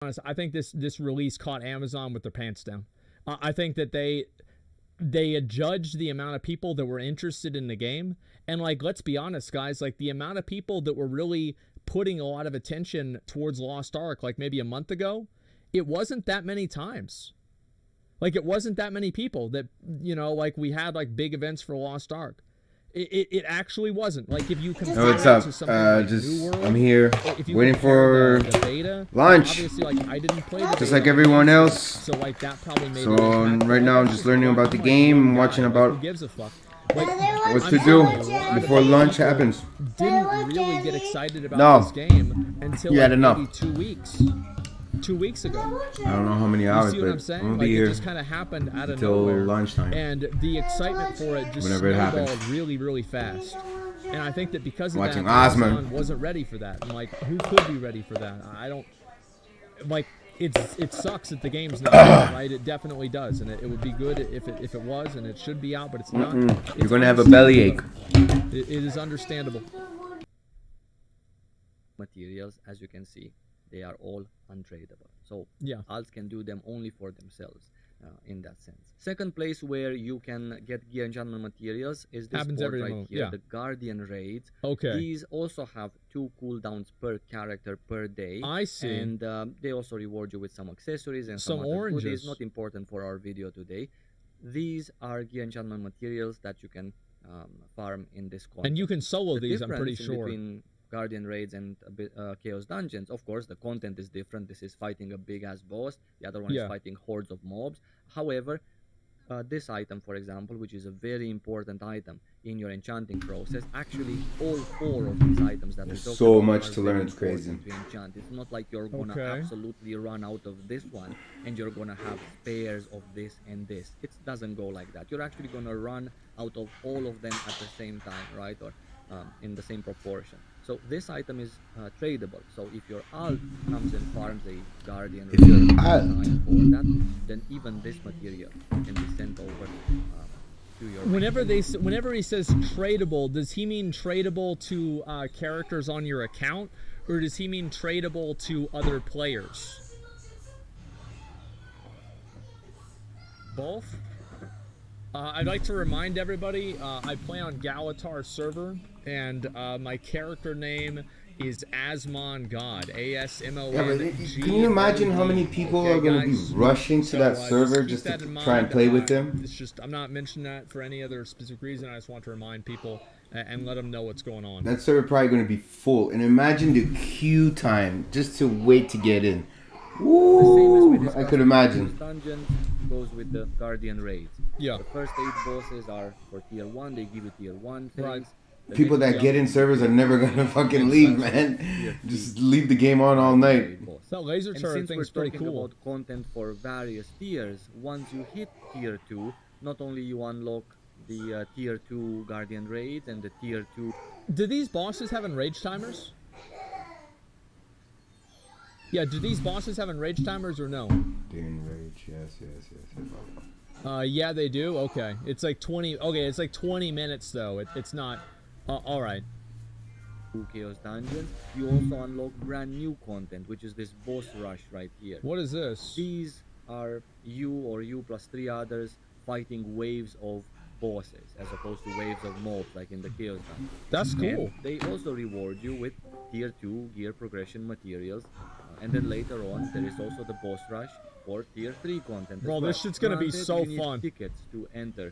honest, I think this release caught Amazon with their pants down. I think that they adjudged the amount of people that were interested in the game, and like, let's be honest, guys, like the amount of people that were really putting a lot of attention towards Lost Ark, like maybe a month ago, it wasn't that many times. Like, it wasn't that many people that, you know, like we had like big events for Lost Ark. It actually wasn't. Like, if you compare what's up? to something like Just New World, I'm here waiting for the beta, lunch. obviously, like, I didn't play the Just beta, like everyone else. so like that probably made So it right now I'm just learning about the game and watching about who gives a fuck? Like, what to do before lunch happens. Didn't really get excited about this game until You had like enough. maybe 2 weeks. 2 weeks ago. I don't know how many hours, You see what I'm but saying? I'm gonna Like, be it here just kind of happened out of until nowhere. lunchtime. And the excitement for it just Whenever it happens. snowballed really, really fast. And I think that because of Watching that, Osman. Amazon wasn't ready for that. And like, who could be ready for that? I don't. Like, it sucks that the game's not out, right? It definitely does, and it would be good if it was, and it should be out, but it's not. You're gonna have a bellyache. It is understandable. Materials, as you can see, they are all untradeable. So Yeah. alts can do them only for themselves in that sense. Second place where you can get gear enchantment materials is this Happens board every right moment, here, yeah. the Guardian Raids. Okay. These also have 2 cooldowns per character per day. I see. And they also reward you with some accessories and Some some other oranges. goodies, not important for our video today. These are gear enchantment materials that you can farm in this content. And you can solo The these, I'm pretty difference in sure. between Guardian Raids and Chaos Dungeons, of course, the content is different. This is fighting a big-ass boss. The other one Yeah. is fighting hordes of mobs. However, this item, for example, which is a very important item in your enchanting process, actually all 4 of these items that There's we talked so about much are to learn, very it's crazy. important to enchant. It's not like you're gonna Okay. absolutely run out of this one and you're gonna have spares of this and this. It doesn't go like that. You're actually gonna run out of all of them at the same time, right? Or in the same proportion. So this item is tradable. So if your alt comes and farms a Guardian If your Raid alt- design for that, then even this material can be sent over to your. Whenever he says tradable, does he mean tradable to characters on your account, or does he mean tradable to other players? Both. I'd like to remind everybody, I play on Galatar server, and my character name is Asmon God. A-S-M-O-N-G. Yeah, but can you imagine how many people are going to be rushing to that server just to try and play with them? It's just, I'm not mentioning that for any other specific reason. I just want to remind people and let them know what's going on. That server probably going to be full. And imagine the queue time just to wait to get in. Ooh, I could imagine. Dungeon goes with the Guardian Raids. Yeah. The first 8 bosses are for tier 1. They give you tier 1 things. Right. The People next that get in servers are never going to fucking leave, man. Just leave the game on all night. boss. That laser And turret since we're thing's pretty talking cool. about content for various tiers, once you hit tier 2, not only you unlock the tier 2 Guardian Raids and the tier 2. Do these bosses have enrage timers? Yeah, do these bosses have enrage timers or no? Enrage, yes. Yeah, they do. Okay, it's like 20. Okay, it's like 20 minutes though. It's not. All right. Chaos Dungeons, you also unlock brand new content, which is this boss rush right here. What is this? These are you or you plus 3 others fighting waves of bosses as opposed to waves of mobs like in the Chaos Dungeon. That's cool. And they also reward you with tier 2 gear progression materials, and then later on there is also the boss rush for tier 3 content. Bro, as this well. shit's gonna be Granted, so you need fun. tickets to enter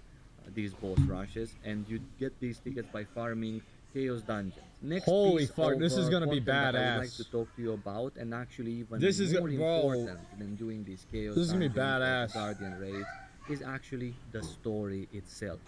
these boss rushes, and you get these tickets by farming Chaos Dungeons. Next Holy piece fuck, of, this is gonna be content that I would like badass. to talk to you about, and actually even This is more bro, important than doing these Chaos this is gonna be Dungeons or badass. Guardian Raids, is actually the story itself.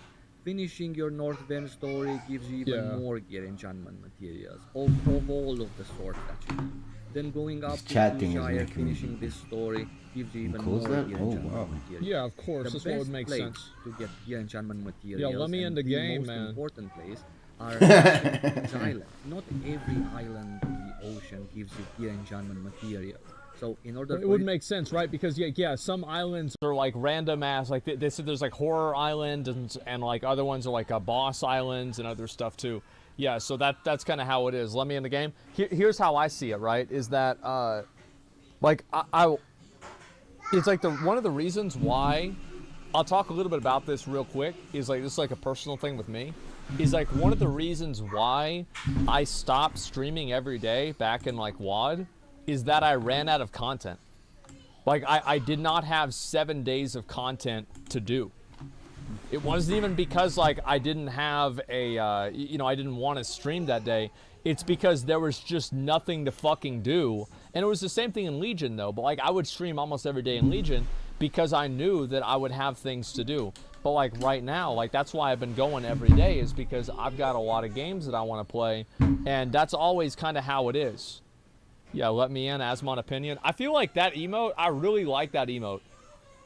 Finishing your North Vern story gives you even more gear enchantment materials of all of the sorts that you need. Then going up to chatting is Shire, making me- finishing this story gives you even close more that? gear Oh, enchantment wow. materials. Yeah, of course. The That's what would best make place sense. to get gear enchantment materials. let me and end the game, most man. important place are these islands. Not every island in the ocean gives you gear enchantment materials. So in order It for would you make sense, right? Because yeah, some islands are like random ass. Like they said, there's like horror island and like other ones are like boss islands and other stuff too. Yeah, so that's kind of how it is. Let me in the game. Here's how I see it. Right, is that Like it's like one of the reasons why I'll talk a little bit about this real quick is like this is like a personal thing with me. Is like one of the reasons why I stopped streaming every day back in like WOD is that I ran out of content. Like I did not have 7 days of content to do. It wasn't even because like I didn't have a I didn't want to stream that day. It's because there was just nothing to fucking do. And it was the same thing in Legion though, but like I would stream almost every day in Legion because I knew that I would have things to do. But like right now, like that's why I've been going every day, is because I've got a lot of games that I want to play, and that's always kind of how it is. Yeah, let me in, Asmon Opinion. I feel like that emote, I really like that emote.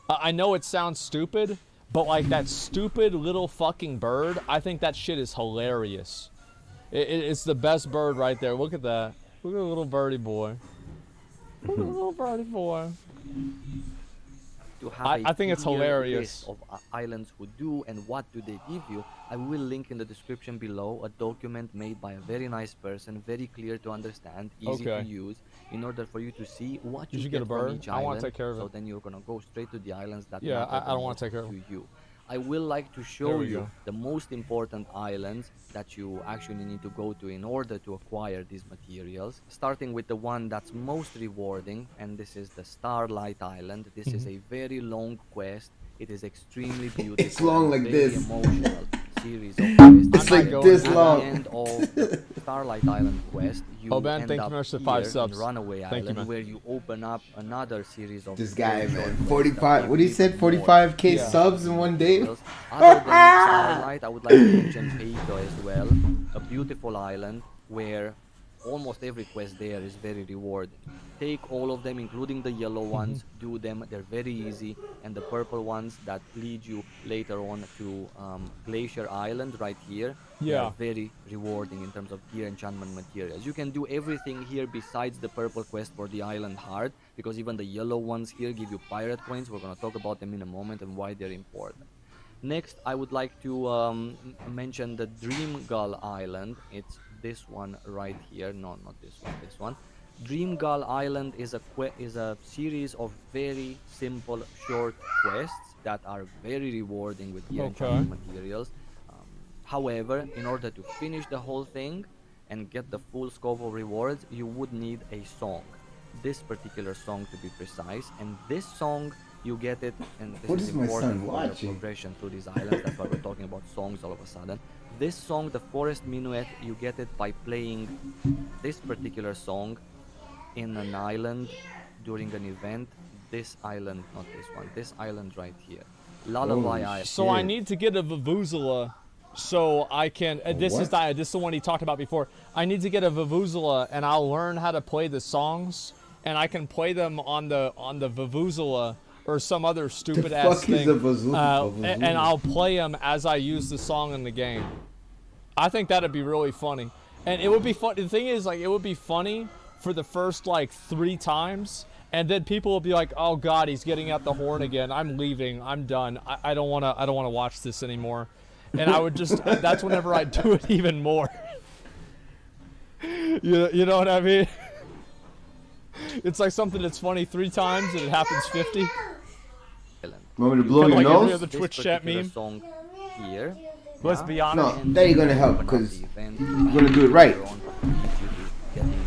I know it sounds stupid, but like that stupid little fucking bird, I think that shit is hilarious. It's the best bird right there. Look at that. Look at the little birdie boy. Look at the little birdie boy. To have I think it's clear hilarious. list of islands who do and what do they give you, I will link in the description below a document made by a very nice person, very clear to understand, easy to use, in order for you to see what you get from each island. I want to take care of it. So then you're gonna go straight to the islands that yeah, matter I don't want to take care of to it. you. I will like to show you the most important islands that you actually need to go to in order to acquire these materials, starting with the one that's most rewarding, and this is the Starlight Island. This is a very long quest. It is extremely beautiful. It's long like this. Emotional series of quests. It's like this long. At the end of the Starlight Island quest, you Ben, end thank up you much for here 5 subs. in Runaway Thank you, Island, man. where you open up another series of This guy, very short man. quests 45. that What he give said? you 45k more subs in one day. Other than Starlight, I would like to mention Peito as well, a beautiful island where almost every quest there is very rewarding. Take all of them, including the yellow ones, do them, they're very easy, and the purple ones that lead you later on to Glacier Island right here, Yeah. are very rewarding in terms of gear enchantment materials. You can do everything here besides the purple quest for the island heart, because even the yellow ones here give you pirate coins. We're going to talk about them in a moment and why they're important. Next, I would like to mention the Dream Gull Island. It's this one right here. No, not this one. This one. Dream Gull Island is a series of very simple, short quests that are very rewarding with gear enchantment materials. However, in order to finish the whole thing and get the full scope of rewards, you would need a song. This particular song, to be precise, and this song you get it, and this is important for the progression through these islands. That's why we're talking about songs all of a sudden. This song, the Forest Minuet, you get it by playing this particular song in an island during an event. This island, not this one, this island right here. Lullaby Island. So I need to get a Vuvuzela so I can, this is the one he talked about before. I need to get a Vuvuzela and I'll learn how to play the songs, and I can play them on the Vuvuzela or some other stupid ass thing, and I'll play them as I use the song in the game. I think that'd be really funny, and it would be fun. The thing is, like, it would be funny for the first like 3 times, and then people will be like, "Oh God, he's getting out the horn again. I'm leaving. I'm done. I don't wanna watch this anymore." And I would just, that's whenever I do it even more. You know what I mean? It's like something that's funny 3 times and it happens 50. Want me to blow your nose? The Twitch chat meme. Song here. Let's be honest. No, that ain't gonna help because you're gonna do it right.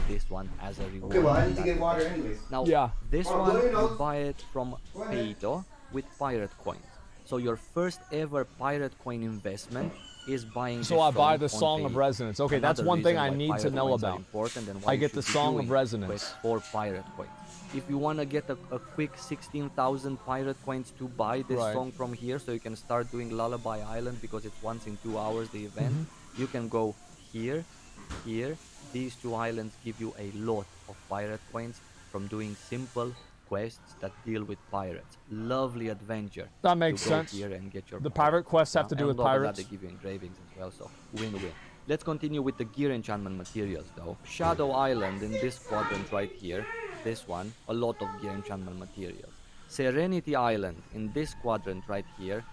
This one as a reward. Okay, well I need to get water anyways. Now, this one you buy it from Peito with pirate coins. So your first ever pirate coin investment is buying. So I buy the Song of Resonance. Okay, that's one thing I need to know about. I get the Song of Resonance for pirate coins. If you want to get a quick 16,000 pirate coins to buy this song from here, so you can start doing Lullaby Island because it's once in 2 hours the event, you can go here, here. These 2 islands give you a lot of pirate coins from doing simple quests that deal with pirates. Lovely adventure. That makes sense. Here and get your the pirate quests have to do with pirates. They give you engravings as well, so win-win. Let's continue with the gear enchantment materials though. Shadow Island in this quadrant right here. This one, a lot of gear enchantment materials. Serenity Island in this quadrant right here.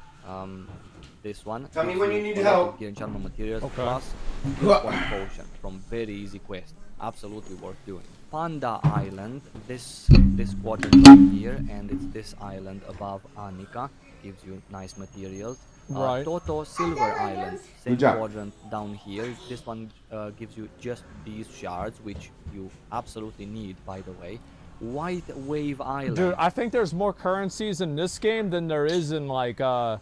This one. Tell me when you need help. Gear enchantment materials plus one potion from very easy quest. absolutely worth doing. Panda Island, this quadrant right here, and it's this island above Anika, gives you nice materials. Right. Toto Silver Island, same Good job. quadrant down here. This one gives you just these shards, which you absolutely need, by the way. White Wave Island. Dude, I think there's more currencies in this game than there is in like than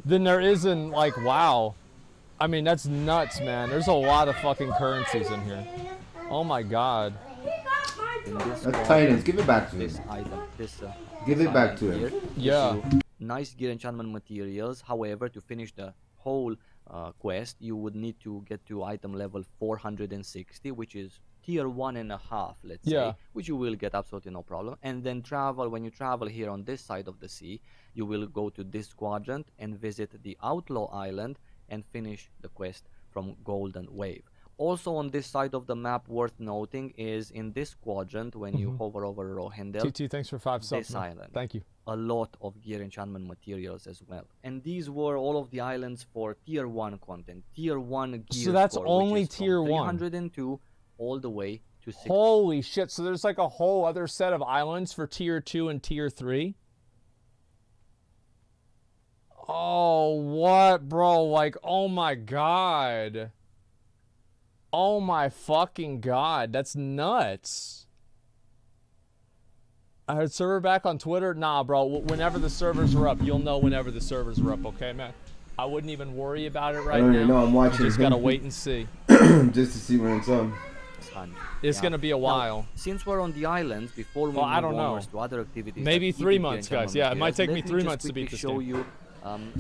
there is in like WoW. I mean, that's nuts, man. There's a lot of fucking currencies in here. Oh my god. In this That's one, Titans. Give it back to this him. item, this Give it back to here him. gives Yeah. you nice gear enchantment materials. However, to finish the whole quest, you would need to get to item level 460, which is tier 1.5, let's Yeah. say, which you will get absolutely no problem. And then when you travel here on this side of the sea, you will go to this quadrant and visit the Outlaw Island and finish the quest from Golden Wave. Also on this side of the map, worth noting, is in this quadrant, when you hover over Rohendel, TT, thanks for 5 subs. this man. island. Thank you. A lot of gear enchantment materials as well. And these were all of the islands for tier 1 content. Tier 1 gear So that's score, only which is from tier 1. 302 all the way to 6. Holy shit, so there's like a whole other set of islands for tier 2 and tier 3? Oh, what, bro? Like, oh my god. Oh my fucking god. That's nuts. I heard server back on Twitter. Nah, bro. Whenever the servers are up, you'll know whenever the servers are up, okay, man? I wouldn't even worry about it right I don't now. even know. I'm watching. You just gotta wait and see. Just to see when it's up. It's gonna be a while. Now, since we're on the islands, before we Well, I move don't know. onwards to other activities, Maybe like 3 eating months, gear guys. Yeah, it might materials, take me let 3 just months to beat quickly this show game. you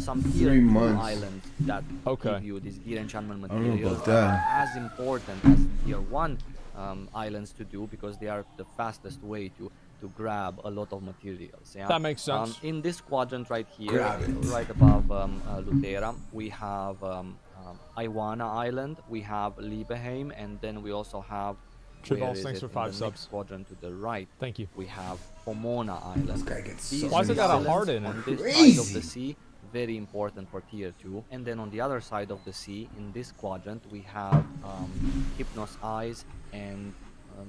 some tier 3 2 months. islands that Okay. give you these gear enchantment don't know materials about that that. are as important as tier 1 islands to do, because they are the fastest way to grab a lot of materials. Yeah? That makes sense. In this quadrant right here, Grab it. right above Lutera, we have Iwana Island, we have Liebeheim, and then we also have Triple, where is thanks it? for In 5 the subs. next quadrant to the right, Thank you. we have Pomona Island. This guy gets so These Why's it many got a islands heart in it? on this side of Crazy. the sea, very important for tier 2. And then on the other side of the sea, in this quadrant, we have Hypnos Eyes and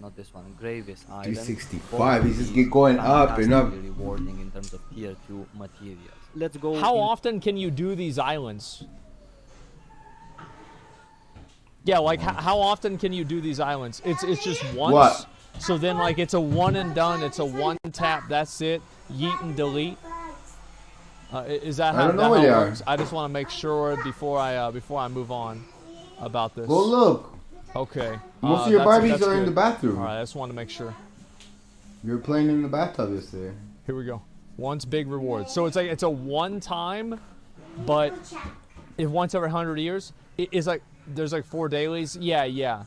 not this one, Gravis Island. 365. Both He's just of these going up and up. fantastically rewarding in terms of tier 2 materials. Let's go. How in- often can you do these islands? Yeah, like how often can you do these islands? It's just once. What? So then like it's a one and done. It's a one tap. That's it. Yeet and delete. Is that how, I don't know that what how they it are. works? I just want to make sure before I move on about this. Go look. Okay. Most of your that's Barbies are in good. the bathroom. All right, I just want to make sure. You were playing in the bathtub yesterday. Here we go. Once big reward. So it's like it's a one time, but if once every 100 years, it's like there's like 4 dailies. Yeah.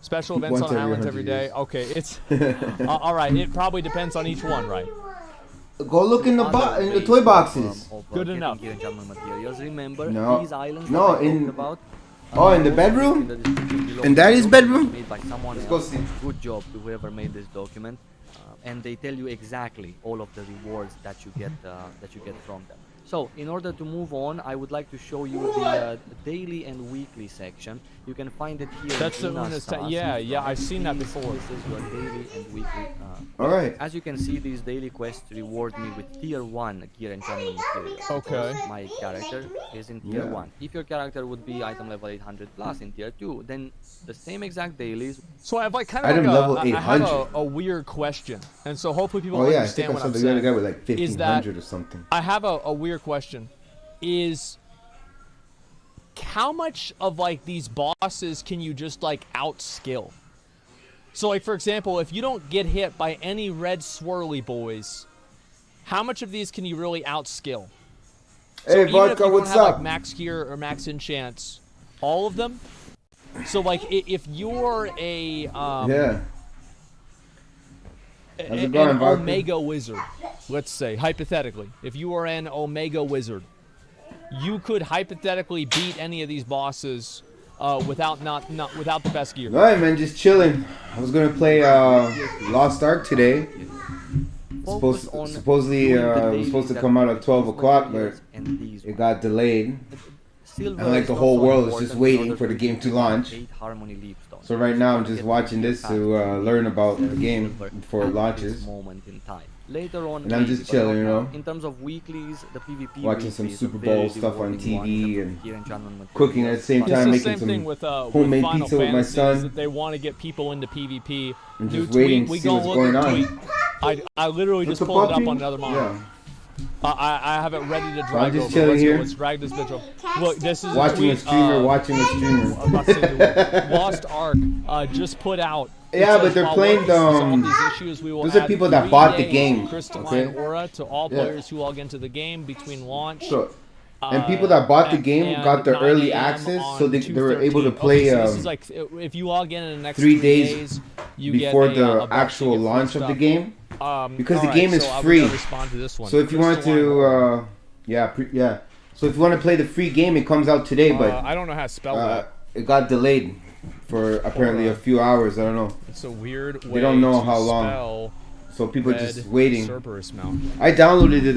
Special events Once on every islands 100 every day. years. Okay, it's all right. It probably depends on each one, right? Go look in the other in the ways toy of, boxes. Good getting enough. gear enchantment materials. Remember, No. these islands No, that I in- talked about. Oh, in the in bedroom? the description below. In Daddy's Document bedroom? Made by someone Let's go else. see. Good job to whoever made this document, and they tell you exactly all of the rewards that you get from them. So, in order to move on, I would like to show you the daily and weekly section. You can find it here. That's in the one Ina's that's task. yeah. I've seen that This- before. This is your daily and weekly. All right. As you can see, these daily quests reward me with tier 1 gear enchantment materials. Okay. because my character is in tier Yeah. 1. If your character would be item level 800 plus in tier 2, then the same exact dailies. So I have like kind of Item like level I have 800. a weird question, and so hopefully people Oh yeah, I understand think I what saw I'm the other saying. guy with like Is that 1500 or something. I have a weird question. Is how much of like these bosses can you just like outskill? So like for example, if you don't get hit by any red swirly boys, how much of these can you really outskill? So Hey even if Vodka, you don't what's have up? like max gear or max enchants, all of them. So like if you're a Yeah. How's it an going, Vodka? Omega wizard, let's say hypothetically, if you are an Omega wizard, you could hypothetically beat any of these bosses without without the best gear. Alright, man, just chilling. I was gonna play Lost Ark today. Focus on Supposedly doing the it was dailies supposed to that come out at have 12 these o'clock, but materials and these it ones. got delayed. silver And like is the not whole so world is just important in waiting order for the to game get to you launch. 8 harmony leap stones. So right now I'm Get just to watching your this path to learn about the silver game before it at launches. this moment in time. Later on, And I'm maybe, just but not chilling, you now. know. In terms of weeklies, the PvP Watching weekly some is a Super very Bowl stuff on rewarding one in TV terms of and gear enchantment cooking at the same materials, It's time, the making same some thing with homemade Final pizza with my Fantasy, is son. that they want to get people into PvP. I'm New just waiting tweet, to we see gonna what's look going at on. tweet. I literally What's just the pulled it puppy? up on another monitor. Yeah. I have it ready to I'm drag just over. chilling Let's here. go. Let's drag this bitch over. Look, this is Watching a a tweet. streamer, watching a I was streamer. about to say the Lost Ark just put out. It Yeah, says, but they're while playing working to resolve the, these issues, we will those are add people that 3 bought the days game, of Crystalline okay? Aura to all Yeah. players who log into the game between launch. So, and people that bought the game and got the 9 early a.m. access, on so they were able to 2/13. play Okay, so this is like if you log in the next 3 3 days you before get the a box, you actual get free launch of the stuff. game. Because the Alright, game is so I'm free. gonna respond to this one. So if you want to, yeah. So if you want to play the free game, it comes out today, but I don't know how to spell that. it got delayed for apparently a few hours. I don't know. It's a weird way They don't know to how long. spell So people are just red waiting. Cerberus mount. I downloaded it.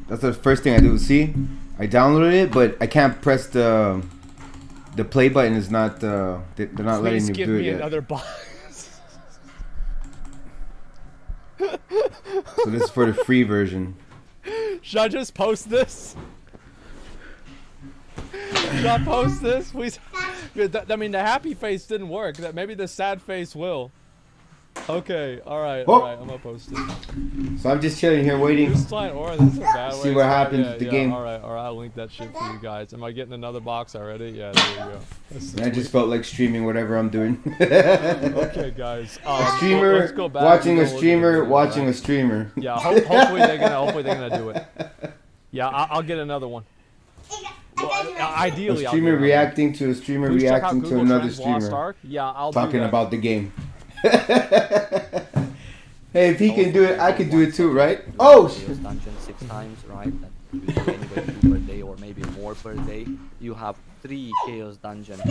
That's the first thing I do. See, I downloaded it, but I can't press the play button. Is not. They're not letting Please me give do it me yet. another box. So this is for the free version. Should I just post this? Should I post this? Please. I mean, the happy face didn't work. That maybe the sad face will. Okay, alright, Oh. I'm gonna post it. So I'm just chilling here waiting. Crystalline Aura, this is a bad way. See what happens with the game. Alright, I'll link that shit for you guys. Am I getting another box already? Yeah, there you go. That's the I just felt like streaming whatever I'm doing. Okay, guys. A streamer, let's go back watching and a go look at streamer, the video, watching a right? streamer. Yeah, hopefully they're gonna do it. Yeah, I'll get another one. Well, ideally, A I'll streamer get another reacting to a streamer one. Please check out reacting to Google another Trends Lost streamer. Ark. Yeah, I'll Talking do that. about the game. Hey, if he can do it, I can do it too, right? Oh! Chaos dungeon 6 times, right? That usually anyway 2 per day or maybe more per day. You have 3 Chaos Dungeon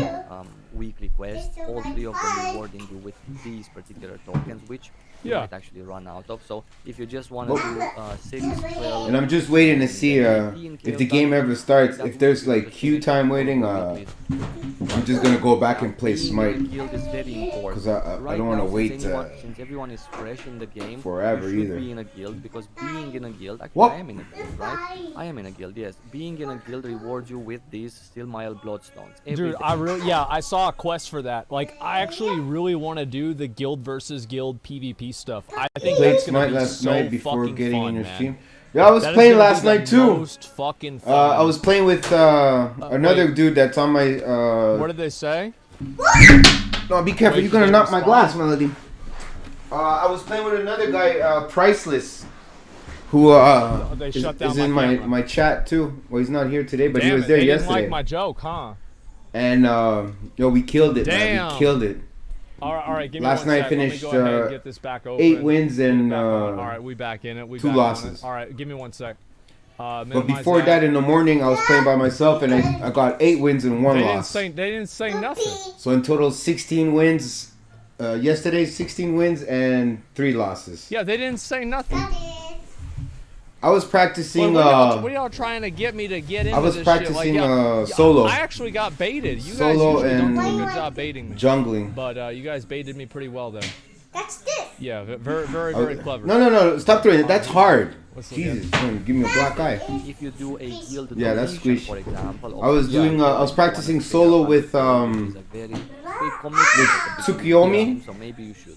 weekly quests, all 3 of them rewarding you with these particular tokens, which you Yeah. might actually run out of. So if you just want to do 6, 12, And I'm just waiting to see if the game ever starts. If there's like queue time waiting, I'm just gonna go back and play SMITE. Guild is very important. 'Cause I don't wanna Right now, wait, since everyone is fresh in the game, forever you should either. be in a guild, because being in a guild, actually What? I am in a guild, right? I am in a guild, yes. Being in a guild rewards you with these Still Mile Bloodstones. Dude, I saw a quest for that. Like, I actually really want to do the guild versus guild PvP stuff. I think Played that's gonna SMITE be last so night before fucking getting fun, in your man. stream. Yeah, I was That is playing gonna last be the night too. Most fucking fun. I was playing with another wait. dude that's on my. What did they say? No, be careful! Wait, You're gonna did they knock my respond? glass, Melody. I was playing with another guy, Priceless, who They shut down is in my my camera. my chat too. Well, he's not here today, but he Damn was it, there they yesterday. didn't like my joke, huh? And we killed it. Man. Damn. We killed it. All right, give me Last one night sec. Let me finished, go ahead and get this back open. 8 wins Get it and back on. All right, we back in it. We 2 back on it. losses. All right, give me one sec. But Minimize before that, in the morning, I was playing by myself, and I got 8 wins and 1 they didn't loss. say nothing. So in total, 16 wins. Yesterday, 16 wins and 3 losses. Yeah, they didn't say nothing. I was practicing. What are y'all trying to get me to get into I was this practicing shit? Like, solo, I actually got baited. You Solo guys usually don't do a and good job baiting me. jungling. But you guys baited me pretty well there. That's this. Yeah, very clever. No! Stop doing it. That's hard. Let's look Jesus, man, give me a black eye. If you do a guild Yeah, that's donation, squishy. for example, I was doing. I was practicing solo with Tsukiyomi. So maybe you should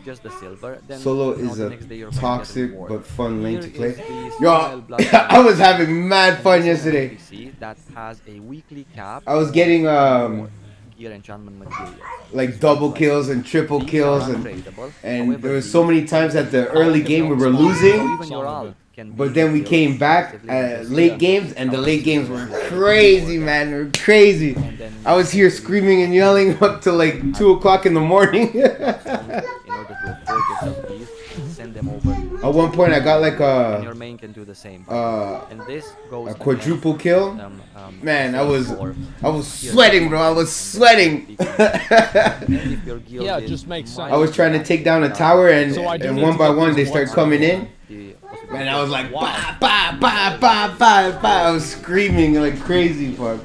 just the silver. Then Solo you know, is the a next day you're gonna get a toxic reward. but fun lane to Here play. is the Yo, Smile Blood I was having mad And fun this is an yesterday. NPC that has a weekly cap. I was getting gear enchantment materials. like double kills and triple These kills, are and untradeable. and However, there was these- so many times at the early game we were So losing, even your alt can be but then we killed came back effectively with late this games, and the power late games system. were crazy, man. They were crazy. And then I was here screaming and yelling up to like 2 o'clock in the morning. in order to afford yourself these, send them over. At one point, I got like And your a main can do the same. uh, And this goes a quadruple kill. against, Man, I for was sweating, bro. I was sweating. And if your guild Yeah, it is just makes sense. I was trying to take down a tower, and So I do and need one to by get one these they start ones coming in. the possibility Man, I was like, Wow. bah, bah, bah, bah, bah, bah. I was screaming like crazy, fuck.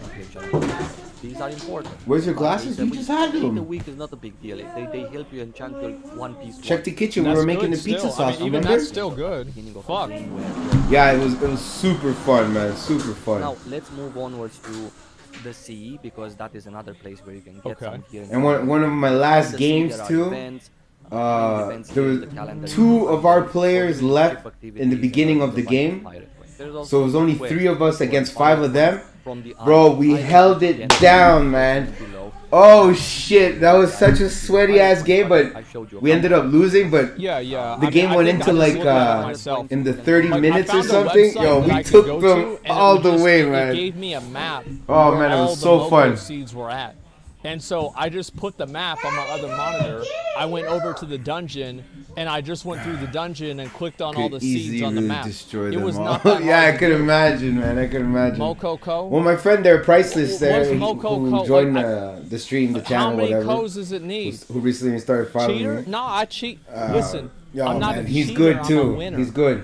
These are important. Where's your glasses? You just had A them. week is not a big deal. They help you enchant your one piece. Check the kitchen. We That's were making good the pizza still. sauce. I mean, even remember? that's still good. Fuck. Yeah, it was super fun, man. Super fun. Now let's move onwards to the sea, because that is another place where you can get Okay. some gear. And one of my last games too. There was 2 of our players left in the beginning of the game, so it was only 3 of us against 5 of them. Bro, we held it down, man. Oh shit, that was such a sweaty ass game, but we ended up losing. But Yeah, yeah. the game went into like in the 30 Like, minutes I or found a something. website Yo, that I we could took go them to, and it all would the just- way, It man. gave me a map. Oh, where man, it all was the so Mogo fun. seeds were at. And so I just put the map on my other monitor. I went over to the dungeon, and I just went through the dungeon and clicked on all the seeds on the map. Destroy It them was all. not that Yeah, I hard to could do. imagine, man. I could imagine. Mococo. Well, my friend there, Priceless, What's there, Mococo? who joined Like, the stream, the How channel, many whatever, codes does it need? who recently started following Cheater? me. No, I cheat. Listen, Yo, I'm not man, a he's cheater, good I'm a too. winner. He's good,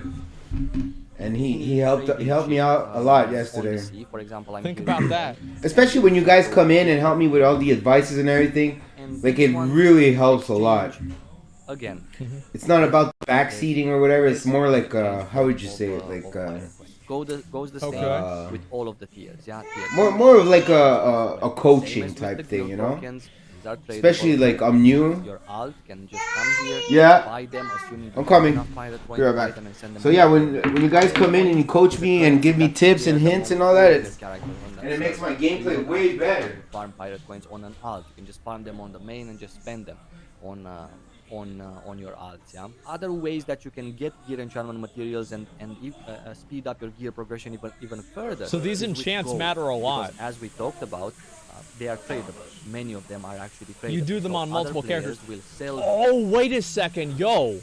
and he helped me out a lot yesterday. For example, Think about that. Especially when you guys come in and help me with all the advices and everything. Like, it really helps a lot. Again, It's not about backseating or whatever. It's more like how would you say it? Like goes the same Okay. with all of the tiers. Yeah, tiers. more of like a Same coaching as with type the thing, guild you know. tokens. These are tradable. Especially like I'm new. Your alt can just come here, Yeah. buy them, assuming I'm you coming. have enough pirate points Be right to buy back. them and send them So out. yeah, when you guys come in and you coach me and give me tips and hints and all that, and it makes my gameplay way better. Farm pirate coins on an alt. You can just farm them on the main and just spend them on your alts. Yeah. Other ways that you can get gear enchantment materials and speed up your gear progression even further. So these is with enchants gold, matter a lot. because as we talked about, they are tradable. Many of them are actually tradable. You do them So on multiple other players characters. Will sell Oh, wait a second, yo.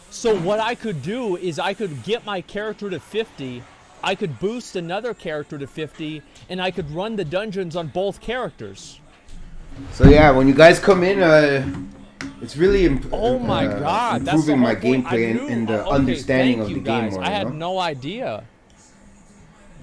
So what I could do is I could get my character to 50, I could boost another character to 50, and I could run the dungeons on both characters. So yeah, when you guys come in, it's really Oh my god, that's the improving my whole point. I gameplay knew- and the okay, understanding thank of you the game guys. more. I had You know? no idea.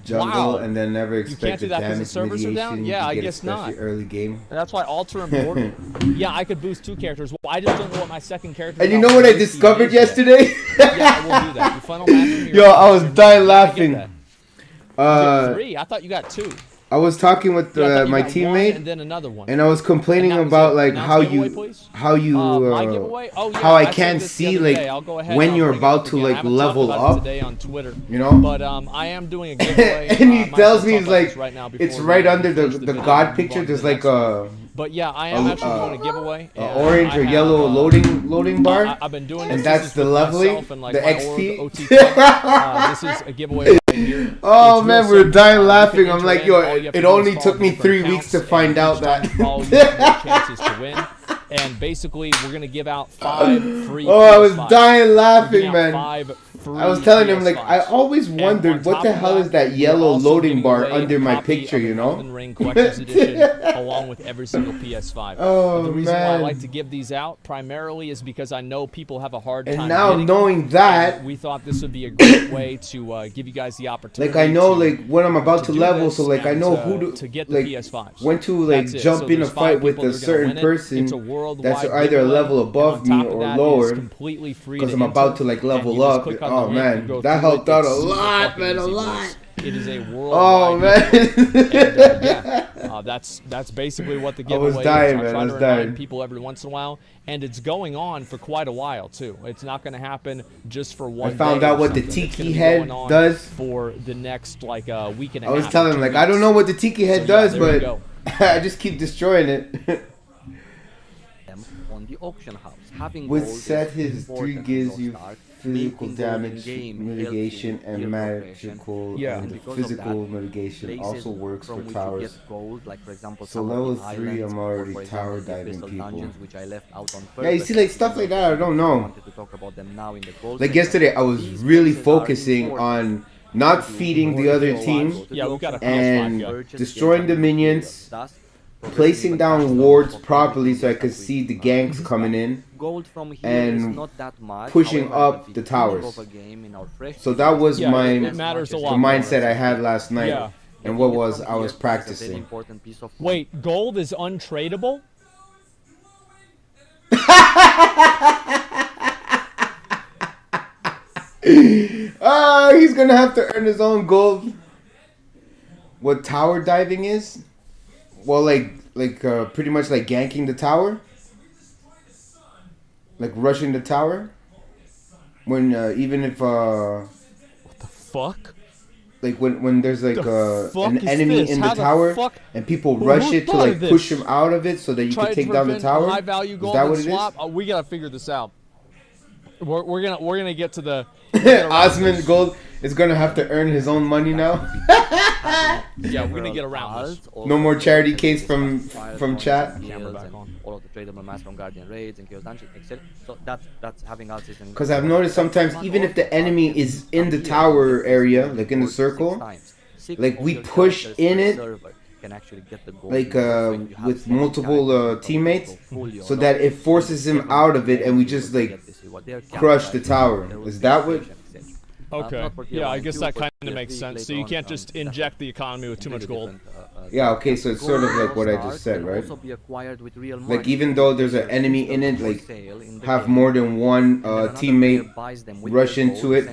Jungle Wow. and then never can't expect do the that 'cause the damage servers are down? mitigation. Yeah, you I get guess especially not. early game. And that's why Alter and Border. Yeah, I could boost 2 characters. Well, I just don't know what my second character. And you is. know what I discovered yesterday? Yeah, I will do that. You funnel match me. Yo, I was dying I laughing. get that. You get Uh, 3. I thought you got 2. I was talking with Yeah, I thought you my got one teammate, and then another one. and I was complaining And that was about it. like Announce how giveaway, you please? how you My giveaway? Oh, yeah, how I said can't this the see other like day. I'll go ahead when and you're bring it about up to again. I like haven't talked level about it up, today on Twitter. you know. But I am doing a giveaway. And he might tells as me well he's talk about like, this right now before it's we right under finish the video god and picture. move on to There's the like next one. a But yeah, I am actually doing a giveaway. a and orange I or have, yellow loading bar, I've been doing and this. that's This is the with leveling, myself and, like, the my XP. org, OT this is a giveaway right here. Oh It's man, real we're simple. dying You laughing. can I'm enter like, in. yo, All you have to it do is only follow took me different 3 accounts, weeks to and find out each time that. you follow, you have more chances to win. And basically, we're gonna give out 5 free. Oh, I was PS5s. dying We're laughing, giving out man. 5 free I was telling him like PS5s. I always And wondered on what top the of hell is that we're yellow also loading giving bar away under a my copy picture, of you the know? Elden Ring Collector's Edition, along with every single PS5. Oh, The reason why I man. like to give these out primarily is because I know people have a hard time. And now getting them, knowing that, and we thought this would be a great way to give you guys the opportunity. like I know to, like when I'm about to do level, this so like I and know who to get the like PS5s. when to like That's it. jump So in a there's 5 fight with people a that are gonna certain win it. person It's a worldwide that's either a giveaway, level and above on me top of or that, lower. it's completely free Because to I'm about enter, to like and level you just up. click on Oh the link man, and go that through helped it. out a It's super lot, fucking man, a easy, lot. boys. It is a Oh worldwide giveaway. man. Yeah, that's basically what the I was giveaway dying, is. I man, try I to was remind dying. people every once in a while, and it's going on for quite a while too. It's not going to happen just for one. I found day out or what the something. It's tiki gonna be head going on does. for the next like week and a I was half. telling him 2 like I don't weeks. know what the tiki head So, yeah, does, there you but go. I just keep destroying it. them on the auction house. Having With gold set is his 3 important gives in you Lost Ark. physical Making gold damage in-game mitigation helps you and in gear progression. magical Yeah. and Because of physical that, mitigation places also works from for which you towers. get gold, like for example, So some of level the 3 islands, I'm or already for tower example, the diving Abyssal people. dungeons, which I left out on Yeah, you see like stuff like that, I don't I know. wanted to talk about them now in the gold Like section. yesterday I was These really places are focusing important. on not feeding the other team Yeah, we got a PS5 and guy. destroying the minions placing down wards properly so I could see the ganks coming in and pushing up the towers. So that was the mindset I had last night. Yeah. And what was I was practicing. Wait, gold is untradeable? He's gonna have to earn his own gold. What tower diving is? Well, pretty much like ganking the tower, like rushing the tower. When even if what the fuck? Like when there's like an enemy in the tower and people rush it to like push him out of it so that you can take down the tower. High value gold is that what it is? Oh, we gotta figure this out. We're gonna get to the. Osman Gold is gonna have to earn his own money now. Yeah, we're gonna get around this. No more charity case from chat. All of the tradable mass from Guardian raids and Chaos Dungeon, etc. So that's having us. Because I've noticed sometimes even if the enemy is in the tower area, like in the circle, like we push in it, like with multiple teammates, so that it forces him out of it, and we just like crush the tower. Is that what? Okay. Yeah, I guess that kind of makes sense. So you can't just inject the economy with too much gold. Yeah, okay, so it's sort of like what I just said, right? Like even though there's an enemy in it, like have more than one teammate rush into it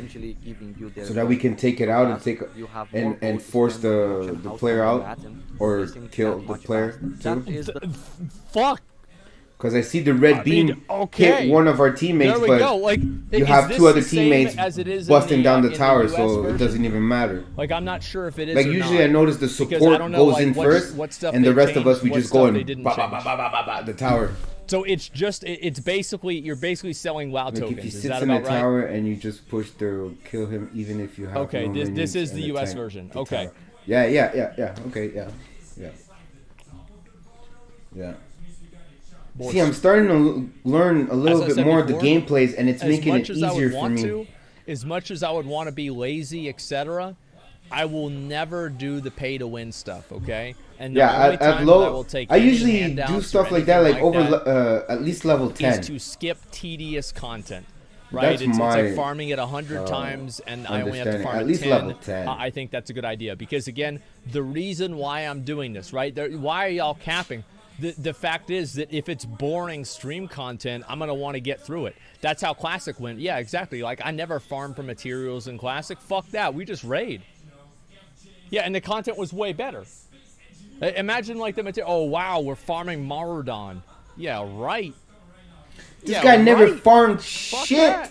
so that we can take it out and take and force the player out or kill the player too. Fuck. Because I see the red beam hit one of our teammates, but like, you have two other teammates busting down the tower, so it doesn't even matter. Like, I'm not sure if it is like, or usually not, I notice the support goes in first, and the rest of us, we just go and the tower. So it's just, it's basically, you're basically selling WoW tokens. If he sits in the tower and you just push to kill him, even if you have okay, this is the US version. Okay. Yeah. Okay, yeah. See, I'm starting to learn a little bit more of the gameplays, and it's making it easier for me. As much as I would want to be lazy, etc., I will never do the pay-to-win stuff, okay? And at low, I usually do stuff like that, like over at least level 10. Is to skip tedious content, right? It's like farming it 100 times, and I only have to farm at least 10. Level 10. I think that's a good idea, because again, the reason why I'm doing this, right? Why are y'all capping? The fact is that if it's boring stream content, I'm going to want to get through it. That's how Classic went. Yeah, exactly. Like, I never farm for materials in Classic. Fuck that. We just raid. Yeah, and the content was way better. Imagine, like, the material. Oh, wow, we're farming Marudon. Yeah, right. This guy never farmed shit.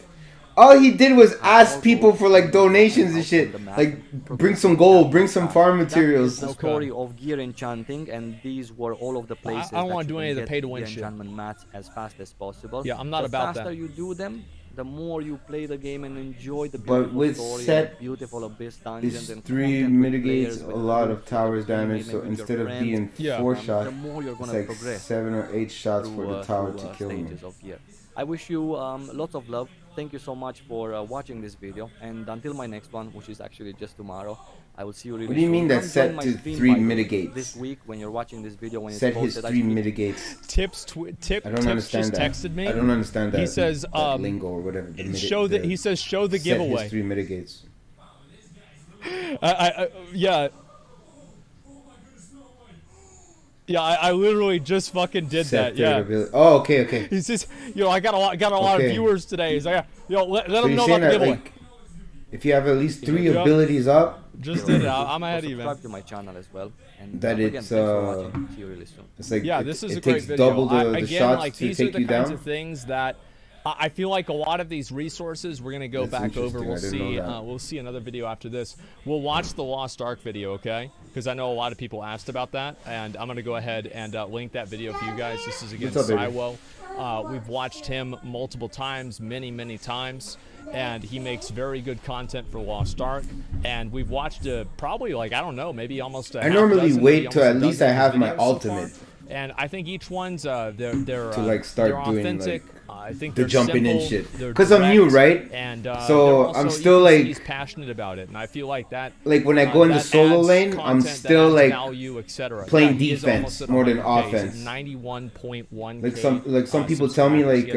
All he did was ask people for like donations and shit. Like, bring some gold, bring some farm materials. The story of gear enchanting, and these were all of the places. I don't want to do any of the pay-to-win shit. Enchantment mats as fast as possible. Yeah, I'm not about that. The faster you do them, the more you play the game and enjoy the beautiful story, and the beautiful abyss dungeons, and 3 mitigates a lot of towers damage. So instead of being 4 shots, it's like 7 or 8 shots for the tower to kill him. I wish you lots of love. Thank you so much for watching this video, and until my next one, which is actually just tomorrow, I will see you really soon. What do you mean that set to 3 mitigates? This week, when you're watching this video, when set his 3 mitigates. Tips just texted me. I don't understand that. He says lingo or whatever. He says show the giveaway. Set his 3 mitigates. Yeah. Yeah, I literally just fucking did that. Yeah. Oh, okay. He's just, I got a lot of viewers today. He's like, let them know about the giveaway. Like, if you have at least 3 abilities up, just did it. I'm ahead even. Subscribe to my channel as well. And that again, thanks for watching. See you really soon. It's like this is it a great takes video. double the shots to take you down. Kinds of things that I feel like a lot of these resources we're gonna go back over. We'll see. We'll see another video after this. We'll watch the Lost Ark video, okay? Because I know a lot of people asked about that, and I'm gonna go ahead and link that video for you guys. This is again Saiwo. We've watched him multiple times, many times, and he makes very good content for Lost Ark. And we've watched probably like, I don't know, maybe almost. I normally wait till at least I have my ultimate. And I think each one's they're like start they're doing authentic. like I think the they're jumping in simple, shit. they're Because I'm new, direct, right? And so I'm still like he's passionate about it, and I feel like that. Like when I go in the solo lane, I'm still like value, playing defense more than offense. 91.1. Like some people tell me like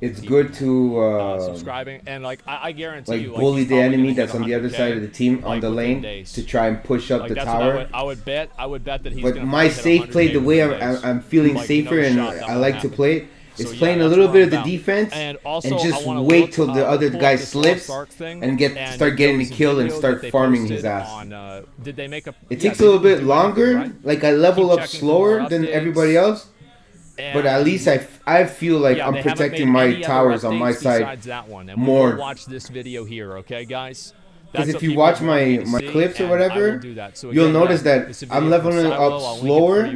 it's good to subscribing, and like I guarantee you, like, bully the enemy that's on the other side of the team on the lane to try and push up the tower. I would bet that he's. But my safe play, the way I'm feeling safer and I like to play, is playing a little bit of the defense and just wait till the other guy slips and start getting the kill and start farming his ass. It takes a little bit longer. Like I level up slower than everybody else. But at least I feel like I'm protecting my towers on my side more. Watch this video here, okay, guys? Because if you watch my clips or whatever, you'll notice that I'm leveling up slower.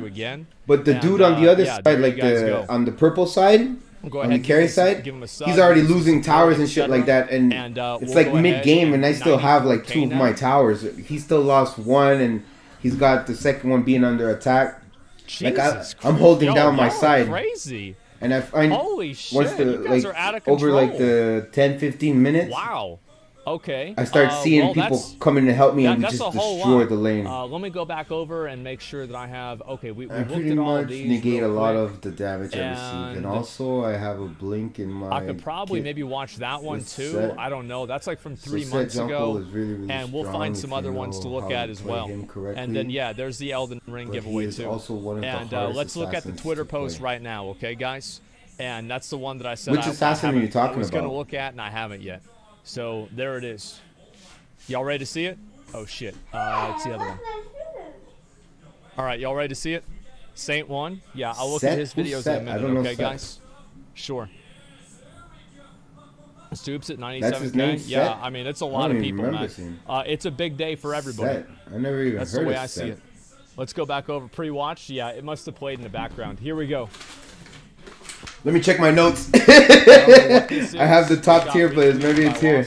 But the dude on the other side, like on the purple side, on the carry side, he's already losing towers and shit like that. And it's like mid-game, and I still have like 2 of my towers. He still lost 1, and he's got the second one being under attack. Like I'm holding down my side. Crazy. And I find holy shit, once over like the 10-15 minutes. Wow. Okay. I start seeing people coming to help me, and we just destroy the lane. Let me go back over and make sure that I have. Okay, we I looked pretty at all much these negate a lot of the damage I receive, and also I have a blink in my. I could probably maybe watch that one too. Set. I don't know. That's like from 3 So months ago, really and we'll find some other ones to look at as well. And then yeah, there's the Elden Ring giveaway too. Also one of and let's look at the Twitter post right now, okay, guys? And that's the one that I said. Which assassin are you talking about? I was gonna look at, and I haven't yet. So there it is. Y'all ready to see it? Oh shit. It's the other one. Alright, y'all ready to see it? Saint 1? Yeah, I'll look at his videos in a minute, okay, guys? Sure. Stoops at 97K? Yeah, I mean, it's a lot of people, man. It's a big day for everybody. I never even heard of That's the way I see it. Let's go back over pre-watch. Yeah, it must have played in the background. Here we go. Let me check my notes. I have the top tier players. Maybe it's here.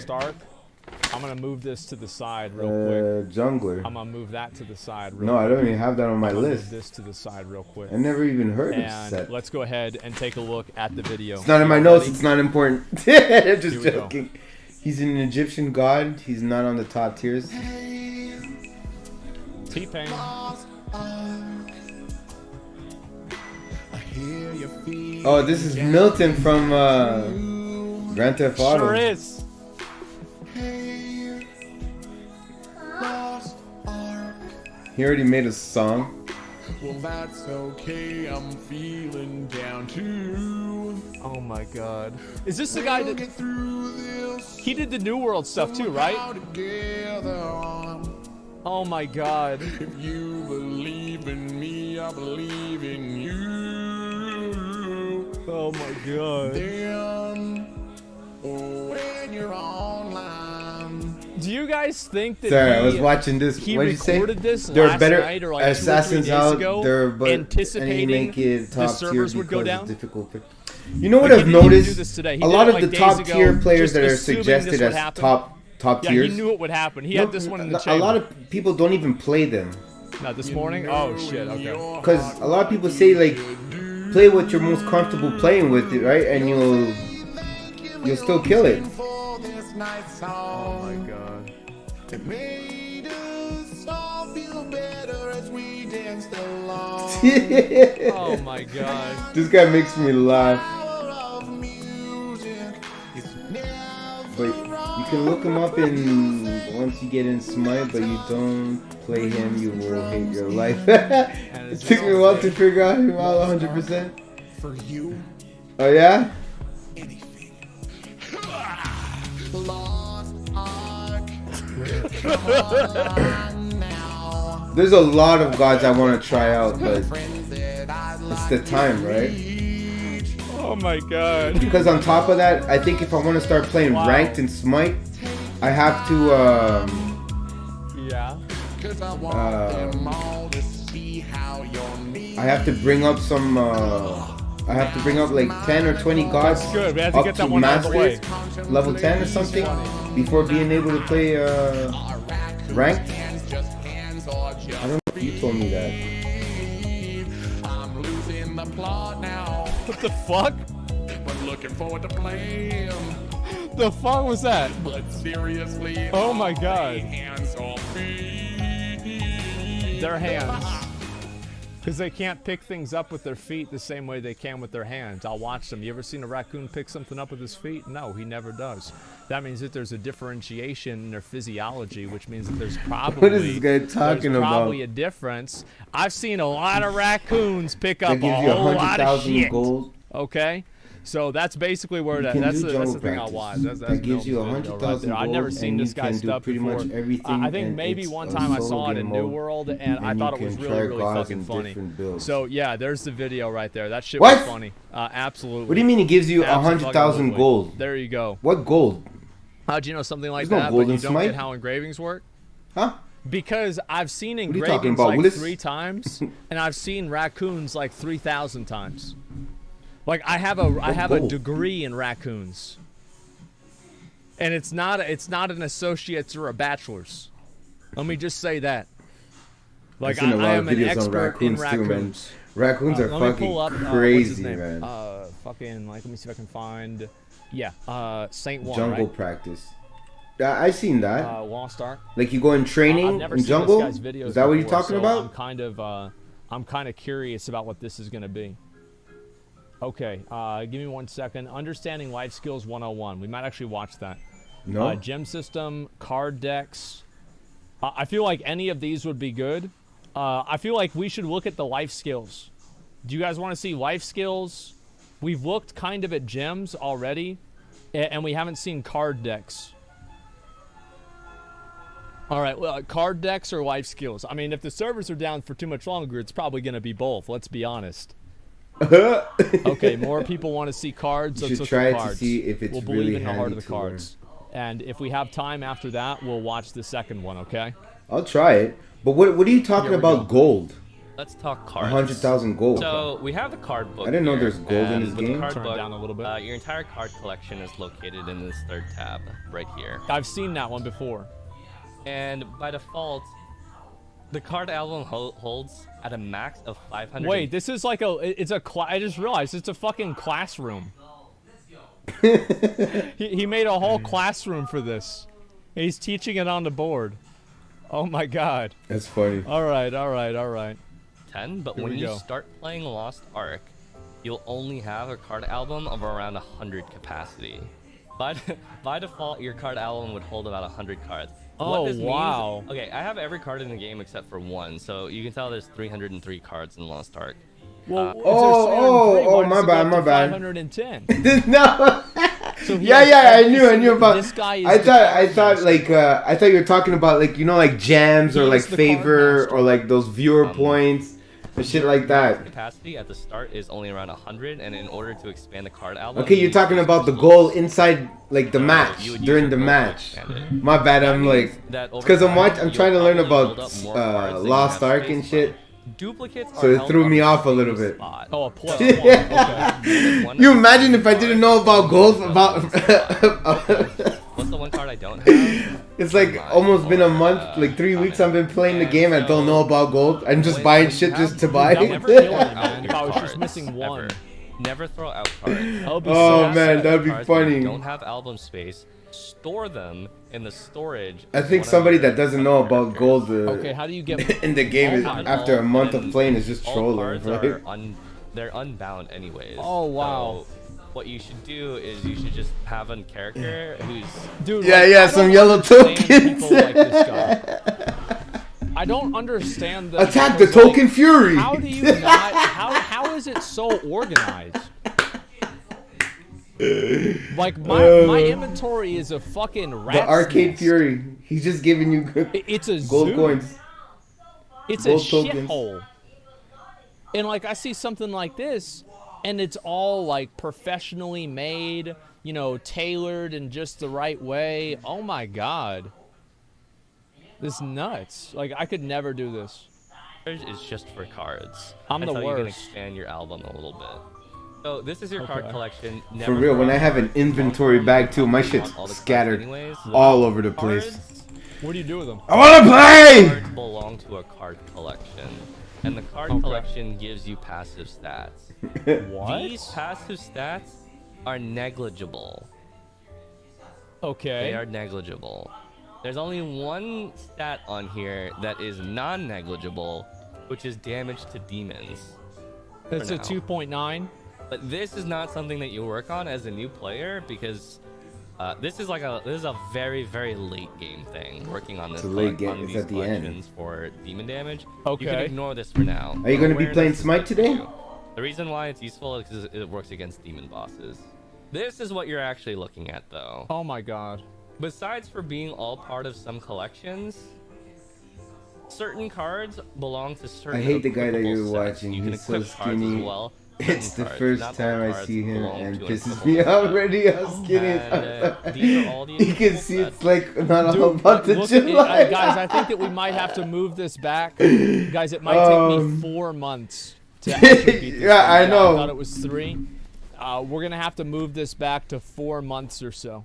I'm going to move this to the side real quick. Jungler. I'm going to move that to the side real quick. No, I don't even have that on my list. Move this to the side real quick. I never even heard of Set. Let's go ahead and take a look at the video. It's not in my notes. It's not important. I'm just joking. He's an Egyptian god. He's not on the top tiers. T-Pain. Oh, this is Milton from Grand Theft Auto. Sure is. He already made a song. Well, that's okay. I'm feeling down too. Oh my god. Is this the guy that he did the New World stuff too, right? Oh my god. If you believe in me, I believe in you. Oh my god. Then, when you're online. Do you guys think that Sorry, I was watching this. He what did you say? recorded this there are last better night or like assassins 2 or 3 days out ago, there, but anticipating make it top the servers tier would go down? It's difficult. You know what I've noticed? A lot of the top tier players that are suggested as top tiers. Yeah, he knew it would happen. He had this one in the chamber. A lot of people don't even play them. Not this morning? Oh shit, okay. Because a lot of people say like, play what you're most comfortable playing with it, right? And you'll still kill it. Oh my god. It made us all feel better as we danced along. Oh my god. This guy makes me laugh. But you can look him up once you get in SMITE, but you don't play him, you will hate your life. It took me a while to figure out him out 100%. For you. Oh yeah? There's a lot of gods I want to try out, but it's the time, right? Oh my god. Because on top of that, I think if I want to start playing ranked in SMITE, I have to I have to bring up some I have to bring up like 10 or 20 gods good. We have to get that one out of the way. Level 10 or something before being able to play ranked. I don't know if you told me that. What the fuck? looking forward to playing. The fuck was that? But seriously, Oh my God. hands off me. Their hands. Because they can't pick things up with their feet the same way they can with their hands. I'll watch them. You ever seen a raccoon pick something up with his feet? No, he never does. That means that there's a differentiation in their physiology, which means that there's probably, What is this guy talking about? probably a difference. I've seen a lot of raccoons pick up That a gives you whole lot of 100,000 shit. gold. Okay? So that's basically where You can that's do the jungle thing I'll practice. watch. That's That gives you Milton's video 100,000 I've never gold, seen and this you guy's can do stuff pretty before. much everything, I think and maybe it's one a time I solo saw it game in New mode, World, and I you thought it was can really, try really gods fucking in funny. different builds. So yeah, there's the video right there. That shit What? was funny. Absolutely. What do you mean it gives you Absolutely. 100,000 gold? There you go. What gold? How'd you know something like There's no that, gold but you in don't Smite? get how engravings work? Huh? Because I've seen you talking engravings about, like Willis? 3 times, and I've seen raccoons like 3,000 times. Like I have a degree in raccoons, and it's not an associate's or a bachelor's. Let me just say that. Like I've seen a lot I of am an videos on expert in raccoons too, man. raccoons. Raccoons are Let me fucking pull up, crazy, what's his name? man. Fucking like let me see if I can find. Yeah, Saint One, Jungle right? practice. I seen that. Lost Ark. Like you go in I've training never in seen jungle. This guy's videos Is that what you're before, talking so about? I'm kind of curious about what this is gonna be. Okay, give me 1 second. Understanding Life Skills 101. We might actually watch that. No. Gem system, card decks. I feel like any of these would be good. I feel like we should look at the life skills. Do you guys want to see life skills? We've looked kind of at gems already, and we haven't seen card decks. All right, well, card decks or life skills? I mean, if the servers are down for too much longer, it's probably going to be both. Let's be honest. Okay, more people want to see cards. You Let's should look try at to cards. see if it's we'll believe really in the heart handy of the to learn. cards. And if we have time after that, we'll watch the second one, okay? I'll try it. But what are you talking Here we about? go. Gold? Let's talk cards. 100,000 gold. So we have the card book. I didn't know here, there's gold in and this with the game. card Turn it book, down a little bit. your entire card collection is located in this third tab right here. I've seen that one before. And by default, the card album holds at a max of 500. Wait, this is like I just realized it's a fucking classroom. he made a whole classroom for this. He's teaching it on the board. Oh my god. That's funny. All right. 10, but Here when we you go. start playing Lost Ark, you'll only have a card album of around 100 capacity. By default, your card album would hold about 100 cards. Oh, What this wow. Means, okay, I have every card in the game except for one, so you can tell there's 303 cards in Lost Ark. Well, if oh, there's 303, why my does it bad, go my up to bad. 510. No. So he Yeah, has I every knew single- about. This guy is I the thought card master. like I thought you were talking about like like jams or He like is the card favor master. or like those viewer points and shit like that. Capacity at the start is only around 100, and in order to expand the card album... Okay, you're talking about the goal inside like the match you would use during your the goal to match. expand it. My bad, I'm like That over because I'm time, trying to you'll learn probably about build up more cards than you Lost have Ark space and for. shit. Duplicates So are it held threw on me the off a same little bit. spot. Oh, a plus one. Okay. You imagine if I didn't know about gold about What's the one card I don't have? It's like almost been a month, like 3 weeks I've been playing the game and I don't know about gold. I'm just buying shit just to buy That would it. kill me, Out man. your If I was just cards, missing one. ever. Never throw out cards. That would be Oh, so man, sad. that'd be Cards that funny. Don't have album space. Store them in the storage. I of think one of somebody your that doesn't know about characters. gold Okay, how do you get... in the game is, Oh my after a month of And playing is just all trolling, cards right? are they're unbound anyways. Oh, wow. So what you should do is you should just have a character who's Dude, Yeah, like, yeah, I some don't yellow understand tokens. people like this guy. I don't understand the... Attack the because, like, token fury! How do you not... How is it so organized? Like, my inventory is a fucking rat. The arcade fury. He's just giving you It's a gold zoo. coins. It's gold a tokens. shithole. And like I see something like this, and it's all like professionally made, you know, tailored in just the right way. Oh my god, this is nuts. Like I could never do this. is just for cards. I'm the That's how you can worst. expand your album a little bit. So this is your card Okay. collection. For Never real, when throw I have an cards. inventory bag too, my You shit's want all the cards scattered anyways. all over the place. Cards What do you do with them? I wanna play! Cards belong to a card collection, and the card Okay. collection gives you passive stats. What? These passive stats are negligible. Okay. They are negligible. There's only one stat on here that is non-negligible, which is damage to demons. It's a 2.9. But this is not something that you work on as a new player because this is a very, very late game thing. Working on this, it's a late game. It's at the end for demon damage. Okay. You can ignore this for now. Are you going to be playing SMITE today? The reason why it's useful is because it works against demon bosses. This is what you're actually looking at, though. Oh my god. Besides for being all part of some collections, certain cards belong to certain. I hate the guy that you're sets. watching. You can He's so equip cards as skinny. well. It's the Cards, first not time all I cards see him belong and to pisses equipable me sets. already how skinny These are all the you can equipable see sets. it's like not all Dude, about the look, July. guys, I think that we might have to move this back. Guys, it might take me 4 months to actually beat this Yeah, thing. I know. I thought it was 3. We're gonna have to move this back to 4 months or so.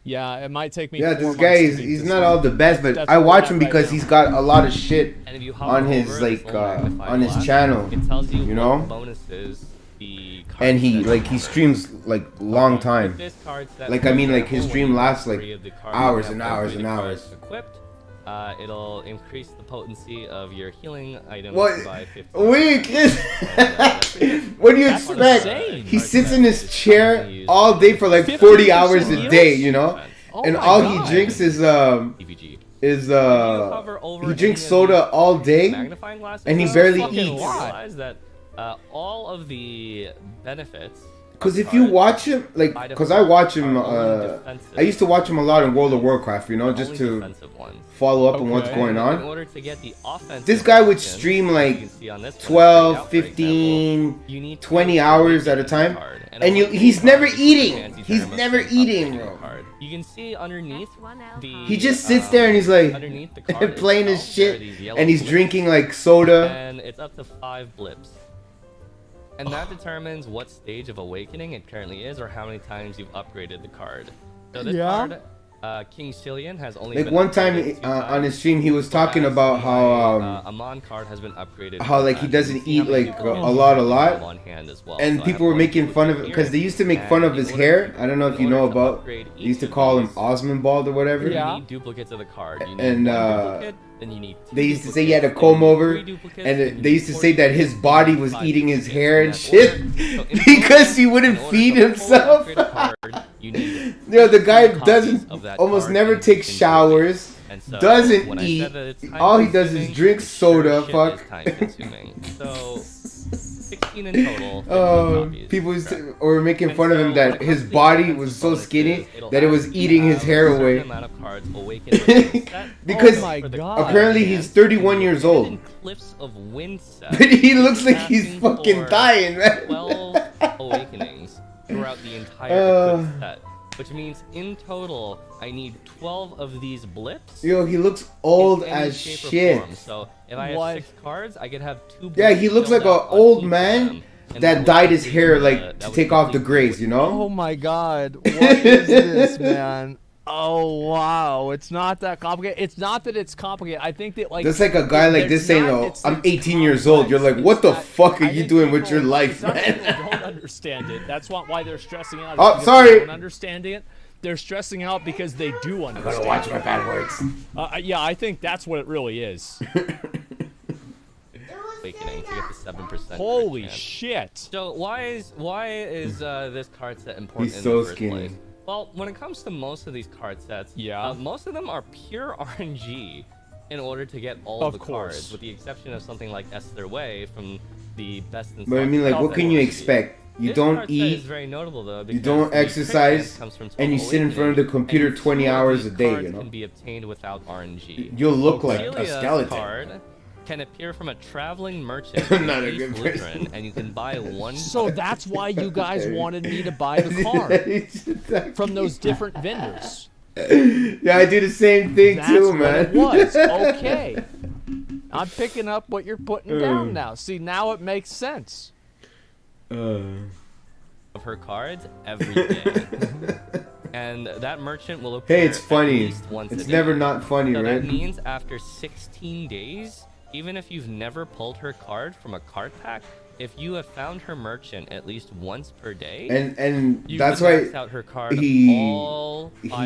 Yeah, it might take me. Yeah, 4 this months guy to is beat he's this not thing. all the best, but That's I where watch we're him at because right he's now. got a lot of shit And if you hover on his over like this little magnifying on his glass, channel, it tells you, you know? what bonuses the card and he set like he offers. streams like long With time. this card set, Like, for I mean, like, example, his when stream you lasts, have like, 3 of the cards, hours you and have all hours 3 of and the hours. cards equipped. It'll increase the potency of your healing items What? by 50. Weak. What do you That's expect? insane. He sits in his chair all day for like 40 hours a day, you know, Oh and my all God. he drinks is PVG. hover over he drinks any of soda these all day. magnifying glasses, and he you barely fucking eats. realize that all of the benefits. Because if you watch him, like, because I watch him, I used to watch him a lot in World of Warcraft, you know, just to follow up on what's Okay. going In on. order to get the offensive This guy would option, stream you like can see on this one, 12, straight out, for example, 15, you need to 20 upgrade hours the at a time. card. And a he's card never is eating. fancy He's term of never saying eating, upgrading bro. the card. You can see underneath the. He just sits there and he's like underneath the card playing his itself, there are shit, these yellow and he's blips, drinking like soda. and it's up to 5 blips. And that determines what stage of awakening it currently is, or how many times you've upgraded the card. So this card, King Cillian, has only Like been one time upgraded 2 on times, his stream, he was talking whereas about my, how Amon card has been upgraded. how, 4 like, he times. doesn't You can see how eat, many like, people a use lot, it on hand as well. and So I people have were one making fun of it here, because they used to make and fun of in his order hair. to- I don't know if in you know order to about. upgrade They used to each of call him these, Osmondbald or whatever. You Yeah. need duplicates of the card. You need And, one duplicate, then you need 2 They used to say he had a duplicates, comb then you need over, 3 duplicates, and then you they need used to 4 say that his duplicates, body then you was need 5 eating his duplicates hair in and that shit order. So in because total, he wouldn't in order feed to fully himself. upgrade a card, you need Yo, the guy 2 copies doesn't of that almost card never in takes your showers, And so, doesn't when I eat. said that it's time All he does is consuming, drink it soda. shit Fuck. is time consuming. So 16 in total. 15 copies. People used Correct. to, or making And fun of so him when it that comes his to the body offensive was so bonuses, skinny it'll that it was actually eating his have hair a certain away. amount of cards awakened within the set. Because Oh my For the God. card apparently hand, he's 31 and years the old. Hidden Cliffs of Wind set But he looks like is he's asking fucking for dying, man. 12 awakenings throughout the entire equipped set. Which means in total, I need 12 of these blips. Yo, he looks old in any as shape or shit. form. So if I What? have 6 cards, I could have 2 blips. Yeah, he looks like filled an out on old each of man them, and that would dyed his complete hair the- like that to would take off the complete grays, you know? Oh my god, what is this, man? Oh wow, it's not that complicated. It's not that it's complicated. I think that like That's like a guy like this saying, "Oh, I'm 18 years old." You're like, "What the fuck are you doing with your life, Some man?" people don't understand it. That's why they're stressing out. Oh, Because sorry. They don't understanding it. They're stressing out because they do understand. Gotta watch my bad words. Yeah, I think that's what it really is. awakening to get the 7%. Holy chance. shit! So why is this card set important He's in so the first skinny. place? Well, when it comes to most of these card sets, Yeah. most of them are pure RNG in order to get all Of the course. cards, with the exception of something like Esther Way from the best in But I mean, like, what can you RNG. expect? You This don't card set is eat, very notable, though, you because don't the crit exercise, chance comes from and you 12 sit in front of the awakening, computer and 20 two of hours these a day, cards you know? can be obtained without RNG. You'll look like a Celia's skeleton. card can appear from a traveling merchant I'm in not a East good Lutheran, person. and you can buy one. So that's why you guys wanted me to buy the card from those different vendors. Yeah, I do the same thing That's too, what man. it was. Okay. I'm picking up what you're putting down now. See, now it makes sense. Of her cards every day. And that merchant will appear Hey, it's funny. at least once It's a day. never not funny, So right? that means after 16 days, even if you've never pulled her card from a card pack, if you have found her merchant at least once per day, and you that's can why max out her card he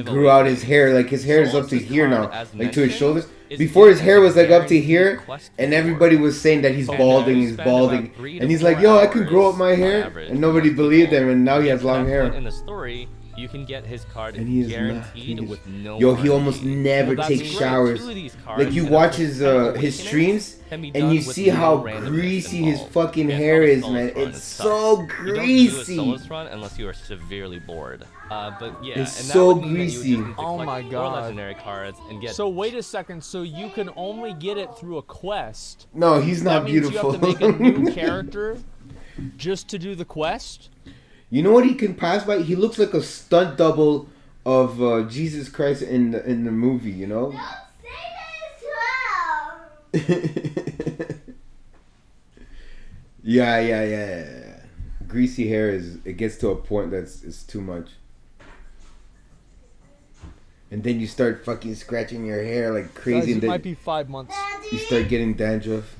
grew out his hair. Like his hair is up to here now, like to his shoulders. Before his hair was like up to here, and everybody was saying that he's balding, and he's like, yo, I can grow up my hair, and nobody believed him, and now he has long hair. In the story, you can get his card And he is guaranteed with no yo, he RNG. almost never Well, takes that's showers. two of these cards Like you that watch are his Awakening streams, can be and done you with see no how randomness greasy his involved. fucking Yeah, hair it's is, not a man. solace run, It's it so sucks. You don't do a greasy. solace run unless you are severely bored. But yeah, It's and that so would mean that you would just greasy. need to Oh collect my 4 God. legendary cards and get. So wait a second. So you can only get it through a quest. No, he's That not means beautiful. you have to make a new character just to do the quest. You know what he can pass by? He looks like a stunt double of Jesus Christ in the movie. You know. Yeah. Greasy hair it gets to a point it's too much. And then you start fucking scratching your hair like crazy, Guys, and it then might be 5 months. you start getting dandruff.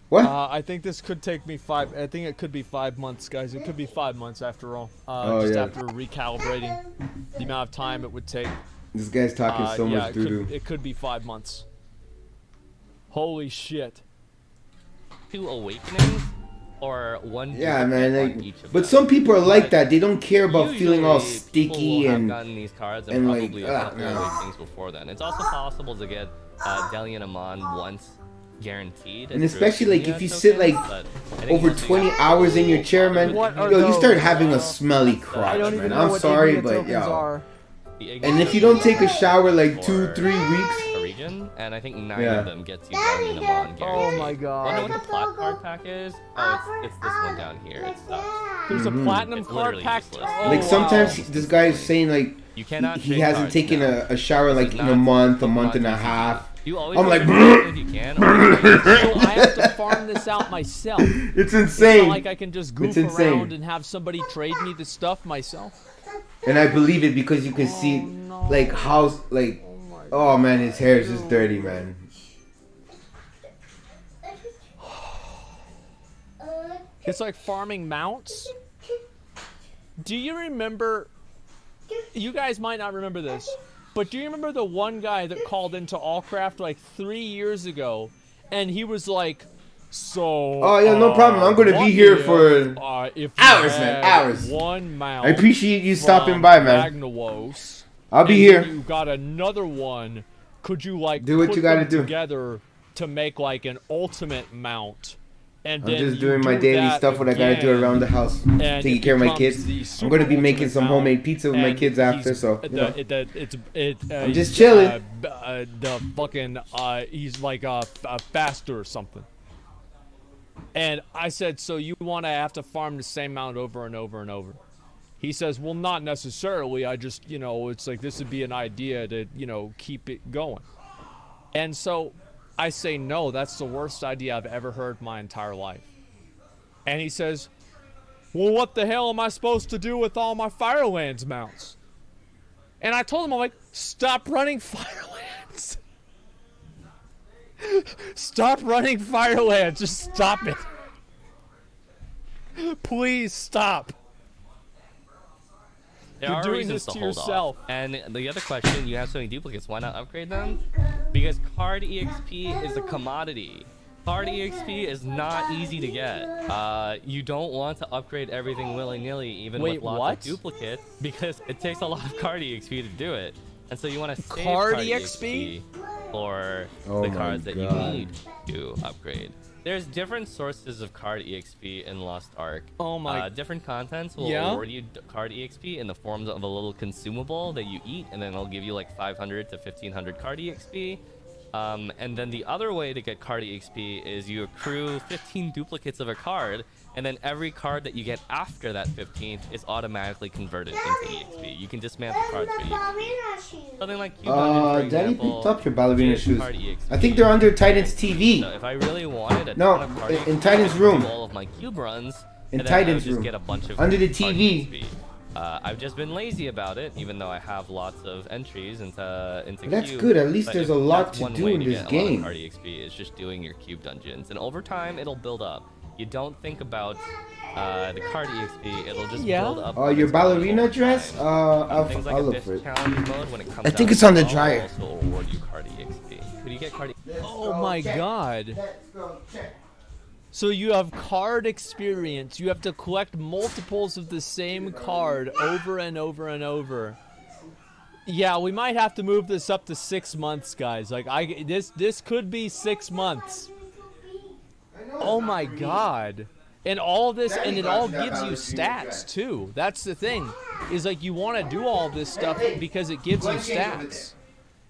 What? I think this could take me 5. I think it could be 5 months, guys. It could be 5 months after all. Oh, Just yeah. after recalibrating the amount of time it would take. This guy's talking so yeah, much doo-doo. it could be 5 months. Holy shit. 2 awakenings or 1 Yeah, duplicate man. on Like, each of but them. some people are like that. They don't care about feeling all Usually, sticky people have and gotten these cards and, like, probably have gotten yeah. awakenings before then. It's also possible to get Delian Amon once guaranteed. And through especially, like, if you tokens, sit, like, but I think over once you 20 get hours in your chair, man. What are Yo, you start those? having a smelly I crotch, don't even man. know I'm what sorry, Ignia but tokens yo. are. the And if you don't take a shower like 2-3 weeks, a region, and I think 9 Yeah. of them gets you Delian Amon guaranteed. Oh my Wonder god. what the plat card pack is? Oh, it's this one down here. It sucks. There's a platinum It's card literally pack. useless. Oh, like sometimes wow. this guy is saying like You cannot he trade hasn't cards taken now. a shower like This is in a not month Pokemon and a TCG. half. You always I'm go like, to the market if you can. or So I have to farm this out myself. It's It's not insane. like I can just goof It's insane. around and have somebody trade me the stuff myself. And I believe it because you can see like how like oh man, his hair is just dirty, man. It's like farming mounts. Do you remember? You guys might not remember this, but do you remember the one guy that called into Allcraft like 3 years ago, and he was like, "So." Oh yeah, no problem. I'm gonna what be here if, for if you hours, man, had hours. One mount. I appreciate you from stopping by, man. Magnalos, I'll be and then here. You got another one. Could you like Do what put you gotta them do. together to make like an ultimate mount? And I'm then just you doing my do daily that stuff what I gotta do again, around the house, and taking it care of my becomes kids. the I'm gonna be super making ultimate some mount, homemade pizza with my and kids after, he's- so you know. I'm just he's, chilling. The fucking he's like faster or something. And I said, so you want to have to farm the same mount over and over and over? He says, well, not necessarily. I just, it's like this would be an idea to, keep it going. And so I say, no, that's the worst idea I've ever heard my entire life. And he says, well, what the hell am I supposed to do with all my Firelands mounts? And I told him, I'm like, stop running Firelands. Stop running Firelands. Just stop it. Please stop. There You're are doing reasons this to to hold yourself. off. And the other question, you have so many duplicates, why not upgrade them? Because card EXP is a commodity. Card EXP is not easy to get. You don't want to upgrade everything willy-nilly, even Wait, with lots what? of duplicates, because it takes a lot of card EXP to do it. And so you want to save Card card EXP? for Oh the my cards that you God. need to upgrade. There's different sources of card EXP in Lost Ark. Oh my- Different contents will Yeah? award you card EXP in the forms of a little consumable that you eat, and then it'll give you like 500 to 1500 card EXP. And then the other way to get card EXP is you accrue 15 duplicates of a card, and then every card that you get after that 15th is automatically converted into EXP. You can dismantle cards for EXP. Something like Cube Dungeon, for Danny example, picked up your ballerina is shoes. card EXP. I think they're under Titan's TV. So if I really wanted a No, ton of card in EXP, Titan's I could room. do all of my cube runs, In and then I would Titan's just room. get a bunch of Under the card TV. EXP. I've just been lazy about it, even though I have lots of entries into That's Cube. good, at least But there's if a lot that's to one do way in to this get a lot of game. card EXP is just doing your cube dungeons, and over time it'll build up. you don't think about the card EXP. It'll just build up. Oh, your ballerina dress? Things like I'll a look disc for it. challenge mode, when it comes I think out it's on the as well, dryer. will also award you card EXP. Could you get card? Oh my god. So you have card experience. You have to collect multiples of the same card over and over and over. Yeah, we might have to move this up to 6 months, guys. Like this could be 6 months. Oh my god. And all this, and it all gives you stats too. That's the thing. Is like you want to do all this stuff because it gives you stats.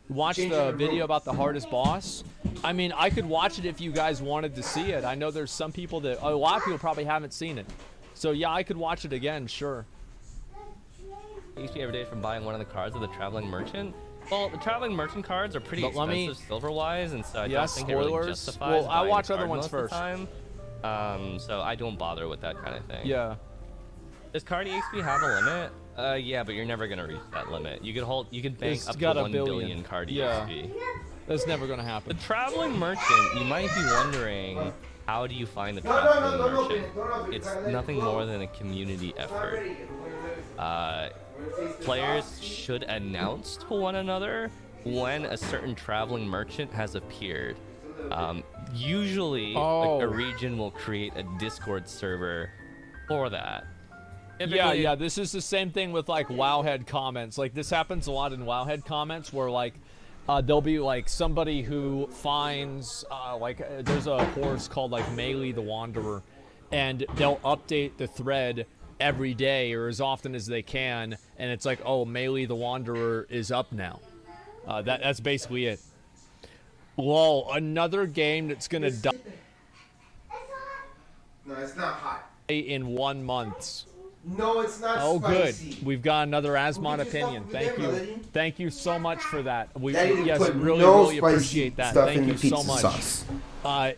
Watch the video about the hardest boss. I mean, I could watch it if you guys wanted to see it. I know there's some people that, a lot of people probably haven't seen it. So yeah, I could watch it again, sure. XP every day from buying one of the cards of the Traveling Merchant. Well, the Traveling Merchant cards are pretty expensive silver-wise, and so I don't think it really justifies. Well, I watch other ones most first. Of the time. So I don't bother with that kind of thing. Yeah. Does card EXP have a limit? Yeah, but you're never gonna reach that limit. You can bank up to 1 billion card EXP. That's never gonna happen. The Traveling Merchant, you might be wondering, how do you find the Traveling Merchant? It's nothing more than a community effort. Players should announce to one another when a certain Traveling Merchant has appeared. Usually, like, a region will create a Discord server for that. Yeah, this is the same thing with like Wowhead comments. Like this happens a lot in Wowhead comments where like there'll be like somebody who finds there's a horse called like Melee the Wanderer, and they'll update the thread every day or as often as they can, and it's like, oh, Melee the Wanderer is up now. That's basically it. Lol, another game that's gonna die. No, it's not hot. In 1 month. No, it's not spicy. Good. We've got another Asmod opinion. Thank you. Thank you so much for that. We really appreciate that. Thank you so much. Sauce.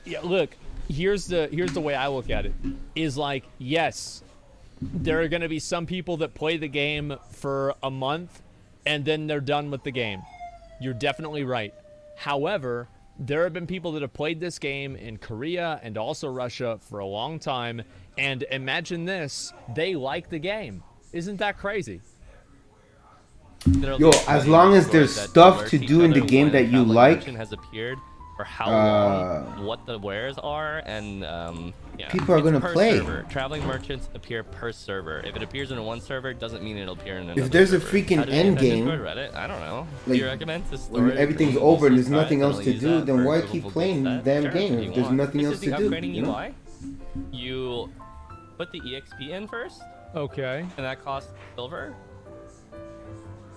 Yeah, look, here's the way I look at it. Is like, yes, there are going to be some people that play the game for a month and then they're done with the game. You're definitely right. However, there have been people that have played this game in Korea and also Russia for a long time, and imagine this, they like the game. Isn't that crazy? Yo, as long as there's stuff to do in the game that you like, has appeared for how long, what the wares are, and yeah, people are gonna play. Server. Traveling merchants appear per server. If it appears in one server, it doesn't mean it'll appear in another. If there's server. a freaking end game, Reddit? I don't know. Like, do you recommend this when everything's over and there's nothing else to do, then why keep playing the damn game if there's nothing else to do? You know? You put the EXP in first. Okay. And that costs silver.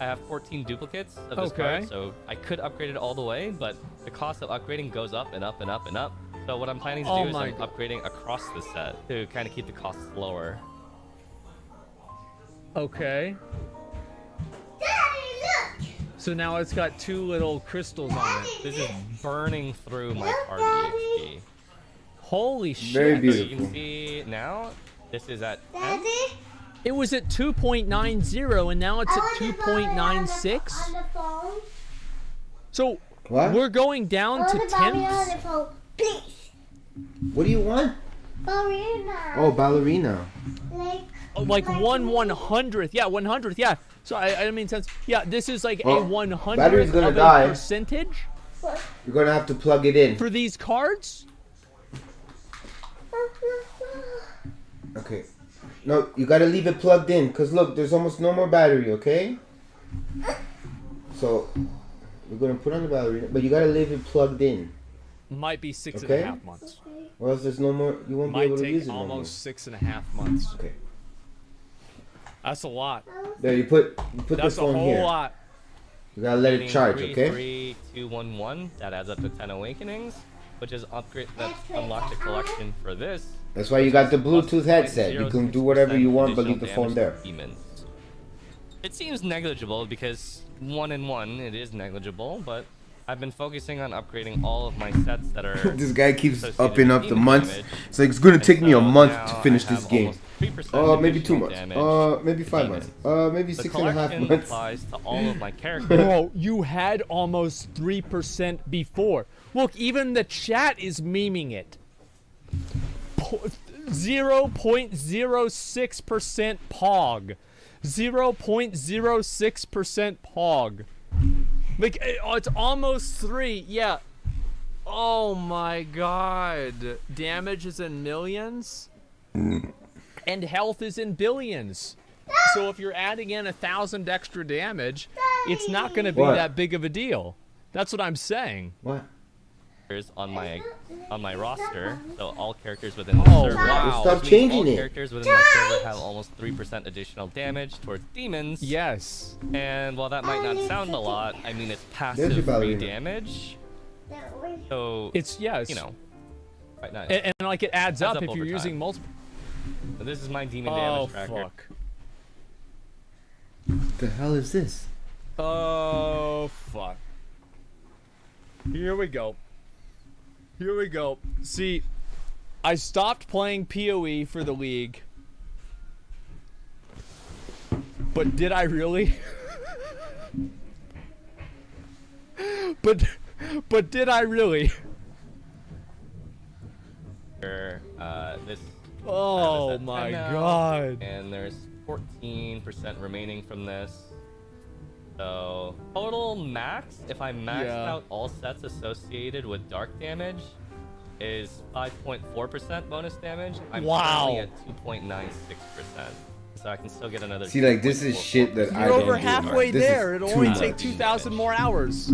I have 14 duplicates of this card, so I could upgrade it all the way, but the cost of upgrading goes up and up and up and up. So what I'm planning to do is I'm upgrading across the set to kind of keep the costs lower. Okay. Daddy, look! So now it's got 2 little crystals on it. This is burning through my card EXP. Holy shit. Very beautiful. So you can see now, this is at 10. It was at 2.90 and now it's at 2.96. So what? We're going down to tenths. What do you want? Ballerina. Oh, ballerina. Like 1/100th. Yeah, 100th. Yeah. So I mean sense. Yeah, this is like a 100th battery's gonna of die. a percentage. You're gonna have to plug it in for these cards. Okay. No, you gotta leave it plugged in, cause look, there's almost no more battery, okay? So, we're gonna put on the battery, but you gotta leave it plugged in. Might be 6.5 months. Or else there's no more, you won't be able to use it no more. Might take almost 6.5 months. Okay. That's a lot. There, you put the phone here. That's a whole lot. You gotta let it charge, okay? 3, 2, 1, 1. That adds up to 10 awakenings, which is upgrade. That's unlocked a collection for this. That's why you got the Bluetooth headset. You can do whatever you want, but leave the phone there. It seems negligible because 1 and 1, it is negligible, but I've been focusing on upgrading all of my sets that are. This guy keeps upping up the months. It's like it's gonna take me a month to finish this game. Maybe 2 months. Maybe 5 months. Maybe 6.5 months. Applies to all of my characters. Bro, you had almost 3% before. Look, even the chat is memeing it. 0.06% POG. 0.06% POG. Like, it's almost 3. Yeah. Oh my god. Damage is in millions. And health is in billions. So if you're adding in 1,000 extra damage, it's not going to be that big of a deal. That's what I'm saying. What? On my roster, so all characters within the server. Wow. Stop changing all it. characters within my server have almost 3% additional damage towards demons. Yes. And while that might not sound a lot, I mean it's passive free damage. So It's you know, quite nice. and like it adds up if over you're using time. multiple. So this is my demon damage tracker. Fuck. What the hell is this? Oh fuck. Here we go. Here we go. See, I stopped playing PoE for the league. But did I really? but did I really? This. Oh my god. And there's 14% remaining from this. So total max, if I maxed out all sets associated with dark damage, is 5.4% bonus damage. I'm currently at 2.96%, so I can still get another. See, like this is shit that I You're don't over do. halfway This there. is It'll too only much. take 2,000 more hours.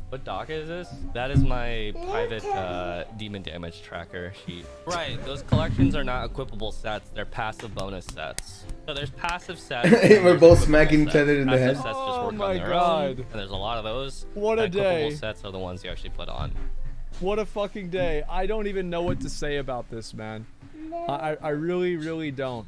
What doc is this? That is my private demon damage tracker sheet. Right, those collections are not equipable sets, they're passive bonus sets. So there's passive sets. We're both smacking each other in the head. Passive sets just work Oh my on their God. own, and there's a lot of those. What a day. Equipable sets are the ones you actually put on. What a fucking day. I don't even know what to say about this, man. I really, really don't.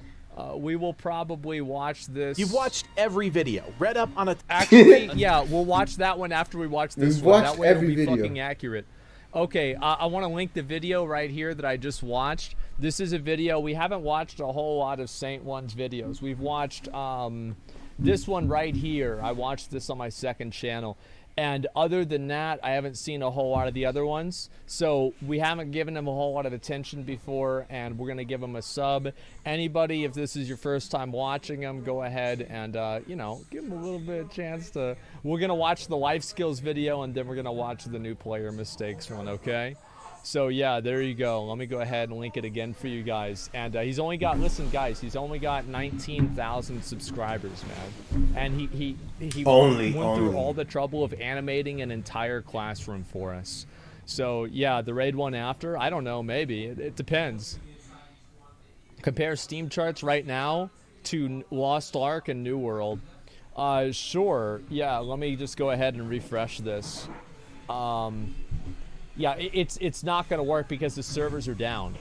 We will probably watch this. You've watched every video. Read up on it. Actually, yeah, we'll watch that one after we watch this We've one. watched That way it'll every be video. fucking accurate. Okay, I want to link the video right here that I just watched. This is a video. We haven't watched a whole lot of Saint One's videos. We've watched this one right here. I watched this on my second channel. And other than that, I haven't seen a whole lot of the other ones. So we haven't given them a whole lot of attention before, and we're going to give them a sub. Anybody, if this is your first time watching them, go ahead and, you know, give them a little bit of chance to... We're going to watch the life skills video, and then we're going to watch the new player mistakes one, okay? So, yeah, there you go. Let me go ahead and link it again for you guys. And he's only got... Listen, guys, he's only got 19,000 subscribers, man. And he went through all the trouble of animating an entire classroom for us. So, yeah, the raid one after, I don't know, maybe. It depends. Compare Steam charts right now to Lost Ark and New World. Sure. Yeah, let me just go ahead and refresh this. Yeah, it's not going to work because the servers are down.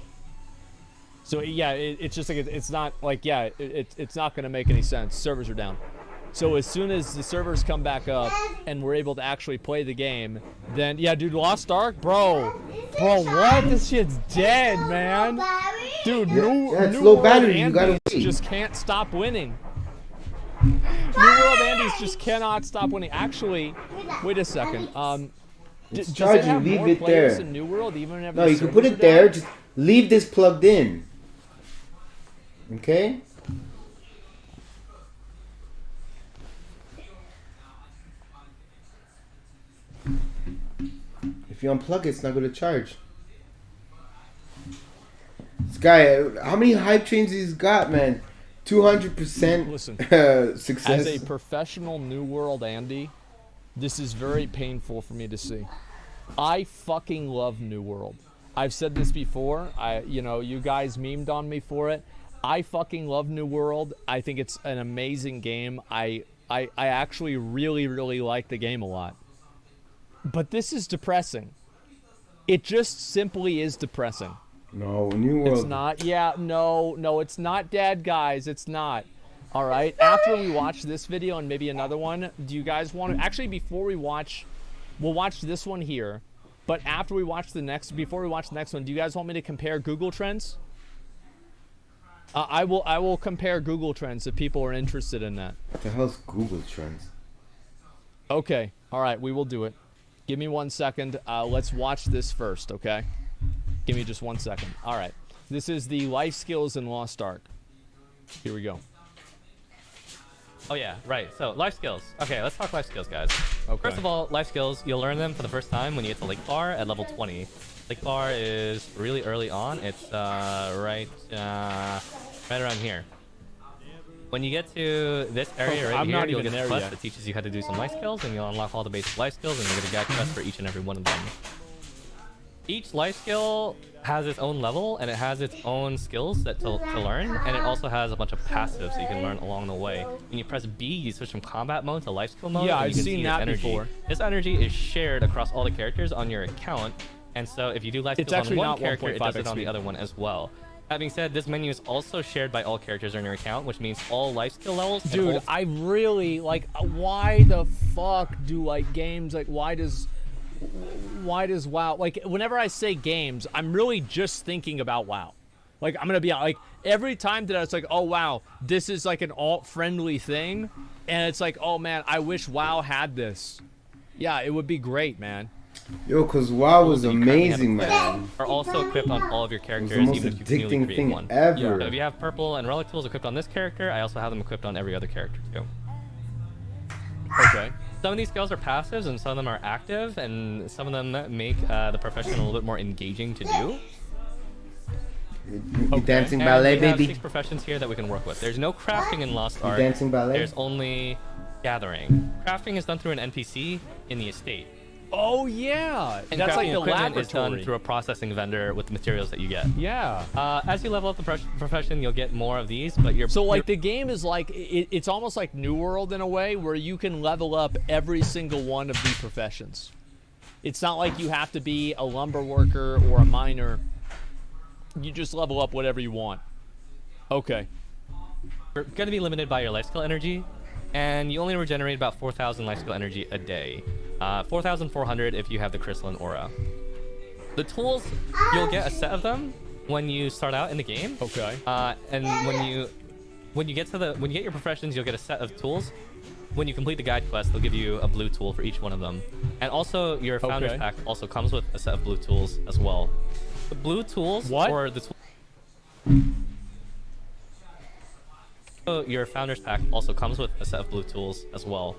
So, yeah, it's just like it's not like, yeah, it's not going to make any sense. Servers are down. So as soon as the servers come back up and we're able to actually play the game, then, yeah, dude, Lost Ark? Bro, what? This shit's dead, man. Dude, New low World battery, you Andes gotta wait. just can't stop winning. New World Andes just cannot stop winning. Actually, wait a second. It's Does it charging, have leave more it players there. in New World, even if No, the you can put servers it are there. down? Just leave this plugged in. Okay? If you unplug it, it's not going to charge. This guy, how many hype trains he's got, man? 200% Listen, success. as a professional New World Andy, this is very painful for me to see. I fucking love New World. I've said this before. You guys memed on me for it. I fucking love New World. I think it's an amazing game. I actually really, really like the game a lot. But this is depressing. It just simply is depressing. No, New World. It's not. Yeah, no, it's not dead, guys. It's not. All right. After we watch this video and maybe another one, do you guys want to actually before we watch? We'll watch this one here, but after we watch before we watch the next one, do you guys want me to compare Google Trends? I will compare Google Trends if people are interested in that. What the hell's Google Trends? Okay. All right. We will do it. Give me 1 second. Let's watch this first, okay? Give me just 1 second. All right. This is the life skills in Lost Ark. Here we go. Oh yeah, right. So life skills. Okay, let's talk life skills, guys. Okay. First of all, life skills, you'll learn them for the first time when you get to Lake Bar at level 20. Lake Bar is really early on. It's right around here. When you get to this area right here, you'll get a quest that teaches you how to do some life skills, and you'll unlock all the basic life skills, and you'll get a guide quest for each and every one of them. Each life skill has its own level, and it has its own skills that to learn, and it also has a bunch of passives that you can learn along the way. When you press B, you switch from combat mode to life skill mode. Yeah, and I've you can seen see that energy. before. This energy is shared across all the characters on your account, and so if you do life skills on one character, it does it on the other one as well. That being said, this menu is also shared by all characters on your account, which means all life skill levels. Dude, I really like. Why the fuck do like games like why does WoW, like whenever I say games, I'm really just thinking about WoW. Like I'm gonna be like every time that I was like, oh wow, this is like an alt-friendly thing, and it's like, oh man, I wish WoW had this. Yeah, it would be great, man. Yo, cause WoW was amazing, man. Are also equipped on all of your characters, It was the even most if you can only addicting create thing one. ever. So if you have purple and relic tools equipped on this character, I also have them equipped on every other character too. Okay. Some of these skills are passives, and some of them are active, and some of them make the profession a little bit more engaging to do. You dancing ballet, and we baby? have 6 professions here that we can work with. There's no crafting in Lost Ark. Dancing ballet? There's only gathering. Crafting is done through an NPC in the estate. Oh yeah, And that's like crafting the equipment laboratory. is done through a processing vendor with the materials that you get. Yeah. As you level up the profession, you'll get more of these, but So like the game is like it's almost like New World in a way where you can level up every single one of the professions. It's not like you have to be a lumber worker or a miner. You just level up whatever you want. Okay. You're going to be limited by your life skill energy, and you only regenerate about 4,000 life skill energy a day. 4,400 if you have the crystalline aura. The tools, you'll get a set of them when you start out in the game. Okay. And when you get your professions, you'll get a set of tools. When you complete the guide quest, they'll give you a blue tool for each one of them. And also your founder's pack also comes with a set of blue tools as well. The blue tools or the your founder's pack also comes with a set of blue tools as well.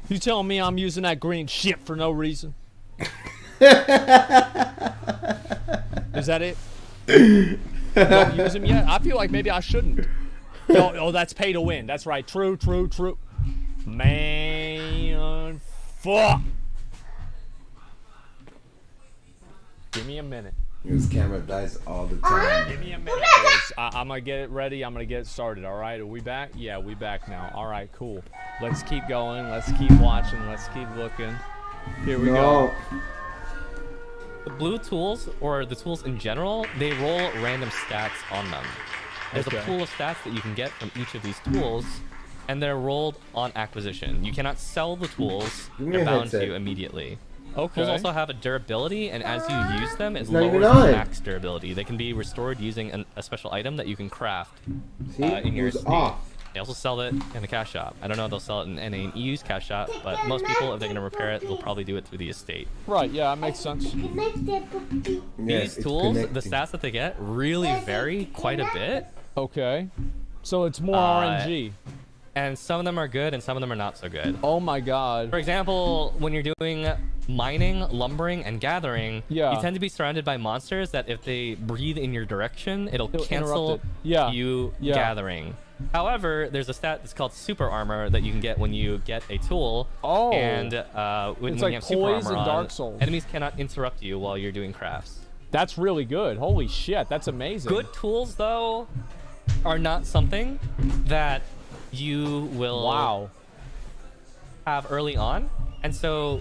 You telling me I'm using that green shit for no reason? Is that it? Don't use them yet? I feel like maybe I shouldn't. Oh, that's pay to win. That's right. True. Man, fuck. Give me a minute. This camera dies all the time. Give me a minute, boys. I'm gonna get it ready. I'm gonna get it started. All right, are we back? Yeah, we back now. All right, cool. Let's keep going. Let's keep watching. Let's keep looking. Here we go. The blue tools, or the tools in general, they roll random stats on them. There's a pool of stats that you can get from each of these tools, and they're rolled on acquisition. You cannot sell the tools. They're bound to you immediately. Okay. Tools also have a durability, and as you use them, it lowers the max durability. They can be restored using a special item that you can craft in your estate. They also sell it in the cash shop. I don't know if they'll sell it in any used cash shop, but most people, if they're going to repair it, they'll probably do it through the estate. Right, yeah, that makes sense. These tools, the stats that they get, really vary quite a bit. Okay. So it's more RNG. And some of them are good, and some of them are not so good. Oh my god. For example, when you're doing mining, lumbering, and gathering, you tend to be surrounded by monsters that if they breathe in your direction, it'll cancel you gathering. However, there's a stat that's called super armor that you can get when you get a tool. Oh. And when you have super armor on, Dark Souls. enemies cannot interrupt you while you're doing crafts. That's really good. Holy shit, that's amazing. Good tools, though, are not something that you will have early on. And so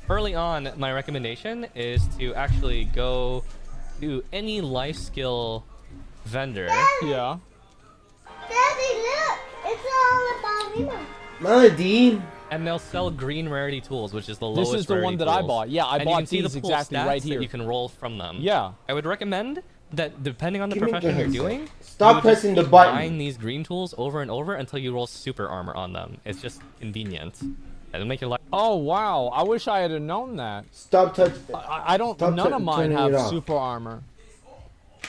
early on, my recommendation is to actually go to any life skill vendor. Yeah. Daddy, look! It's all about you. Melody. And they'll sell green rarity tools, which is the lowest. This is the one that I bought. Yeah, I bought these exactly right here. That you can roll from them. Yeah. I would recommend that depending on the profession you're doing, stop pressing the button. Buying these green tools over and over until you roll super armor on them. It's just convenient. It'll make your life. Oh wow! I wish I had known that. Stop touch. I don't. Stop None of mine turning have it off. super armor.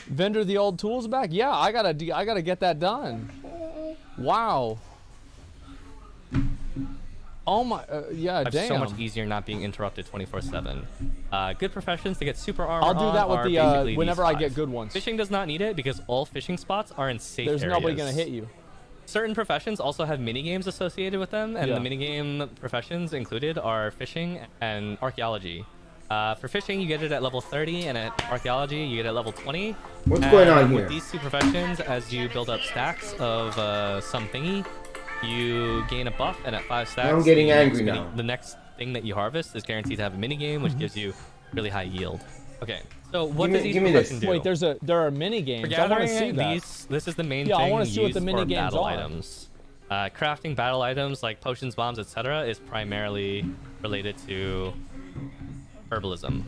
Vendor the old tools back? Yeah, I gotta get that done. Wow. Oh my, yeah, It's damn. so much easier not being interrupted 24/7. Good professions to get super armor. I'll do that with the whenever I these get spots. good ones. Fishing does not need it because all fishing spots are in safe There's areas. nobody gonna hit you. Certain professions also have mini games associated with them, and Yeah. the mini game professions included are fishing and archaeology. For fishing, you get it at level 30, and at archaeology, you get it at level 20. What's going on here? With these two professions, as you build up stacks of some thingy, you gain a buff, and at 5 stacks, I'm getting angry now. the next thing that you harvest is guaranteed to have a mini game, which gives you really high yield. Okay, so what does each profession do? Wait, there are mini games. For I want to gathering see that. this is the main Yeah, I thing wanna see what used the mini for games battle are. items. Crafting battle items like potions, bombs, etc. is primarily related to herbalism.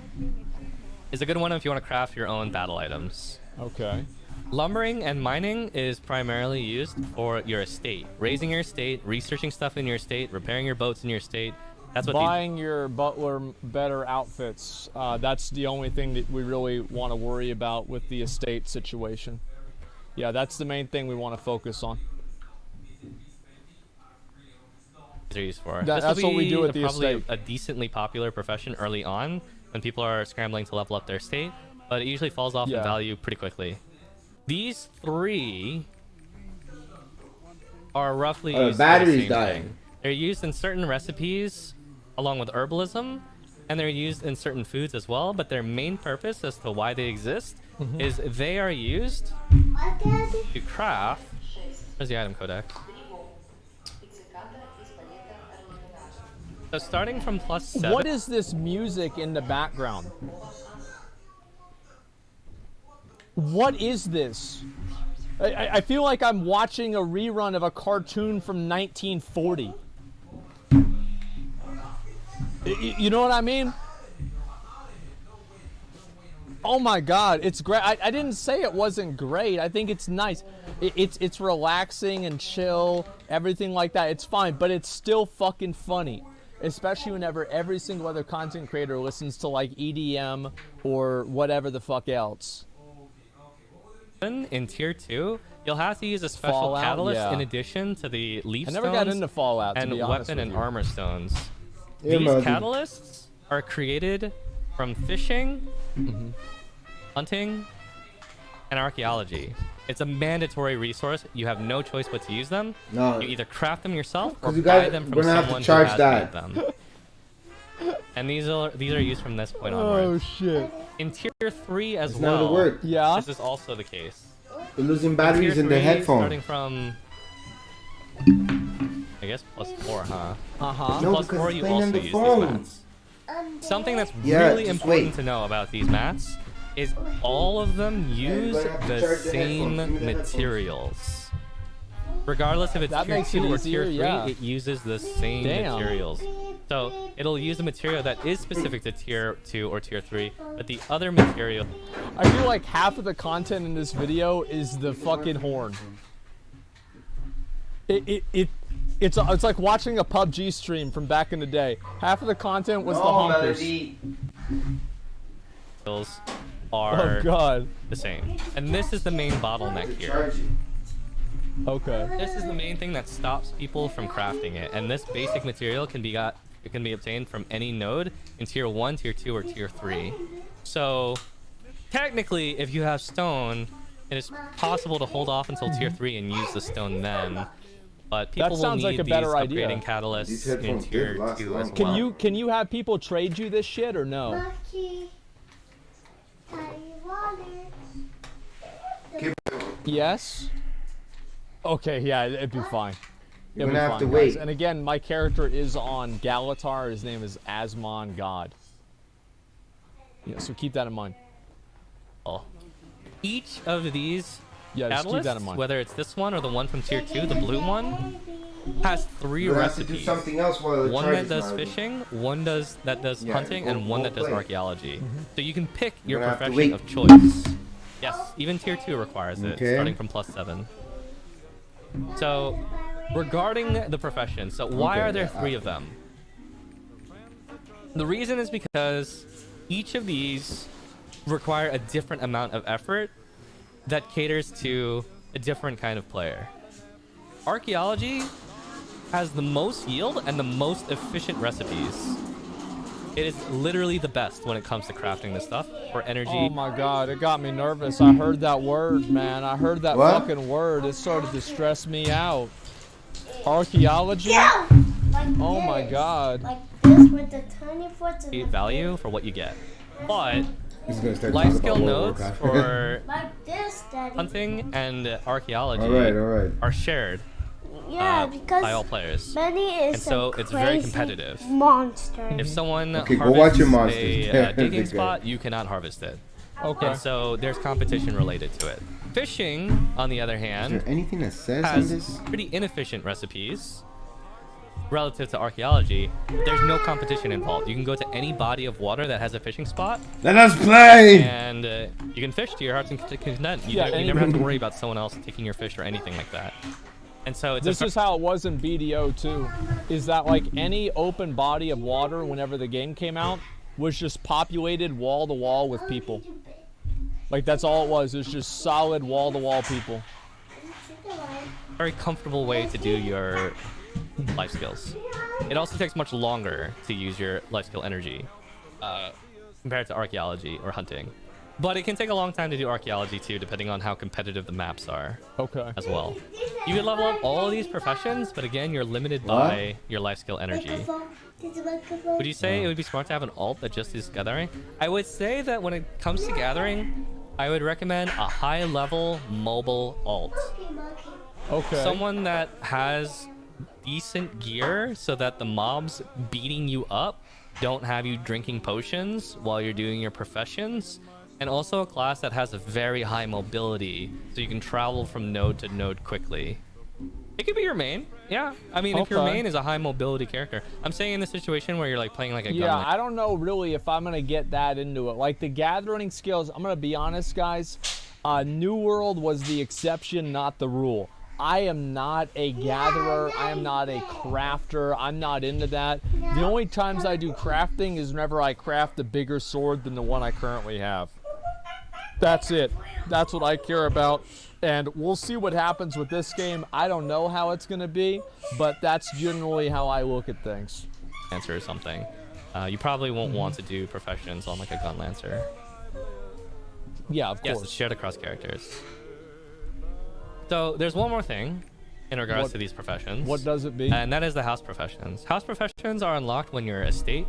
Is a good one if you want to craft your own battle items. Okay. Lumbering and mining is primarily used for your estate. Raising your estate, researching stuff in your estate, repairing your boats in your estate. That's what Buying your butler better outfits. That's the only thing that we really want to worry about with the estate situation. Yeah, that's the main thing we want to focus on. these are used for. That's what we do with the probably estate. a decently popular profession early on when people are scrambling to level up their estate, but it usually falls off in value pretty quickly. These three are roughly used for the battery's same dying. thing. They're used in certain recipes along with herbalism, and they're used in certain foods as well, but their main purpose as to why they exist is they are used to craft. Where's the item codex? So starting from +7. What is this music in the background? What is this? I feel like I'm watching a rerun of a cartoon from 1940. You know what I mean? Oh my god, it's great. I didn't say it wasn't great. I think it's nice. It's relaxing and chill, everything like that. It's fine, but it's still fucking funny. Especially whenever every single other content creator listens to like EDM or whatever the fuck else. In tier 2, you'll have to use a special Fallout, catalyst yeah. in addition to the leaf I stones never got into Fallout, to and be honest weapon with and you. armor stones. Yeah, These man. catalysts are created from fishing, hunting, and archaeology. It's a mandatory resource. You have no choice but to use them. No. You either craft them yourself or You buy guys, them from we're gonna have someone to charge who has that. made them. And these are used from this point Oh onwards. shit. In tier 3 as It's not well, gonna work. Yeah. this is also the case. They're losing Tier batteries in their 3, headphones. Starting from, I guess +4, huh? Uh-huh. No, Plus because 4, it's you playing on also the use phone. these mats. Something that's Yeah, really just important wait. to know about these mats is all of them use gonna have to the charge the same headphones. Give me the headphones. materials. Regardless if it's That tier makes 2 it or easier, tier 3, yeah. it uses the same Damn. materials. So it'll use a material that is specific to tier 2 or tier 3, but the other material I feel like half of the content in this video is the fucking horn. It's like watching a PUBG stream from back in the day. Half of the content was the honkers. are Oh god. the same. And this is the main bottleneck here. Charge it. Okay. This is the main thing that stops people from crafting it, and this basic material can be obtained from any node in tier 1, tier 2, or tier 3. So technically, if you have stone, it is possible to hold off until tier 3 and use the stone then. But people will sounds need like a better these idea. upgrading catalysts These in headphones tier did last 2 as long. well. Can you have people trade you this shit or no? Lucky. Tiny water. Yes. Okay, yeah, it'd be fine. You're It'd gonna be have to fine, wait. guys. And again, my character is on Galatar. His name is Asmon God. Yeah, so keep that in mind. Each of these Yeah, just keep that in catalysts, mind. whether it's this one or the one from tier 2, the blue one, has 3 You're gonna have to do recipes. something else while the One charge that is does not- fishing, one that does Yeah, hunting, go- and one go that does play. archaeology. So you can pick your gonna have to profession wait. of choice. Yes, even tier 2 requires it, Okay. starting from +7. So, regarding the profession, so why Okay, are there yeah, 3 of them? The reason is because each of these require a different amount of effort that caters to a different kind of player. Archaeology has the most yield and the most efficient recipes. It is literally the best when it comes to crafting this stuff for energy. Oh my god, it got me nervous. I heard that word, man. I heard that fucking word. It started to stress me out. Archaeology? Yeah. Like Oh this. my god. Like this with the tiny forts and the Value for what you get. But He's gonna start life talking skill about nodes World of Warcraft. for like this, Daddy. hunting and archaeology all right. are shared Yeah, because by all players. Benny is And so a it's very crazy competitive. monster. If someone Okay, go harvests watch your monsters. a digging spot, you cannot harvest it. Okay. And so there's competition related to it. Fishing, on the other Is hand, there anything that says on has this? pretty inefficient recipes relative to archaeology. There's no competition involved. You can go to any body of water that has a fishing spot, Let us play! and you can fish to your heart's content. You, Yeah, you never have to worry about someone else taking your fish or anything like that. And so it's This is how it was in BDO too. Is that like any open body of water whenever the game came out was just populated wall to wall with people. Like that's all it was. It was just solid wall to wall people. very comfortable way to do your life skills. It also takes much longer to use your life skill energy compared to archaeology or hunting. But it can take a long time to do archaeology too, depending on how competitive the maps are. Okay. As well. You can level up all of these professions, but again, you're limited by your life skill energy. Would you say it would be smart to have an alt that just is gathering? I would say that when it comes to gathering, I would recommend a high-level mobile alt. Okay. Someone that has decent gear so that the mobs beating you up don't have you drinking potions while you're doing your professions. And also a class that has a very high mobility, so you can travel from node to node quickly. It could be your main, yeah. I mean, if your main is a high mobility character. I'm saying in the situation where you're like playing like a gun. I don't know really if I'm gonna get that into it. Like the gathering skills, I'm gonna be honest, guys. New World was the exception, not the rule. I am not a gatherer. I am not a crafter. I'm not into that. The only times I do crafting is whenever I craft a bigger sword than the one I currently have. That's it. That's what I care about. And we'll see what happens with this game. I don't know how it's going to be, but that's generally how I look at things. Lancer or something. You probably won't want to do professions on like a gun lancer. Yeah, of course. Yes, it's shared across characters. So there's one more thing in regards to these professions. What does it be? And that is the house professions. House professions are unlocked when your estate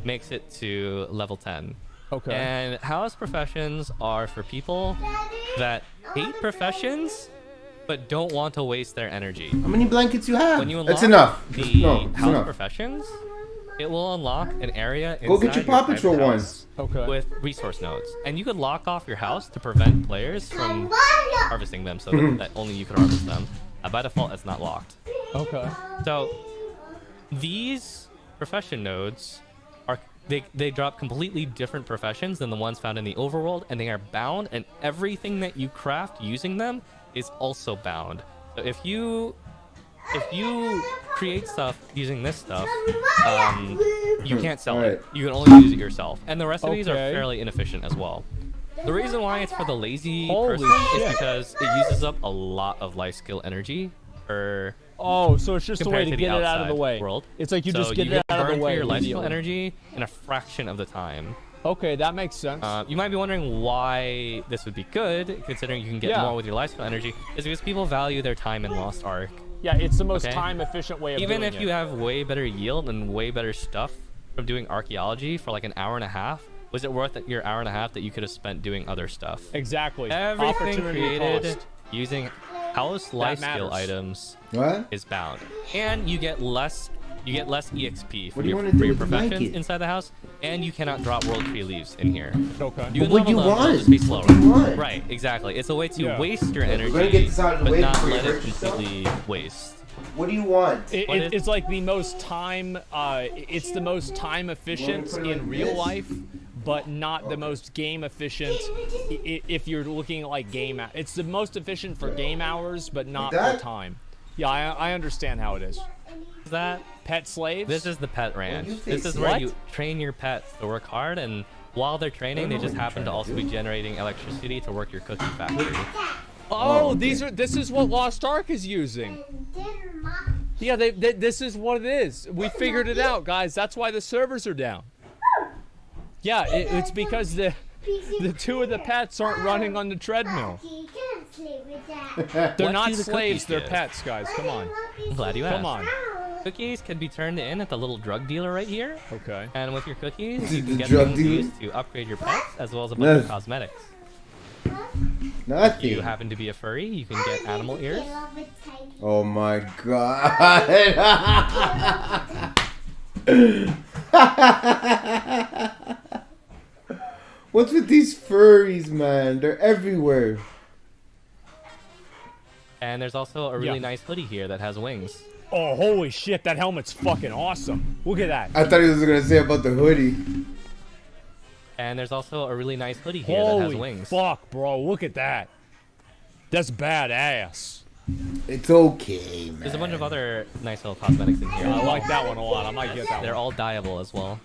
makes it to level 10. Okay. And house professions are for people that hate professions but don't want to waste their energy. How many blankets you have? When you unlock That's enough. the No, it's house enough. professions, it will unlock an area Go get your Paw Patrol ones. with resource nodes. And you could lock off your house to prevent players from harvesting them so that only you could harvest them. By default, it's not locked. Okay. So these profession nodes are they drop completely different professions than the ones found in the overworld, and they are bound, and everything that you craft using them is also bound. So if you create stuff using this stuff, you can't sell it. You can only use it yourself. And the recipes are fairly inefficient as well. The reason why it's for the lazy person is because it uses up a lot of life skill energy per so it's just a way to get it out of the way. World. It's like you just get you it out of the way. your life skill energy in a fraction of the time. Okay, that makes sense. You might be wondering why this would be good, considering you can get more with your life skill energy, is because people value their time in Lost Ark. Yeah, it's the most time-efficient way of doing it. Even if you have way better yield and way better stuff from doing archaeology for like an hour and a half, was it worth your hour and a half that you could have spent doing other stuff? Exactly. Everything created using house life skill items is bound, and you get less EXP for your professions inside the house, and you cannot drop world tree leaves in here. Okay. You can what do you level them, want? just be slower. What do you want? Right, exactly. It's a way to waste your energy, get this out of the but way not before you let it hurt yourself? completely waste. What do you want? It's like the most time. It's the most time efficient in real life, but not the most game efficient. If you're looking at like game, it's the most efficient for game hours, but not for time. Yeah, I understand how it is. that? Pet slaves? This is the pet ranch. you This say is where what? you train your pets to work hard, and while they're training, they just happen to also be generating electricity to work your cookie factory. Oh, okay. this is what Lost Ark is using. Yeah, this is what it is. We figured it out, guys. That's why the servers are down. Yeah, it's because the two of the pets aren't running on the treadmill. They're What not do the slaves, cookies they're do? pets, guys. Come on. I'm glad you asked. Come on. Cookies can be turned in at the little drug dealer right here. Okay. And with your cookies, you The can get drug things dealer? used to upgrade your pets, as well as a bunch of Yes. cosmetics. Nothing. You happen to be a furry, you can get animal ears. Oh my god. What's with these furries, man? They're everywhere. And there's also a really Yeah. nice hoodie here that has wings. Oh, holy shit, that helmet's fucking awesome. Look at that. I thought he was gonna say about the hoodie. And there's also a really nice hoodie here that has Holy wings. fuck, bro. Look at that. That's badass. It's okay, man. There's a bunch of other nice little cosmetics in here. I like that one a lot. I might get that They're one. all dyeable as well.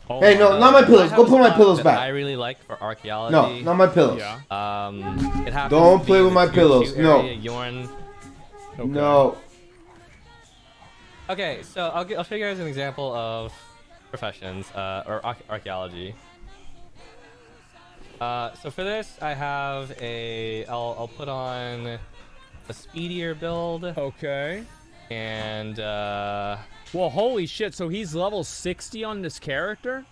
Oh Hey, my no, God. not my I pillows. have Go a put my spot pillows that back. I really like for archaeology. No, not my pillows. Yeah. It happens Don't to play be with the my tier pillows. 2 No. area, Yorn. Okay. No. Okay, so I'll show you guys an example of professions or archaeology. So for this, I have I'll put on a speedier build, Okay. and Well, holy shit. So he's level 60 on this character?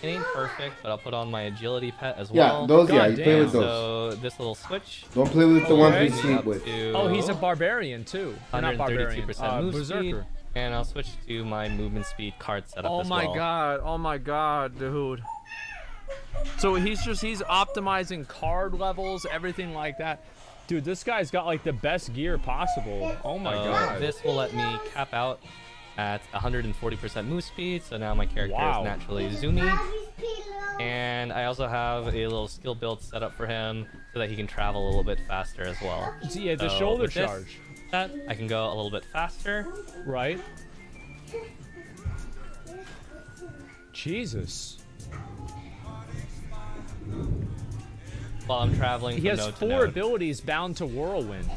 it ain't perfect, but I'll put on my agility pet as Yeah, well. those. Yeah, God you play damn. with those. So this little switch. Don't play with the ones we Okay. sleep up with. to Oh, he's a barbarian too. Or not barbarian. 132% move speed, Berserker. and I'll switch to my movement speed card setup as well. God. Oh my god, dude. So he's optimizing card levels, everything like that. Dude, this guy's got like the best gear possible. Oh my So god. this will let me cap out at 140% move speed, so now my character Wow. is naturally zoomy. And I also have a little skill build set up for him so that he can travel a little bit faster as well. So, yeah, the So shoulder with this charge. set, I can go a little bit faster. Right? Jesus. While I'm traveling He from has node to 4 node. abilities bound to whirlwind.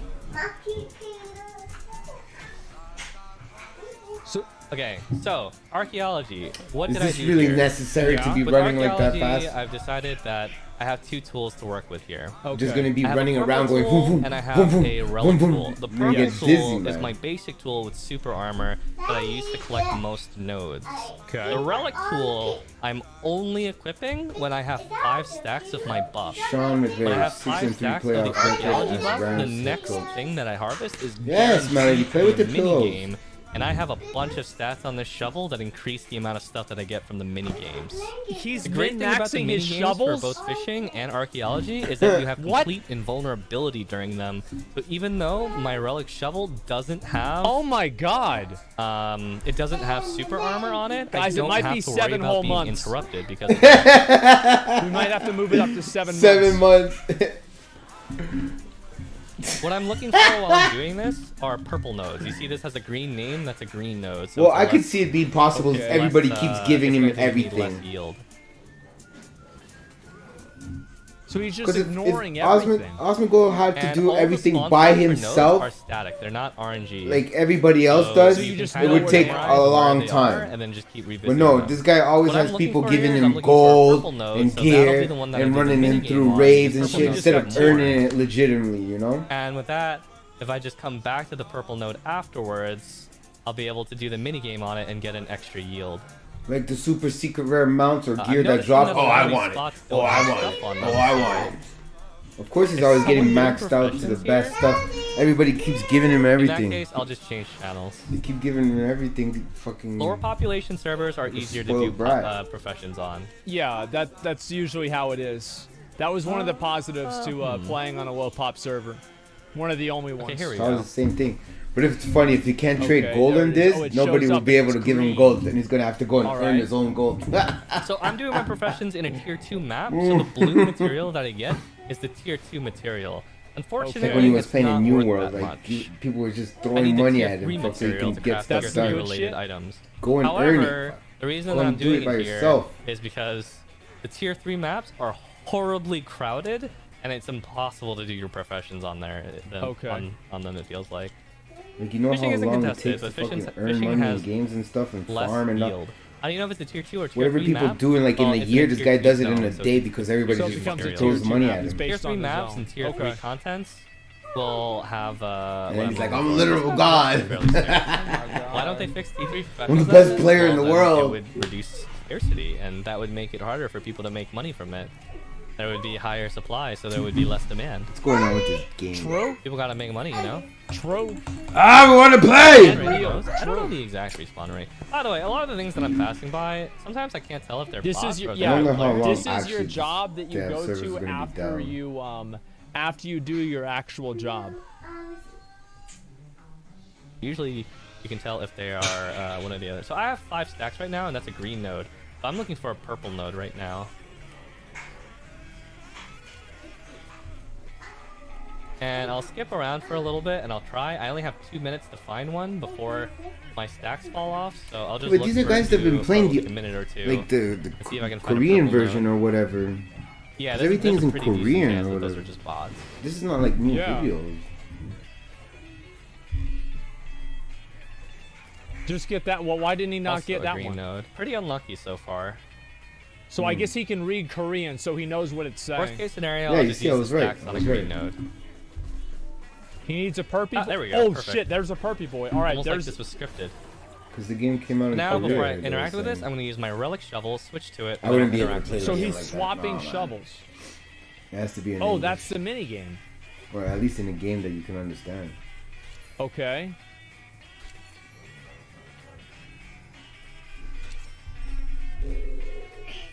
So Okay, so archaeology. What Is did I this do really here? necessary to Yeah. be With running like that archaeology, fast? I've decided that I have 2 tools to work with here. okay. Just gonna be I have running a purple around going tool, boom boom and I have boom boom a boom relic boom. tool. The You're gonna purple get tool dizzy, is man. my basic tool with super armor that I use to collect most nodes. Okay. The relic tool I'm only equipping when I have 5 stacks of my buff. Sean When I have McVeigh, 5 6-3 stacks of the playoff record archaeology as buff, the Rams next coach. thing that I harvest is Yes, Melody, play with the mini pillows. game. And I have a bunch of stats on this shovel that increase the amount of stuff that I get from the mini games. He's The great thing about the min-maxing mini his games shovels? for both fishing and archaeology is that you have What? complete invulnerability during them. So even though my relic shovel doesn't have Oh my god. it doesn't have super armor on it, Guys, I it don't might have be to 7 worry about whole being months. interrupted because We might have to move it up to 7 months. 7 months. what I'm looking for while I'm doing this are purple nodes. You see this has a green name, that's a green node. So Well, it's I could less- see it being possible if Okay. everybody less, keeps giving it's him going to give me less everything. yield. So he's just Because ignoring if everything. Osmongold had to And do all the everything spawn by points for nodes himself, are static. They're not RNG. like everybody else So does, you just it know would where take they a are, long where they are, time. and then just keep But revisiting no, them. this guy always What I'm has looking people for giving here is him I'm looking for a gold purple node, and so that'll be gear the one that I and do the running him minigame through on. raids The and purple shit node instead got of more. earning it legitimately, you know? And with that, if I just come back to the purple node afterwards, I'll be able to do the minigame on it and get an extra yield. Like the super secret rare mounts or I'm gear that noticing drop. that Oh, a lot I of these want it. spots Oh, don't I have want stuff it. on Oh, them, I so- want it. Of course, he's always getting someone maxed doing out to the professions best here? stuff. Everybody keeps giving him In that everything. case, I'll just change channels. They keep giving him everything. Fucking. Lower population servers are Like a easier to do spoiled brat. professions on. Yeah, that's usually how it is. That was one of the positives to playing on a low pop server. One of the only ones. Okay, here we It's always go. the same thing. But if it's funny, if he can't trade Okay, gold there on it is. this, Oh, it nobody shows will up be in able to give him screen. gold, and he's gonna have to go and All earn right. his own gold. So I'm doing my professions in a tier 2 map, so the blue material that I get is the tier 2 material. Unfortunately, Like when he was it's playing not in New worth World, that like much. people were just I throwing need the money tier at 3 him so he material can to get craft stuff tier 3 done. related items. Go and earn However, it. the reason Go that I'm and do doing it by it here yourself. is because the tier 3 maps are horribly crowded, and it's impossible to do your professions on there. On them, it feels like. Like, you know Fishing how isn't long it contested, takes to but fucking earn fishing money in has games and stuff and less farm and yield. I don't know if it's a tier 2 or tier whatever 3 people map. do in like in Well, a it's year, a this tier guy 3 does it in zone, a so day it's because everybody So it just becomes a fucking tier throws 2 money map. at It's him. based Tier 3 on the maps zone. and tier 3 contents will have And then he's like, I'm a literal god. Why don't they fix T3 I'm the professionals best then? player in the Well, then world. It would reduce scarcity, and that would make it harder for people to make money from it. There would be higher supply, so there would be less demand. What's going on with this game? True. People gotta make money, you know? True. I want to play! I don't know the exact respawn rate. By the way, a lot of the things that I'm passing by, sometimes I can't tell if they're This bots is your or I don't know how long This is your actually job that you dev go servers are to gonna be after you do your actual job. Usually, you can tell if they are one or the other. So I have 5 stacks right now, and that's a green node. So I'm looking for a purple node right now. And I'll skip around for a little bit, and I'll try. I only have 2 minutes to find one before my stacks fall off, so I'll just But look these are for guys that have been playing like the a minute or two. like the see if I can find a Korean purple version node. or whatever. Yeah, everything's in pretty decent Korean chance or that those whatever. are just bots. This is not like new Yeah. videos. Just get that. Well, why didn't he not Also get a that green one? node. Pretty unlucky so far. So I guess he can read Korean, so he knows what it's saying. Worst case scenario, Yeah, I'll you just see, I use was the right. stacks I on a was green right. node. He needs a perpy. There we go, Oh perfect. shit! There's a perpy boy. All right, Almost like there's. this was scripted. Because the game came out in Now, Korea. before I they were interact with this, saying. I'm going to use my relic shovel, switch to it. I and wouldn't then be able to interact play with So it. Yeah, he's like that. swapping Nah, man. shovels. It has to be in Oh, English. that's the mini game. Or at least in a game that you can understand. Okay.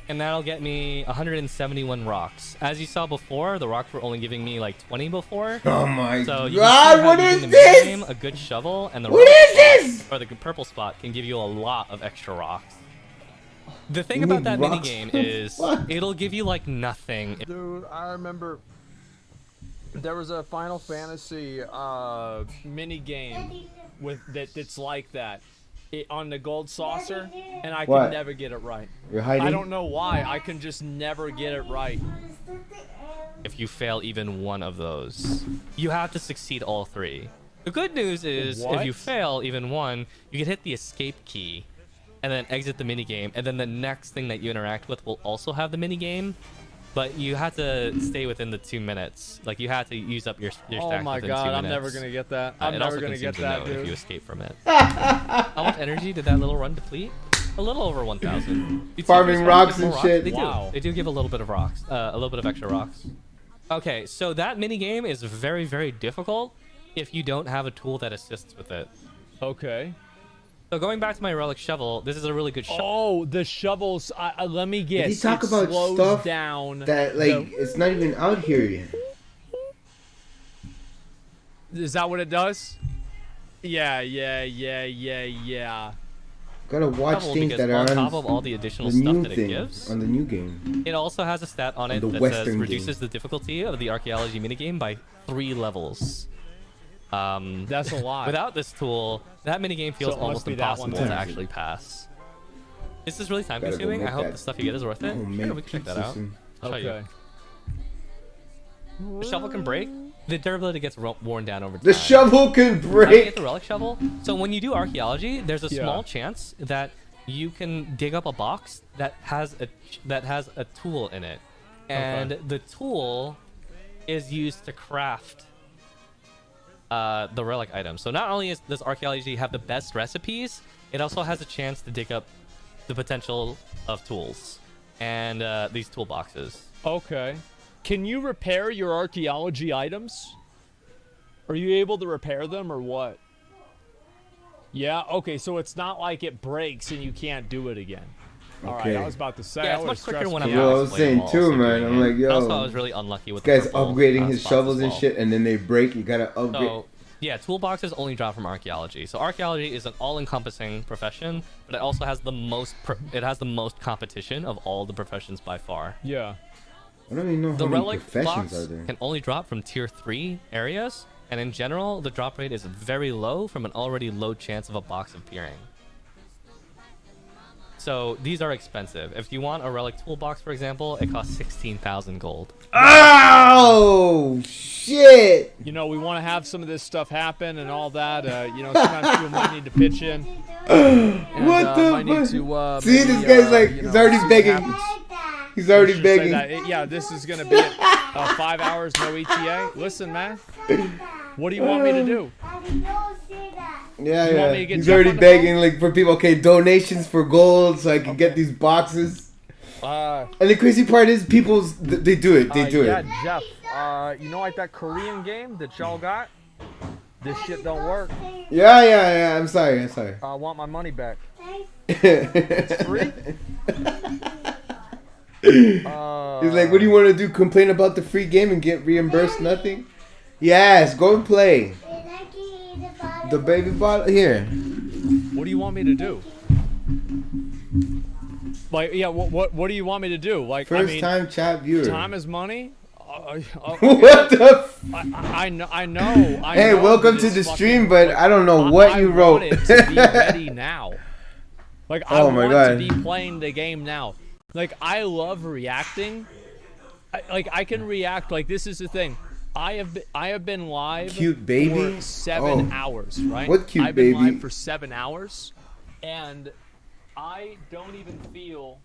And that'll get me 171 rocks. As you saw before, the rocks were only giving me like 20 before. Oh my So you god, can see how what using is the this? minigame, a good shovel, and the What rock is spot, this? or the purple spot can give you a lot of extra rocks. The thing You about need that rocks minigame for is what? it'll give you like nothing. Dude, I remember there was a Final Fantasy mini game with that's like that. On the gold saucer, and I What? can never get it right. You're hiding? I don't know why. I can just never get it right. If you fail even one of those, you have to succeed all 3. The good news is if What? you fail even one, you can hit the escape key and then exit the minigame, and then the next thing that you interact with will also have the minigame, but you have to stay within the 2 minutes. Like, you have to use up your Oh stacks my within god, 2 minutes. I'm never gonna get that. I'm It never also gonna get consumes a that, node if you dude. escape from it. How much energy did that little run deplete? A little over 1,000. You'd Farming see if rocks there's and more shit. They do. Wow. They do give a little bit of rocks. A little bit of extra rocks. Okay, so that mini game is very, very difficult if you don't have a tool that assists with it. Okay. So going back to my relic shovel, this is a really good shovel. Oh, the shovels. Let me guess. Did he talk it about slows stuff down that like it's not even out here yet? Is that what it does? Yeah. Gotta watch Shovel, things because that are on on top of all the additional the stuff new that it thing, gives, on the new game. it also has a stat on it the that says Western reduces game. the difficulty of the archaeology minigame by 3 levels. That's a lot. Without this tool, that minigame feels So it must almost be that one impossible to then. actually pass. This is really time Gotta go consuming. I make hope that the stuff you get is worth it. homemade Sure, we can check that pizza out. soon. I'll show you. Okay. The shovel can break. The durability gets worn down over time. The shovel can How do you break. get the relic shovel? So when you do archaeology, there's a Yeah. small chance that you can dig up a box that has a tool in it, and the tool is used to craft the relic item. So not only does archaeology have the best recipes, it also has a chance to dig up the potential of tools and these toolboxes. Okay. Can you repair your archaeology items? Are you able to repair them or what? Yeah, okay, so it's not like it breaks and you can't do it again. Alright, Okay. I was about to say. Yeah, I it's much would've quicker stressed when me I'm out. Yo, I not was playing saying while too, also man. doing I'm it. like, yo, Also, I was really unlucky with This guy's the purple, upgrading his spots shovels as and well. shit, and then they break. You gotta upgrade. So, yeah, toolboxes only drop from archaeology. So archaeology is an all-encompassing profession, but it also has the most competition of all the professions by far. Yeah. I don't even know The how many relic professions box are there. can only drop from tier 3 areas, and in general, the drop rate is very low from an already low chance of a box appearing. So these are expensive. If you want a relic toolbox, for example, it costs 16,000 gold. Oh shit! You know, we want to have some of this stuff happen and all that. You know, sometimes people might need to pitch in. And, What the might need fuck? to, See, maybe, this guy's like, you he's know, already see what begging. happens. He's already Let's just say begging. that yeah, this is gonna be it. 5 hours, no ETA. Listen, man. What do you want me to do? Yeah, You want me yeah. to get He's Jeff already on the begging like for people. Okay, donations for gold so I can get these boxes. And the crazy part is, they do it. They do yeah, it. Jeff. You know, like that Korean game that y'all got? This shit don't work. Yeah. I'm sorry. I want my money back. It's free? He's like, what do you want to do? Complain about the free game and get reimbursed nothing? Yes, go and play. The baby bottle here. What do you want me to do? Like, yeah, what do you want me to do? Like, First I mean, time chat viewer. time is money. What the? I know. Hey, welcome to the stream, but I don't know what you wrote. I want it to be ready now. Like, I Oh my want God. to be playing the game now. Like, I love reacting. I can react. Like, this is the thing. I have been live Cute baby? for 7 Oh. hours, right? What cute I've been baby? live for 7 hours, and I don't even feel.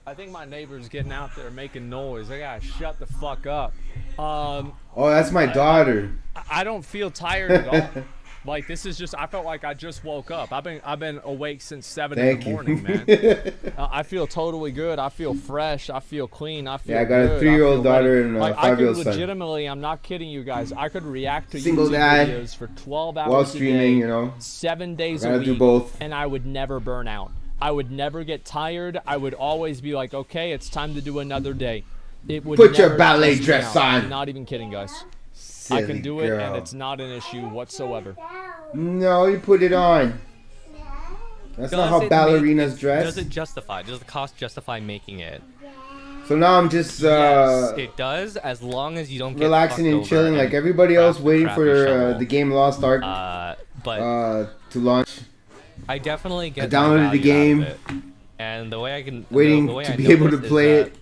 I think my neighbor's getting out there making noise. I gotta shut the fuck up. Oh, that's my daughter. I don't feel tired at all. Like, this is just, I felt like I just woke up. I've been awake since 7 in the morning, man. I feel totally good. I feel fresh. I feel clean. I feel Yeah, I got a good. 3-year-old I feel daughter ready. and a Like, 5-year-old I could son. legitimately, I'm not kidding you guys, I could react to Single YouTube dad, videos for 12 hours while a streaming, day, you know. 7 days a Gotta week, do both. and I would never burn out. I would never get tired. I would always be like, okay, it's time to do another day. It would Put your never ballet stress me dress out. on. I'm not even kidding, guys. Silly I can do it, girl. and it's not an issue whatsoever. No, you put it on. That's not how ballerinas dress. Does it justify? Does the cost justify making it? So now I'm just Yes, it does, as long as you don't get relaxing fucked and over chilling and like everybody else, craft the waiting crappy for shovel. the game Lost Ark But to launch. I definitely get I downloaded the value game, out of it. And the way I can waiting the way to I be able know to this is play that, it.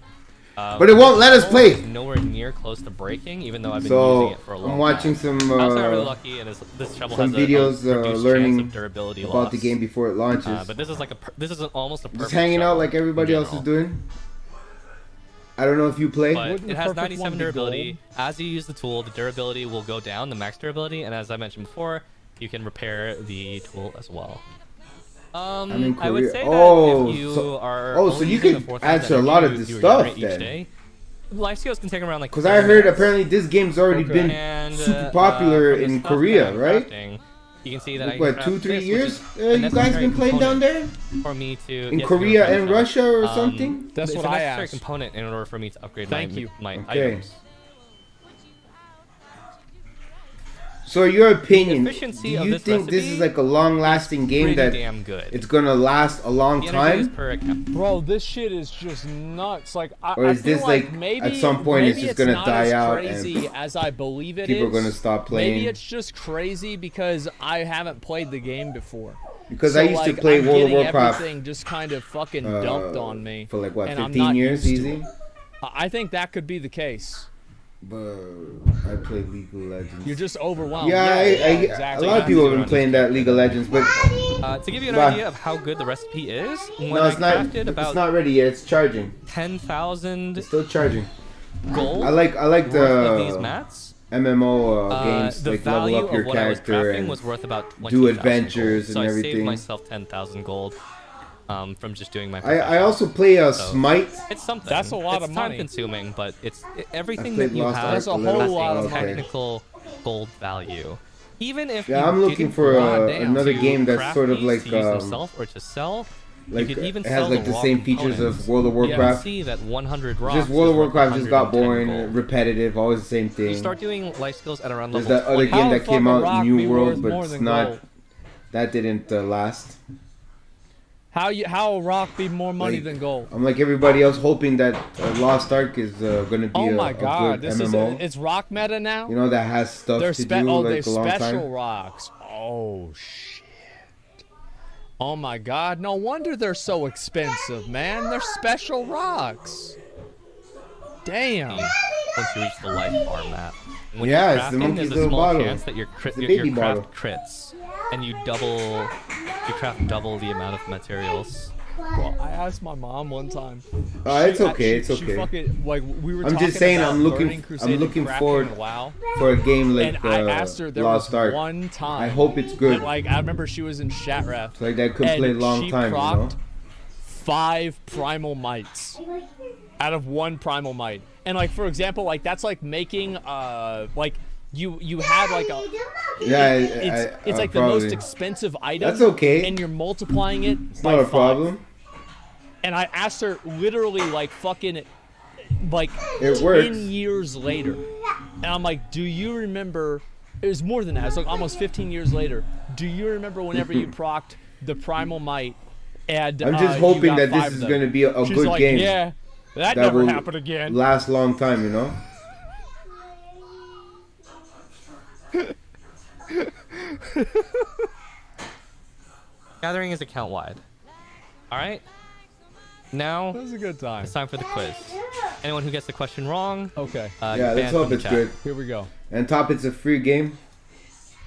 But it won't let us play. It's nowhere near close to breaking, even though I've been So using it for a long I'm watching time. some I also got really lucky, and this shovel some has videos a reduced learning chance of durability about loss. the game before it launches. But this is like this is almost a perfect Just hanging out shovel like everybody in else is general. doing. I don't know if you play. But Wouldn't it the has perfect 97 one be durability. As you use the tool, the durability will go down, the max durability, and as I mentioned before, you can repair the tool as well. I'm in I would Korea. say Oh, that if you so- are oh, so only you using could the 4 times answer a energy lot of you this do stuff regenerate then. each day, life skills can take around like Because I 30 heard minutes. apparently this game's already been And, super popular from the in stuff Korea, that I'm right? crafting, you can see that Like, I what, can craft 2-3 this, which years? is You a guys necessary been playing down component there? for me to In yes, Korea North and America. Russia or something? That's It's what a I necessary asked. component in order for me to upgrade Thank my, you. my Okay. items. So your opinion, do efficiency of you this think this recipe is like a long-lasting game Pretty that damn good. it's gonna last a long The energy is time? per account. Bro, this shit is just nuts. Like, Or I is feel this, like like, maybe at some point it's maybe just gonna not die as out crazy and as I believe it people are is. gonna stop playing? Maybe it's just crazy because I haven't played the game before. Because So, I used to like, play I'm World of getting Warcraft everything just kind of fucking dumped on me for like what, and I'm 15 not years used to easy. it. I think that could be the case. But I play League of Legends. You're just overwhelmed. Yeah, exactly. a lot of people have been playing that League of Legends, but To give you an Bye. idea of how good the recipe is, when no, I it's not. crafted about It's not ready yet. It's charging. 10,000 It's still charging. gold I like worth of these the mats, MMO games, the like value level up your of what I was character crafting and was worth about 20,000 do adventures gold. So and I saved everything. myself 10,000 gold from just doing my I profession. also play So, SMITE. It's something. That's a lot it's of money. time consuming, but everything I played that you Lost have Ark That's a a little. whole has lot a of money. technical gold value. Even if Yeah, you I'm looking didn't for want another to game that's craft sort of these like to use themselves or to sell, like you could even it has sell like the raw same features components. of World of You can Warcraft. see that 100 rocks Just World is of worth Warcraft just got 110 boring, gold. repetitive, always the same You thing. start doing life skills at around There's level that other 20. game How that the fuck came a out, rock New be World, worth but more it's than not. gold? That didn't last. How Rock be more money Like, than gold? I'm like everybody else, hoping that Lost Ark is gonna be Oh my a god, good this MMO. it's Rock meta now. You know, that has stuff They're to do like a long special time. rocks. Oh shit. Oh my god, no wonder they're so expensive, man. They're special rocks. Damn. Once you reach the life bar map. When Yeah, you're it's the crafting, monkey's there's a little small bottle. chance that your It's the baby craft bottle. crits, and you craft double the amount of materials. Bro, I asked my mom one time. It's okay, it's She okay. fucking, like, we were I'm talking just saying, about I'm looking Burning Crusade and crafting forward in WoW, for a game like and I asked her there Lost was Ark. one time. I hope it's good. that, like, I remember she was in Shatref. Like that could and play a long she time, you know. procced 5 primal mites out of 1 primal mite. And like, for example, like that's like making like you have like a it's like the probably. most expensive item. That's okay. And you're multiplying it It's by not a 5. problem. And I asked her literally like fucking like It 10 works. years later. And I'm like, do you remember, it was more than that, it's like almost 15 years later. Do you remember whenever you procced the primal might and I'm just you hoping got that 5 this of is them? going to be a She's good like, game. yeah, that that never will happened again. last long time, you know. Gathering is account wide. All right. Now That was a good time. it's time for the quiz. Anyone who gets the question wrong, Okay, Yeah, you're let's banned hope from the it's chat. good. here we go. And top, it's a free game.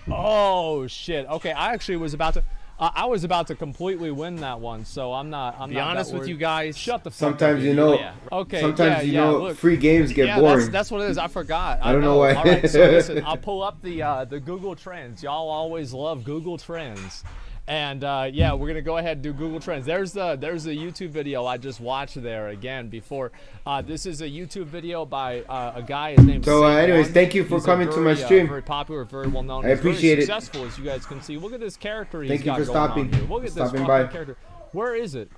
Oh shit. Okay, I actually was about to. I was about to completely win that one, so I'm not. I'm Be not honest that with worried. you guys. Shut the fuck Sometimes up. you know. Yeah. Okay. Sometimes you know look. free games get Yeah, boring. that's what it is. I forgot. I don't know why. All right, so listen, I'll pull up the Google Trends. Y'all always love Google Trends, and yeah, we're gonna go ahead and do Google Trends. There's the YouTube video I just watched there again before. This is a YouTube video by a guy. His name's So, Saint anyways, One. thank you for He's a coming to my very, stream. very popular, very well known. I He's appreciate very it. successful, as you guys can see. Look at this character he's Thank you got for going on stopping- here. Look at this stopping fucking by. character. Where is it?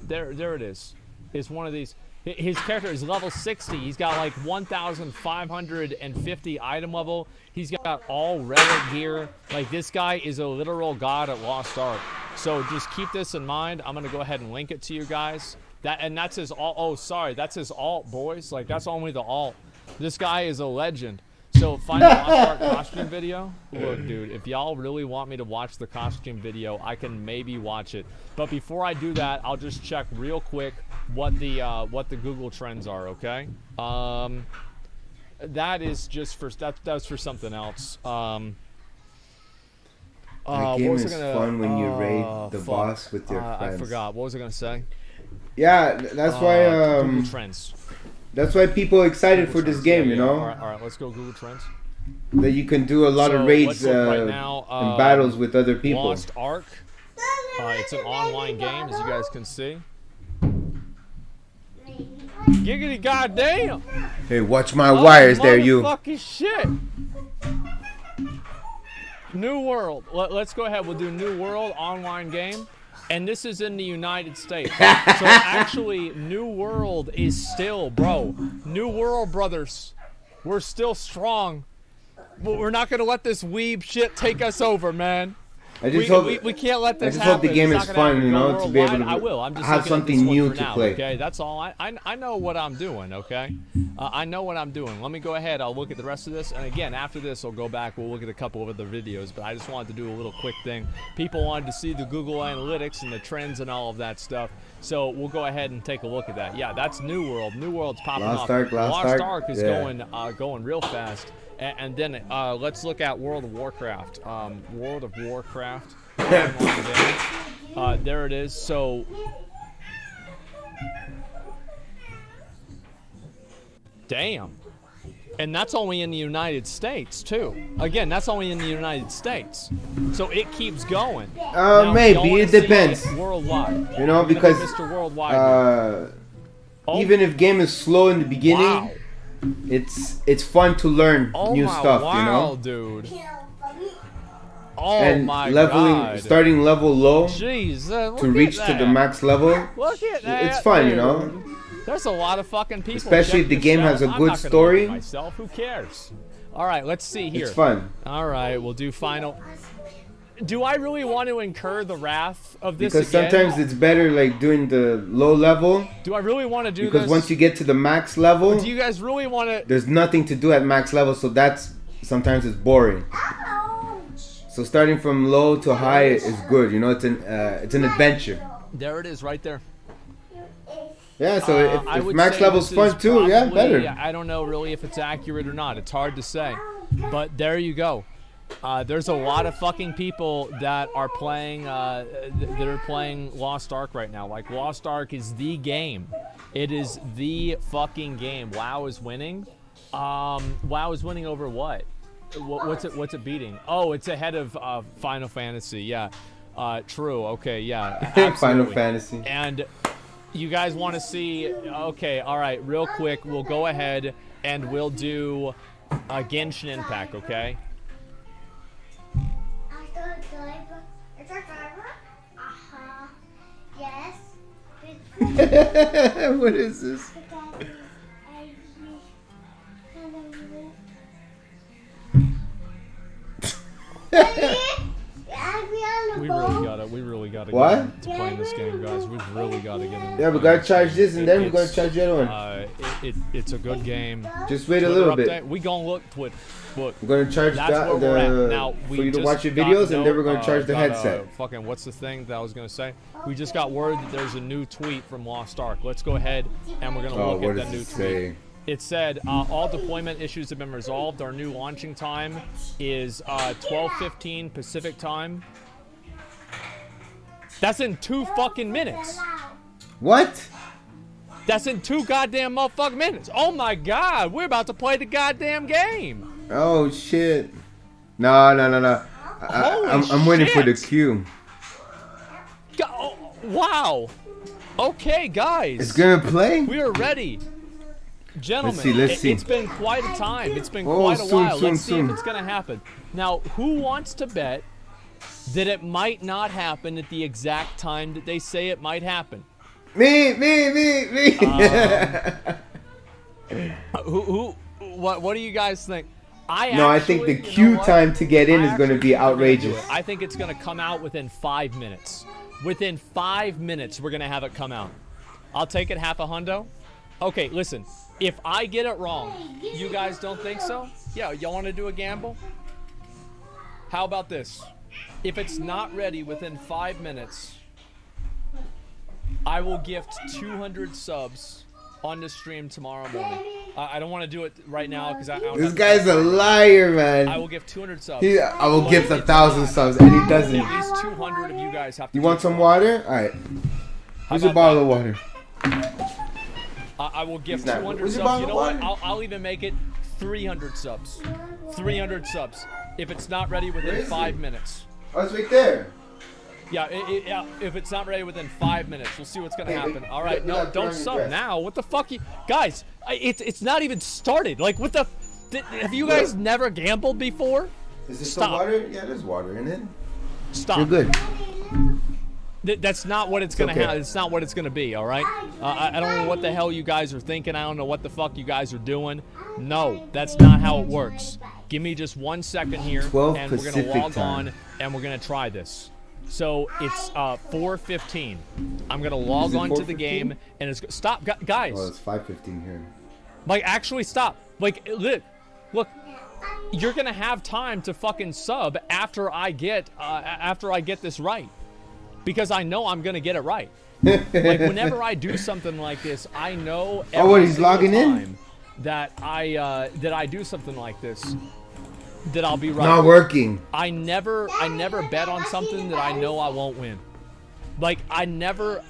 There it is. It's one of these. His character is level 60. He's got like 1,550 item level. He's got all relic gear. Like, this guy is a literal god at Lost Ark. So just keep this in mind. I'm gonna go ahead and link it to you guys. That's his alt. Oh, sorry, that's his alt, boys. Like, that's only the alt. This guy is a legend. So find the Lost Ark costume video. Look, dude, if y'all really want me to watch the costume video, I can maybe watch it. But before I do that, I'll just check real quick what the Google Trends are. Okay. That is just for that's for something else. The what game was I is gonna- fun when you raid the fuck. boss with your I friends. forgot. What was I gonna say? Yeah, that's why Google Trends. that's why people are excited for Google this Trends, game, yeah, you yeah. know. All right, let's go Google Trends. That you can do a lot So, of raids let's look right now, and battles with other people. Lost Ark. It's an online game, as you guys can see. Giggity goddamn! Hey, watch my wires there, you. Fucking shit! New World. Let's go ahead. We'll do New World online game. And this is in the United States. So actually, New World is still, bro. New World, brothers. We're still strong. But we're not going to let this weeb shit take us over, man. I just hope we can't let I this just happen. hope the game It's is not gonna fun, you happen. know, Go to be able worldwide, to I will. I'm just have looking at this something one new for to now, play. Okay, that's all. I know what I'm doing. Okay, I know what I'm doing. Let me go ahead. I'll look at the rest of this, and again, after this, I'll go back. We'll look at a couple of other videos. But I just wanted to do a little quick thing. People wanted to see the Google Analytics and the trends and all of that stuff. So we'll go ahead and take a look at that. Yeah, that's New World. New World's popping Lost off. Ark, Ark is yeah. going real fast. And then let's look at World of Warcraft. World of Warcraft. There it is. So damn. And that's only in the United States too. Again, that's only in the United States. So it keeps going. Now, Maybe y'all wanna it see depends. Worldwide. You know, We're gonna because do Mr. Worldwide. Oh. even if game is slow in the beginning, Wow. it's fun to learn Oh new my stuff, wow, you know. dude. Oh And my leveling, god. starting level low Jeez, look to reach at to the that. max level. Look at that. It's fun, you dude. know. There's a lot of fucking people. Especially if the checking game this has a out. I'm good not gonna story. look at myself. Who cares? All right, let's see here. It's fun. All right, we'll do final. do I really want to incur the wrath of this Because again? sometimes it's better like doing the low level. Do I really want to do Because this? once you get to the max level, Do you guys really want to? there's nothing to do at max level, so that's sometimes it's boring. So starting from low to high is good. You know, it's an adventure. There it is, right there. Yeah. So I if would max say level's this is fun too, yeah, probably- better. I don't know really if it's accurate or not. It's hard to say. But there you go. There's a lot of fucking people that are playing Lost Ark right now. Like, Lost Ark is the game. It is the fucking game. WoW is winning. WoW is winning over what? What's it beating? Oh, it's ahead of Final Fantasy. Yeah. True. Okay. Yeah. Final Absolutely. Fantasy. And you guys want to see? Okay. All right. Real quick, we'll go ahead and we'll do Genshin Impact. Okay. It's a driver? Uh-huh. Yes. What is this? We really gotta What? get into playing this game, guys. We've really gotta get into Yeah, we gotta charge this and then we're gonna charge the other one. It's a good game. Just wait a Twitter little update. bit. We gonna look. We're gonna charge That's where we're at. Now, for we you to just watch your got videos, and then we're gonna charge the got, headset. Fucking what's the thing that I was gonna say? We just got word that there's a new tweet from Lost Ark. Let's go ahead and we're gonna Oh, look what at that does new it tweet. say? It said all deployment issues have been resolved. Our new launching time is 12:15 Pacific time. That's in 2 fucking minutes. What? That's in 2 goddamn motherfucking minutes. Oh my god, we're about to play the goddamn game. Oh shit! No. I'm waiting for the shit. queue. Oh, wow. Okay, guys. It's gonna play. We are ready. Gentlemen, Let's see. It's been quite a time. It's been Oh, quite a soon, while. soon, Let's see soon. if it's going to happen. Now, who wants to bet that it might not happen at the exact time that they say it might happen? Me. What do you guys think? I think the queue time to get in is going to be outrageous. I think it's going to come out within 5 minutes. Within 5 minutes, we're going to have it come out. I'll take it half a hundo. Okay, listen. If I get it wrong, you guys don't think so? Yeah, y'all want to do a gamble? How about this? If it's not ready within 5 minutes, I will gift 200 subs on the stream tomorrow morning. I don't want to do it right now because I don't This have guy's a liar, man. I will give 200 subs. I will give 1,000 subs, and he doesn't. At least 200 of you guys have to. You want some water? All right. Here's a about bottle of water. I will give He's not- 200 where's your subs. You know bottle what? of I'll even make it 300 subs. 300 subs. If it's not ready within 5 minutes. Oh, it's right there. Yeah, if it's not ready within 5 minutes, we'll see what's gonna happen. All right, you're no, not don't throwing your sub dress. now. What the fuck, guys? It's not even started. Like, what the? Have you guys never gambled before? Is this Stop. some water? Yeah, there's water in it. Stop. You're good. That's not what it's gonna okay. have. It's not what it's gonna be. All right. I don't know what the hell you guys are thinking. I don't know what the fuck you guys are doing. No, that's not how it works. Give me just 1 second here, 12 and we're Pacific gonna log time. on, and we're gonna try this. So it's 4:15. I'm gonna log Is it on to the 4:15? game, and it's stop, guys. Oh, it's 5:15 here. Like, actually stop. Like, look, you're gonna have time to fucking sub after I get this right, because I know I'm gonna get it right. Like, whenever I do something like this, I know every what, he's single logging in? time that I do something like this, that I'll be right. Not working. I never bet on something that I know I won't win. Like, I never.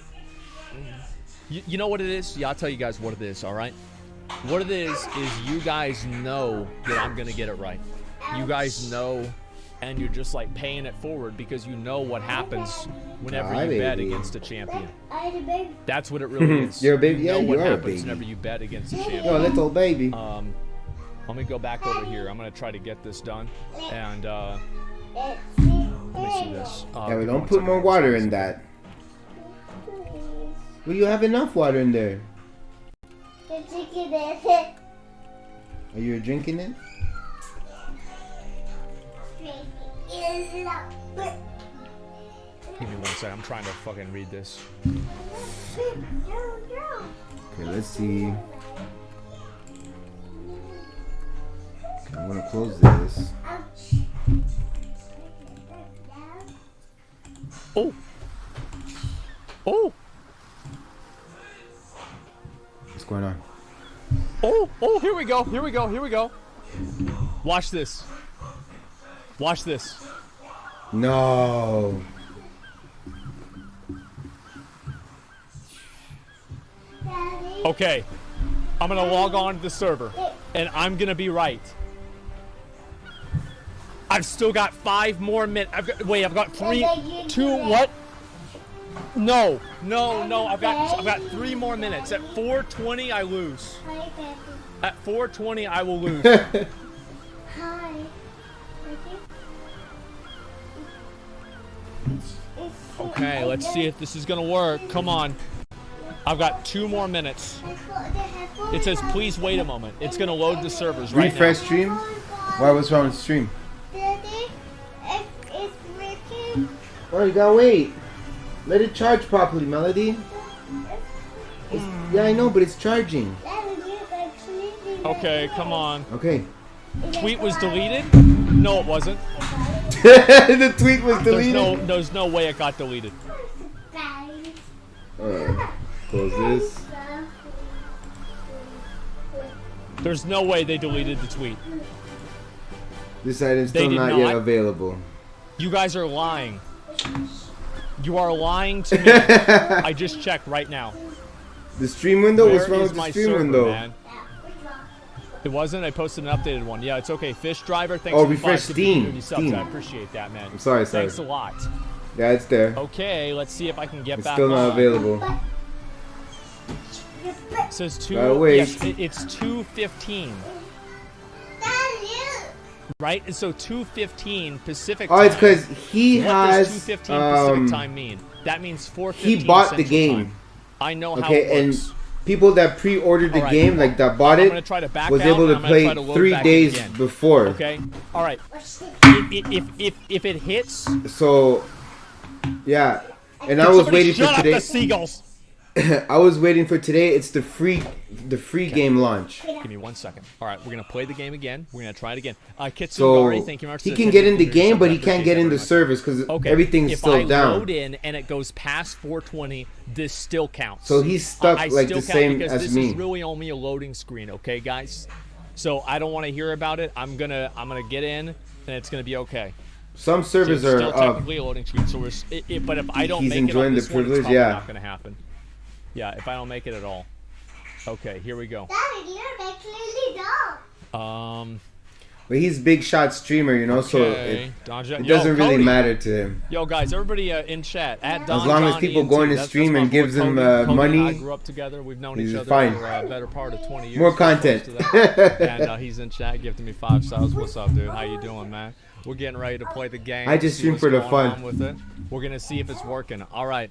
You know what it is? Yeah, I'll tell you guys what it is. All right. What it is you guys know that I'm gonna get it right. You guys know, and you're just like paying it forward because you know what happens whenever Hi, you bet baby. against a champion. I had a baby. That's what it really is. You're a baby? You know Yeah, what you are a happens baby. whenever you bet against a champion. You're a little baby. Let me go back over here. I'm gonna try to get this done, and let It's me see this. Yeah, we give me don't 1 put second. more water in that. Well, you have enough water in there. the chicken is it. Are you drinking it? Give me 1 second. I'm trying to fucking read this. Okay, let's see. Okay, I'm gonna close this. Oh! Oh! What's going on? Oh! Oh! Here we go! Here we go! Here we go! Watch this. Watch this. No. Okay. I'm gonna log on to the server, and I'm gonna be right. I've still got 5 more minutes. I've got 3, 2, what? No, I've got 3 more minutes. At 4:20, I lose. At 4:20, I will lose. Okay, let's see if this is gonna work. Come on. I've got 2 more minutes. It says, please wait a moment. It's gonna load the servers right now. Refresh stream? Why, what's wrong with the stream? Oh, you gotta wait. Let it charge properly, Melody. Yeah, I know, but it's charging. Okay, come on. Okay. Tweet was deleted? No, it wasn't. The tweet was deleted? There's no way it got deleted. Close this. There's no way they deleted the tweet. This item's still not yet available. You guys are lying. You are lying to me. I just checked right now. The stream window? Where What's wrong is with the my stream server, window? Man? It wasn't. I posted an updated one. Yeah, it's okay. Fish driver. Thanks Oh, for refresh 5 Steam. subs. I appreciate that, man. I'm sorry. Thanks a lot. Yeah, it's there. Okay, let's see if I can get It's back still not on. available. It says 2. wait. Yes, it's 2:15. Right? And so 2:15 Pacific time. Oh, it's because he what has. does 2:15 Pacific time mean? That means 4:15 He bought the Central game. Time. I know how Okay, it works. and people that pre-ordered the game, like that bought I'm it, gonna try to back was out, able and to I'm gonna play try to load 3 back in days again. before. Okay. All right. If it hits. So, yeah, and I was waiting for Shut today. up, the seagulls. I was waiting for today. It's the free game launch. Give me 1 second. All right, we're gonna play the game again. We're gonna try it again. Kitsugari, So thank you, Mark, he for can the get in the 10 game, but he subs. I can't get appreciate in that the very servers because Okay. everything's if still I down. load in and it goes past 4:20, this still counts. So he's stuck I like still the count same because as this me. is really only a loading screen, okay, guys? So I don't want to hear about it. I'm gonna get in, and it's gonna be okay. Some servers So it's are still up. technically a loading screen. So but if I don't He's make it on enjoying the this one, it's privilege, probably yeah. not gonna happen. Yeah, if I don't make it at all. Okay, here we go. Daddy, you're actually dumb. But he's big shot streamer, you know, so Okay. it Yo, doesn't really Cody. matter to him. Yo, guys, everybody in chat at Don As long as Johnny people and go in T. his stream my and boy gives him, Cody. Cody money, and I grew up together. We've known he's each other fine. for a better part of 20 years. More Close content. to that. And he's in chat gifting me 5 subs. What's up, dude? How you doing, man? We're getting ready to play the game. I just see stream what's for the going fun. on with it. We're gonna see if it's working. All right.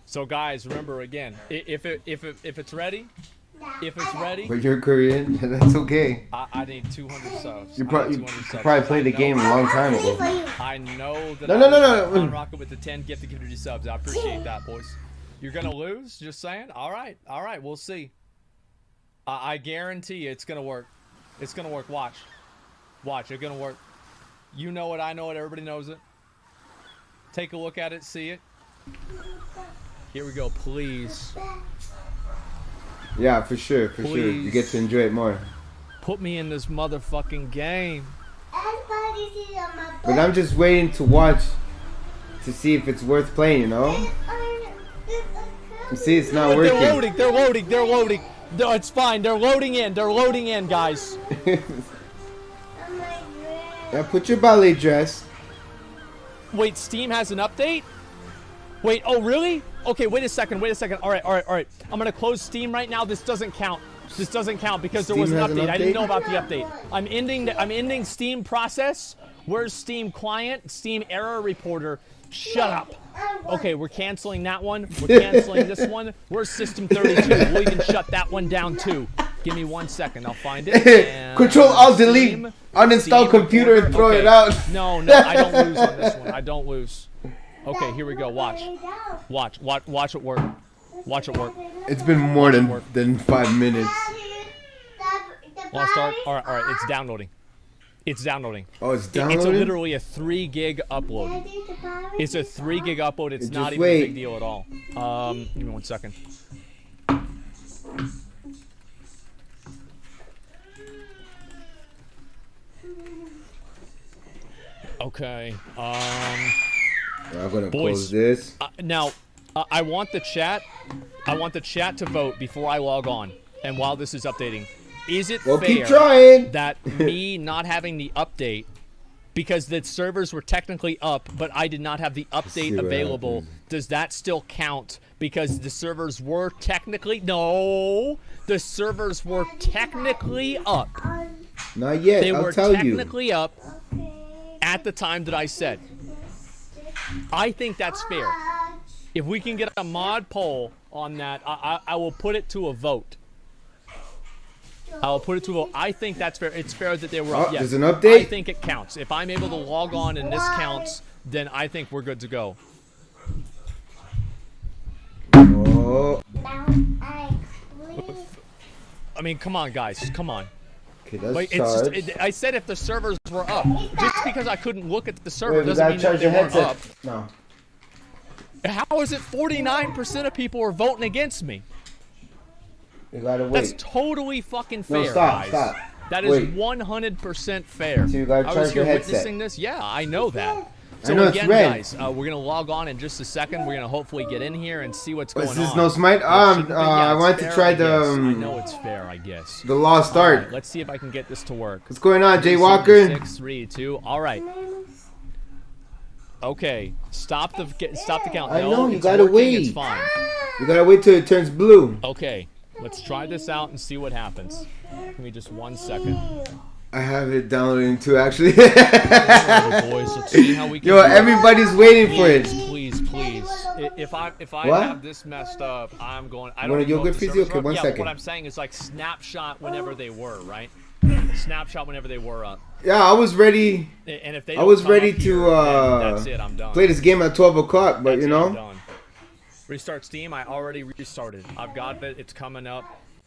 So, guys, remember again, if it's ready. If it's ready, But you're Korean, that's okay. I need 200 subs. You I probably need 200 subs. probably played the game a long time ago. I know that. No. I'm rocking with the 10 gifted community subs. I appreciate that, boys. You're gonna lose? Just saying. All right. We'll see. I guarantee you it's gonna work. It's gonna work. Watch. It's gonna work. You know it. I know it. Everybody knows it. Take a look at it. See it. Here we go. Please. Yeah, for sure. You get to enjoy it more. Put me in this motherfucking game. But I'm just waiting to watch to see if it's worth playing, you know? You see, it's not working. They're loading. No, it's fine. They're loading in, guys. Yeah, put your ballet dress. Wait, Steam has an update? Wait, oh really? Okay, wait a second. All right. I'm gonna close Steam right now. This doesn't count because there was an update. I didn't know about the update. I'm ending Steam process. Where's Steam client? Steam error reporter. Shut up. Okay, we're canceling that one. We're canceling this one. Where's System 32? We'll even shut that one down too. Give me 1 second. I'll find it. And Control Alt Delete. Steam, Uninstall computer and throw it out. No, I don't lose on this one. I don't lose. Okay, here we go. Watch it work. Watch it work. It's been more than 5 minutes. Want to start? All right. It's downloading. It's downloading. Oh, it's downloading? It's literally a 3 gig upload. It's a 3 gig upload. It's not even a big deal at all. Give me 1 second. Okay. I'm gonna close this. Now, I want the chat. I want the chat to vote before I log on. And while this is updating, is it fair that me not having the update because the servers were technically up, but I did not have the update available? Does that still count? Because the servers were technically the servers were technically up. Not yet. They I'll were tell technically up at the time that I said. I think that's fair. If we can get a mod poll on that, I will put it to a vote. I'll put it to a vote. I think that's fair. It's fair that they were up. Yes. There's an update? I think it counts. If I'm able to log on and this counts, then I think we're good to go. Oh. I mean, come on, guys. Come on. Okay, that's Wait, I said if the servers were up. Just because I couldn't look at the server doesn't mean that they weren't up. No. How is it 49% of people are voting against me? You gotta wait. That's totally fucking fair, No, stop, guys. stop. That is 100% fair. So you gotta I charge was here your headset. witnessing this. Yeah, I know that. So I know again, it's red. guys, we're gonna log on in just a second. We're gonna hopefully get in here and see what's going on. Is this no SMITE? I want to try the. I know it's fair, I guess. The Lost Ark. Right, let's see if I can get this to work. What's going on, Jay Walker? 6, 3, 2. All right. Okay. Stop the count. I No, know you it's gotta working, wait. It's fine. You gotta wait till it turns blue. Okay. Let's try this out and see what happens. Give me just 1 second. I have it downloading too, actually. Alright, boys, let's see how we can. Yo, everybody's waiting for it. Please. If I What? have this messed up, I'm going. I You don't want a know if yogurt the fizzy? servers Okay, are- 1 yeah, second. What I'm saying is like snapshot whenever they were, right? Snapshot whenever they were up. Yeah, I was ready. And if they I was don't come ready up to here, then that's it. I'm done. play this game at 12 o'clock, but That's you it, I'm know. done. Restart Steam. I already restarted. I've got it. It's coming up.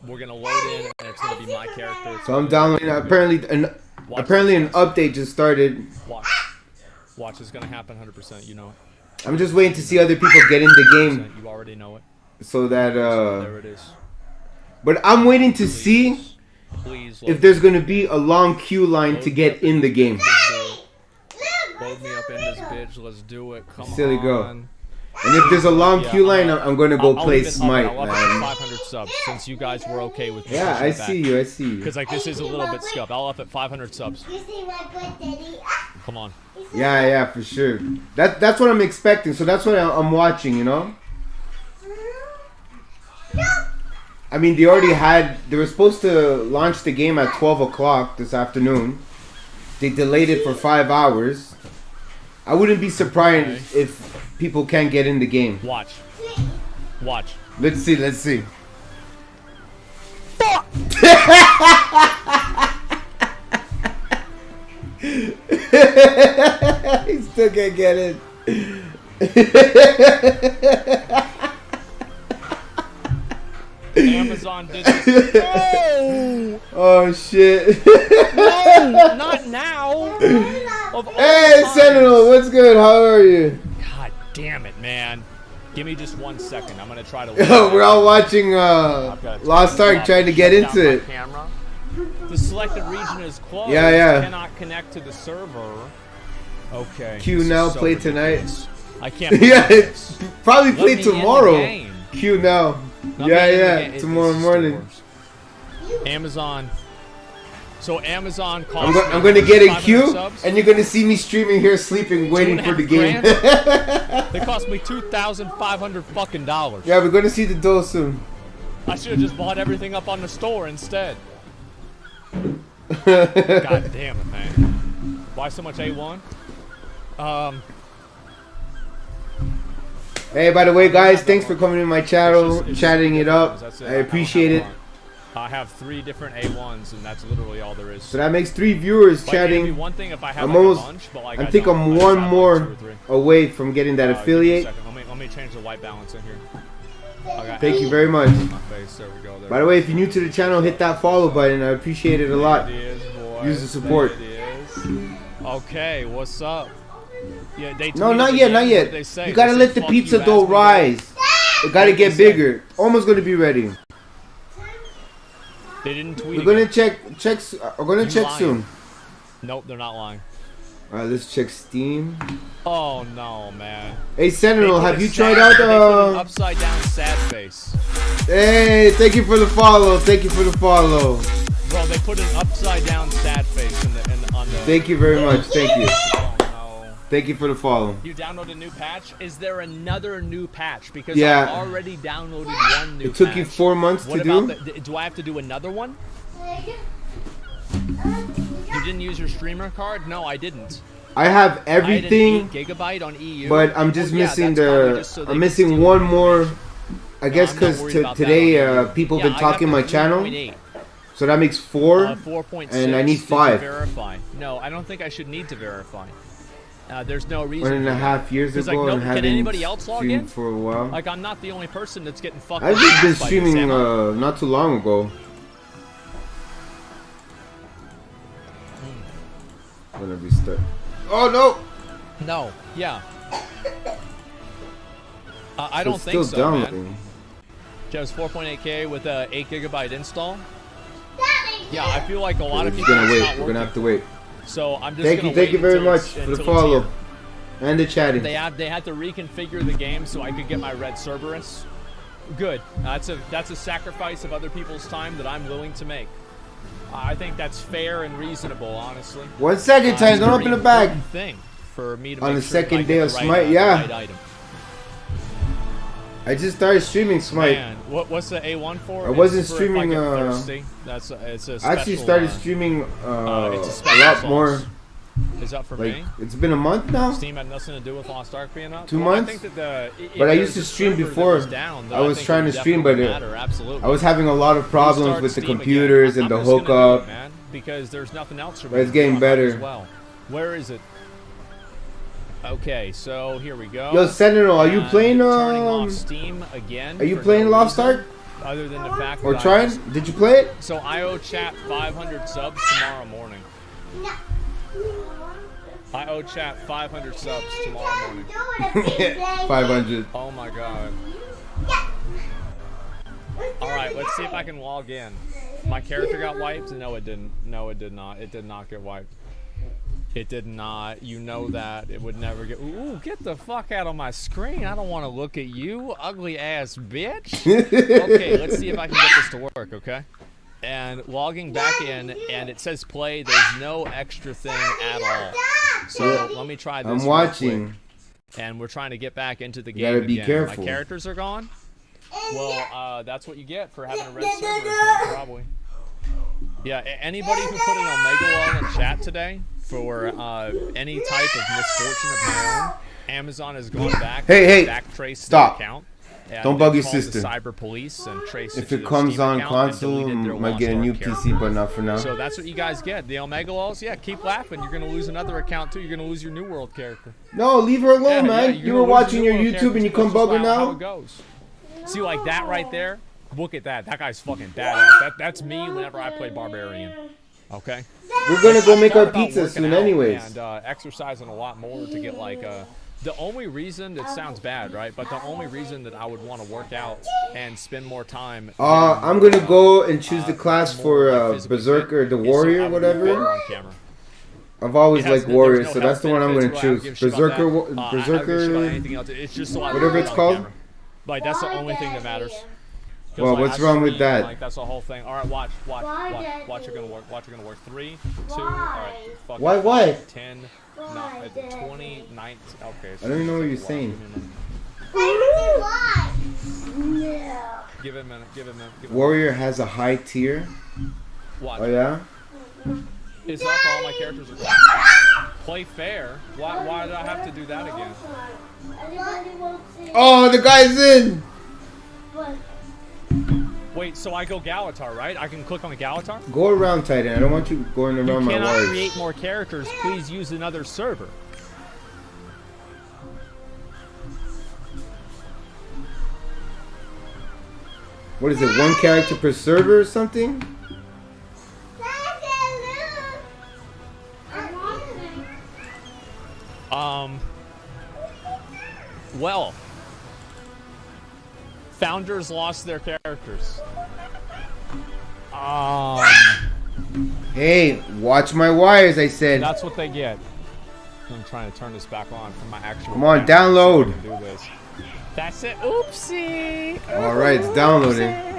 We're gonna load in, and it's gonna be my character. So I'm downloading. Apparently an update just started. Watch. It's gonna happen 100%. You know it. I'm just waiting to see other people get in the game. You already know it. So that There it is. But I'm waiting to see Please. if there's gonna be a long queue line to get in the game. Load me up in this bitch. Let's do it. Come Silly on. girl. And if there's a long queue line, I'm gonna go play SMITE, I'll up man. at 500 subs since you guys were okay with. Yeah, I see you. I see you. Because like this is a little bit scuffed. I'll up at 500 subs. Come on. Yeah, for sure. That's what I'm expecting. So that's what I'm watching. You know. I mean, they were supposed to launch the game at 12 o'clock this afternoon. They delayed it for 5 hours. I wouldn't be surprised if people can't get in the game. Watch. Let's see. Fuck! He still can't get in. Amazon did this. No! Oh shit. No, not now. Hey Sentinel, what's good? How are you? God damn it, man. Give me just 1 second. I'm gonna try to. We're all watching Lost Ark, trying to get into it. Camera. The selected region is closed. Yeah. Cannot connect to the server. Okay. Q this now, is so play ridiculous. tonight. I can't. Yeah, this. probably Let play me in the tomorrow. game. Q now. Let me in Yeah, the game. tomorrow This is morning. the worst. Amazon. So Amazon I'm costs. gonna get a 500 queue, subs. and you're gonna see me streaming here, sleeping, waiting for the game. They cost me $2,500 fucking dollars. Yeah, we're gonna see the dough soon. I should have just bought everything up on the store instead. God damn it, man. Why so much A1? Hey, by the way, guys, thanks for coming to my channel, chatting it up. That's I appreciate it. I have 3 different A1s, and that's literally all there is. So that makes 3 viewers chatting. One thing if I had I'm like almost. a bunch, but like I think I'm one more away from getting that affiliate. Let me change the white balance in here. Thank you very much. There we go. By the way, if you're new to the channel, hit that follow button. I appreciate it a lot. Use the support. Okay, what's up? Yeah, no, not yet, not yet. You gotta let the pizza dough rise. It gotta get bigger. Almost gonna be ready. They didn't tweet. We're gonna check. We're gonna check soon. Nope, they're not lying. All right, let's check Steam. Oh no, man. Hey Sentinel, have you tried out the upside down sad face? Hey, thank you for the follow. Thank you for the follow. Bro, they put an upside down sad face on the. Thank you very much. Thank you. Oh no. Thank you for the follow. You downloaded a new patch? Is there another new patch? Because I already downloaded one new patch. It took you 4 months to do? Do I have to do another one? You didn't use your streamer card? No, I didn't. I have everything. I had an 8 GB on EU. But I'm just missing I'm missing one more. I guess because today people have been talking my channel. So that makes 4. 4.6. And I need 5. Verify. No, I don't think I should need to verify. There's no reason. 1.5 years ago, and can anybody else log in for a while. Like, I'm not the only person that's getting fucked. I've just been streaming not too long ago. Whenever we start. Oh no! No. Yeah. I don't think so, downloading. man. Just 4.8K with a 8 GB install. Yeah, I feel like a lot of people. We're gonna have to wait. So I'm just thank you very much for the follow and the chatting. They had to reconfigure the game so I could get my red Cerberus. Good. That's a sacrifice of other people's time that I'm willing to make. I think that's fair and reasonable, honestly. 1 second, time. Don't open the bag. Thing for me to on the second day of SMITE, yeah. I just started streaming SMITE. Man, what's the A1 for? I wasn't streaming. It's a special, I actually started streaming a lot more. Is that for me? It's been a month now. Steam had nothing to do with Lost Ark being up. 2 months. I think that but I used to stream before. I was trying to stream, but I was having a lot of problems with the computers and the hookup. Because there's nothing else. But it's getting better. As well. Where is it? Okay, so here we go. Yo, Sentinel, are you playing turning off Steam again? Are you playing Lost Ark? Other than the fact or that trying? Did you play it? So IO chat 500 subs tomorrow morning. IO chat 500 subs tomorrow morning. 500. Oh my god. Alright, let's see if I can log in. My character got wiped? No, it didn't. No, it did not. It did not get wiped. It did not. You know that. It would never get... Ooh, get the fuck out of my screen. I don't want to look at you, ugly ass bitch. Okay, let's see if I can get this to work, okay? And logging back in, and it says play. There's no extra thing at all. So let me try this. I'm watching. And we're trying to get back into the game. You gotta be again. careful. My characters are gone. Well, that's what you get for having a red server, probably. Yeah, anybody who put an Omega Wall in chat today for any type of misfortune of my own, Amazon has gone back and backtraced their account. Don't bug your sister. The cyber police and trace if it comes on console, might get a new PC, but not for now. So that's what you guys get. The Omega Walls, yeah, keep laughing. You're gonna lose another account too. You're gonna lose your New World character. No, leave her alone, man. You were watching your YouTube and you come bugging now. How it goes. See, like that right there. Look at that. That guy's fucking badass. That's me whenever I play Barbarian. Okay? We're gonna go make our pizza soon anyways. And exercising a lot more to get like the only reason, it sounds bad, right? But the only reason that I would want to work out and spend more time I'm gonna go and choose the class for Berserker, the Warrior, whatever. I've always liked Warrior, so that's the one I'm gonna choose. Berserker, whatever it's called. Like, that's the only thing that matters. Well, what's wrong with that? Like, that's the whole thing. All right, watch it gonna work. Watch it gonna work. 3, 2, all right. Why? 10, 20, 19. Okay. I don't even know what you're saying. Give it a minute. Warrior has a high tier. Watch. Oh yeah. It's up. All my characters are gone. Play fair. Why did I have to do that again? Oh, the guy's in. Wait, Wait, so I go Galatar, right? I can click on the Galatar? Go around, Titan. I don't want you going around You my cannot wires. create more characters. Please use another server. What is it? One character per server or something? Well, founders lost their characters. Hey, watch my wires, I said. That's what they get. I'm trying to turn this back on for my actual. Come on, camera so I download. can do this. That's it. Oopsie. Alright, it's downloading.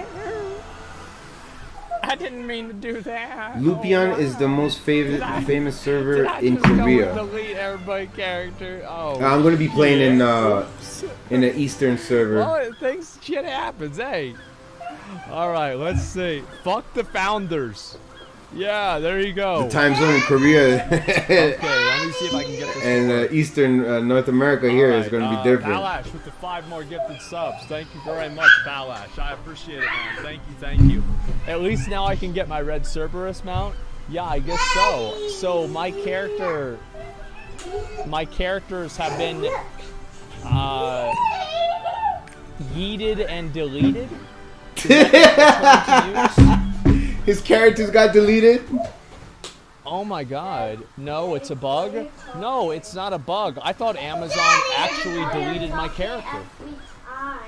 I didn't mean to do that. Lupion is the most famous server Did I in just go Korea. and delete every character? Oh. I'm gonna be playing in the Eastern server. Well, shit happens, hey. All right, let's see. Fuck the founders. Yeah, there you go. The time zone in Korea Okay, let me see if I can get this. and Eastern North America here is going to be different. Palash with the 5 more gifted subs. Thank you very much, Palash. I appreciate it, man. Thank you. At least now I can get my red Cerberus mount. Yeah, I guess so. So my characters have been yeeted and deleted. His characters got deleted? Oh my god. No, it's a bug? No, it's not a bug. I thought Amazon actually deleted my character.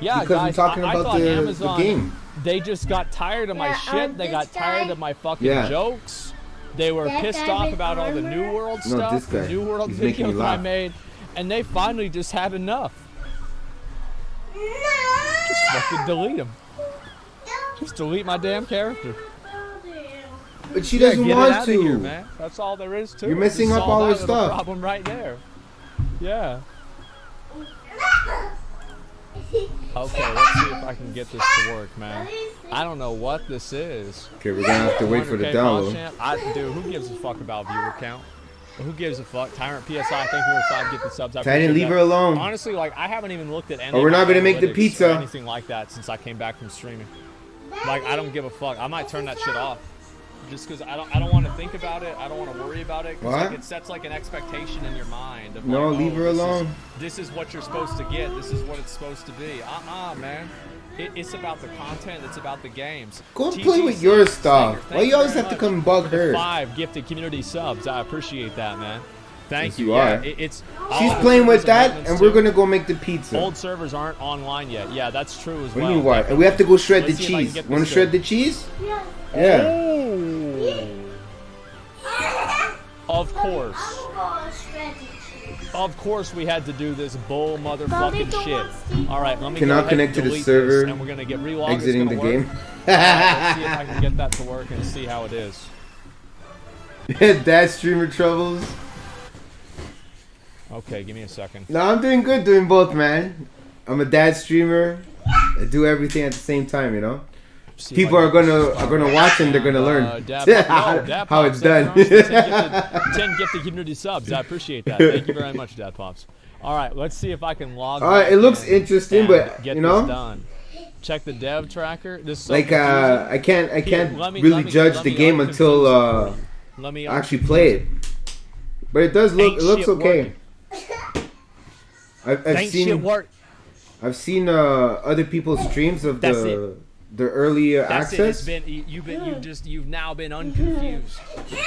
Yeah, Because guys, I'm talking I about thought the Amazon, game. they just got tired of my shit. They got tired of my fucking Yeah. jokes. They were pissed off about all the New World No, stuff, this guy. the New World He's making me videos I laugh. made, and they finally just had enough. Just fucking delete them. Just delete my damn character. But she doesn't Get it want out to. of here, man. That's all there is to it. You're messing Just up solve all her that little stuff. problem right there. Yeah. Okay, let's see if I can get this to work, man. I don't know what this is. Okay, we're going to have to wait for the 100K download. Dude, who gives a fuck about viewer count? Who gives a fuck? Tyrant PSI, thank you for 5 gifted subs. I Titan, appreciate leave that. her alone. Honestly, like, I haven't even looked at any Oh, we're not gonna make the analytics pizza. or anything like that since I came back from streaming. Like, I don't give a fuck. I might turn that shit off. Just because I don't want to think about it. I don't want to worry about it. 'Cause, like, What? it sets like an expectation in your mind. Of, No, like, leave her alone. This is what you're supposed to get. This is what it's supposed to be. Man. It's about the content. It's about the games. Go TG play with your Sanger, stuff. thank Why you always very have to much come bug for the her? 5 gifted community subs. I appreciate that, man. Thank Yes, you. you Yeah, are. it's She's all playing with servers that, maintenance and we're too. going to go make the pizza. Old servers aren't online yet. Yeah, that's true as What do well. you mean why? And we have to go shred the Let's see if I can cheese. get Want to this shred to- the cheese? Yeah. Of course. Of course we had to do this bull motherfucking shit. Alright, let me Cannot go ahead connect to and the delete server. this, and we're gonna get relogged. Exiting It's the gonna game. work. Let's see if I can get that to work and see how it is. Dad streamer troubles. Okay, give me a second. No, I'm doing good doing both, man. I'm a dad streamer. I do everything at the same time, you know. See if People I are can- gonna watch and they're gonna learn how it's done. 10 gifted community subs. I appreciate that. Thank you very much, Dad Pops. All right, let's see if I can log. All right, back it looks in interesting, and but get you know, this done. Check the dev tracker. This is so like confusing. I can't let me judge the game until let me actually play it. But it does look. Ain't It looks shit okay. I've Ain't shit seen. work. I've seen other people's streams of That's the early That's it. It's access, been you've now been unconfused.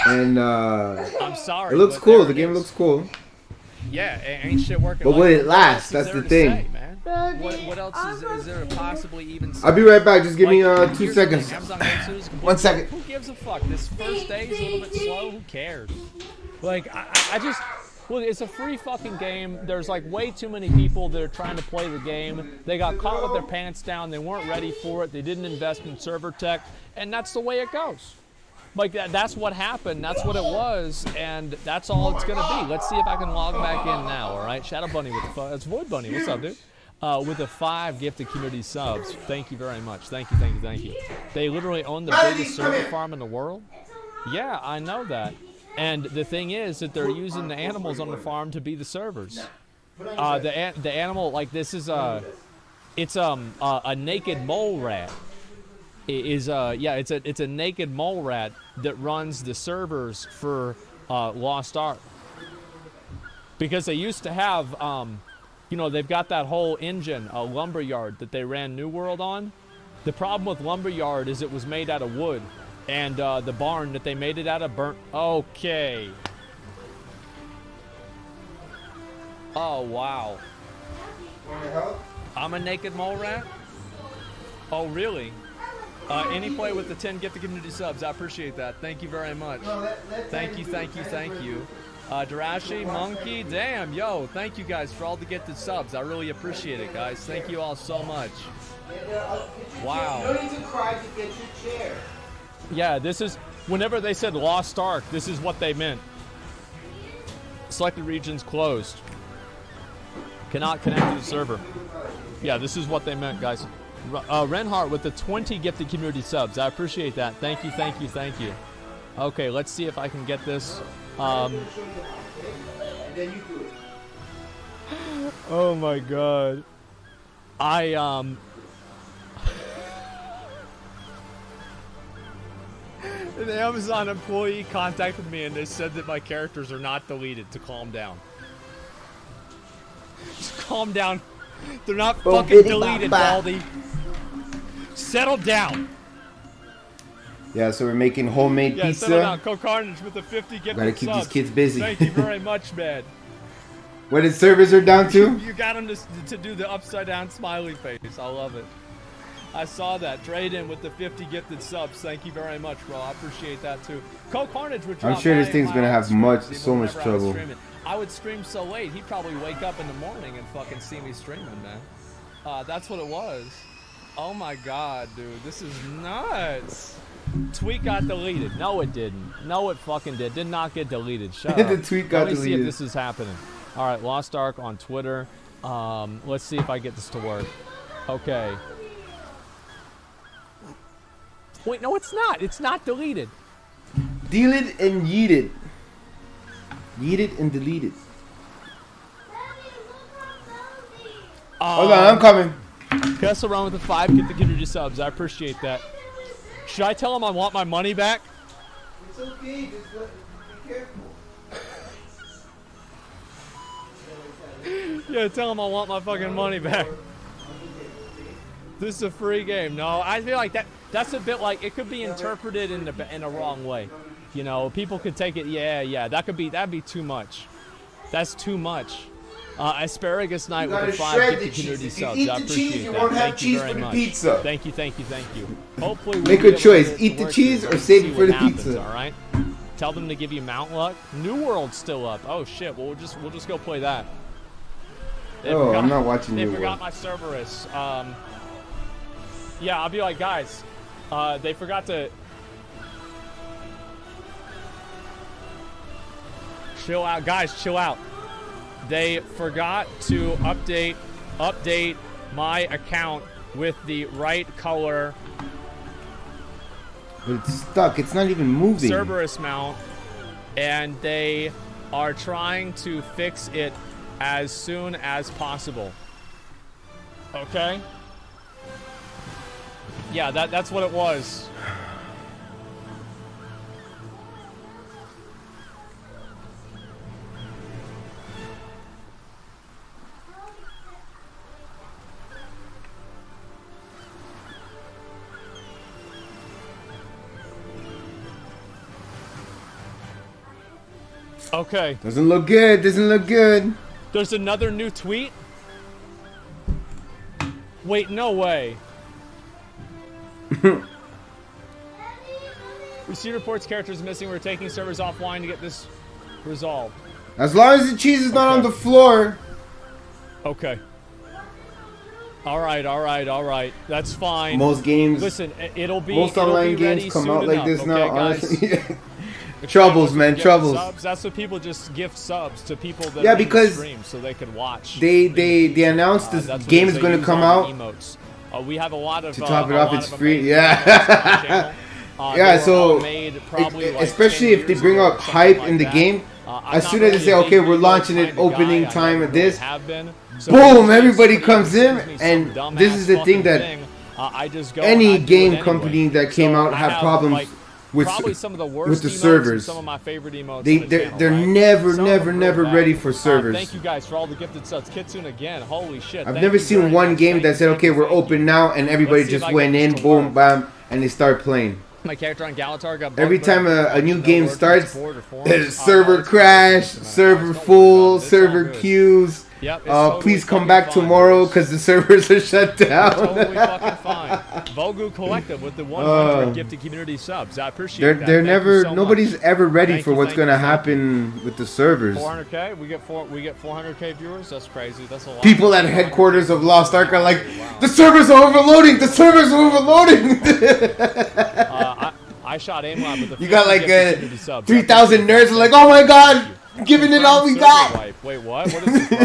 and I'm sorry. it looks but cool. there The it game is. looks cool. Yeah, ain't shit working. But like will that. it last? What else That's is the there to thing. say, man? What else is there to possibly even say? I'll be right back. Just give me Like, 2 here's the thing, seconds. Amazon Web Studios is completely- 1 second. Who gives a fuck? This first day is a little bit slow. Who cares? Like, I just... Well, it's a free fucking game. There's like way too many people that are trying to play the game. They got caught with their pants down. They weren't ready for it. They didn't invest in server tech. And that's the way it goes. Like, that's what happened. That's what it was. And that's all it's going to be. Let's see if I can log back in now, all right? Shadow Bunny with the... It's Void Bunny. What's up, dude? With the 5 gifted community subs. Thank you very much. Thank you. They literally own the biggest server farm in the world. Yeah, I know that. And the thing is that they're using the animals on the farm to be the servers. The animal, like, this is a naked mole rat. is yeah, it's a naked mole rat that runs the servers for Lost Ark. Because they used to have, you know, they've got that whole engine, Lumberyard, that they ran New World on. The problem with Lumberyard is it was made out of wood, and the barn that they made it out of burnt. Okay. Oh, wow. I'm a naked mole rat? Oh, really? Any play with the 10 gifted community subs. I appreciate that. Thank you very much. Thank you, thank you, thank you. Darashi, Monkey, damn, yo, thank you guys for all the gifted subs. I really appreciate it, guys. Thank you all so much. Wow. You don't need to cry to get your chair. Yeah, this is, whenever they said Lost Ark, this is what they meant. Selected regions closed. Cannot connect to the server. Yeah, this is what they meant, guys. Renhart with the 20 gifted community subs. I appreciate that. Thank you, thank you, thank you. Okay, let's see if I can get this. Oh my god. An Amazon employee contacted me and they said that my characters are not deleted, to calm down. Just calm down. They're not fucking deleted, Baldy. Settle down. Yeah, so we're making homemade pizza. Settle down. Co-Carnage with the 50 gifted Gotta keep subs. these kids busy. Thank you very much, man. What his servers are down to? You got him to do the upside down smiley face. I love it. I saw that. Trade in with the 50 gifted subs. Thank you very much, bro. I appreciate that too. Co-Carnage would drop. I'm sure this thing's gonna have so much trouble. I would stream so late, he'd probably wake up in the morning and fucking see me streaming, man. That's what it was. Oh my god, dude. This is nuts. Tweet got deleted. No, it didn't. No, it fucking did. Did not get deleted. Shut up. The tweet got deleted. Let me see if deleted. this is happening. All right, Lost Ark on Twitter. Let's see if I get this to work. Okay. Wait, no, it's not. It's not deleted. Deal it and yeet it. Yeet it and delete it. Hold on, I'm coming. Pass around with the 5, get the community subs. I appreciate that. Should I tell him I want my money back? It's okay, just be careful. Yeah, tell him I want my fucking money back. This is a free game. No, I feel like that's a bit like, it could be interpreted in a wrong way. You know, people could take it, yeah, that'd be too much. That's too much. Asparagus Night with the 5 gifted community subs. I appreciate that. Won't have Thank you cheese very for the much. pizza. Thank you, thank you, thank you. Hopefully Make a choice. Eat the cheese or save it for the pizza. All right. Tell them to give you Mount Luck. New World's still up. Oh shit. Well, we'll just go play that. I'm not watching New World. They forgot my Cerberus. Yeah, I'll be like, guys, they forgot to. Chill out, guys. Chill out. They forgot to update my account with the right color. But it's stuck. It's not even moving. Cerberus mount, and they are trying to fix it as soon as possible. Okay? Yeah, that's what it was. Okay. Doesn't look good. Doesn't look good. There's another new tweet? Wait, no way. We see reports characters missing. We're taking servers offline to get this resolved. As long as the cheese is not on the floor. Okay. Alright. That's fine. Most games. Listen, most online games come out like this now, honestly. Troubles, man, Yeah, troubles. Subs, that's what people just gift subs to people that because stream so they can watch. They announced this game is going to come out. Emotes. We have a lot of to top it off, it's free. Yeah. Yeah, so especially if they bring up hype in the game, as soon as they say, okay, we're launching it, opening time of this, boom, everybody comes in, and this is the thing that I just go. Any and I do it game anyway. company that came out I have have, problems like, with probably some of the worst with the emotes and servers. some of my favorite emotes. on They're the channel, right? never Some of them never real ready bad. for servers. Thank you guys for all the gifted subs. Kitsune again. Holy shit. I've thank never you seen very one much. game Thank that you, said, thank okay, you, we're thank open you. now, and everybody Let's see if just I went get in, this to boom, work. bam, and they start playing. My character on Galatar got Every bugged time by a new no game word from starts, support or forums. server It's crash, fine. server Don't worry full, about it. It's all server good. queues. Yep, it's totally Please come fucking back fine, tomorrow boys. because the servers are shut down. Totally fucking fine. Vogu Collective with the 100 gifted community subs. I appreciate that. They're Thank you never. so Nobody's much. ever ready Thank for you, what's thank gonna you, thank happen with the servers. 400k. We get 400k viewers. That's crazy. That's a lot. People at headquarters of Lost Ark are like, the servers are overloading. The servers are overloading. I shot Aimlab with the. You got like 3,000 3,000 nerds are like, oh my god, giving it all we got. Wipe. Wait, what? What is this?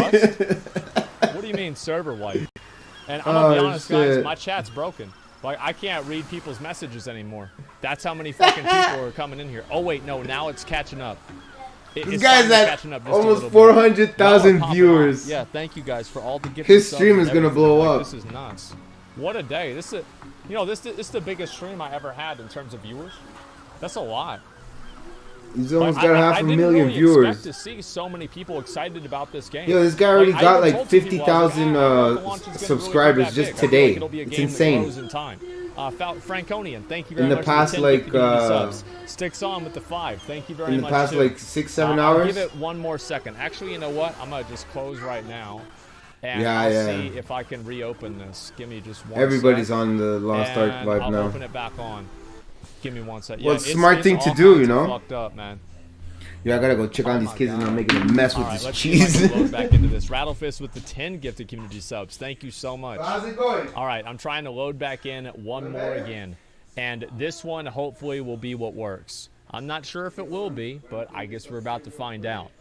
Rust? What do you mean server wipe? And I'm gonna be honest, guys, my chat's broken. Like, I can't read people's messages anymore. That's how many fucking people are coming in here. Oh wait, no, now it's catching up. This guy's at almost 400,000 viewers. Yeah, thank you guys for all the gifts. His stream is gonna blow up. This is nuts. What a day! This is, this is the biggest stream I ever had in terms of viewers. That's a lot. He's almost Like, got half a million I didn't really expect to see so many people excited about this game. Yo, this guy already I got even like told some people, I was 50,000 like, I don't know if the launch is gonna subscribers really be that just big. I feel today. like it'll be a It's game that insane. grows in time. Franconian, thank you very In the much. past, for the 10 like, community subs. Sticks on with the 5. Thank you very much. In the past, too. like 6-7 I'll hours. give it one more second. Actually, you know what? I'm gonna just close right now, and Yeah, I'll yeah. see if I can reopen this. Give me just one. Everybody's sec, on the Lost Ark and vibe I'll now. open it back on. Give me one sec. Well, Yeah, it's a smart thing to all do, kinds you of know? Fucked up, man. Yeah, I gotta go check on these kids and I'm making a mess with All right, this let's see if I cheese. can load back into this. Rattlefist with the 10 gifted community subs. Thank you so much. How's it going? All right, I'm trying to load back in one more again. And this one hopefully will be what works. I'm not sure if it will be, but I guess we're about to find out.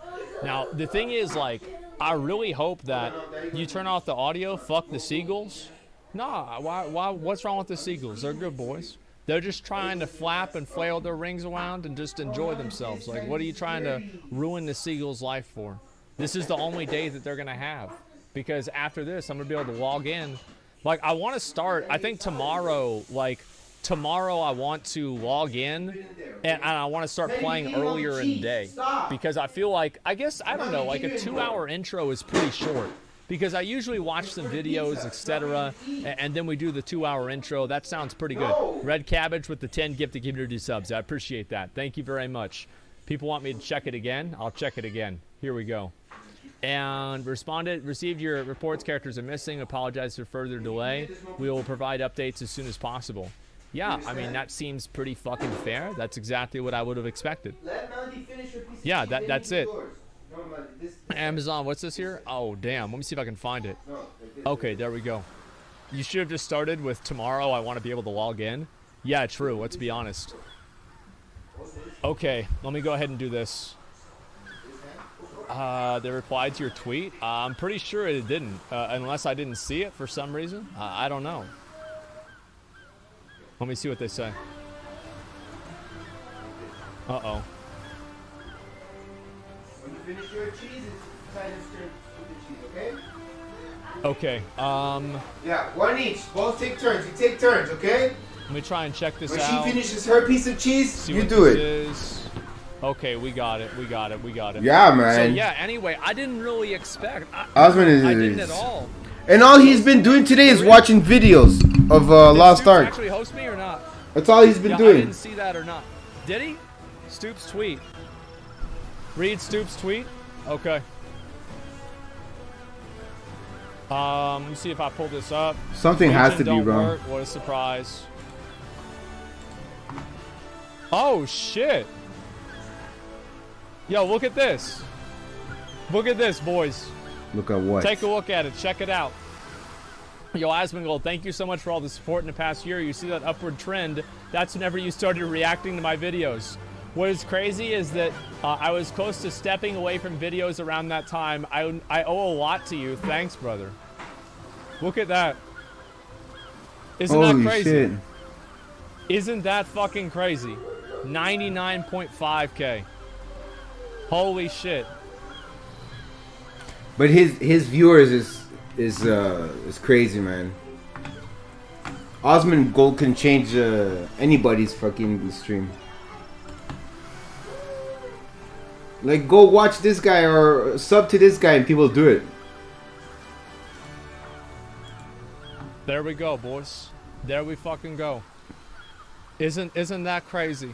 Now, the thing is, like, I really hope that you turn off the audio. Fuck the seagulls. Nah, why? What's wrong with the seagulls? They're good boys. They're just trying to flap and flail their rings around and just enjoy themselves. Like, what are you trying to ruin the seagull's life for? This is the only day that they're going to have. Because after this, I'm going to be able to log in. Like, I want to start, I think tomorrow, I want to log in and I want to start playing earlier in the day. Because I feel like, I don't know, like a 2-hour intro is pretty short. Because I usually watch some videos, etc., and then we do the 2-hour intro. That sounds pretty good. Red Cabbage with the 10 gifted community subs. I appreciate that. Thank you very much. People want me to check it again. I'll check it again. Here we go. And received your reports. Characters are missing. Apologize for further delay. We will provide updates as soon as possible. Yeah, I mean, that seems pretty fucking fair. That's exactly what I would have expected. Yeah, that's it. Amazon, what's this here? Oh, damn. Let me see if I can find it. Okay, there we go. You should have just started with tomorrow. I want to be able to log in. Yeah, true. Let's be honest. Okay, let me go ahead and do this. They replied to your tweet. I'm pretty sure it didn't, unless I didn't see it for some reason. I don't know. Let me see what they say. Uh-oh. When you finish your cheeses, try to stir with the cheese, okay? Okay, Yeah, one each. Both take turns. You take turns, okay? let me try and check this When out. she finishes her piece of cheese, See you what do this it. is. Okay, we got it. Yeah, So man. yeah, anyway, I didn't really expect. Osman is. I didn't at all. And all he's been doing today is watching videos of Lost Stoops Ark. actually host me or not? That's all he's been Yeah, I doing. didn't see that or not. Did he? Stoops tweet. Read Stoops tweet. Okay. Let me see if I pull this up. Something has Legion to be don't wrong. work. What a surprise. Oh shit. Yo, look at this. Look at this, boys. Look at what? Take a look at it. Check it out. Yo, Asmongold, thank you so much for all the support in the past year. You see that upward trend. That's whenever you started reacting to my videos. What is crazy is that I was close to stepping away from videos around that time. I owe a lot to you. Thanks, brother. Look at that. Isn't that crazy? Shit. Isn't that fucking crazy? 99.5K. Holy shit. But his viewers is crazy, man. Osmond Gold can change anybody's fucking stream. Like, go watch this guy or sub to this guy and people do it. There we go, boys. There we fucking go. Isn't that crazy?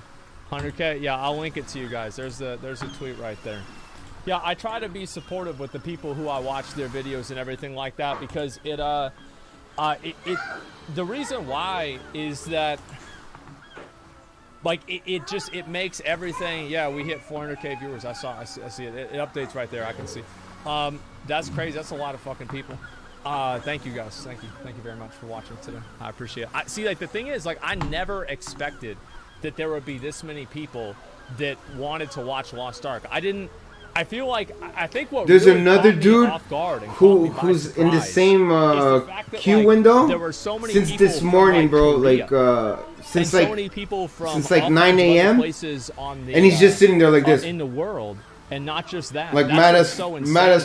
100K. Yeah, I'll link it to you guys. There's a tweet right there. Yeah, I try to be supportive with the people who I watch their videos and everything like that, because the reason why is that, like, it makes everything. Yeah, we hit 400K viewers. I see it. It updates right there. I can see. That's crazy. That's a lot of fucking people. Thank you guys. Thank you very much for watching today. I appreciate it. See, like, the thing is, like, I never expected that there would be this many people that wanted to watch Lost Ark. I feel like, I think what there's really another dude who's in the same queue window since this morning, bro. Like since like 9 a.m. and he's just sitting there like this in the world. And not just that, like mad as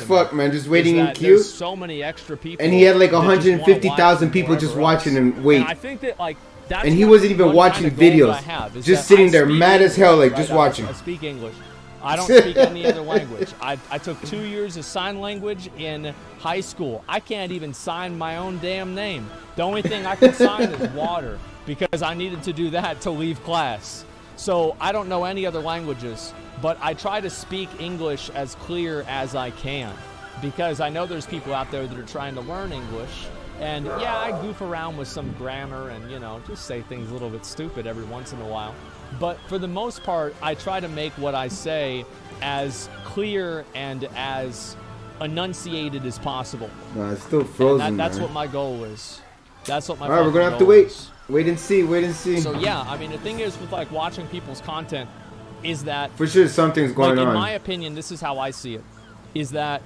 fuck, man. Just waiting in queue. There's so many extra people, and he had like 150,000 people just watching him wait. And I think that, like, and he wasn't even watching videos, just sitting there mad as hell, like just watching. I speak English. I don't speak any other language. I took 2 years of sign language in high school. I can't even sign my own damn name. The only thing I can sign is water, because I needed to do that to leave class. So I don't know any other languages, but I try to speak English as clear as I can, because I know there's people out there that are trying to learn English. And yeah, I goof around with some grammar and, you know, just say things a little bit stupid every once in a while. But for the most part, I try to make what I say as clear and as enunciated as possible. No, it's still frozen. And that's what my goal is. That's what my All right, we're gonna have to wait and see. So yeah, I mean, the thing is with, like, watching people's content is that, for sure something's going on. In my opinion, this is how I see it, is that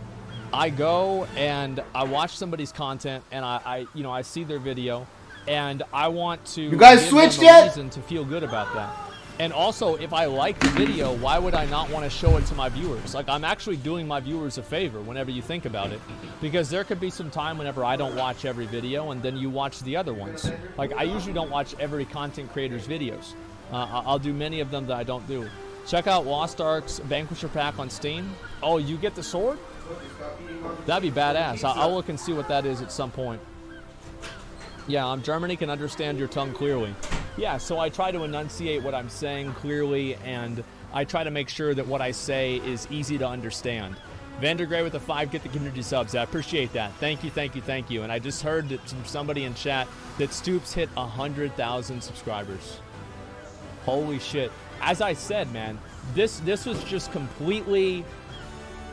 I go and I watch somebody's content and I see their video, and I want to you guys switched yet? Reason to feel good about that. And also, if I like the video, why would I not want to show it to my viewers? Like, I'm actually doing my viewers a favor whenever you think about it, because there could be some time whenever I don't watch every video and then you watch the other ones. Like, I usually don't watch every content creator's videos. I'll do many of them that I don't do. Check out Lost Ark's Vanquisher Pack on Steam. Oh, you get the sword? That'd be badass. I'll look and see what that is at some point. Yeah, Germany can understand your tongue clearly. Yeah, so I try to enunciate what I'm saying clearly, and I try to make sure that what I say is easy to understand. Vandergray with the 5, get the community subs. I appreciate that. Thank you. And I just heard that from somebody in chat that Stoops hit 100,000 subscribers. Holy shit. As I said, man, this was just completely...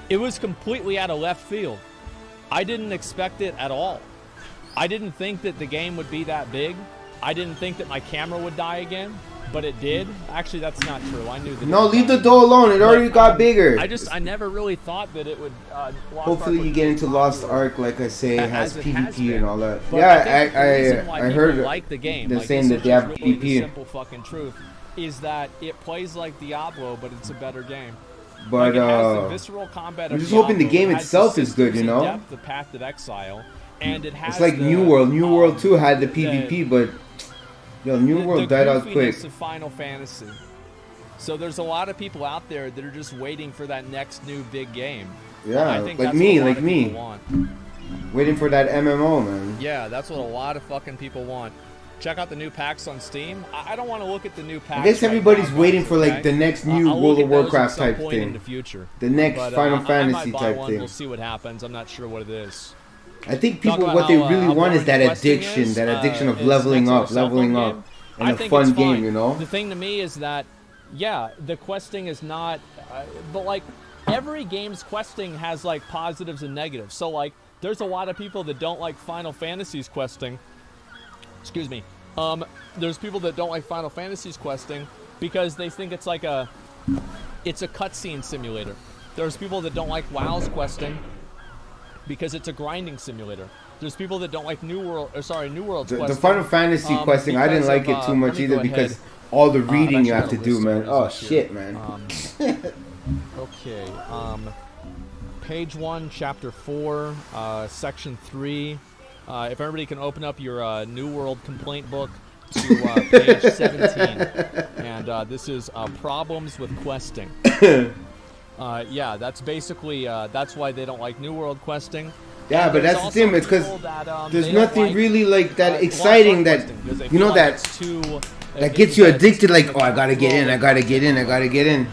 It was completely out of left field. I didn't expect it at all. I didn't think that the game would be that big. I didn't think that my camera would die again, but it did. Actually, that's not true. I knew that. No, leave the door alone. It already got bigger. I never really thought that it would. Hopefully, you get into Lost Ark, like I say, has PvP and all that. Yeah, I heard like the game. They're saying that they have PvP. The simple fucking truth is that it plays like Diablo, but it's a better game. But the visceral combat I'm just hoping the game itself is good, you know. The Path of Exile, and it has. It's like New World. New World 2 had the PvP, but New World died out quick. Of Final Fantasy. So there's a lot of people out there that are just waiting for that next new big game. Yeah, like me. Waiting for that MMO, man. Yeah, that's what a lot of fucking people want. Check out the new packs on Steam. I don't want to look at the new packs. I guess everybody's waiting for like the next new World of Warcraft type thing. In the future. The next Final Fantasy type thing. We'll see what happens. I'm not sure what it is. I think people, what they really want is that addiction of leveling up, and a fun game, you know? The thing to me is that, yeah, the questing is not, but like, every game's questing has like positives and negatives. So like, there's a lot of people that don't like Final Fantasy's questing. Excuse me. There's people that don't like Final Fantasy's questing because they think it's like it's a cutscene simulator. There's people that don't like WoW's questing because it's a grinding simulator. There's people that don't like New World's questing. The Final Fantasy questing, I didn't like it too much either because all the reading you have to do, man. Oh shit, man. Okay. Page 1, Chapter 4, Section 3. If everybody can open up your New World complaint book to page 17, and this is problems with questing. Yeah, that's basically that's why they don't like New World questing. Yeah, And but there's that's the also thing. It's because people that, there's they don't nothing like, really like that Lost exciting Ark that questing, because they you feel know like that it's too, that gets you addicted. Like, oh, I gotta get in, I gotta get in, I gotta get in.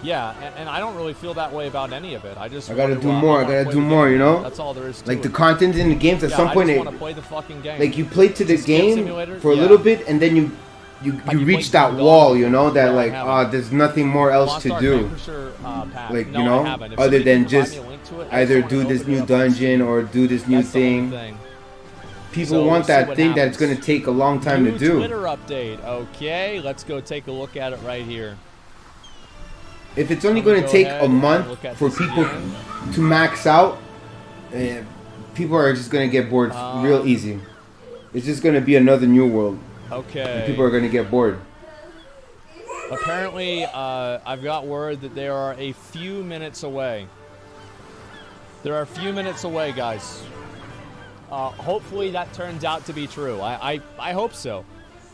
Yeah, and I don't really feel that way about any of it. I just I gotta want do to, more. I wanna gotta play do the more. game. You know. That's all there is to Like it. the content in the games. At Yeah, some point, I it, just want to play the fucking game. like you play to the It's a skip game simulator? for a Yeah. little bit, and then you you reach play that Prologue? wall. You know that No, I like haven't. there's nothing more else Lost to Ark do. Vanquisher, pack. Like No, you I know, haven't. If other somebody than can provide just me a link to it, I just either wanna do this open it new up and see. dungeon or do this new That's the only thing. thing. People So, want we'll see that what thing that's happens. gonna take a long time New to do. Twitter update. Okay, let's go take a look at it right here. If it's only I'm gonna going to go take ahead a and month look at for this people again. to max out, people are just going to get bored real easy. It's just going to be another New World. Okay. And people are going to get bored. Apparently, I've got word that they are a few minutes away. They're a few minutes away, guys. Hopefully that turns out to be true. I hope so.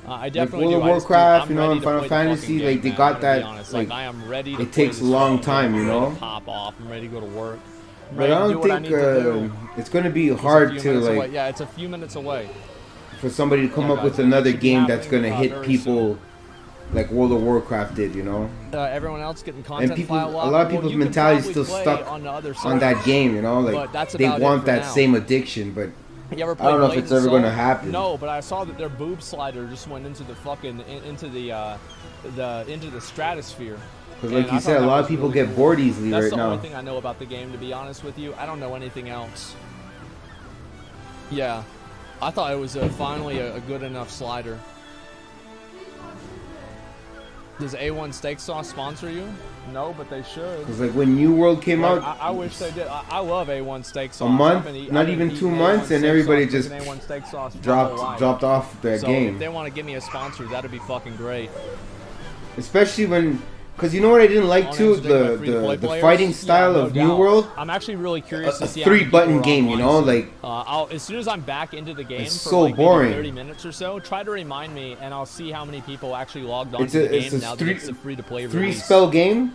I definitely World do. of I just Warcraft, I'm you know, ready and to Final play the fucking Fantasy, game, like they man. got I'm gonna be that. honest. Like I am ready to it play takes a this long fucking time, game. you I'm ready know. to pop off. I'm ready to go to work. I'm But ready I to do don't what I think need to do. it's going to be It's a hard few to minutes away. like Yeah, it's a few minutes away. for somebody to come Yeah, up with guys, it another should be game that's happening, going to hit very people like World of Warcraft did, you know. Everyone else getting content And people, file a locked. lot of Well, people's you can mentality is probably still play stuck on, the other on that servers. game, you know. But Like that's they about it want for that now. same addiction, but You ever I played don't know if Blade it's and ever going to Soul? happen. No, but I saw that their boob slider just went into the fucking into the stratosphere. Because And like I you thought said, a that lot was of people really get cool. bored easily That's right the now. only thing I know about the game, to be honest with you. I don't know anything else. Yeah, I thought it was finally a good enough slider. Does A1 Steak Sauce sponsor you? No, but they should. Because like when New World came Like, out, I wish they did. I love A1 Steak Sauce. a month, I've been not I've been even eating 2 A1 months, and steak everybody sauce, just cooking A1 steak sauce my whole life. dropped off their So game. if they want to give me a sponsor, that'd be fucking great. Especially when, because you know what I didn't like On too, Instagram, my free-to-play the players? fighting Yeah, style no of New doubt. World. I'm actually really curious A to see how many people 3-button are game, you online know, soon. like as soon as I'm back into the game It's for so like boring. maybe 30 minutes or so, try to remind me, and I'll see how many people actually logged on it's to the a game now that it's a free-to-play three release. spell game,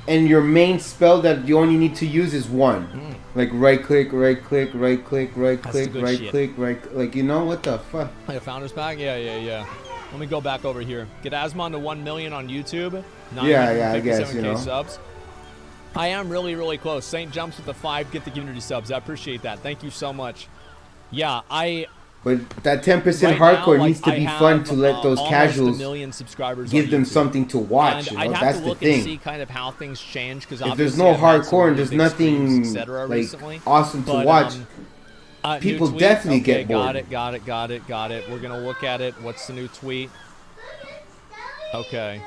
and your main spell that you only need to use is one. Like right click, right click, right click, right That's the click, good right shit. click, right. Like you know what the fuck? Like a founder's pack? Yeah. Let me go back over here. Get Asmon to 1 million on YouTube. Yeah, I guess, you 957K know. subs. I am really, really close. Saint jumps with the 5. Get the community subs. I appreciate that. Thank you so much. Yeah, But that 10% right hardcore now, needs to I be have, fun to let those almost casuals 1 million subscribers give on them YouTube. something to watch. And You know, I'd have that's to the look and see thing. kind of how things change, because If there's no hardcore and there's nothing cetera, like recently. awesome to But, watch, new people tweet. definitely Okay, get bored. Got it. We're gonna look at it. What's the new tweet? Okay.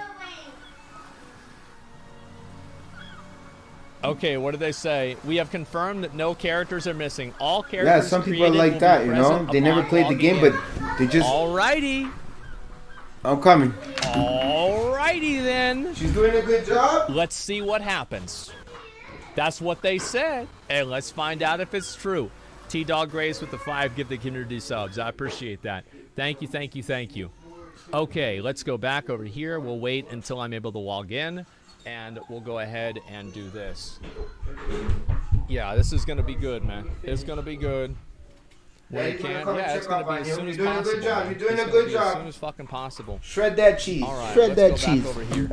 Okay, what did they say? We have confirmed that no characters are missing. All characters Yeah, some people are created like will that, be you know. present They never upon played the logging game, in. but they just. Alrighty. I'm coming. Alrighty then. She's doing a good job. Let's see what happens. That's what they said. And let's find out if it's true. T-Dog Grace with the 5. Give the community subs. I appreciate that. Thank you. Okay, let's go back over here. We'll wait until I'm able to log in, and we'll go ahead and do this. Yeah, this is going to be good, man. It's going to be good. When you can. Yeah, it's going to be as soon as possible. You're doing a good job. You're doing It's a gonna good be job. As soon as fucking possible. Shred that cheese. All right, Shred that let's go cheese. back over here.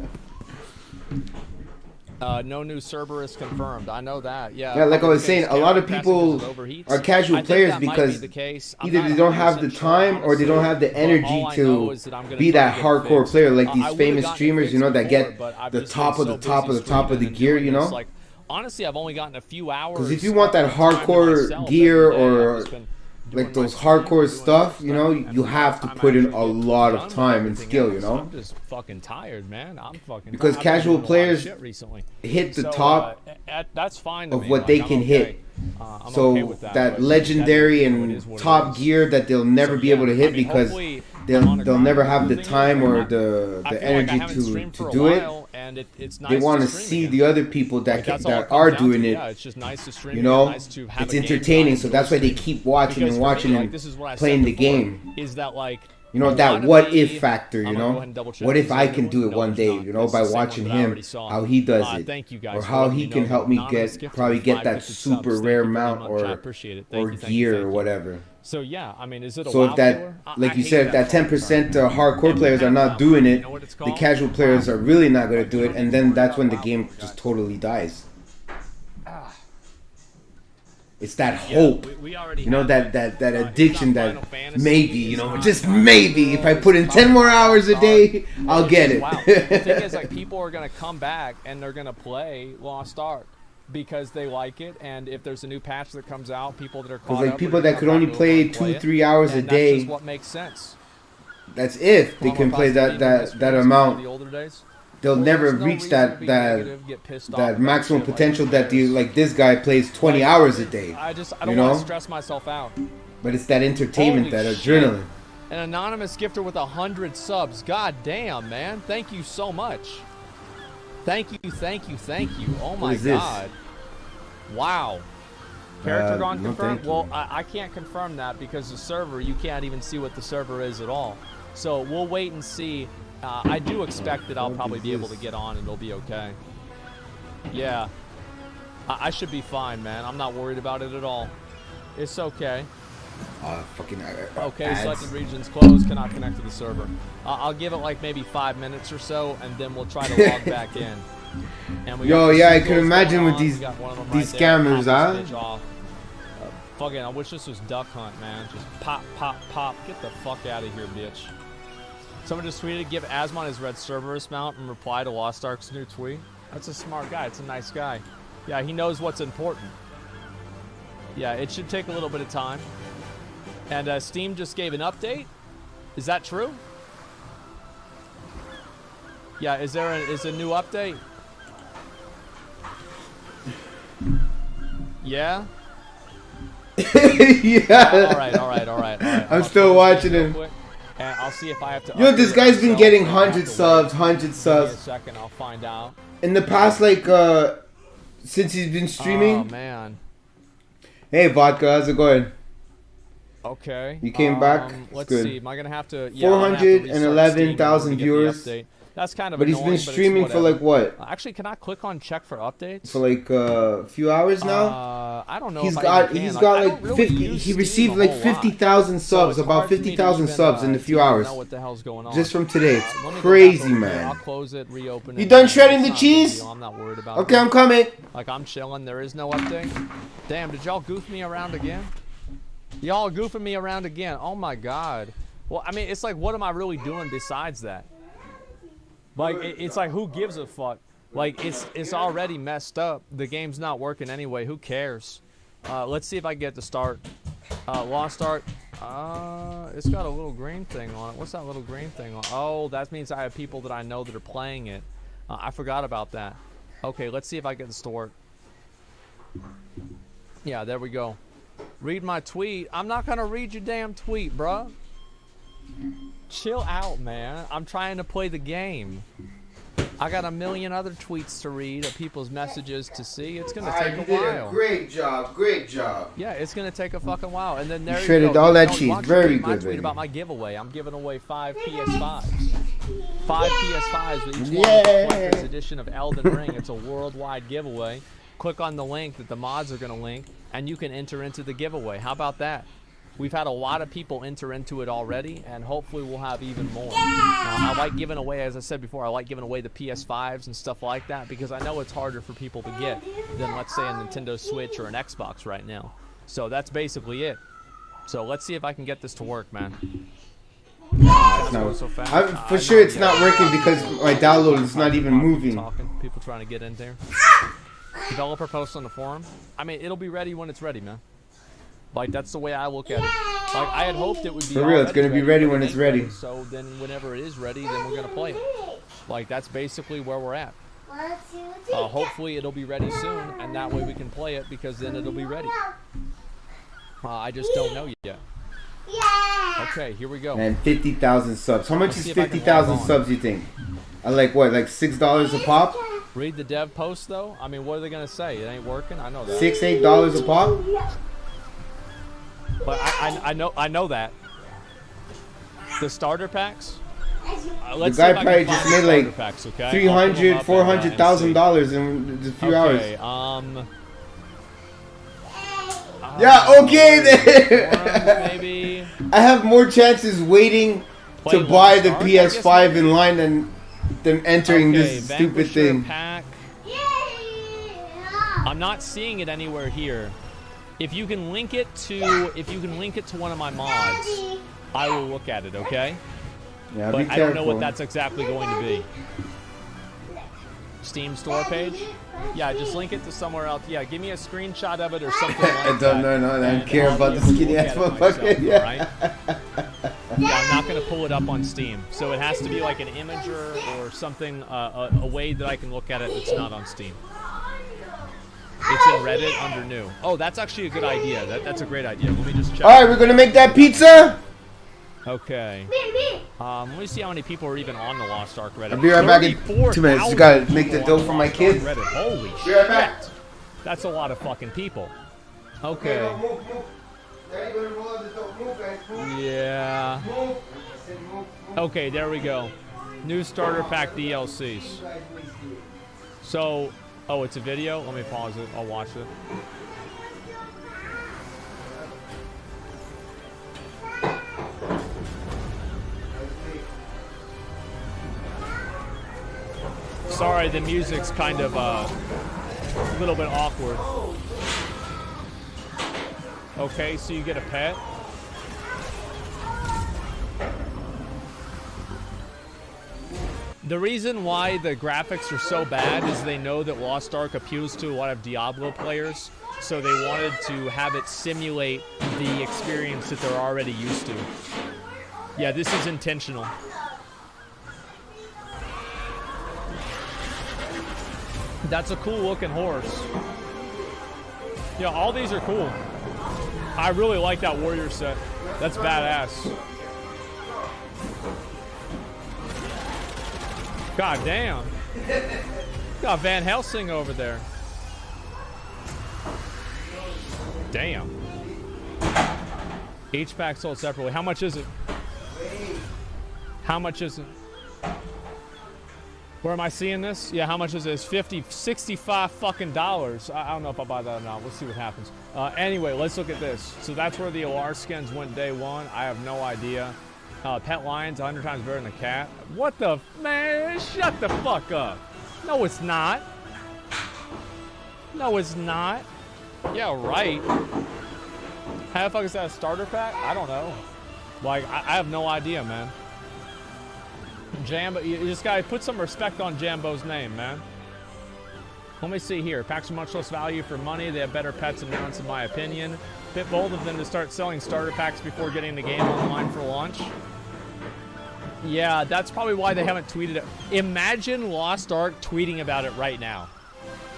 No new Cerberus confirmed. I know that. Yeah. Yeah, like I was Okay, saying, a lot of people are casual I think players that might because be the case. I'm either not they don't have the 100% sure, time or they don't have the but energy all I know to is that I'm gonna be try that to get hardcore fixed. player like I these would've famous gotten it streamers, you know, that before, get but I've the just top been of the so top of busy the top of the streaming and gear, doing you this, know. like, honestly, I've only gotten a few hours. Because if you want that of time to hardcore myself gear every day. I've or just been doing like those my hardcore stream, doing stuff, my you know, stuff, you and have to I'm put in actually a lot done of with time and everything skill, else. you know. I'm just fucking tired, man. I'm fucking Because tired. I've been casual doing a lot of players shit recently. hit the So, top that's fine to of me. what Like, they I'm can okay. hit. I'm So okay with that, that but legendary it and is what it top is. gear that they'll never So, be yeah, able to hit I mean, because hopefully I'm they'll on a they'll grind. never have the thing is, time or I the feel like I energy haven't streamed to for a do it. while, and and it's nice. They want to see the other people that are doing it. Yeah, it's just nice to stream. You know, nice to have it's entertaining, so that's why they keep watching and watching and playing the game. Is that like? You know, that what if factor, you know? What if I can do it one day, you know, by watching him, how he does it. Or how he can help me probably get that super rare mount or gear or whatever. So yeah, I mean, is it a so if that, like you said, if that 10% hardcore players are not doing it, the casual players are really not going to do it, and then that's when the game just totally dies. It's that hope, you know, that addiction that maybe, you know, just maybe if I put in 10 more hours a day, I'll get it. The thing is, like, people are going to come back and they're going to play Lost Ark because they like it, and if there's a new patch that comes out, people that are caught like people that could only play 2-3 hours a day, that's just what makes sense. That's if they can play that amount. They'll never reach that maximum potential that this guy plays 20 hours a day. I don't want to stress myself out. But it's that entertainment, that adrenaline. An anonymous gifter with 100 subs. God damn, man. Thank you so much. Thank you. Oh my god. Wow. Character gone confirmed? Well, I can't confirm that because the server, you can't even see what the server is at all. So we'll wait and see. I do expect that I'll probably be able to get on and it'll be okay. Yeah. I should be fine, man. I'm not worried about it at all. It's okay. Okay, selected regions closed, cannot connect to the server. I'll give it like maybe 5 minutes or so, and then we'll try to log back in. And yo, yeah, I can imagine with these scammers, huh? Fucking, I wish this was Duck Hunt, man. Just pop, pop, pop. Get the fuck out of here, bitch. Someone just tweeted, give Asmon his red Cerberus mount and reply to Lost Ark's new tweet. That's a smart guy. It's a nice guy. Yeah, he knows what's important. Yeah, it should take a little bit of time. And Steam just gave an update. Is that true? Yeah, is a new update? Yeah? Yeah. All right. I'm still watching him. And I'll see if I have to. Yo, this guy's been getting 100 subs. Give me a second, I'll find out. In the past, since he's been streaming. Oh man. Hey, Vodka, how's it going? Okay. You came back. Let's good. see. Am I gonna have to? 411,000 viewers. That's kind of. But he's been streaming for like what? Actually, can I click on check for updates? For like a few hours now. I don't know. He's got like 50. He received like 50,000 subs, about 50,000 subs in a few hours. Know what the hell's going on? Just from today. It's crazy, man. I'll close it, reopen it. You done shredding the cheese? I'm not worried about. Okay, I'm coming. Like I'm chilling. There is no update. Damn, did y'all goof me around again? Y'all are goofing me around again. Oh my god. Well, I mean, it's like, what am I really doing besides that? Like, it's like, who gives a fuck? Like, it's already messed up. The game's not working anyway. Who cares? Let's see if I get to start. Lost Ark. It's got a little green thing on it. What's that little green thing on? Oh, that means I have people that I know that are playing it. I forgot about that. Okay, let's see if I get this to work. Yeah, there we go. Read my tweet. I'm not gonna read your damn tweet, bruh. Chill out, man. I'm trying to play the game. I got a million other tweets to read of people's messages to see. It's gonna take a while. Great job. Yeah, it's gonna take a fucking while. And then there you shredded go. all that cheese. Very good, my tweet baby. about my giveaway. I'm giving away 5 PS5s. 5 PS5s with each one of the collector's edition of Elden Ring. It's a worldwide giveaway. Click on the link that the mods are gonna link, and you can enter into the giveaway. How about that? We've had a lot of people enter into it already, and hopefully we'll have even more. I like giving away, as I said before, I like giving away the PS5s and stuff like that because I know it's harder for people to get than, let's say, a Nintendo Switch or an Xbox right now. So that's basically it. So let's see if I can get this to work, man. For sure it's not working because my download is not even moving. People trying to get in there. Developer post on the forum. I mean, it'll be ready when it's ready, man. Like, that's the way I look at it. Like, I had hoped it would be for real. It's gonna be ready when it's ready. So then, whenever it is ready, then we're gonna play it. Like, that's basically where we're at. Hopefully, it'll be ready soon, and that way we can play it because then it'll be ready. I just don't know yet. Okay, here we go. And 50,000 subs. How much Let's is see if I can 50,000 log on. subs, you think? Like what, like $6 a pop? Read the dev post, though. I mean, what are they going to say? It ain't working? I know that. $6, $8 a pop? But I know that. The starter packs? The guy probably just made like packs, okay? $300,000, $400,000 in just a few hours. Yeah, okay then. Maybe. I have more chances waiting to buy the PS5 in line than entering this stupid thing. Pack. I'm not seeing it anywhere here. If you can link it to one of my mods, I will look at it, okay? Yeah, but be I don't know careful. what that's exactly going to be. Steam store page? Yeah, just link it to somewhere else. Yeah, give me a screenshot of it or something like I don't know, I don't care about the skinny ass motherfucker. Yeah. Right? Yeah, I'm not going to pull it up on Steam. So it has to be like an imager or something, a way that I can look at it that's not on Steam. It's in Reddit under new. Oh, that's actually a good idea. That's a great idea. Let me just check. Alright, we're going to make that pizza? Okay. Let me see how many people are even on the Lost Ark Reddit. I'll be right back in 2 minutes. Just gotta make the dough for my kids. Reddit. Holy Be right back. shit. That's a lot of fucking people. Okay. Yeah. Okay, there we go. New starter pack DLCs. So, oh, it's a video? Let me pause it. I'll watch it. Sorry, the music's kind of a little bit awkward. Okay, so you get a pet. The reason why the graphics are so bad is they know that Lost Ark appeals to a lot of Diablo players, so they wanted to have it simulate the experience that they're already used to. Yeah, this is intentional. That's a cool looking horse. Yeah, all these are cool. I really like that warrior set. That's badass. God damn. Got Van Helsing over there. Damn. Each pack sold separately. How much is it? How much is it? Where am I seeing this? Yeah, how much is this? 50, 65 fucking dollars. I don't know if I'll buy that or not. We'll see what happens. Anyway, let's look at this. So that's where the Alar skins went day one. I have no idea. Pet lion's 100 times better than the cat. What the? Man, shut the fuck up. No, it's not. No, it's not. Yeah, right. How the fuck is that a starter pack? I don't know. Like, I have no idea, man. Jambo, you just gotta put some respect on Jambo's name, man. Let me see here. Packs are much less value for money. They have better pets and mounts, in my opinion. Bit bold of them to start selling starter packs before getting the game online for launch. Yeah, that's probably why they haven't tweeted it. Imagine Lost Ark tweeting about it right now.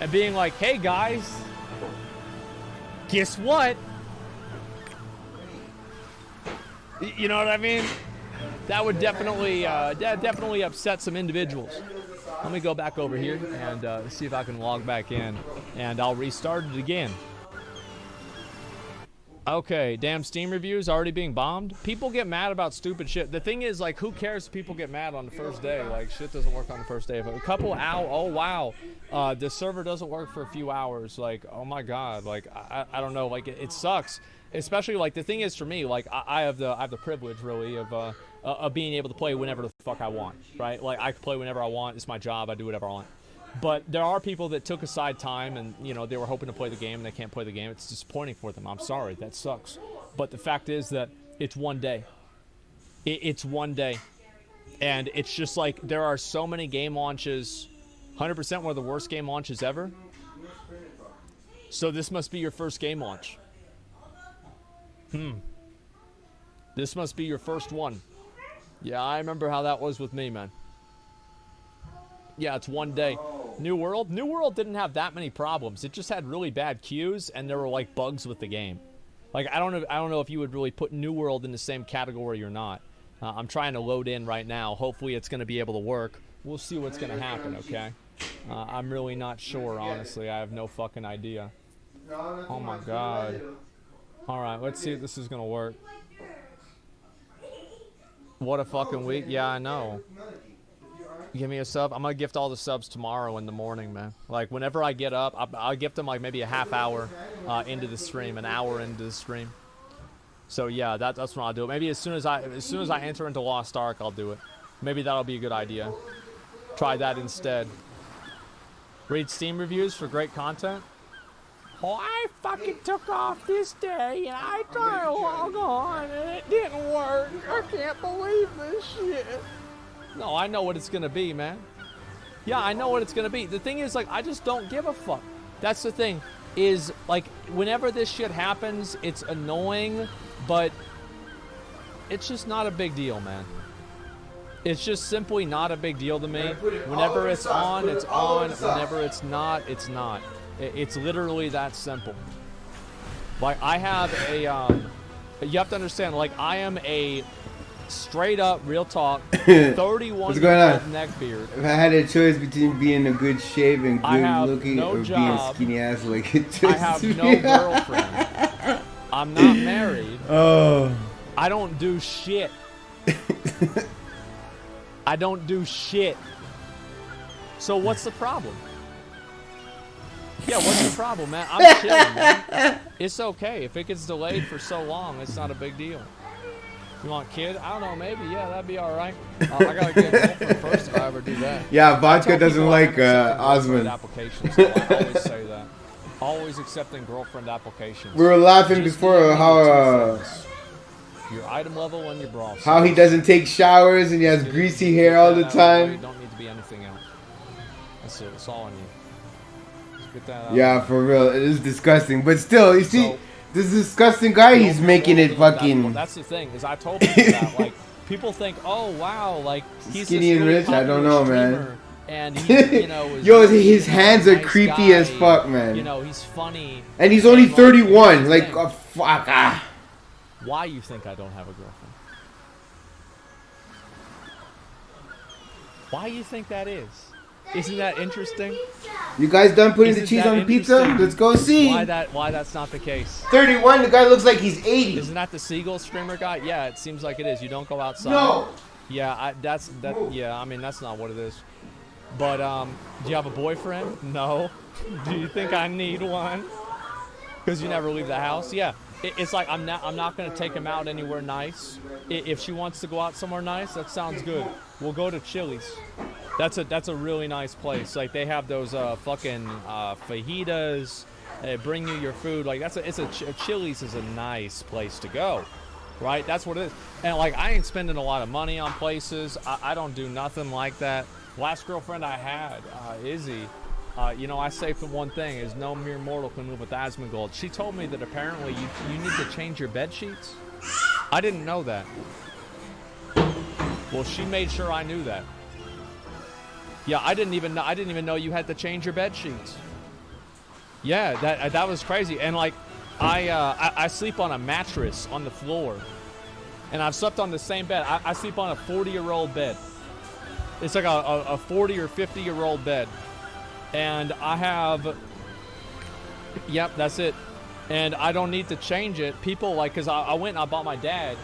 And being like, hey guys, guess what? You know what I mean? That would definitely upset some individuals. Let me go back over here and see if I can log back in, and I'll restart it again. Okay, damn Steam reviews already being bombed. People get mad about stupid shit. The thing is, like, who cares if people get mad on the first day? Like, shit doesn't work on the first day. If a couple oh wow, the server doesn't work for a few hours. Like, oh my god, like I don't know, like it sucks. Especially, like, the thing is, for me, like I have the privilege really of being able to play whenever the fuck I want, right? Like, I can play whenever I want. It's my job. I do whatever I want. But there are people that took aside time and, you know, they were hoping to play the game and they can't play the game. It's disappointing for them. I'm sorry. That sucks. But the fact is that it's one day. It's one day. And it's just like there are so many game launches. 100% one of the worst game launches ever. So this must be your first game launch. This must be your first one. Yeah, I remember how that was with me, man. Yeah, it's one day. New World? New World didn't have that many problems. It just had really bad queues, and there were, like, bugs with the game. Like, I don't know if you would really put New World in the same category or not. I'm trying to load in right now. Hopefully it's going to be able to work. We'll see what's going to happen, okay? I'm really not sure, honestly. I have no fucking idea. Oh my god. Alright, let's see if this is going to work. What a fucking week. Yeah, I know. Give me a sub. I'm going to gift all the subs tomorrow in the morning, man. Like, whenever I get up, I'll gift them like maybe a half hour into the stream, an hour into the stream. So yeah, that's when I'll do it. Maybe as soon as I enter into Lost Ark, I'll do it. Maybe that'll be a good idea. Try that instead. Read Steam reviews for great content. Oh, I fucking took off this day and I tried to log on and it didn't work. I can't believe this shit. No, I know what it's gonna be, man. Yeah, I know what it's gonna be. The thing is, like, I just don't give a fuck. That's the thing, is, like, whenever this shit happens, it's annoying, but it's just not a big deal, man. It's just simply not a big deal to me. Whenever it's on, it's on. Whenever it's not, it's not. It's literally that simple. Like, I have a, you have to understand, like, I am a straight up, real talk, 31-year-old neckbeard. If I had a choice between being a good shape and good looking or being skinny ass like it, I have no girlfriend. I'm not married. Oh. I don't do shit. I don't do shit. So what's the problem? Yeah, what's the problem, man? I'm chilling, man. It's okay. If it gets delayed for so long, it's not a big deal. You want a kid? I don't know, maybe. Yeah, that'd be all right. I gotta get a girlfriend first if I ever do that. Yeah, vodka doesn't like Osmond. Applications, so I always say that. Always accepting girlfriend applications. We were laughing before how your item level and your bra. How he doesn't take showers and he has greasy hair all the time. You don't need to be anything else. That's it. It's all on you. Just get that out. Yeah, for real. It is disgusting. But still, you see, this disgusting guy, he's making it fucking... That's the thing, is I told people that, like, people think, oh, wow, like, he's skinny and rich? I don't know, man. And he, you know, yo, his hands are creepy as fuck, man. You know, he's funny. And he's only 31. Like, oh, fuck. Ah. Why you think I don't have a girlfriend? Why you think that is? Isn't that interesting? You guys done putting the cheese on the pizza? Let's go see. Why that's not the case? 31, the guy looks like he's 80. Isn't that the Seagull streamer guy? Yeah, it seems like it is. You don't go outside. No. Yeah, yeah, I mean, that's not what it is. But do you have a boyfriend? No. Do you think I need one? Because you never leave the house? Yeah. It's like I'm not gonna take him out anywhere nice. If she wants to go out somewhere nice, that sounds good. We'll go to Chili's. That's a really nice place. Like, they have those fucking fajitas. They bring you your food. Like, Chili's is a nice place to go, right? That's what it is. And like, I ain't spending a lot of money on places. I don't do nothing like that. Last girlfriend I had, Izzy. You know, I say for one thing is no mere mortal can live with Asmongold. She told me that apparently you need to change your bed sheets. I didn't know that. Well, she made sure I knew that. Yeah, I didn't even know you had to change your bed sheets. Yeah, that was crazy. And like, I sleep on a mattress on the floor, and I've slept on the same bed. I sleep on a 40-year-old bed. It's like a 40 or 50-year-old bed. And I have, yep, that's it. And I don't need to change it. People, like, because I went and I bought my dad,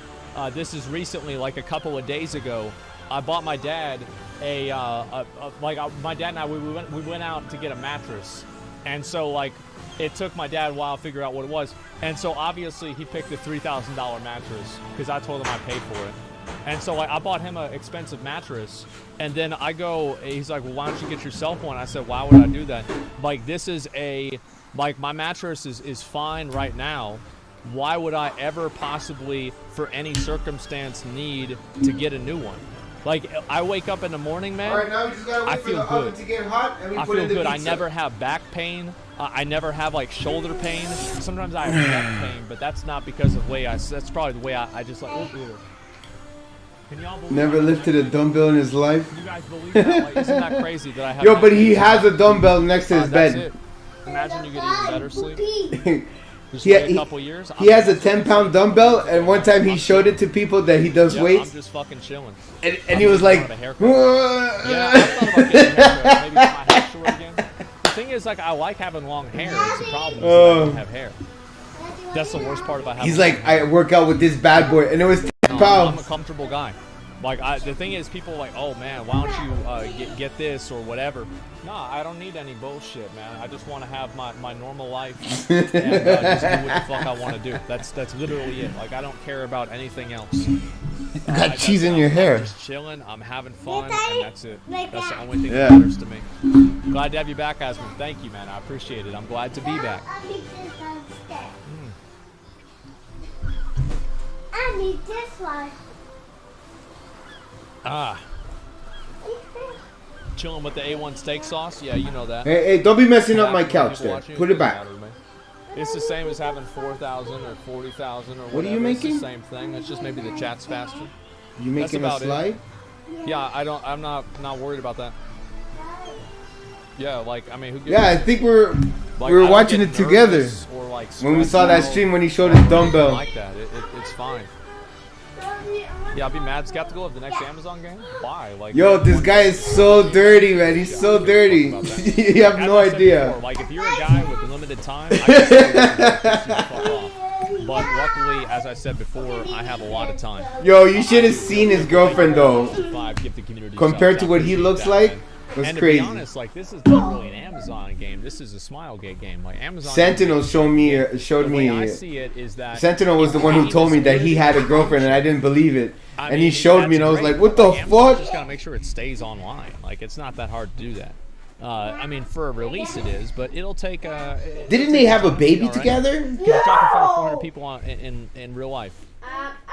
this is recently, like a couple of days ago, I bought my dad my dad and I, we went out to get a mattress. And so, like, it took my dad a while to figure out what it was. And so, obviously, he picked the $3,000 mattress because I told him I paid for it. And so, like, I bought him an expensive mattress, and then he's like, well, why don't you get yourself one? I said, why would I do that? Like, my mattress is fine right now. Why would I ever possibly, for any circumstance, need to get a new one? Like, I wake up in the morning, man, all right, now we just gotta wait for the oven to get hot, and we I put feel in the good. pizza. I never have back pain. I never have, like, shoulder pain. Sometimes I have neck pain, but that's not because of the way that's probably the way I just, like, Can y'all believe never lifted a dumbbell in his life. You guys believe that? Like, isn't that crazy that I have... Yo, but he has a dumbbell next to his that's bed. It. Imagine you get even better sleep. Just wait a couple years. He has a 10-pound dumbbell, and one time he showed it to people that he does weights. I'm just fucking chilling. And he was like, yeah, I thought about getting a haircut. Maybe get my hair short again. The thing is, like, I like having long hair. It's the problem is that I don't have hair. That's the worst part about having he's like, I work out with this bad boy, and it was 10 I'm pounds. a comfortable guy. Like, the thing is, people are like, oh man, why don't you get this or whatever. Nah, I don't need any bullshit, man. I just want to have my normal life and just do what the fuck I want to do. That's literally it. Like, I don't care about anything else. You got cheese in your hair. I'm just chilling, I'm having fun, and that's it. That's the only thing Yeah. that matters to me. Glad to have you back, Asmund. Thank you, man. I appreciate it. I'm glad to be back. I need this one. Ah. Chilling with the A1 steak sauce? Yeah, you know that. Hey, don't be messing up my People couch there. watching, Put it back. doesn't matter to me. It's the same as having 4,000 or 40,000 or whatever. What are you making? It's the same thing. It's just maybe the chat's faster. You making a about it. slide? Yeah, I'm not worried about that. Yeah, like, I mean, who gives Yeah, I a- think we were Like, I don't watching get it together. nervous or, like, When we stressed saw that out stream when he showed his or dumbbell. like that. It's fine. Yeah, I'll be mad skeptical of the next Amazon game. Why? Like, Yo, this guy is so dirty, man. He's so dirty. You have no as I said idea. before, like, if you're a guy with limited time, I can say that you the fuck off. But luckily, as I said before, I have a lot of time. Yo, you should have seen his girlfriend though. Give the community Compared to subs. what I he appreciate looks that, like, man. that's And crazy. to be honest, like, this is not really an Amazon game. This is a Smilegate game. Like, Amazon. Sentinel showed me. The way I see it is that Sentinel was the one who told me that he had a girlfriend, and I didn't believe it. I And mean, he showed me, and I was that's like, "What the great, but, like, Amazon fuck?" just gotta make sure it stays online. Like, it's not that hard to do that. I mean, for a release it is, but it'll take. Didn't they have a baby together? Could you talk in front of 400 people in real life?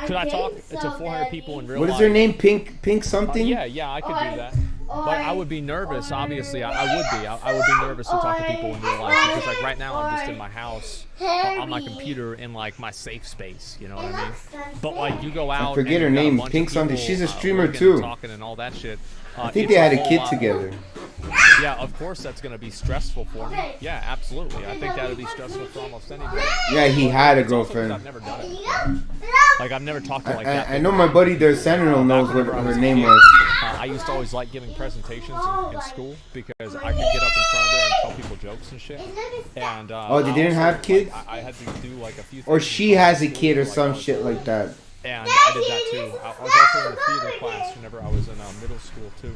Could I talk to 400 people in real life? What is her name? Pink something? Yeah, I could do that. But I would be nervous, obviously. I would be. I would be nervous to talk to people in real life because, like, right now I'm just in my house on my computer in, like, my safe space. You know what I mean? But, like, you go out. I forget her and you got a name. bunch of Pink something. people, She's a streamer working too. and talking and all that shit. I think It's they had a whole kid lot. together. Yeah, of course that's going to be stressful for me. Yeah, absolutely. I think that would be stressful for almost anybody. Yeah, he had a It's also 'cause girlfriend. I've never done it before. Like, I've never talked to like that. I know my buddy there, Sentinel, knows what Whenever I her was a name kid, was. I used to always like giving presentations in school because I could get up in front of there and tell people jokes and shit. And Oh, they didn't also, have kids? Like, I had to do like a few. Or things she in has a school, kid or like, some I was shit like that. And I did that too. I was also in the theater class whenever I was in middle school too.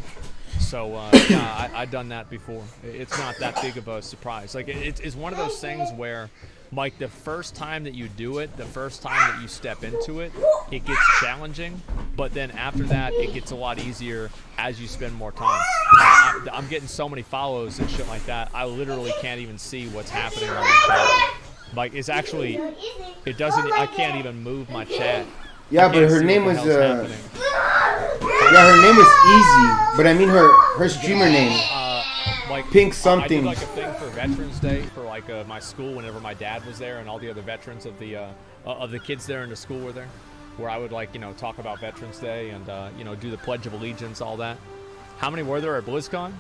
So yeah, I done that before. It's not that big of a surprise. Like it's one of those things where, like, the first time that you do it, the first time that you step into it, it gets challenging. But then after that, it gets a lot easier as you spend more time. I'm getting so many follows and shit like that. I literally can't even see what's happening on the chat. Like, it's actually, it doesn't. I can't even move my chat. Yeah, I but can't her see name what was the hell's happening. yeah, her name was Easy, but I mean her streamer name. Like Pink I something. did like a thing for Veterans Day for like my school whenever my dad was there and all the other veterans of the kids there in the school were there, where I would, like, you know, talk about Veterans Day and you know, do the Pledge of Allegiance, all that. How many were there at BlizzCon?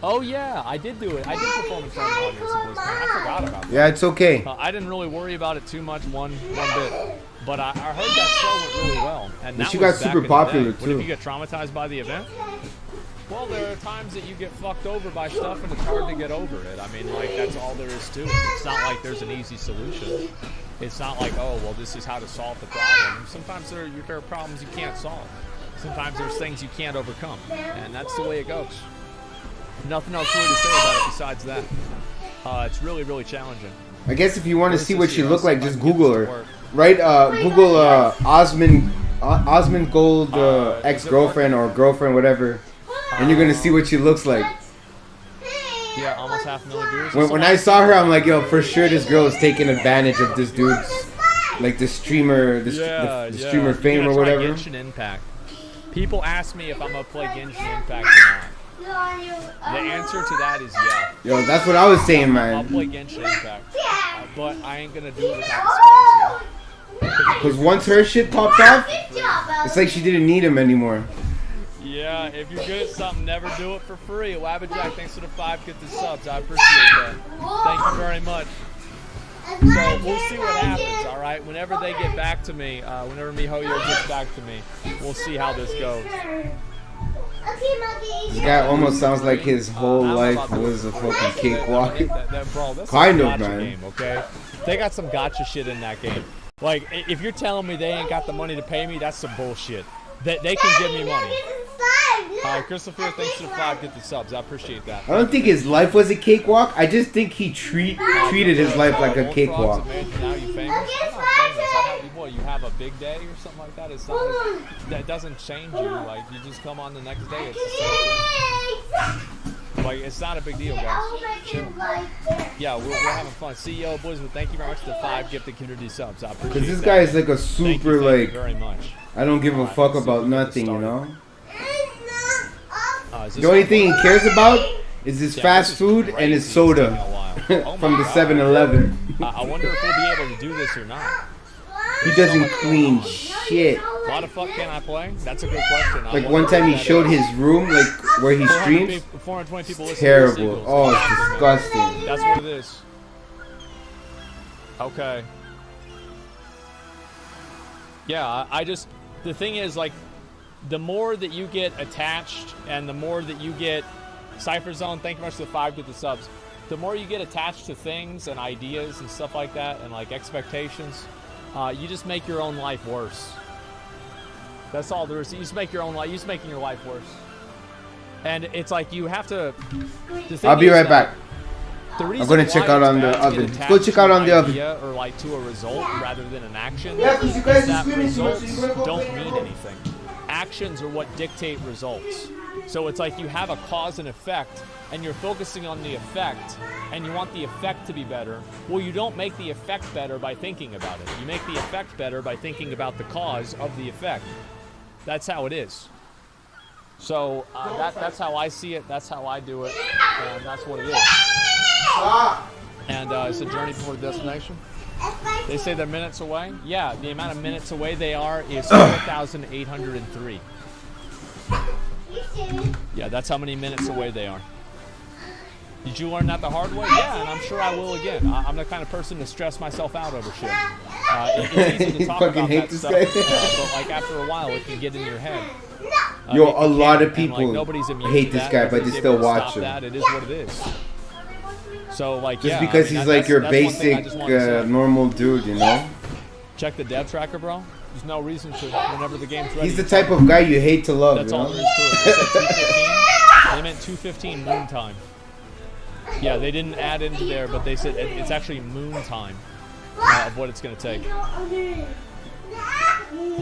Oh yeah, I did do it. I did perform in front of an audience at BlizzCon. I forgot about that. Yeah, it's okay. I didn't really worry about it too much one bit. But I heard that show went really well. And that she was got back super in the popular, day. What, too. if you get traumatized by the event? Well, there are times that you get fucked over by stuff and it's hard to get over it. I mean, like, that's all there is to it. It's not like there's an easy solution. It's not like, oh, well, this is how to solve the problem. Sometimes there are problems you can't solve. Sometimes there's things you can't overcome. And that's the way it goes. Nothing else really to say about it besides that. It's really, really challenging. I guess if you want to see what she looked like, just Google her. Right? Google Osmond Gold ex-girlfriend or girlfriend, whatever, and you're gonna see what she looks like. Yeah, almost 500,000 views. When I saw her, I'm like, yo, for sure this girl is taking advantage of this dude's, like, the streamer, the streamer fame or whatever. Genshin Impact. People ask me if I'm gonna play Genshin Impact or not. The answer to that is yeah. Yo, that's what I was saying, I'll man. play Genshin Impact, but I ain't gonna do it without a sponsor. Because once her shit popped off, it's like she didn't need him anymore. Yeah, if you're good at something, never do it for free. Wabajack, thanks for the 5 gifted subs. I appreciate that. Thank you very much. So we'll see what happens, all right? Whenever they get back to me, whenever MiHoYo gets back to me, we'll see how this goes. This guy almost sounds like his whole life was a fucking cakewalk. Bro, that's Kind a of, gotcha man. game, okay? They got some gotcha shit in that game. Like, if you're telling me they ain't got the money to pay me, that's some bullshit. They can give me money. Christopher, thanks for the 5 get the subs. I appreciate that. I don't think his life was a cakewalk. I just think he treated his life like a cakewalk. Now you famous? What, you have a big day or something like that? It's not, that doesn't change you. Like, you just come on the next day. It's the same thing. Like, it's not a big deal, guys. Chill. Yeah, we're having fun. CEO Blizzard, thank you very much for the 5 gifted community subs. I appreciate it. Because this guy is like a super, thank you very much. I don't give a fuck about nothing, you know? The only thing he cares about is his fast food and his soda from the 7-Eleven. I wonder if we'll be able to do this or not. He doesn't clean shit. Why the fuck can I play? That's a good question. Like one time he showed his room, like where he streams. 420 people listen terrible. Oh, it's disgusting. That's what it is. Okay. Yeah, I just, the thing is, like, the more that you get attached and the more that you get, Cypher Zone, thank you much for the 5 get the subs. The more you get attached to things and ideas and stuff like that and like expectations, you just make your own life worse. That's all there is. You just make your own life, you're just making your life worse. And it's like you have to, I'll be right back. I'm gonna check out on the oven. Go check out on the oven. Or like to a result rather than an action. Yeah, because you guys are that screaming too much, results so you're gonna go don't mean anything. Actions are what dictate results. So it's like you have a cause and effect, and you're focusing on the effect, and you want the effect to be better. Well, you don't make the effect better by thinking about it. You make the effect better by thinking about the cause of the effect. That's how it is. So that's how I see it. That's how I do it, and that's what it is. And it's a journey before destination. They say they're minutes away. Yeah, the amount of minutes away they are is 4,803. Yeah, that's how many minutes away they are. Did you learn that the hard way? Yeah, and I'm sure I will again. I'm the kind of person to stress myself out over shit. It's easy to talk about that stuff, but like after a while, it can get in your head. Yo, a lot of people like, nobody's immune hate to this that. guy, but they Nobody's still able to watch stop him. that. It is what it is. So like, Just yeah, because I mean, he's like your that's one thing I basic just wanted to say. normal dude, you know? Check the dev tracker, bro. There's no reason to whenever the game's ready. He's the type of guy you hate to love, That's you all know? there is to it. They said 2:15. They meant 2:15 moon time. Yeah, they didn't add into there, but they said it's actually moon time of what it's going to take.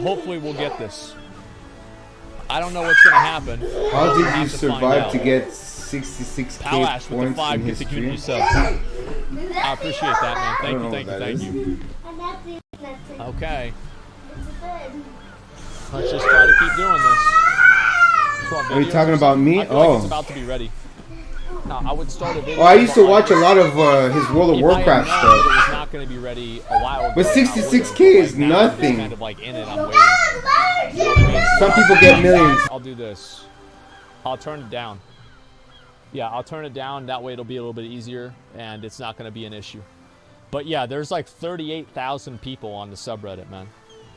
Hopefully we'll get this. I don't know what's going to happen. How did you find survive out. to get 66k Palash with the points 5 in his get the community stream? subs. I appreciate that, man. I don't know Thank what you. that is. Okay. Let's just try to keep doing this. Are you talking about me? I feel like it's Oh. about to be ready. No, I would start a video. Oh, I used to but, like, watch a lot of his World of if Warcraft I had known it stuff. was not going to be ready a while ago, But I 66K would've. is Like, now I'm just nothing. kind of like in it, I'm waiting. You know what I mean? Some people get millions. I'll do this. I'll turn it down. Yeah, I'll turn it down. That way it'll be a little bit easier, and it's not going to be an issue. But yeah, there's like 38,000 people on the subreddit, man.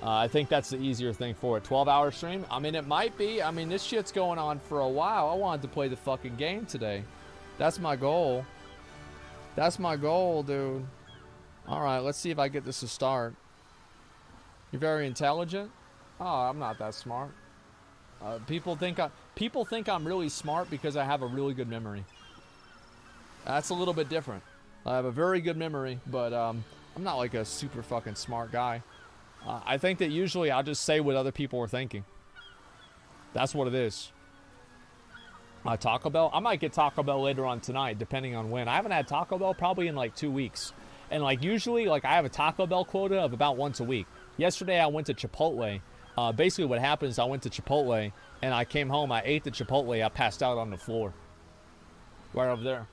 I think that's the easier thing for it. 12-hour stream? I mean, it might be. I mean, this shit's going on for a while. I wanted to play the fucking game today. That's my goal. That's my goal, dude. All right, let's see if I get this to start. You're very intelligent? Oh, I'm not that smart. People think I'm really smart because I have a really good memory. That's a little bit different. I have a very good memory, but I'm not like a super fucking smart guy. I think that usually I'll just say what other people are thinking. That's what it is. Taco Bell? I might get Taco Bell later on tonight, depending on when. I haven't had Taco Bell probably in like 2 weeks. And like usually, like I have a Taco Bell quota of about once a week. Yesterday I went to Chipotle. Basically what happened is I went to Chipotle and I came home, I ate the Chipotle, I passed out on the floor. Right over there.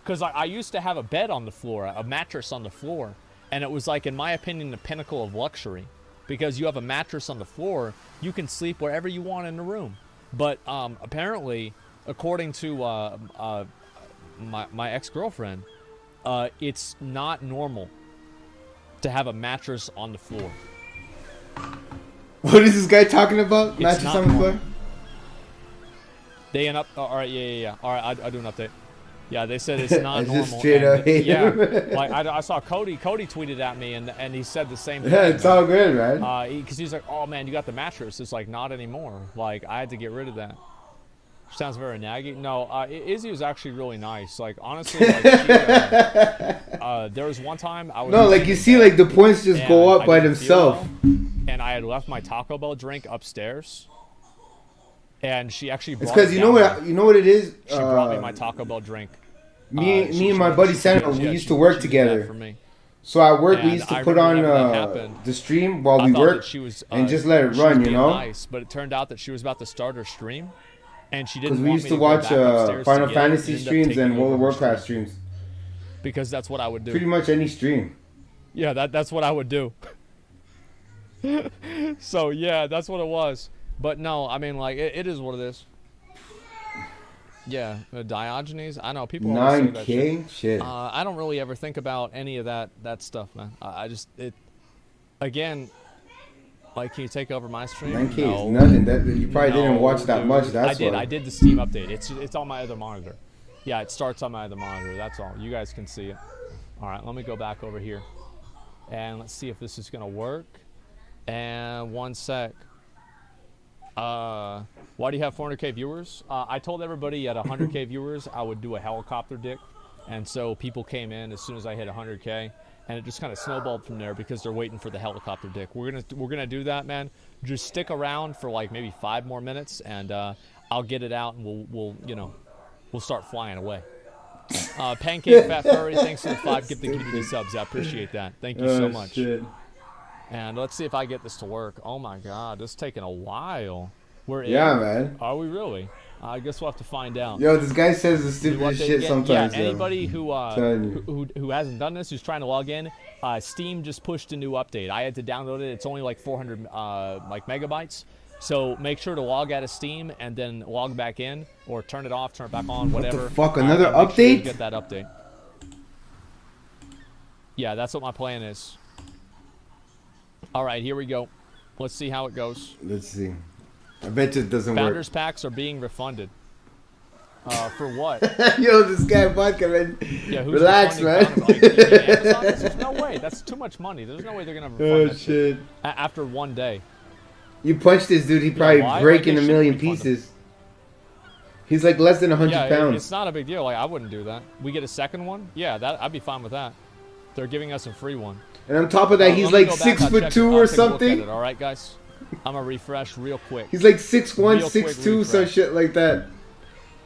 Because I used to have a bed on the floor, a mattress on the floor. And it was like, in my opinion, the pinnacle of luxury. Because you have a mattress on the floor, you can sleep wherever you want in the room. But apparently, according to my ex-girlfriend, it's not normal to have a mattress on the floor. What is this guy talking about? It's Mattress not on the floor? normal. They end up. All right, yeah. All right, I'll do an update. Yeah, they said it's not normal. Just straight up hate yeah, him. like I saw Cody. Cody tweeted at me, and he said the same thing. Yeah, it's all good, man. Because he's like, oh man, you got the mattress. It's like not anymore. Like I had to get rid of that. Sounds very naggy. No, Izzy was actually really nice. Like honestly, like, there was one time I was. No, like you see, like the points just go up by themselves. And I had left my Taco Bell drink upstairs. And she actually brought it's because you know what it is. She brought me my Taco Bell drink. Me and my buddy Santa, we used to work together. So at work, we used to put on the stream while we worked and just let it run, you know. Nice, but it turned out that she was about to start her stream, and she didn't. Because we used to watch Final Fantasy streams and World of Warcraft streams. Because that's what I would do. Pretty much any stream. Yeah, that's what I would do. So yeah, that's what it was. But no, I mean, like, it is what it is. Yeah, Diogenes. I know people always say that 9K? Shit. I don't really ever think about any of that stuff, man. I just, again, like, can you take over my stream? 9K no. is nothing. You probably didn't watch that much. That's I did the Steam update. It's on my other monitor. Yeah, it starts on my other monitor. That's all. You guys can see it. All right, let me go back over here. And let's see if this is going to work. And one sec. Why do you have 400K viewers? I told everybody at 100K viewers I would do a helicopter dick, and so people came in as soon as I hit 100K, and it just kind of snowballed from there because they're waiting for the helicopter dick. We're gonna do that, man. Just stick around for like maybe 5 more minutes, and I'll get it out, and we'll start flying away. Pancake Fat Furry, thanks for the 5 gift community subs. I appreciate that. Thank you so much. Shit. And let's see if I get this to work. Oh my god, this is taking a while. We're in. Yeah, man. Are we really? I guess we'll have to find out. Yo, this guy says the stupidest shit sometimes. Yeah, anybody who hasn't done this, who's trying to log in, Steam just pushed a new update. I had to download it. It's only like 400 megabytes. So make sure to log out of Steam and then log back in, or turn it off, turn it back on, whatever. What the fuck? Another update? Sure you get that update. Yeah, that's what my plan is. All right, here we go. Let's see how it goes. Let's see. I bet you it doesn't Founders work. packs are being refunded. For what? Yo, this guy vodka, man. Yeah, who's relax, man. There's no way. That's too much money. There's no way they're gonna refund that shit. After one day. You punched this dude, he probably break in a million pieces. He's like less than 100 pounds. It's not a big deal. Like, I wouldn't do that. We get a second one? Yeah, I'd be fine with that. They're giving us a free one. And on top of that, he's like 6'2" or something. All right, guys. I'm gonna refresh real quick. He's like 6'1", 6'2", some shit like that.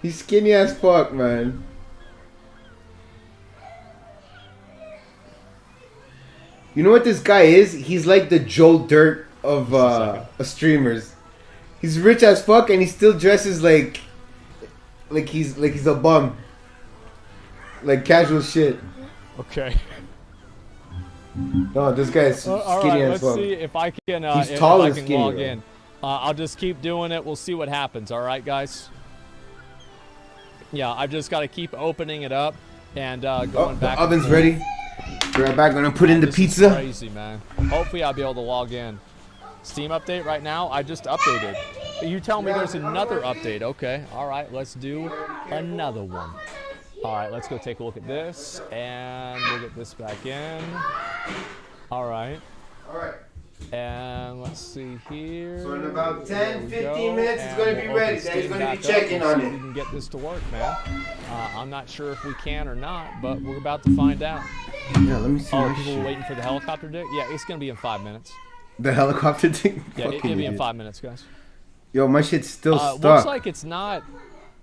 He's skinny as fuck, man. You know what this guy is? He's like the Joe Dirt of streamers. He's rich as fuck and he still dresses like he's a bum. Like casual shit. Okay. No, this guy's skinny as fuck. Let's see if I can. He's tall and if I can skinny, log bro. in. I'll just keep doing it. We'll see what happens. All right, guys. Yeah, I've just got to keep opening it up and going back. The oven's ready. We're right back. Gonna put in the pizza. Is crazy, man. Hopefully, I'll be able to log in. Steam update right now. I just updated. You tell me there's another update. Okay. All right. Let's do another one. All right. Let's go take a look at this, and we'll get this back in. All right. All right. And let's see here. So in about 10, 15 minutes, it's going to be ready. He's going to be checking on it. We can get this to work, man. I'm not sure if we can or not, but we're about to find out. Yeah, let me see. Oh, people are waiting for the helicopter dick? Yeah, it's going to be in 5 minutes. The helicopter thing? Yeah, it'll be in 5 minutes, guys. Yo, my shit's still stuck. Looks like it's not.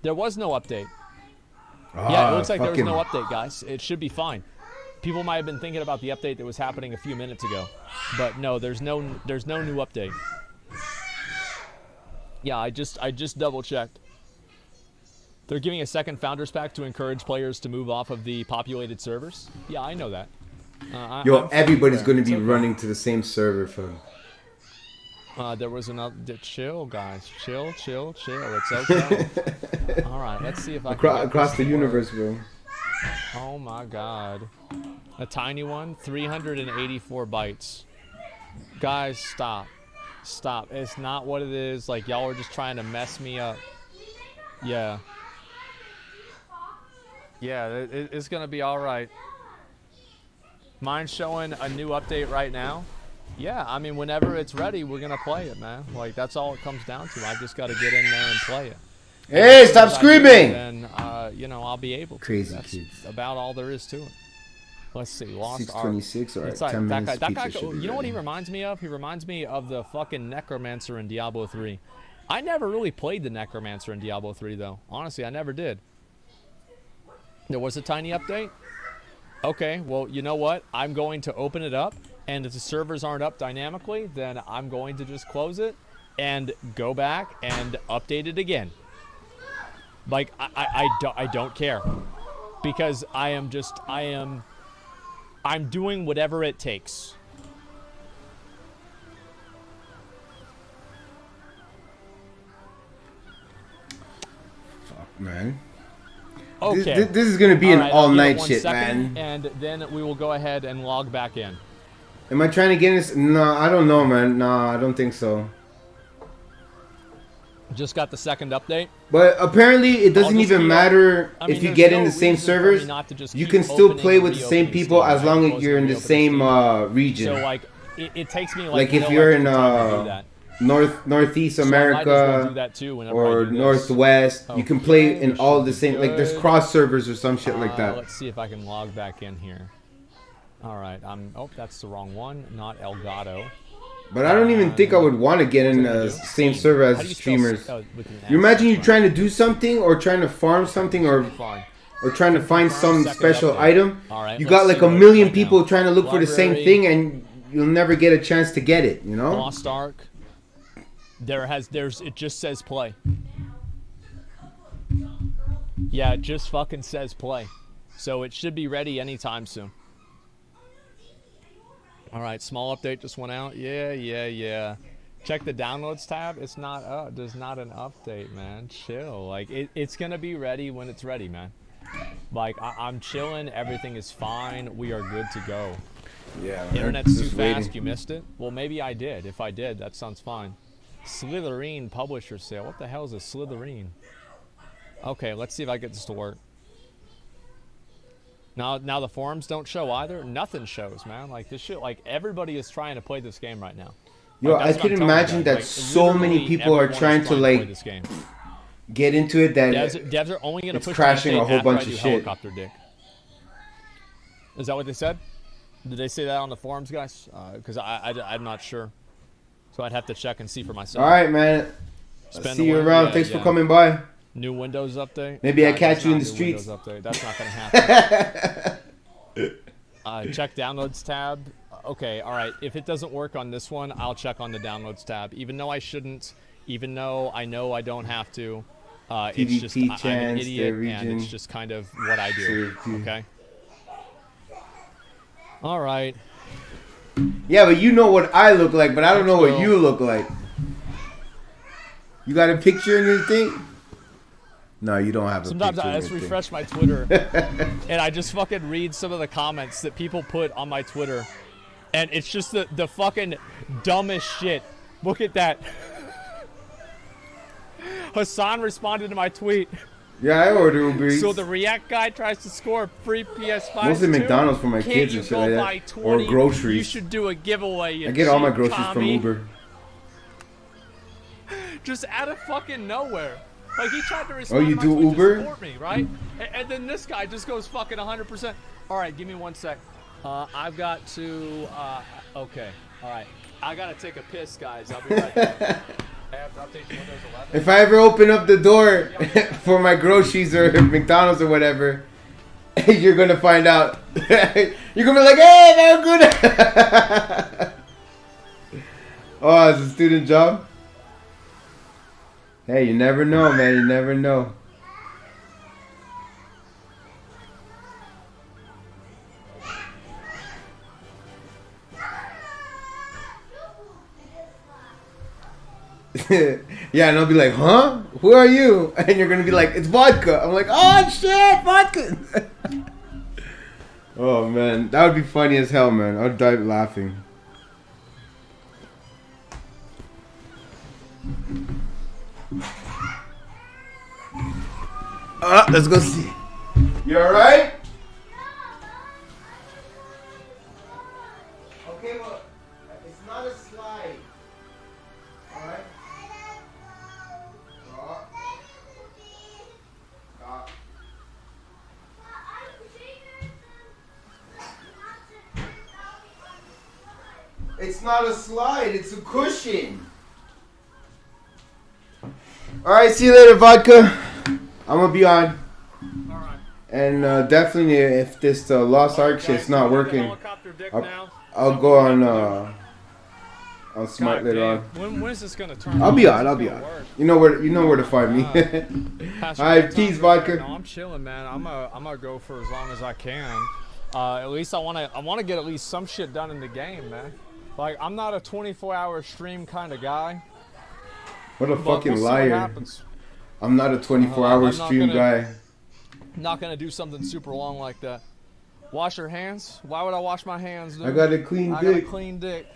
There was no update. Yeah, it looks like there was no update, guys. It should be fine. People might have been thinking about the update that was happening a few minutes ago, but no, there's no new update. Yeah, I just double checked. They're giving a second Founders Pack to encourage players to move off of the populated servers. Yeah, I know that. Yo, everybody's going to be running to the same server, fam. There was another. Chill, guys. Chill. It's okay. All right, let's see if I can across the universe, bro. Oh my God. A tiny one, 384 bytes. Guys, stop. Stop. It's not what it is. Like, y'all are just trying to mess me up. Yeah. Yeah, it's going to be all right. Mine's showing a new update right now. Yeah, I mean, whenever it's ready, we're going to play it, man. Like, that's all it comes down to. I just got to get in there and play it. Hey, stop screaming! Then, you know, I'll be able to. Crazy That's kids. about all there is to it. Let's see. Lost 626, alright, It's like, 10 minutes, that guy, pizza should be you know what he ready. reminds me of? He reminds me of the fucking Necromancer in Diablo 3. I never really played the Necromancer in Diablo 3, though. Honestly, I never did. There was a tiny update? Okay, well, you know what? I'm going to open it up, and if the servers aren't up dynamically, then I'm going to just close it and go back and update it again. Like, I don't care. Because I'm doing whatever it takes. Fuck, man. Okay. This is gonna be an I'll all-night give it shit, 1 second, man. And then we will go ahead and log back in. Am I trying to get in this? No, I don't know, man. No, I don't think so. Just got the second update. But apparently, it doesn't just even keep- matter I mean, if you there's get no in the same reason for me servers. not to just You keep can still opening play and with the same reopening people Steam, as long right? as you're in the Closing and same region. So, like, it takes me, Like no if you're in extra time to do that. Northeast So I might as well do America that too whenever I or do this. Northwest, you can play Okay, in we all should the be same. Like there's good. cross servers or some shit like that. Let's see if I can log back in here. All right, oh, that's the wrong one. Not Elgato. But I don't even think I would want to get in What's it the gonna do? same server How as do you spell streamers. with an You S? imagine you That's trying to do something or trying to farm something or fine. trying to find some Second special update. item. All right, You let's got see like a what it's million right people now. trying to look for the same Library. thing and you'll never get a chance to get it, you know? Lost Ark. It just says play. Yeah, it just fucking says play. So it should be ready anytime soon. All right, small update just went out. Yeah. Check the downloads tab. It's not up. There's not an update, man. Chill. Like it's gonna be ready when it's ready, man. Like I'm chilling. Everything is fine. We are good to go. Yeah, man. Internet's too Just fast. waiting. You missed it. Well, maybe I did. If I did, that sounds fine. Slytherin publisher sale. What the hell is a Slytherin? Okay, let's see if I get this to work. Now the forums don't show either. Nothing shows, man. Like this shit. Like everybody is trying to play this game right now. Yo, Like, I that's what can I'm telling you imagine guys. that Like, so many literally people are everyone is trying to play like this game. get into it that Devs are only gonna it's push crashing the a update whole after bunch I do of shit. Helicopter dick. Is that what they said? Did they say that on the forums, guys? Because I'm not sure. So I'd have to check and see for myself. All right, man. Spend See the you win. around. Yeah, Thanks for yeah. coming by. New Windows update? Maybe I Nah, catch it's you in not the new streets. Windows update. That's not gonna happen. Check downloads tab. Okay, all right. If it doesn't work on this one, I'll check on the downloads tab. Even though I shouldn't, even though I know I don't have to. It's just I'm an chance, idiot, the and region. it's just kind of what I do. Sure, Okay. All right. Yeah, but you know what I look like, but I don't know what Let's go. you look like. You got a picture in your thing? No, you don't have a Sometimes picture I in just your thing. refresh my Twitter, and I just fucking read some of the comments that people put on my Twitter, and it's just the fucking dumbest shit. Look at that. Hassan responded to my tweet. Yeah, I order Uber Eats. So the React guy tries to score a free PS5. Mostly too? McDonald's for my Can't kids you and shit go like buy that. 20? Or groceries. You should do a giveaway. You I get all my cheap groceries from commie. Uber. Just out of fucking nowhere. Like he tried to respond you to my do tweet Uber? to support me, right? And then this guy just goes fucking 100%. All right, give me 1 sec. I've got to. Okay. All right. I gotta take a piss, guys. I'll be right back. I have to update Windows 11. If I ever open up the door for my groceries or McDonald's or whatever, you're gonna find out. You're gonna be like, "Hey, they're good." Oh, it's a student job. Hey, you never know, man. You never know. Yeah, and I'll be like, huh? Who are you? And you're gonna be like, it's vodka. I'm like, oh shit, vodka. Oh man, that would be funny as hell, man. I'd die laughing. Let's go see. You alright? Okay, well, it's not a slide. Alright? Stop. Stop. It's not a slide, it's a cushion. Alright, see you later, vodka. I'm gonna be on. Alright. And definitely, if this Lost Ark shit's not working, I'll go on SMITE later on. When is this gonna turn? I'll be on. You know where to find me. Alright, peace, vodka. No, I'm chilling, man. I'm gonna go for as long as I can. At least I wanna get at least some shit done in the game, man. Like, I'm not a 24-hour stream kind of guy. What a fucking liar. I'm not a 24-hour stream guy. Not gonna do something super long like that. Wash your hands? Why would I wash my hands, dude? I got a clean dick. I got a clean dick.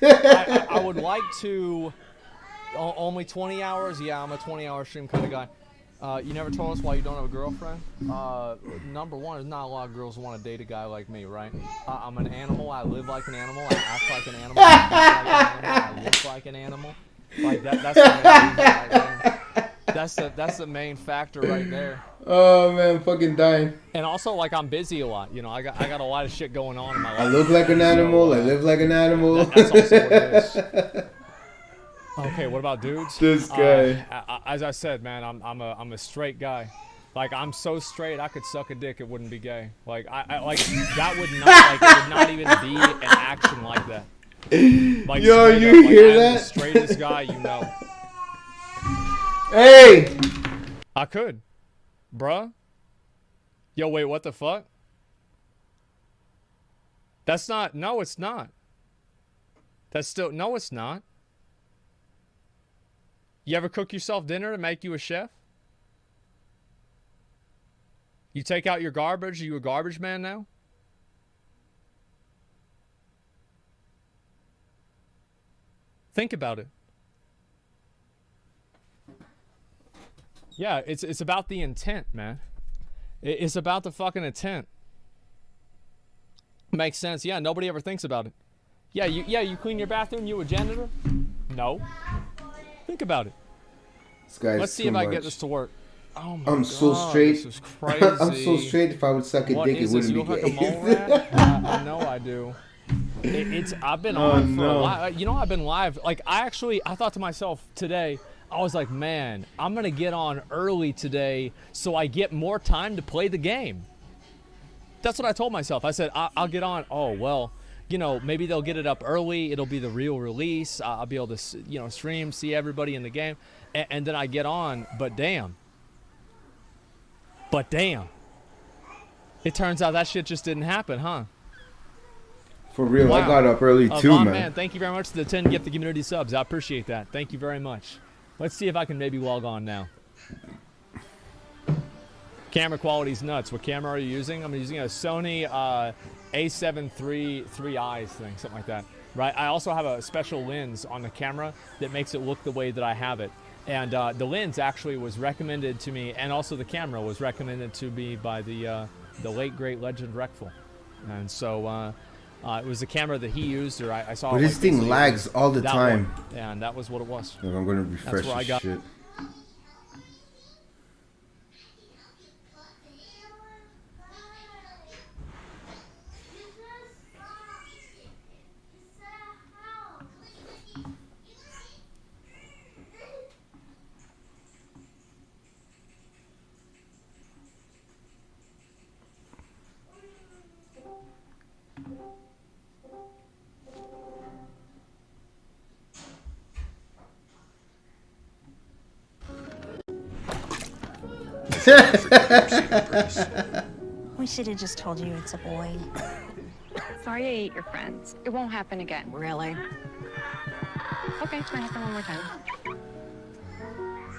I would like to... only 20 hours? Yeah, I'm a 20-hour stream kind of guy. You never told us why you don't have a girlfriend? Number one, there's not a lot of girls who want to date a guy like me, right? I'm an animal. I live like an animal. I act like an animal. I look like an animal. Like that's the main reason right there. That's the main factor right there. Oh man, fucking dying. And also, like, I'm busy a lot. You know, I got a lot of shit going on in my life. I look like an animal. I live like an animal. That's also what it is. Okay, what about dudes? This guy. As I said, man, I'm a straight guy. Like, I'm so straight, I could suck a dick, it wouldn't be gay. Like, I like that would not, like, it would not even be an action like that. Like, yo, you up, like, hear I'm that? The straightest guy you know. Hey! I could, bruh. Yo, wait, what the fuck? That's not. No, it's not. That's still. No, it's not. You ever cook yourself dinner to make you a chef? You take out your garbage? Are you a garbage man now? Think about it. Yeah, it's about the intent, man. It's about the fucking intent. Makes sense. Yeah, nobody ever thinks about it. Yeah, you clean your bathroom, you a janitor? No. Think about it. This guy's Let's see if I can get this to work. Oh my God, I'm so straight. This is crazy. I'm so straight. If I would suck a dick, it wouldn't be like gay. a mole rat? I know I do. I've been on for a while. You know, I've been live. Like, I thought to myself today, I was like, man, I'm going to get on early today so I get more time to play the game. That's what I told myself. I said, I'll get on. Oh, well, you know, maybe they'll get it up early. It'll be the real release. I'll be able to, you know, stream, see everybody in the game. And then I get on, but damn. It turns out that shit just didn't happen, huh? For real, wow. I got up early too, Von, man. Thank you very much for the 10 gift the community subs. I appreciate that. Thank you very much. Let's see if I can maybe log on now. Camera quality's nuts. What camera are you using? I'm using a Sony A7 3 eyes thing, something like that. Right? I also have a special lens on the camera that makes it look the way that I have it. And the lens actually was recommended to me, and also the camera was recommended to me by the late great legend Reckful. And so it was the camera that he used, or I saw. But this thing lags all the time. One, and that was what it was. Look, I'm gonna refresh this shit. We should have just told you it's a boy. Sorry I ate your friends. It won't happen again. Really? Okay, it's gonna happen one more time.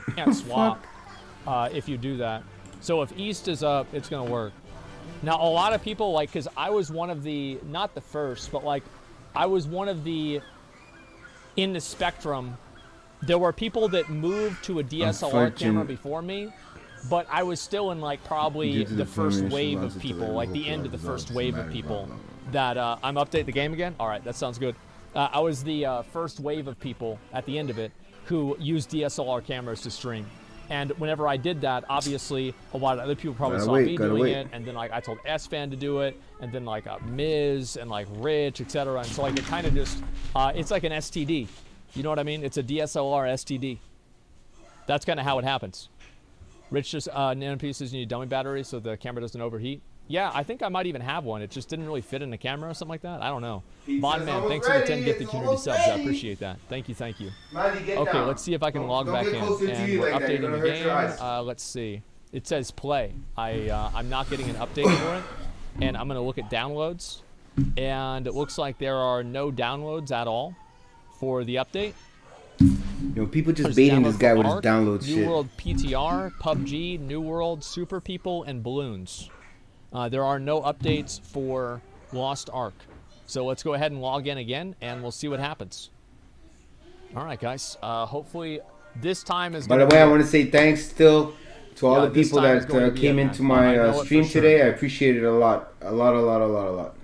You can't swap if you do that. So if east is up, it's gonna work. Now, a lot of people, like, because I was one of the, not the first, but, like, I was one of the, in the spectrum, there were people that moved to a DSLR camera before me, but I was still in, like, probably the first wave of people, like, the end of the first wave of people that, I'm updating the game again? All right, that sounds good. I was the first wave of people at the end of it who used DSLR cameras to stream. And whenever I did that, obviously, a lot of other people probably saw me doing it, and then, like, I told S-Fan to do it, and then, like, Miz, and, like, Rich, etc. And so, like, it kind of just, it's like an STD. You know what I mean? It's a DSLR STD. That's kind of how it happens. Rich just, nano pieces need dummy battery so the camera doesn't overheat. Yeah, I think I might even have one. It just didn't really fit in the camera or something like that. I don't know. Bond Man, thanks for the 10 gift the community subs. I appreciate that. Thank you, thank you. Okay, let's see if I can log back in. And we're updating the game. Let's see. It says play. I'm not getting an update for it. And I'm going to look at downloads. And it looks like there are no downloads at all for the update. You know, people just baiting this guy with his download shit. New World PTR, PUBG, New World, Super People, and Balloons. There are no updates for Lost Ark. So let's go ahead and log in again, and we'll see what happens. All right, guys. Hopefully this time is By the way, I want to say thanks still to all the people that came into my stream today. I appreciate it a lot. A lot.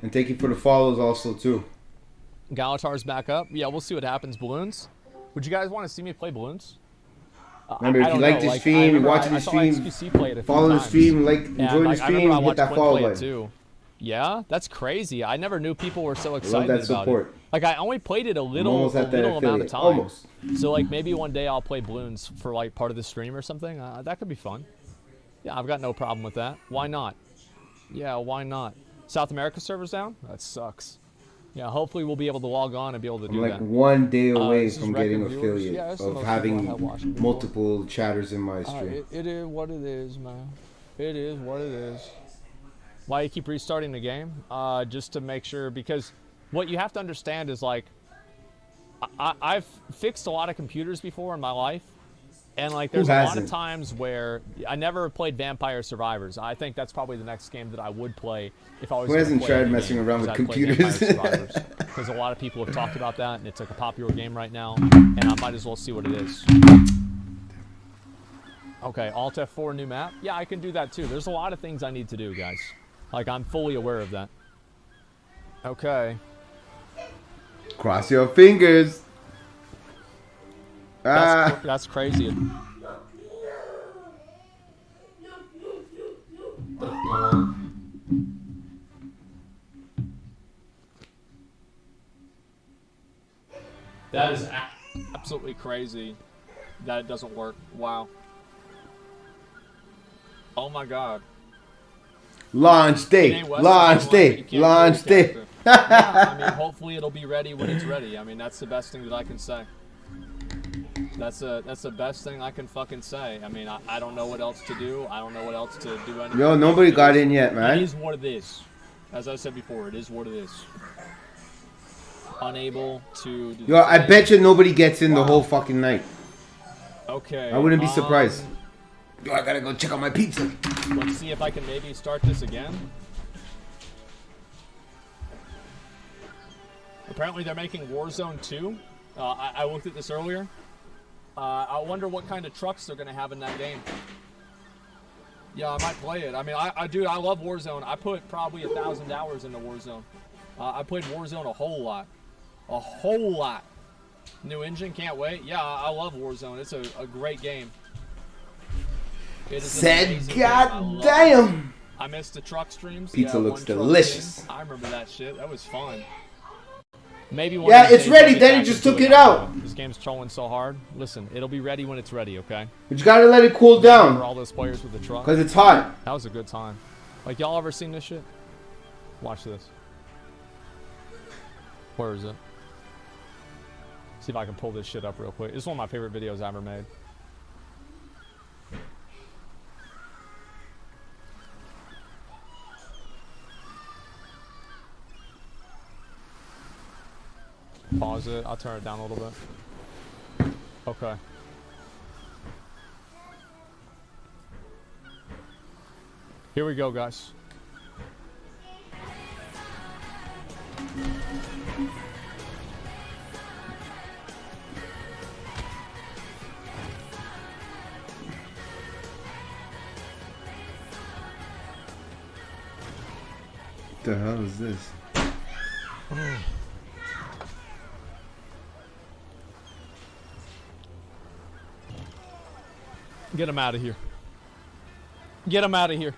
And thank you for the follows also, too. Galatar's back up. Yeah, we'll see what happens. Balloons. Would you guys want to see me play Balloons? Remember, if you like the stream, you're watching the stream, follow the stream, enjoy the stream, hit that follow button. Yeah, that's crazy. I never knew people were so excited about support. It. Like, I only played it a little amount of time. Almost. So, like, maybe one day I'll play Balloons for, like, part of the stream or something. That could be fun. Yeah, I've got no problem with that. Why not? Yeah, why not? South America server's down? That sucks. Yeah, hopefully we'll be able to log on and be able to do that. I'm like 1 day away from getting affiliate, of having multiple chatters in my stream. It is what it is, man. It is what it is. Why you keep restarting the game? Just to make sure, because what you have to understand is, like, I've fixed a lot of computers before in my life, and, like, there's a lot of times where I never played Vampire Survivors. I think that's probably the next game that I would play if I was. Who hasn't tried messing around with computers? Because a lot of people have talked about that, and it's like a popular game right now, and I might as well see what it is. Okay, Alt F4 new map. Yeah, I can do that too. There's a lot of things I need to do, guys. Like, I'm fully aware of that. Okay. Cross your fingers. That's crazy. That is absolutely crazy that it doesn't work. Wow. Oh my god. Launch day. Launch day. Launch day. Yeah, I mean, hopefully it'll be ready when it's ready. I mean, that's the best thing that I can say. That's the best thing I can fucking say. I mean, I don't know what else to do. I don't know what else to do. Anything. Yo, nobody got in yet, man. It is what it is. As I said before, it is what it is. Unable to do. Yo, I bet you nobody gets in the whole fucking night. Okay. I wouldn't be surprised. Yo, I gotta go check out my pizza. Let's see if I can maybe start this again. Apparently they're making Warzone 2. I looked at this earlier. I wonder what kind of trucks they're going to have in that game. Yeah, I might play it. I mean, dude, I love Warzone. I put probably 1,000 hours into Warzone. I played Warzone a whole lot. A whole lot. New engine, can't wait. Yeah, I love Warzone. It's a great game. It is said, God damn. I missed the truck streams. Pizza looks delicious. I remember that shit. That was fun. Maybe one yeah, it's ready. Then he just took it out. This game's trolling so hard. Listen, it'll be ready when it's ready, okay? But you gotta let it cool down. For all those players with the truck. Because it's hot. That was a good time. Like, y'all ever seen this shit? Watch this. Where is it? See if I can pull this shit up real quick. It's one of my favorite videos I ever made. Pause it. I'll turn it down a little bit. Okay. Here we go, guys. What the hell is this? Get him out of here. Get him out of here.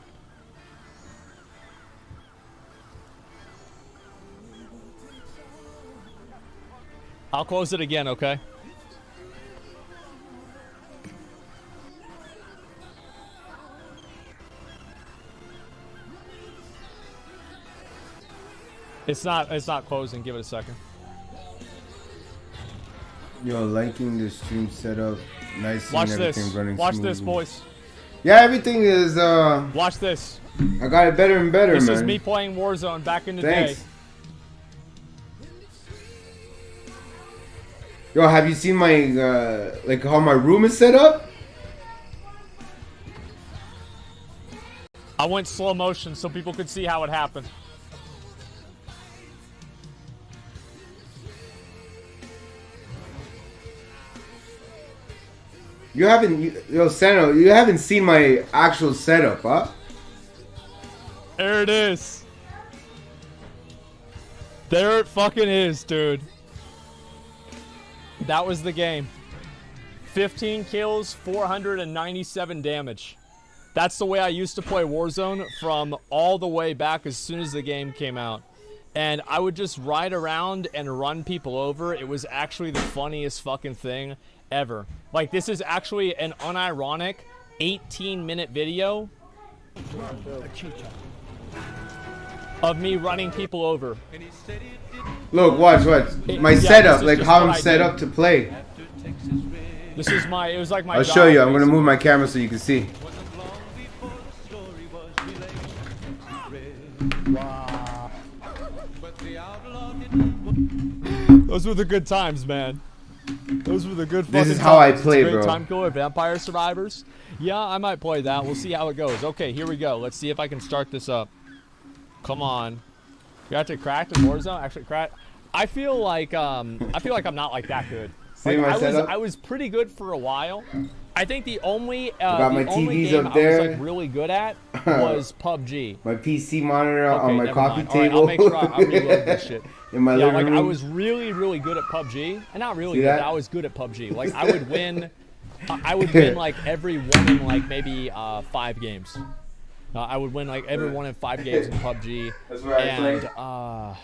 I'll close it again, okay? It's not closing. Give it a second. Yo, liking the stream setup. Nice. Watch seeing everything this. running Watch smoothly. this, boys. Yeah, everything is Watch this. I got it better and better, This man. is me playing Warzone back in the Thanks. day. Yo, have you seen my like how my room is set up? I went slow motion so people could see how it happened. You haven't, yo, Sano, you haven't seen my actual setup, huh? There it is. There it fucking is, dude. That was the game. 15 kills, 497 damage. That's the way I used to play Warzone from all the way back as soon as the game came out. And I would just ride around and run people over. It was actually the funniest fucking thing ever. Like, this is actually an unironic 18-minute video of me running people over. Look, watch. My Yeah, setup, this is like just how what I'm I set do. up to play. This is my, it was like my I'll job, show you. I'm gonna basically. move my camera so you can see. Those were the good times, man. Those were the good fucking This times. is how I It's play, Great bro. Time Killer, Vampire Survivors. Yeah, I might play that. We'll see how it goes. Okay, here we go. Let's see if I can start this up. Come on. You have to crack the Warzone? Actually, crack. I feel like I'm not like that good. See Like, my setup? I was pretty good for a while. I think the only got my the only TVs game up I was there. like really good at was PUBG. My PC monitor Okay, on my never coffee mind. All right, table. I'll make sure I reload this shit. In my Yeah, living like room. I was really, really good at PUBG, and not really See good. that? But I was good at PUBG. Like I would win, I would win like every one in like maybe 5 games. I would win like every one in 5 games in PUBG. That's where I and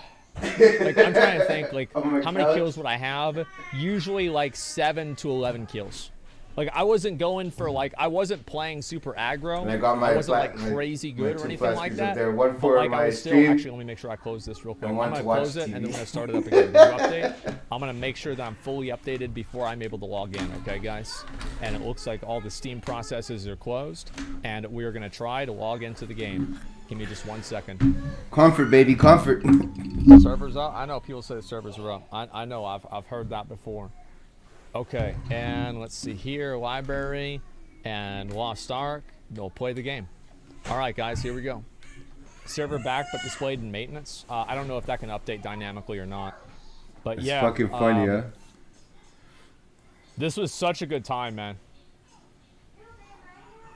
like I'm trying to think like On my how many couch. kills would I have? Usually like 7 to 11 kills. Like I wasn't going for like I wasn't playing super aggro. And I got my wasn't like flat- my- crazy my good or 2 anything flat like screens up that. there, one But for like my I was still stream, actually let me make sure I close this real quick. and I'm one gonna to watch close it and then TV. when I start it up again. Did you update? I'm gonna make sure that I'm fully updated before I'm able to log in. Okay, guys. And it looks like all the Steam processes are closed, and we are gonna try to log into the game. Give me just 1 second. Comfort, baby, comfort. Servers up? I know people say the servers are up. I know. I've heard that before. Okay, and let's see here. Library and Lost Ark. They'll play the game. All right, guys, here we go. Server back, but displayed in maintenance. I don't know if that can update dynamically or not. But It's yeah, fucking funny, huh? this was such a good time, man.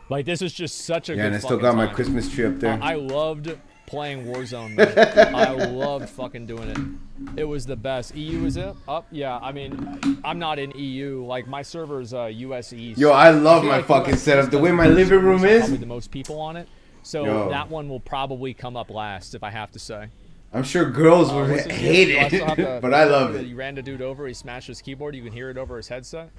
Like this is just such a Yeah, good and I still fucking got my time. Christmas tree up there. I loved playing Warzone, man. I loved fucking doing it. It was the best. EU is it? Up? Yeah, I mean, I'm not in EU. Like, my server's US East. Yo, I love feel my like fucking US setup. East The way does my living room is. Probably the most people on it. So Yo. that one will probably come up last, if I have to say. I'm sure girls will What's his hate name? Do I still have it, the- but I love He it. ran a dude over. He smashed his keyboard. You can hear it over his headset.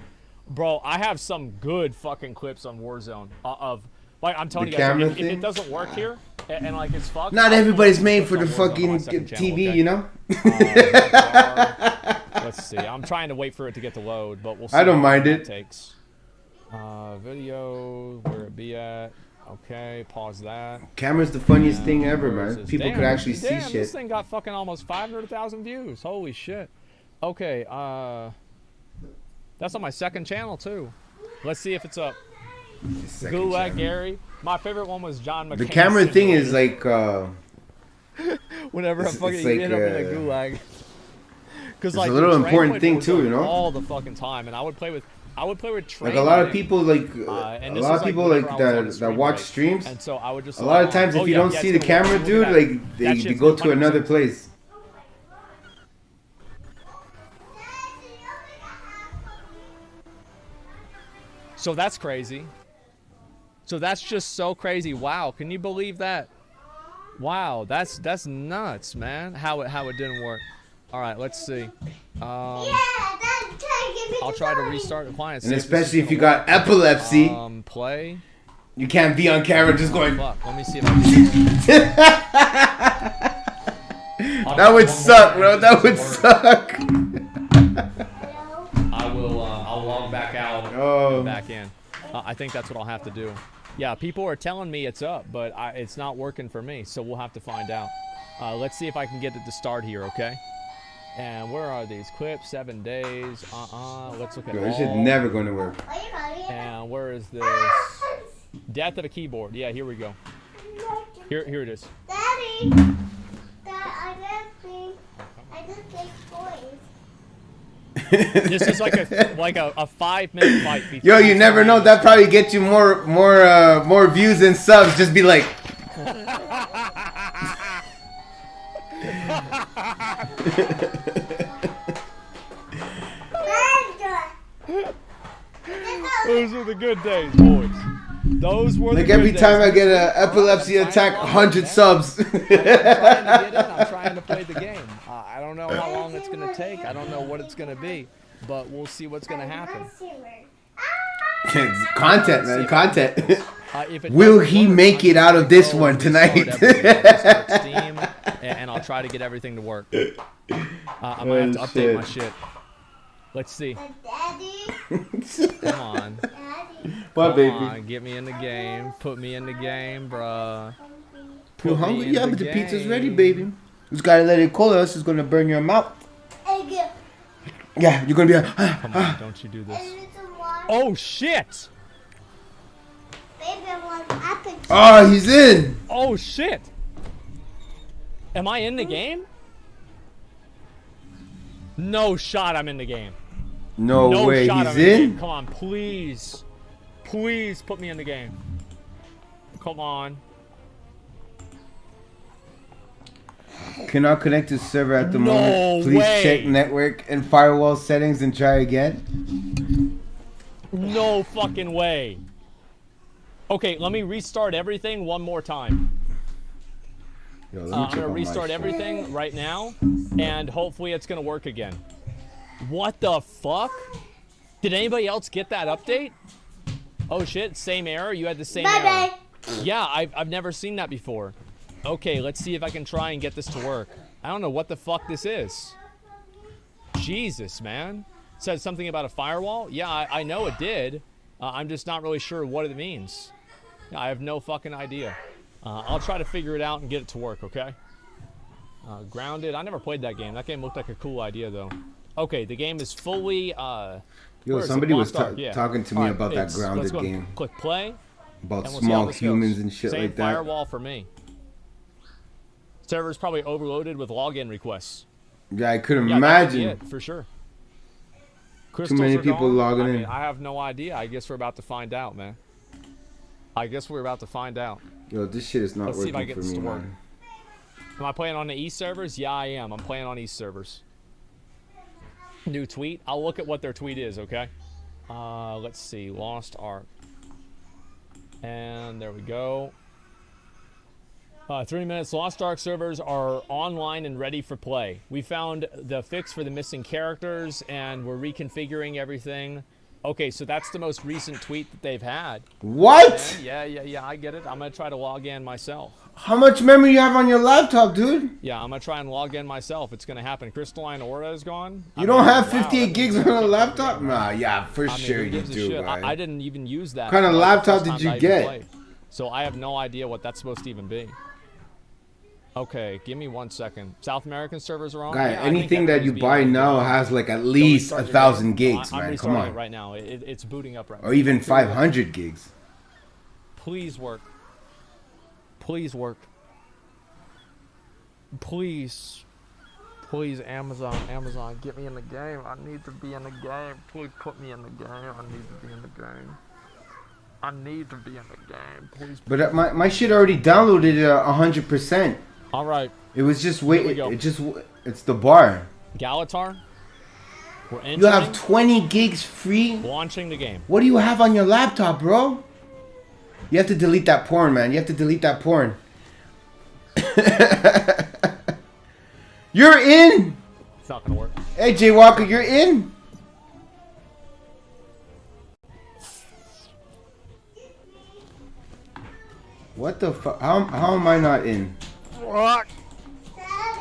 Bro, I have some good fucking clips on Warzone of... Like, I'm telling The you guys, camera if it thing? doesn't work here, and like it's fucked... Not I'll everybody's put made for clips the on Warzone on fucking my second channel, TV, okay? you know? Let's see. I'm trying to wait for it to get to load, but we'll see. I don't how mind long it. that takes. Video, where it be at? Okay, pause that. Camera's the funniest thing ever, Where is man. this? People Damn, could actually see damn, shit. This thing got fucking almost 500,000 views. Holy shit. Okay, that's on my second channel too. Let's see if it's up. Gulag Gary. My favorite one was John McCain. The camera thing is like whenever I'm fucking like, end up in a gulag. Because like a little important thing was, too, like, you know. all the fucking time, and I would play with train. Like a lot of people like and a lot of people like that watch streams. And so I would just a lot of times if you don't see the camera, dude, like they go to another place. So that's crazy. So that's just so crazy. Wow, can you believe that? Wow, that's nuts, man. How it didn't work. All right, let's see. I'll try to restart the client. And especially if you got epilepsy. Play. You can't be on camera just going. Fuck. Let me see if I can. That would suck, bro. That would suck. I'll log back out. And back in. I think that's what I'll have to do. Yeah, people are telling me it's up, but it's not working for me, so we'll have to find out. Let's see if I can get it to start here, okay? And where are these clips? 7 days. Let's look at This shit never gonna work. And where is this? Death of a keyboard. Yeah, here we go. Here it is. Daddy, I just take toys. This is like a 5-minute fight. Yo, you never know. That probably get you more views and subs. Just be like. Those were the good days, boys. Those were like the every good time days. I get an epilepsy attack, 100 subs. I'm trying to play the game. I don't know how long it's going to take. I don't know what it's going to be, but we'll see what's going to happen. Content, man, content. Will he make it out of this one tonight? And I'll try to get everything to work. I might have to update my shit. Let's see. Come on. What, baby? Come on, get me in the game. Put me in the game, bruh. You hungry? Yeah, but the pizza's ready, baby. You just gotta let it cool, or else it's gonna burn your mouth. Yeah, you're gonna be like, come on, don't you do this. Oh, shit! Oh, he's in! Oh, shit! Am I in the game? No shot I'm in the game. No way, shot he's I'm in? in? Come on, please. Please put me in the game. Come on. Cannot connect to server at the moment. Please check network and firewall settings and try again. No fucking way. Okay, let me restart everything one more time. Yo, I'm gonna restart everything right now, and hopefully it's gonna work again. What the fuck? Did anybody else get that update? Oh shit, same error? You had the same error. Yeah, I've never seen that before. Okay, let's see if I can try and get this to work. I don't know what the fuck this is. Jesus, man. It said something about a firewall? Yeah, I know it did. I'm just not really sure what it means. I have no fucking idea. I'll try to figure it out and get it to work, okay? Grounded. I never played that game. That game looked like a cool idea, though. Okay, the game is fully... Yo, somebody was talking to me about that Grounded game. Click play. About small humans and shit like that. Same firewall for me. Server's probably overloaded with login requests. Yeah, I could imagine. That for sure. Too many people logging in. I have no idea. I guess we're about to find out, man. I guess we're about to find out. Yo, this shit is not Let's see if I working get for this me, to work. man. Am I playing on the East servers? Yeah, I am. I'm playing on East servers. New tweet. I'll look at what their tweet is, okay? Let's see. Lost Ark. And there we go. 3 minutes. Lost Ark servers are online and ready for play. We found the fix for the missing characters, and we're reconfiguring everything. Okay, so that's the most recent tweet that they've had. What? Yeah, I get it. I'm going to try to log in myself. How much memory you have on your laptop, dude? Yeah, I'm going to try and log in myself. It's going to happen. Crystalline Aura is gone. You don't have 58 gigs on a laptop? Nah, yeah, for sure you do, man. I didn't even use that. What kind of laptop did you get? So I have no idea what that's supposed to even be. Okay, give me 1 second. South American servers are on. Guy, anything that you buy now has like at least 1,000 gigs, man. Come on. It right now. It's booting up right now. Or even 500 gigs. Please work. Please work. Please. Please, Amazon, get me in the game. I need to be in the game. Please put me in the game. I need to be in the game. I need to be in the game. Please. But my shit already downloaded 100%. All right. It was just wait. It's the bar. Galatar. We're entering. You have 20 gigs free. Launching the game. What do you have on your laptop, bro? You have to delete that porn, man. You have to delete that porn. You're in. It's not gonna work. Hey, Jay Walker, you're in. What the fuck? How am I not in?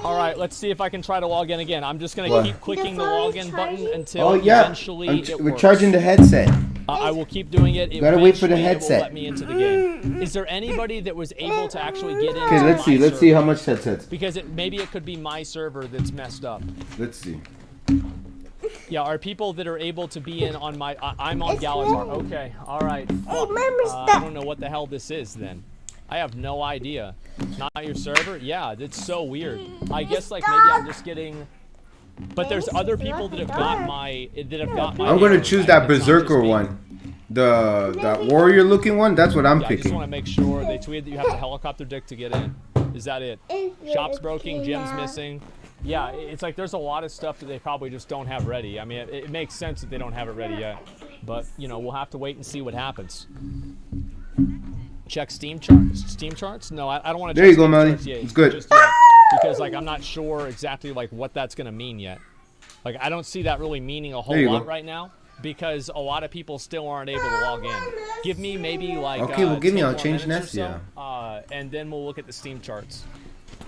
All right, let's see if I can try to log in again. I'm just gonna keep clicking the login button until eventually it we're works. charging the headset. I will keep doing it. You gotta wait for the headset. It will let me into the game. Is there anybody that was able to actually get in? Okay, let's see. Let's see how much headsets. Because maybe it could be my server that's messed up. Let's see. Yeah, are people that are able to be in on my? I'm on Galatar. Okay, all right. I don't know what the hell this is then. I have no idea. Not your server? Yeah, that's so weird. I guess like maybe I'm just getting. But there's other people that have got my. I'm gonna choose that Berserker one. That warrior looking one. That's what I'm picking. I just want to make sure they tweeted that you have the helicopter dick to get in. Is that it? Shop's broken. Gym's missing. Yeah, it's like there's a lot of stuff that they probably just don't have ready. I mean, it makes sense that they don't have it ready yet. But you know, we'll have to wait and see what happens. Check Steam charts? No, I don't want to. There you go, Melly. It's good. Just yet, because like I'm not sure exactly like what that's gonna mean yet. Like I don't see that really meaning a whole lot right now because a lot of people still aren't able to log in. Give me maybe like okay, well give me. I'll change Nessia. And then we'll look at the Steam charts.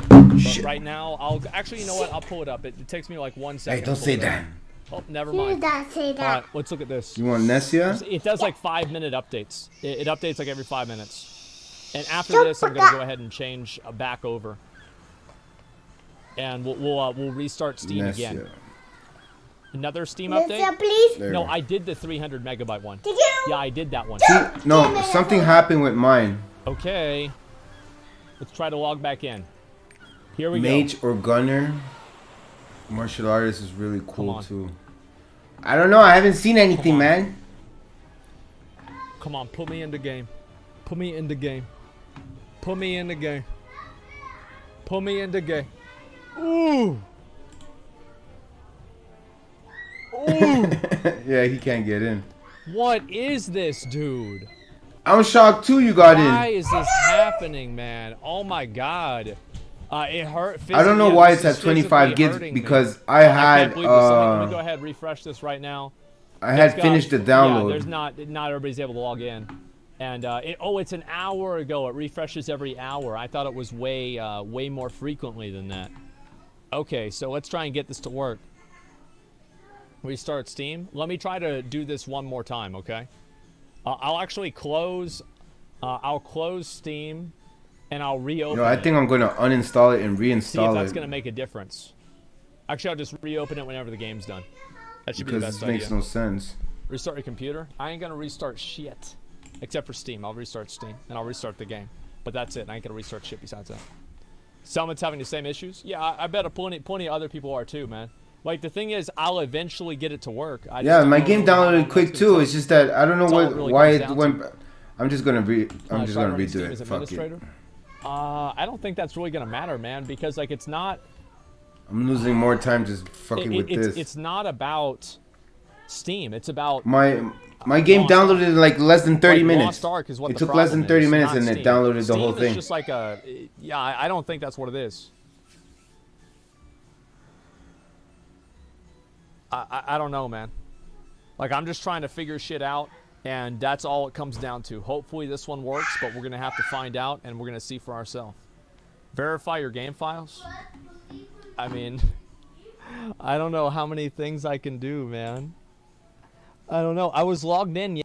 But right now, I'll actually, you know what? I'll pull it up. It takes me like 1 second. Hey, don't say that. Oh, never mind. Say that. All right, let's look at this. You want Nessia? It does like 5-minute updates. It updates like every 5 minutes. And after this, I'm gonna go ahead and change back over. And we'll restart Steam again. Another Steam update? Please? No, I did the 300 megabyte one. Did you? Yeah, I did that one. See, no, something happened with mine. Okay. Let's try to log back in. Here we go. Mage or gunner. Martial artist is really cool too. I don't know. I haven't seen anything, man. Come on, put me in the game. Put me in the game. Put me in the game. Put me in the game. Ooh. Ooh. Yeah, he can't get in. What is this, dude? I'm shocked too. You got in. Why is this happening, man? Oh my god. It hurt. I don't know why it's at 25 gigs because I had. Let me go ahead and refresh this right now. I had finished the download. Yeah, there's not everybody's able to log in, and it's an hour ago. It refreshes every hour. I thought it was way more frequently than that. Okay, so let's try and get this to work. Restart Steam. Let me try to do this one more time. Okay. I'll actually close. I'll close Steam. And I'll reopen I think I'm going to uninstall it and reinstall it. See if that's going to make a difference. Actually, I'll just reopen it whenever the game's done. That should be the best idea. Because this makes no sense. Restart your computer? I ain't going to restart shit. Except for Steam. I'll restart Steam. And I'll restart the game. But that's it. I ain't going to restart shit besides that. Someone's having the same issues? Yeah, I bet plenty of other people are too, man. Like, the thing is, I'll eventually get it to work. Yeah, my game downloaded quick too. It's just that I don't know why it went... I'm just going to redo it. Fuck it. I don't think that's really gonna matter, man, because like it's not. I'm losing more time just fucking with this. It's not about Steam. It's about my game downloaded in like less than 30 minutes. It took less than 30 minutes and it downloaded the whole thing. It's just like I don't think that's what it is. I don't know, man. Like I'm just trying to figure shit out. And that's all it comes down to. Hopefully this one works, but we're going to have to find out, and we're going to see for ourselves. Verify your game files? I mean, I don't know how many things I can do, man. I don't know. I was logged in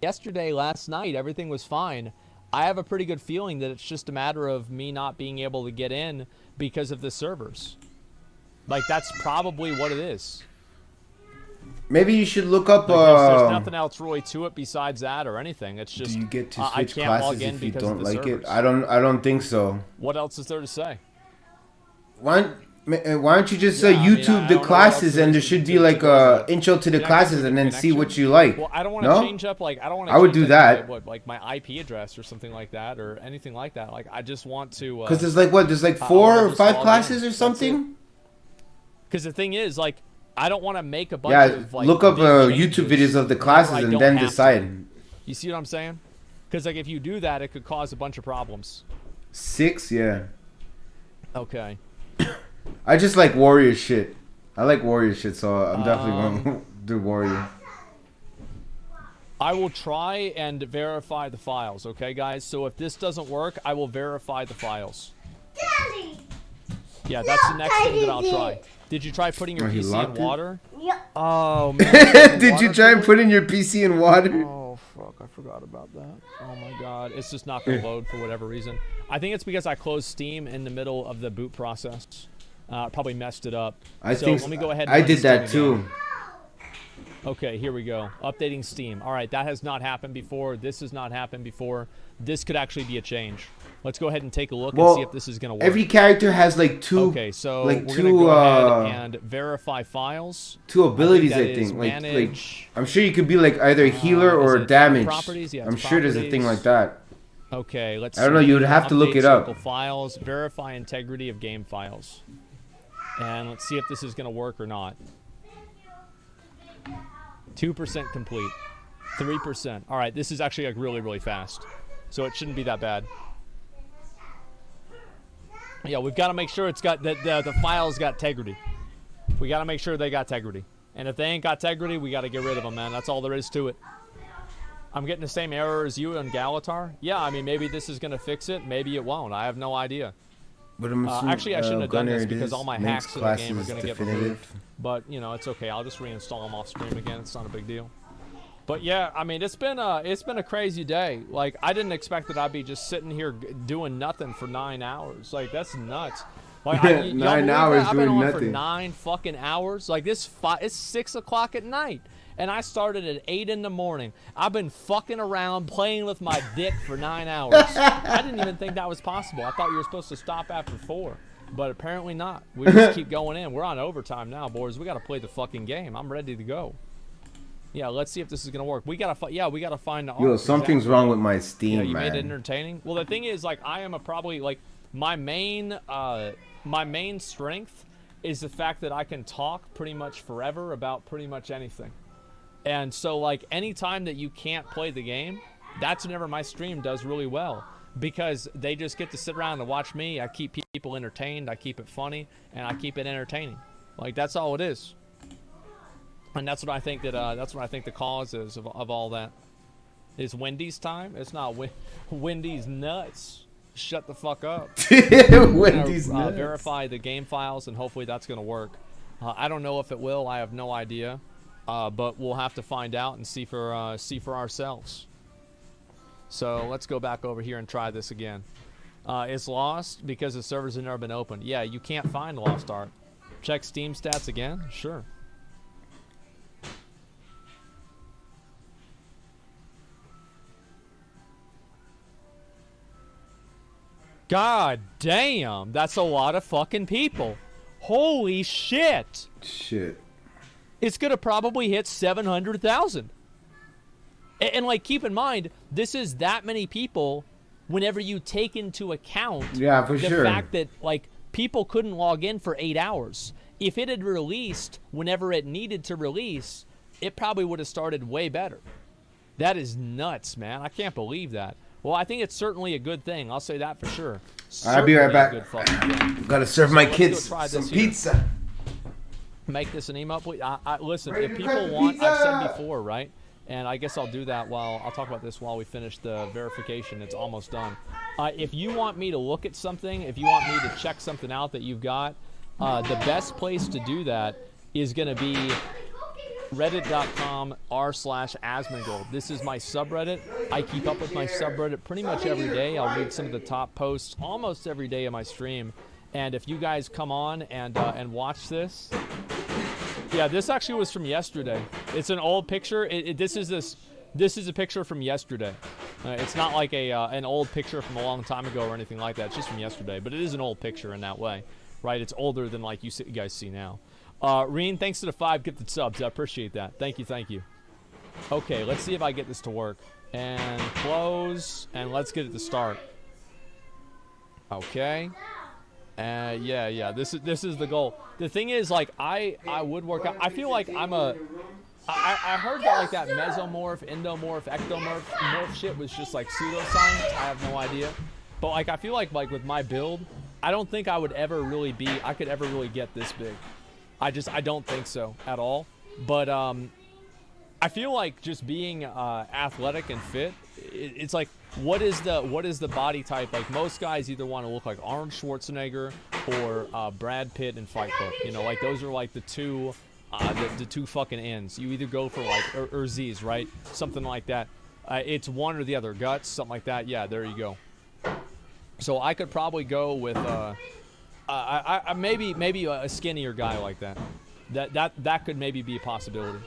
yesterday, last night. Everything was fine. I have a pretty good feeling that it's just a matter of me not being able to get in because of the servers. Like, that's probably what it is. Maybe you should look up. There's nothing else really to it besides that or anything. It's just do you get to I switch can't classes log in if you because of don't the like servers. it? I don't think so. What else is there to say? Why don't you just Yeah, I mean, YouTube I the don't know what classes else there and there is should to be like go over a it. intro to the Can I classes give and you then the see what connection? you like. Well, I don't want to No? change up like I don't want to. I would do that. Like my IP address or something like that or anything like that. Like I just want to. Because there's like what? There's like I 4 wanna or just 5 log in. classes or That's something. Because the thing is, like, I don't want to make a bunch Yeah, of like. look up big YouTube changes videos of the whenever classes I and don't then have to. decide. You see what I'm saying? Because like if you do that, it could cause a bunch of problems. 6, yeah. Okay. I just like warrior shit. I like warrior shit, so I'm definitely going to do warrior. I will try and verify the files, okay, guys? So if this doesn't work, I will verify the files. Daddy! Yeah, that's the next thing that I'll try. Did you try putting your Oh, he PC in locked it? water? Yeah. Oh, man. Did you try and put in your PC in water? Oh, fuck. I forgot about that. Oh, my God. It's just not going to load for whatever reason. I think it's because I closed Steam in the middle of the boot process. Probably messed it up. I so think let me go ahead and I run did that Steam too. again. Okay, here we go. Updating Steam. All right, that has not happened before. This has not happened before. This could actually be a change. Let's go ahead and take a look and see if this is going to work. Every character has like 2. Okay, so like we're 2 going to go ahead and verify files. 2 abilities, I I think. think. Like Manage. I'm sure you could be like either healer or is it damage. properties? Yeah, I'm it's sure there's a thing properties. like that. Okay, let's I don't know, see. you would have to look Update it up. local files, verify integrity of game files. And let's see if this is going to work or not. 2% complete. 3%. All right, this is actually like really, really fast. So it shouldn't be that bad. Yeah, we've got to make sure it's got the files got integrity. We got to make sure they got integrity. And if they ain't got integrity, we got to get rid of them, man. That's all there is to it. I'm getting the same error as you on Galatar. Yeah, I mean, maybe this is going to fix it. Maybe it won't. I have no idea. But I'm assuming, actually, I shouldn't have done this Gunner, because it all my is. hacks in the game are Links going to get definitive. removed. But, you know, it's okay. I'll just reinstall them off stream again. It's not a big deal. But, yeah, I mean, it's been a crazy day. Like, I didn't expect that I'd be just sitting here doing nothing for 9 hours. Like, that's nuts. Like, 9 hours I've been doing on for nothing. 9 fucking hours. Like, it's 6 o'clock at night. And I started at 8 in the morning. I've been fucking around playing with my dick for 9 hours. I didn't even think that was possible. I thought you were supposed to stop after 4. But apparently not. We just keep going in. We're on overtime now, boys. We got to play the fucking game. I'm ready to go. Yeah, let's see if this is going to work. We got to find the Yo, arc. something's wrong with my Steam, Yeah, you man. made it entertaining. Well, the thing is, like, I am probably like my main strength is the fact that I can talk pretty much forever about pretty much anything. And so, like, anytime that you can't play the game, that's whenever my stream does really well. Because they just get to sit around and watch me. I keep people entertained. I keep it funny. And I keep it entertaining. Like, that's all it is. And that's what I think the cause is of all that. Is Wendy's time? It's not Wendy's nuts. Shut the fuck up. Wendy's nuts. Verify the game files, and hopefully that's going to work. I don't know if it will. I have no idea. But we'll have to find out and see for ourselves. So let's go back over here and try this again. It's lost because the servers have never been opened. Yeah, you can't find Lost Art. Check Steam stats again? Sure. God damn, that's a lot of fucking people. Holy shit. Shit. It's going to probably hit 700,000. And, like, keep in mind, this is that many people whenever you take into account for the sure. fact that, like, people couldn't log in for 8 hours. If it had released whenever it needed to release, it probably would have started way better. That is nuts, man. I can't believe that. Well, I think it's certainly a good thing. I'll say that for sure. I'll be right Certainly a back. good fucking thing. Gotta serve So my let's kids go try some this here. pizza. Make this an email, please. Listen, Ready if to people cut the want, I've said pizza? before, right? And I guess I'll do that I'll talk about this while we finish the verification. It's almost done. If you want me to look at something, if you want me to check something out that you've got, the best place to do that is going to be reddit.com/Asmongold. This is my subreddit. I keep up with my subreddit pretty much every day. I'll read some of the top posts almost every day of my stream. And if you guys come on and watch this, Yeah, this actually was from yesterday. It's an old picture. This is a picture from yesterday. It's not like an old picture from a long time ago or anything like that. It's just from yesterday, but it is an old picture in that way, right? It's older than like you guys see now. Reen, thanks to the 5 gifted subs. I appreciate that. Thank you, thank you. Okay, let's see if I get this to work. And close, and let's get it to start. Okay. Yeah. This is the goal. The thing is, like, I would work out. I feel like I heard that like that mesomorph, endomorph, ectomorph, morph shit was just like pseudoscience. I have no idea. But like I feel like with my build, I don't think I could ever really get this big. I don't think so at all. But I feel like just being athletic and fit, it's like what is the body type? Like most guys either want to look like Arnold Schwarzenegger or Brad Pitt in Fight Club. You know, like those are like the two fucking ends. You either go for like or Z's, right? Something like that. It's one or the other. Guts, something like that. Yeah, there you go. So I could probably go with maybe a skinnier guy like that. That could maybe be a possibility.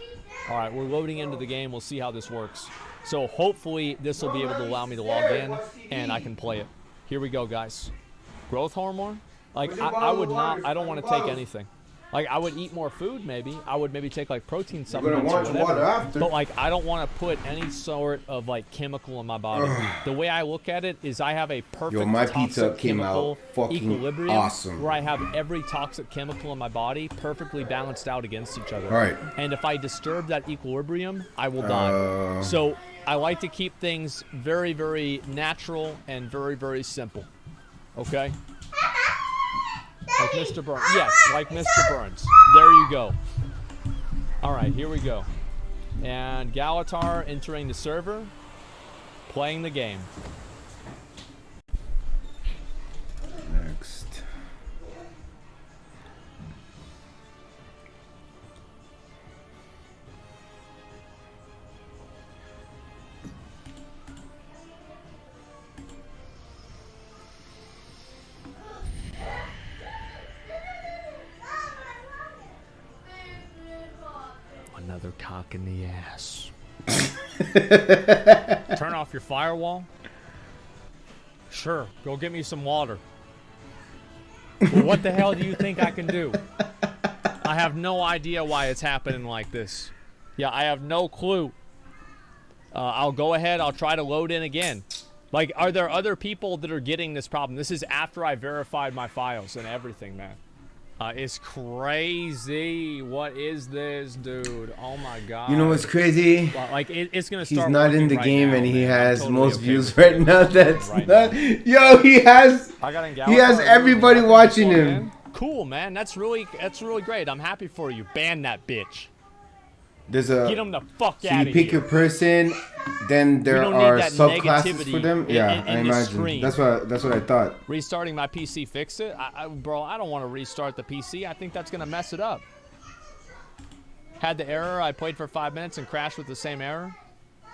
All right, we're loading into the game. We'll see how this works. So hopefully this will be able to allow me to log in and I can play it. Here we go, guys. Growth hormone? Like I don't want to take anything. Like I would eat more food maybe. I would maybe take like protein supplements or whatever. But like I don't want to put any sort of like chemical in my body. The way I look at it is I have a perfect my pizza came out fucking equilibrium awesome. where I have every toxic chemical in my body perfectly balanced out against each other. All right. And if I disturb that equilibrium, I will die. So I like to keep things very, very natural and very, very simple. Okay? Like Mr. Burns. Yes, like Mr. Burns. There you go. All right, here we go. And Galatar entering the server, playing the game. Next. Another cock in the ass. Turn off your firewall? Sure, go get me some water. Well, what the hell do you think I can do? I have no idea why it's happening like this. Yeah, I have no clue. I'll go ahead, I'll try to load in again. Like, are there other people that are getting this problem? This is after I verified my files and everything, man. It's crazy. What is this, dude? Oh my god. You know what's crazy? Like it's gonna start. He's not in the right game, now, and he man. has Totally most okay views right now. That's right not. now. Yo, he has Galatar, everybody watching him. Cool, man. That's really great. I'm happy for you. Ban that bitch. There's a get him the fuck so out of you pick here. your person, then there are subclasses for them. Yeah, I imagine. Stream. That's what I thought. Restarting my PC fix it? Bro, I don't want to restart the PC. I think that's gonna mess it up. Had the error. I played for 5 minutes and crashed with the same error.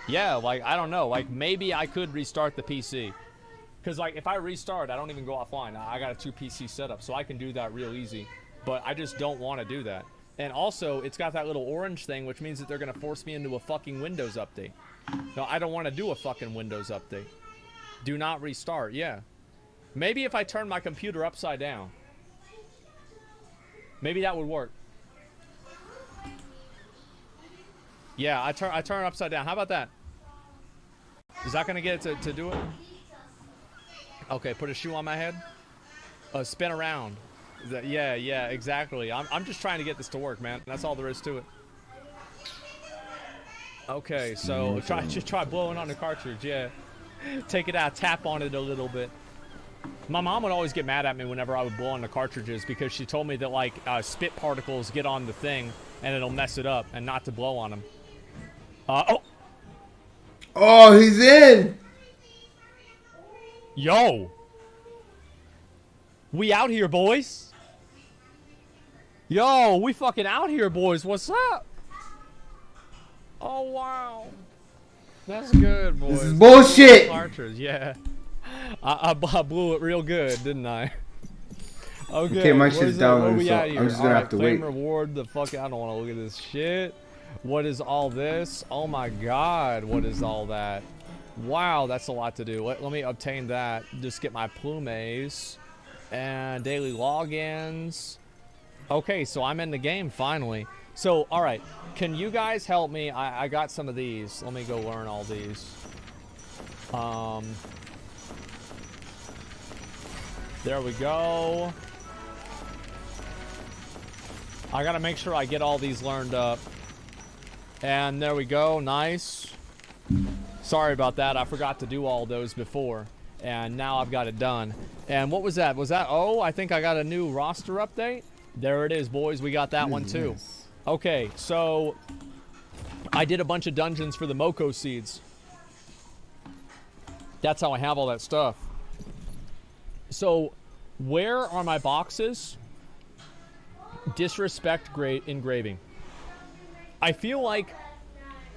Yeah, like I don't know. Like maybe I could restart the PC. Cause like if I restart, I don't even go offline. I got a 2 PC setup, so I can do that real easy. But I just don't want to do that. And also, it's got that little orange thing, which means that they're going to force me into a fucking Windows update. No, I don't want to do a fucking Windows update. Do not restart, yeah. Maybe if I turn my computer upside down. Maybe that would work. Yeah, I turn it upside down. How about that? Is that going to get it to do it? Okay, put a shoe on my head. Spin around. Yeah, exactly. I'm just trying to get this to work, man. That's all there is to it. Okay, so try blowing on the cartridge, yeah. Take it out, tap on it a little bit. My mom would always get mad at me whenever I would blow on the cartridges because she told me that like spit particles get on the thing and it'll mess it up and not to blow on them. Oh, he's in. Yo. We out here, boys. Yo, we fucking out here, boys. What's up? Oh, wow. That's good, boys. This is bullshit. Yeah. I blew it real good, didn't I? Okay, my shit's down, so I'm just gonna have to wait. Reward the fuck. I don't want to look at this shit. What is all this? Oh my god, what is all that? Wow, that's a lot to do. Let me obtain that. Just get my plumes and daily logins. Okay, so I'm in the game finally. So, all right, can you guys help me? I got some of these. Let me go learn all these. There we go. I gotta make sure I get all these learned up. And there we go, nice. Sorry about that, I forgot to do all those before. And now I've got it done. And what was that? Was that, oh, I think I got a new roster update. There it is, boys, we got that one too. Okay, so I did a bunch of dungeons for the Moko seeds. That's how I have all that stuff. So, where are my boxes? Disrespect engraving. I feel like,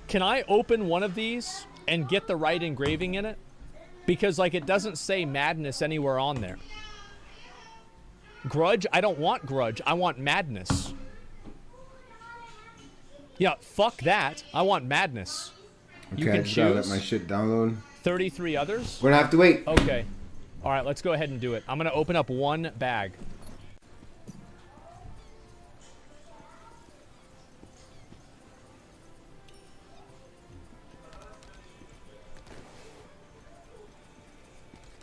can I open one of these and get the right engraving in it? Because, like, it doesn't say Madness anywhere on there. Grudge? I don't want Grudge. I want Madness. Yeah, fuck that. I want Madness. Okay, I just gotta let my shit download. 33 others? We're gonna have to wait. Okay. All right, let's go ahead and do it. I'm gonna open up one bag.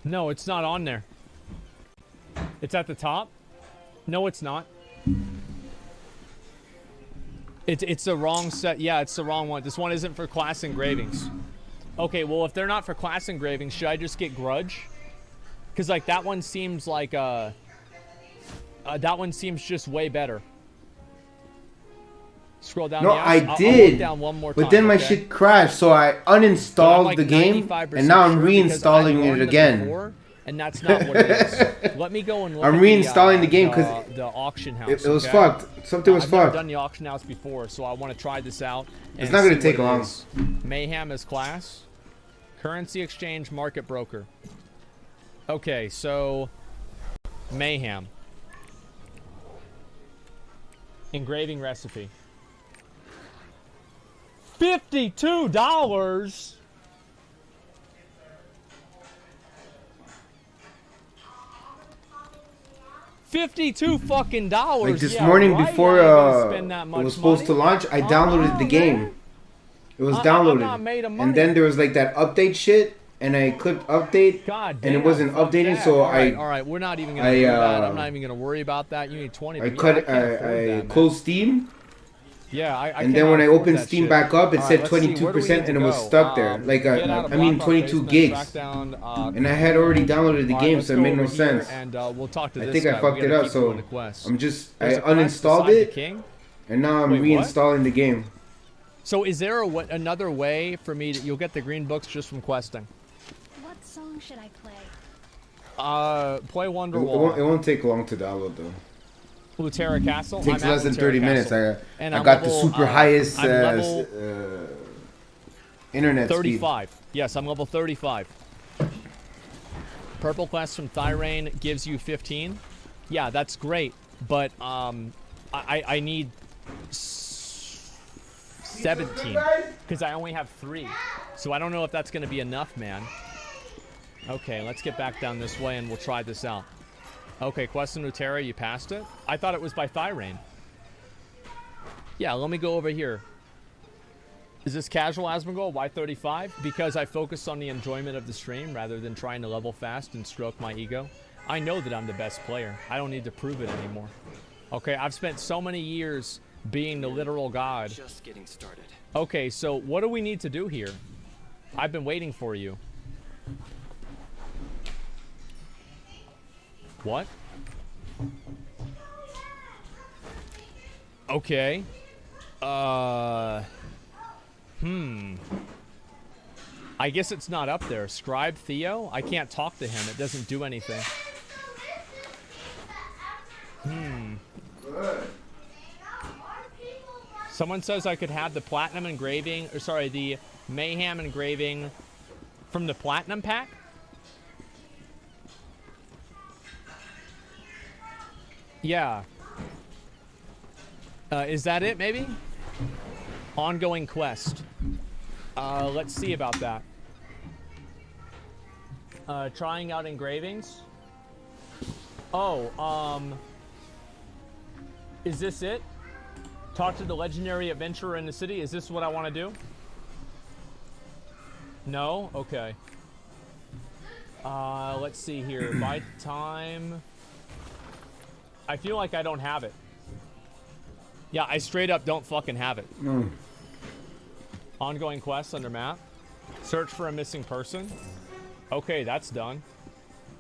No, it's not on there. It's at the top? No, it's not. It's the wrong set. Yeah, it's the wrong one. This one isn't for class engravings. Okay, well, if they're not for class engravings, should I just get Grudge? Because, like, that one seems like, that one seems just way better. Scroll down. No, I did. Down one more but time, then my okay? shit crashed, so I uninstalled like the game, and now I'm reinstalling it again. Before, and that's not what it is. Let me go and look I'm at reinstalling the game because the auction house. It was fucked. Something was I've fucked. never done the auction house before, so I want to try this out. And it's not going to see take what it long. is. Mayhem is class. Currency exchange, market broker. Okay, so Mayhem. Engraving recipe. $52. $52 fucking dollars. Like this morning before it was supposed to launch, I downloaded the game. It was downloaded, and then there was like that update shit, and I clicked update, and it wasn't updating, so all right, we're not even gonna do that. I'm not even gonna worry about that. You need 20. I closed Steam. Yeah, and then when I opened Steam back up, it said 22%, and it was stuck there. Like I mean 22 gigs, and I had already downloaded the game, so it made no sense. And we'll talk to I this think guy. I fucked it up, so I uninstalled it, and now I'm reinstalling the game. So is there another way for me you'll get the green books just from questing? What song should I play? Play Wonderwall. It won't take long to download though. Lutera Castle. It takes less than 30 minutes. I got level, the super highest internet 35. Speed. Yes, I'm level 35. Purple Quest from Thyrane gives you 15. Yeah, that's great, but I need 17 because I only have 3. So I don't know if that's going to be enough, man. Okay, let's get back down this way and we'll try this out. Okay, Quest in Lutera, you passed it? I thought it was by Thyrane. Yeah, let me go over here. Is this casual Asmongold? Why 35? Because I focus on the enjoyment of the stream rather than trying to level fast and stroke my ego. I know that I'm the best player. I don't need to prove it anymore. Okay, I've spent so many years being the literal god. Just getting started. Okay, so what do we need to do here? I've been waiting for you. What? Okay. I guess it's not up there. Scribe Theo? I can't talk to him. It doesn't do anything. Someone says I could have the platinum engraving, or sorry, the Mayhem engraving from the platinum pack? Yeah. Is that it, maybe? Ongoing quest. Let's see about that. Trying out engravings. Oh, is this it? Talk to the legendary adventurer in the city. Is this what I want to do? No? Okay. Let's see here. By time. I feel like I don't have it. Yeah, I straight up don't fucking have it. Ongoing quests under map. Search for a missing person. Okay, that's done.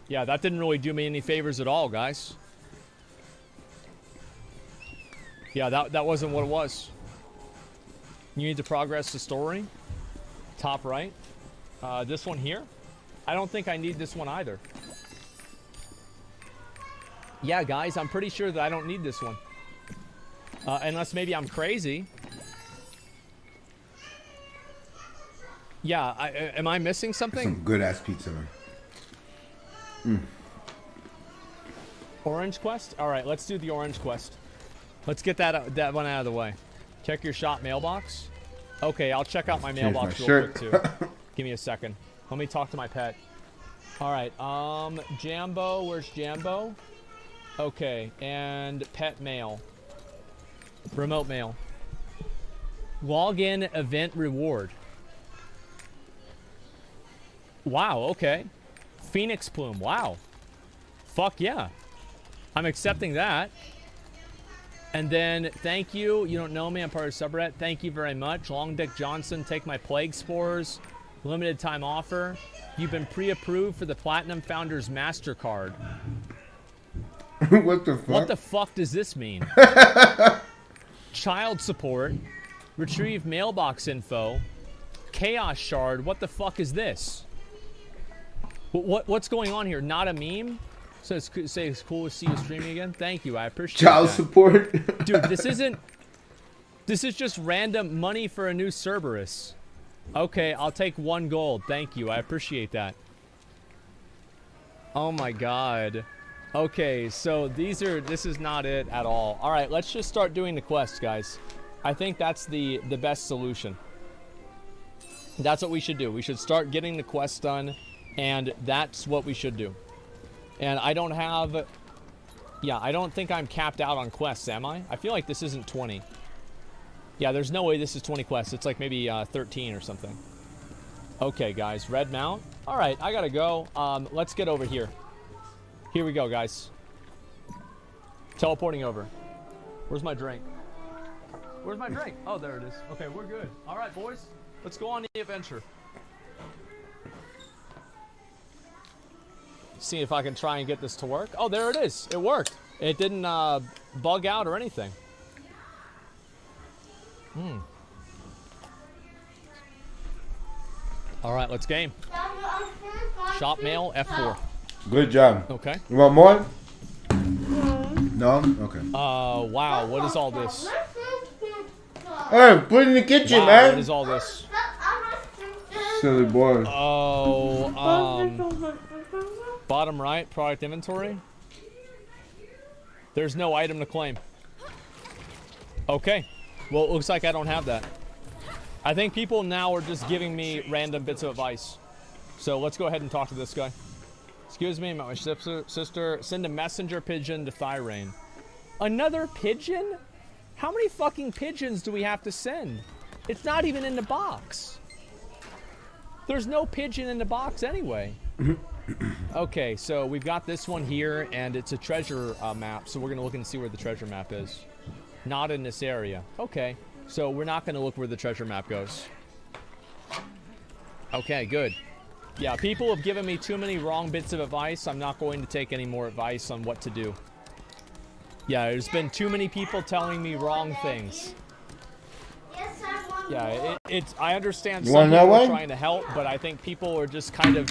Yeah, that didn't really do me any favors at all, guys. Yeah, that wasn't what it was. You need to progress the story. Top right. This one here. I don't think I need this one either. Yeah, guys, I'm pretty sure that I don't need this one. Unless maybe I'm crazy. Yeah, am I missing something? Some good ass pizza, man. Orange quest? All right, let's do the orange quest. Let's get that one out of the way. Check your shop mailbox. Okay, I'll check out my mailbox real quick too. Give me a second. Let me talk to my pet. All right, Jambo, where's Jambo? Okay, and pet mail. Remote mail. Login event reward. Wow, okay. Phoenix plume, wow. Fuck yeah. I'm accepting that. And then, thank you. You don't know me, I'm part of subreddit. Thank you very much. Long Dick Johnson, take my plague spores. Limited time offer. You've been pre-approved for the Platinum Founders MasterCard. What the fuck? What the fuck does this mean? Child support. Retrieve mailbox info. Chaos shard. What the fuck is this? What's going on here? Not a meme? So say it's cool to see you streaming again. Thank you. I appreciate Child that. support. Dude, this isn't... This is just random money for a new Cerberus. Okay, I'll take 1 gold. Thank you. I appreciate that. Oh my god. Okay, so this is not it at all. All right, let's just start doing the quests, guys. I think that's the best solution. That's what we should do. We should start getting the quests done, and that's what we should do. And I don't have... Yeah, I don't think I'm capped out on quests, am I? I feel like this isn't 20. Yeah, there's no way this is 20 quests. It's like maybe 13 or something. Okay, guys. Red Mount. All right, I gotta go. Let's get over here. Here we go, guys. Teleporting over. Where's my drink? Where's my drink? Oh, there it is. Okay, we're good. All right, boys. Let's go on the adventure. See if I can try and get this to work. Oh, there it is. It worked. It didn't bug out or anything. All right, let's game. Shop mail, F4. Good job. Okay. You want more? No? Okay. Wow, what is all this? Hey, put it in the kitchen, Wow, man. what is all this? Silly boy. Oh, bottom right, product inventory. There's no item to claim. Okay. Well, it looks like I don't have that. I think people now are just giving me random bits of advice. So let's go ahead and talk to this guy. Excuse me, my sister. Send a messenger pigeon to Thyrane. Another pigeon? How many fucking pigeons do we have to send? It's not even in the box. There's no pigeon in the box anyway. Okay, so we've got this one here, and it's a treasure map. So we're going to look and see where the treasure map is. Not in this area. Okay, so we're not going to look where the treasure map goes. Okay, good. Yeah, people have given me too many wrong bits of advice. I'm not going to take any more advice on what to do. Yeah, there's been too many people telling me wrong things. Yeah, I understand some people are trying to help, but I think people are just kind of,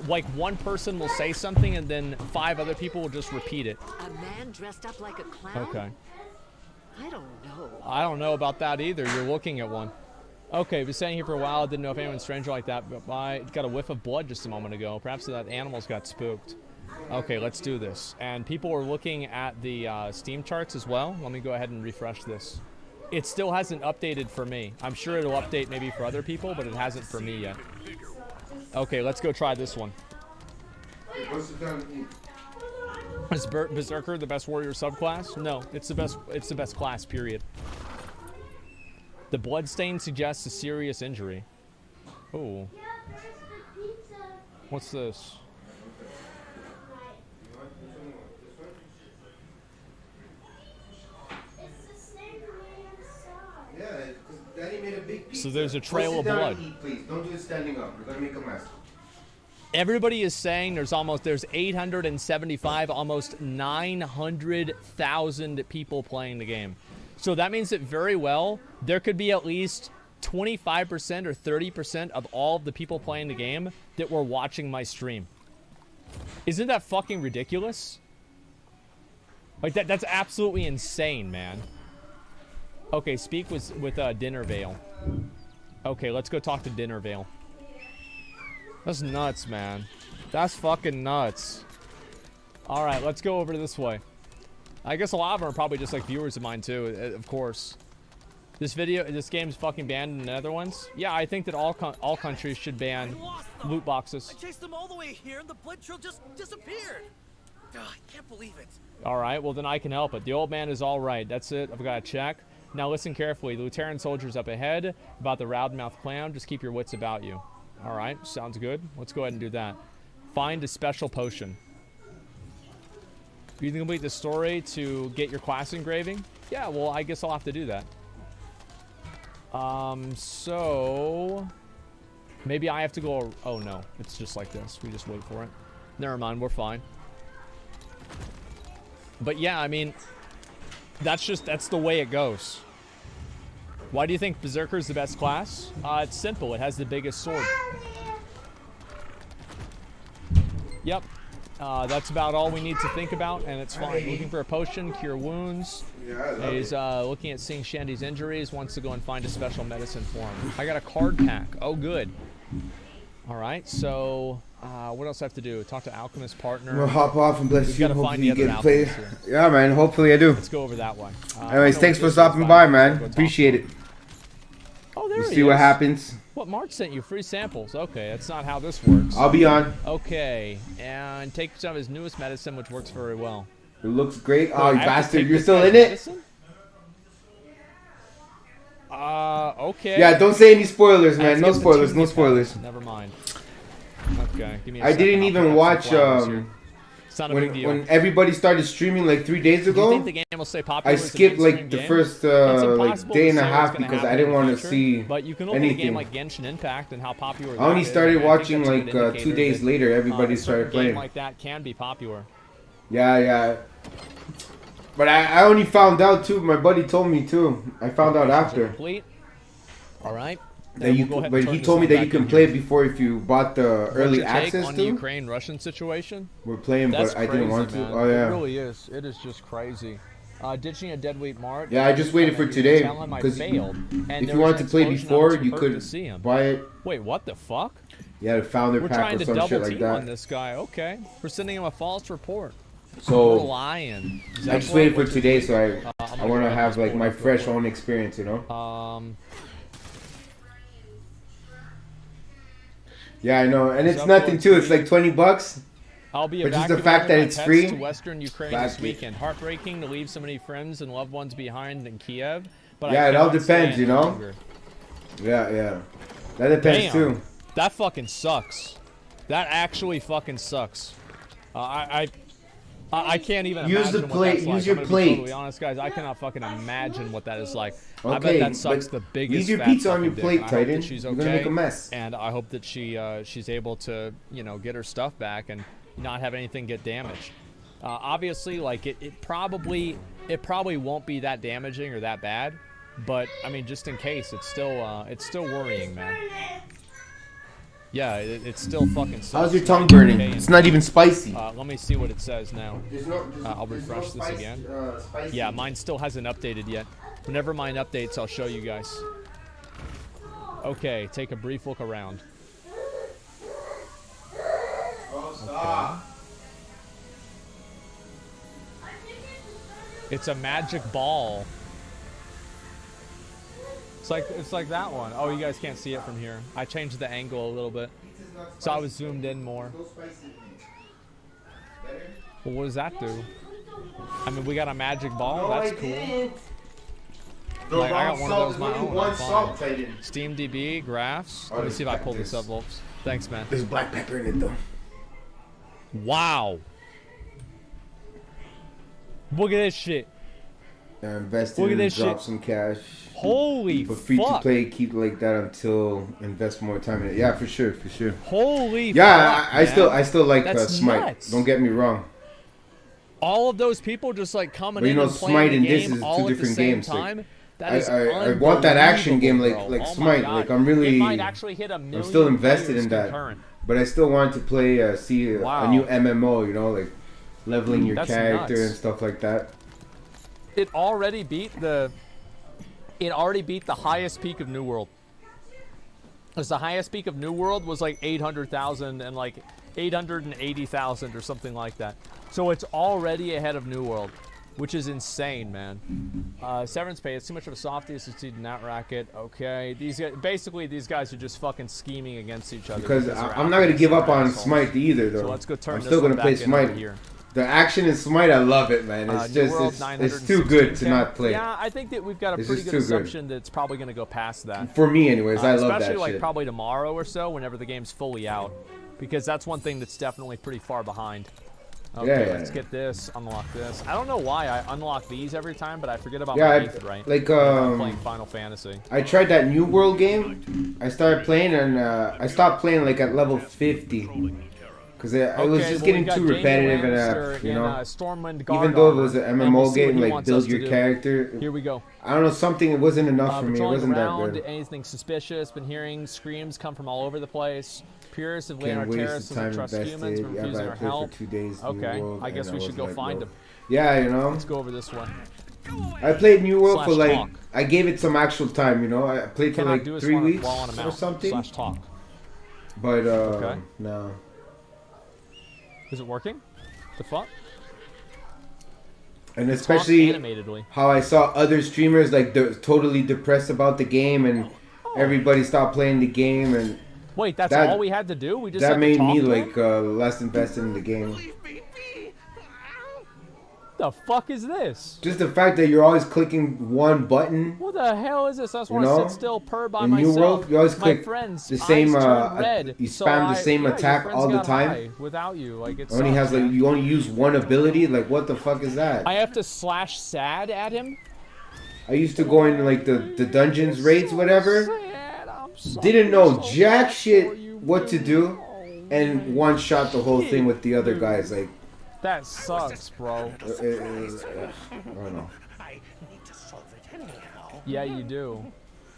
like one person will say something and then 5 other people will just repeat it. A man dressed up like a clown? Okay. I don't know. I don't know about that either. You're looking at one. Okay, been staying here for a while. Didn't know if anyone's stranger like that, but I got a whiff of blood just a moment ago. Perhaps that animals got spooked. Okay, let's do this. And people are looking at the Steam charts as well. Let me go ahead and refresh this. It still hasn't updated for me. I'm sure it'll update maybe for other people, but it hasn't for me yet. Okay, let's go try this one. Is Berserker the best warrior subclass? No, it's the best. It's the best class. Period. The bloodstain suggests a serious injury. Oh. What's this? Yeah, because Daddy made a big pizza. So there's a trail of blood. Eat, please. Don't do it standing up. You're gonna make a mess. Everybody is saying there's 875, almost 900,000 people playing the game. So that means that very well there could be at least 25% or 30% of all of the people playing the game that were watching my stream. Isn't that fucking ridiculous? Like that's absolutely insane, man. Okay, speak with Dinnervale. Okay, let's go talk to Dinnervale. That's nuts, man. That's fucking nuts. All right, let's go over this way. I guess a lot of them are probably just like viewers of mine too, of course. This game's fucking banned in the Netherlands. Yeah, I think that all countries should ban loot boxes. I chased them all the way here, and the blood trail just disappeared. I can't believe it. All right, well then I can help it. The old man is all right. That's it. I've got to check. Now listen carefully. The Lutheran soldiers up ahead. About the Roundmouth clown. Just keep your wits about you. All right, sounds good. Let's go ahead and do that. Find a special potion. You can complete the story to get your class engraving. Yeah, well, I guess I'll have to do that. So maybe I have to go. Oh no, it's just like this. We just wait for it. Never mind, we're fine. But yeah, I mean, that's the way it goes. Why do you think Berserker is the best class? It's simple. It has the biggest sword. Yep. That's about all we need to think about, and it's fine. Looking for a potion, cure wounds. Yeah, He's looking at seeing Shandy's injuries, wants to go and find a special medicine for him. I got a card pack. Oh, good. All right, so what else I have to do? Talk to Alchemist Partner. We'll hop off and bless you. Hopefully you get play. Yeah, man. Hopefully I do. Let's go over that one. Anyways, thanks for stopping by, man. Appreciate it. Oh, there we'll he is. See what happens. What, March sent you free samples? Okay, that's not how this works. I'll be on. Okay, and take some of his newest medicine, which works very well. It looks great. Oh, you bastard! You're still in it. Okay. Yeah, don't say any spoilers, man. No spoilers. No spoilers. Never mind. Okay, give me a I didn't even watch when everybody started streaming like 3 days ago. Do you think the game will stay popular? I skipped like the first like day and a half because I didn't want to see but you can look anything. at a game like Genshin Impact and how popular. I only started watching like 2 days later. Everybody started playing. A game like that can be popular. Yeah, yeah. But I only found out too. My buddy told me too. I found out after. Complete. All right. That you, but he told me that you can play it before if you bought the early access on to the Ukraine-Russian situation. We're playing, That's but I didn't want to. Man. Oh yeah. It really is. It is just crazy. Ditching a deadweight Mart. Yeah, I just waited for today because if you wanted to play before, you could buy it. Wait, what the fuck? Yeah, the founder We're pack trying or to some double shit like team that. on this guy. Okay, we're sending him a false report. So we're lying. I just waited for today, so I want to have like my fresh own experience, you know. Yeah, I know, and it's nothing too. It's like $20. I'll be but just the fact that it's free. To Western Ukraine this weekend. Heartbreaking to leave so many friends and loved ones behind in Kiev. But yeah, it all depends, you know. Longer. Yeah, yeah, that depends too. That fucking sucks. That actually fucking sucks. I can't even use imagine the plate. What that's use like. your I'm plate. Be totally honest, guys, I cannot fucking imagine what that is like. Okay, I bet that sucks the biggest. Use your fat pizza on your dick. plate, Titan. I hope that she's okay, You're gonna make a mess. And I hope that she's able to get her stuff back and not have anything get damaged. Obviously, like it probably won't be that damaging or that bad, but I mean, just in case, it's still worrying, man. Yeah, it's still fucking sucks. How's your tongue burning? It's not even spicy. Let me see what it says now. I'll refresh this spice, again. Spicy. Yeah, mine still hasn't updated yet. Whenever mine updates, I'll show you guys. Okay, take a brief look around. Oh, stop. It's a magic ball. It's like that one. Oh, you guys can't see it from here. I changed the angle a little bit, so I was zoomed in more. Well, what does that do? I mean, we got a magic ball. That's cool. Like, I got one of those my own. Steam DB graphs. Let me see if I pull this up, Wolves. Thanks, man. There's black pepper in it though. Wow. Look at this shit. Invested and drop some cash. Holy but free fuck. to play, keep it like that until invest more time in it. Yeah, for sure, for sure. Holy yeah, fuck, I still like Smite. Nuts. Don't get me wrong. All of those people just like coming but, in and playing Smite the and game this is all two at the different same games. time. Like, I want that action game like Smite. Like I'm really, it might actually hit I'm still invested in that. Concurrent. But I still want to play, a new MMO. You know, like leveling your character and stuff like that. It already beat the highest peak of New World. Because the highest peak of New World was like 800,000 and like 880,000 or something like that. So it's already ahead of New World, which is insane, man. Severance pay. It's too much of a softie to succeed in that racket. Okay, these guys are just fucking scheming against each other. Because I'm not gonna give up on Smite either, though. So let's go turn I'm this still gonna one play back Smite. in here. The action in Smite, I love it, man. It's just it's too good to not play. Yeah, I think that we've got a pretty good assumption that it's probably going to go past that. For me, anyways, I love that shit. Especially like probably tomorrow or so, whenever the game's fully out, because that's one thing that's definitely pretty far behind. Okay, let's get this, unlock this. I don't know why I unlock these every time, but I forget about my eighth, right? Like I'm playing Final Fantasy. I tried that New World game. I started playing and I stopped playing like at level 50. Because it was just getting too repetitive and, you know, even though it was an MMO game, like build your character. Here we go. I don't know, something, it wasn't enough for me. It wasn't that good. Anything suspicious, been hearing screams come from all over the place. Purists of Leonard Terrace doesn't trust humans, we're refusing our help. Okay, I guess we should go find them. Yeah, you know. Let's go over this one. I played New World for like, I gave it some actual time, you know. I played for like 3 weeks or something. /talk. But, no. Is it working? The fuck? And especially how I saw other streamers like they're totally depressed about the game and everybody stopped playing the game and wait, that's all we had to do? We just that made me like less invested in the game. The fuck is this? Just the fact that you're always clicking one button. What the hell is this? I just want to sit still, pur by myself. In New World, you always click the same. You spam the same attack all the time. Without you, like it's only has like you only use one ability. Like what the fuck is that? I have to slash sad at him. I used to go in like the dungeons raids, whatever. Didn't know jack shit what to do, and one shot the whole thing with the other guys. Like. That sucks, bro. I don't know. Yeah, you do.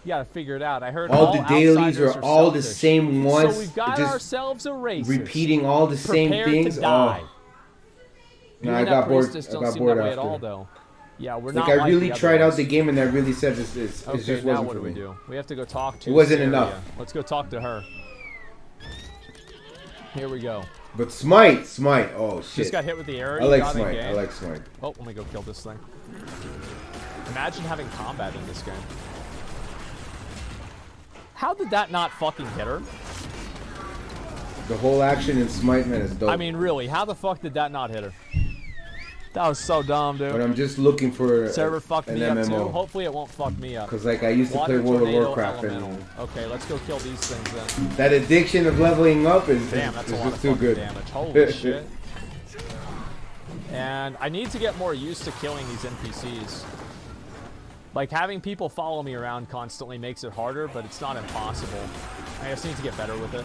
You gotta figure it out. I heard all the dailies are all the same ones. So we've got ourselves a race. Repeating all the same things. Oh. No, I got bored. I got bored after. All, though. Yeah, we're not. Like I really tried out the game, and I really said it's just now wasn't what do for we me. do? We have to go talk to. It wasn't enough. Let's go talk to her. Here we go. But Smite, oh shit. Just got hit with the arrow. I like Smite. I like Smite. Oh, let me go kill this thing. Imagine having combat in this game. How did that not fucking hit her? The whole action in Smite, man, is dope. I mean, really, how the fuck did that not hit her? That was so dumb, dude. But I'm just looking for server fucked an me up MMO. too. Hopefully it won't fuck me up. Cause like I used to play World of Warcraft and okay, let's go kill these things then. That addiction of leveling up is that's a lot of too good. Damage. Holy shit. And I need to get more used to killing these NPCs. Like having people follow me around constantly makes it harder, but it's not impossible. I just need to get better with it.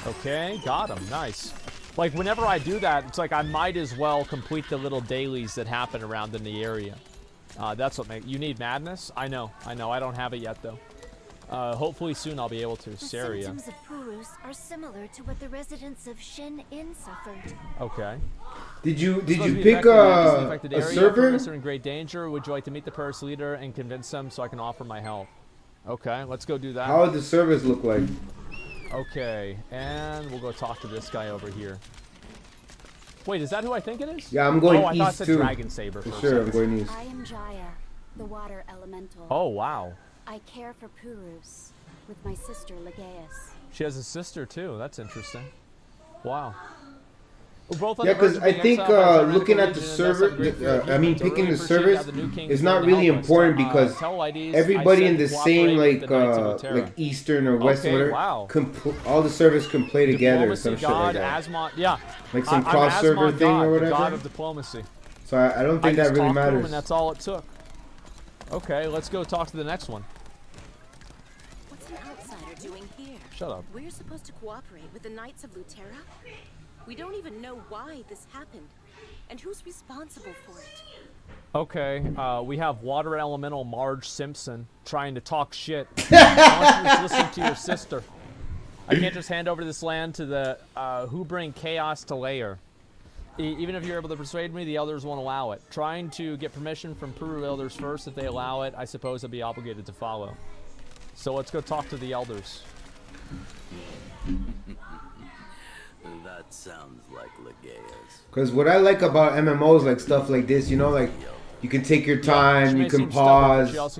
Okay, got him. Nice. Like, whenever I do that, it's like I might as well complete the little dailies that happen around in the area. That's what makes... You need madness? I know. I don't have it yet, though. Hopefully soon I'll be able to. The Saria. symptoms of Purus are similar to what the residents of Shin In suffered. Okay. Did you pick a server? Purus are in great danger. Would you like to meet the Purus leader and convince them so I can offer my help? Okay, let's go do that. How would the servers look like? Okay, and we'll go talk to this guy over here. Wait, is that who I think it is? Yeah, I'm going I thought it east said too. Dragon Saber For for a sure, I'm second. going east. I am Jaya, the water elemental. Oh, wow. I care for Purus with my sister Legaeus. She has a sister too. That's interesting. Wow. Both Yeah, because I think looking at the server, I mean, picking the servers is not really important because everybody in the same like Eastern or Western, all the servers can play together or some shit like that. Yeah, like some cross server thing or whatever. God of diplomacy. So I don't think that really matters. And that's all it took. Okay, let's go talk to the next one. What's an outsider doing here? Shut up. We're supposed to cooperate with the Knights of Lutera? We don't even know why this happened, and who's responsible for it. Okay, we have water elemental Marge Simpson trying to talk shit. I want you to listen to your sister. I can't just hand over this land to the who bring chaos to Lair. Even if you're able to persuade me, the elders won't allow it. Trying to get permission from Peru elders first. If they allow it, I suppose I'd be obligated to follow. So let's go talk to the elders. That sounds like Legaeus. Because what I like about MMOs, like stuff like this, you know, like you can take your time, you can pause, like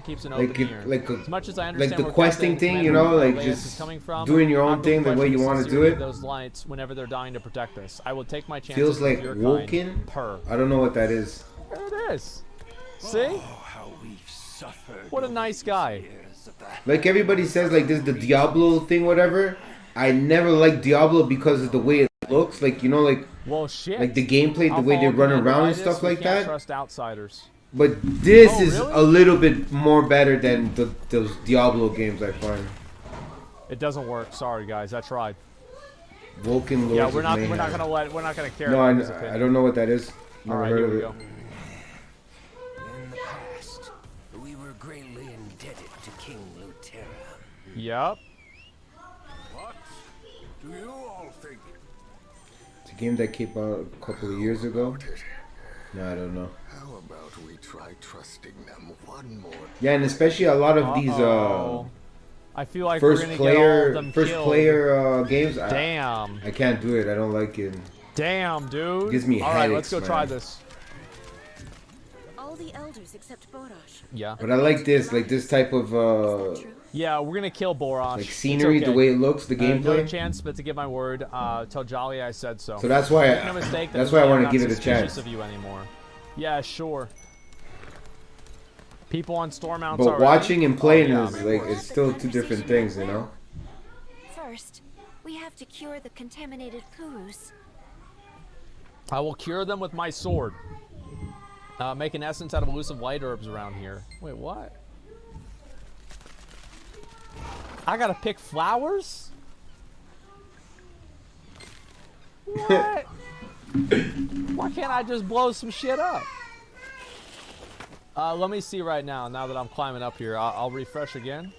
the questing thing, you know, like just doing your own thing the way you want to do it. Those lights whenever they're dying to protect us. I will take my chances. Feels like Woken. I don't know what that is. There it is. See? What a nice guy. Like everybody says, like this is the Diablo thing, whatever. I never liked Diablo because of the way it looks, like, you know, like, well, shit. like the gameplay, the way they run around and stuff like that. Trust outsiders. But this is a little bit more better than those Diablo games, I find. It doesn't work. Sorry, guys. I tried. Woken Lords. Yeah, we're not gonna care. No, I don't know what that is. Never heard of it. In the past, we were greatly indebted to King Lutera. Yep. What do you all think? It's a game that came out a couple of years ago. No, I don't know. How about we try trusting them one more? Yeah, and especially a lot of these I feel like first we're player killed. games. Damn. I can't do it. I don't like it. Damn, dude. It gives me all headaches, right, let's go try this. All the elders except Borash. Yeah. But I like this type of yeah, we're gonna kill Borash. like scenery, the way it looks, the gameplay. No chance, but to give my word, tell Jolly I said so. So that's why Make no mistake, that's why I want to give it a suspicious chance. of you anymore. Yeah, sure. People on Stormount's But already. watching and playing is like it's still two different things, you know. First, we have to cure the contaminated Purus. I will cure them with my sword. Make an essence out of elusive light herbs around here. Wait, what? I gotta pick flowers? What? Why can't I just blow some shit up? Let me see right now that I'm climbing up here. I'll refresh again.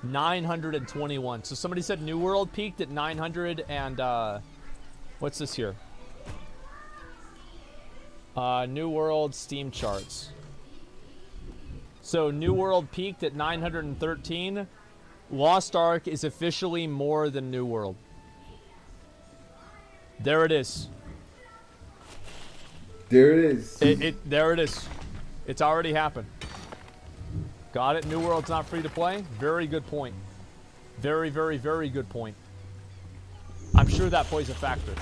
921. So somebody said New World peaked at 900 and what's this here? New World Steam charts. So New World peaked at 913. Lost Ark is officially more than New World. There it is. There it is. There it is. It's already happened. Got it. New World's not free to play. Very good point. Very, very, very good point. I'm sure that plays a factor.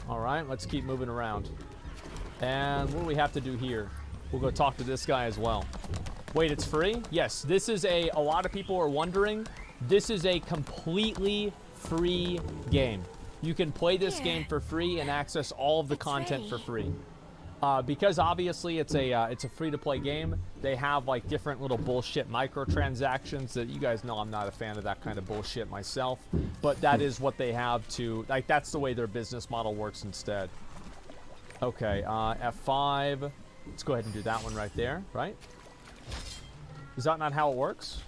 All right, let's keep moving around. And what do we have to do here? We'll go talk to this guy as well. Wait, it's free? Yes, this is a lot of people are wondering, this is a completely free game. You can play this game for free and access all of the content for free. Because obviously it's a free-to-play game, they have like different little bullshit microtransactions that you guys know I'm not a fan of that kind of bullshit myself, but that is what they have to, like, that's the way their business model works instead. Okay, F5. Let's go ahead and do that one right there, right? Is that not how it works?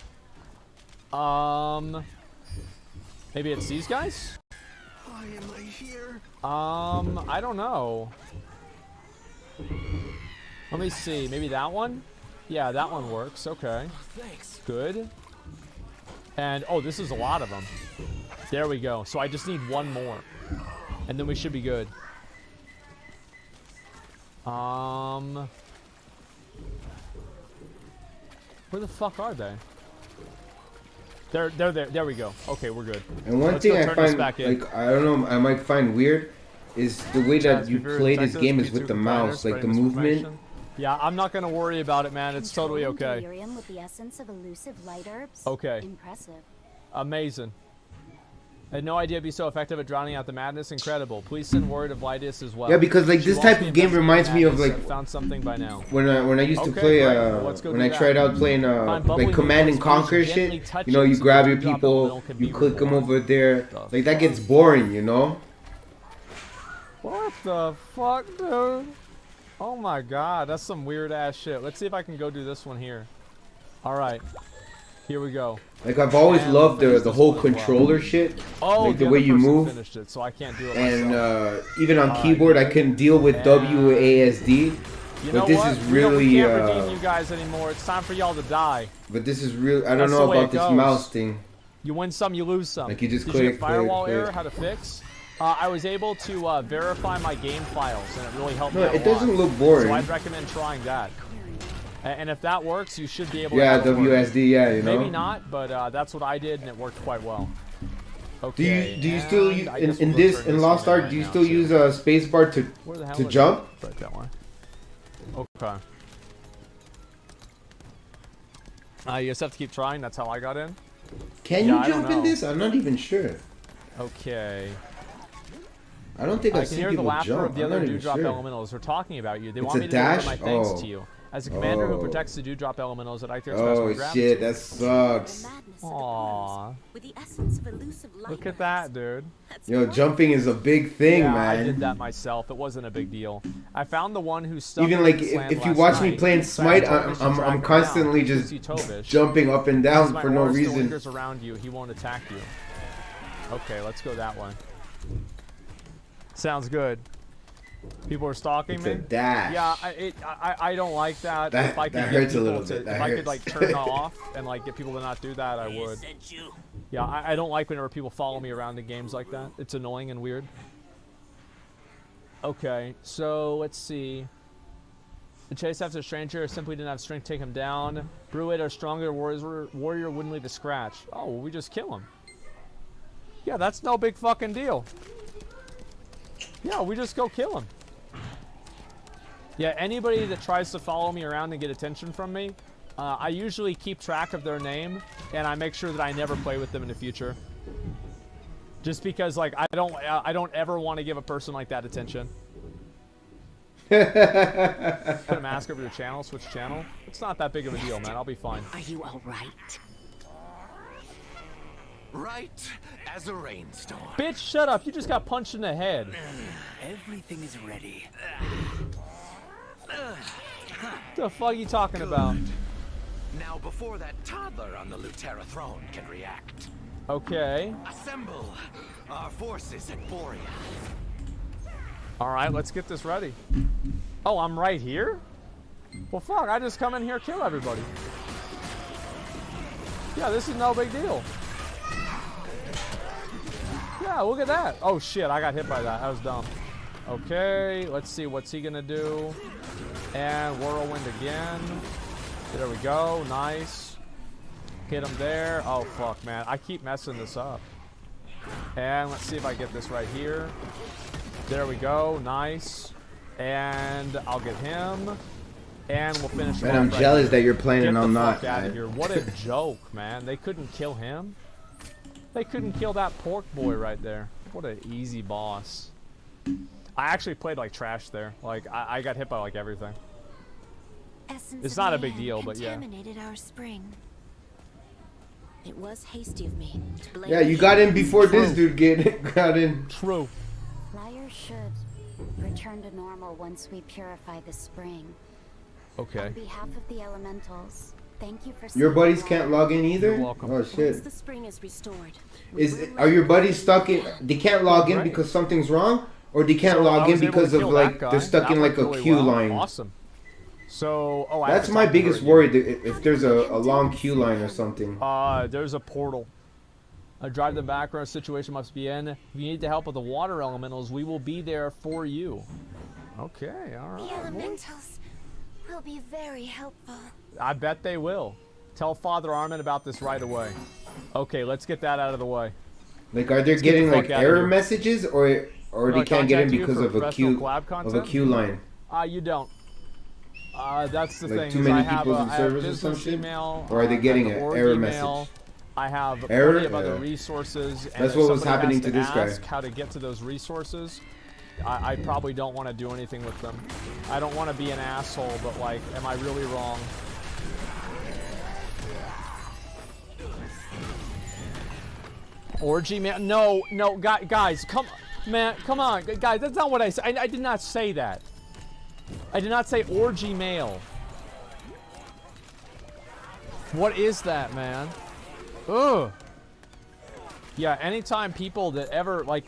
Maybe it's these guys? Why am I here? I don't know. Let me see. Maybe that one? Yeah, that one works. Okay. Thanks. Good. And, oh, this is a lot of them. There we go. So I just need one more. And then we should be good. Where the fuck are they? They're there. There we go. Okay, we're good. And one thing I find, like, I don't know, I might find weird is the way that you play this game is with the mouse, like the movement. Yeah, I'm not gonna worry about it, man. It's totally okay. Delirium with the essence of elusive light herbs. Okay. Impressive. Amazing. I had no idea it'd be so effective at drowning out the madness. Incredible. Please send word of Vitus as well. Yeah, because like this type of game reminds me of like found something by now. When I used to play when I tried out playing like Command and Conquer shit. You know, you grab your people, you click them over there. Like that gets boring, you know. What the fuck, dude? Oh my god, that's some weird ass shit. Let's see if I can go do this one here. Alright. Here we go. Like I've always loved the whole controller shit. Oh, like the way you move. Finished it, so I can't do it and myself. Even on keyboard I couldn't deal with WASD. You but this is really we can't redeem you guys anymore. It's time for y'all to die. But this is real. I don't know about this mouse thing. You win some, you lose some. Like you just Did click, you get firewall click. error? How to fix? I was able to verify my game files, and it really helped me out it doesn't look boring. So I'd recommend trying that. And if that works, you should be able to. Yeah, WSD, yeah, you know. Maybe not, but that's what I did, and it worked quite well. Okay. Do you still use, in Lost Ark? Do you still use a spacebar to jump? Right that way. Okay. You just have to keep trying. That's how I got in. Can you jump in this? I'm not even sure. Okay. I don't think I've seen people hear the laughter jump. of the other Dewdrop sure. Elementals. We're talking about you. They It's want a me to dash? deliver my thanks Oh. to you. As a commander who protects the Dewdrop Elementals, I'd like to express my gratitude. Shit, that sucks. Aww. With the essence of elusive light Look at that, dude. Yo, jumping is a big thing, yeah, man. I did that myself. It wasn't a big deal. I found the one who stuck Even like if you watch me playing Smite, I'm constantly just jumping up and down for no reason. Around you, he won't attack you. Okay, let's go that way. Sounds good. People are stalking me. It's a dash. Yeah, I don't like that. If I could that get hurts a people little bit. if I could like turn it off and like get people to not do that, I would. Yeah, I don't like whenever people follow me around in games like that. It's annoying and weird. Okay, so let's see. The chase after a stranger simply didn't have strength to take him down. Bruid, our stronger warrior, wouldn't leave a scratch. Oh, well, we just kill him. Yeah, that's no big fucking deal. Yeah, we just go kill him. Yeah, anybody that tries to follow me around and get attention from me, I usually keep track of their name, and I make sure that I never play with them in the future. Just because, like, I don't ever want to give a person like that attention. Put a mask over your channel, switch channel. It's not that big of a deal, man. I'll be fine. Are you all right? Right as a rainstorm. Bitch, shut up. You just got punched in the head. Everything is ready. What the fuck are you talking about? Now, before that toddler on the Lutera throne can react. Okay. Assemble our forces at Borea. Alright, let's get this ready. Oh, I'm right here? Well, fuck, I just come in here, kill everybody. Yeah, this is no big deal. Yeah, look at that. Oh, shit, I got hit by that. That was dumb. Okay, let's see. What's he gonna do? And whirlwind again. There we go. Nice. Hit him there. Oh, fuck, man. I keep messing this up. And let's see if I get this right here. There we go. Nice. And I'll get him. And we'll finish him. Man, I'm jealous that you're playing and I'm not. Get the fuck out of here. What a joke, man. They couldn't kill him. They couldn't kill that pork boy right there. What an easy boss. I actually played like trash there. Like, I got hit by like everything. It's not a big deal, but yeah. Our spring. It was hasty of me to blame. Yeah, you got in before this dude got in. True. Liar should return to normal once we purify the spring. Okay. On behalf of the elementals, thank you for. Your buddies can't log in either? You're welcome. Oh shit. Once the spring is restored. Are your buddies stuck in? They can't log in because something's wrong, or they can't log in because of like they're stuck in like a queue line. Awesome. So, that's my biggest worry. If there's a long queue line or something. There's a portal. Drive them back or a situation must be in. If you need the help of the water elementals, we will be there for you. Okay, all right. The elementals will be very helpful. I bet they will. Tell Father Armin about this right away. Okay, let's get that out of the way. Like, are they getting like error messages, or they can't get in because of a queue line? You don't. That's the like thing. Too many people in servers or some shit? Email, or are they getting an error message? I have plenty of other resources. And that's what was happening to this guy. How to get to those resources? I probably don't want to do anything with them. I don't want to be an asshole, but like, am I really wrong? Orgy man? No, guys, come on, guys. That's not what I said. I did not say that. I did not say orgy male. What is that, man? Ugh. Yeah, anytime people that ever, like,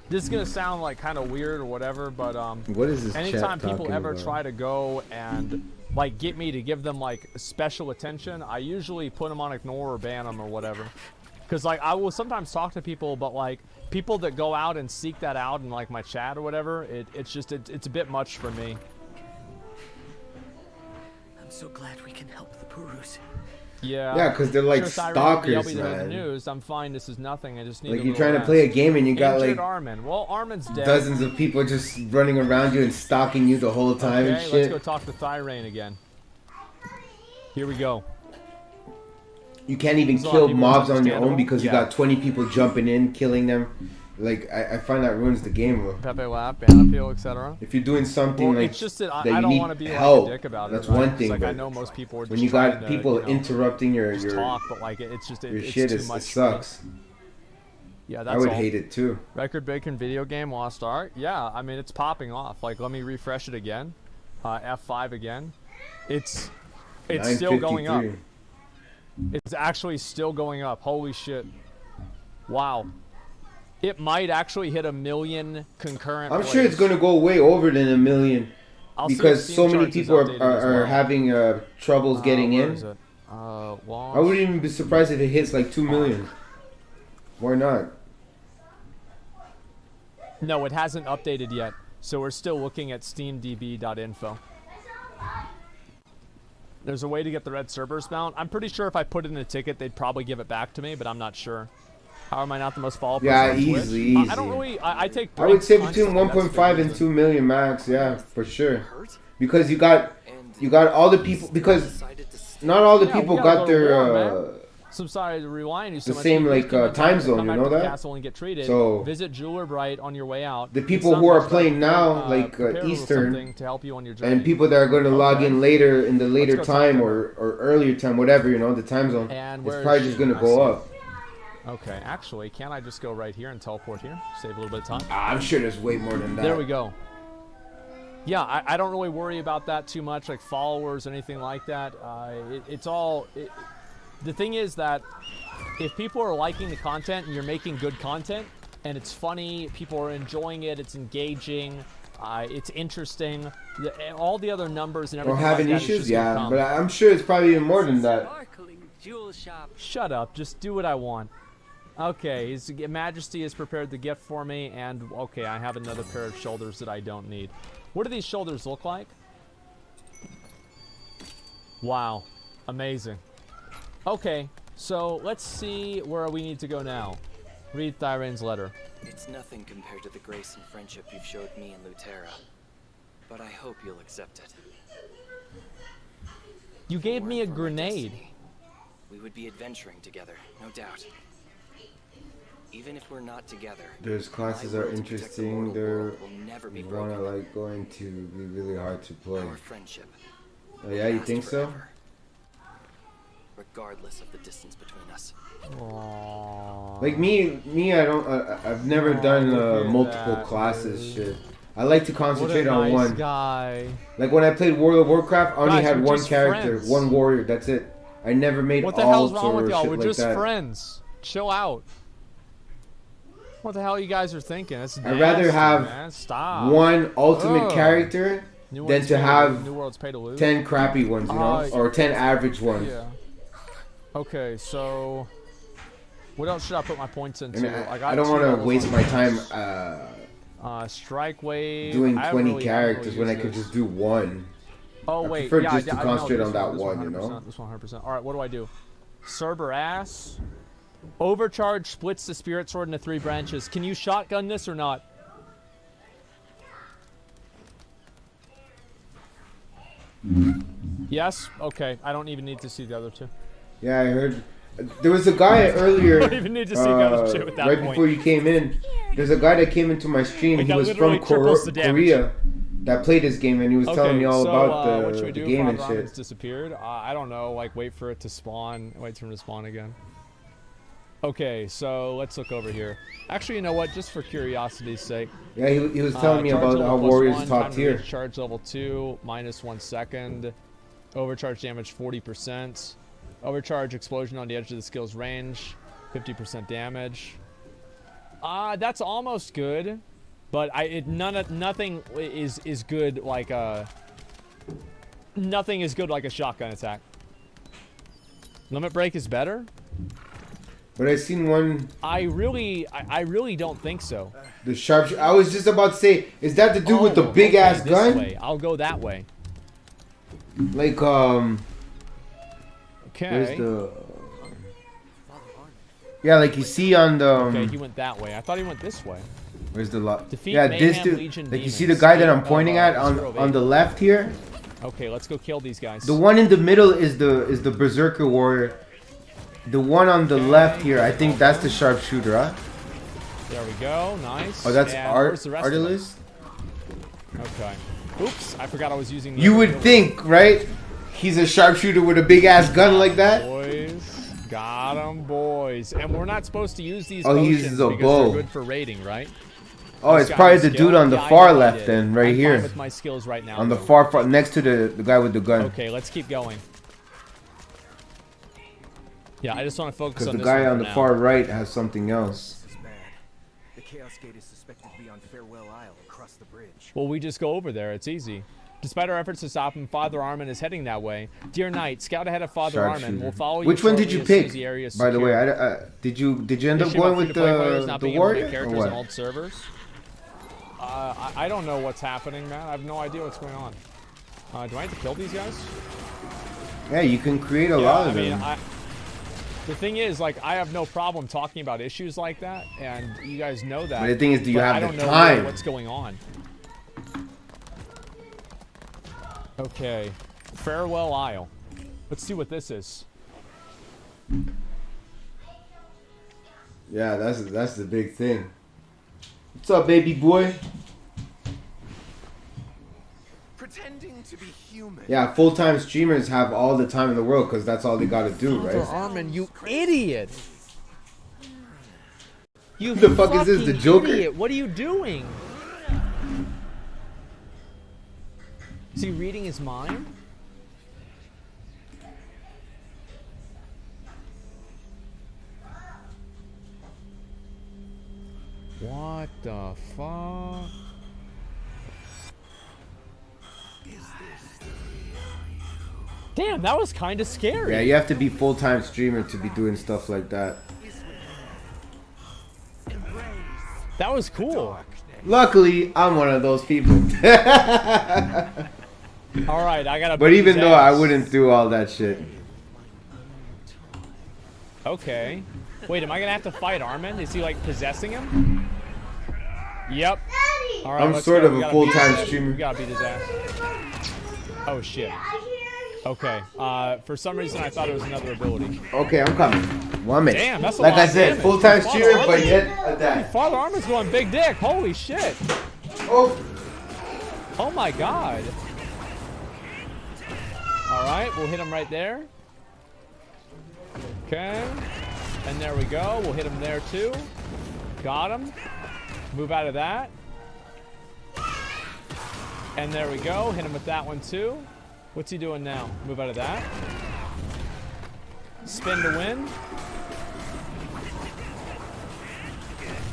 this is gonna sound like kind of weird or whatever, but what is this anytime chat people ever about? try to go and like get me to give them like special attention, I usually put them on ignore or ban them or whatever. Because like I will sometimes talk to people, but like people that go out and seek that out in like my chat or whatever, it's a bit much for me. I'm so glad we can help the Perus. Yeah. Yeah, because they're like stalkers, man. News. I'm fine. This is nothing. I just need. Like you're trying to play a game and you got like Armin. Well, Armin's dead. Dozens of people just running around you and stalking you the whole time and shit. Let's go talk to Thyrane again. Here we go. You can't even kill mobs on your own because you got 20 people jumping in, killing them. Like I find that ruins the game, bro. Pepe Lap, Banapeel, etc. If you're doing something like it's just that you I don't need want to be help, like a dick about that's it. Right? one thing. Like, but I know most people are just when you got to, people interrupting your talk, but like it's just your it's shit too is much it sucks. Yeah, that's I would all. hate it too. Record breaking video game Lost Ark. Yeah, I mean it's popping off. Like let me refresh it again. F5 again. It's still going up. It's actually still going up. Holy shit. Wow. It might actually hit 1 million concurrent I'm plays. sure it's going to go way over than 1 million. Because so many people are having troubles getting in. I wouldn't even be surprised if it hits like 2 million. Why not? No, it hasn't updated yet. So we're still looking at steamdb.info. There's a way to get the red Cerberus mount. I'm pretty sure if I put in a ticket, they'd probably give it back to me, but I'm not sure. How am I not the most followed person on Twitch? Easy. I don't really. I take. I would say between 1.5 and 2 million max. Yeah, for sure. Because you got all the people. Because not all the people got their. So sorry to rewind you so the much. Same like time zone, you know that? And get treated. So visit Jeweler Bright on your way out. The people who are playing now, like Eastern, to help you on your journey. and people that are going to log in later in the later time or earlier time, whatever, you know, the time zone, it's probably just going to go up. Okay, actually, can't I just go right here and teleport here? Save a little bit of time? I'm sure there's way more than that. There we go. Yeah, I don't really worry about that too much, like followers, anything like that. It's all... The thing is that if people are liking the content and you're making good content and it's funny, people are enjoying it, it's engaging, it's interesting, all the other numbers and everything having like issues, yeah, but I'm sure it's probably even more than that. Shut up, just do what I want. Okay, His Majesty has prepared the gift for me, and okay, I have another pair of shoulders that I don't need. What do these shoulders look like? Wow, amazing. Okay, so let's see where we need to go now. Read Thyrane's letter. It's nothing compared to the grace and friendship you've showed me and Lutera, but I hope you'll accept it. You gave me a grenade. We would be adventuring together, no doubt. Even if we're not together. Those classes are interesting. They're wanna like going to be really hard to play. Our friendship. Oh yeah, you think so? Regardless of the distance between us. Aww. Like me, I've never done multiple classes shit. I like to concentrate on one. Guy. Like when I played World of Warcraft, I only had one character, one warrior. That's it. I never made what the hell's alts wrong with or y'all? shit We're like just that. friends. Chill out. What the hell you guys are thinking? That's I'd rather have one ultimate character than to have 10 crappy ones, you know, or 10 average ones. Yeah. Okay, so What else should I put my points into? I mean, I don't want to waste my time strike wave doing 20 characters when I could just do one. Oh wait, I prefer just to concentrate on that one, you know. This one 100%. All right, what do I do? Cerber ass. Overcharge splits the spirit sword into 3 branches. Can you shotgun this or not? Yes? Okay. I don't even need to see the other 2. Yeah, I heard. There was a guy earlier. I don't even need to see the other 2 at that right point. Before you came in. There's a guy that came into my stream. He was from Korea that played this game, and he was telling me all about the game and shit. It's disappeared. I don't know. Like, wait for it to spawn. Wait for him to spawn again. Okay, so let's look over here. Actually, you know what? Just for curiosity's sake. Yeah, he was telling me about how Warriors top tier. Charge level 2, -1 second. Overcharge damage 40%. Overcharge explosion on the edge of the skill's range, 50% damage. That's almost good, but nothing is good like a nothing is good like a shotgun attack. Limit break is better. But I seen one. I really don't think so. The sharpshooter. I was just about to say, is that to do with the big ass gun? Way. I'll go that way. Like Okay. Where's the? Yeah, like you see on the. Okay, he went that way. I thought he went this way. Where's the lot? Defeat Yeah, this dude. Legion Like you demons. see the guy that I'm pointing at on the left here. Okay, let's go kill these guys. The one in the middle is the Berserker Warrior. The one on the left here, I think that's the sharpshooter, huh? There we go. Nice. Oh, that's Artilist. Okay. Oops, I forgot I was using. You would think, right? He's a sharpshooter with a big ass gun like that. Boys, got him, boys. And we're not supposed to use these. Oh, he uses a because bow. they're good for raiding, right? Oh, it's probably the dude on the far left then, right here. With my skills right now. On the far next to the guy with the gun. Okay, let's keep going. Yeah, I just want to focus on the this guy one on for the now. far right has something else. The Chaos Gate is suspected to be on Farewell Isle across the bridge. Well, we just go over there. It's easy. Despite our efforts to stop him, Father Armin is heading that way. Dear Knight, scout ahead of Father Armin. We'll follow you. Which one did you pick? By the way, did you end up going with the warrior or what? On old servers. I don't know what's happening, man. I have no idea what's going on. Do I have to kill these guys? Yeah, you can create a lot of them. The thing is, like, I have no problem talking about issues like that, and you guys know that. But the thing is, do you have the time? I don't know what's going on. Okay, Farewell Isle. Let's see what this is. Yeah, that's the big thing. What's up, baby boy? Pretending to be human. Yeah, full-time streamers have all the time in the world because that's all they gotta do, right? Father Armin, you idiot! You the fuck is this, the Joker? Idiot. What are you doing? Is he reading his mind? What the fuck? Damn, that was kind of scary. Yeah, you have to be full-time streamer to be doing stuff like that. That was cool. Luckily, I'm one of those people. All right, I gotta. But even though I wouldn't do all that shit. Okay. Wait, am I gonna have to fight Armin? Is he like possessing him? Yep. All right, I'm sort of a full-time streamer. We gotta beat his ass. Oh shit. Okay. For some reason I thought it was another ability. Okay, I'm coming. 1 minute. Damn, that's a like lot I said, full-time streamer, but yet a dad. Father Armin's going big dick. Holy shit. Oh. Oh my god. All right, we'll hit him right there. Okay. And there we go. We'll hit him there too. Got him. Move out of that. And there we go. Hit him with that one too. What's he doing now? Move out of that. Spin to win.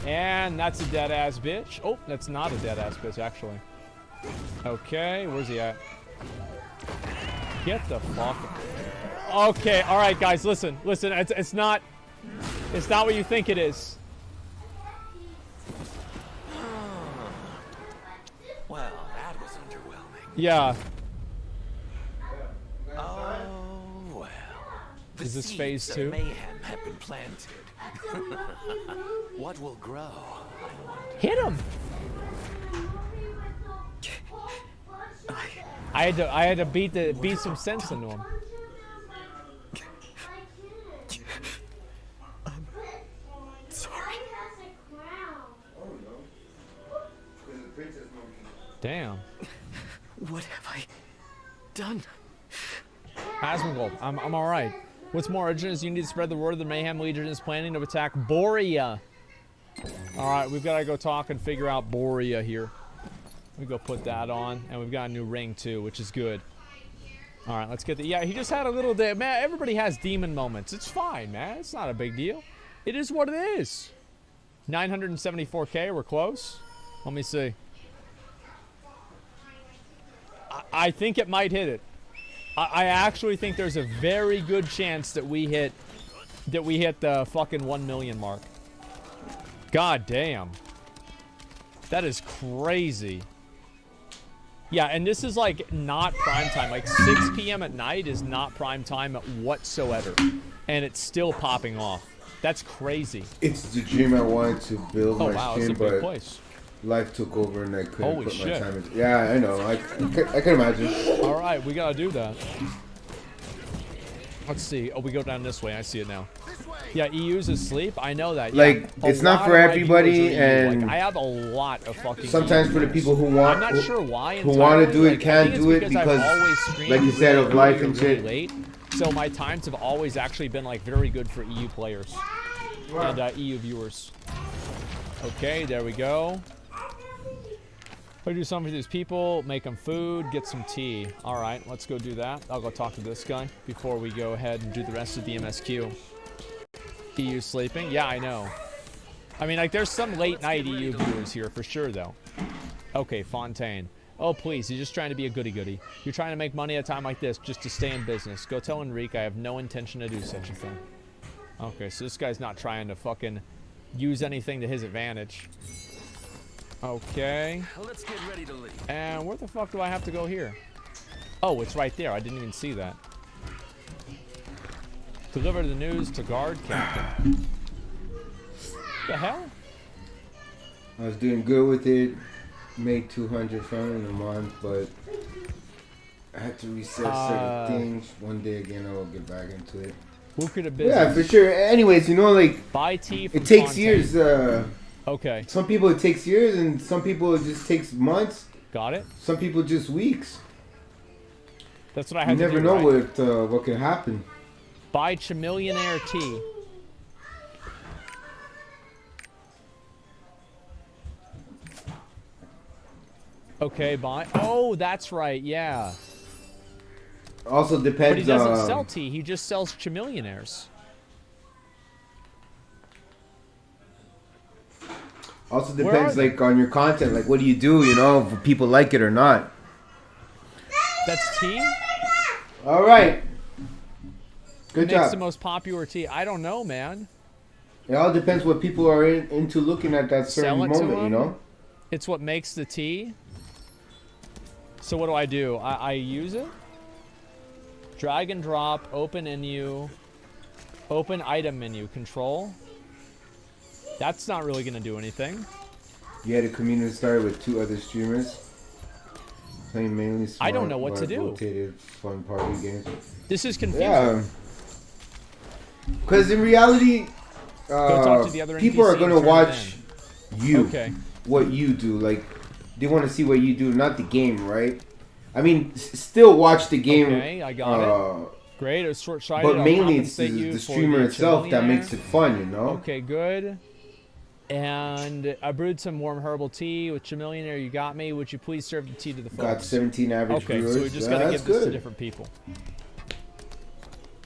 And that's a dead ass bitch. Oh, that's not a dead ass bitch actually. Okay, where's he at? Get the fuck. Okay, all right, guys, listen. It's not. It's not what you think it is. Well, that was underwhelming. Yeah. Oh, well. The Is this seeds phase of 2? mayhem have been planted. What will grow? Hit him! I had to beat some sense into him. Sorry. Damn. What have I done? Asmongold, I'm alright. What's more urgent is you need to spread the word the Mayhem Legion is planning to attack Borea. Alright, we've got to go talk and figure out Borea here. We go put that on, and we've got a new ring too, which is good. Alright, let's get the... Yeah, he just had a little day. Man, everybody has demon moments. It's fine, man. It's not a big deal. It is what it is. 974k, we're close. Let me see. I think it might hit it. I actually think there's a very good chance that we hit the fucking 1 million mark. God damn. That is crazy. Yeah, and this is like not prime time. Like 6 p.m. at night is not prime time whatsoever. And it's still popping off. That's crazy. It's the dream I wanted to build my stream, it's a big but place. life took over and I couldn't Holy put shit. my time into. Yeah, I know. I can imagine. All right, we gotta do that. Let's see. Oh, we go down this way. I see it now. Yeah, EU's asleep. I know that. Yeah, Like, it's not for everybody, and like, I have a lot of fucking. Sometimes EU for the viewers. people who want, I'm not sure why. who want to do it, Like, I can think do it's it I've because, always streamed like you said, really of life early and or really shit. late. So my times have always actually been like very good for EU players and EU viewers. Okay, there we go. I'll do something for these people, make them food, get some tea. All right, let's go do that. I'll go talk to this guy before we go ahead and do the rest of the MSQ. EU sleeping? Yeah, I know. I mean, like, there's some late night EU viewers here for sure, though. Okay, Fontaine. Oh, please, you're just trying to be a goody-goody. You're trying to make money at a time like this just to stay in business. Go tell Enrique I have no intention to do such a thing. Okay, so this guy's not trying to fucking use anything to his advantage. Okay. Let's get ready to leave. And where the fuck do I have to go here? Oh, it's right there. I didn't even see that. Deliver the news to guard captain. The hell? I was doing good with it. Made 200 from it in a month, but I had to reset certain things. One day again, I will get back into it. Who could have been? Yeah, for sure. Anyways, you know, like, buy tea from it takes Fontaine. years. Okay. Some people it takes years, and some people it just takes months. Got it. Some people just weeks. That's what I had to do. You never know what can happen. Buy Chamillionaire tea. Okay, buy. Oh, that's right. Yeah. Also depends. But he doesn't sell tea. He just sells Chamillionaires. Also depends, like, on your content. Like, what do you do? You know, if people like it or not. That's tea. All right. Good Makes job. the most popular tea. I don't know, man. It all depends what people are into looking at that certain Sell it to moment. You know. It's what makes the tea. So what do? I use it. Drag and drop. Open menu. Open item menu. Control. That's not really going to do anything. You had a community started with 2 other streamers. Playing mainly smart, I don't know what to do. rotated, fun party games. This is confusing. Yeah. Because in reality, talk to the other people NPC are going to and turn it watch you. Okay. What you do. Like, they want to see what you do, not the game, right? I mean, still watch the game. Okay, I got it. Great, it was short-sighted. But I'll mainly it's compensate you the for streamer the itself that Chamillionaire. makes it fun, you know? Okay, good. And I brewed some warm herbal tea with Chamillionaire. You got me. Would you please serve the tea to the folks? Got 17 average Okay, viewers. so we just Yeah, got to that's give this to good. different people.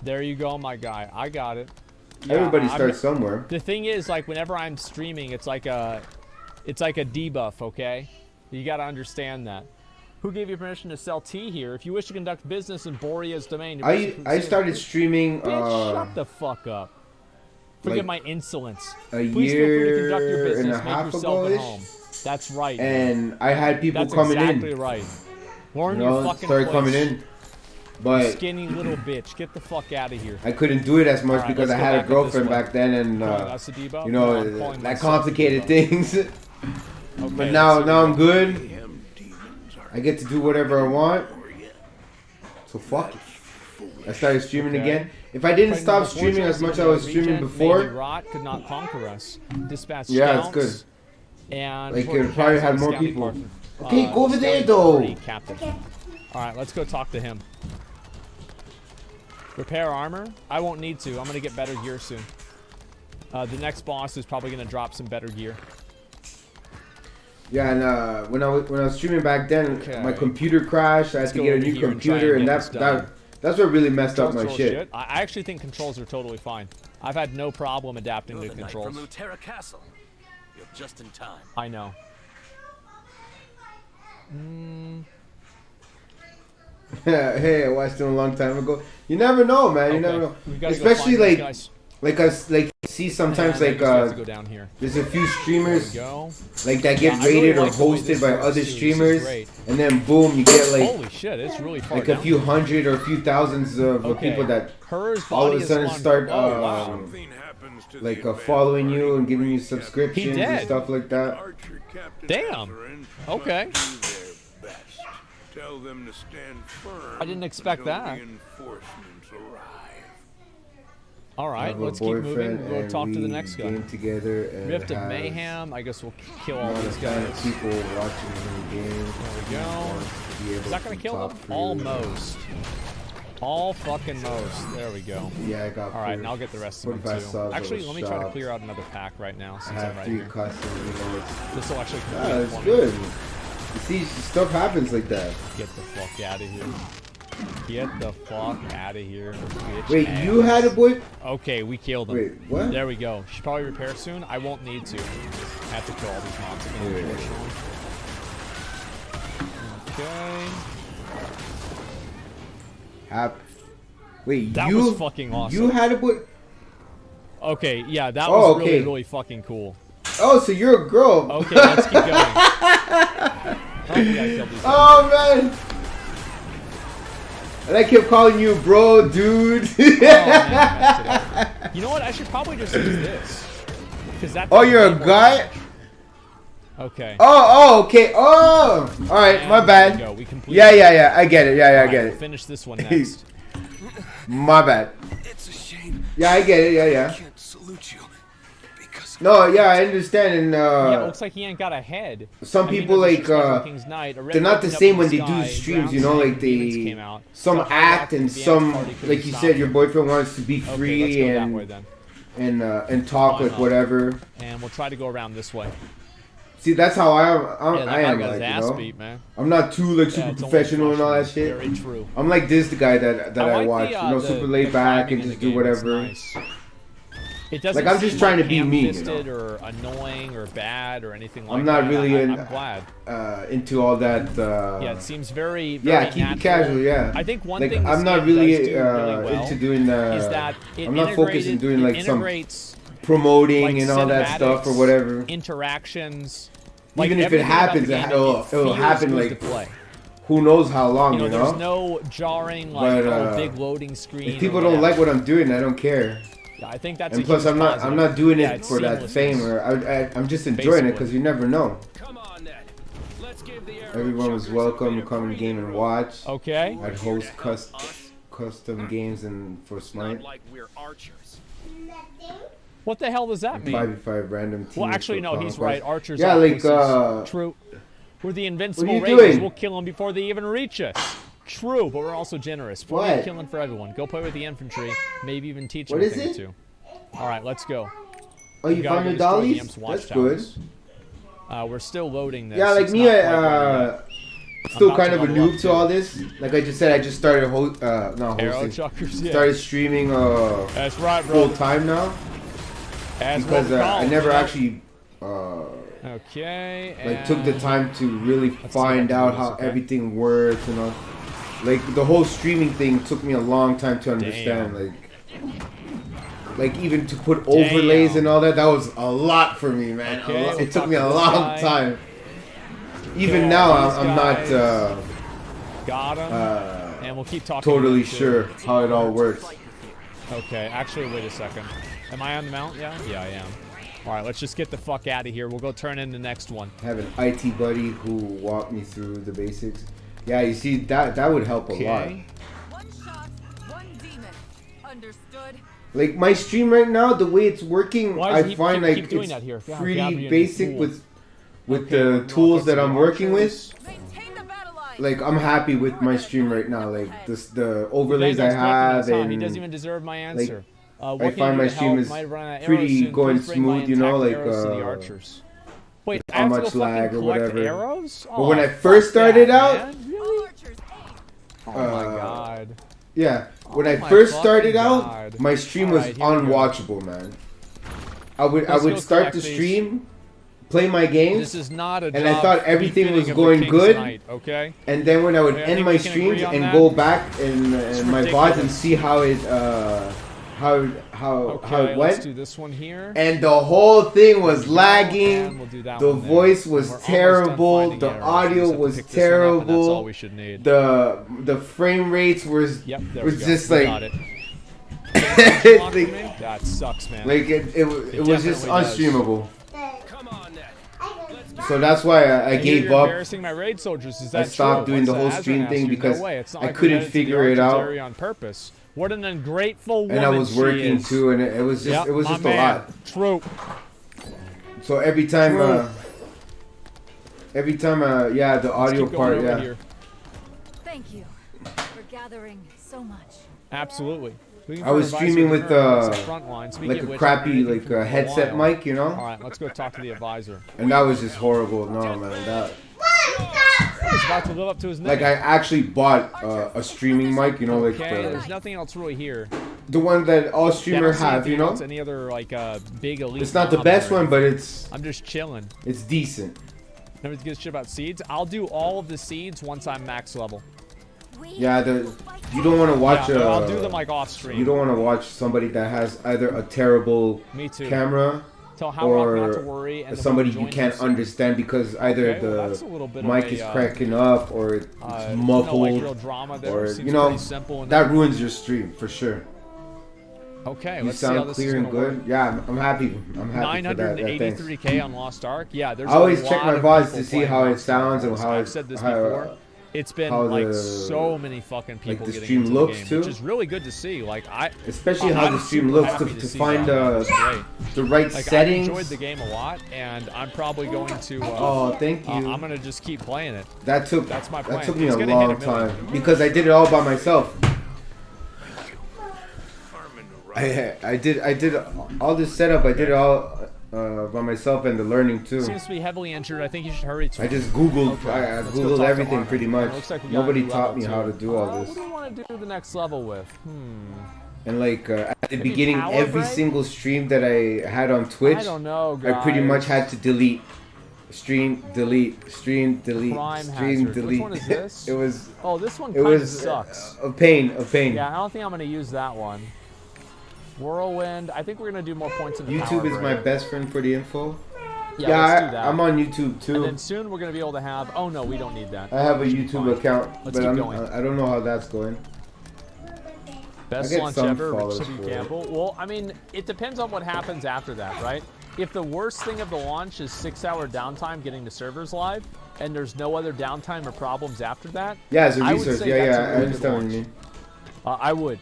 There you go, my guy. I got it. Everybody I'm- starts somewhere. The thing is, like, whenever I'm streaming, it's like a debuff, okay? You got to understand that. Who gave you permission to sell tea here? If you wish to conduct business in Borea's domain... I started streaming... Bitch, shut the fuck up. Forgive my insolence. a Please feel free to conduct your year and business. a Make half yourself at ago-ish. home. That's right. And I had people That's coming exactly in. right. Learn You your know, fucking started place. coming in. But Skinny little bitch. Get the fuck out of here. I couldn't do it as much because I let's go had a back up girlfriend this way. back then, and Us a Debo? you No, know I'm calling that myself complicated Debo. things. But now I'm good. I get to do whatever I want. So fuck it. I started streaming again. If I didn't stop streaming as much as I was streaming before, Rot could not conquer us. Dispatch yeah, it's scouts, good. And Like it probably had more scouting people. partner. Okay, go over there though. Captain. All right, let's go talk to him. Repair armor? I won't need to. I'm gonna get better gear soon. The next boss is probably gonna drop some better gear. Yeah, and when I was streaming back then, my computer crashed. I had to get a new computer, and that's what really messed up my shit. I actually think controls are totally fine. I've had no problem adapting to controls. From Luterra Castle. You're just in time. I know. Hey, I watched it a long time ago. You never know, man. You never know. Especially like I see sometimes like go down here. there's a few streamers like that get rated or hosted by other streamers, and then boom, you get like holy shit, it's really far like a few hundred or a few thousands of people that all of a sudden start like following you and giving you subscriptions and stuff like that. Damn. Okay. Tell them to stand firm. I didn't expect that. Reinforcements arrive. All right, let's keep moving. We'll go talk to the next guy. Together and Rift of Mayhem. I guess we'll kill all these guys. People watching the game. There we go. Is that gonna kill them? Almost. All fucking most. There we go. Yeah, I got. All right, and I'll get the rest of them too. Actually, let me try to clear out another pack right now since I'm right here. This will actually complete it for me. Good. You see, stuff happens like that. Get the fuck out of here. Get the fuck out of here, bitch. Wait, you had a boy? Okay, we killed him. Wait, what? There we go. Should probably repair soon. I won't need to. I have to kill all these mobs again, unfortunately. Okay. Wait, that was fucking awesome. You had a boy? Okay, yeah, that was really, really fucking cool. Oh, so you're a girl. Okay, let's keep going. Oh, man. And I kept calling you bro, dude. Oh, man, you know what? I should probably just use this. Oh, you're a guy? Okay. Oh, okay. Oh, all right. And my bad. There we go. Yeah. I get it. Yeah, I get it. We'll finish this one next. My bad. It's a shame. Yeah, I get it. Yeah. I can't salute you because no, yeah, I understand. And yeah, it looks like he ain't got a head. Some people like they're not the same when they do streams. You know, like they some act and some like you said, your boyfriend wants to be free and talk like whatever. And we'll try to go around this way. See, that's how I am. Got like, his ass beat, man. I'm not too like super professional and all that shit. Very true. I'm like this, the guy that I watch. You know, super laid back and just do whatever. Nice. It doesn't like I'm just trying to be me, you know? Or annoying or bad or anything like I'm not that. really I'm glad. Into all that. Yeah, it seems very keep it casual. Yeah. I think one like, thing I'm not really, well into doing is that I'm not focused in doing like some promoting and all that stuff or whatever. Interactions. Even if it happens, it'll happen like who knows how long, you know? There's no jarring like big loading screen. If people don't like what I'm doing, I don't care. Yeah, I think that's. And plus, I'm not doing it for that fame, or I'm just enjoying it because you never know. Come on, then. Let's give the Everyone was welcome to come and game and watch. Okay. I'd host custom games and for SMITE. Like we're archers. What the hell does that mean? 5v5 random teams. Well, actually, no, he's right. Archers. Yeah, like true. We're the invincible what are you raiders. doing? We'll kill them before they even reach us. True, but we're also generous. What? Killing for everyone. Go play with the infantry. Maybe even teach what them a is thing it? or two. All right, let's go. Oh, you found your dollies? That's good. We're still loading this. Yeah, like it's me, still kind of a noob to all this. Like I just said, I just started started streaming that's right, bro. full time now. Because I never actually like took the time to really find out how everything works and all. Like the whole streaming thing took me a long time to understand. Like like even to put overlays and all that. That was a lot for me, man. Okay, It took me a long time. Even now, I'm not got him. And we'll keep talking. Totally sure how it all works. Okay, actually, wait a second. Am I on the mount? Yeah, I am. All right, let's just get the fuck out of here. We'll go turn in the next one. I have an IT buddy who walked me through the basics. Yeah, you see, that would help a lot. One shot, one demon. Understood. Like my stream right now, the way it's working, I find like keep doing it's that here? pretty basic with the tools that I'm working with. Like I'm happy with my stream right now. Like the overlays I have, and he doesn't even deserve my answer. I find my stream is pretty going smooth, you know, like wait, how much lag or whatever. Arrows? But when I first started out, oh my god. Yeah, when I first started out, my stream was unwatchable, man. I would start the stream, play my games, this is not a and I thought everything was going good. Night, okay? And then when I would end my streams and go back in my VODs and see how it how it went, let's do this one here. And the whole thing was lagging. The voice was terrible. The audio was terrible. That's all we should need. The frame rates was just like that sucks, man. Like it was just unstreamable. So that's why I gave up. Embarrassing my raid soldiers. Is that I stopped doing the whole stream thing because I couldn't figure it out. On purpose. What an ungrateful woman. And I was working too, and it was just a lot. True. So every time, yeah, the audio part, yeah. Thank you for gathering so much. Absolutely. I was streaming with like a crappy headset mic, you know. All right, let's go talk to the advisor. And that was just horrible. No, man, that. He's about to live up to his name. Like I actually bought a streaming mic, you know, like there's nothing else really here. The one that all streamers have, you know. Any other big elite? It's not the best one, but it's. I'm just chilling. It's decent. Nobody gives a shit about seeds. I'll do all of the seeds once I'm max level. Yeah, you don't want to watch. I'll do them off stream. You don't want to watch somebody that has either a terrible camera or somebody you can't understand because either the mic is cracking up or it's muffled, or you know that ruins your stream for sure. Okay, you sound clear and good. Work. Yeah, I'm happy. I'm happy for that. 983K on Lost Ark. Yeah, there's. I always check my VODs to see how it sounds and how I've said this before. It's been so many fucking people the getting stream into looks the game, too, which is really good to see. Like especially how the stream looks to find the right settings. I enjoyed the game a lot, and I'm probably going to. Oh, thank you. I'm gonna just keep playing it. That's my plan. That took me a long time because I did it all by myself. I did all this setup. I did it all. By myself and the learning too. Seems to be heavily injured. I think you should hurry. I just googled. I googled everything pretty much. Nobody taught me how to do all this. What do you want to do the next level with? And at the beginning, every single stream that I had on Twitch, I don't know, guys. I pretty much had to delete. Stream, delete, stream, delete, stream, delete. Which one is this? It was. Oh, this one kind of sucks. A pain. Yeah, I don't think I'm gonna use that one. Whirlwind. I think we're gonna do more points in the YouTube is my best friend for the info. Yeah, let's do that. I'm on YouTube too. And then soon we're gonna be able to have. Oh no, we don't need that. I have a YouTube account, let's but keep going. I don't know how that's going. Best launch ever, Richard Campbell. Well, I mean, it depends on what happens after that, right? If the worst thing of the launch is 6-hour downtime getting the servers live, and there's no other downtime or problems after that. Yeah, as a research. I understand what you mean. I would.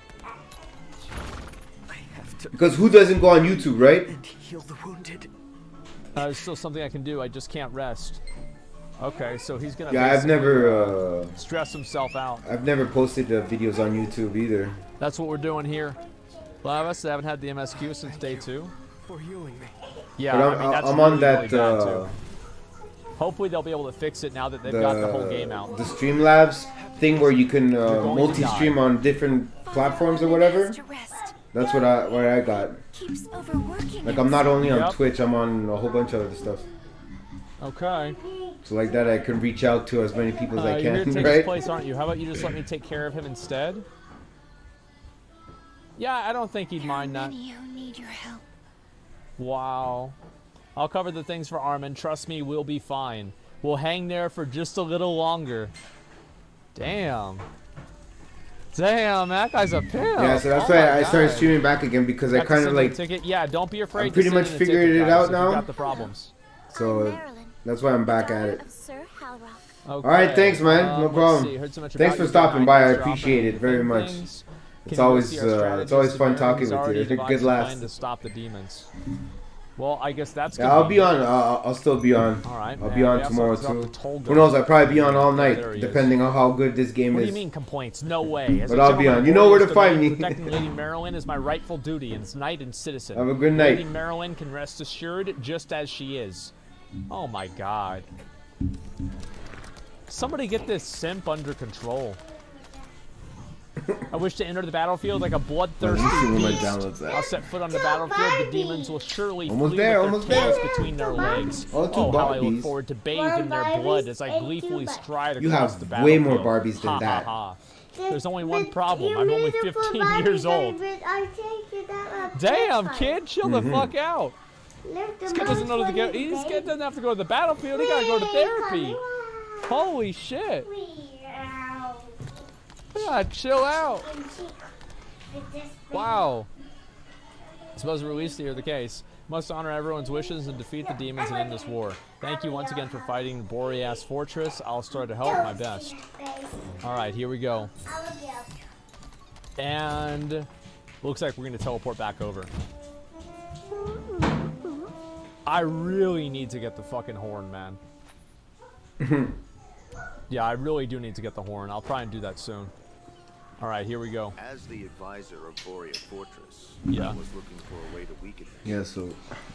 Because who doesn't go on YouTube, right? And heal the wounded. There's still something I can do. I just can't rest. Okay, so he's gonna. Yeah, I've never stress himself out. I've never posted videos on YouTube either. That's what we're doing here. A lot of us haven't had the MSQ since day 2. For healing me. Yeah, but I'm on that. Really hopefully they'll be able to fix it now that they've got the whole game out. The Streamlabs thing where you can multi-stream on different platforms or whatever. That's what I got. Like I'm not only on Twitch, I'm on a whole bunch of other stuff. Okay. So like that I can reach out to as many people as I can, you're gonna take right? his place, aren't you? How about you just let me take care of him instead? Yeah, I don't think he'd mind that. Many who need your help. Wow. I'll cover the things for Armin. Trust me, we'll be fine. We'll hang there for just a little longer. Damn. Damn, that guy's a pimp. Yeah, so that's why I started streaming back again because I kind of like. Yeah, don't be afraid. I pretty much figured it out now. Got the problems. So that's why I'm back at it. Okay. All right, thanks, man. No problem. Thanks for stopping by. I appreciate it very much. It's always fun talking with you. Good laughs. To stop the demons. Well, I guess that's. Yeah, I'll be on. I'll still be on. All right. I'll be on tomorrow too. Who knows? I'll probably be on all night, depending on how good this game is. What do you mean complaints? No way. But I'll be on. You know where to find me. Protecting Lady Marilyn is my rightful duty as knight and citizen. Have a good night. Lady Marilyn can rest assured, just as she is. Oh my God. Somebody get this simp under control. I wish to enter the battlefield like a bloodthirsty beast. I'll set foot on the battlefield. The demons will surely flee with their tails between their legs. Oh, how I look forward to bathe in their blood as I gleefully stride across the battlefield. You have way more Barbies than that. There's only one problem. I'm only 15 years old. Damn, kid, chill the fuck out. This kid doesn't know to go. This kid doesn't have to go to the battlefield. He gotta go to therapy. Holy shit. Yeah, chill out. Wow. Supposed to release to hear the case. Must honor everyone's wishes and defeat the demons and end this war. Thank you once again for fighting the Boreas Fortress. I'll start to help my best. Alright, here we go. And looks like we're going to teleport back over. I really need to get the fucking horn, man. Yeah, I really do need to get the horn. I'll try and do that soon. All right, here we go. As the advisor of Borea Fortress, yeah. I was looking for a way to weaken it. Yeah, so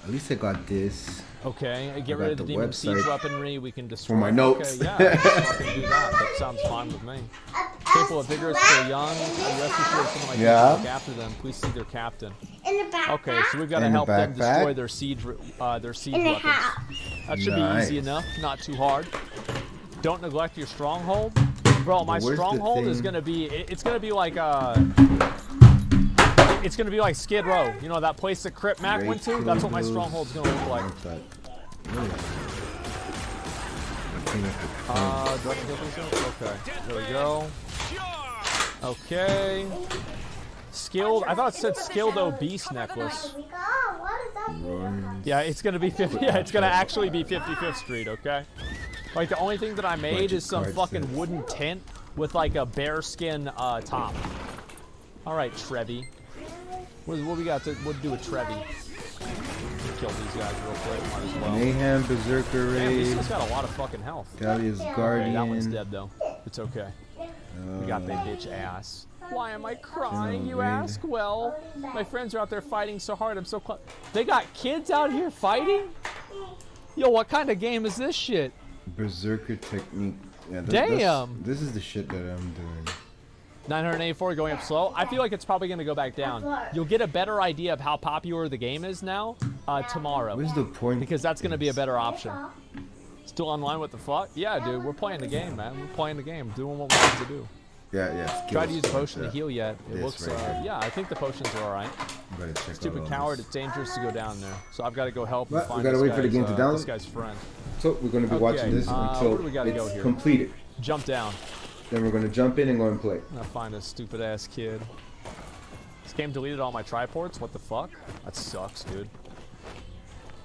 at least I got this. Okay, get rid of the demon siege weaponry. We can destroy. For my notes. Okay, yeah, I can do that. That sounds fine with me. Capable of vigorous, still young. And rest assured, someone like yeah. Look after them. Please see their captain. Okay, so we've got to help them destroy their siege weapons. That should be easy enough. Not too hard. Don't neglect your stronghold. Bro, my stronghold is gonna be, it's gonna be like Skid Row. You know that place that Crip Mac went to? That's what my stronghold's gonna look like. Do I have to kill myself? Okay, there we go. Okay. Skilled, I thought it said skilled obese necklace. Yeah, it's gonna be 50, yeah, it's gonna actually be 55th Street, okay? Like, the only thing that I made is some fucking wooden tent with, like, a bearskin top. Alright, Trevi. What we got to do with Trevi? Kill these guys real quick, might as well. Mayhem, Berserker Raid. Damn, this guy's got a lot of fucking health. Dahlia's Guardian. Okay, that one's dead, though. It's okay. We got that bitch ass. Why am I crying, you ask? Well, my friends are out there fighting so hard, I'm so close. They got kids out here fighting? Yo, what kind of game is this shit? Berserker technique. Yeah, damn! This is the shit that I'm doing. 984 going up slow. I feel like it's probably going to go back down. You'll get a better idea of how popular the game is now tomorrow. Where's the point? Because that's going to be a better option. Still online? What the fuck? Yeah, dude, we're playing the game, man. We're playing the game, doing what we need to do. Yeah. Try to use a potion to heal yet. It looks, yeah, I think the potions are alright. Stupid coward, it's dangerous to go down there. So I've got to go help and find we gotta wait for the game to download. This guy's friend. So we're going to be watching this until it's completed. Jump down. Then we're going to jump in and go and play. I'm going to find a stupid ass kid. This game deleted all my triports? What the fuck? That sucks, dude.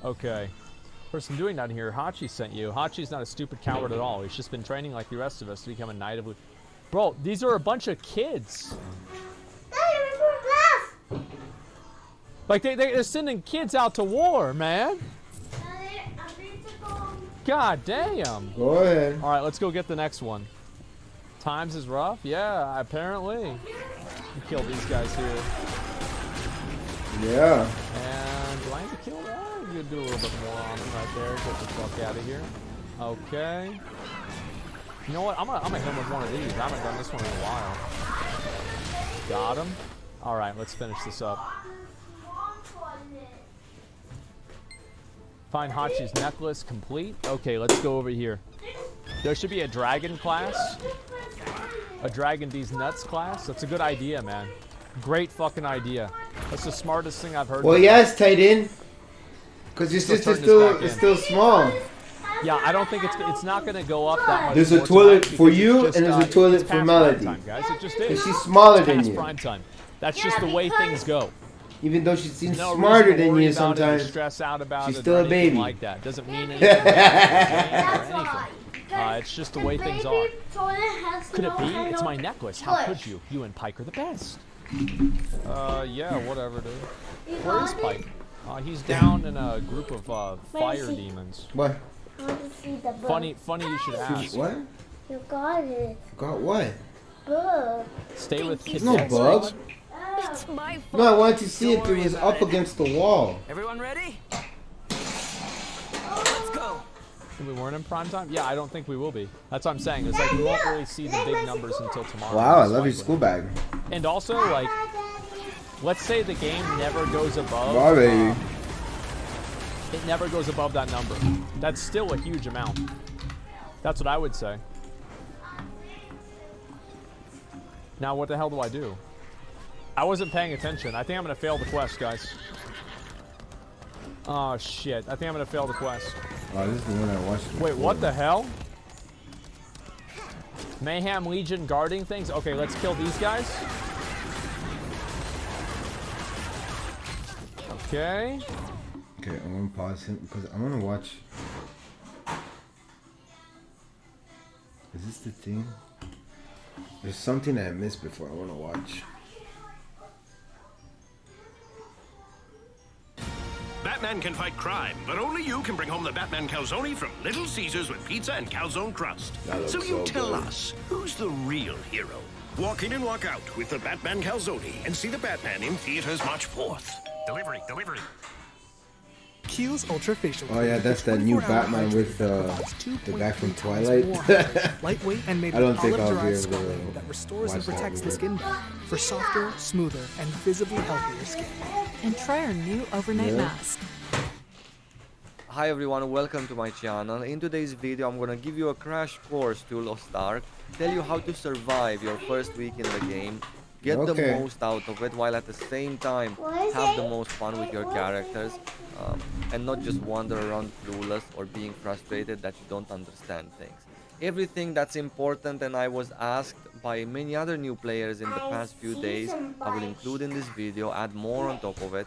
Okay. Person doing down here, Hachi sent you. Hachi's not a stupid coward at all. He's just been training like the rest of us to become a knight of... Bro, these are a bunch of kids. Like, they're sending kids out to war, man. God damn. Go ahead. All right, let's go get the next one. Times is rough? Yeah, apparently. We kill these guys here. Yeah. And do I need to kill that? I'm going to do a little bit more on them right there. Get the fuck out of here. Okay. You know what? I'm gonna hit him with one of these. I haven't done this one in a while. Got him. All right, let's finish this up. Find Hachi's necklace complete. Okay, let's go over here. There should be a dragon class. A dragon these nuts class. That's a good idea, man. Great fucking idea. That's the smartest thing I've heard. Well, yeah, it's tight in. Because your sister's still small. Yeah, I don't think it's not going to go up that much. There's a toilet for you and there's a toilet for Melody. Guys. It just is. She's smaller than you. Prime time. That's just the way things go. Even though she seems smarter than you sometimes, stress out about she's still a baby. Like that doesn't mean anything. Or anything. It's just the way things are. Could it be? It's my necklace. How could you? You and Pike are the best. Yeah, whatever, dude. Where is Pike? He's down in a group of fire demons. What? Funny you should ask. What? You got it. Got what? Bug. Stay with kids. No bug. It's my fault. No, I wanted to see if it was up against the wall. Everyone ready? Let's go. We weren't in prime time? Yeah, I don't think we will be. That's what I'm saying. It's like we won't really see the big numbers until tomorrow. Wow, I love your school bag. And also, like, let's say the game never goes above. Wow, baby. It never goes above that number. That's still a huge amount. That's what I would say. Now, what the hell do I do? I wasn't paying attention. I think I'm going to fail the quest, guys. Oh, shit. I think I'm going to fail the quest. Oh, this is the one I watched before. Wait, what the hell? Mayhem Legion guarding things? Okay, let's kill these guys. Okay. Okay, I'm going to pause him because I want to watch. Is this the thing? There's something I missed before I want to watch. Batman can fight crime, but only you can bring home the Batman calzone from Little Caesars with pizza and calzone crust. So you tell us, who's the real hero? Walk in and walk out with the Batman calzone and see the Batman in theaters March 4th. Delivery. Kiehl's Ultra Facial. Oh yeah, that's that new Batman with the guy from Twilight. Lightweight and made I don't think with I'll be olive-derived able to squalane that restores and watch that protects the movie. skin barrier for softer, smoother, and visibly healthier skin. And try our new overnight Yeah. mask. Hi everyone, welcome to my channel. In today's video I'm gonna give you a crash course to Lost Ark, tell you how to survive your first week in the game, get the most out of it while at the same time have the most fun with your characters, and not just wander around clueless or being frustrated that you don't understand things. Everything that's important and I was asked by many other new players in the past few days, I will include in this video, add more on top of it,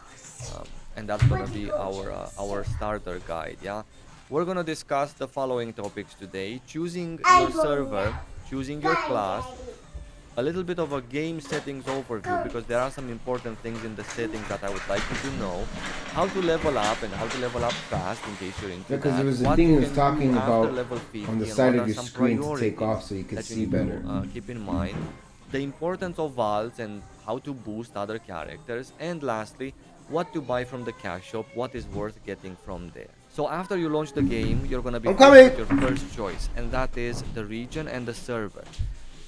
and that's gonna be our starter guide. Yeah, we're gonna discuss the following topics today: choosing your server, choosing your class, a little bit of a game settings overview because there are some important things in the settings that I would like you to know, how to level up and how to level up fast in case you're into Because that, there was a what thing you he was can talking do after about level 50 on the and side what of are your some screen to take priorities off so you can that see need better. to, keep in mind, the importance of vaults and how to boost other characters, and lastly, what to buy from the cash shop, what is worth getting from there. So after you launch the game, you're gonna be faced with your first choice, and that is the region and the server.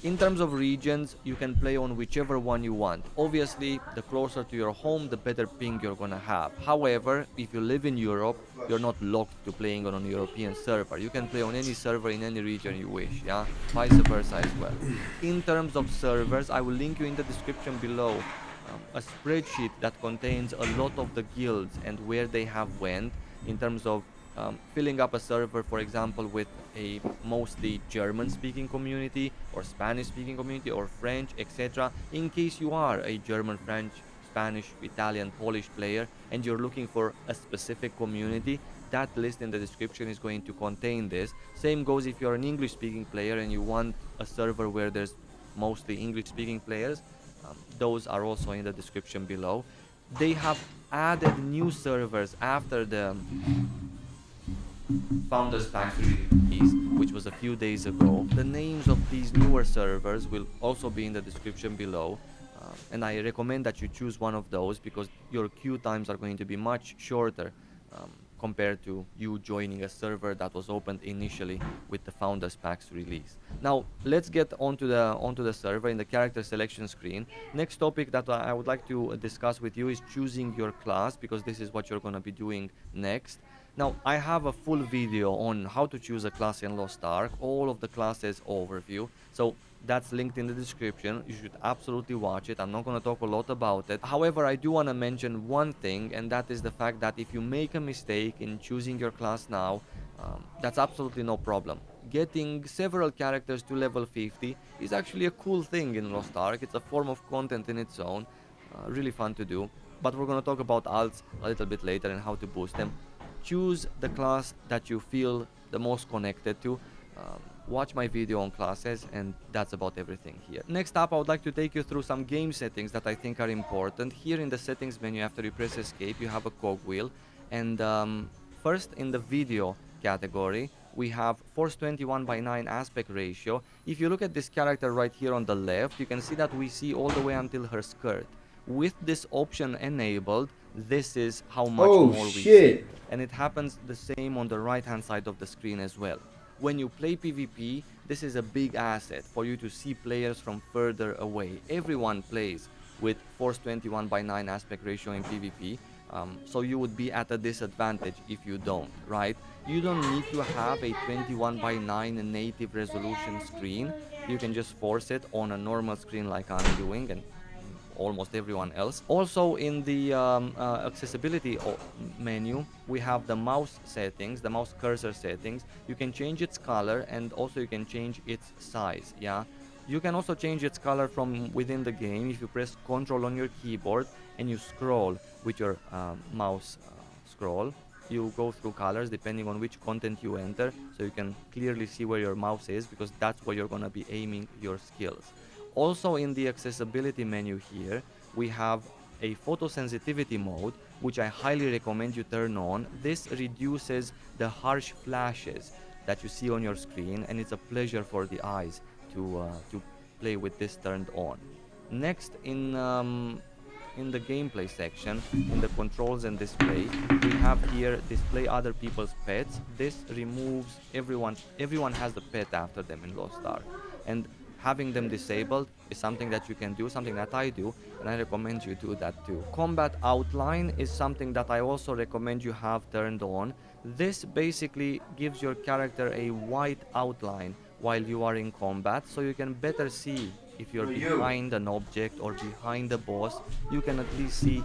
In terms of regions, you can play on whichever one you want. Obviously, the closer to your home, the better ping you're gonna have. However, if you live in Europe, you're not locked to playing on a European server. You can play on any server in any region you wish, yeah? Vice versa as well. In terms of servers, I will link you in the description below a spreadsheet that contains a lot of the guilds and where they have went in terms of filling up a server, for example, with a mostly German-speaking community or Spanish-speaking community or French, etc. In case you are a German, French, Spanish, Italian, Polish player and you're looking for a specific community, that list in the description is going to contain this. Same goes if you're an English-speaking player and you want a server where there's mostly English-speaking players. Those are also in the description below. They have added new servers after the Founders Pack release, which was a few days ago. The names of these newer servers will also be in the description below, and I recommend that you choose one of those because your queue times are going to be much shorter compared to you joining a server that was opened initially with the Founders Packs release. Now let's get onto the server in the character selection screen. Next topic that I would like to discuss with you is choosing your class, because this is what you're going to be doing next. Now I have a full video on how to choose a class in Lost Ark, all of the classes overview. So That's linked in the description. You should absolutely watch it. I'm not going to talk a lot about it. However, I do want to mention one thing, and that is the fact that if you make a mistake in choosing your class now, that's absolutely no problem. Getting several characters to level 50 is actually a cool thing in Lost Ark. It's a form of content in its own. Really fun to do. But we're going to talk about alts a little bit later and how to boost them. Choose the class that you feel the most connected to. Watch my video on classes, and that's about everything here. Next up, I would like to take you through some game settings that I think are important. Here in the settings menu, after you press escape, you have a cogwheel. And first, in the video category, we have Force 21:9 aspect ratio. If you look at this character right here on the left, you can see that we see all the way until her skirt. With this option enabled, this is how much more we see. And it happens the same on the right hand side of the screen as well. When you play PvP, this is a big asset for you to see players from further away. Everyone plays with Force 21:9 aspect ratio in PvP, so you would be at a disadvantage if you don't, right? You don't need to have a 21:9 native resolution screen. You can just force it on a normal screen like I'm doing, and almost everyone else. Also in the accessibility menu, we have the mouse settings, the mouse cursor settings. You can change its color, and also you can change its size. Yeah, you can also change its color from within the game if you press Ctrl on your keyboard and you scroll with your mouse scroll. You go through colors depending on which content you enter, so you can clearly see where your mouse is, because that's where you're going to be aiming your skills. Also in the accessibility menu here, we have a photosensitivity mode, which I highly recommend you turn on. This reduces the harsh flashes that you see on your screen, and it's a pleasure for the eyes to play with this turned on. Next, in the gameplay section, in the controls and display, we have here display other people's pets. This removes everyone has a pet after them in Lost Ark, and having them disabled is something that you can do, something that I do, and I recommend you do that too. Combat outline is something that I also recommend you have turned on. This basically gives your character a white outline while you are in combat, so you can better see if you're behind an object or behind the boss. You can at least see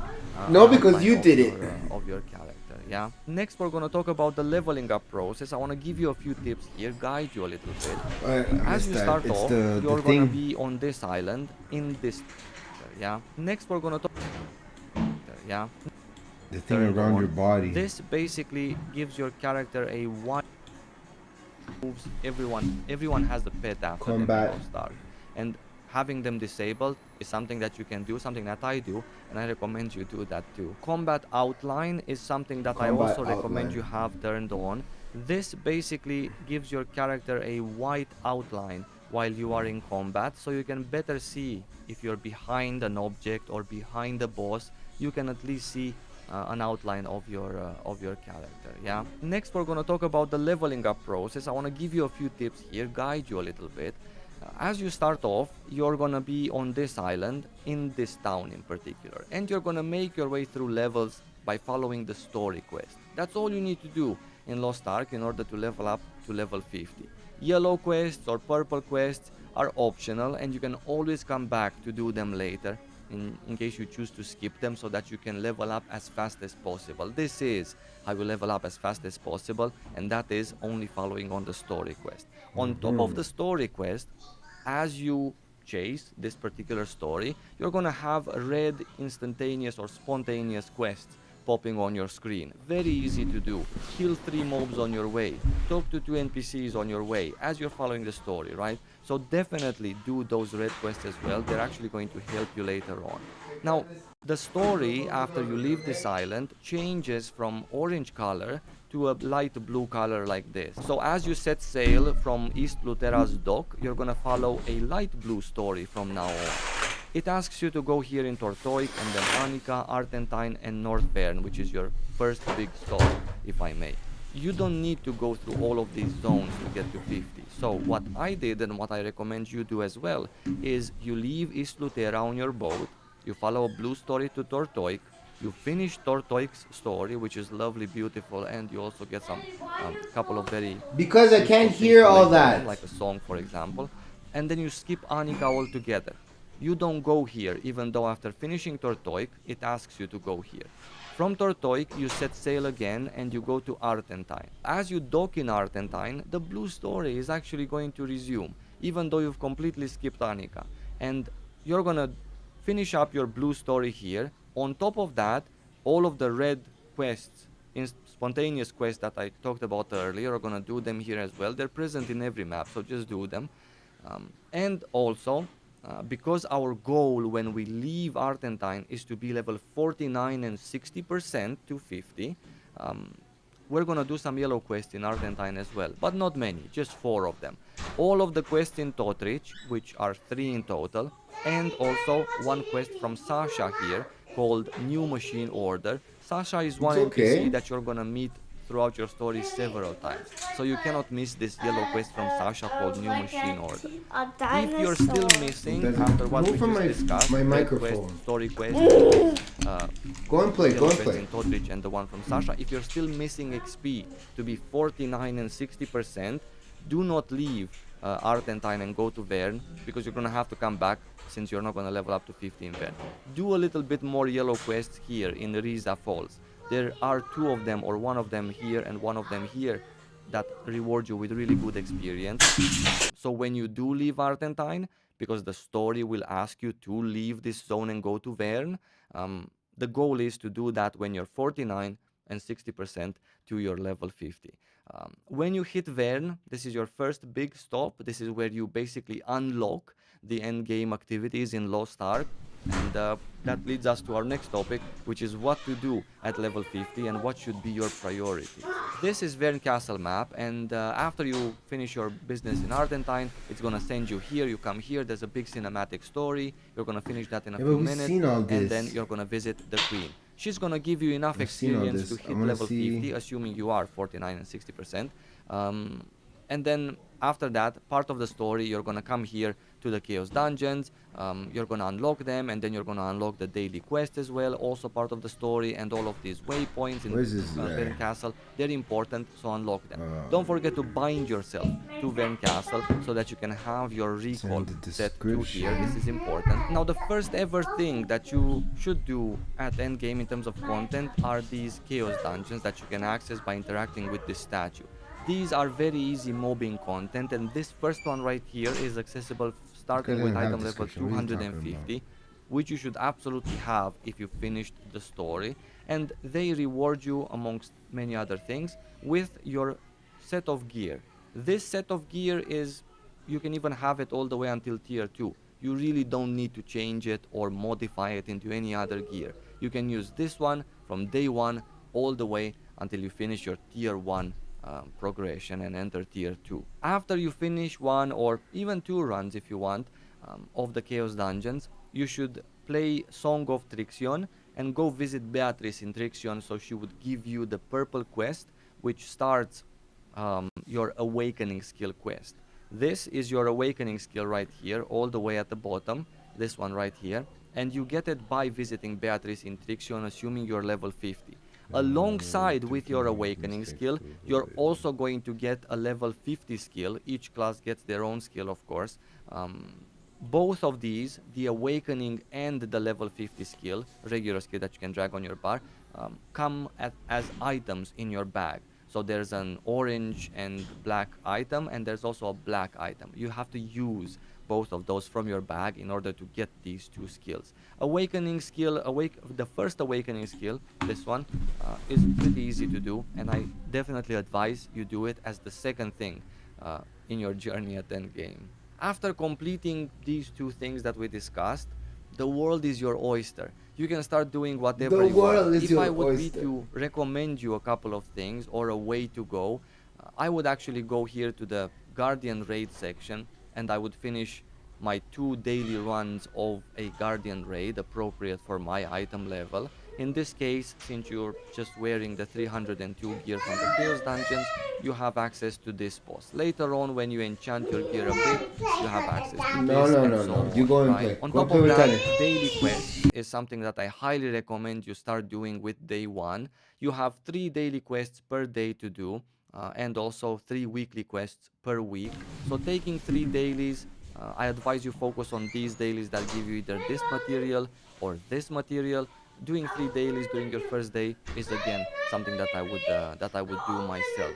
no, because you did it of your character. Yeah. Next, we're going to talk about the leveling up process. I want to give you a few tips here, guide you a little bit. As you start off, you're going to be on this island in this. Yeah. Next, we're going to talk. Yeah. The thing around your body. This basically gives your character a wide. Everyone has the pet after combat. Them start, and having them disabled is something that you can do, something that I do, and I recommend you do that too. Combat outline is something that I also recommend you have turned on. This basically gives your character a white outline while you are in combat, so you can better see if you're behind an object or behind the boss. You can at least see an outline of your character. Yeah. Next, we're going to talk about the leveling up process. I want to give you a few tips here, guide you a little bit. As you start off, you're gonna be on this island, in this town in particular, and you're gonna make your way through levels by following the story quest. That's all you need to do in Lost Ark in order to level up to level 50. Yellow quests or purple quests are optional, and you can always come back to do them later in case you choose to skip them, so that you can level up as fast as possible. This is how you level up as fast as possible, and that is only following on the story quest. On top of the story quest, as you chase this particular story, you're gonna have red instantaneous or spontaneous quests popping on your screen. Very easy to do. Kill 3 mobs on your way. Talk to 2 NPCs on your way as you're following the story, right? So definitely do those red quests as well. They're actually going to help you later on. Now, the story after you leave this island changes from orange color to a light blue color like this. So as you set sail from East Luterra's dock, you're gonna follow a light blue story from now on. It asks you to go here in Tortoik, and then Annika, Argentine, and North Bern, which is your first big stop, if I may. You don't need to go through all of these zones to get to 50. So what I did, and what I recommend you do as well, is you leave East Luterra on your boat, you follow a blue story to Tortoik, you finish Tortoik's story, which is lovely, beautiful, and you also get some couple of very... Because I can't hear all that. Like a song, for example. and then you skip Annika altogether. You don't go here, even though after finishing Tortoik, it asks you to go here. From Tortoik, you set sail again and you go to Argentine. As you dock in Argentine, the blue story is actually going to resume, even though you've completely skipped Annika. And you're gonna finish up your blue story here. On top of that, all of the red quests, spontaneous quests that I talked about earlier, are gonna do them here as well. They're present in every map, so just do them. And also, because our goal when we leave Argentine is to be level 49 and 60% to 50, we're gonna do some yellow quests in Argentine as well, but not many, just 4 of them. All of the quests in Totrich, which are 3 in total, and also 1 quest from Sasha here called New Machine Order. Sasha is one NPC that you're gonna meet throughout your story several times, so you cannot miss this yellow quest from Sasha called New Machine Order. If you're still missing after what we just discussed, red quest, story quest, go and play, in Totrich and the one from Sasha, if you're still missing XP to be 49 and 60%, do not leave Argentine and go to Vern, because you're gonna have to come back since you're not gonna level up to 50 in Vern. Do a little bit more yellow quests here in Riza Falls. There are 2 of them, or 1 of them here and 1 of them here, that reward you with really good experience. So when you do leave Argentine, because the story will ask you to leave this zone and go to Vern, the goal is to do that when you're 49 and 60% to your level 50. When you hit Vern, this is your first big stop. This is where you basically unlock the end game activities in Lost Ark. And that leads us to our next topic, which is what to do at level 50 and what should be your priority. This is Vern Castle map, and after you finish your business in Argentine, it's gonna send you here. You come here, there's a big cinematic story. You're gonna finish that in a few minutes, and then you're gonna visit the Queen. She's gonna give you enough experience to hit level 50, assuming you are 49 and 60%. And then after that, part of the story, you're gonna come here to the Chaos Dungeons, you're gonna unlock them, and then you're gonna unlock the daily quest as well, also part of the story, and all of these waypoints in Vern Castle, they're important, so unlock them. Don't forget to bind yourself to Vern Castle so that you can have your recall set to here. This is important. Now, the first ever thing that you should do at endgame in terms of content are these Chaos Dungeons that you can access by interacting with this statue. These are very easy mobbing content, and this first one right here is accessible starting with item level 250, which you should absolutely have if you finished the story, and they reward you, amongst many other things, with your set of gear. This set of gear is, you can even have it all the way until tier 2. You really don't need to change it or modify it into any other gear. You can use this one from day 1 all the way until you finish your tier 1 progression and enter tier 2. After you finish 1 or even 2 runs if you want of the Chaos Dungeons, you should play Song of Trixion and go visit Beatrice in Trixion, so she would give you the purple quest, which starts your awakening skill quest. This is your awakening skill right here, all the way at the bottom, this one right here, and you get it by visiting Beatrice in Trixion, assuming you're level 50. Alongside with your awakening skill, you're also going to get a level 50 skill. Each class gets their own skill, of course. Both of these, the awakening and the level 50 skill, regular skill that you can drag on your bar, come as items in your bag. So there's an orange and black item, and there's also a black item. You have to use both of those from your bag in order to get these 2 skills. Awakening skill, the first awakening skill, this one, is pretty easy to do, and I definitely advise you do it as the second thing in your journey at endgame. After completing these 2 things that we discussed, the world is your oyster. You can start doing whatever you want. If I would be to recommend you a couple of things or a way to go, I would actually go here to the Guardian Raid section, and I would finish my 2 daily runs of a Guardian Raid appropriate for my item level. In this case, since you're just wearing the 302 gear from the Chaos Dungeons, you have access to this boss. Later on, when you enchant your gear a bit, you have access to this. No. You go and play. On top of that, daily quest is something that I highly recommend you start doing with day 1. You have 3 daily quests per day to do, and also 3 weekly quests per week. So taking 3 dailies I advise you focus on these dailies that give you either this material or this material. Doing 3 dailies during your first day is again something that I would do myself.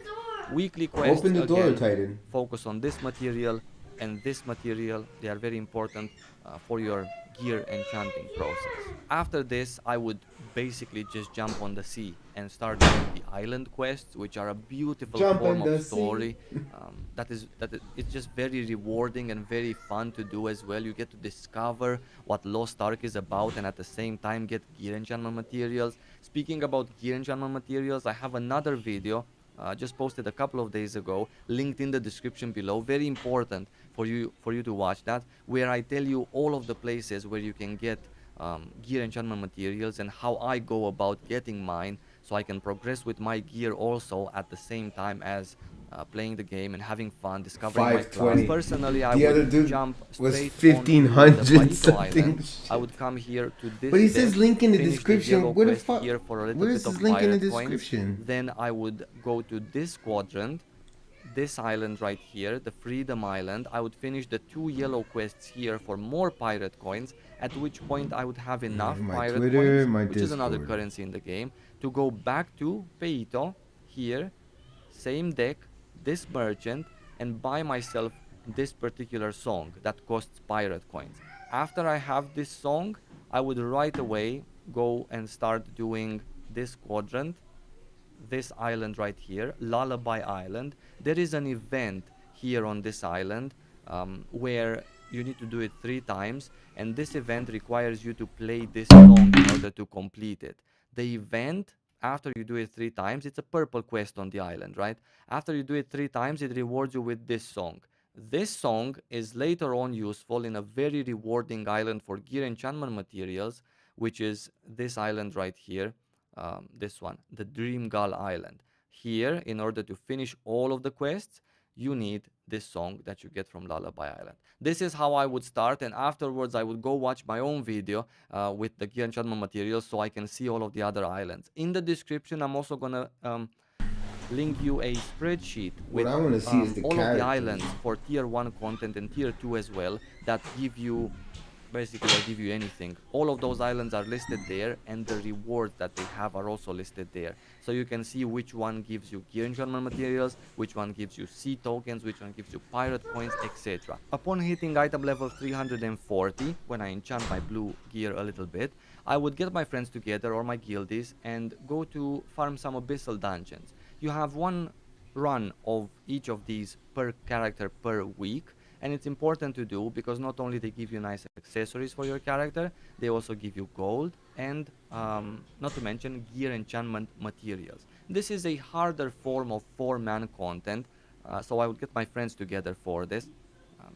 Weekly quests, Open the door, again, Titan. focus on this material and this material. They are very important for your gear enchanting process. After this, I would basically just jump on the sea and start doing the island quests, which are a beautiful form of story. It's just very rewarding and very fun to do as well. You get to discover what Lost Ark is about and at the same time get gear enchantment materials. Speaking about gear enchantment materials, I have another video just posted a couple of days ago, linked in the description below. Very important for you to watch that, where I tell you all of the places where you can get gear enchantment materials and how I go about getting mine, so I can progress with my gear also at the same time as playing the game and having fun, discovering my class. Personally, I would jump straight on the Baito Island. I would come here to this. But he says link in the finish description. yellow What the quest fuck? here for a little Where bit is of this link in the pirate coins. description? Then I would go to this quadrant, this island right here, the Freedom Island. I would finish the 2 yellow quests here for more pirate coins, at which point I would have enough pirate coins, which is another currency in the game, to go back to Peito here, same deck, this merchant, and buy myself this particular song that costs pirate coins. After I have this song, I would right away go and start doing this quadrant, this island right here, Lullaby Island. There is an event here on this island where you need to do it 3 times, and this event requires you to play this song in order to complete it. The event, after you do it 3 times, it's a purple quest on the island, right? After you do it 3 times, it rewards you with this song. This song is later on useful in a very rewarding island for gear enchantment materials, which is this island right here, this one, the Dream Gull Island. Here, in order to finish all of the quests, you need this song that you get from Lullaby Island. This is how I would start, and afterwards I would go watch my own video with the gear enchantment materials so I can see all of the other islands. In the description, I'm also gonna link you a spreadsheet with all of the islands for tier 1 content and tier 2 as well, that give you, basically I'll give you anything. All of those islands are listed there, and the rewards that they have are also listed there. So you can see which one gives you gear enchantment materials, which one gives you sea tokens, which one gives you pirate coins, etc. Upon hitting item level 340, when I enchant my blue gear a little bit, I would get my friends together or my guildies and go to farm some abyssal dungeons. You have 1 run of each of these per character per week, and it's important to do because not only they give you nice accessories for your character, they also give you gold and not to mention gear enchantment materials. This is a harder form of 4-man content, so I would get my friends together for this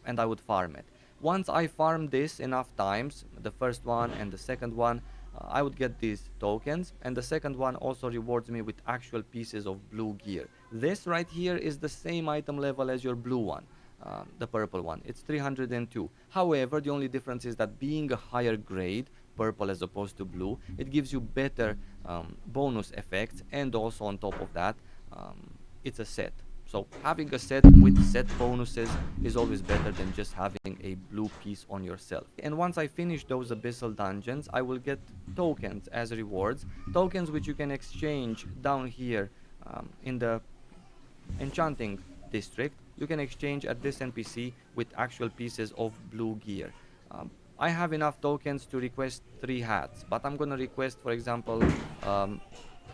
and I would farm it. Once I farm this enough times, the first one and the second one, I would get these tokens, and the second one also rewards me with actual pieces of blue gear. This right here is the same item level as your blue one. The purple one, it's 302. However, the only difference is that being a higher grade, purple as opposed to blue, it gives you better bonus effects, and also on top of that, it's a set. So having a set with set bonuses is always better than just having a blue piece on yourself. And once I finish those abyssal dungeons, I will get tokens as rewards, tokens which you can exchange down here in the enchanting district. You can exchange at this NPC with actual pieces of blue gear. I have enough tokens to request 3 hats, but I'm gonna request, for example,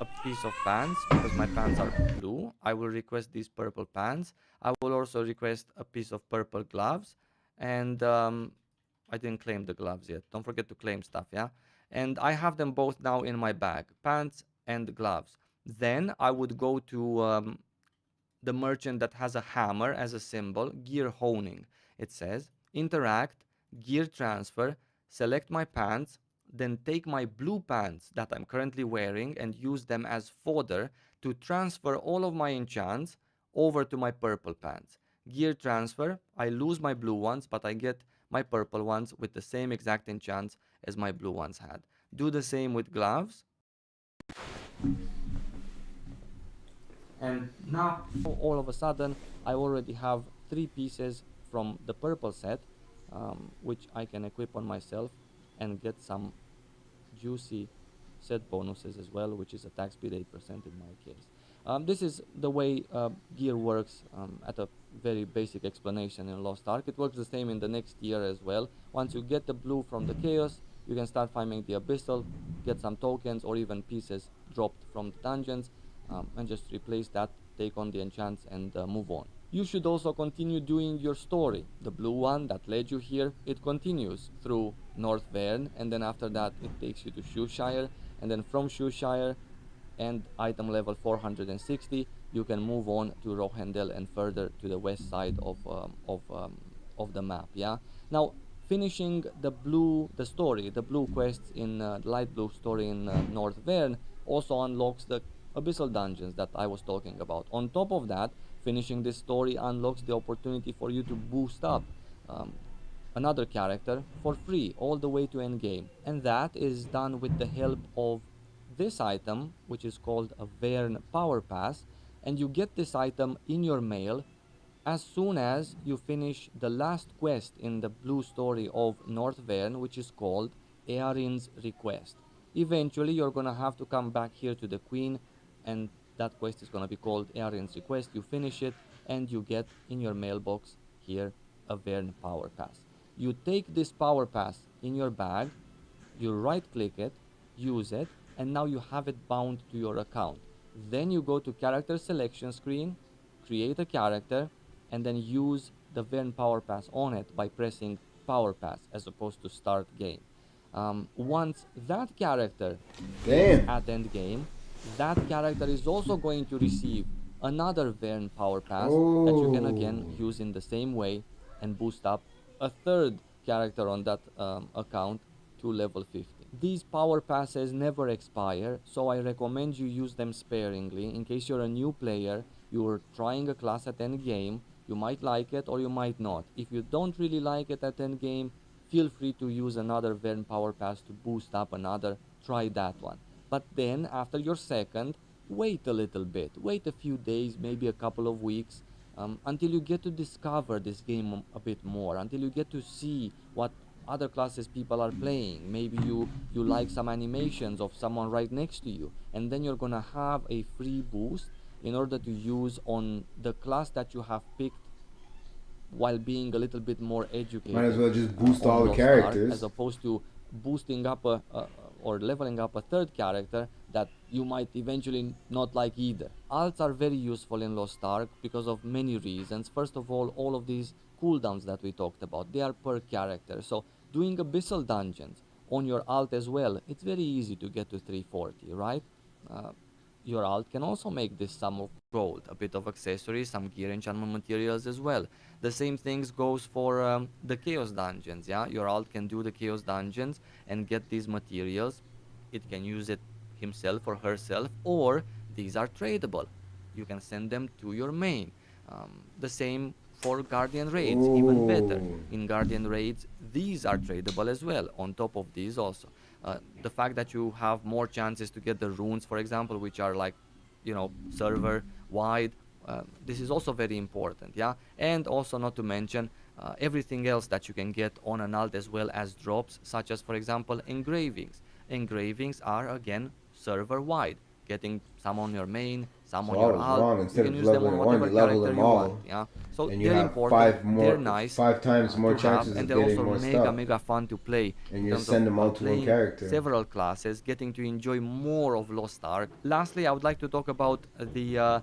a piece of pants because my pants are blue. I will request these purple pants. I will also request a piece of purple gloves, and I didn't claim the gloves yet. Don't forget to claim stuff, yeah? And I have them both now in my bag, pants and gloves. Then I would go to the merchant that has a hammer as a symbol, gear honing. It says, interact, gear transfer, select my pants, then take my blue pants that I'm currently wearing and use them as fodder to transfer all of my enchants over to my purple pants. Gear transfer, I lose my blue ones, but I get my purple ones with the same exact enchants as my blue ones had. Do the same with gloves. And now, all of a sudden, I already have 3 pieces from the purple set which I can equip on myself and get some juicy set bonuses as well, which is attack speed 8% in my case. This is the way gear works at a very basic explanation in Lost Ark. It works the same in the next tier as well. Once you get the blue from the Chaos, you can start farming the Abyssal, get some tokens or even pieces dropped from the dungeons, and just replace that, take on the enchants and move on. You should also continue doing your story. The blue one that led you here, it continues through North Verne, and then after that it takes you to Shoeshire, and then from Shoeshire and item level 460 you can move on to Rohendel and further to the west side of the map. Yeah, now finishing the blue quests in the light blue story in North Verne also unlocks the abyssal dungeons that I was talking about. On top of that, finishing this story unlocks the opportunity for you to boost up another character for free all the way to endgame, and that is done with the help of this item, which is called a Verne Power Pass, and you get this item in your mail as soon as you finish the last quest in the blue story of North Verne, which is called Earin's Request. Eventually you're gonna have to come back here to the Queen, and that quest is gonna be called Earin's Request. You finish it and you get in your mailbox here a Verne Power Pass. You take this Power Pass in your bag, you right click it, use it, and now you have it bound to your account. Then you go to character selection screen, create a character, and then use the Verne Power Pass on it by pressing Power Pass as opposed to Start Game. Once that character is at end game, that character is also going to receive another Verne Power Pass that you can again use in the same way and boost up a third character on that account to level 50. These power passes never expire, so I recommend you use them sparingly. In case you're a new player, you're trying a class at end game, you might like it or you might not. If you don't really like it at end game, feel free to use another Verne Power Pass to boost up another, try that one. But then, after your second, wait a little bit, wait a few days, maybe a couple of weeks, until you get to discover this game a bit more, until you get to see what other classes people are playing. Maybe you like some animations of someone right next to you, and then you're gonna have a free boost in order to use on the class that you have picked while being a little bit more educated. Might as well just boost all the characters. As opposed to boosting up or leveling up a third character that you might eventually not like either. Alts are very useful in Lost Ark because of many reasons. First of all of these cooldowns that we talked about, they are per character. So doing abyssal dungeons on your alt as well, it's very easy to get to 340, right? Your alt can also make this sum of gold, a bit of accessories, some gear enchantment materials as well. The same things goes for the chaos dungeons, yeah? Your alt can do the chaos dungeons and get these materials. It can use it himself or herself, or these are tradable. You can send them to your main. The same for Guardian Raids, even better. In Guardian Raids, these are tradable as well, on top of these also. The fact that you have more chances to get the runes, for example, which are like, you know, server wide, this is also very important, yeah? And also not to mention everything else that you can get on an alt as well as drops, such as, for example, engravings. Engravings are, again, server wide. Getting some on your main, some on your alt, you can use them on whatever character you want, yeah? So and you they're have important, they're nice, 5 times more chances and of they're getting also more mega fun to play. And you send them all to one character. Several classes, getting to enjoy more of Lost Ark. Lastly, I would like to talk about the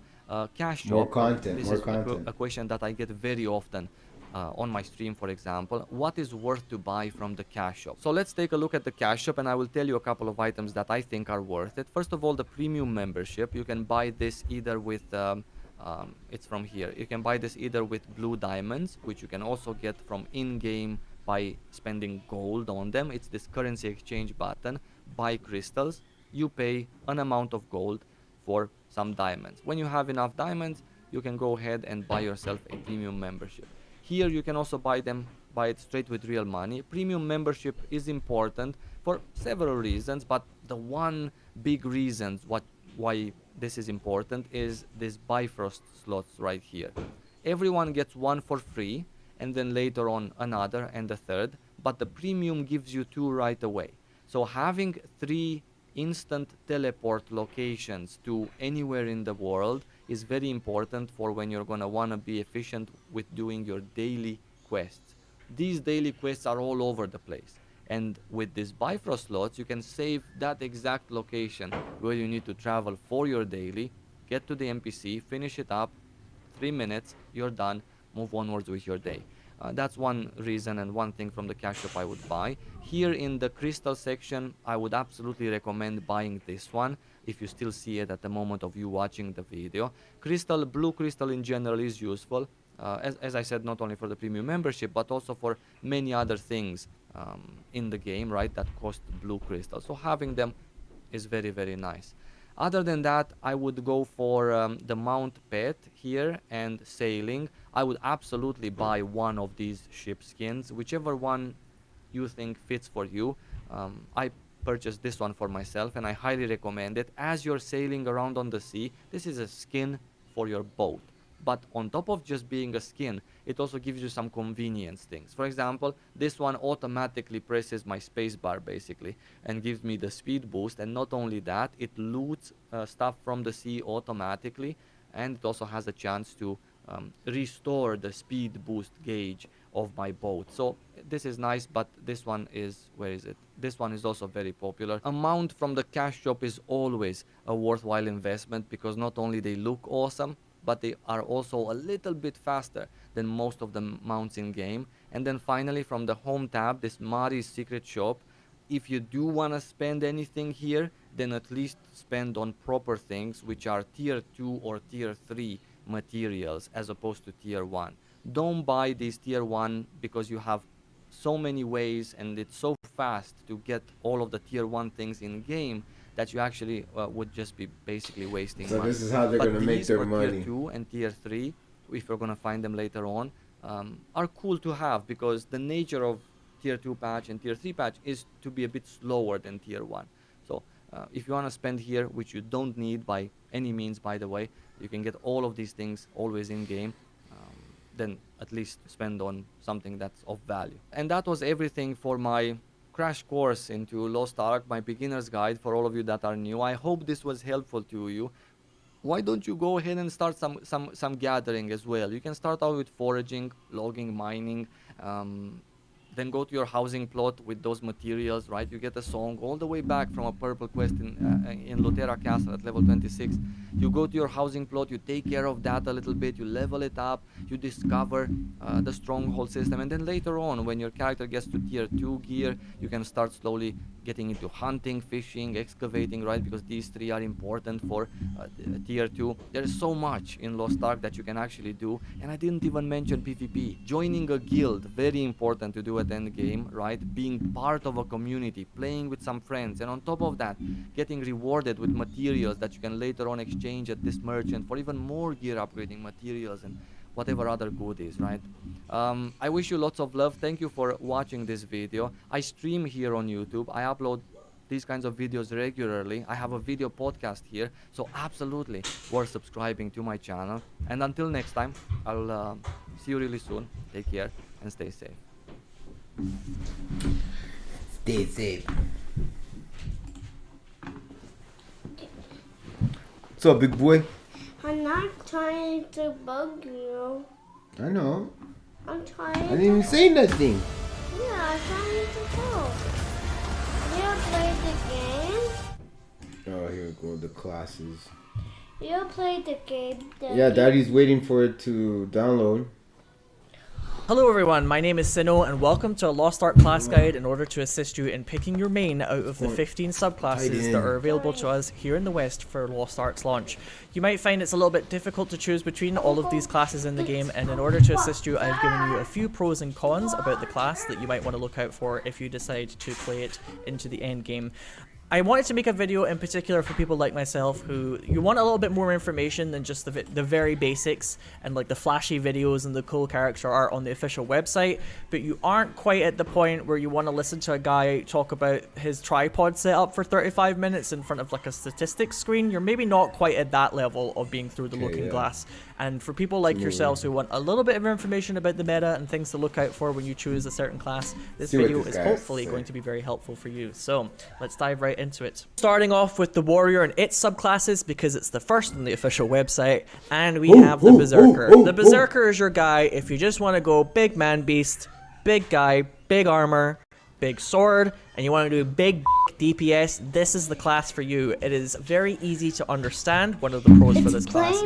cash shop. More content, this more is content. a question that I get very often on my stream, for example. What is worth to buy from the cash shop? So let's take a look at the cash shop, and I will tell you a couple of items that I think are worth it. First of all, the premium membership. You can buy this either with it's from here. You can buy this either with blue diamonds, which you can also get from in-game by spending gold on them. It's this currency exchange button. Buy crystals. You pay an amount of gold for some diamonds. When you have enough diamonds, you can go ahead and buy yourself a premium membership. Here you can also buy it straight with real money. Premium membership is important for several reasons, but the one big reason why this is important is this Bifrost slots right here. Everyone gets one for free, and then later on another and a third, but the premium gives you 2 right away. So having 3 instant teleport locations to anywhere in the world is very important for when you're gonna wanna be efficient with doing your daily quests. These daily quests are all over the place. And with these Bifrost slots, you can save that exact location where you need to travel for your daily, get to the NPC, finish it up, 3 minutes, you're done, move onwards with your day. That's one reason and one thing from the cash shop I would buy. Here in the crystal section, I would absolutely recommend buying this one if you still see it at the moment of you watching the video. Crystal, blue crystal in general is useful, as I said, not only for the premium membership, but also for many other things in the game, right, that cost blue crystal. So having them is very, very nice. Other than that, I would go for the Mount Pet here and sailing. I would absolutely buy one of these ship skins, whichever one you think fits for you. I purchased this one for myself and I highly recommend it. As you're sailing around on the sea, this is a skin for your boat. But on top of just being a skin, it also gives you some convenience things. For example, this one automatically presses my spacebar basically and gives me the speed boost. And not only that, it loots stuff from the sea automatically, and it also has a chance to restore the speed boost gauge of my boat. So this is nice, but this one is, where is it? This one is also very popular. A mount from the cash shop is always a worthwhile investment because not only they look awesome, but they are also a little bit faster than most of the mounts in game. And then finally, from the home tab, this Mari's Secret Shop, if you do want to spend anything here, then at least spend on proper things, which are tier 2 or tier 3 materials as opposed to tier 1. Don't buy these tier 1 because you have so many ways and it's so fast to get all of the tier 1 things in game that you actually would just be basically wasting money. So this is how they're going to make their money. Tier 2 and tier 3, if you're going to find them later on, are cool to have because the nature of tier 2 patch and tier 3 patch is to be a bit slower than tier 1. So if you want to spend here, which you don't need by any means, by the way, you can get all of these things always in game, then at least spend on something that's of value. And that was everything for my crash course into Lost Ark, my beginner's guide for all of you that are new. I hope this was helpful to you. Why don't you go ahead and start some gathering as well? You can start out with foraging, logging, mining, then go to your housing plot with those materials, right? You get a song all the way back from a purple quest in Luterra Castle at level 26. You go to your housing plot, you take care of that a little bit, you level it up, you discover the stronghold system, and then later on, when your character gets to tier 2 gear, you can start slowly getting into hunting, fishing, excavating, right? Because these 3 are important for tier 2. There's so much in Lost Ark that you can actually do, and I didn't even mention PvP. Joining a guild, very important to do at end game, right? Being part of a community, playing with some friends, and on top of that, getting rewarded with materials that you can later on exchange at this merchant for even more gear upgrading materials and whatever other goodies, right? I wish you lots of love. Thank you for watching this video. I stream here on YouTube. I upload these kinds of videos regularly. I have a video podcast here, so absolutely worth subscribing to my channel. And until next time, I'll see you really soon. Take care and stay safe. Stay safe. What's up, big boy? I'm not trying to bug you. I know. I'm trying. I didn't even say nothing. Yeah, I'm trying to go. You played the game? Oh, here we go, the classes. You played the game. Yeah, Daddy's waiting for it to download. Hello everyone, my name is Sino and welcome to a Lost Ark class guide in order to assist you in picking your main out of the 15 subclasses that are available to us here in the West for Lost Ark's launch. You might find it's a little bit difficult to choose between all of these classes in the game, and in order to assist you, I've given you a few pros and cons about the class that you might want to look out for if you decide to play it into the end game. I wanted to make a video in particular for people like myself who you want a little bit more information than just the very basics and like the flashy videos and the cool character art on the official website, but you aren't quite at the point where you want to listen to a guy talk about his tripod setup for 35 minutes in front of like a statistics screen. You're maybe not quite at that level of being through the looking glass. And for people like yourselves who want a little bit of information about the meta and things to look out for when you choose a certain class, this video is hopefully going to be very helpful for you. So let's dive right into it. Starting off with the warrior and its subclasses, because it's the first on the official website, and we have the berserker. The berserker is your guy if you just want to go big man beast, big guy, big armor, big sword, and you want to do big DPS. This is the class for you. It is very easy to understand. One of the pros for this class.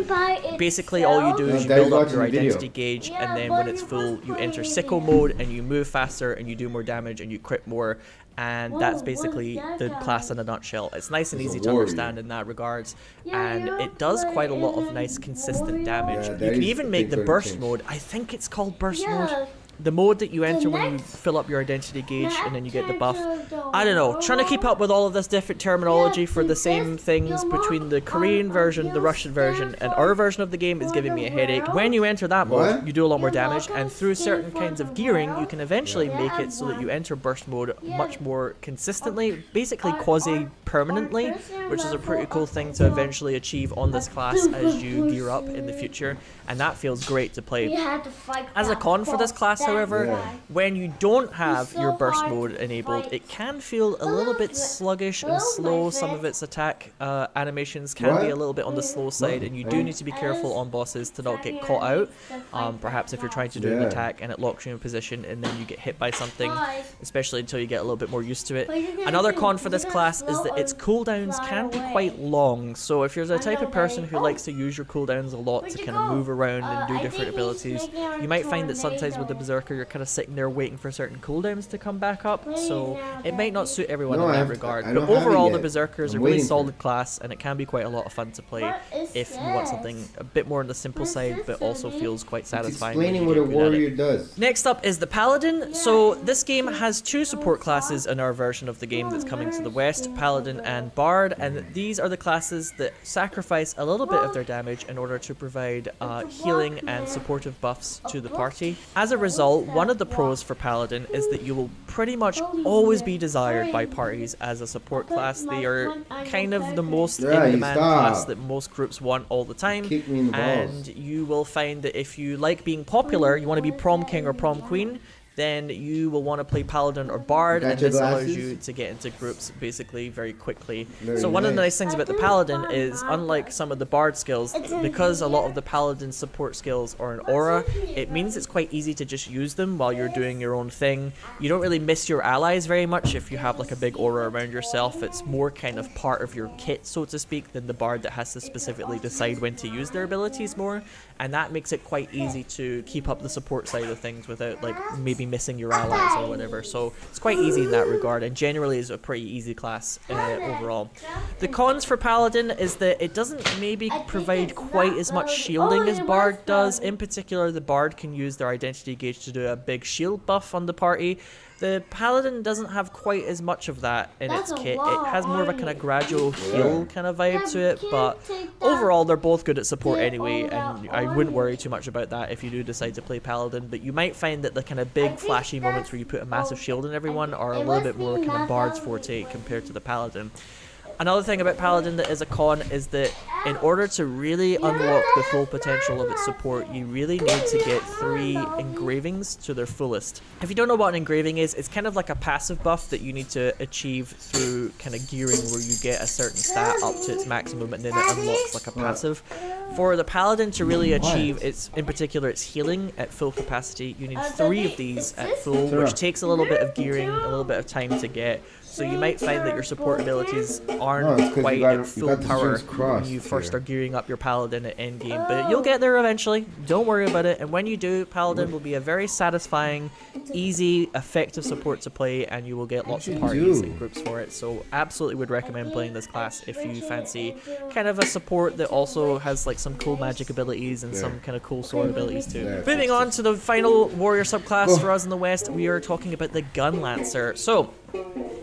Basically, all you do is you build up your identity gauge, and then when it's full, you enter sicko mode, and you move faster, and you do more damage, and you crit more. And that's basically the class in a nutshell. It's nice and easy to understand in that regards, and it does quite a lot of nice consistent damage. You can even make the burst mode. I think it's called burst mode. The mode that you enter when you fill up your identity gauge and then you get the buff. I don't know, trying to keep up with all of this different terminology for the same things between the Korean version, the Russian version, and our version of the game is giving me a headache. When you enter that mode, you do a lot more damage, and through certain kinds of gearing, you can eventually make it so that you enter burst mode much more consistently, basically quasi-permanently, which is a pretty cool thing to eventually achieve on this class as you gear up in the future, and that feels great to play. As a con for this class, however, when you don't have your burst mode enabled, it can feel a little bit sluggish and slow. Some of its attack animations can be a little bit on the slow side, and you do need to be careful on bosses to not get caught out. Perhaps if you're trying to do an attack and it locks you in position and then you get hit by something, especially until you get a little bit more used to it. Another con for this class is that its cooldowns can be quite long, so if you're the type of person who likes to use your cooldowns a lot to kind of move around and do different abilities, you might find that sometimes with the berserker you're kind of sitting there waiting for certain cooldowns to come back up, so it might not suit everyone in that regard. But overall, the berserker is a really solid class, and it can be quite a lot of fun to play if you want something a bit more on the simple side, but also feels quite satisfying. Explaining what a warrior does. Next up is the paladin. So this game has two support classes in our version of the game that's coming to the west, paladin and bard, and these are the classes that sacrifice a little bit of their damage in order to provide healing and supportive buffs to the party. As a result, one of the pros for paladin is that you will pretty much always be desired by parties as a support class. They are kind of the most in-demand class that most groups want all the time, and you will find that if you like being popular, you want to be prom king or prom queen, then you will want to play paladin or bard, and this allows you to get into groups basically very quickly. So one of the nice things about the paladin is, unlike some of the bard skills, because a lot of the paladin support skills are an aura, it means it's quite easy to just use them while you're doing your own thing. You don't really miss your allies very much if you have like a big aura around yourself. It's more kind of part of your kit, so to speak, than the bard that has to specifically decide when to use their abilities more, and that makes it quite easy to keep up the support side of things without like maybe missing your allies or whatever. So it's quite easy in that regard, and generally is a pretty easy class overall. The cons for paladin is that it doesn't maybe provide quite as much shielding as bard does. In particular, the bard can use their identity gauge to do a big shield buff on the party. The paladin doesn't have quite as much of that in its kit. It has more of a kind of gradual heal kind of vibe to it, but overall they're both good at support anyway, and I wouldn't worry too much about that if you do decide to play paladin. But you might find that the kind of big flashy moments where you put a massive shield in everyone are a little bit more kind of bard's forte compared to the paladin. Another thing about paladin that is a con is that in order to really unlock the full potential of its support, you really need to get 3 engravings to their fullest. If you don't know what an engraving is, it's kind of like a passive buff that you need to achieve through kind of gearing, where you get a certain stat up to its maximum and then it unlocks like a passive. For the paladin to really achieve its, in particular its healing at full capacity, you need 3 of these at full, which takes a little bit of gearing, a little bit of time to get. So you might find that your support abilities aren't quite at full power when you first start gearing up your paladin at endgame, but you'll get there eventually. Don't worry about it, and when you do, paladin will be a very satisfying, easy, effective support to play, and you will get lots of parties and groups for it. So absolutely would recommend playing this class if you fancy kind of a support that also has like some cool magic abilities and some kind of cool sword abilities too. Moving on to the final warrior subclass for us in the West, we are talking about the Gun Lancer. So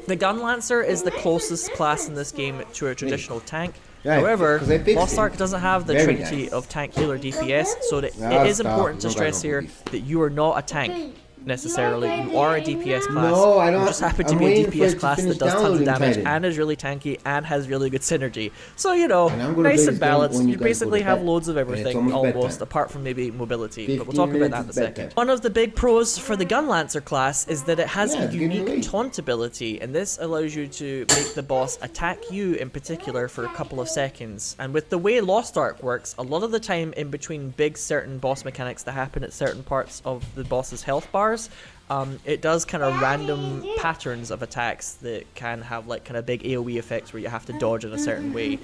the Gun Lancer is the closest class in this game to a traditional tank. However, Lost Ark doesn't have the trinity of tank, healer, DPS, so that it is important to stress here that you are not a tank. necessarily. You are a DPS class. No, I don't. You just happen to I'm be a waiting for it DPS to class that finish does tons of downloading damage Titan. and is really tanky and has really good synergy. So, you know, And I'm gonna nice play and this game balanced. when You you guys go basically to have bed. loads of And it's everything, almost almost, bedtime. apart from maybe mobility. But 15 we'll talk about that in a minutes, second. bedtime. One of the big pros for the Gunlancer class is that it has Yeah, a it's getting unique late. taunt ability, and this allows you to make the boss attack you in particular for a couple of seconds. And with the way Lost Ark works, a lot of the time in between big certain boss mechanics that happen at certain parts of the boss's health bars, it does kind of random patterns of attacks that can have like kind of big AoE effects where you have to dodge in a certain way.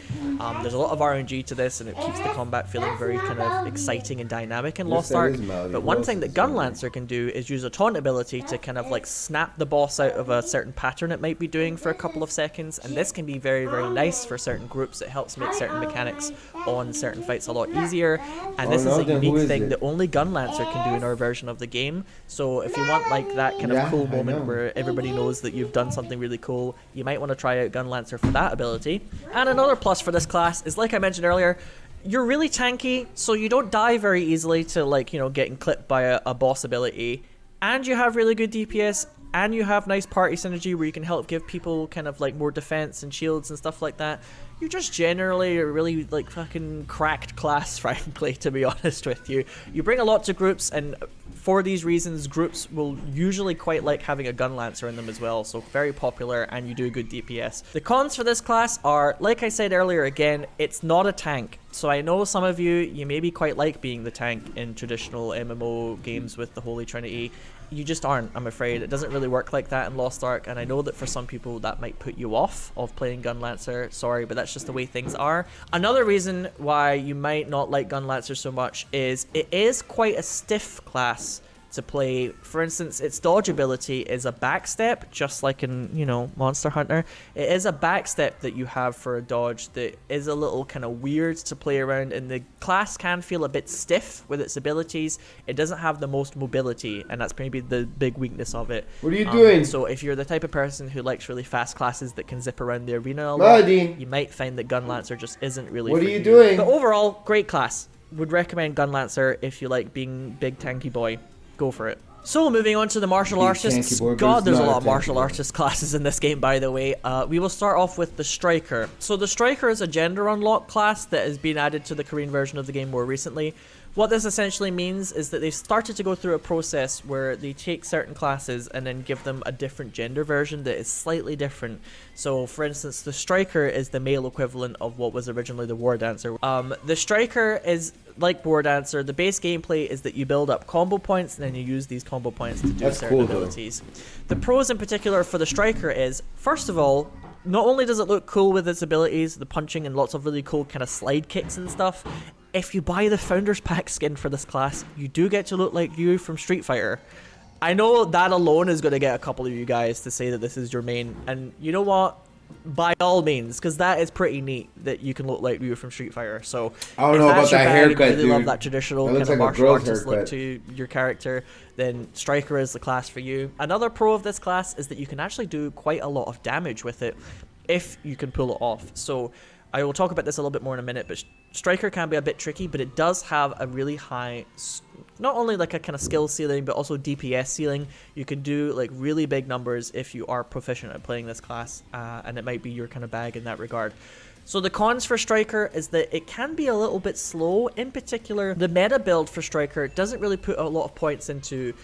There's a lot of RNG to this, and it keeps the combat feeling very kind of exciting and dynamic in Lost Ark. But one thing that Gunlancer can do is use a taunt ability to kind of like snap the boss out of a certain pattern it might be doing for a couple of seconds, and this can be very, very nice for certain groups. It helps make certain mechanics on certain fights a lot easier, and this is a unique thing that only Gunlancer can do in our version of the game. So if you want like that kind of cool moment where everybody knows that you've done something really cool, you might want to try out Gunlancer for that ability. And another plus for this class is, like I mentioned earlier, you're really tanky, so you don't die very easily to, like, you know, getting clipped by a boss ability, and you have really good DPS, and you have nice party synergy where you can help give people kind of like more defense and shields and stuff like that. You're just generally a really like fucking cracked class, frankly, to be honest with you. You bring a lot to groups, and for these reasons, groups will usually quite like having a Gunlancer in them as well, so very popular, and you do good DPS. The cons for this class are, like I said earlier again, it's not a tank. So I know some of you maybe quite like being the tank in traditional MMO games with the Holy Trinity. You just aren't, I'm afraid. It doesn't really work like that in Lost Ark, and I know that for some people that might put you off of playing Gunlancer. Sorry, but that's just the way things are. Another reason why you might not like Gunlancer so much is it is quite a stiff class to play. For instance, its dodge ability is a backstep, just like in, you know, Monster Hunter. It is a backstep that you have for a dodge that is a little kind of weird to play around, and the class can feel a bit stiff with its abilities. It doesn't have the most mobility, and that's maybe the big weakness of it. What are you doing? So if you're the type of person who likes really fast classes that can zip around the arena a lot, you might find that Gunlancer just isn't really What for are you doing? But overall, great class. Would recommend Gunlancer if you like being big tanky boy. Go for it. So moving on to the martial artists. God, there's a lot of martial artist classes in this game, by the way. We will start off with the Striker. So the Striker is a gender unlock class that has been added to the Korean version of the game more recently. What this essentially means is that they've started to go through a process where they take certain classes and then give them a different gender version that is slightly different. So for instance, the Striker is the male equivalent of what was originally the War Dancer. The Striker is like War Dancer. The base gameplay is that you build up combo points and then you use these combo points to do certain abilities. The pros in particular for the Striker is, first of all, not only does it look cool with its abilities, the punching and lots of really cool kind of slide kicks and stuff, if you buy the Founders Pack skin for this class, you do get to look like you from Street Fighter. I know that alone is going to get a couple of you guys to say that this is your main, and you know what? By all means, because that is pretty neat that you can look like you from Street Fighter. So I don't know about that haircut, you really dude. love that traditional kind of martial artist look to your character, then Striker is the class for you. Another pro of this class is that you can actually do quite a lot of damage with it if you can pull it off. So I will talk about this a little bit more in a minute, but Striker can be a bit tricky, but it does have a really high, not only like a kind of skill ceiling, but also DPS ceiling. You can do like really big numbers if you are proficient at playing this class, and it might be your kind of bag in that regard. So the cons for Striker is that it can be a little bit slow. In particular, the meta build for Striker doesn't really put a lot of points into,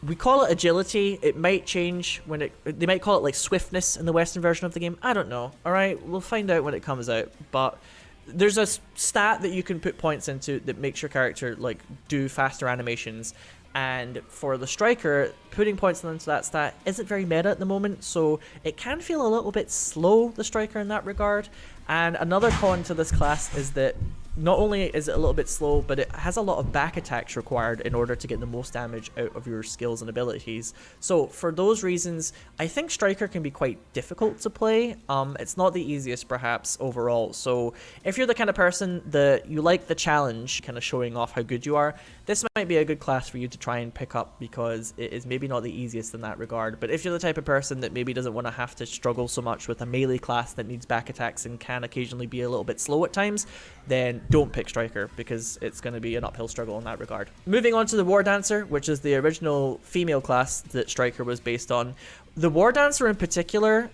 we call it agility. It might change when they might call it like swiftness in the Western version of the game. I don't know. Alright, we'll find out when it comes out. But there's a stat that you can put points into that makes your character like do faster animations. And for the Striker, putting points into that stat isn't very meta at the moment, so it can feel a little bit slow, the Striker, in that regard. And another con to this class is that not only is it a little bit slow, but it has a lot of back attacks required in order to get the most damage out of your skills and abilities. So for those reasons, I think Striker can be quite difficult to play. It's not the easiest perhaps overall. So if you're the kind of person that you like the challenge, kind of showing off how good you are, this might be a good class for you to try and pick up because it is maybe not the easiest in that regard. But if you're the type of person that maybe doesn't want to have to struggle so much with a melee class that needs back attacks and can occasionally be a little bit slow at times, then don't pick Striker because it's going to be an uphill struggle in that regard. Moving on to the War Dancer, which is the original female class that Striker was based on. The War Dancer in particular,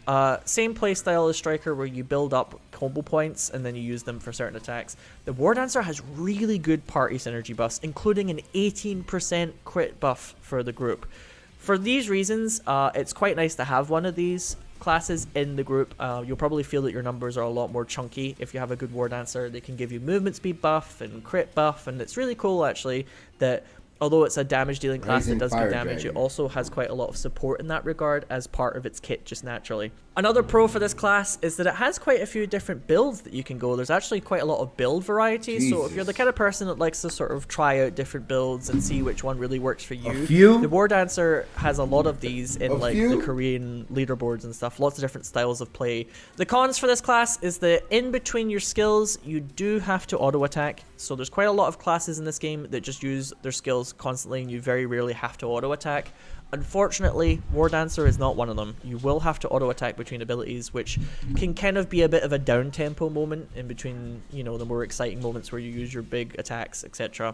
same playstyle as Striker where you build up combo points and then you use them for certain attacks. The War Dancer has really good party synergy buffs, including an 18% crit buff for the group. For these reasons, it's quite nice to have one of these classes in the group. You'll probably feel that your numbers are a lot more chunky if you have a good War Dancer. They can give you movement speed buff and crit buff, and it's really cool actually that although it's a damage dealing class that does good damage, it also has quite a lot of support in that regard as part of its kit just naturally. Another pro for this class is that it has quite a few different builds that you can go. There's actually quite a lot of build variety, so if you're the kind of person that likes to sort of try out different builds and see which one really works for you, the War Dancer has a lot of these in like the Korean leaderboards and stuff, lots of different styles of play. The cons for this class is that in between your skills, you do have to auto attack. So there's quite a lot of classes in this game that just use their skills constantly and you very rarely have to auto attack. Unfortunately, War Dancer is not one of them. You will have to auto attack between abilities, which can kind of be a bit of a down tempo moment in between, you know, the more exciting moments where you use your big attacks, etc.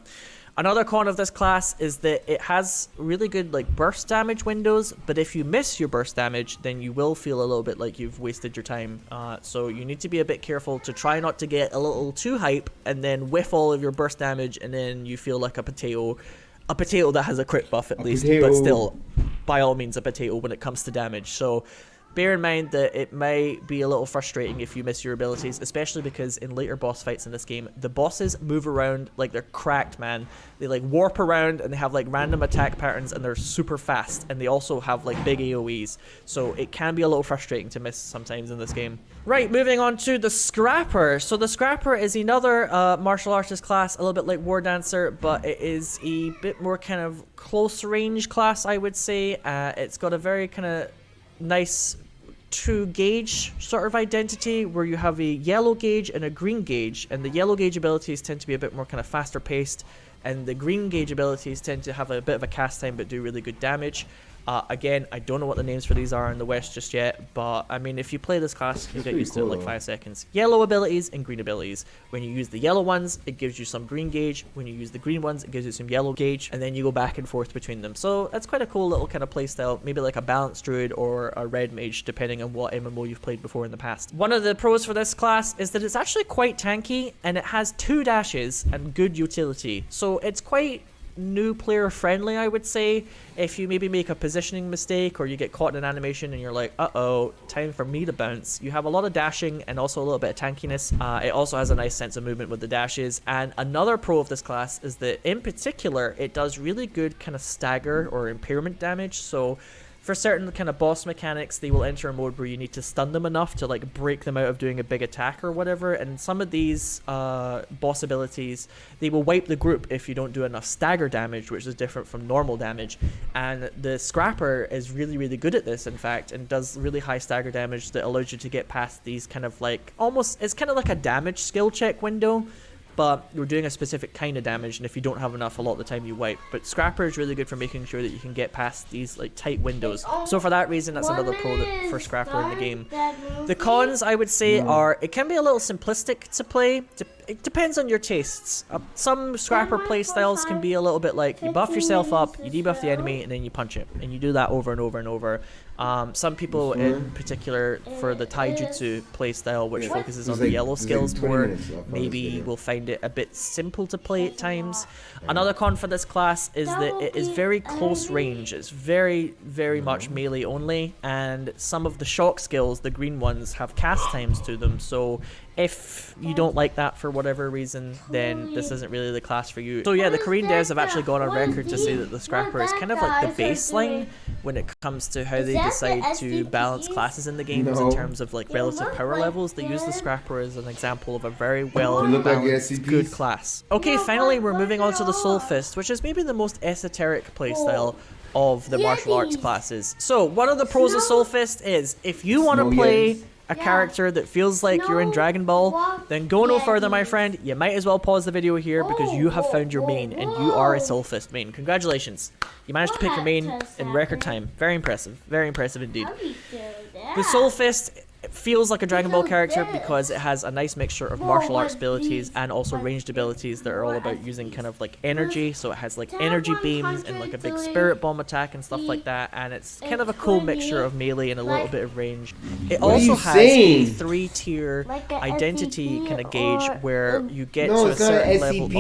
Another con of this class is that it has really good like burst damage windows, but if you miss your burst damage, then you will feel a little bit like you've wasted your time. So you need to be a bit careful to try not to get a little too hype and then whiff all of your burst damage and then you feel like a potato. A potato that has a crit buff at least, but still, by all means, a potato when it comes to damage. So bear in mind that it may be a little frustrating if you miss your abilities, especially because in later boss fights in this game, the bosses move around like they're cracked, man. They like warp around and they have like random attack patterns and they're super fast, and they also have like big AoEs. So it can be a little frustrating to miss sometimes in this game. Right, moving on to the Scrapper. So the Scrapper is another martial artist class, a little bit like War Dancer, but it is a bit more kind of close range class, I would say. It's got a very kind of nice 2 gauge sort of identity where you have a yellow gauge and a green gauge, and the yellow gauge abilities tend to be a bit more kind of faster paced, and the green gauge abilities tend to have a bit of a cast time but do really good damage. Again, I don't know what the names for these are in the West just yet, but I mean, if you play this class, you'll get used to it in like 5 seconds. Yellow abilities and green abilities. When you use the yellow ones, it gives you some green gauge. When you use the green ones, it gives you some yellow gauge, and then you go back and forth between them. So that's quite a cool little kind of playstyle, maybe like a balanced druid or a red mage, depending on what MMO you've played before in the past. One of the pros for this class is that it's actually quite tanky, and it has 2 dashes and good utility. So it's quite new player friendly, I would say. If you maybe make a positioning mistake or you get caught in an animation and you're like, uh-oh, time for me to bounce, you have a lot of dashing and also a little bit of tankiness. It also has a nice sense of movement with the dashes. And another pro of this class is that in particular it does really good kind of stagger or impairment damage. So for certain kind of boss mechanics, they will enter a mode where you need to stun them enough to like break them out of doing a big attack or whatever, and some of these boss abilities, they will wipe the group if you don't do enough stagger damage, which is different from normal damage. And the Scrapper is really, really good at this, in fact, and does really high stagger damage that allows you to get past these kind of like, almost, it's kind of like a damage skill check window, but you're doing a specific kind of damage, and if you don't have enough, a lot of the time you wipe. But Scrapper is really good for making sure that you can get past these like tight windows. So for that reason, that's another pro for Scrapper in the game. The cons, I would say, are it can be a little simplistic to play. It depends on your tastes. Some Scrapper playstyles can be a little bit like you buff yourself up, you debuff the enemy, and then you punch it, and you do that over and over and over. Some people in particular for the Taijutsu playstyle, which focuses on the yellow skills more, maybe will find it a bit simple to play at times. Another con for this class is that it is very close range. It's very, very much melee only, and some of the shock skills, the green ones, have cast times to them. So if you don't like that for whatever reason, then this isn't really the class for you. So yeah, the Korean devs have actually gone on record to say that the Scrapper is kind of like the baseline when it comes to how they decide to balance classes in the games in terms of like relative power levels. They use the Scrapper as an example of a very well balanced, good class. Okay, finally we're moving on to the Soul Fist, which is maybe the most esoteric playstyle of the martial arts classes. So one of the pros of Soul Fist is if you want to play a character that feels like you're in Dragon Ball, then go no further, my friend. You might as well pause the video here because you have found your main, and you are a Soul Fist main. Congratulations. You managed to pick your main in record time. Very impressive indeed. The Soul Fist It feels like a Dragon Ball character because it has a nice mixture of martial arts abilities and also ranged abilities that are all about using kind of like energy. So it has like energy beams and like a big spirit bomb attack and stuff like that. And it's kind of a cool mixture of melee and a little bit of range. It also has a 3-tier identity kind of gauge where you get to a certain level of...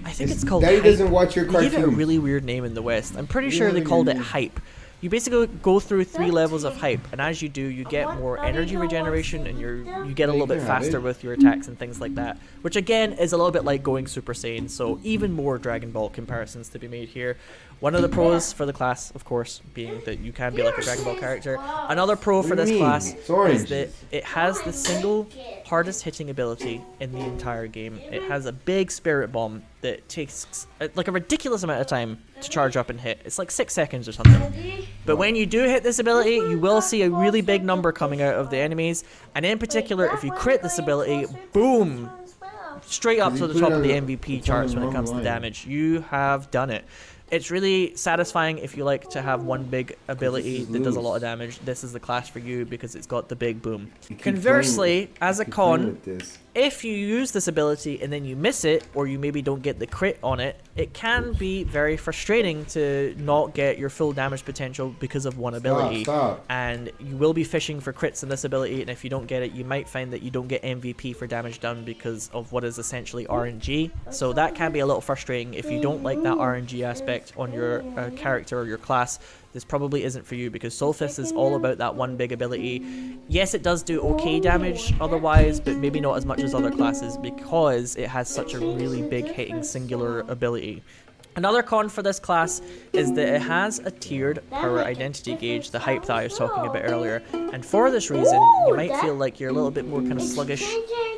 I think it's called Daddy hype. doesn't watch your They give it a cartoon. really weird name in the West. I'm pretty sure they called it hype. You basically go through 3 levels of hype, and as you do, you get more energy regeneration, and you get a little bit faster with your attacks and things like that, which again is a little bit like going Super Saiyan, so even more Dragon Ball comparisons to be made here. One of the pros for the class, of course, being that you can be like a Dragon Ball character. Another pro for this class is that it has the single hardest hitting ability in the entire game. It has a big spirit bomb that takes like a ridiculous amount of time to charge up and hit. It's like 6 seconds or something. But when you do hit this ability, you will see a really big number coming out of the enemies. And in particular, if you crit this ability, boom! Straight up to the top of the MVP charts when it comes to damage. You have done it. It's really satisfying if you like to have one big ability that does a lot of damage. This is the class for you because it's got the big boom. Conversely, as a con, if you use this ability and then you miss it, or you maybe don't get the crit on it, it can be very frustrating to not get your full damage potential because of one ability. And you will be fishing for crits in this ability, and if you don't get it, you might find that you don't get MVP for damage done because of what is essentially RNG. So that can be a little frustrating. If you don't like that RNG aspect on your character or your class, this probably isn't for you, because Soulfist is all about that one big ability. Yes, it does do okay damage otherwise, but maybe not as much as other classes because it has such a really big hitting singular ability. Another con for this class is that it has a tiered power identity gauge, the hype that I was talking about earlier, and for this reason you might feel like you're a little bit more kind of sluggish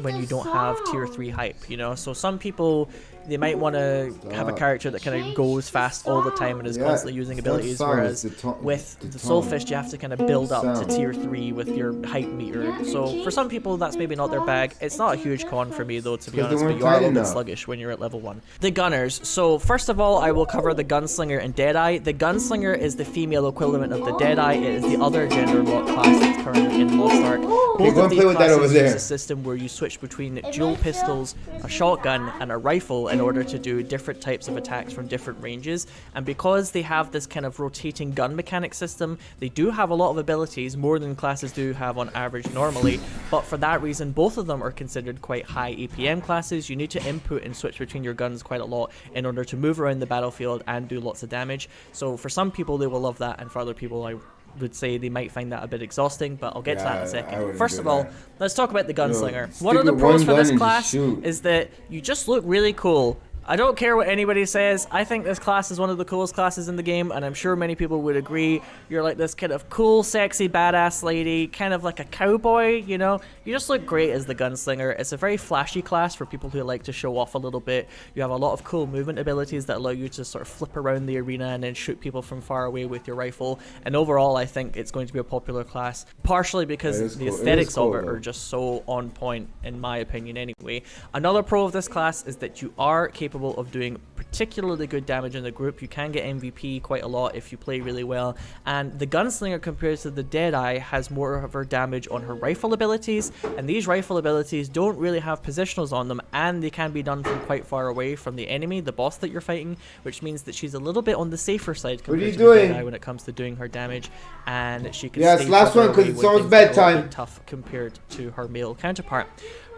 when you don't have tier 3 hype, you know? So some people, they might want to have a character that kind of goes fast all the time and is constantly using abilities, whereas with the Soulfist you have to kind of build up to tier 3 with your hype meter. So for some people that's maybe not their bag. It's not a huge con for me though, to be honest, but you are a little bit sluggish when you're at level 1. The Gunners. So first of all, I will cover the Gunslinger and Deadeye. The Gunslinger is the female equivalent of the Deadeye. It is the other gender lock class that's currently in Lost Ark. Both of these classes use a system where you switch between dual pistols, a shotgun, and a rifle in order to do different types of attacks from different ranges. And because they have this kind of rotating gun mechanic system, they do have a lot of abilities, more than classes do have on average normally, but for that reason both of them are considered quite high APM classes. You need to input and switch between your guns quite a lot in order to move around the battlefield and do lots of damage. So for some people they will love that, and for other people I would say they might find that a bit exhausting, but I'll get to that in a second. First of all, let's talk about the Gunslinger. One of the pros for this class is that you just look really cool. I don't care what anybody says, I think this class is one of the coolest classes in the game, and I'm sure many people would agree. You're like this kind of cool, sexy, badass lady, kind of like a cowboy, you know? You just look great as the Gunslinger. It's a very flashy class for people who like to show off a little bit. You have a lot of cool movement abilities that allow you to sort of flip around the arena and then shoot people from far away with your rifle. And overall, I think it's going to be a popular class, partially because the aesthetics of it are just so on point, in my opinion anyway. Another pro of this class is that you are capable of doing particularly good damage in the group. You can get MVP quite a lot if you play really well, and the Gunslinger compared to the Deadeye has more of her damage on her rifle abilities, and these rifle abilities don't really have positionals on them, and they can be done from quite far away from the enemy, the boss that you're fighting, which means that she's a little bit on the safer side compared to the Deadeye when it comes to doing her damage, and she can stay last one because it's almost bedtime. Tough compared to her male counterpart.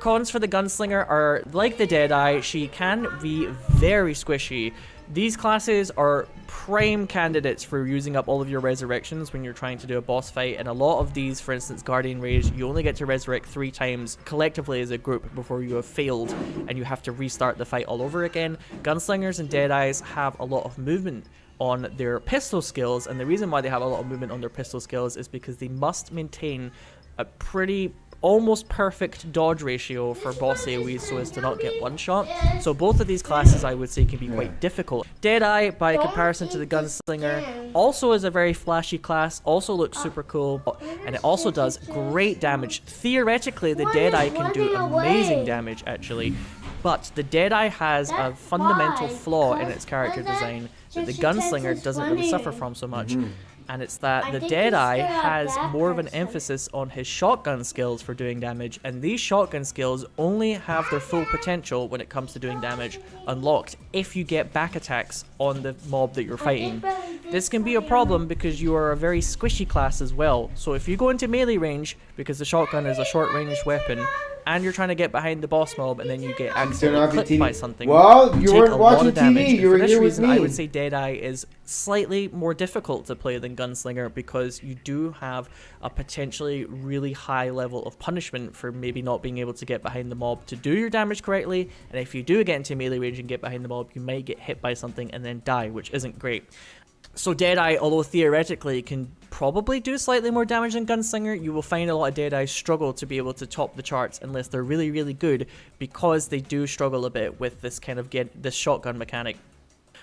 Cons for the Gunslinger are, like the Deadeye, she can be very squishy. These classes are prime candidates for using up all of your resurrections when you're trying to do a boss fight, and a lot of these, for instance Guardian Rage, you only get to resurrect 3 times collectively as a group before you have failed and you have to restart the fight all over again. Gunslingers and Deadeyes have a lot of movement on their pistol skills, and the reason why they have a lot of movement on their pistol skills is because they must maintain a pretty almost perfect dodge ratio for boss AoEs so as to not get one shot. So both of these classes I would say can be quite difficult. Deadeye, by comparison to the Gunslinger, also is a very flashy class, also looks super cool, and it also does great damage. Theoretically the Deadeye can do amazing damage actually, but the Deadeye has a fundamental flaw in its character design that the Gunslinger doesn't really suffer from so much. and it's that the Deadeye has more of an emphasis on his shotgun skills for doing damage, and these shotgun skills only have their full potential when it comes to doing damage unlocked if you get back attacks on the mob that you're fighting. This can be a problem because you are a very squishy class as well, so if you go into melee range, because the shotgun is a short range weapon, and you're trying to get behind the boss mob and then you get accidentally clipped by something, well, you take weren't a lot watching of damage. TV, you were for this here with reason, me. I would say Deadeye is slightly more difficult to play than Gunslinger because you do have a potentially really high level of punishment for maybe not being able to get behind the mob to do your damage correctly, and if you do get into melee range and get behind the mob, you might get hit by something and then die, which isn't great. So Deadeye, although theoretically can probably do slightly more damage than Gunslinger, you will find a lot of Deadeye struggle to be able to top the charts unless they're really, really good, because they do struggle a bit with this kind of this shotgun mechanic.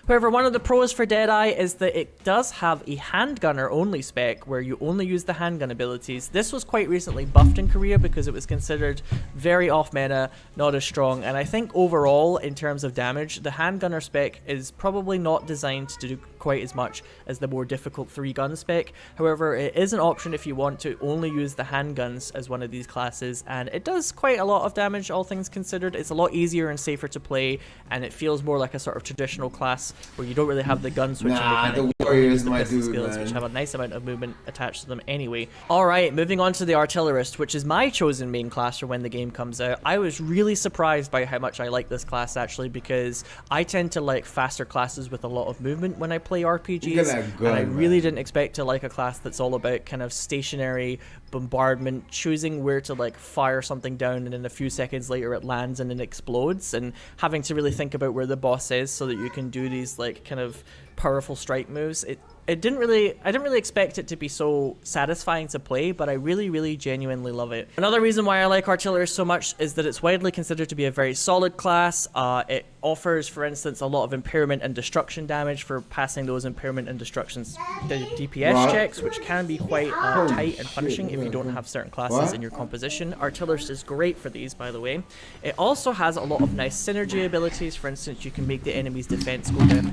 However, one of the pros for Deadeye is that it does have a handgunner only spec where you only use the handgun abilities. This was quite recently buffed in Korea because it was considered very off meta, not as strong, and I think overall in terms of damage, the handgunner spec is probably not designed to do quite as much as the more difficult 3-gun spec. However, it is an option if you want to only use the handguns as one of these classes, and it does quite a lot of damage, all things considered. It's a lot easier and safer to play, and it feels more like a sort of traditional class where you don't really have the gun switching mechanic. The warrior is the my pistol dude, skills, man. which have a nice amount of movement attached to them anyway. Alright, moving on to the artillerist, which is my chosen main class for when the game comes out. I was really surprised by how much I like this class actually, because I tend to like faster classes with a lot of movement when I play RPGs, and I really didn't expect to like a class that's all about kind of stationary bombardment, choosing where to like fire something down, and then a few seconds later it lands and then explodes, and having to really think about where the boss is so that you can do these like kind of powerful strike moves. I didn't really expect it to be so satisfying to play, but I really genuinely love it. Another reason why I like Artillerist so much is that it's widely considered to be a very solid class. It offers, for instance, a lot of impairment and destruction damage for passing those impairment and destructions DPS checks, which can be quite tight and punishing if you don't have certain classes in your composition. Artillerist is great for these, by the way. It also has a lot of nice synergy abilities. For instance, you can make the enemy's defense go down.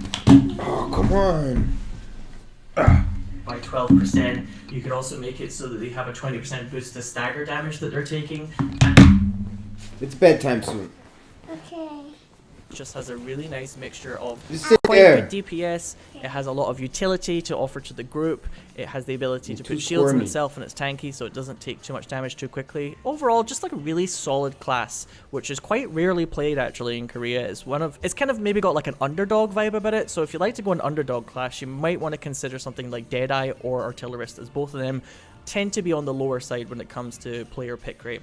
Oh, come on. By 12%. You could also make it so that they have a 20% boost to stagger damage that they're taking. It's bedtime soon. Okay. Just has a really nice mixture of sit quite there. good DPS. It has a lot of utility to offer to the group. It has the ability to put shields in itself, and it's tanky, so it doesn't take too much damage too quickly. Overall, just like a really solid class, which is quite rarely played actually in Korea. It's kind of maybe got like an underdog vibe about it. So if you like to go an underdog class, you might want to consider something like Deadeye or Artillerist, as both of them tend to be on the lower side when it comes to player pick rate.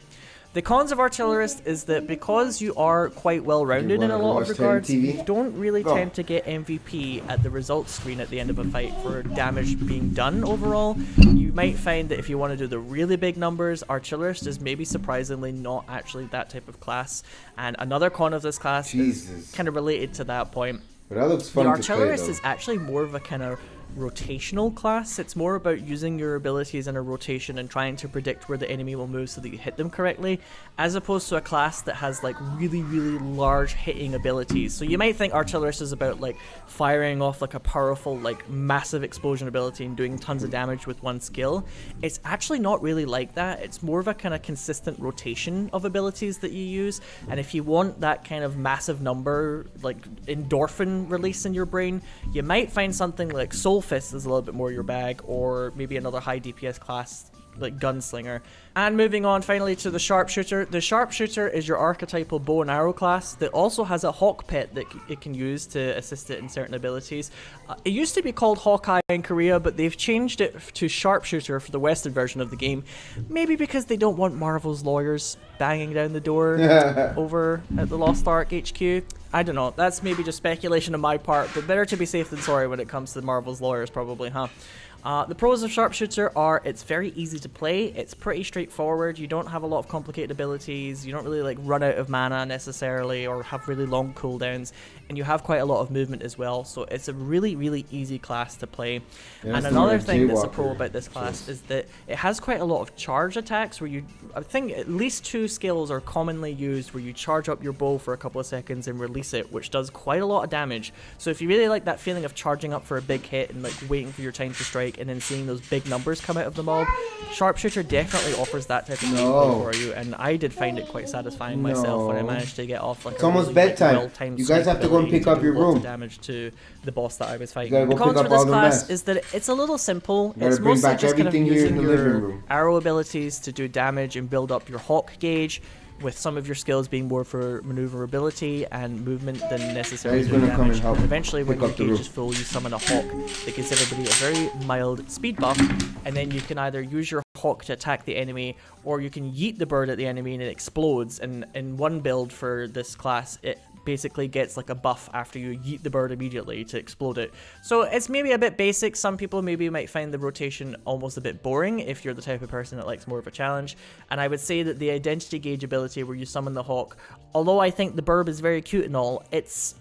The cons of Artillerist is that because you are quite well-rounded in a lot of regards, you don't really tend to get MVP at the results screen at the end of a fight for damage being done overall. You might find that if you want to do the really big numbers, Artillerist is maybe surprisingly not actually that type of class. And another con of this class is kind of related to that point. But that looks fun the to play, Artillerist though. is actually more of a kind of rotational class. It's more about using your abilities in a rotation and trying to predict where the enemy will move so that you hit them correctly, as opposed to a class that has like really large hitting abilities. So you might think Artillerist is about like firing off like a powerful like massive explosion ability and doing tons of damage with one skill. It's actually not really like that. It's more of a kind of consistent rotation of abilities that you use, and if you want that kind of massive number like endorphin release in your brain, you might find something like Soul Fist is a little bit more your bag, or maybe another high DPS class like Gunslinger. And moving on finally to the Sharpshooter. The Sharpshooter is your archetypal bow and arrow class that also has a hawk pet that it can use to assist it in certain abilities. It used to be called Hawkeye in Korea, but they've changed it to Sharpshooter for the Western version of the game. Maybe because they don't want Marvel's lawyers banging down the door over at the Lost Ark HQ. I don't know, that's maybe just speculation on my part, but better to be safe than sorry when it comes to Marvel's lawyers probably, huh? The pros of Sharpshooter are it's very easy to play, it's pretty straightforward, you don't have a lot of complicated abilities, you don't really like run out of mana necessarily or have really long cooldowns, and you have quite a lot of movement as well, so it's a really easy class to play. Yeah, and another thing that's a pro about this class is that it has quite a lot of charge attacks where you, I think at least 2 skills are commonly used where you charge up your bow for a couple of seconds and release it, which does quite a lot of damage. So if you really like that feeling of charging up for a big hit and like waiting for your time to strike and then seeing those big numbers come out of the mob, Sharpshooter definitely offers that type of gameplay for you, and I did find it quite satisfying myself when I managed to get off like it's almost bedtime. You guys have to go and pick up your room. Damage to the boss that I was fighting. The cons for this class is that it's a little simple. It's bring mostly back just kind of everything here in using the living your room. arrow abilities to do damage and build up your hawk gauge, with some of your skills being more for maneuverability and movement than necessarily doing damage. And eventually, when your gauge is full, you summon a hawk that gives everybody a very mild speed buff, and then you can either use your hawk to attack the enemy, or you can yeet the bird at the enemy and it explodes. And in one build for this class, it basically gets like a buff after you yeet the bird immediately to explode it. So it's maybe a bit basic. Some people maybe might find the rotation almost a bit boring if you're the type of person that likes more of a challenge. And I would say that the identity gauge ability where you summon the hawk, although I think the burb is very cute and all, it's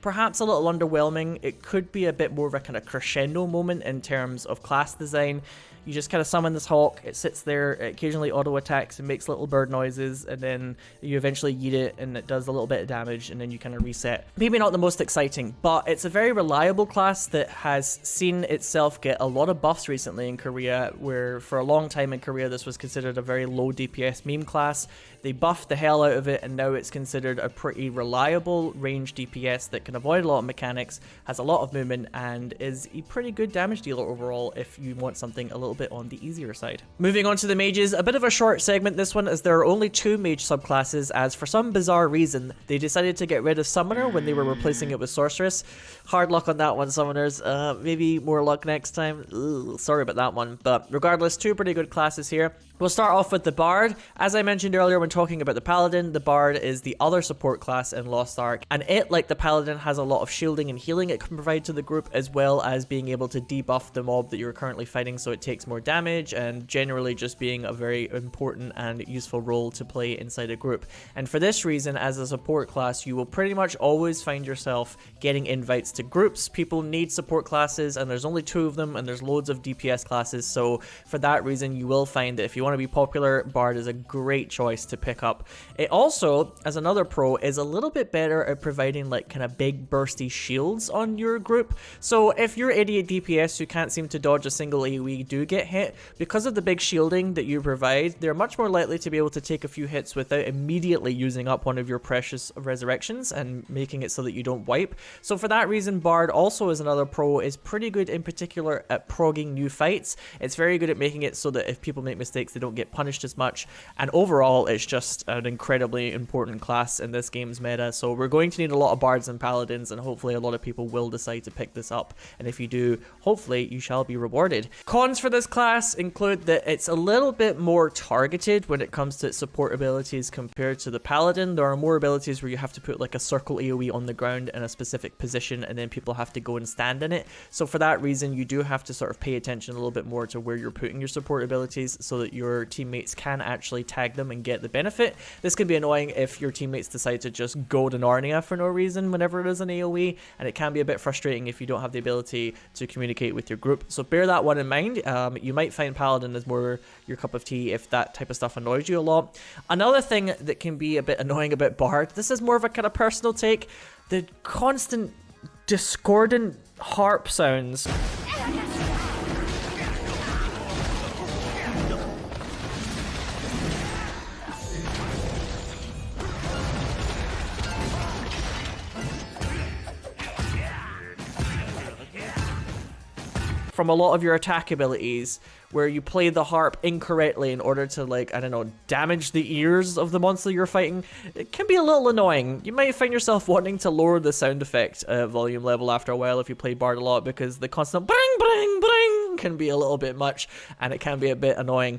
perhaps a little underwhelming. It could be a bit more of a kind of crescendo moment in terms of class design. You just kind of summon this hawk, it sits there, it occasionally auto attacks and makes little bird noises, and then you eventually yeet it and it does a little bit of damage, and then you kind of reset. Maybe not the most exciting, but it's a very reliable class that has seen itself get a lot of buffs recently in Korea, where for a long time in Korea this was considered a very low DPS meme class. They buffed the hell out of it, and now it's considered a pretty reliable range DPS that can avoid a lot of mechanics, has a lot of movement, and is a pretty good damage dealer overall if you want something a little bit on the easier side. Moving on to the mages, a bit of a short segment this one, as there are only 2 mage subclasses, as for some bizarre reason they decided to get rid of summoner when they were replacing it with sorceress. Hard luck on that one, summoners. Maybe more luck next time. Ugh, sorry about that one, but regardless, 2 pretty good classes here. We'll start off with the Bard. As I mentioned earlier when talking about the Paladin, the Bard is the other support class in Lost Ark, and it, like the Paladin, has a lot of shielding and healing it can provide to the group, as well as being able to debuff the mob that you're currently fighting so it takes more damage, and generally just being a very important and useful role to play inside a group. And for this reason, as a support class, you will pretty much always find yourself getting invites to groups. People need support classes, and there's only 2 of them, and there's loads of DPS classes, so for that reason you will find that if you want to be popular, Bard is a great choice to pick up. It also, as another pro, is a little bit better at providing like kind of big bursty shields on your group. So if your idiot DPS who can't seem to dodge a single AoE do get hit, because of the big shielding that you provide, they're much more likely to be able to take a few hits without immediately using up one of your precious resurrections and making it so that you don't wipe. So for that reason, Bard also, as another pro, is pretty good in particular at progging new fights. It's very good at making it so that if people make mistakes, they don't get punished as much, and overall it's just an incredibly important class in this game's meta. So we're going to need a lot of bards and paladins, and hopefully a lot of people will decide to pick this up, and if you do, hopefully you shall be rewarded. Cons for this class include that it's a little bit more targeted when it comes to its support abilities compared to the paladin. There are more abilities where you have to put like a circle AoE on the ground in a specific position, and then people have to go and stand in it. So for that reason, you do have to sort of pay attention a little bit more to where you're putting your support abilities so that your teammates can actually tag them and get the benefit. This can be annoying if your teammates decide to just go to Narnia for no reason whenever it is an AoE, and it can be a bit frustrating if you don't have the ability to communicate with your group. So bear that one in mind. You might find Paladin is more your cup of tea if that type of stuff annoys you a lot. Another thing that can be a bit annoying about Bard, this is more of a kind of personal take, the constant discordant harp sounds. From a lot of your attack abilities, where you play the harp incorrectly in order to, like, I don't know, damage the ears of the monster you're fighting, it can be a little annoying. You might find yourself wanting to lower the sound effect volume level after a while if you play Bard a lot, because the constant bring, bring, bring can be a little bit much, and it can be a bit annoying.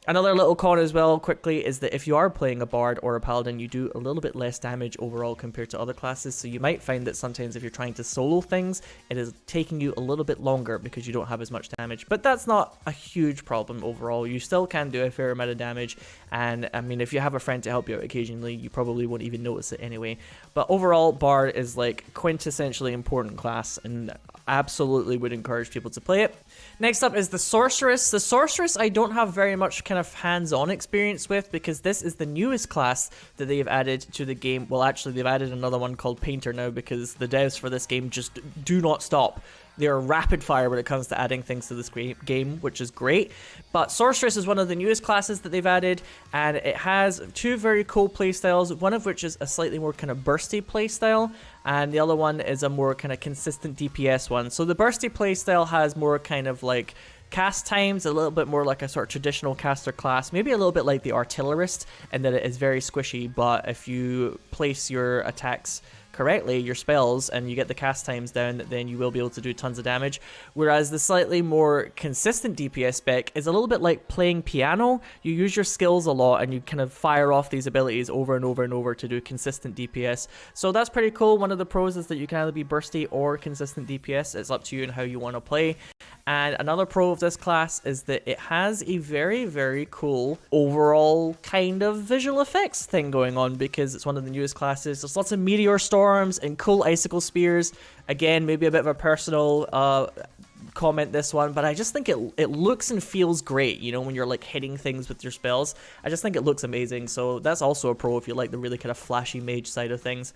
Another little con as well, quickly, is that if you are playing a Bard or a Paladin, you do a little bit less damage overall compared to other classes, so you might find that sometimes if you're trying to solo things, it is taking you a little bit longer because you don't have as much damage. But that's not a huge problem overall. You still can do a fair amount of damage, and I mean, if you have a friend to help you out occasionally, you probably won't even notice it anyway. But overall, Bard is like quintessentially important class, and absolutely would encourage people to play it. Next up is the Sorceress. The Sorceress I don't have very much kind of hands-on experience with, because this is the newest class that they've added to the game. Well, actually, they've added another one called Painter now, because the devs for this game just do not stop. They are rapid fire when it comes to adding things to this game, which is great. But Sorceress is one of the newest classes that they've added, and it has two very cool playstyles, one of which is a slightly more kind of bursty playstyle, and the other one is a more kind of consistent DPS one. So the bursty playstyle has more kind of like cast times, a little bit more like a sort of traditional caster class, maybe a little bit like the artillerist, in that it is very squishy, but if you place your attacks correctly, your spells, and you get the cast times down, then you will be able to do tons of damage. Whereas the slightly more consistent DPS spec is a little bit like playing piano. You use your skills a lot and you kind of fire off these abilities over and over and over to do consistent DPS. So that's pretty cool. One of the pros is that you can either be bursty or consistent DPS. It's up to you and how you want to play. And another pro of this class is that it has a very, very cool overall kind of visual effects thing going on, because it's one of the newest classes. There's lots of meteor storms and cool icicle spears. Again, maybe a bit of a personal comment, this one, but I just think it looks and feels great, you know, when you're like hitting things with your spells. I just think it looks amazing, so that's also a pro if you like the really kind of flashy mage side of things.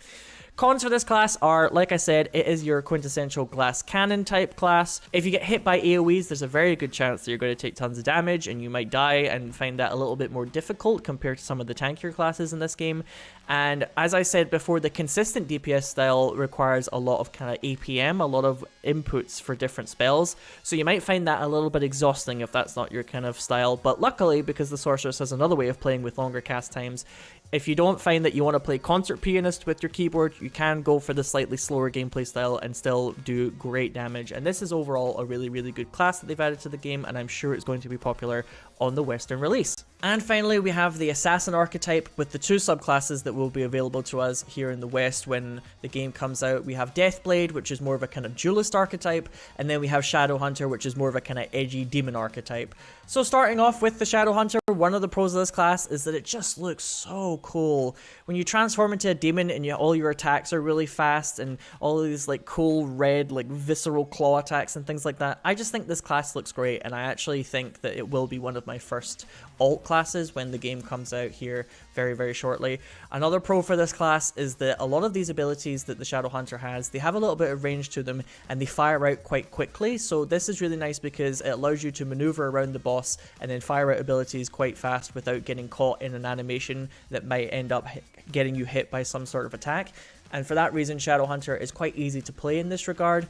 Cons for this class are, like I said, it is your quintessential glass cannon type class. If you get hit by AoEs, there's a very good chance that you're going to take tons of damage and you might die and find that a little bit more difficult compared to some of the tankier classes in this game. And as I said before, the consistent DPS style requires a lot of kind of APM, a lot of inputs for different spells. So you might find that a little bit exhausting if that's not your kind of style. But luckily, because the Sorceress has another way of playing with longer cast times, if you don't find that you want to play concert pianist with your keyboard, you can go for the slightly slower gameplay style and still do great damage. And this is overall a really, really good class that they've added to the game, and I'm sure it's going to be popular on the Western release. And finally, we have the Assassin archetype with the two subclasses that will be available to us here in the West when the game comes out. We have Deathblade, which is more of a kind of duelist archetype, and then we have Shadowhunter, which is more of a kind of edgy demon archetype. So starting off with the Shadowhunter, one of the pros of this class is that it just looks so cool. When you transform into a demon and all your attacks are really fast and all of these like cool red like visceral claw attacks and things like that, I just think this class looks great, and I actually think that it will be one of my first alt classes when the game comes out here very, very shortly. Another pro for this class is that a lot of these abilities that the Shadowhunter has, they have a little bit of range to them and they fire out quite quickly. So this is really nice because it allows you to maneuver around the boss and then fire out abilities quite fast without getting caught in an animation that might end up getting you hit by some sort of attack. And for that reason, Shadowhunter is quite easy to play in this regard.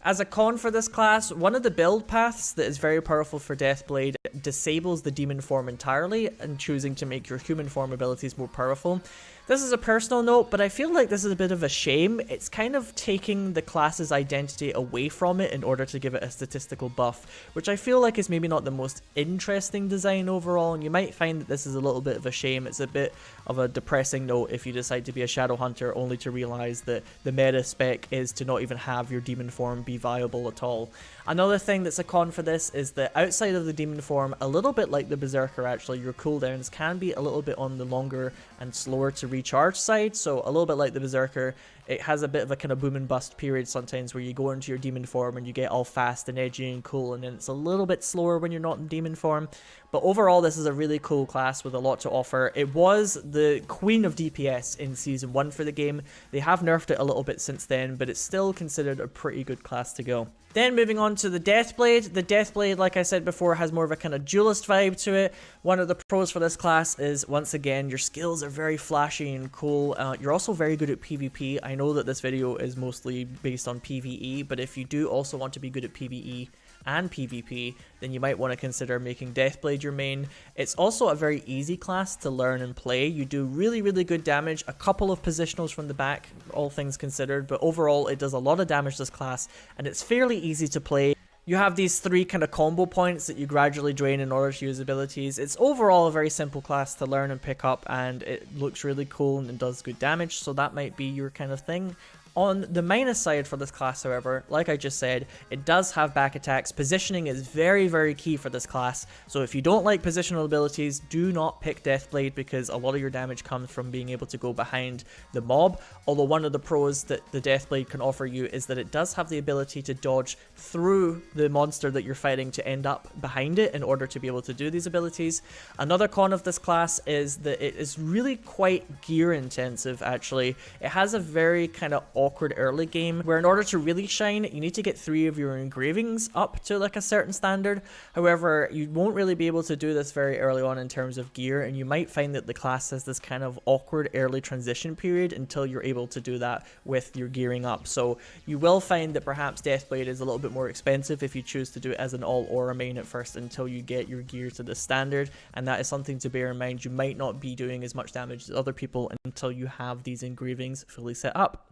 As a con for this class, one of the build paths that is very powerful for Deathblade disables the demon form entirely and choosing to make your human form abilities more powerful. This is a personal note, but I feel like this is a bit of a shame. It's kind of taking the class's identity away from it in order to give it a statistical buff, which I feel like is maybe not the most interesting design overall, and you might find that this is a little bit of a shame. It's a bit of a depressing note if you decide to be a Shadowhunter only to realize that the meta spec is to not even have your demon form be viable at all. Another thing that's a con for this is that outside of the demon form, a little bit like the Berserker actually, your cooldowns can be a little bit on the longer and slower to recharge side. So a little bit like the Berserker, it has a bit of a kind of boom and bust period sometimes where you go into your demon form and you get all fast and edgy and cool, and then it's a little bit slower when you're not in demon form. But overall, this is a really cool class with a lot to offer. It was the queen of DPS in Season 1 for the game. They have nerfed it a little bit since then, but it's still considered a pretty good class to go. Then moving on to the Deathblade. The Deathblade, like I said before, has more of a kind of duelist vibe to it. One of the pros for this class is, once again, your skills are very flashy and cool. You're also very good at PvP. I know that this video is mostly based on PvE, but if you do also want to be good at PvE and PvP, then you might want to consider making Deathblade your main. It's also a very easy class to learn and play. You do really, really good damage, a couple of positionals from the back, all things considered, but overall it does a lot of damage this class, and it's fairly easy to play. You have these three kind of combo points that you gradually drain in order to use abilities. It's overall a very simple class to learn and pick up, and it looks really cool and it does good damage, so that might be your kind of thing. On the minus side for this class, however, like I just said, it does have back attacks. Positioning is very, very key for this class. So if you don't like positional abilities, do not pick Deathblade, because a lot of your damage comes from being able to go behind the mob. Although one of the pros that the Deathblade can offer you is that it does have the ability to dodge through the monster that you're fighting to end up behind it in order to be able to do these abilities. Another con of this class is that it is really quite gear intensive, actually. It has a very kind of awkward early game where in order to really shine, you need to get 3 of your engravings up to like a certain standard. However, you won't really be able to do this very early on in terms of gear, and you might find that the class has this kind of awkward early transition period until you're able to do that with your gearing up. So you will find that perhaps Deathblade is a little bit more expensive if you choose to do it as an all aura main at first until you get your gear to the standard, and that is something to bear in mind. You might not be doing as much damage as other people until you have these engravings fully set up.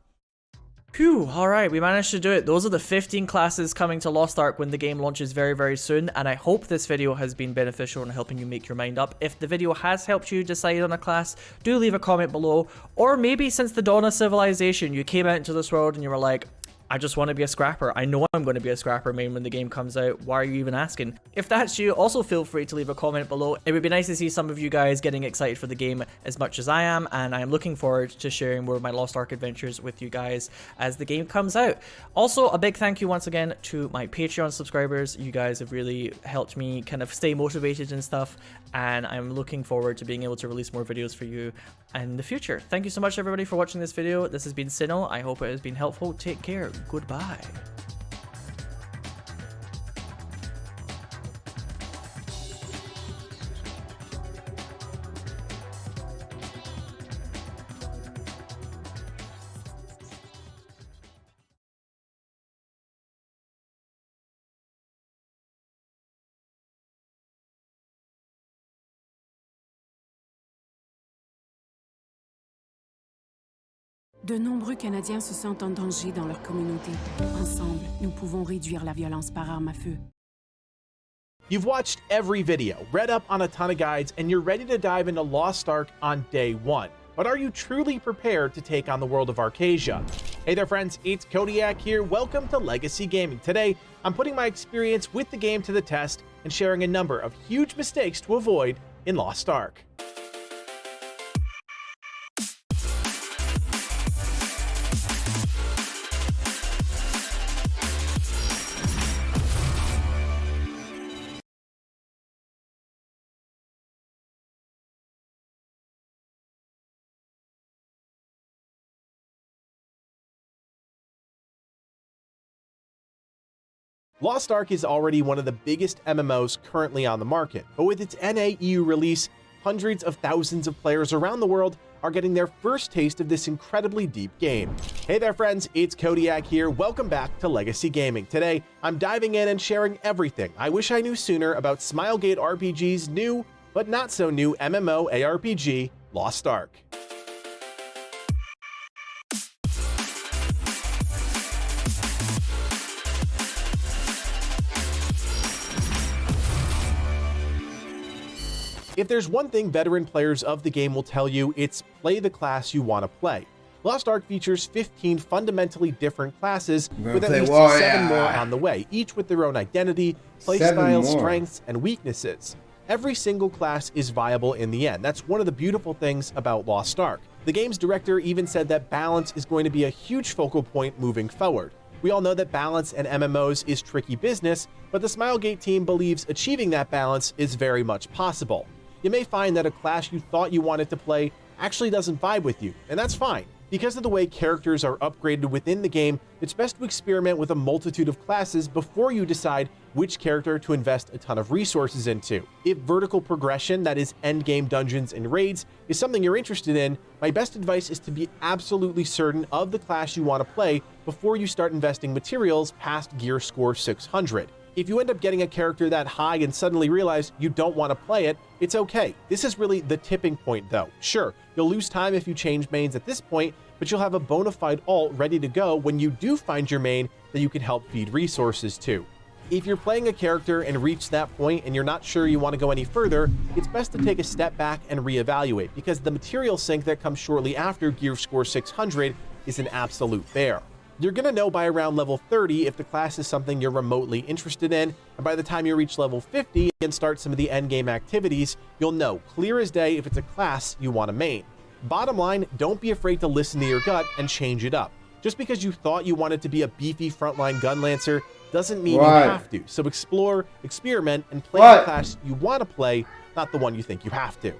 Phew, alright, we managed to do it. Those are the 15 classes coming to Lost Ark when the game launches very, very soon, and I hope this video has been beneficial in helping you make your mind up. If the video has helped you decide on a class, do leave a comment below. Or maybe since the dawn of civilization, you came out into this world and you were like, I just want to be a scrapper. I know I'm going to be a scrapper main when the game comes out. Why are you even asking? If that's you, also feel free to leave a comment below. It would be nice to see some of you guys getting excited for the game as much as I am, and I'm looking forward to sharing more of my Lost Ark adventures with you guys as the game comes out. Also, a big thank you once again to my Patreon subscribers. You guys have really helped me kind of stay motivated and stuff, and I'm looking forward to being able to release more videos for you in the future. Thank you so much, everybody, for watching this video. This has been Sinnoh. I hope it has been helpful. Take care. Goodbye. De nombreux Canadiens se sentent en danger dans leur communauté. Ensemble, nous pouvons réduire la violence par arme à feu. You've watched every video, read up on a ton of guides, and you're ready to dive into Lost Ark on day one. But are you truly prepared to take on the world of Arcasia? Hey there friends, it's Kodiak here. Welcome to Legacy Gaming. Today, I'm putting my experience with the game to the test and sharing a number of huge mistakes to avoid in Lost Ark. Lost Ark is already one of the biggest MMOs currently on the market, but with its NA/EU release, hundreds of thousands of players around the world are getting their first taste of this incredibly deep game. Hey there friends, it's Kodiak here. Welcome back to Legacy Gaming. Today, I'm diving in and sharing everything I wish I knew sooner about Smilegate RPG's new, but not so new MMO ARPG, Lost Ark. If there's one thing veteran players of the game will tell you, it's play the class you want to play. Lost Ark features 15 fundamentally different classes with at least 7 more on the way, each with their own identity, playstyle, strengths, and weaknesses. Every single class is viable in the end. That's one of the beautiful things about Lost Ark. The game's director even said that balance is going to be a huge focal point moving forward. We all know that balance in MMOs is tricky business, but the Smilegate team believes achieving that balance is very much possible. You may find that a class you thought you wanted to play actually doesn't vibe with you, and that's fine. Because of the way characters are upgraded within the game, it's best to experiment with a multitude of classes before you decide which character to invest a ton of resources into. If vertical progression, that is endgame dungeons and raids, is something you're interested in, my best advice is to be absolutely certain of the class you want to play before you start investing materials past gear score 600. If you end up getting a character that high and suddenly realize you don't want to play it, it's okay. This is really the tipping point though. Sure, you'll lose time if you change mains at this point, but you'll have a bona fide ult ready to go when you do find your main that you can help feed resources to. If you're playing a character and reach that point and you're not sure you want to go any further, it's best to take a step back and reevaluate, because the material sync that comes shortly after gear score 600 is an absolute bear. You're going to know by around level 30 if the class is something you're remotely interested in, and by the time you reach level 50 and start some of the endgame activities, you'll know clear as day if it's a class you want to main. Bottom line, don't be afraid to listen to your gut and change it up. Just because you thought you wanted to be a beefy frontline gun lancer doesn't mean you have to. So explore, experiment, and play the class you want to play, not the one you think you have to.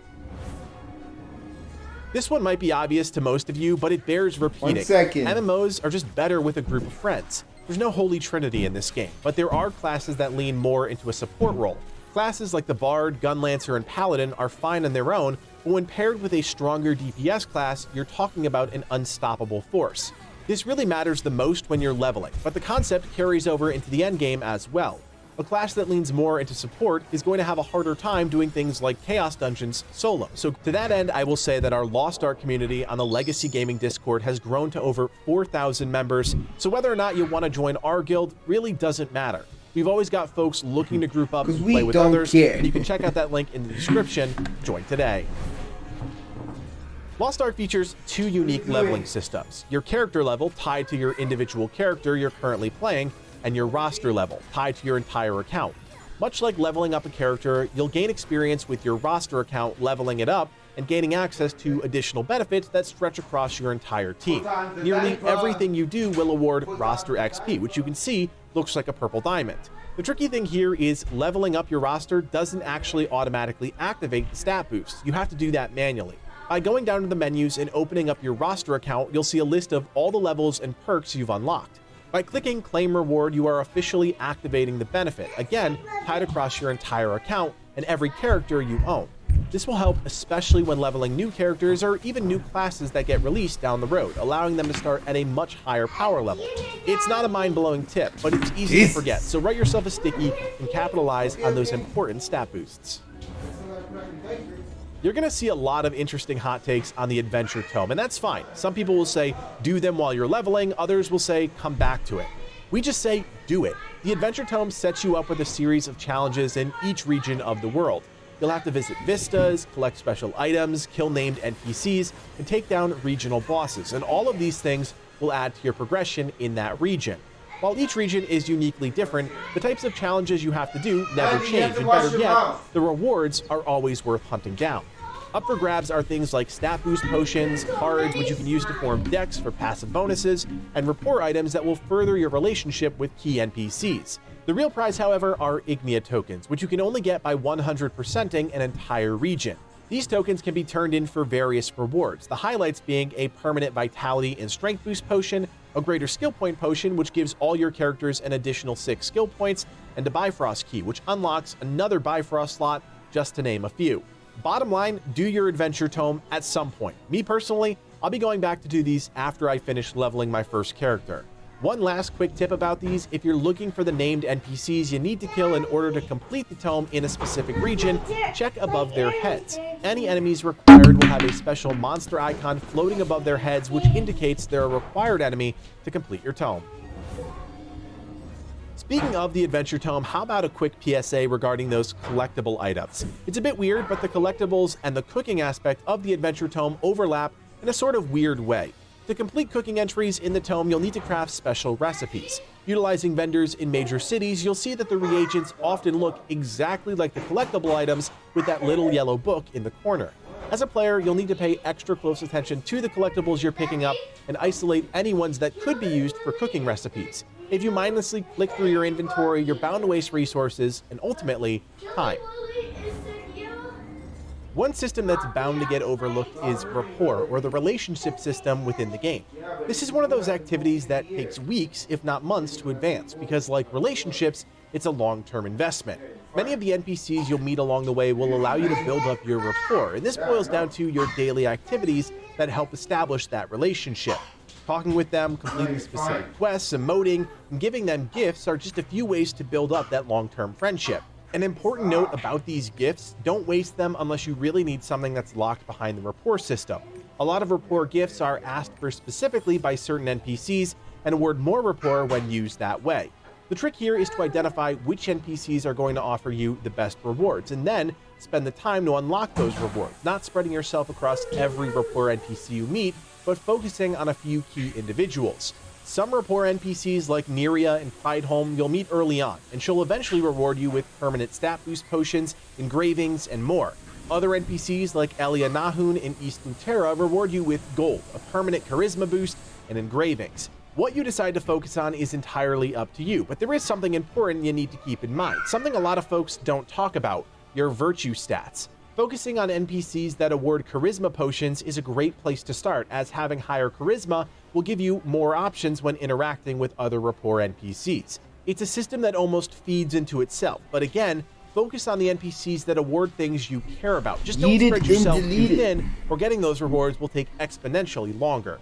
This one might be obvious to most of you, but it bears repeating. 1 second. MMOs are just better with a group of friends. There's no holy trinity in this game, but there are classes that lean more into a support role. Classes like the Bard, Gun Lancer, and Paladin are fine on their own, but when paired with a stronger DPS class, you're talking about an unstoppable force. This really matters the most when you're leveling, but the concept carries over into the endgame as well. A class that leans more into support is going to have a harder time doing things like Chaos Dungeons solo. So to that end, I will say that our Lost Ark community on the Legacy Gaming Discord has grown to over 4,000 members, so whether or not you want to join our guild really doesn't matter. We've always got folks looking to group up and play with others, and you can check out that link in the description. Join today. Lost Ark features 2 unique leveling systems: your character level tied to your individual character you're currently playing, and your roster level, tied to your entire account. Much like leveling up a character, you'll gain experience with your roster account leveling it up and gaining access to additional benefits that stretch across your entire team. Nearly everything you do will award roster XP, which you can see looks like a purple diamond. The tricky thing here is leveling up your roster doesn't actually automatically activate the stat boost. You have to do that manually. By going down to the menus and opening up your roster account, you'll see a list of all the levels and perks you've unlocked. By clicking Claim Reward, you are officially activating the benefit, again, tied across your entire account and every character you own. This will help especially when leveling new characters or even new classes that get released down the road, allowing them to start at a much higher power level. It's not a mind-blowing tip, but it's easy to forget, so write yourself a sticky and capitalize on those important stat boosts. You're going to see a lot of interesting hot takes on the Adventure Tome, and that's fine. Some people will say, do them while you're leveling, others will say, come back to it. We just say, do it. The Adventure Tome sets you up with a series of challenges in each region of the world. You'll have to visit vistas, collect special items, kill named NPCs, and take down regional bosses, and all of these things will add to your progression in that region. While each region is uniquely different, the types of challenges you have to do never change, and better yet, the rewards are always worth hunting down. Up for grabs are things like stat boost potions, cards which you can use to form decks for passive bonuses, and rapport items that will further your relationship with key NPCs. The real prize, however, are Ignia tokens, which you can only get by 100%ing an entire region. These tokens can be turned in for various rewards, the highlights being a permanent vitality and strength boost potion, a greater skill point potion which gives all your characters an additional 6 skill points, and a Bifrost key which unlocks another Bifrost slot, just to name a few. Bottom line, do your Adventure Tome at some point. Me personally, I'll be going back to do these after I finish leveling my first character. One last quick tip about these: if you're looking for the named NPCs you need to kill in order to complete the tome in a specific region, check above their heads. Any enemies required will have a special monster icon floating above their heads, which indicates they're a required enemy to complete your tome. Speaking of the Adventure Tome, how about a quick PSA regarding those collectible items? It's a bit weird, but the collectibles and the cooking aspect of the Adventure Tome overlap in a sort of weird way. To complete cooking entries in the tome, you'll need to craft special recipes. Utilizing vendors in major cities, you'll see that the reagents often look exactly like the collectible items with that little yellow book in the corner. As a player, you'll need to pay extra close attention to the collectibles you're picking up and isolate any ones that could be used for cooking recipes. If you mindlessly click through your inventory, you're bound to waste resources and ultimately time. One system that's bound to get overlooked is rapport, or the relationship system within the game. This is one of those activities that takes weeks, if not months, to advance, because like relationships, it's a long-term investment. Many of the NPCs you'll meet along the way will allow you to build up your rapport, and this boils down to your daily activities that help establish that relationship. Talking with them, completing specific quests, emoting, and giving them gifts are just a few ways to build up that long-term friendship. An important note about these gifts: don't waste them unless you really need something that's locked behind the rapport system. A lot of rapport gifts are asked for specifically by certain NPCs and award more rapport when used that way. The trick here is to identify which NPCs are going to offer you the best rewards, and then spend the time to unlock those rewards, not spreading yourself across every rapport NPC you meet, but focusing on a few key individuals. Some rapport NPCs like Neria and Prideholm you'll meet early on, and she'll eventually reward you with permanent stat boost potions, engravings, and more. Other NPCs like Elia Nahun in East Luterra reward you with gold, a permanent charisma boost, and engravings. What you decide to focus on is entirely up to you, but there is something important you need to keep in mind, something a lot of folks don't talk about: your virtue stats. Focusing on NPCs that award charisma potions is a great place to start, as having higher charisma will give you more options when interacting with other rapport NPCs. It's a system that almost feeds into itself, but again, focus on the NPCs that award things you care about. Just don't spread yourself too thin, or getting those rewards will take exponentially longer.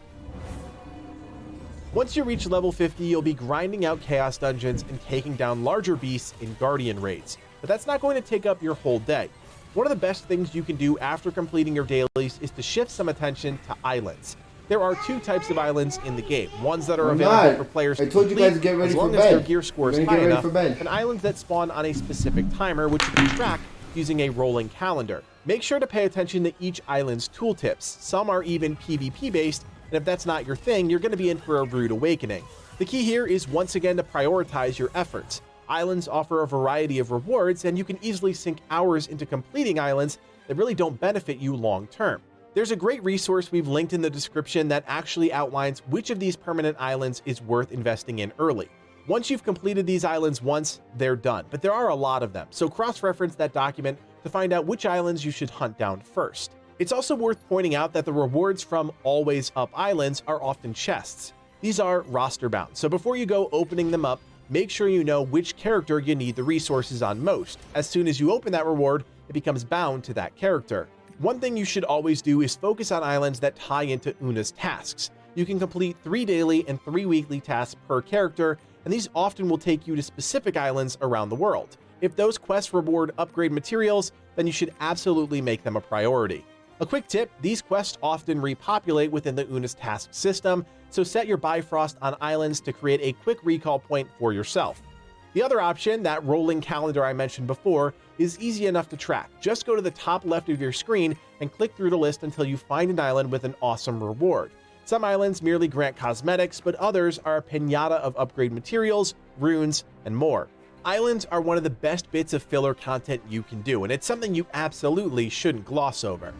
Once you reach level 50, you'll be grinding out chaos dungeons and taking down larger beasts in guardian raids, but that's not going to take up your whole day. One of the best things you can do after completing your dailies is to shift some attention to islands. There are two types of islands in the game, ones that are available for players to complete as long as their gear score is high enough, and islands that spawn on a specific timer, which you can track using a rolling calendar. Make sure to pay attention to each island's tooltips. Some are even PvP based, and if that's not your thing, you're going to be in for a rude awakening. The key here is once again to prioritize your efforts. Islands offer a variety of rewards, and you can easily sink hours into completing islands that really don't benefit you long term. There's a great resource we've linked in the description that actually outlines which of these permanent islands is worth investing in early. Once you've completed these islands once, they're done, but there are a lot of them, so cross-reference that document to find out which islands you should hunt down first. It's also worth pointing out that the rewards from Always Up Islands are often chests. These are roster bound, so before you go opening them up, make sure you know which character you need the resources on most. As soon as you open that reward, it becomes bound to that character. One thing you should always do is focus on islands that tie into Una's tasks. You can complete 3 daily and 3 weekly tasks per character, and these often will take you to specific islands around the world. If those quests reward upgrade materials, then you should absolutely make them a priority. A quick tip, these quests often repopulate within the Una's task system, so set your Bifrost on islands to create a quick recall point for yourself. The other option, that rolling calendar I mentioned before, is easy enough to track. Just go to the top left of your screen and click through the list until you find an island with an awesome reward. Some islands merely grant cosmetics, but others are a piñata of upgrade materials, runes, and more. Islands are one of the best bits of filler content you can do, and it's something you absolutely shouldn't gloss over.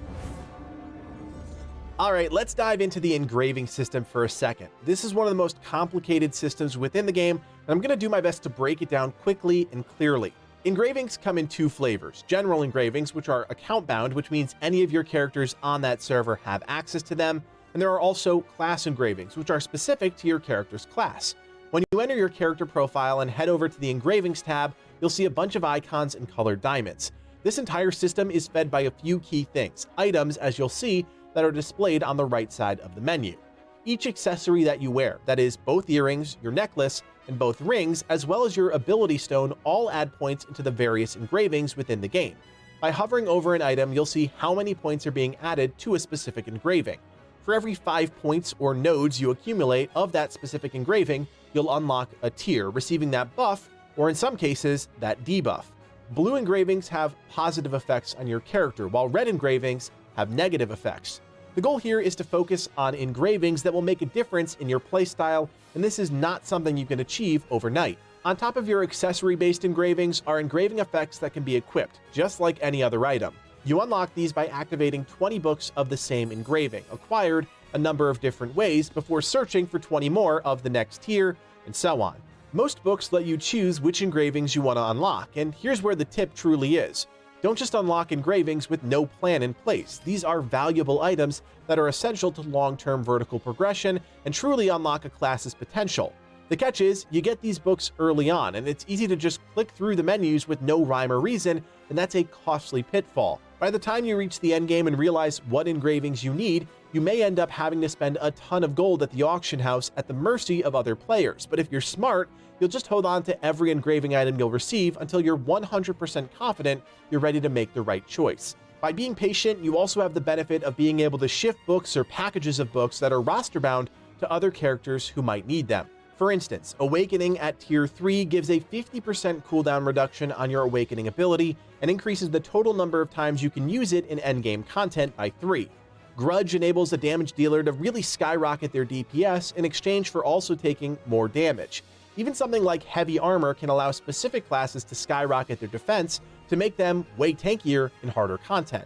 Alright, let's dive into the engraving system for a second. This is one of the most complicated systems within the game, and I'm going to do my best to break it down quickly and clearly. Engravings come in 2 flavors. General engravings, which are account bound, which means any of your characters on that server have access to them, and there are also class engravings, which are specific to your character's class. When you enter your character profile and head over to the engravings tab, you'll see a bunch of icons and colored diamonds. This entire system is fed by a few key things, items as you'll see, that are displayed on the right side of the menu. Each accessory that you wear, that is both earrings, your necklace, and both rings, as well as your ability stone, all add points into the various engravings within the game. By hovering over an item, you'll see how many points are being added to a specific engraving. For every 5 points or nodes you accumulate of that specific engraving, you'll unlock a tier, receiving that buff, or in some cases, that debuff. Blue engravings have positive effects on your character, while red engravings have negative effects. The goal here is to focus on engravings that will make a difference in your playstyle, and this is not something you can achieve overnight. On top of your accessory-based engravings are engraving effects that can be equipped, just like any other item. You unlock these by activating 20 books of the same engraving, acquired a number of different ways before searching for 20 more of the next tier, and so on. Most books let you choose which engravings you want to unlock, and here's where the tip truly is. Don't just unlock engravings with no plan in place. These are valuable items that are essential to long-term vertical progression and truly unlock a class's potential. The catch is, you get these books early on, and it's easy to just click through the menus with no rhyme or reason, and that's a costly pitfall. By the time you reach the endgame and realize what engravings you need, you may end up having to spend a ton of gold at the auction house at the mercy of other players. But if you're smart, you'll just hold on to every engraving item you'll receive until you're 100% confident you're ready to make the right choice. By being patient, you also have the benefit of being able to shift books or packages of books that are roster bound to other characters who might need them. For instance, Awakening at Tier 3 gives a 50% cooldown reduction on your Awakening ability and increases the total number of times you can use it in endgame content by 3. Grudge enables a damage dealer to really skyrocket their DPS in exchange for also taking more damage. Even something like Heavy Armor can allow specific classes to skyrocket their defense to make them way tankier in harder content.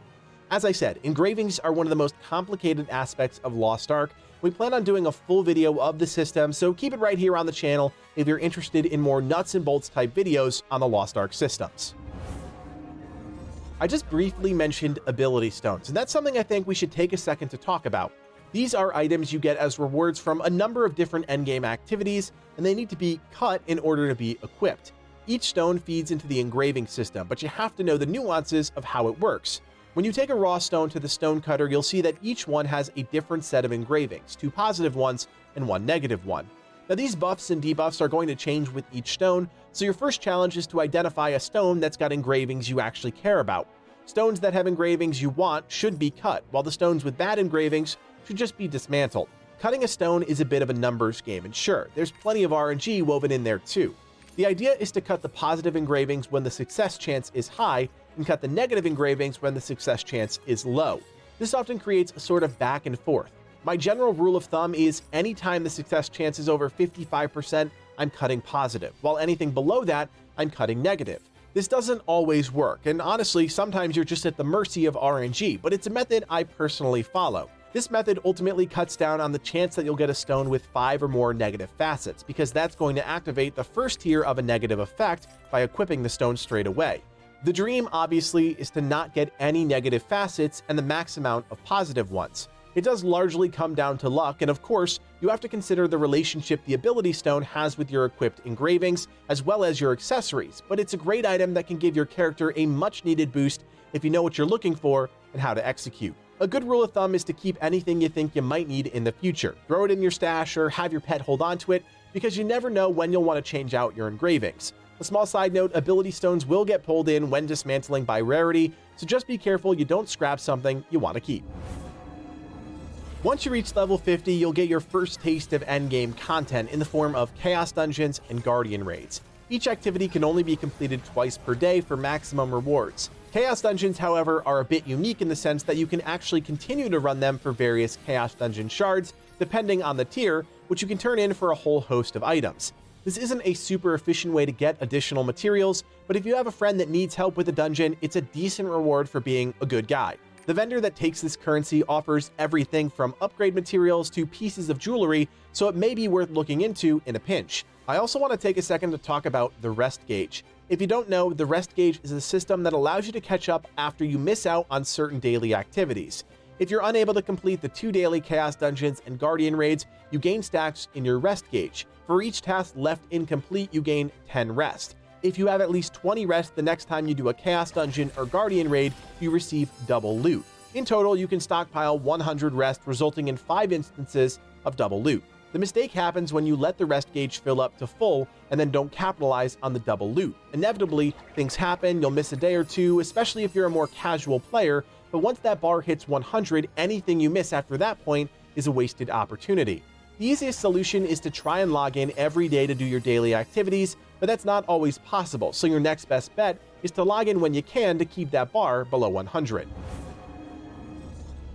As I said, engravings are one of the most complicated aspects of Lost Ark. We plan on doing a full video of the system, so keep it right here on the channel if you're interested in more nuts and bolts type videos on the Lost Ark systems. I just briefly mentioned ability stones, and that's something I think we should take a second to talk about. These are items you get as rewards from a number of different endgame activities, and they need to be cut in order to be equipped. Each stone feeds into the engraving system, but you have to know the nuances of how it works. When you take a raw stone to the stone cutter, you'll see that each one has a different set of engravings, 2 positive ones and 1 negative one. Now these buffs and debuffs are going to change with each stone, so your first challenge is to identify a stone that's got engravings you actually care about. Stones that have engravings you want should be cut, while the stones with bad engravings should just be dismantled. Cutting a stone is a bit of a numbers game, and sure, there's plenty of RNG woven in there too. The idea is to cut the positive engravings when the success chance is high, and cut the negative engravings when the success chance is low. This often creates a sort of back and forth. My general rule of thumb is anytime the success chance is over 55%, I'm cutting positive, while anything below that, I'm cutting negative. This doesn't always work, and honestly, sometimes you're just at the mercy of RNG, but it's a method I personally follow. This method ultimately cuts down on the chance that you'll get a stone with 5 or more negative facets, because that's going to activate the first tier of a negative effect by equipping the stone straight away. The dream, obviously, is to not get any negative facets and the max amount of positive ones. It does largely come down to luck, and of course, you have to consider the relationship the ability stone has with your equipped engravings, as well as your accessories, but it's a great item that can give your character a much needed boost if you know what you're looking for and how to execute. A good rule of thumb is to keep anything you think you might need in the future. Throw it in your stash or have your pet hold onto it, because you never know when you'll want to change out your engravings. A small side note, ability stones will get pulled in when dismantling by rarity, so just be careful you don't scrap something you want to keep. Once you reach level 50, you'll get your first taste of endgame content in the form of Chaos Dungeons and Guardian Raids. Each activity can only be completed twice per day for maximum rewards. Chaos Dungeons, however, are a bit unique in the sense that you can actually continue to run them for various Chaos Dungeon shards, depending on the tier, which you can turn in for a whole host of items. This isn't a super efficient way to get additional materials, but if you have a friend that needs help with a dungeon, it's a decent reward for being a good guy. The vendor that takes this currency offers everything from upgrade materials to pieces of jewelry, so it may be worth looking into in a pinch. I also want to take a second to talk about the rest gauge. If you don't know, the rest gauge is a system that allows you to catch up after you miss out on certain daily activities. If you're unable to complete the 2 daily Chaos Dungeons and Guardian Raids, you gain stacks in your rest gauge. For each task left incomplete, you gain 10 rest. If you have at least 20 rest the next time you do a Chaos Dungeon or Guardian Raid, you receive double loot. In total, you can stockpile 100 rest, resulting in 5 instances of double loot. The mistake happens when you let the rest gauge fill up to full and then don't capitalize on the double loot. Inevitably, things happen, you'll miss a day or two, especially if you're a more casual player, but once that bar hits 100, anything you miss after that point is a wasted opportunity. The easiest solution is to try and log in every day to do your daily activities, but that's not always possible, so your next best bet is to log in when you can to keep that bar below 100.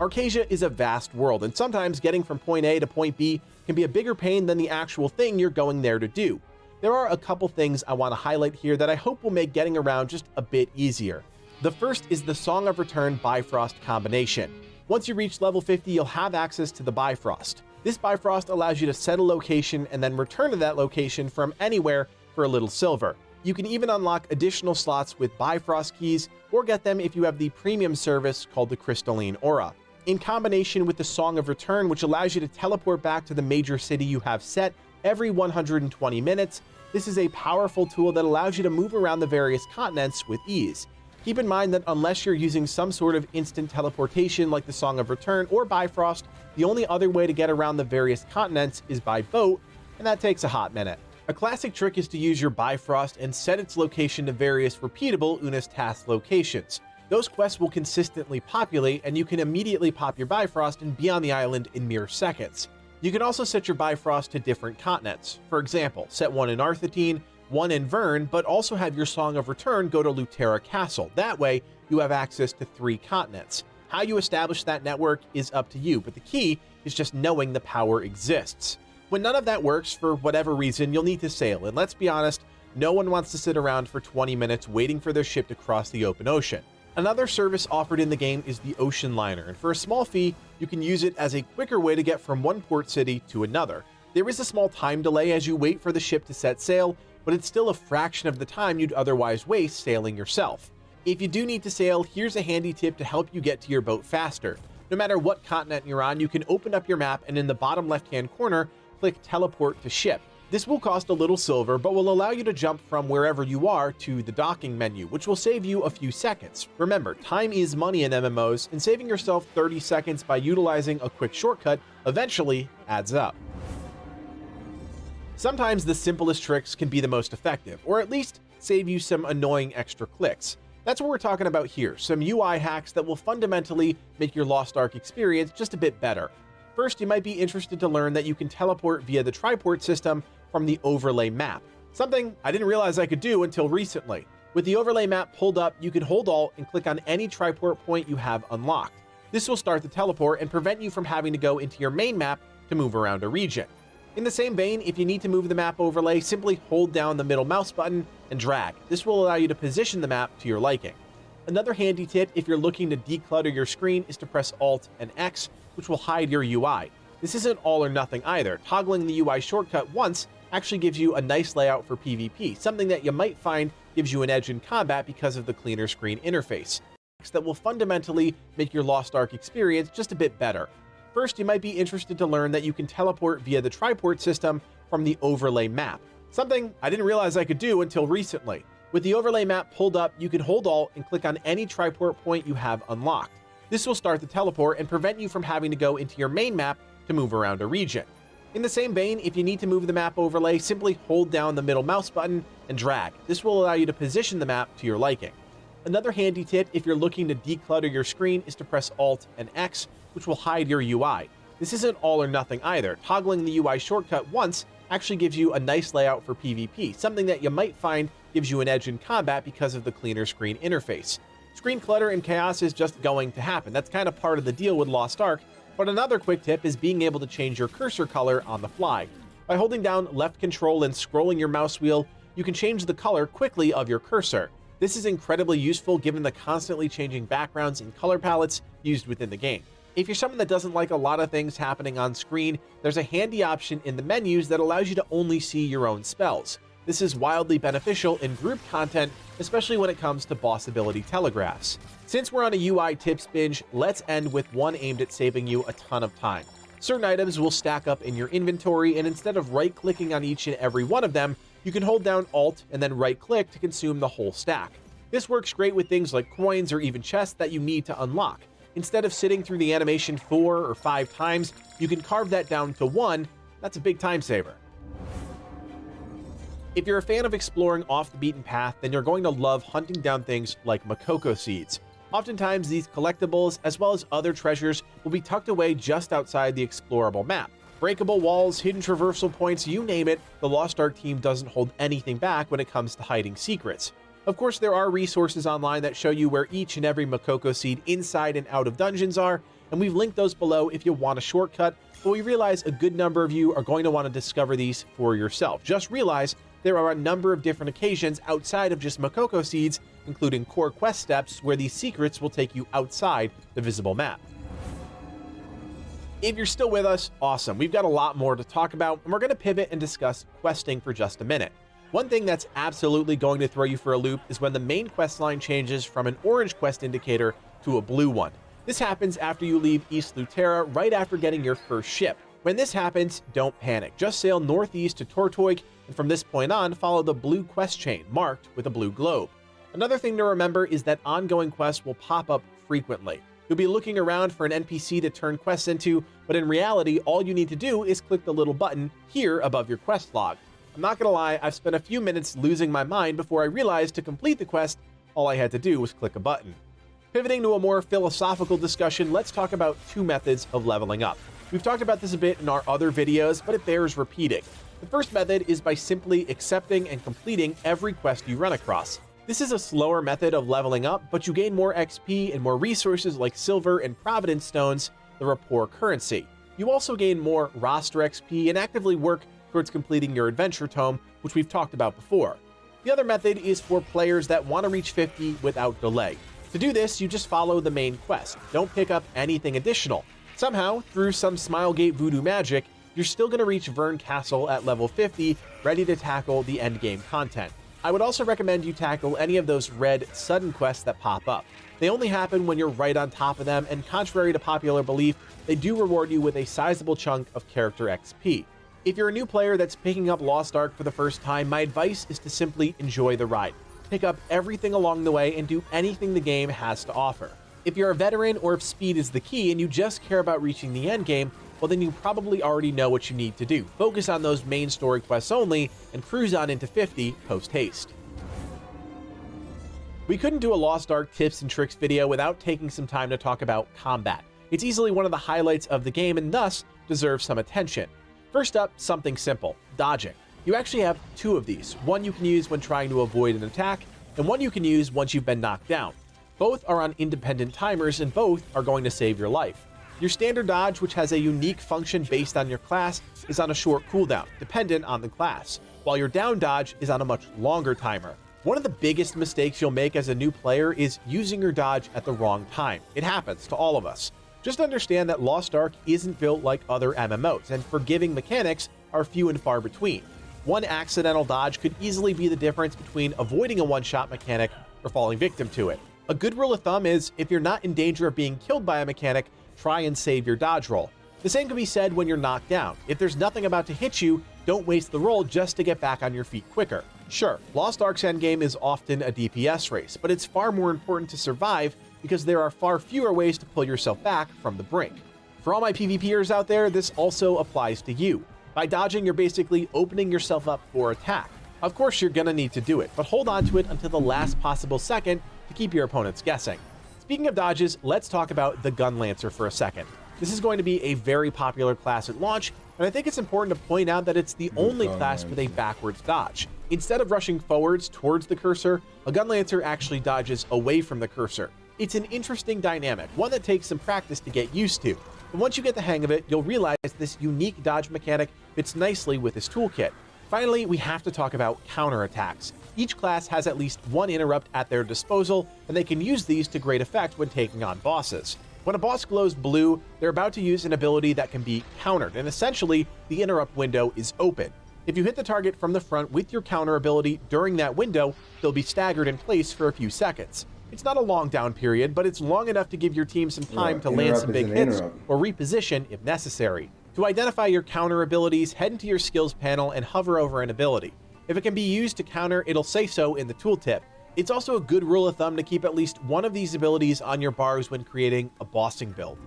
Arcasia is a vast world, and sometimes getting from point A to point B can be a bigger pain than the actual thing you're going there to do. There are a couple things I want to highlight here that I hope will make getting around just a bit easier. The first is the Song of Return Bifrost combination. Once you reach level 50, you'll have access to the Bifrost. This Bifrost allows you to set a location and then return to that location from anywhere for a little silver. You can even unlock additional slots with Bifrost keys, or get them if you have the premium service called the Crystalline Aura. In combination with the Song of Return, which allows you to teleport back to the major city you have set every 120 minutes, this is a powerful tool that allows you to move around the various continents with ease. Keep in mind that unless you're using some sort of instant teleportation like the Song of Return or Bifrost, the only other way to get around the various continents is by boat, and that takes a hot minute. A classic trick is to use your Bifrost and set its location to various repeatable Unis task locations. Those quests will consistently populate, and you can immediately pop your Bifrost and be on the island in mere seconds. You can also set your Bifrost to different continents. For example, set one in Arthitine, one in Vern, but also have your Song of Return go to Luterra Castle. That way, you have access to 3 continents. How you establish that network is up to you, but the key is just knowing the power exists. When none of that works, for whatever reason, you'll need to sail, and let's be honest, no one wants to sit around for 20 minutes waiting for their ship to cross the open ocean. Another service offered in the game is the Ocean Liner, and for a small fee, you can use it as a quicker way to get from one port city to another. There is a small time delay as you wait for the ship to set sail, but it's still a fraction of the time you'd otherwise waste sailing yourself. If you do need to sail, here's a handy tip to help you get to your boat faster. No matter what continent you're on, you can open up your map and in the bottom left-hand corner, click Teleport to Ship. This will cost a little silver, but will allow you to jump from wherever you are to the docking menu, which will save you a few seconds. Remember, time is money in MMOs, and saving yourself 30 seconds by utilizing a quick shortcut eventually adds up. Sometimes the simplest tricks can be the most effective, or at least save you some annoying extra clicks. That's what we're talking about here, some UI hacks that will fundamentally make your Lost Ark experience just a bit better. First, you might be interested to learn that you can teleport via the triport system from the overlay map, something I didn't realize I could do until recently. With the overlay map pulled up, you can hold Alt and click on any triport point you have unlocked. This will start the teleport and prevent you from having to go into your main map to move around a region. In the same vein, if you need to move the map overlay, simply hold down the middle mouse button and drag. This will allow you to position the map to your liking. Another handy tip if you're looking to declutter your screen is to press Alt and X, which will hide your UI. This isn't all or nothing either. Toggling the UI shortcut once actually gives you a nice layout for PvP, something that you might find gives you an edge in combat because of the cleaner screen interface. That will fundamentally make your Lost Ark experience just a bit better. First, you might be interested to learn that you can teleport via the triport system from the overlay map, something I didn't realize I could do until recently. With the overlay map pulled up, you can hold Alt and click on any triport point you have unlocked. This will start the teleport and prevent you from having to go into your main map to move around a region. In the same vein, if you need to move the map overlay, simply hold down the middle mouse button and drag. This will allow you to position the map to your liking. Another handy tip if you're looking to declutter your screen is to press Alt and X, which will hide your UI. This isn't all or nothing either. Toggling the UI shortcut once actually gives you a nice layout for PvP, something that you might find gives you an edge in combat because of the cleaner screen interface. Screen clutter and chaos is just going to happen. That's kind of part of the deal with Lost Ark, but another quick tip is being able to change your cursor color on the fly. By holding down left control and scrolling your mouse wheel, you can change the color quickly of your cursor. This is incredibly useful given the constantly changing backgrounds and color palettes used within the game. If you're someone that doesn't like a lot of things happening on screen, there's a handy option in the menus that allows you to only see your own spells. This is wildly beneficial in group content, especially when it comes to boss ability telegraphs. Since we're on a UI tips binge, let's end with one aimed at saving you a ton of time. Certain items will stack up in your inventory, and instead of right-clicking on each and every one of them, you can hold down Alt and then right-click to consume the whole stack. This works great with things like coins or even chests that you need to unlock. Instead of sitting through the animation 4 or 5 times, you can carve that down to 1. That's a big time saver. If you're a fan of exploring off the beaten path, then you're going to love hunting down things like Makoko seeds. Oftentimes, these collectibles, as well as other treasures, will be tucked away just outside the explorable map. Breakable walls, hidden traversal points, you name it, the Lost Ark team doesn't hold anything back when it comes to hiding secrets. Of course, there are resources online that show you where each and every Makoko seed inside and out of dungeons are, and we've linked those below if you want a shortcut, but we realize a good number of you are going to want to discover these for yourself. Just realize there are a number of different occasions outside of just Makoko seeds, including core quest steps, where these secrets will take you outside the visible map. If you're still with us, awesome. We've got a lot more to talk about, and we're going to pivot and discuss questing for just a minute. One thing that's absolutely going to throw you for a loop is when the main quest line changes from an orange quest indicator to a blue one. This happens after you leave East Luterra right after getting your first ship. When this happens, don't panic. Just sail northeast to Tortoik, and from this point on, follow the blue quest chain marked with a blue globe. Another thing to remember is that ongoing quests will pop up frequently. You'll be looking around for an NPC to turn quests into, but in reality, all you need to do is click the little button here above your quest log. I'm not gonna lie, I've spent a few minutes losing my mind before I realized to complete the quest, all I had to do was click a button. Pivoting to a more philosophical discussion, let's talk about 2 methods of leveling up. We've talked about this a bit in our other videos, but it bears repeating. The first method is by simply accepting and completing every quest you run across. This is a slower method of leveling up, but you gain more XP and more resources like silver and providence stones, the rapport currency. You also gain more roster XP and actively work towards completing your adventure tome, which we've talked about before. The other method is for players that want to reach 50 without delay. To do this, you just follow the main quest. Don't pick up anything additional. Somehow, through some Smilegate voodoo magic, you're still going to reach Vern Castle at level 50, ready to tackle the endgame content. I would also recommend you tackle any of those red sudden quests that pop up. They only happen when you're right on top of them, and contrary to popular belief, they do reward you with a sizable chunk of character XP. If you're a new player that's picking up Lost Ark for the first time, my advice is to simply enjoy the ride. Pick up everything along the way and do anything the game has to offer. If you're a veteran or if speed is the key and you just care about reaching the endgame, well then you probably already know what you need to do. Focus on those main story quests only and cruise on into 50 post-haste. We couldn't do a Lost Ark tips and tricks video without taking some time to talk about combat. It's easily one of the highlights of the game and thus deserves some attention. First up, something simple, dodging. You actually have two of these. One you can use when trying to avoid an attack, and one you can use once you've been knocked down. Both are on independent timers and both are going to save your life. Your standard dodge, which has a unique function based on your class, is on a short cooldown, dependent on the class, while your down dodge is on a much longer timer. One of the biggest mistakes you'll make as a new player is using your dodge at the wrong time. It happens to all of us. Just understand that Lost Ark isn't built like other MMOs, and forgiving mechanics are few and far between. One accidental dodge could easily be the difference between avoiding a one-shot mechanic or falling victim to it. A good rule of thumb is, if you're not in danger of being killed by a mechanic, try and save your dodge roll. The same can be said when you're knocked down. If there's nothing about to hit you, don't waste the roll just to get back on your feet quicker. Sure, Lost Ark's endgame is often a DPS race, but it's far more important to survive because there are far fewer ways to pull yourself back from the brink. For all my PvPers out there, this also applies to you. By dodging, you're basically opening yourself up for attack. Of course, you're gonna need to do it, but hold on to it until the last possible second to keep your opponents guessing. Speaking of dodges, let's talk about the Gun Lancer for a second. This is going to be a very popular class at launch, and I think it's important to point out that it's the only class with a backwards dodge. Instead of rushing forwards towards the cursor, a Gun Lancer actually dodges away from the cursor. It's an interesting dynamic, one that takes some practice to get used to. But once you get the hang of it, you'll realize this unique dodge mechanic fits nicely with this toolkit. Finally, we have to talk about counterattacks. Each class has at least one interrupt at their disposal, and they can use these to great effect when taking on bosses. When a boss glows blue, they're about to use an ability that can be countered, and essentially, the interrupt window is open. If you hit the target from the front with your counter ability during that window, they'll be staggered in place for a few seconds. It's not a long down period, but it's long enough to give your team some time to land some big hits or reposition if necessary. To identify your counter abilities, head into your skills panel and hover over an ability. If it can be used to counter, it'll say so in the tooltip. It's also a good rule of thumb to keep at least one of these abilities on your bars when creating a bossing build.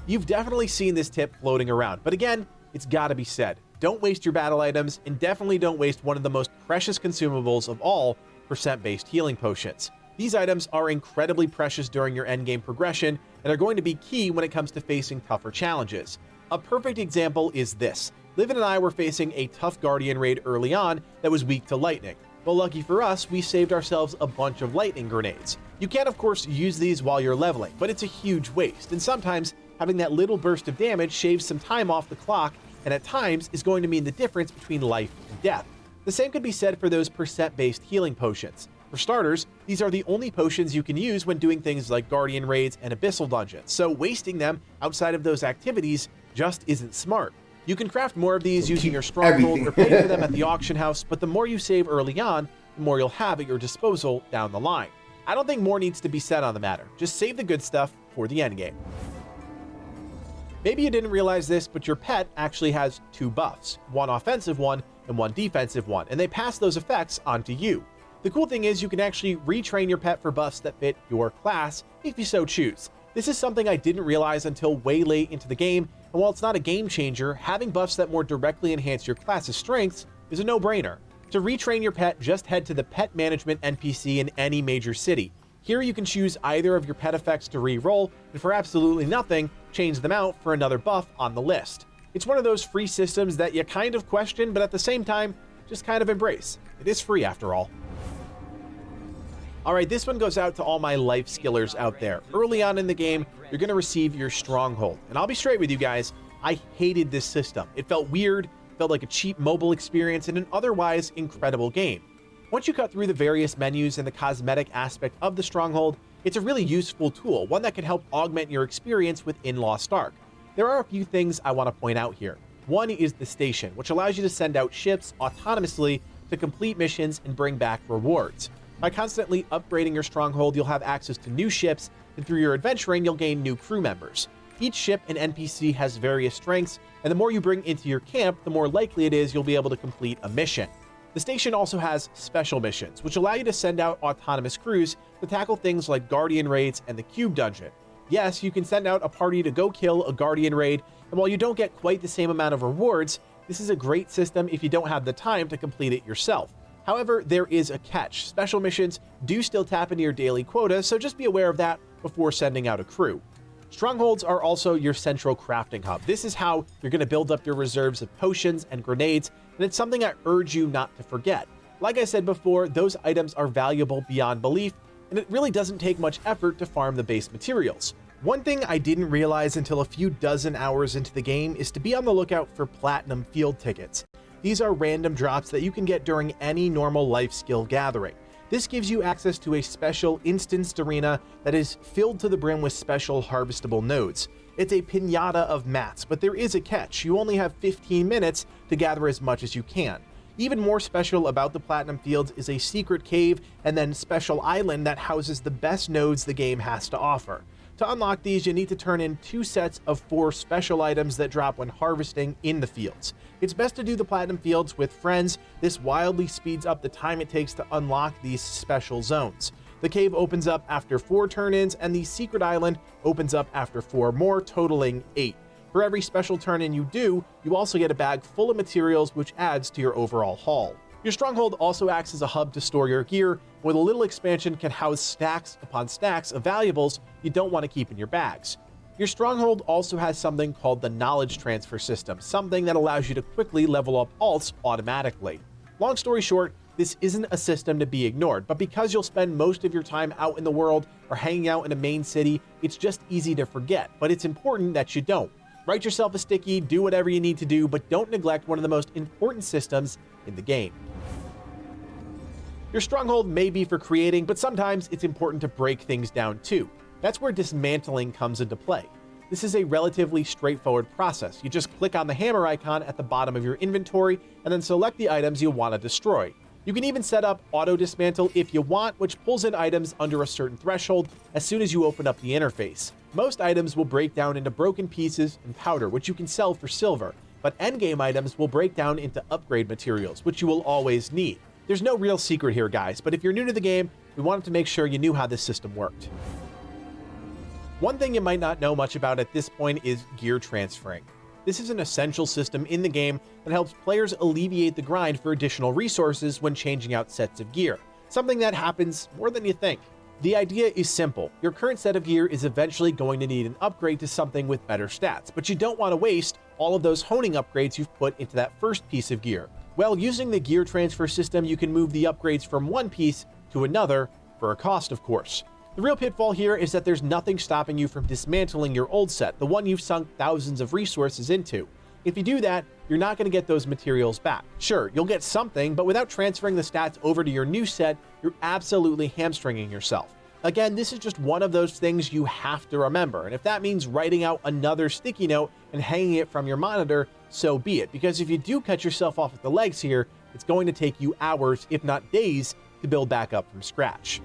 You've definitely seen this tip floating around, but again, it's gotta be said. Don't waste your battle items, and definitely don't waste one of the most precious consumables of all, percent-based healing potions. These items are incredibly precious during your endgame progression and are going to be key when it comes to facing tougher challenges. A perfect example is this. Livin and I were facing a tough Guardian raid early on that was weak to lightning. Well, lucky for us, we saved ourselves a bunch of lightning grenades. You can, of course, use these while you're leveling, but it's a huge waste, and sometimes having that little burst of damage shaves some time off the clock, and at times is going to mean the difference between life and death. The same could be said for those percent-based healing potions. For starters, these are the only potions you can use when doing things like Guardian raids and Abyssal dungeons, so wasting them outside of those activities just isn't smart. You can craft more of these using your stronghold or pay for them at the auction house, but the more you save early on, the more you'll have at your disposal down the line. I don't think more needs to be said on the matter. Just save the good stuff for the endgame. Maybe you didn't realize this, but your pet actually has two buffs, one offensive one and one defensive one, and they pass those effects onto you. The cool thing is you can actually retrain your pet for buffs that fit your class if you so choose. This is something I didn't realize until way late into the game, and while it's not a game changer, having buffs that more directly enhance your class's strengths is a no-brainer. To retrain your pet, just head to the Pet Management NPC in any major city. Here you can choose either of your pet effects to re-roll, and for absolutely nothing, change them out for another buff on the list. It's one of those free systems that you kind of question, but at the same time, just kind of embrace. It is free after all. Alright, this one goes out to all my life skillers out there. Early on in the game, you're going to receive your stronghold. And I'll be straight with you guys, I hated this system. It felt weird, felt like a cheap mobile experience in an otherwise incredible game. Once you cut through the various menus and the cosmetic aspect of the stronghold, it's a really useful tool, one that can help augment your experience within Lost Ark. There are a few things I want to point out here. One is the station, which allows you to send out ships autonomously to complete missions and bring back rewards. By constantly upgrading your stronghold, you'll have access to new ships, and through your adventuring, you'll gain new crew members. Each ship and NPC has various strengths, and the more you bring into your camp, the more likely it is you'll be able to complete a mission. The station also has special missions, which allow you to send out autonomous crews to tackle things like Guardian raids and the Cube Dungeon. Yes, you can send out a party to go kill a Guardian raid, and while you don't get quite the same amount of rewards, this is a great system if you don't have the time to complete it yourself. However, there is a catch. Special missions do still tap into your daily quota, so just be aware of that before sending out a crew. Strongholds are also your central crafting hub. This is how you're going to build up your reserves of potions and grenades, and it's something I urge you not to forget. Like I said before, those items are valuable beyond belief, and it really doesn't take much effort to farm the base materials. One thing I didn't realize until a few dozen hours into the game is to be on the lookout for platinum field tickets. These are random drops that you can get during any normal life skill gathering. This gives you access to a special instanced arena that is filled to the brim with special harvestable nodes. It's a piñata of mats, but there is a catch. You only have 15 minutes to gather as much as you can. Even more special about the Platinum Fields is a secret cave and then special island that houses the best nodes the game has to offer. To unlock these, you need to turn in 2 sets of 4 special items that drop when harvesting in the fields. It's best to do the Platinum Fields with friends. This wildly speeds up the time it takes to unlock these special zones. The cave opens up after 4 turn-ins, and the secret island opens up after 4 more, totaling 8. For every special turn-in you do, you also get a bag full of materials, which adds to your overall haul. Your stronghold also acts as a hub to store your gear, where the little expansion can house stacks upon stacks of valuables you don't want to keep in your bags. Your stronghold also has something called the knowledge transfer system, something that allows you to quickly level up alts automatically. Long story short, this isn't a system to be ignored, but because you'll spend most of your time out in the world or hanging out in a main city, it's just easy to forget, but it's important that you don't. Write yourself a sticky, do whatever you need to do, but don't neglect one of the most important systems in the game. Your stronghold may be for creating, but sometimes it's important to break things down too. That's where dismantling comes into play. This is a relatively straightforward process. You just click on the hammer icon at the bottom of your inventory and then select the items you want to destroy. You can even set up auto dismantle if you want, which pulls in items under a certain threshold as soon as you open up the interface. Most items will break down into broken pieces and powder, which you can sell for silver, but endgame items will break down into upgrade materials, which you will always need. There's no real secret here, guys, but if you're new to the game, we wanted to make sure you knew how this system worked. One thing you might not know much about at this point is gear transferring. This is an essential system in the game that helps players alleviate the grind for additional resources when changing out sets of gear, something that happens more than you think. The idea is simple. Your current set of gear is eventually going to need an upgrade to something with better stats, but you don't want to waste all of those honing upgrades you've put into that first piece of gear. Well, using the gear transfer system, you can move the upgrades from one piece to another for a cost, of course. The real pitfall here is that there's nothing stopping you from dismantling your old set, the one you've sunk thousands of resources into. If you do that, you're not going to get those materials back. Sure, you'll get something, but without transferring the stats over to your new set, you're absolutely hamstringing yourself. Again, this is just one of those things you have to remember, and if that means writing out another sticky note and hanging it from your monitor, so be it, because if you do cut yourself off at the legs here, it's going to take you hours, if not days, to build back up from scratch.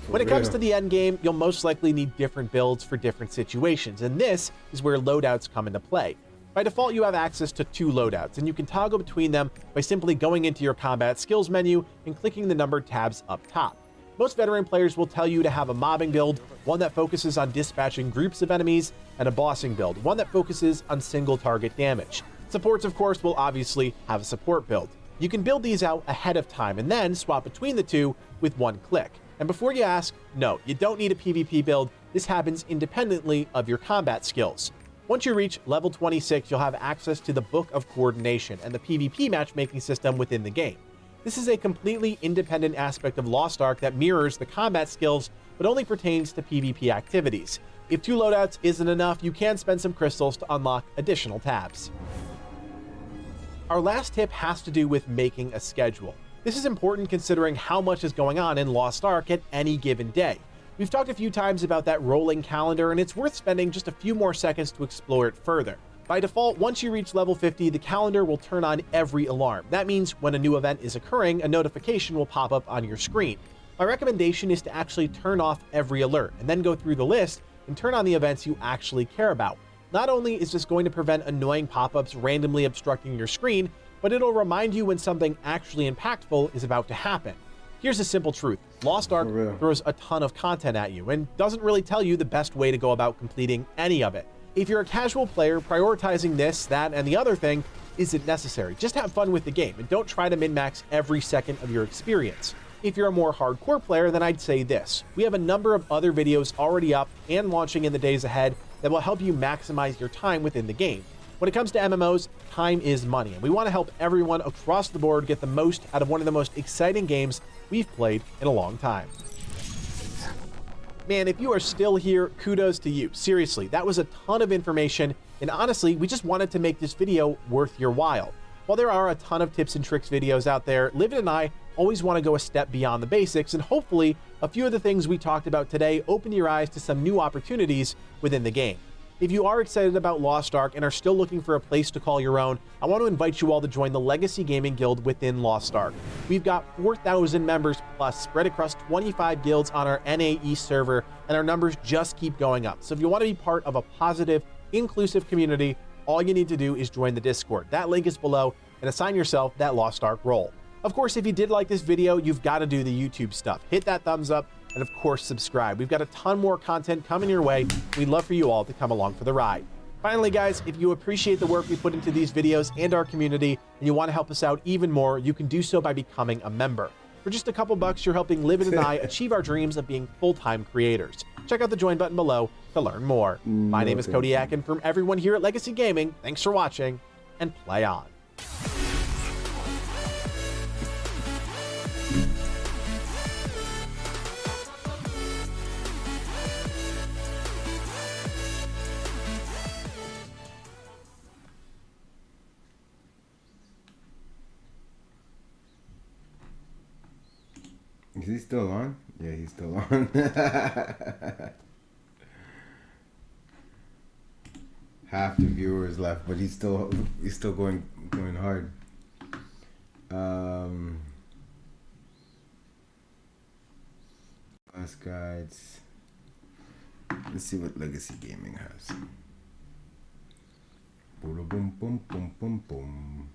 When it comes to the end game, you'll most likely need different builds for different situations, and this is where loadouts come into play. By default, you have access to 2 loadouts, and you can toggle between them by simply going into your combat skills menu and clicking the numbered tabs up top. Most veteran players will tell you to have a mobbing build, one that focuses on dispatching groups of enemies, and a bossing build, one that focuses on single target damage. Supports, of course, will obviously have a support build. You can build these out ahead of time and then swap between the two with one click. And before you ask, no, you don't need a PvP build. This happens independently of your combat skills. Once you reach level 26, you'll have access to the Book of Coordination and the PvP matchmaking system within the game. This is a completely independent aspect of Lost Ark that mirrors the combat skills, but only pertains to PvP activities. If 2 loadouts isn't enough, you can spend some crystals to unlock additional tabs. Our last tip has to do with making a schedule. This is important considering how much is going on in Lost Ark at any given day. We've talked a few times about that rolling calendar, and it's worth spending just a few more seconds to explore it further. By default, once you reach level 50, the calendar will turn on every alarm. That means when a new event is occurring, a notification will pop up on your screen. My recommendation is to actually turn off every alert, and then go through the list and turn on the events you actually care about. Not only is this going to prevent annoying pop-ups randomly obstructing your screen, but it'll remind you when something actually impactful is about to happen. Here's a simple truth. Lost Ark throws a ton of content at you and doesn't really tell you the best way to go about completing any of it. If you're a casual player, prioritizing this, that, and the other thing isn't necessary. Just have fun with the game and don't try to min-max every second of your experience. If you're a more hardcore player, then I'd say this. We have a number of other videos already up and launching in the days ahead that will help you maximize your time within the game. When it comes to MMOs, time is money, and we want to help everyone across the board get the most out of one of the most exciting games we've played in a long time. Man, if you are still here, kudos to you. Seriously, that was a ton of information, and honestly, we just wanted to make this video worth your while. While there are a ton of tips and tricks videos out there, Livid and I always want to go a step beyond the basics, and hopefully, a few of the things we talked about today open your eyes to some new opportunities within the game. If you are excited about Lost Ark and are still looking for a place to call your own, I want to invite you all to join the Legacy Gaming Guild within Lost Ark. We've got 4,000 members plus spread across 25 guilds on our NAE server, and our numbers just keep going up. So if you want to be part of a positive, inclusive community, all you need to do is join the Discord. That link is below, and assign yourself that Lost Ark role. Of course, if you did like this video, you've got to do the YouTube stuff. Hit that thumbs up, and of course, subscribe. We've got a ton more content coming your way. We'd love for you all to come along for the ride. Finally, guys, if you appreciate the work we put into these videos and our community, and you want to help us out even more, you can do so by becoming a member. For just a couple bucks, you're helping Livid and I achieve our dreams of being full-time creators. Check out the join button below to learn more. My name is Kodiak, and from everyone here at Legacy Gaming, thanks for watching, and play on. Is he still on? Yeah, he's still on. Half the viewers left, but he's still going hard. Class guides. Let's see what Legacy Gaming has. Boom, boom, boom, boom, boom, boom.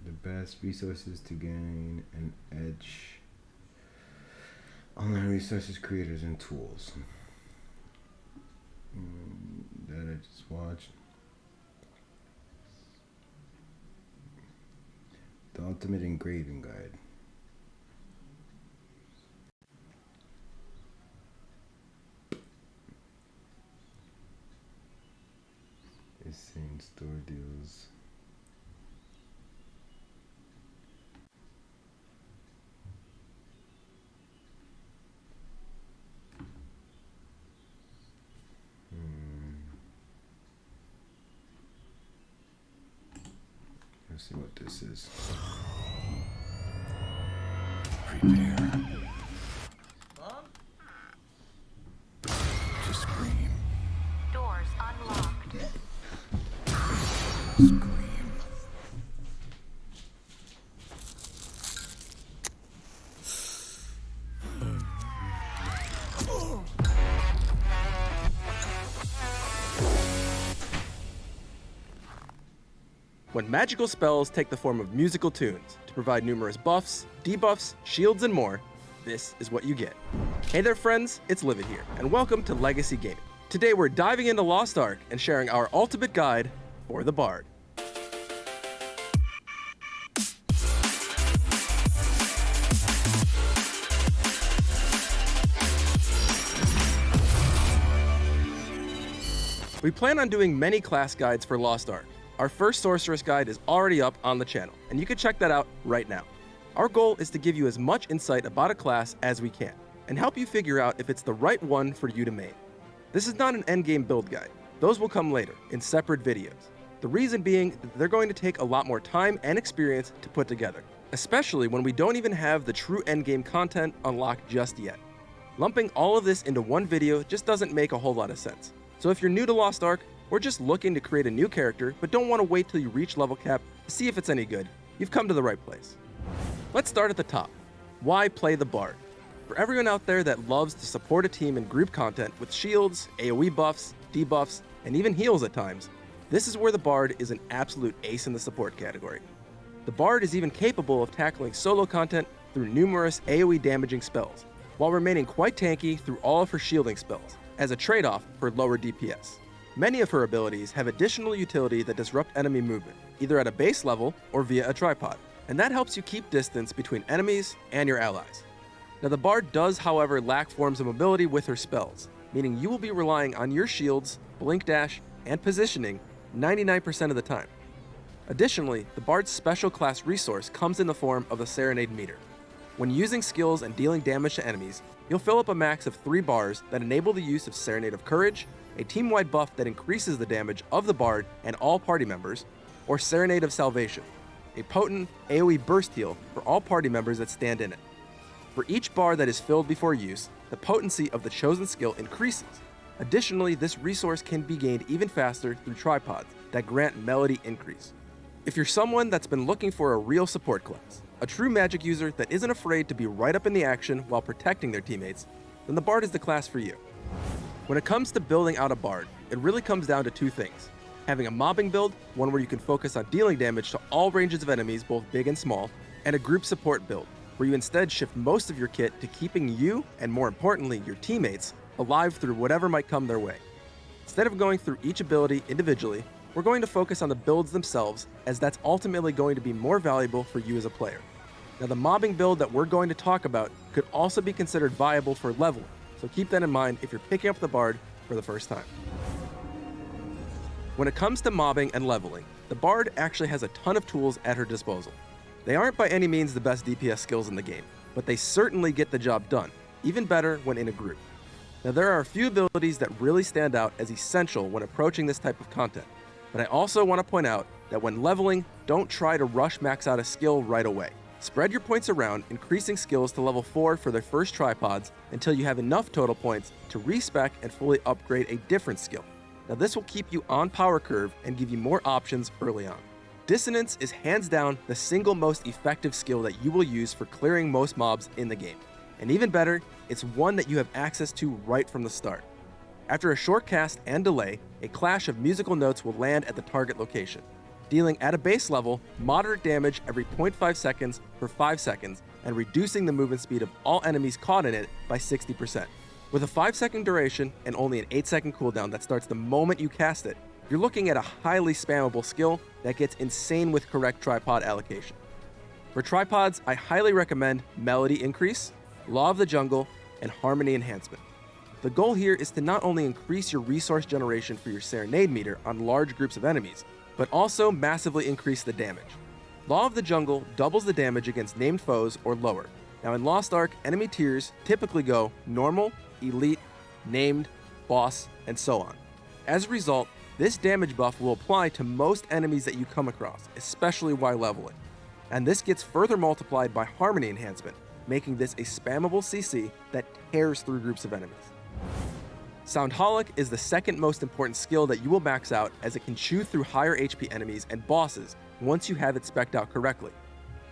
The best resources to gain an edge. Online resources, creators, and tools. That I just watched. The Ultimate Engraving Guide. Insane store deals. Let's see what this is. Prepare. To scream. Doors unlocked. Scream. When magical spells take the form of musical tunes to provide numerous buffs, debuffs, shields, and more, this is what you get. Hey there friends, it's Livid here, and welcome to Legacy Gaming. Today we're diving into Lost Ark and sharing our ultimate guide for the Bard. We plan on doing many class guides for Lost Ark. Our first Sorceress guide is already up on the channel, and you can check that out right now. Our goal is to give you as much insight about a class as we can, and help you figure out if it's the right one for you to main. This is not an endgame build guide. Those will come later, in separate videos. The reason being that they're going to take a lot more time and experience to put together, especially when we don't even have the true endgame content unlocked just yet. Lumping all of this into one video just doesn't make a whole lot of sense. So if you're new to Lost Ark, or just looking to create a new character but don't want to wait till you reach level cap to see if it's any good, you've come to the right place. Let's start at the top. Why play the Bard? For everyone out there that loves to support a team in group content with shields, AoE buffs, debuffs, and even heals at times, this is where the Bard is an absolute ace in the support category. The Bard is even capable of tackling solo content through numerous AoE damaging spells, while remaining quite tanky through all of her shielding spells, as a trade-off for lower DPS. Many of her abilities have additional utility that disrupt enemy movement, either at a base level or via a tripod, and that helps you keep distance between enemies and your allies. Now the Bard does, however, lack forms of mobility with her spells, meaning you will be relying on your shields, blink dash, and positioning 99% of the time. Additionally, the Bard's special class resource comes in the form of the Serenade meter. When using skills and dealing damage to enemies, you'll fill up a max of 3 bars that enable the use of Serenade of Courage, a team-wide buff that increases the damage of the Bard and all party members, or Serenade of Salvation, a potent AoE burst heal for all party members that stand in it. For each bar that is filled before use, the potency of the chosen skill increases. Additionally, this resource can be gained even faster through tripods that grant melody increase. If you're someone that's been looking for a real support class, a true magic user that isn't afraid to be right up in the action while protecting their teammates, then the Bard is the class for you. When it comes to building out a Bard, it really comes down to 2 things. Having a mobbing build, one where you can focus on dealing damage to all ranges of enemies, both big and small, and a group support build, where you instead shift most of your kit to keeping you, and more importantly, your teammates, alive through whatever might come their way. Instead of going through each ability individually, we're going to focus on the builds themselves, as that's ultimately going to be more valuable for you as a player. Now the mobbing build that we're going to talk about could also be considered viable for leveling, so keep that in mind if you're picking up the Bard for the first time. When it comes to mobbing and leveling, the Bard actually has a ton of tools at her disposal. They aren't by any means the best DPS skills in the game, but they certainly get the job done, even better when in a group. Now there are a few abilities that really stand out as essential when approaching this type of content, but I also want to point out that when leveling, don't try to rush max out a skill right away. Spread your points around, increasing skills to level 4 for their first tripods until you have enough total points to respec and fully upgrade a different skill. Now this will keep you on power curve and give you more options early on. Dissonance is hands down the single most effective skill that you will use for clearing most mobs in the game. And even better, it's one that you have access to right from the start. After a short cast and delay, a clash of musical notes will land at the target location, dealing at a base level moderate damage every 0.5 seconds for 5 seconds and reducing the movement speed of all enemies caught in it by 60%. With a 5-second duration and only an 8-second cooldown that starts the moment you cast it, you're looking at a highly spammable skill that gets insane with correct tripod allocation. For tripods, I highly recommend Melody Increase, Law of the Jungle, and Harmony Enhancement. The goal here is to not only increase your resource generation for your Serenade meter on large groups of enemies, but also massively increase the damage. Law of the Jungle doubles the damage against named foes or lower. Now in Lost Ark, enemy tiers typically go normal, elite, named, boss, and so on. As a result, this damage buff will apply to most enemies that you come across, especially while leveling. And this gets further multiplied by Harmony Enhancement, making this a spammable CC that tears through groups of enemies. Soundholic is the second most important skill that you will max out, as it can chew through higher HP enemies and bosses once you have it spec'd out correctly.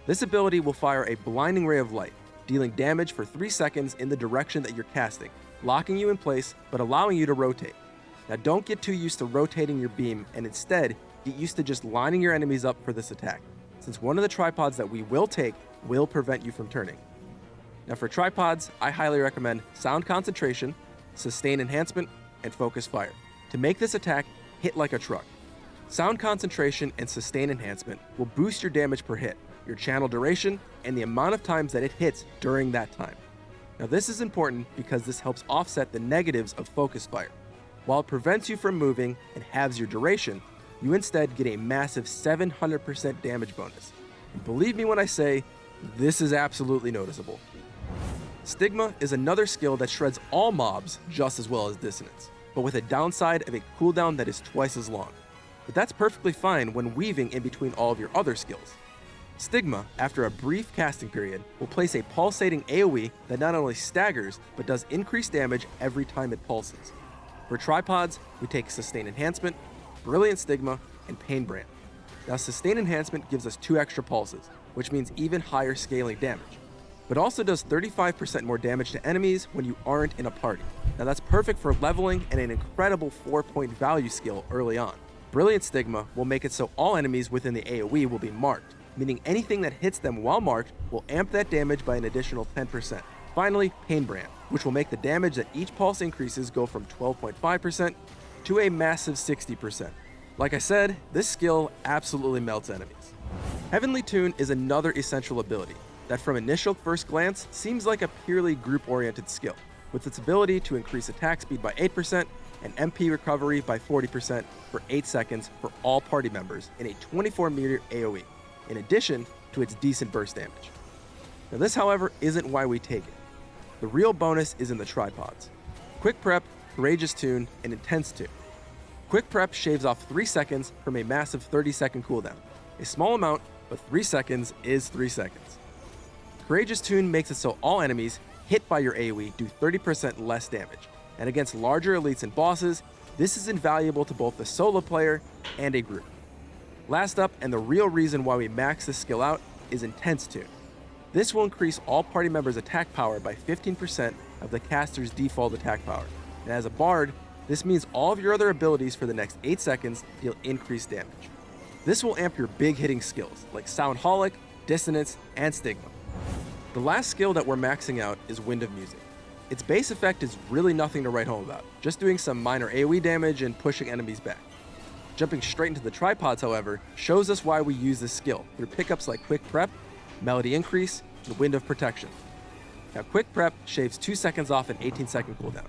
This ability will fire a blinding ray of light, dealing damage for 3 seconds in the direction that you're casting, locking you in place but allowing you to rotate. Now don't get too used to rotating your beam, and instead get used to just lining your enemies up for this attack, since one of the tripods that we will take will prevent you from turning. Now for tripods, I highly recommend Sound Concentration, Sustain Enhancement, and Focus Fire to make this attack hit like a truck. Sound Concentration and Sustain Enhancement will boost your damage per hit, your channel duration, and the amount of times that it hits during that time. Now this is important because this helps offset the negatives of Focus Fire. While it prevents you from moving and halves your duration, you instead get a massive 700% damage bonus. And believe me when I say, this is absolutely noticeable. Stigma is another skill that shreds all mobs just as well as Dissonance, but with a downside of a cooldown that is twice as long. But that's perfectly fine when weaving in between all of your other skills. Stigma, after a brief casting period, will place a pulsating AoE that not only staggers, but does increased damage every time it pulses. For tripods, we take Sustain Enhancement, Brilliant Stigma, and Pain Brand. Now Sustain Enhancement gives us 2 extra pulses, which means even higher scaling damage, but also does 35% more damage to enemies when you aren't in a party. Now that's perfect for leveling and an incredible 4-point value skill early on. Brilliant Stigma will make it so all enemies within the AoE will be marked, meaning anything that hits them while marked will amp that damage by an additional 10%. Finally, Pain Brand, which will make the damage that each pulse increases go from 12.5% to a massive 60%. Like I said, this skill absolutely melts enemies. Heavenly Tune is another essential ability that from initial first glance seems like a purely group-oriented skill, with its ability to increase attack speed by 8% and MP recovery by 40% for 8 seconds for all party members in a 24-meter AoE, in addition to its decent burst damage. Now this, however, isn't why we take it. The real bonus is in the tripods: Quick Prep, Courageous Tune, and Intense Tune. Quick Prep shaves off 3 seconds from a massive 30-second cooldown. A small amount, but 3 seconds is 3 seconds. Courageous Tune makes it so all enemies hit by your AoE do 30% less damage, and against larger elites and bosses, this is invaluable to both the solo player and a group. Last up, and the real reason why we max this skill out, is Intense Tune. This will increase all party members' attack power by 15% of the caster's default attack power, and as a bard, this means all of your other abilities for the next 8 seconds deal increased damage. This will amp your big hitting skills like Soundholic, Dissonance, and Stigma. The last skill that we're maxing out is Wind of Music. Its base effect is really nothing to write home about, just doing some minor AoE damage and pushing enemies back. Jumping straight into the tripods, however, shows us why we use this skill through pickups like Quick Prep, Melody Increase, and Wind of Protection. Now Quick Prep shaves 2 seconds off an 18-second cooldown.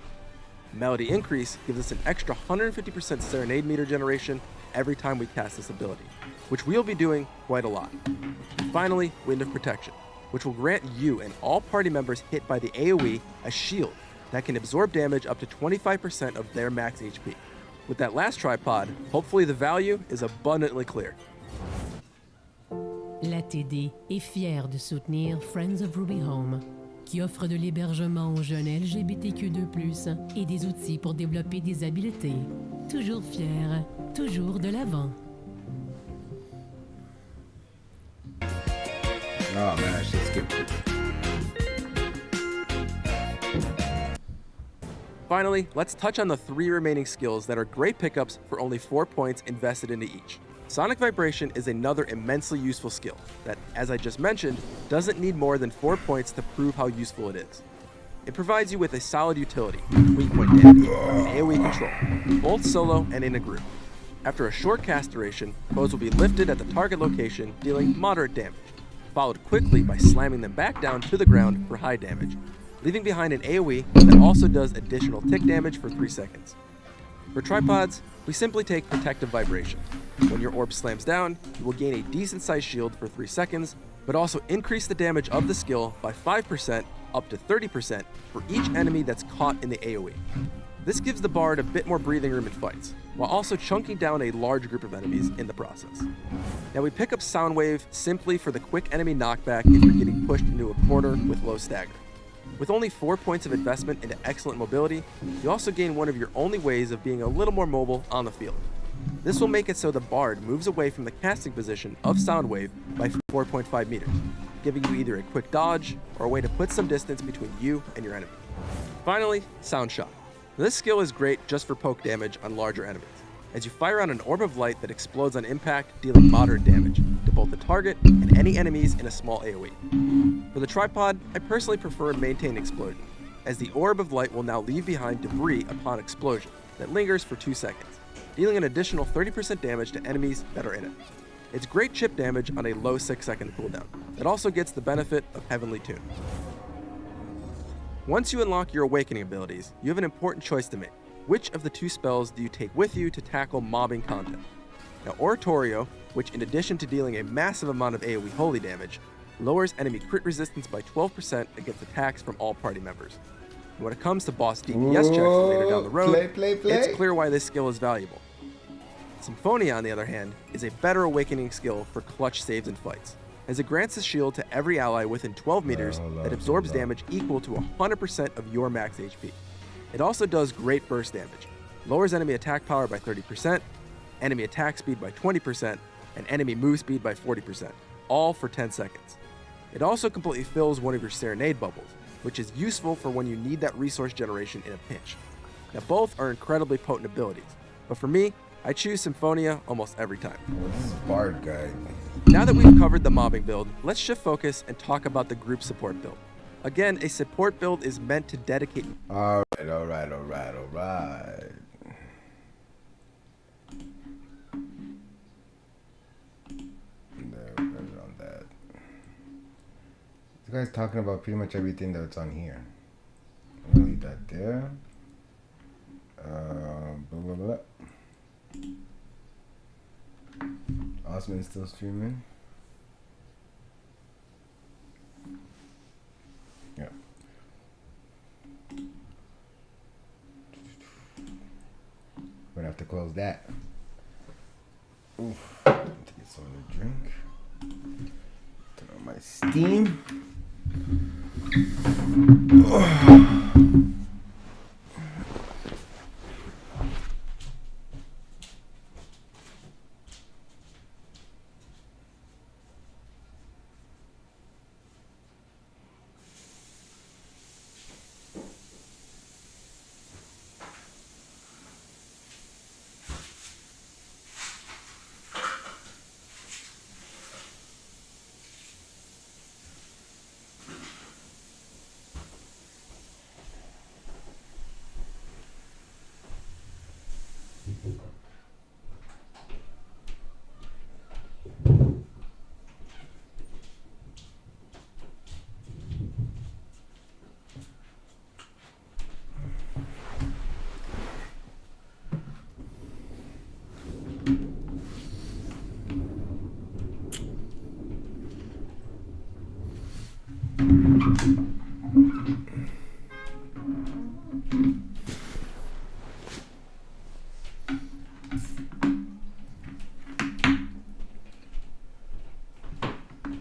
Melody Increase gives us an extra 150% Serenade meter generation every time we cast this ability, which we'll be doing quite a lot. And finally, Wind of Protection, which will grant you and all party members hit by the AoE a shield that can absorb damage up to 25% of their max HP. With that last tripod, hopefully the value is abundantly clear. La TD est fière de soutenir Friends of Ruby Home, qui offre de l'hébergement aux jeunes LGBTQ2+, et des outils pour développer des habiletés. Toujours fière, toujours de l'avant. Oh man, I should skip it. Finally, let's touch on the 3 remaining skills that are great pickups for only 4 points invested into each. Sonic Vibration is another immensely useful skill that, as I just mentioned, doesn't need more than 4 points to prove how useful it is. It provides you with a solid utility, weak point damage, and AoE control, both solo and in a group. After a short cast duration, foes will be lifted at the target location, dealing moderate damage, followed quickly by slamming them back down to the ground for high damage, leaving behind an AoE that also does additional tick damage for 3 seconds. For tripods, we simply take Protective Vibration. When your orb slams down, you will gain a decent sized shield for 3 seconds, but also increase the damage of the skill by 5% up to 30% for each enemy that's caught in the AoE. This gives the bard a bit more breathing room in fights, while also chunking down a large group of enemies in the process. Now we pick up Soundwave simply for the quick enemy knockback if you're getting pushed into a corner with low stagger. With only 4 points of investment into excellent mobility, you also gain one of your only ways of being a little more mobile on the field. This will make it so the bard moves away from the casting position of Soundwave by 4.5 meters, giving you either a quick dodge or a way to put some distance between you and your enemy. Finally, Sound Shock. This skill is great just for poke damage on larger enemies, as you fire on an orb of light that explodes on impact, dealing moderate damage to both both the target and any enemies in a small AoE. For the tripod, I personally prefer Maintain Explosion, as the orb of light will now leave behind debris upon explosion that lingers for 2 seconds, dealing an additional 30% damage to enemies that are in it. It's great chip damage on a low 6-second cooldown that also gets the benefit of Heavenly Tune. Once you unlock your awakening abilities, you have an important choice to make. Which of the 2 spells do you take with you to tackle mobbing content? Now, Oratorio, which in addition to dealing a massive amount of AoE holy damage, lowers enemy crit resistance by 12% against attacks from all party members. And when it comes to boss DPS checks later down the road, it's clear why this skill is valuable. Symphonia, on the other hand, is a better awakening skill for clutch saves and fights, as it grants a shield to every ally within 12 meters that absorbs damage equal to 100% of your max HP. It also does great burst damage, lowers enemy attack power by 30%, enemy attack speed by 20%, and enemy move speed by 40%, all for 10 seconds. It also completely fills one of your Serenade bubbles, which is useful for when you need that resource generation in a pinch. Now both are incredibly potent abilities, but for me, I choose Symphonia almost every time. This is Bard guy. Now that we've covered the mobbing build, let's shift focus and talk about the group support build. Again, a support build is meant to dedicate... Alright. There, on that. This guy's talking about pretty much everything that's on here. I'm gonna leave that there. Blah, blah, blah. Osman's still streaming. Yeah. We're gonna have to close that. Oof. Take some of the drink. Turn on my Steam.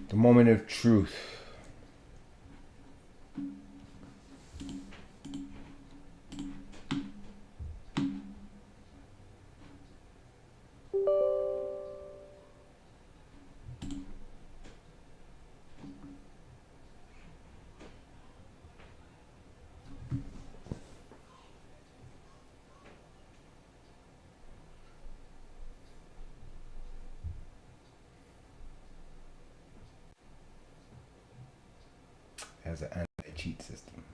The moment of truth. Has an anti-cheat system.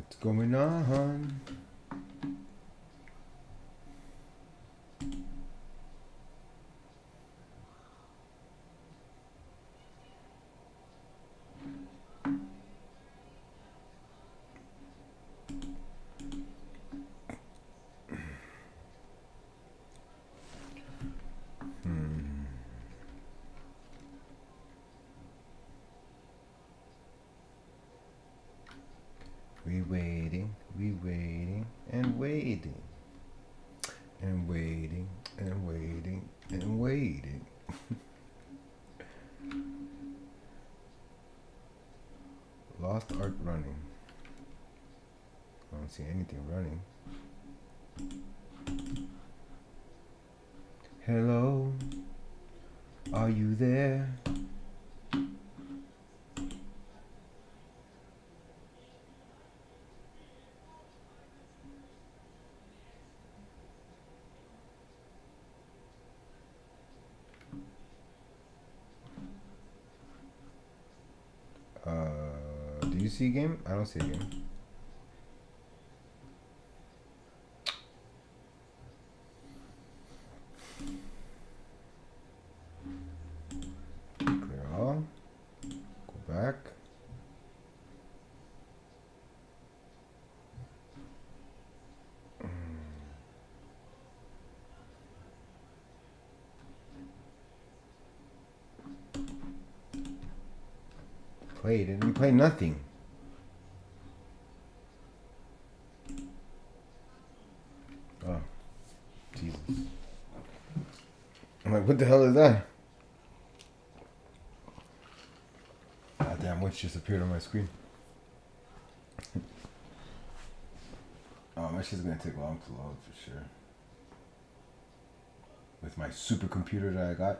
What's going on? We waiting and waiting and waiting and waiting and waiting. Lost Ark running. I don't see anything running. Hello, are you there? Do you see a game? I don't see a game. Clear all. Go back. Played. It didn't play nothing. Oh, Jesus. I'm like, what the hell is that? God damn, witch just appeared on my screen. Oh, my shit's gonna take long to load for sure. With my supercomputer that I got.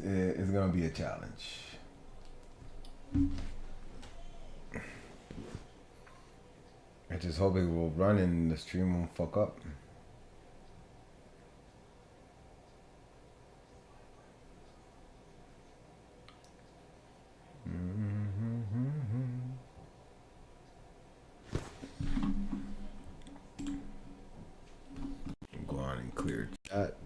It's gonna be a challenge. I just hope it will run and the stream won't fuck up. Go on and clear chat.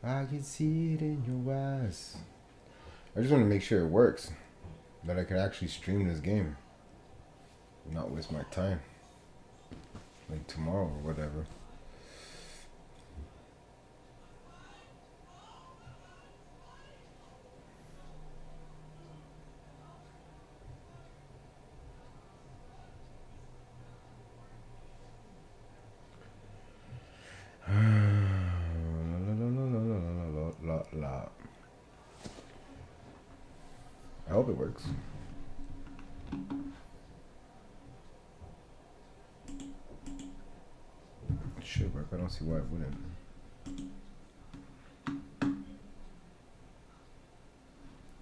I can see it in your eyes. I just want to make sure it works. That I can actually stream this game. Not waste my time. Like tomorrow or whatever. I hope it works. It should work. I don't see why it wouldn't.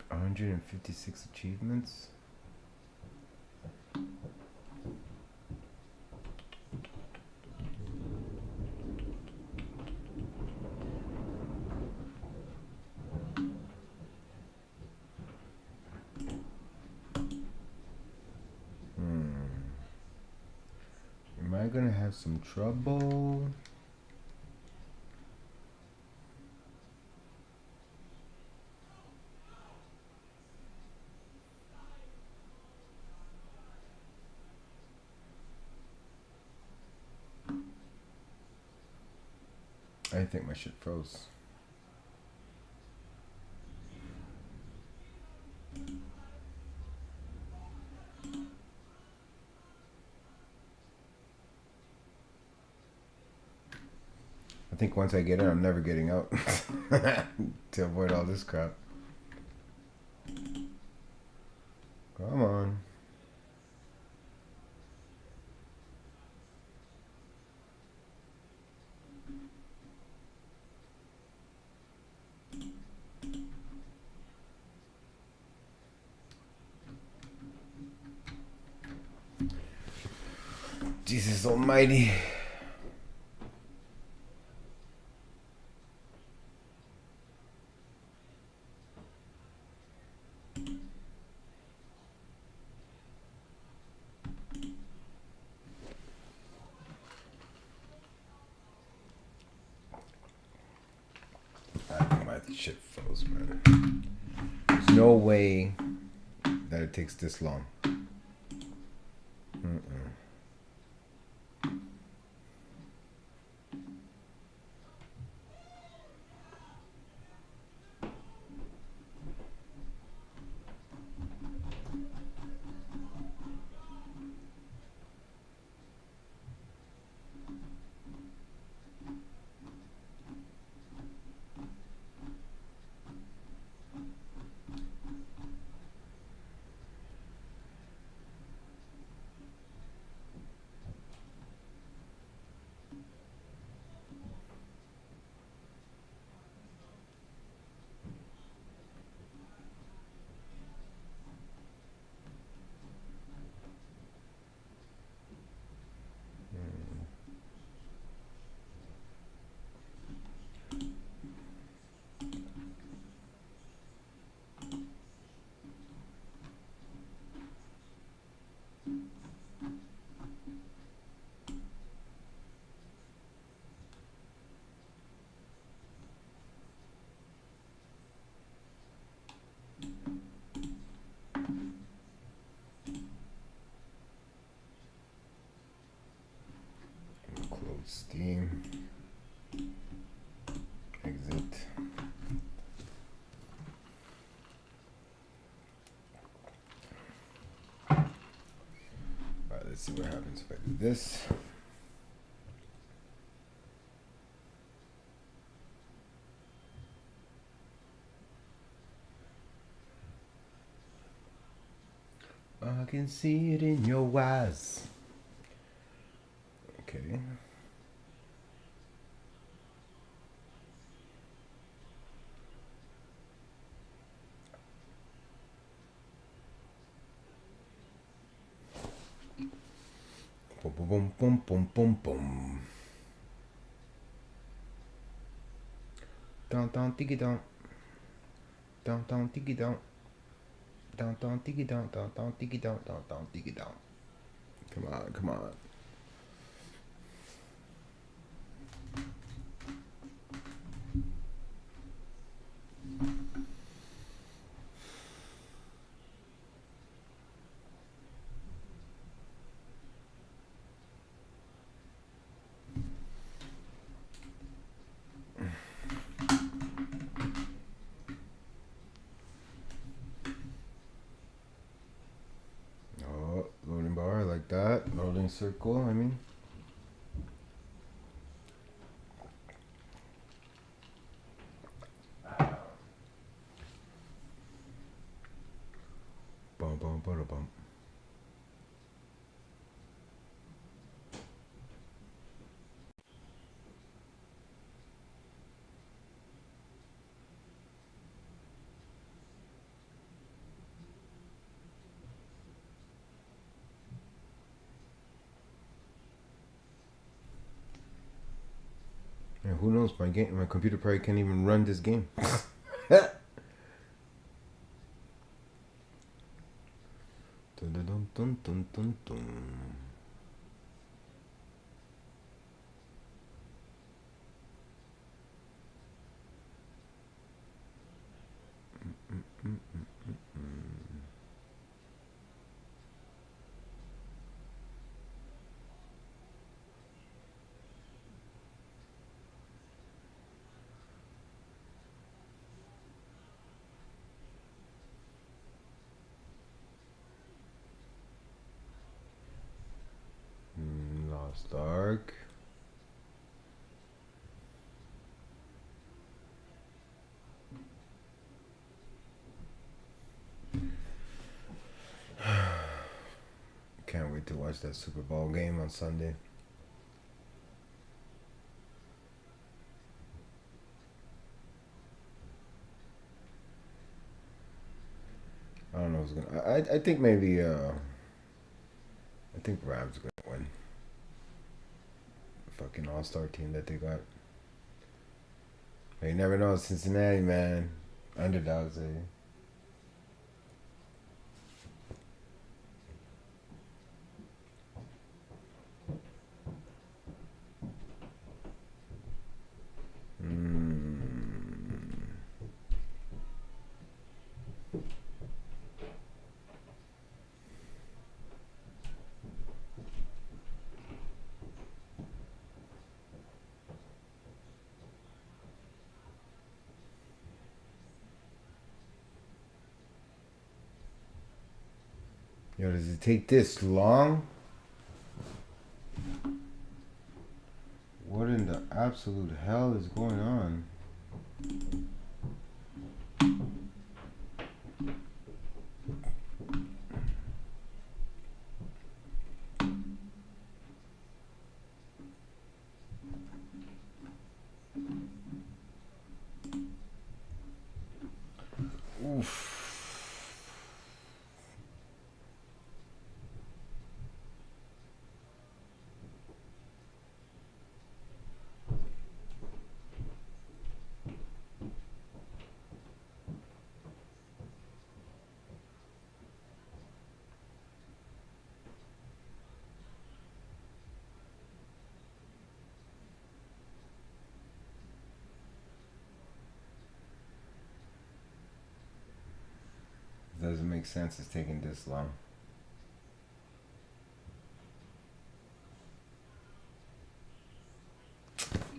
$156 achievements. Am I gonna have some trouble? I think my shit froze. I think once I get in, I'm never getting out to avoid all this crap. Come on. Jesus Almighty. Shit froze, man. There's no way that it takes this long. Steam. Exit. Alright, let's see what happens if I do this. I can see it in your eyes. Okay. Boom, boom, boom, boom, boom, boom. Down, down, diggy, down. Down, down, diggy, down. Down, down, diggy, down, down, down, diggy, down, down, down, diggy, down. Come on, come on. Loading bar like that. Loading circle, I mean. Bum, bum, bum, bum. Yeah, who knows? My computer probably can't even run this game. Dun, dun, dun, dun, dun, dun. Lost Ark. Can't wait to watch that Super Bowl game on Sunday. I don't know who's gonna. I think maybe. I think Rams are gonna win. The fucking all-star team that they got. But you never know, Cincinnati, man. Underdogs, eh? Yo, does it take this long? What in the absolute hell is going on? Oof. Doesn't make sense it's taking this long.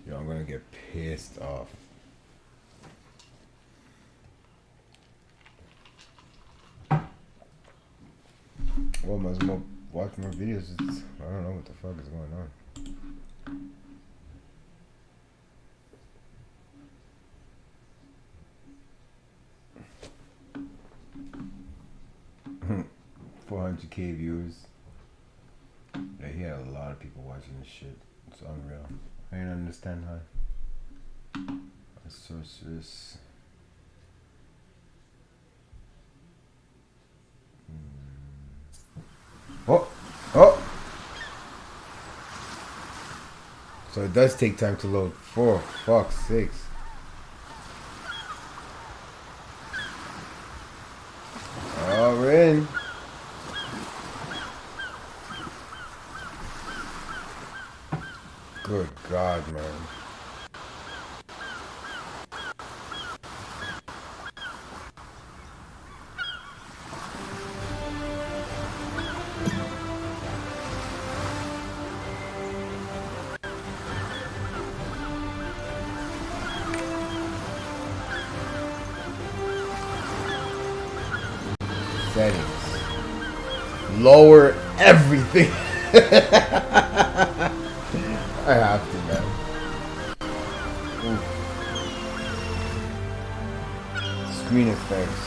Yo, I'm gonna get pissed off. Well, must watch more videos. I don't know what the fuck is going on. 400K viewers. Yeah, he had a lot of people watching this shit. It's unreal. I didn't understand how. A sorceress. Oh! Oh! So it does take time to load. For fuck's sakes. Oh, we're in. Good God, man. Settings. Lower everything. I have to, man. Ooh. Screen effects.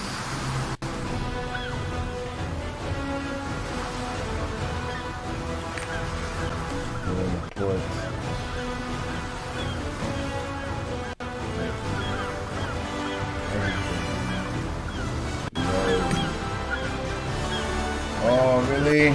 Oh, really?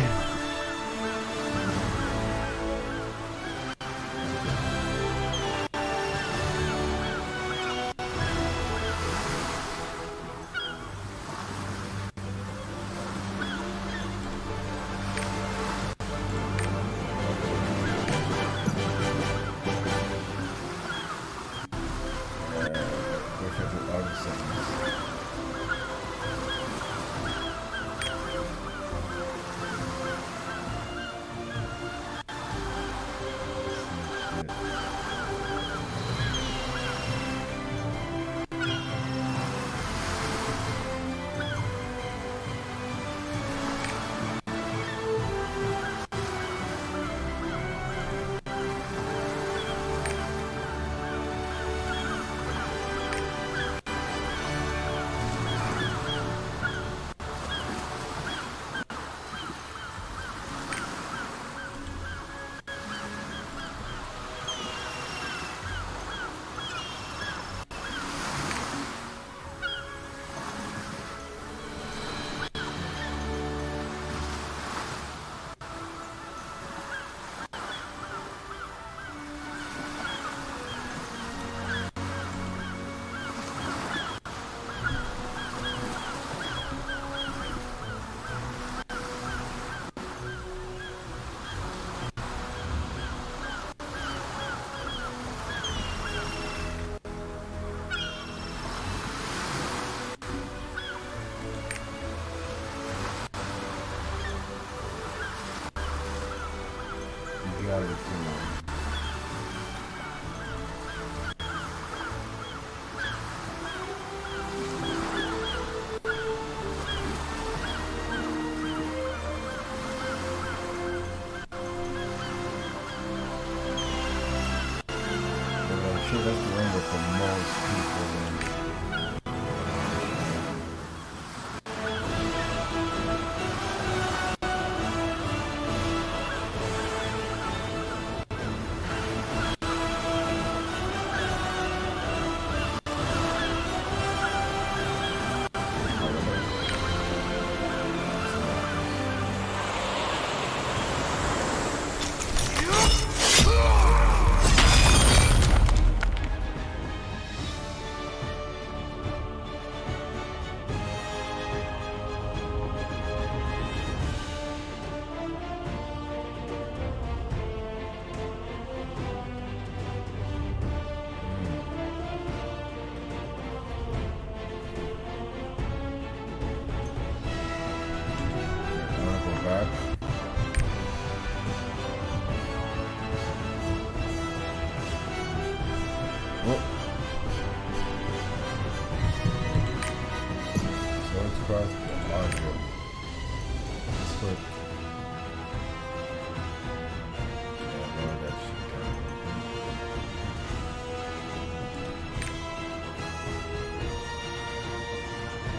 sure that's the one with the most people in.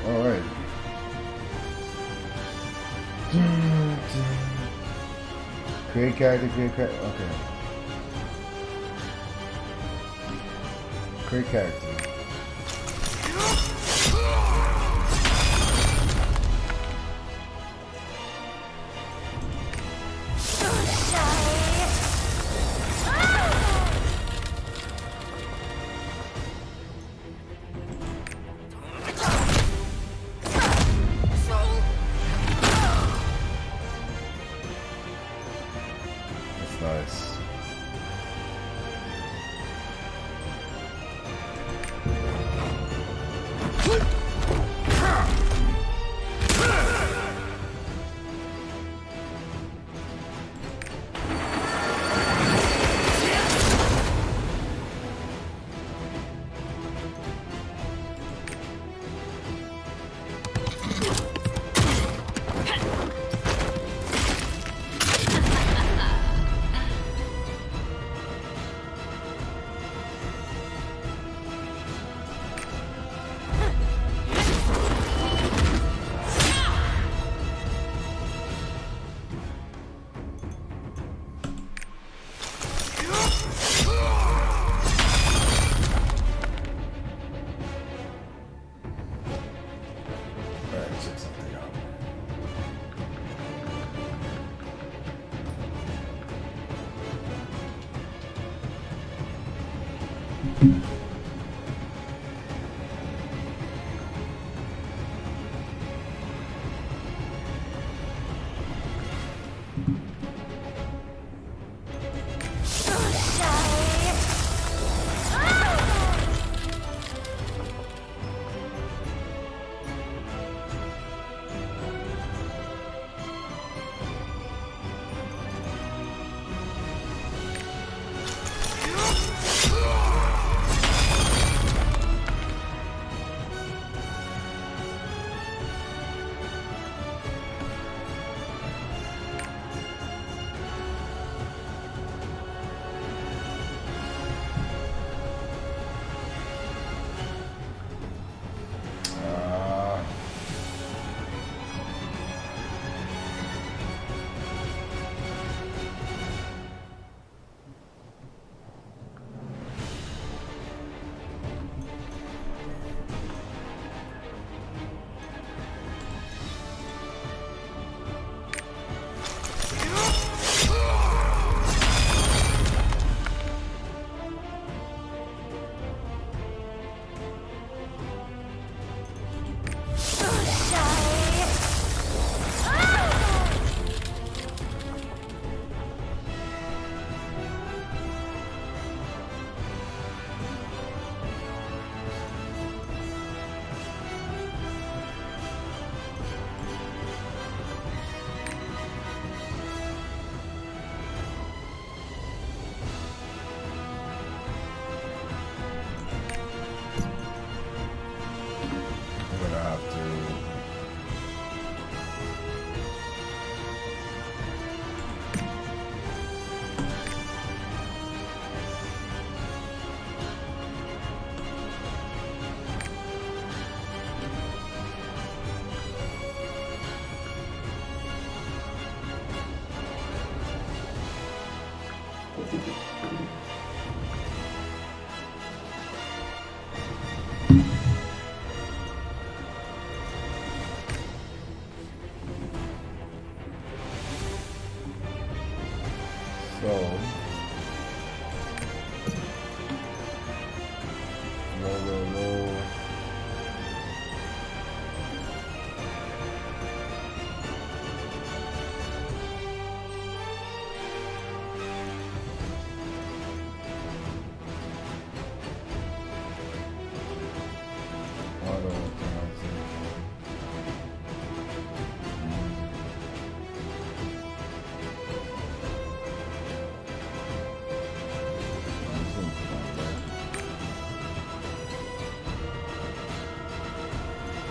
Alright. Create character, okay. Create character. Nice.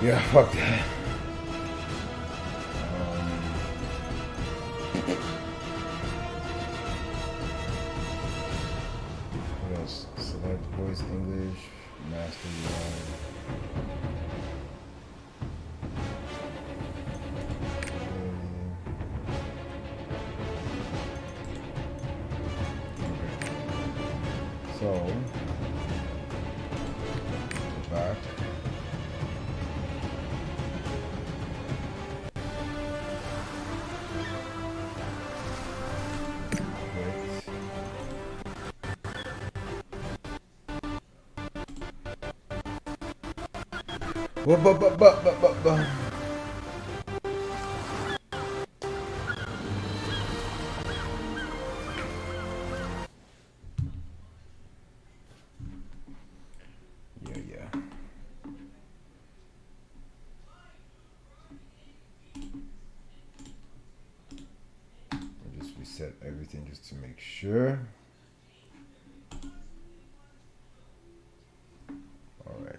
Yeah, fuck that. What else? Select voice English, master So, go back. Yeah. I just reset everything just to make sure. All right.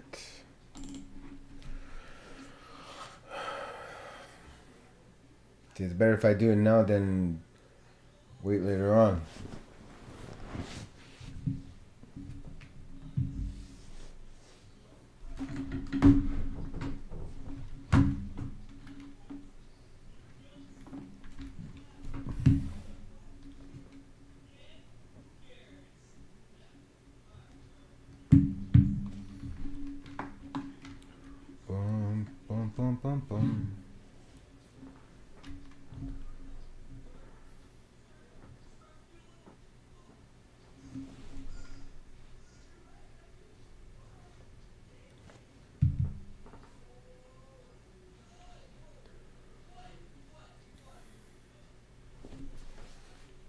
It's better if I do it now than wait later on. Bum, bum, bum, bum, bum.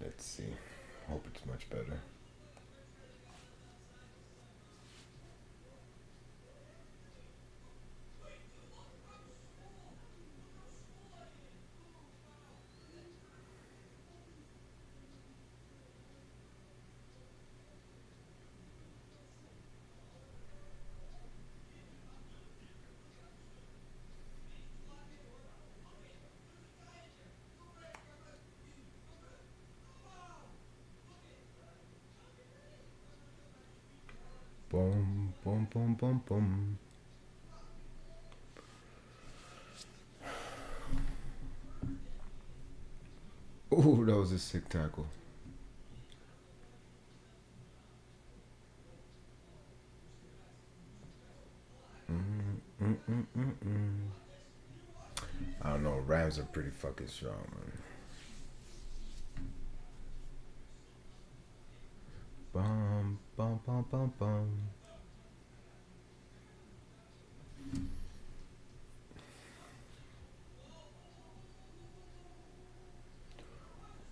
Let's see. Hope it's much better. Boom, boom, boom, boom, boom. Ooh, that was a sick tackle. I don't know. Rams are pretty fucking strong, man. Bum, bum, bum, bum, bum.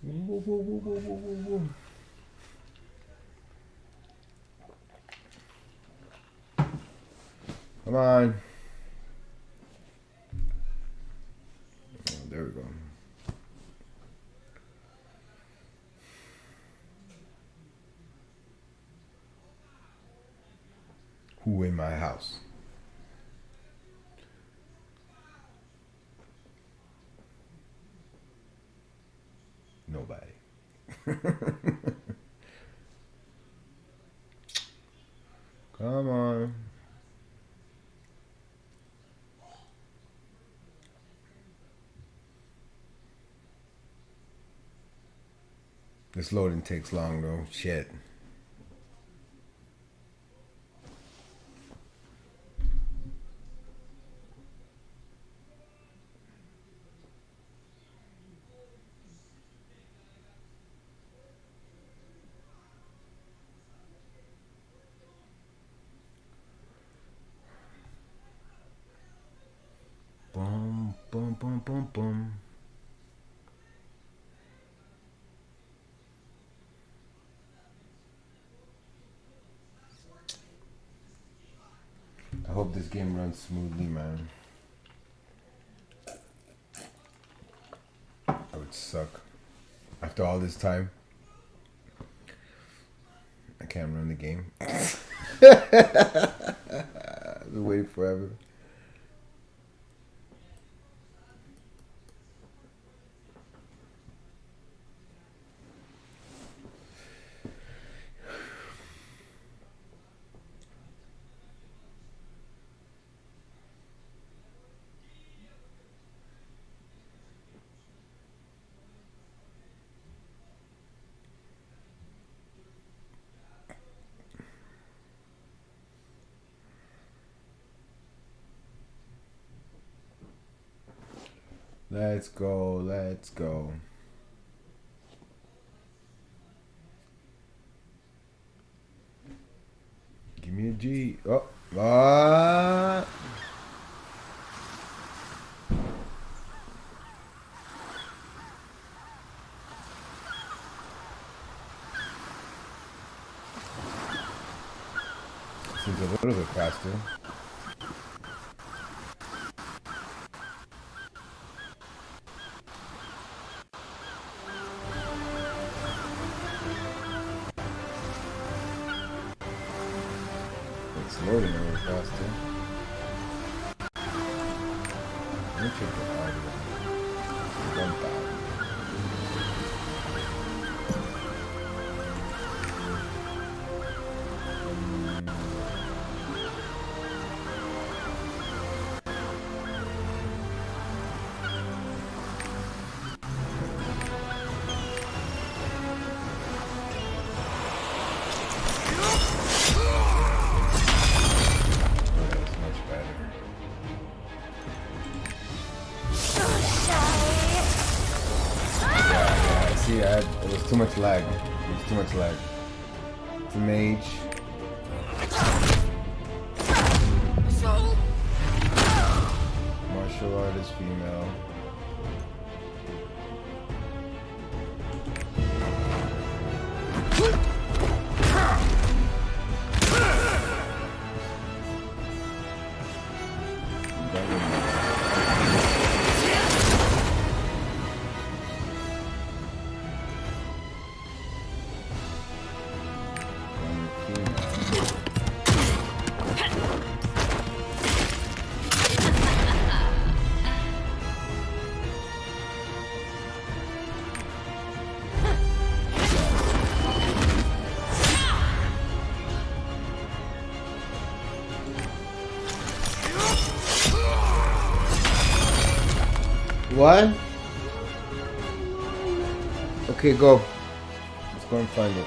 Whoa, whoa, whoa, whoa, whoa, whoa, whoa. Come on. Oh, there we go. Who in my house? Nobody. Come on. This loading takes long though. Shit. Boom, boom, boom, boom, boom. I hope this game runs smoothly, man. That would suck. After all this time, I can't run the game. I've been waiting forever. Let's go, let's go. Give me a G. Oh, Seems a little bit faster. It's loading a little faster. Let me check the audio. 1,000. It was too much lag. It was too much lag. It's a mage. Martial artist female. What? Okay, go. Let's go and find it.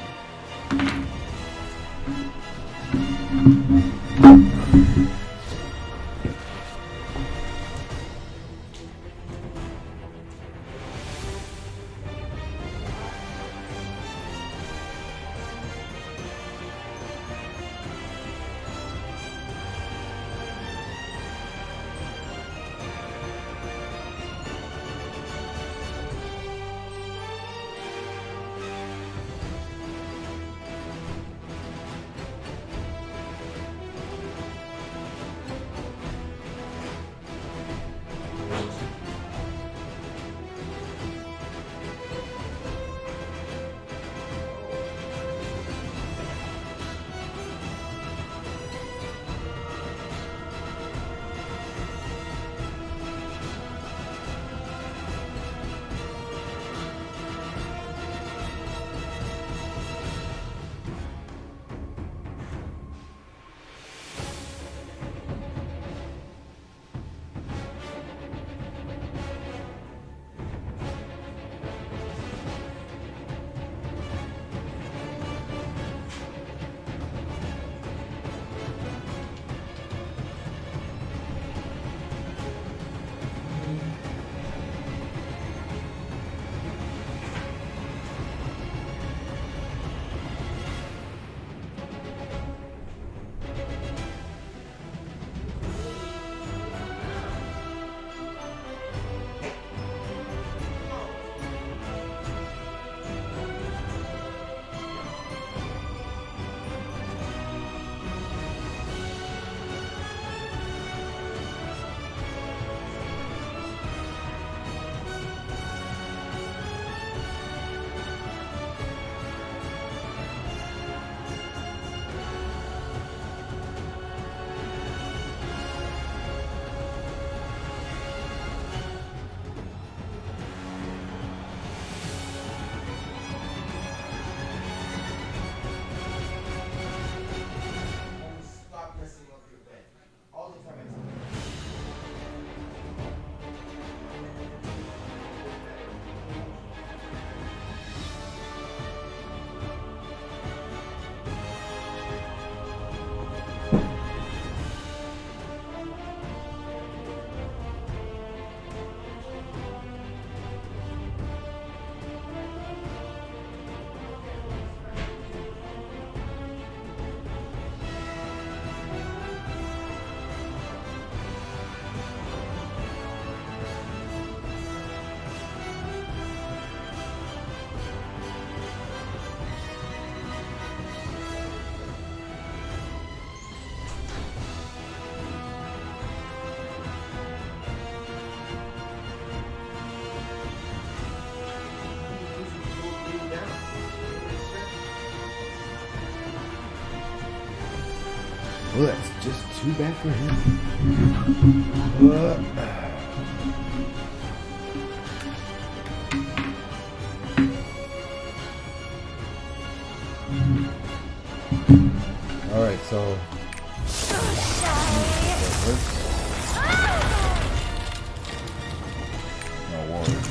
Well, that's just too bad for him. Alright, so... No worries.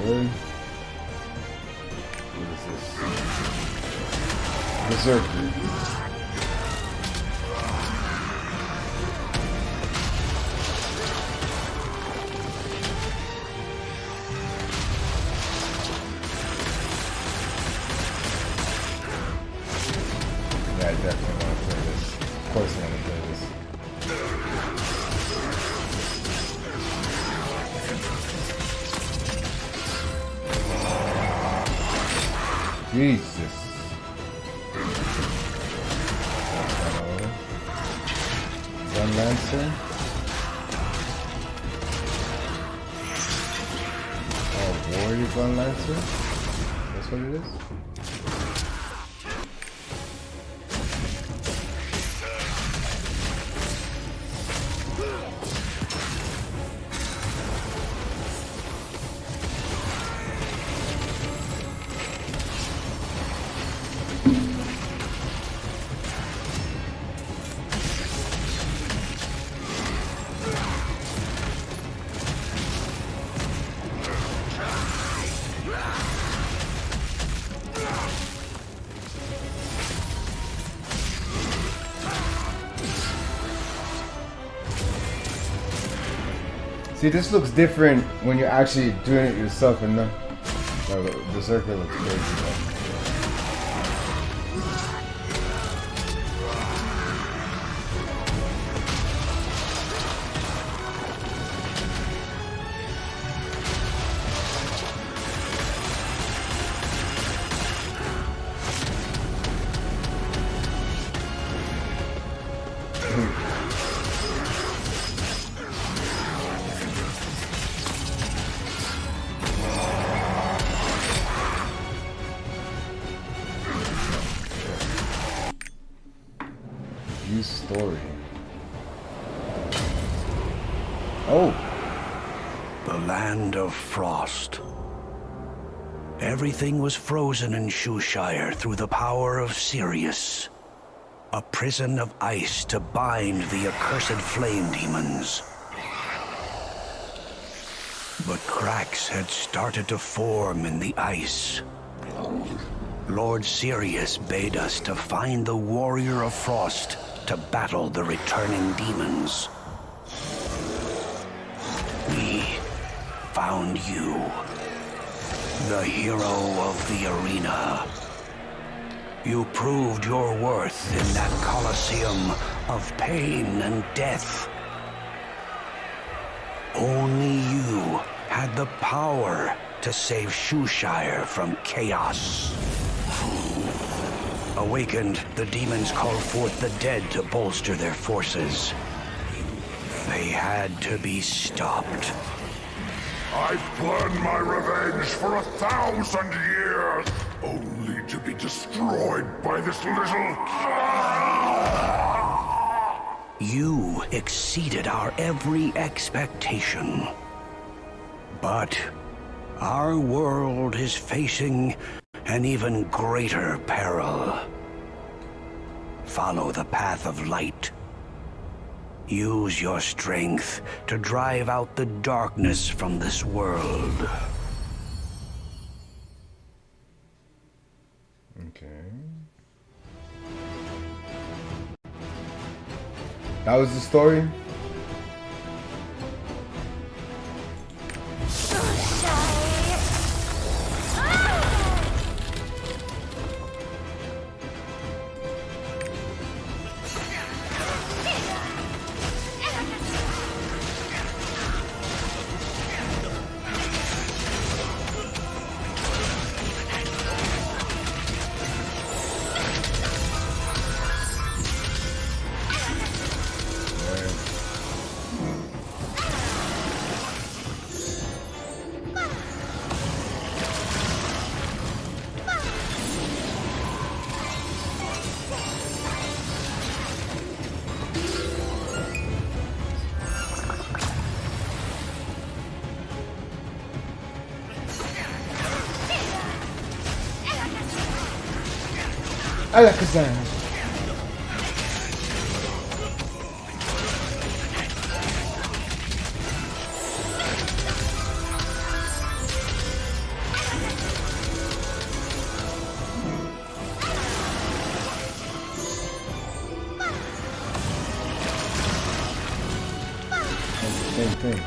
Good. What is this? Berserker. Yeah, I definitely want to play this. Of course I want to play this. Jesus. Gun Lancer. Oh, Warrior Gun Lancer? That's what it is? See, this looks different when you're actually doing it yourself, and the Berserker looks crazy though. Story. Oh. The land of frost. Everything was frozen in Shoeshire through the power of Sirius. A prison of ice to bind the accursed flame demons. But cracks had started to form in the ice. Lord Sirius bade us to find the Warrior of Frost to battle the returning demons. We found you, the hero of the arena. You proved your worth in that coliseum of pain and death. Only you had the power to save Shoeshire from chaos. Awakened, the demons called forth the dead to bolster their forces. They had to be stopped. I've planned my revenge for 1,000 years, only to be destroyed by this little... You exceeded our every expectation. But our world is facing an even greater peril. Follow the path of light. Use your strength to drive out the darkness from this world. Okay. That was the story? Alakazam. Same thing.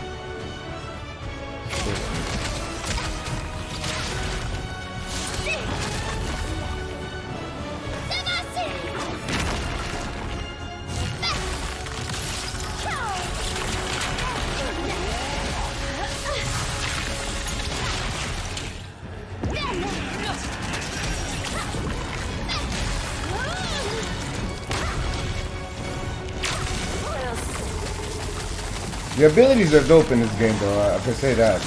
The abilities are dope in this game, though. I can say that.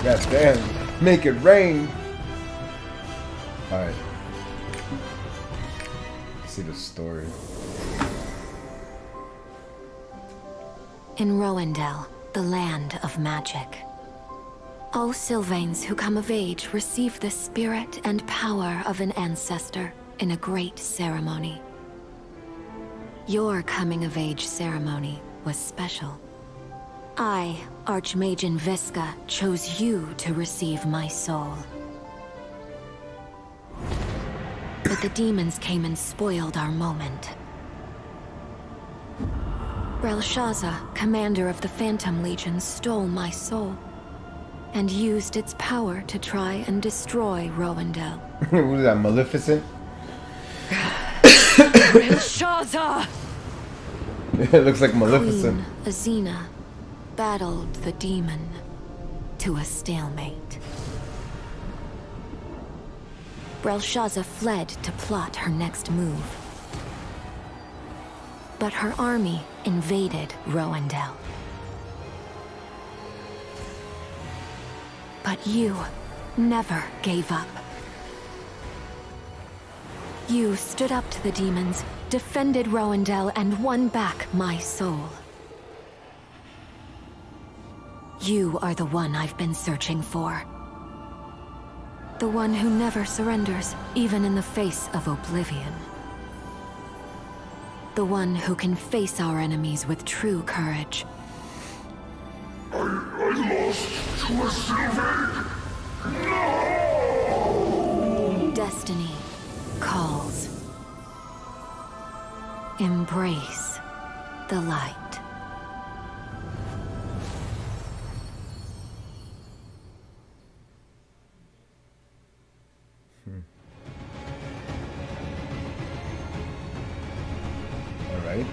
God damn, make it rain. Alright. See the story. In Rowendell, the land of magic, all Sylvains who come of age receive the spirit and power of an ancestor in a great ceremony. Your coming of age ceremony was special. I, Archmage Visca, chose you to receive my soul. But the demons came and spoiled our moment. Belshazzar, commander of the Phantom Legion, stole my soul and used its power to try and destroy Rowendell. What is that, Maleficent? Belshazzar! It looks like Maleficent. Queen Azina battled the demon to a stalemate. Belshazzar fled to plot her next move. But her army invaded Rowendell. But you never gave up. You stood up to the demons, defended Rowendell, and won back my soul. You are the one I've been searching for. The one who never surrenders, even in the face of oblivion. The one who can face our enemies with true courage. I lost to a Sylvain? No! Destiny calls. Embrace the light. All right.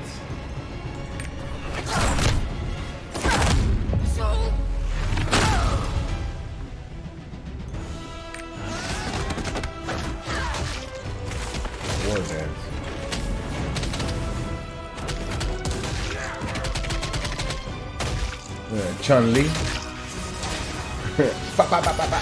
War dance. Chun-Li. Ba, ba, ba, ba, ba.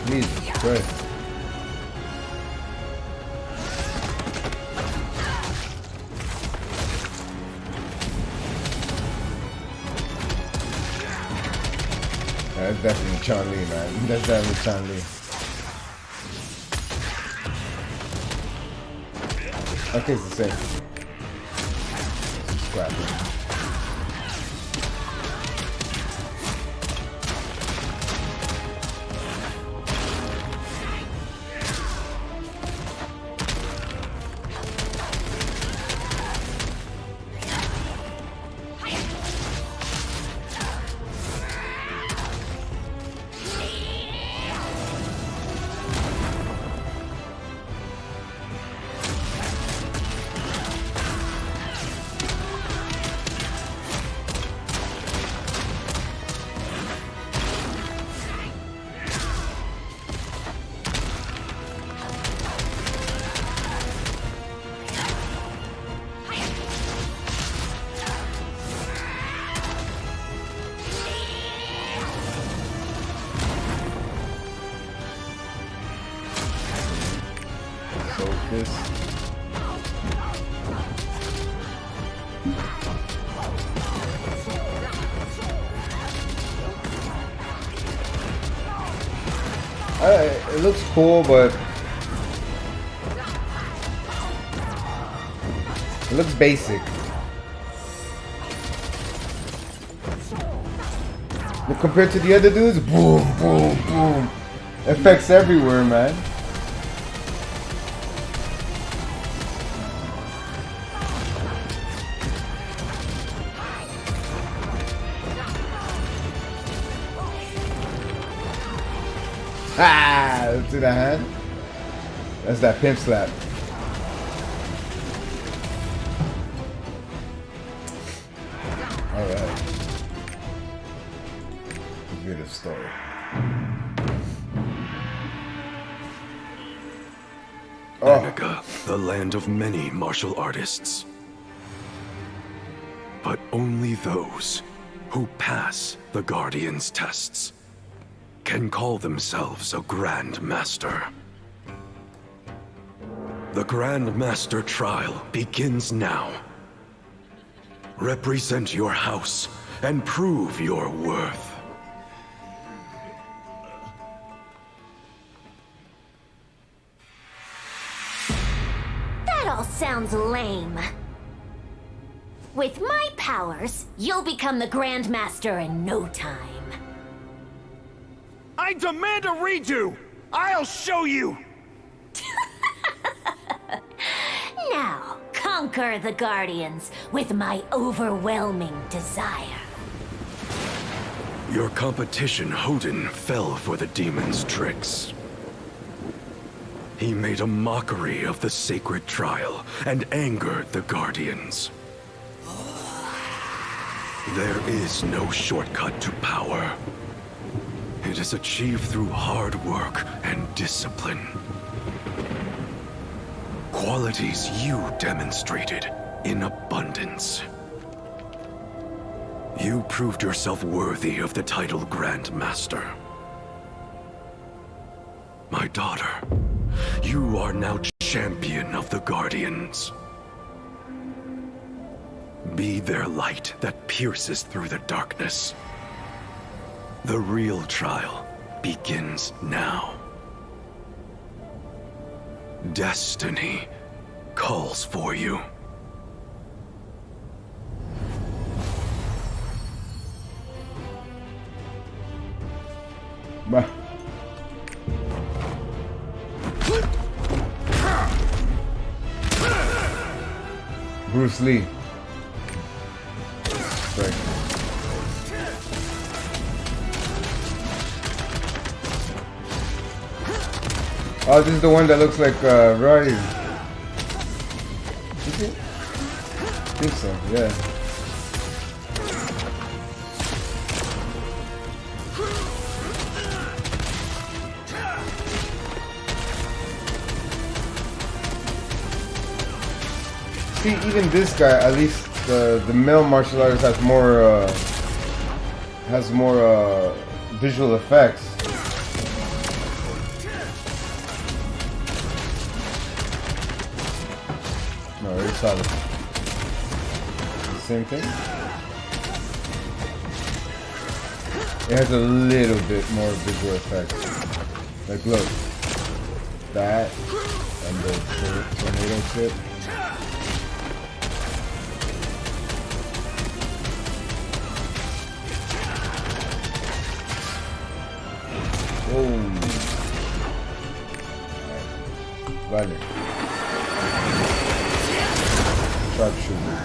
Jesus Christ. That's definitely Chun-Li, man. That's definitely Chun-Li. Okay, it's the same. Scrap it. this. It looks cool, but it looks basic. But compared to the other dudes, boom, boom, boom. Effects everywhere, man. Ah, let's see that hand. That's that pimp slap. Alright. Let's get a story. Anaga, the land of many martial artists. But only those who pass the Guardian's tests can call themselves a Grand Master. The Grand Master trial begins now. Represent your house and prove your worth. That all sounds lame. With my powers, you'll become the Grand Master in no time. I demand a redo! I'll show you! Now, conquer the Guardians with my overwhelming desire. Your competition, Hodin, fell for the demon's tricks. He made a mockery of the sacred trial and angered the Guardians. There is no shortcut to power. It is achieved through hard work and discipline. Qualities you demonstrated in abundance. You proved yourself worthy of the title Grand Master. My daughter, you are now champion of the Guardians. Be their light that pierces through the darkness. The real trial begins now. Destiny calls for you. Bah. Bruce Lee. Right. Oh, this is the one that looks like Roddy. Is it? I think so, yeah. See, even this guy, at least the male martial artist has more visual effects. No, very solid. The same thing. It has a little bit more visual effects. Like, look, that and the tornado tip. Whoa. Vale. Sharpshooter.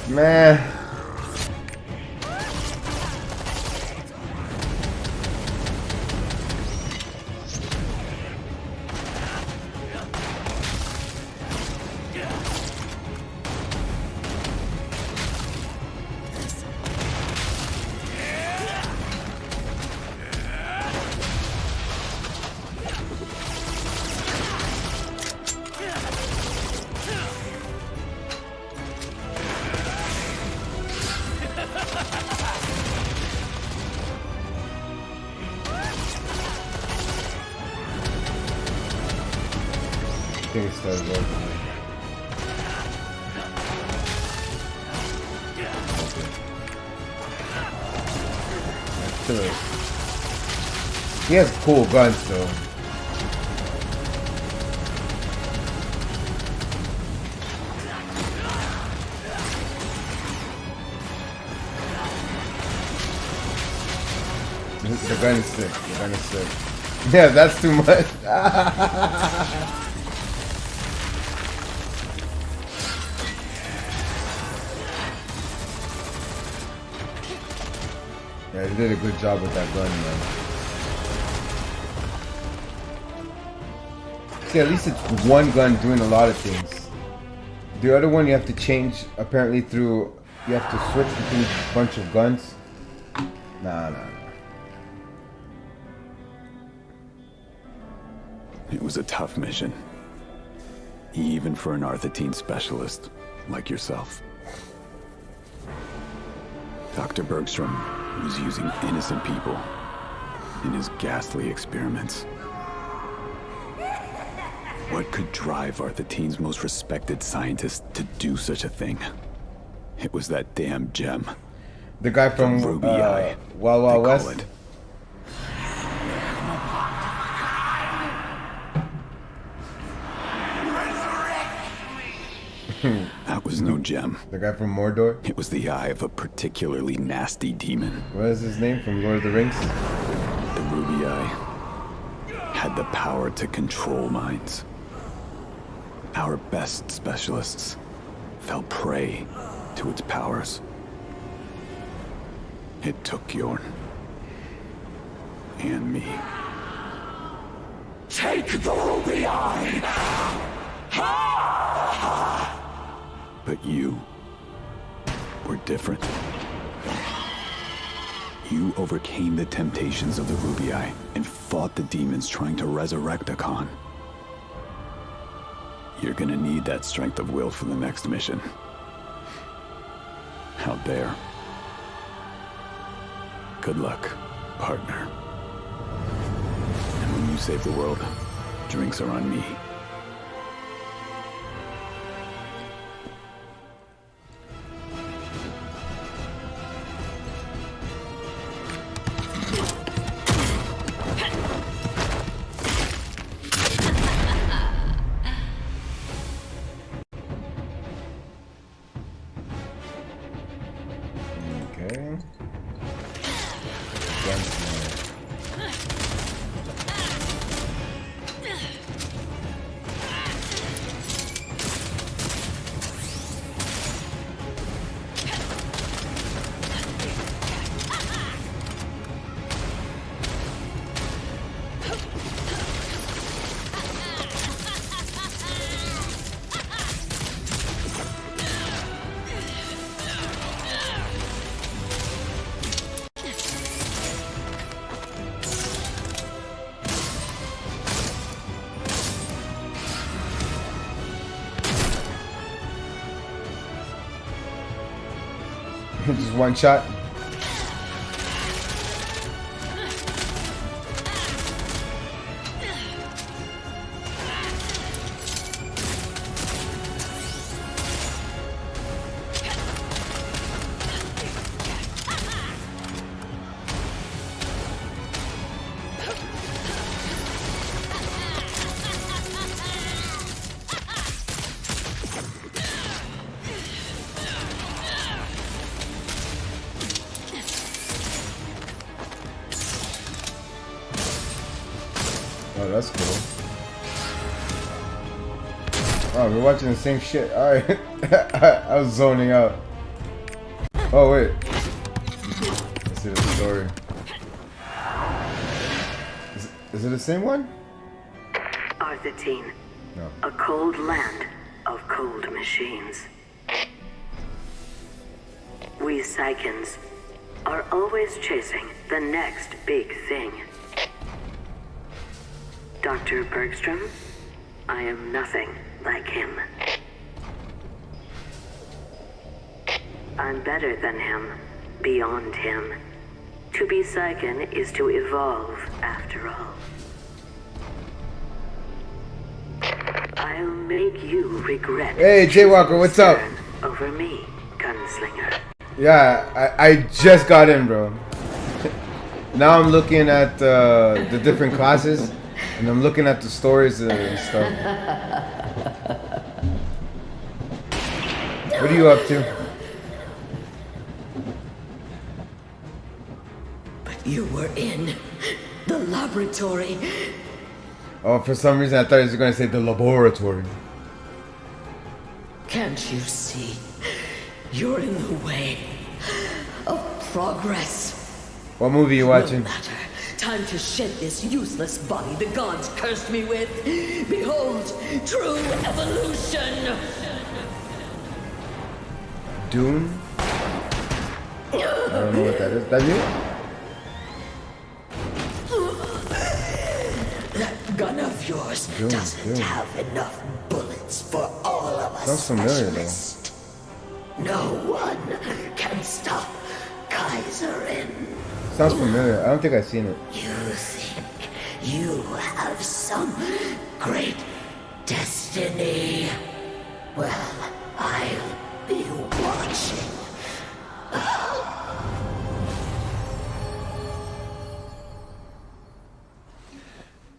Man. I think it started over. Okay. He has cool guns though. The gun is sick. The gun is sick. Yeah, that's too much. Yeah, he did a good job with that gun, man. See, at least it's one gun doing a lot of things. The other one you have to change, apparently through, you have to switch between a bunch of guns. Nah. It was a tough mission. Even for an Arthitine specialist like yourself. Dr. Bergstrom was using innocent people in his ghastly experiments. What could drive Arthitine's most respected scientist to do such a thing? It was that damn gem. The guy from Ruby Eye, Wild Wild West. That was no gem. The guy from Mordor? It was the eye of a particularly nasty demon. What is his name from Lord of the Rings? The Ruby Eye had the power to control minds. Our best specialists fell prey to its powers. It took Yorn and me. Take the Ruby Eye! But you were different. You overcame the temptations of the Ruby Eye and fought the demons trying to resurrect Akan. You're gonna need that strength of will for the next mission. Out there. Good luck, partner. And when you save the world, drinks are on me. Just one shot. Oh, that's cool. Oh, we're watching the same shit. Alright. I was zoning out. Oh wait. Let's see the story. Is it the same one? R13. No. A cold land of cold machines. We Psychons are always chasing the next big thing. Dr. Bergstrom, I am nothing like him. I'm better than him, beyond him. To be Psychon is to evolve, after all. I'll make you regret. Hey, Jaywalker, what's up? Over me, gunslinger. Yeah, I just got in, bro. Now I'm looking at the different classes, and I'm looking at the stories and stuff. What are you up to? But you were in the laboratory. Oh, for some reason I thought he was going to say the laboratory. Can't you see? You're in the way of progress. What movie are you watching? No matter. Time to shed this useless body the gods cursed me with. Behold, true evolution. Dune? I don't know what that is. That you? That gun of yours doesn't have enough bullets for all of us. Sounds familiar though. No one can stop Kaiserin. Sounds familiar. I don't think I've seen it. You think you have some great destiny? Well, I'll be watching.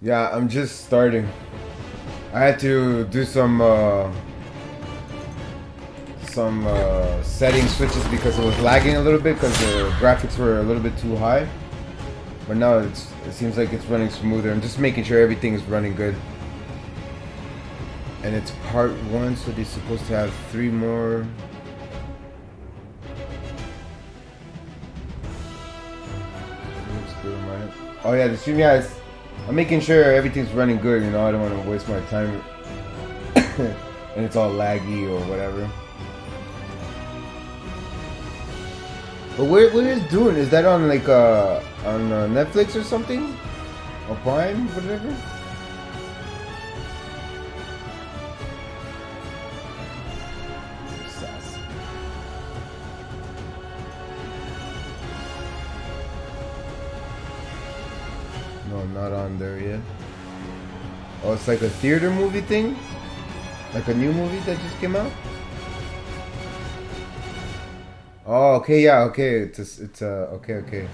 Yeah, I'm just starting. I had to do some setting switches because it was lagging a little bit because the graphics were a little bit too high. But now it seems like it's running smoother. I'm just making sure everything is running good. And it's part 1, so they're supposed to have 3 more. Oh yeah, the stream, yeah, I'm making sure everything's running good, you know, I don't want to waste my time and it's all laggy or whatever. But what is Dune? Is that on like on Netflix or something? Or Prime, whatever? No, not on there yet. Oh, it's like a theater movie thing? Like a new movie that just came out? Oh, okay, yeah, okay. It's okay.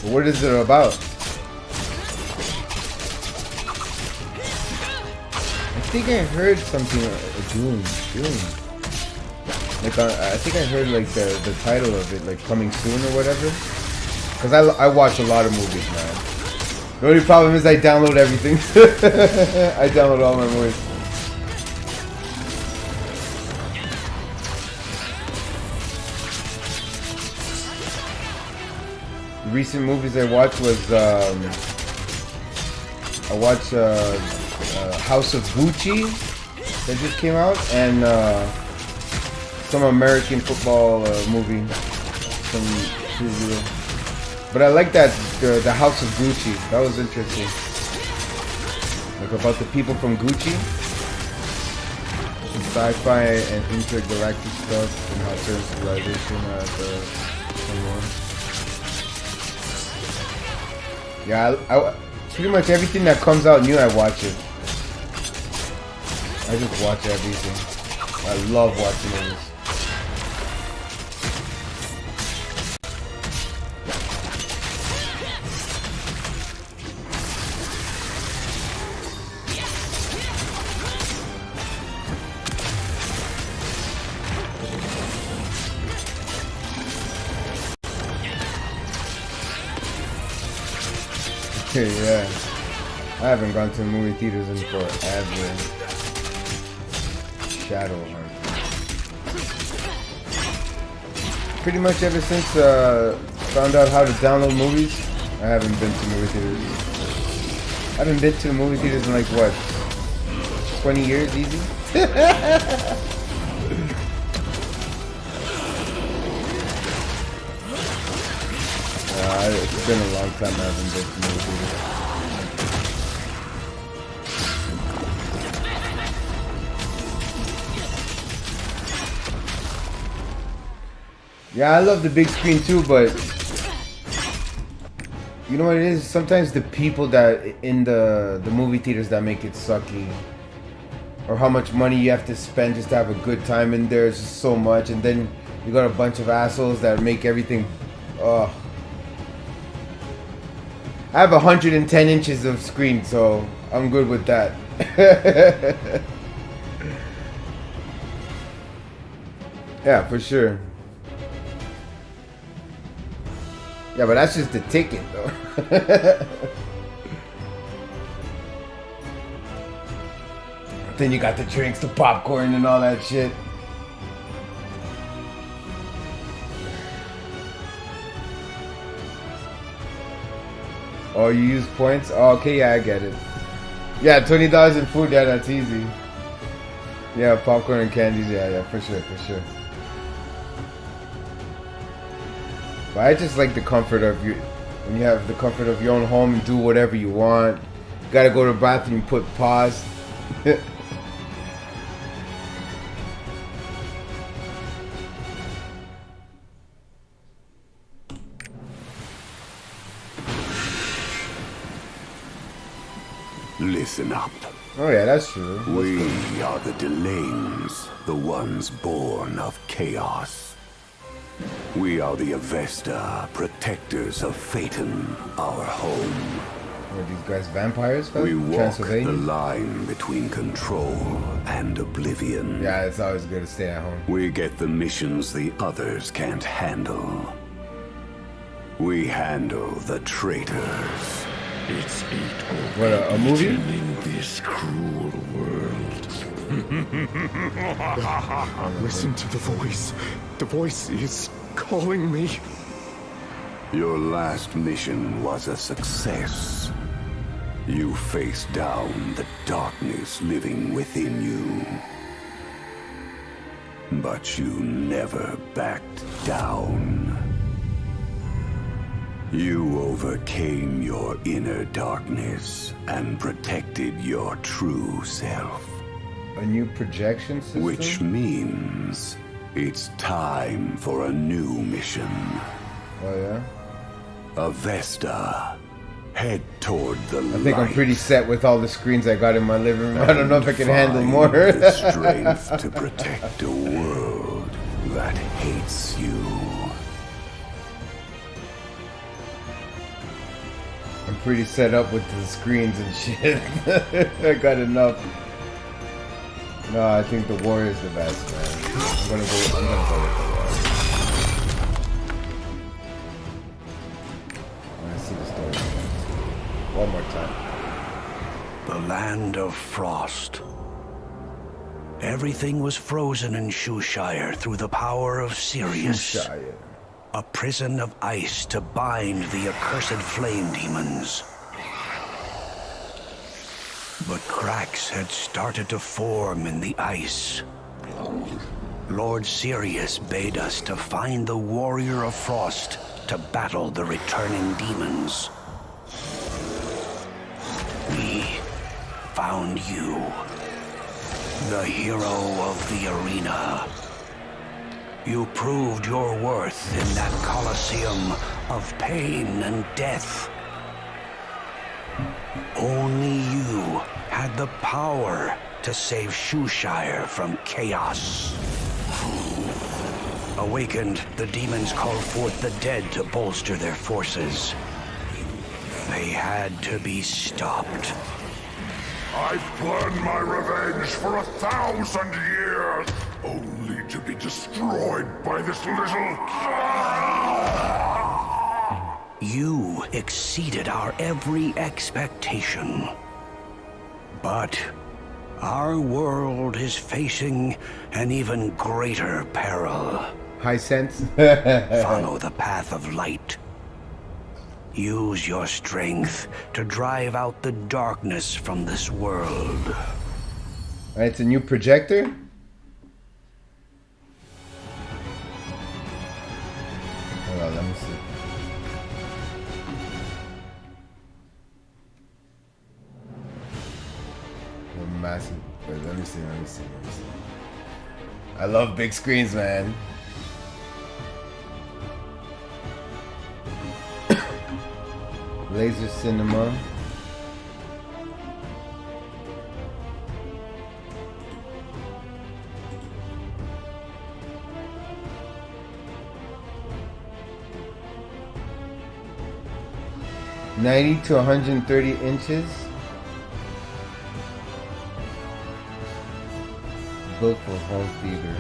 What is it about? I think I heard something. Dune. Like I think I heard like the title of it, like coming soon or whatever. Cause I watch a lot of movies, man. The only problem is I download everything. I download all my movies. The recent movies I watched was I watched House of Gucci that just came out, and some American football movie, but I like that the House of Gucci. That was interesting. Like about the people from Gucci, some sci-fi and intergalactic stuff, and how certain civilization someone. Yeah, I pretty much everything that comes out new, I watch it. I just watch everything. I love watching movies. Yeah, I haven't gone to movie theaters in forever. Shadowheart. Pretty much ever since found out how to download movies, I haven't been to movie theaters. I haven't been to the movie theaters in like what, 20 years easy? It's been a long time I haven't been to movie theaters. Yeah, I love the big screen too, but you know what it is? Sometimes the people that in the movie theaters that make it sucky, or how much money you have to spend just to have a good time in there is just so much, and then you got a bunch of assholes that make everything. I have 110 inches of screen, so I'm good with that. Yeah, for sure. Yeah, but that's just the ticket, though. Then you got the drinks, the popcorn, and all that shit. Oh, you use points? Oh, okay, yeah, I get it. Yeah, $20 in food, yeah, that's easy. Yeah, popcorn and candies, yeah, for sure, for sure. But I just like the comfort of you when you have the comfort of your own home and do whatever you want. You gotta go to the bathroom, put pause. Listen up. Oh yeah, that's true. We are the Delanes, the ones born of chaos. We are the Avesta, protectors of Phaeton, our home. Are these guys vampires? We walk the line between control and oblivion. Yeah, it's always good to stay at home. We get the missions the others can't handle. We handle the traitors. It's What, a movie? in this cruel world. Listen to the voice. The voice is calling me. Your last mission was a success. You faced down the darkness living within you. But you never backed down. You overcame your inner darkness and protected your true self. A new projection system? Which means it's time for a new mission. Oh yeah? Avesta, head toward the light. I think I'm pretty set with all the screens I got in my living room. I don't know if I can handle more. The strength to protect a world that hates you. I'm pretty set up with the screens and shit. I got enough. No, I think the war is the best, man. I'm gonna go with the war. I want to see the story one more time. The land of frost. Everything was frozen in Shoeshire through the power of Sirius. Shoeshire. A prison of ice to bind the accursed flame demons. But cracks had started to form in the ice. Lord Sirius bade us to find the Warrior of Frost to battle the returning demons. We found you, the hero of the arena. You proved your worth in that coliseum of pain and death. Only you had the power to save Shoeshire from chaos. Awakened, the demons called forth the dead to bolster their forces. They had to be stopped. I've planned my revenge for 1,000 years, only to be destroyed by this little... You exceeded our every expectation. But Our world is facing an even greater peril. High sense. Follow the path of light. Use your strength to drive out the darkness from this world. Alright, it's a new projector. Hold on, let me see. Massive. Wait, let me see. I love big screens, man. Laser cinema. $90 to 130 inches. Built for home theater.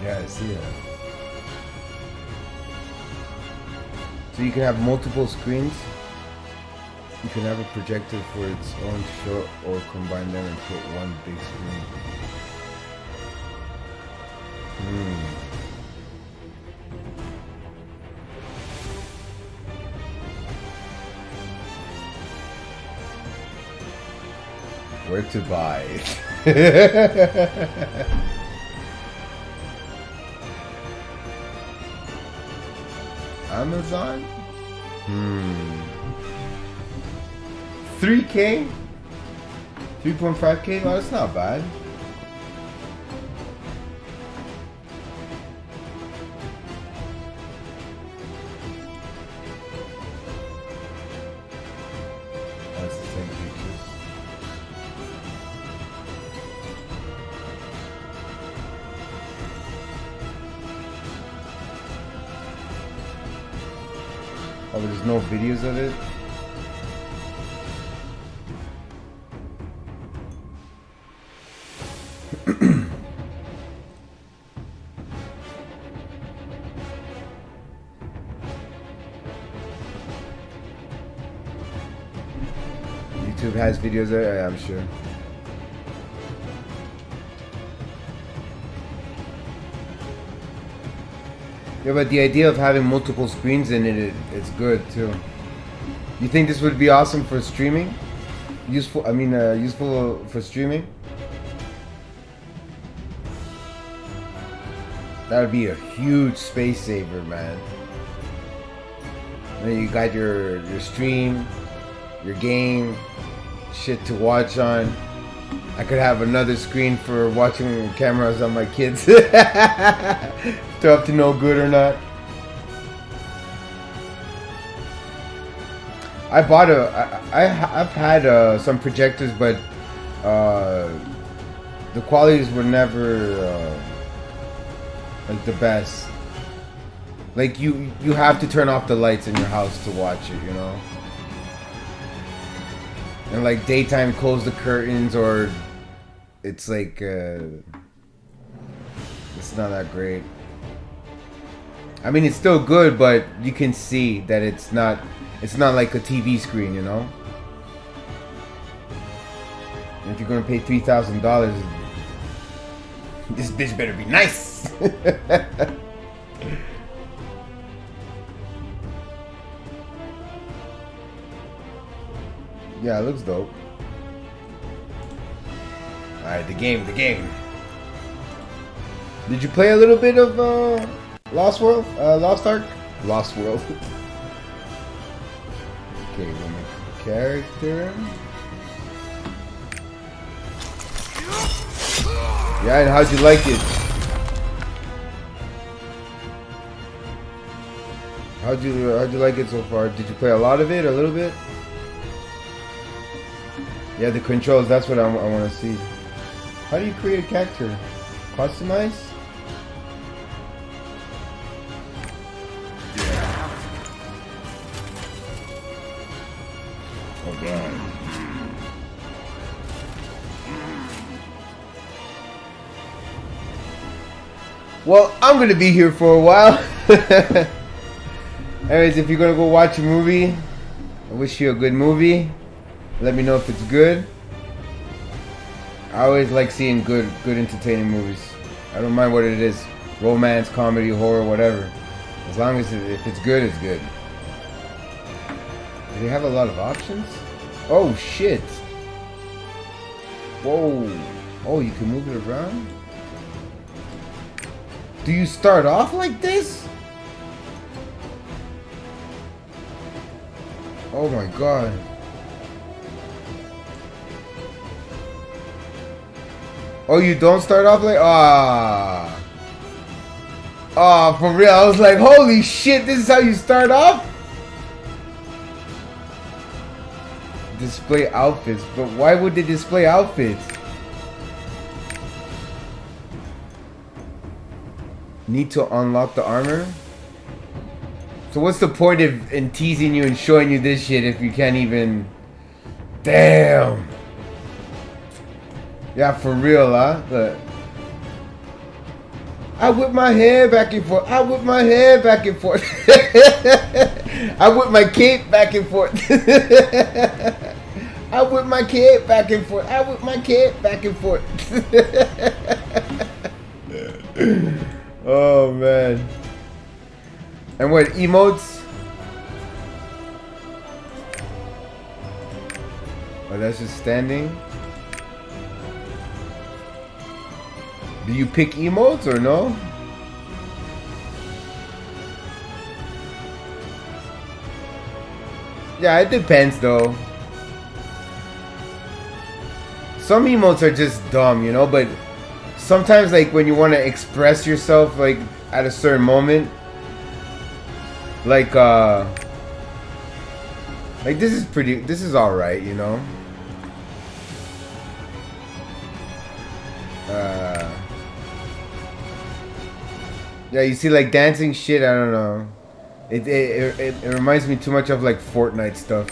Yeah, I see that. So you can have multiple screens. You can have a projector for its own show or combine them and put one big screen. Where to buy it? Amazon? 3K? 3.5K? Oh, that's not bad. That's the same features. Oh, there's no videos of it? YouTube has videos there? Yeah, I'm sure. Yeah, but the idea of having multiple screens in it, it's good too. You think this would be awesome for streaming? Useful for streaming? That would be a huge space saver, man. And then you got your stream, your game, shit to watch on. I could have another screen for watching cameras on my kids. If they're up to no good or not. I bought I've had some projectors, but the qualities were never like the best. Like you have to turn off the lights in your house to watch it, you know. And like daytime, close the curtains, or it's like it's not that great. I mean, it's still good, but you can see that it's not like a TV screen, you know. And if you're gonna pay $3,000, this bitch better be nice. Yeah, it looks dope. Alright, the game. Did you play a little bit of Lost World? Lost Ark? Lost World. Okay, we'll make a character. Yeah, and how'd you like it? How'd you like it so far? Did you play a lot of it, a little bit? Yeah, the controls, that's what I want to see. How do you create a character? Customize? Oh god. Well, I'm gonna be here for a while. Anyways, if you're gonna go watch a movie, I wish you a good movie. Let me know if it's good. I always like seeing good entertaining movies. I don't mind what it is. Romance, comedy, horror, whatever. As long as if it's good, it's good. Do they have a lot of options? Oh shit. Whoa. Oh, you can move it around? Do you start off like this? Oh my god. Oh, you don't start off like... Ah, for real. I was like, holy shit, this is how you start off? Display outfits. But why would they display outfits? Need to unlock the armor? So what's the point in teasing you and showing you this shit if you can't even... Damn. Yeah, for real, huh? Look. I whip my hair back and forth. I whip my hair back and forth. I whip my cape back and forth. I whip my cape back and forth. I whip my cape back and forth. Oh, man. And what, emotes? Oh, that's just standing? Do you pick emotes or no? Yeah, it depends though. Some emotes are just dumb, you know, but sometimes like when you want to express yourself like at a certain moment, like this is alright, you know. Yeah, you see, like dancing shit. I don't know. It reminds me too much of like Fortnite stuff.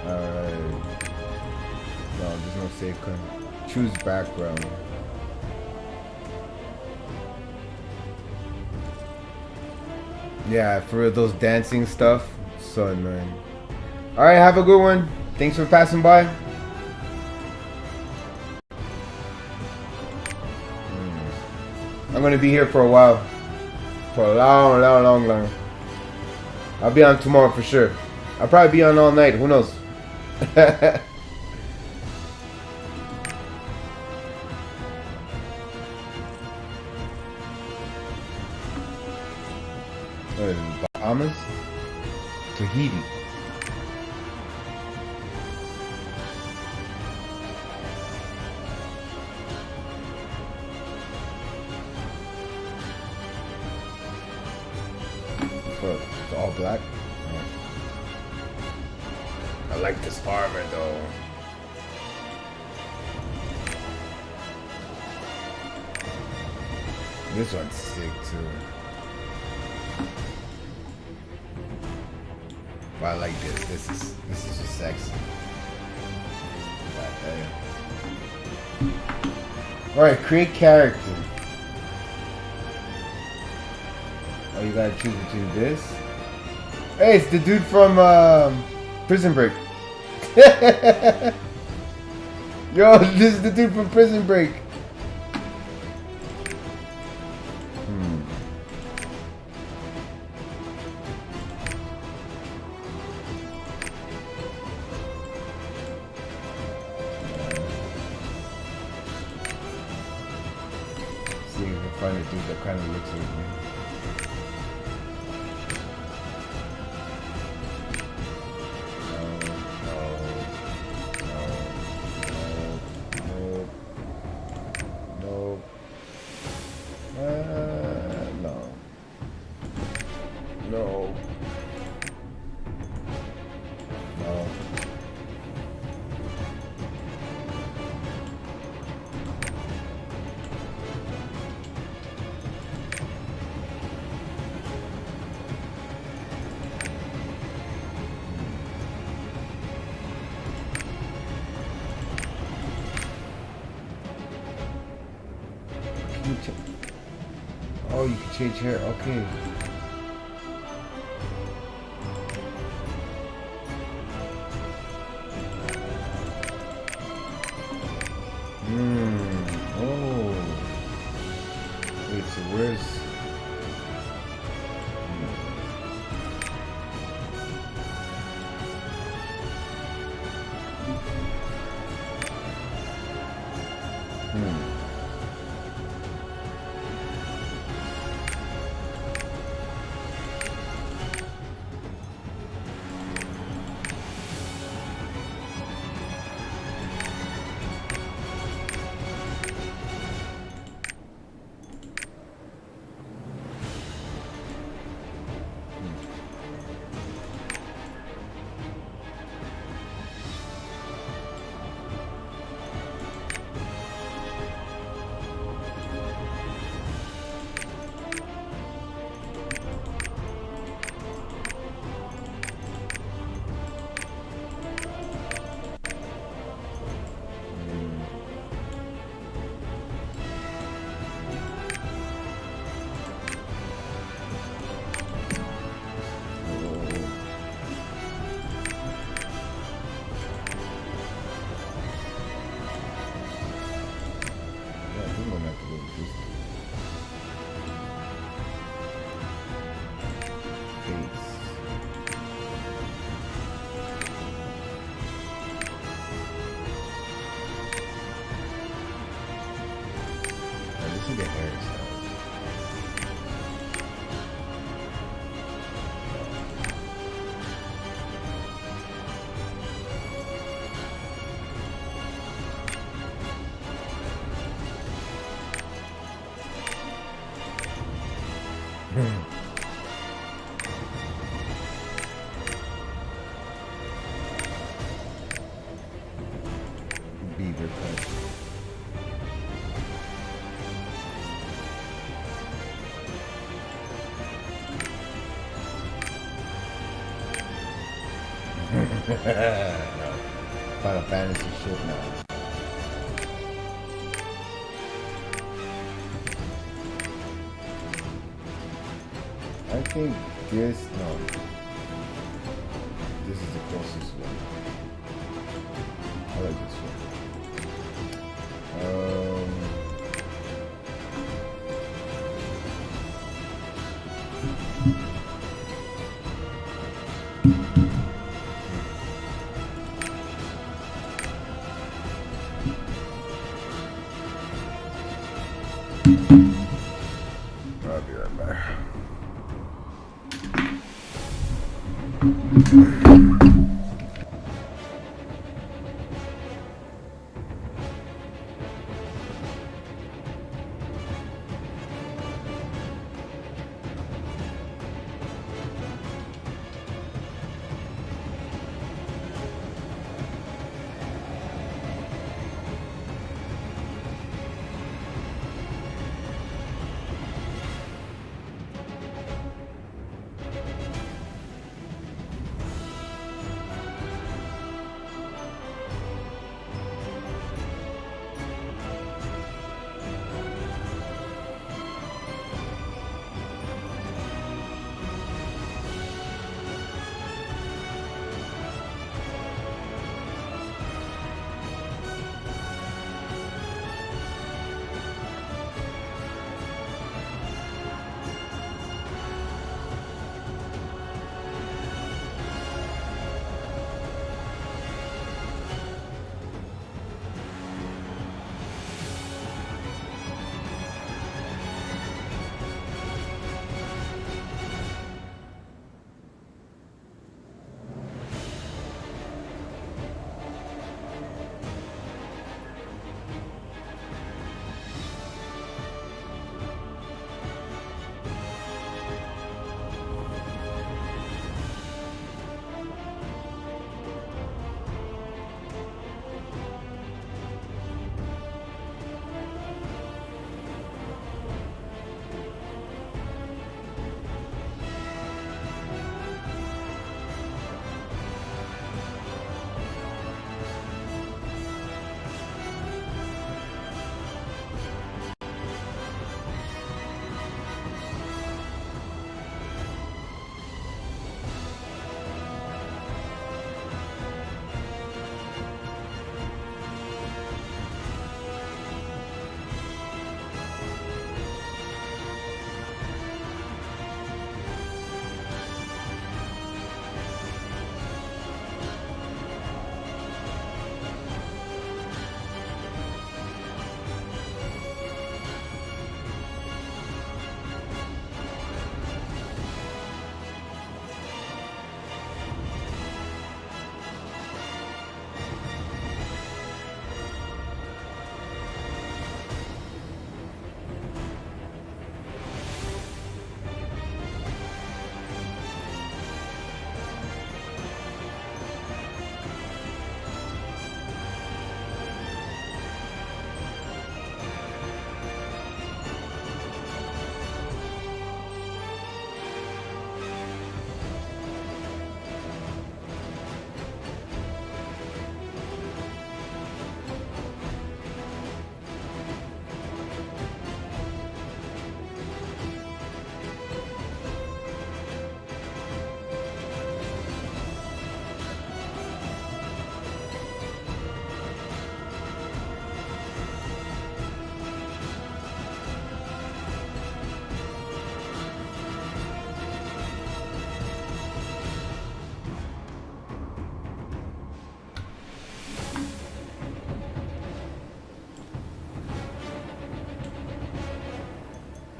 Alright. No, there's no save code. Choose background. Yeah, for those dancing stuff, so annoying. Alright, have a good one. Thanks for passing by. I'm gonna be here for a while. For a long. I'll be on tomorrow for sure. I'll probably be on all night, who knows? Bahamas? Tahiti. It's all black. I like this armor though. This one's sick too. But I like this. This is just sexy. Alright, create character. Oh, you gotta choose between this. Hey, it's the dude from Prison Break. Yo, this is the dude from Prison Break. See if I can find a dude that kind of looks like me. No. Oh, you can change hair. Okay. Oh. Wait, so where's... Beaver cut. Final Fantasy shit now. I think this, no. This is the closest one. I like this one. I'll be right back.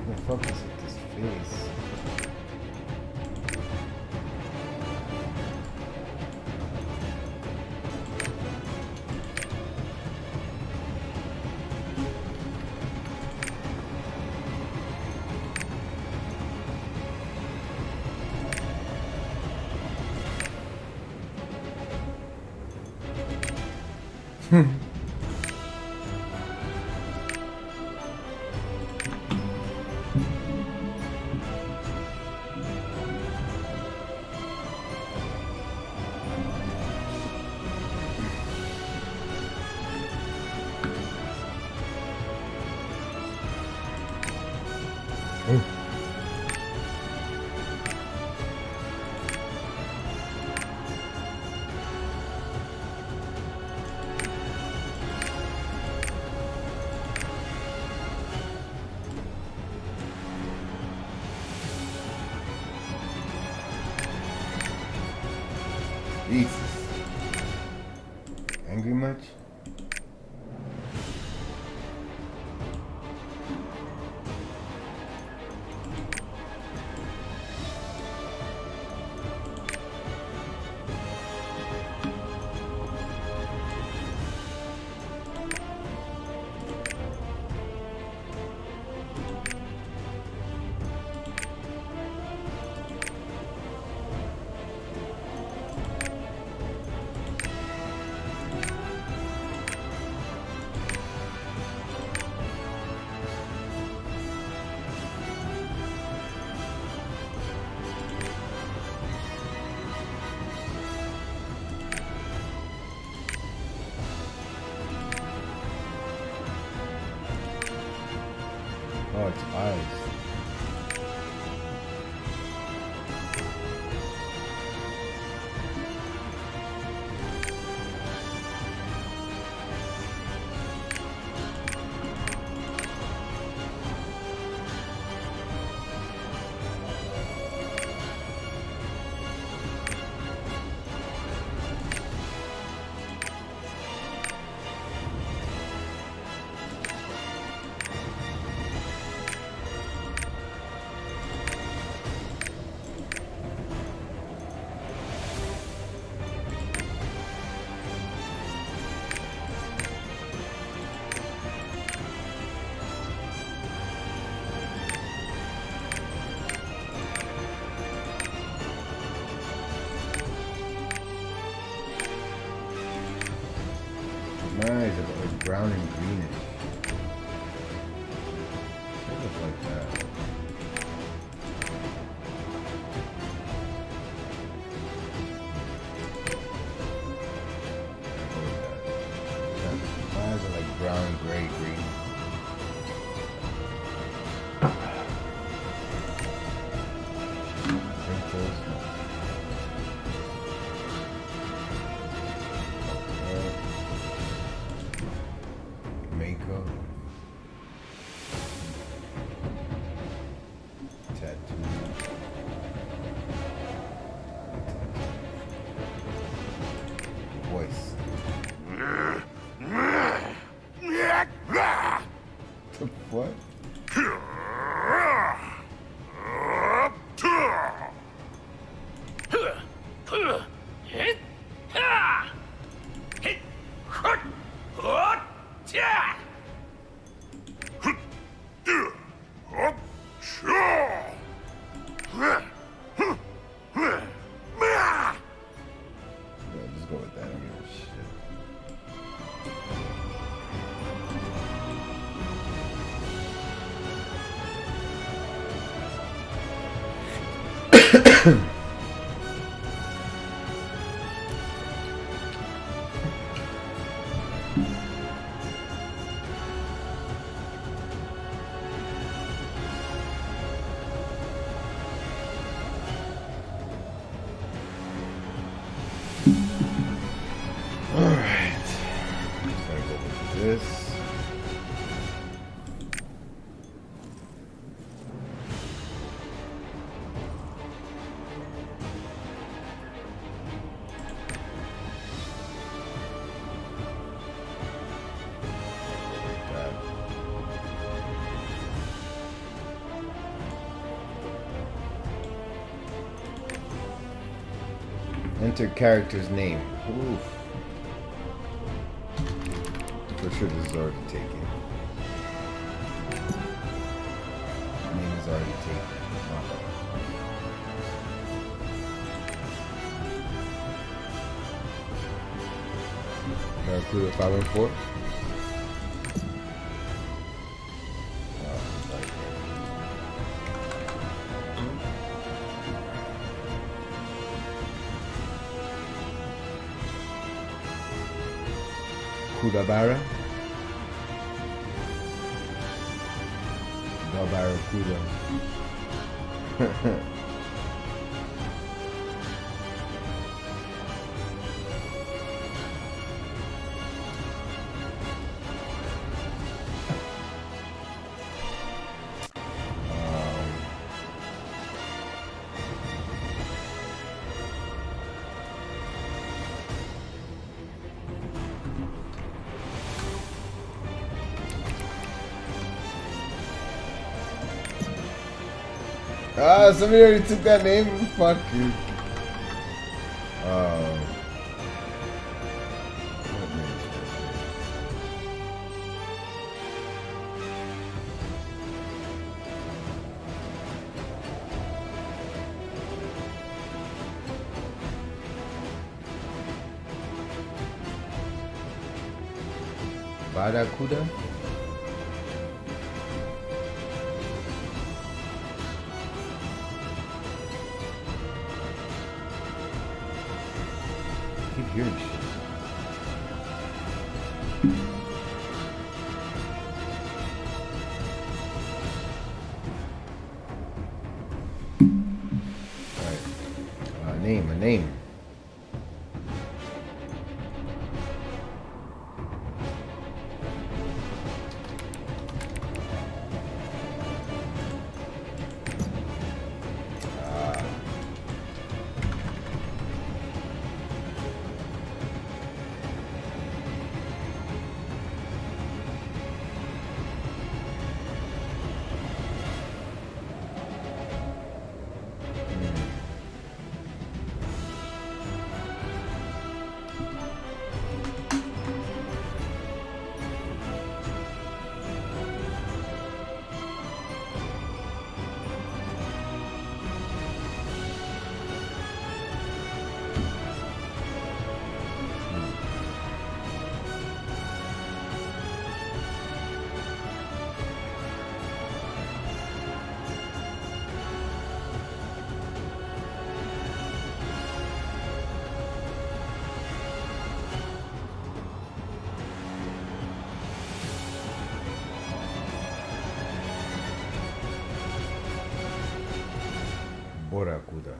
the fuck is with this face? Jesus. Angry much? Oh, it's eyes. My eyes are like brown and greenish. They look like that. My eyes are like brown, gray, green. Wrinkles. Makeup, tattoo, voice. The what? Let's go with that. I don't give a shit. Alright. Just gotta go with this. Enter character's name. Oof. For sure this is already taken. Name is already taken. Barracuda 514. Kudabara. The Barracuda. Somebody already took that name? Fuck you. Barracuda? Keep hearing shit. Alright. A name. Barracuda.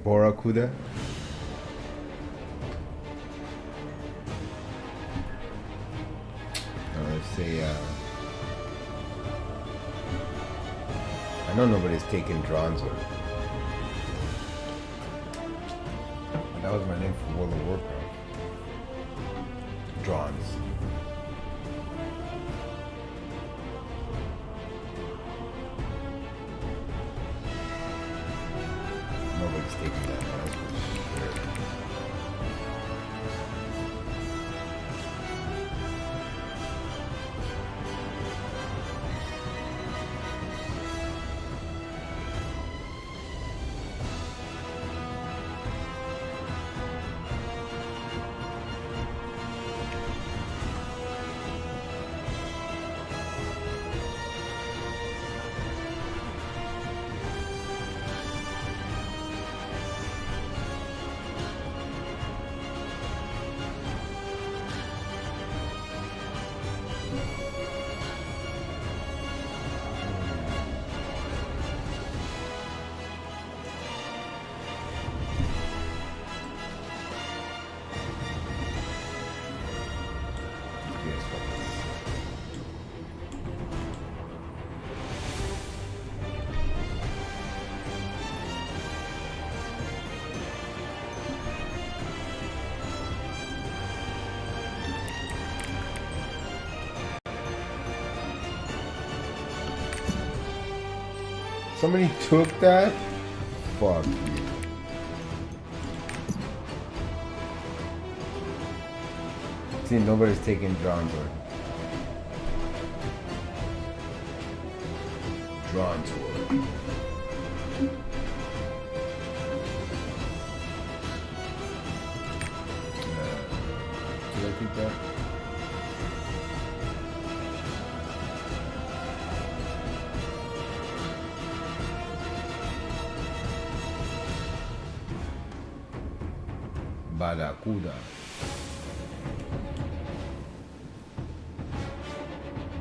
Barracuda? Let's say, I know nobody's taking Dronzo. That was my name for World of Warcraft. Drons. Nobody's taking that, that's for sure. Somebody took that? Fuck you. See, nobody's taking Drawn Sword. Drawn Sword. Did I keep that? Baracuda.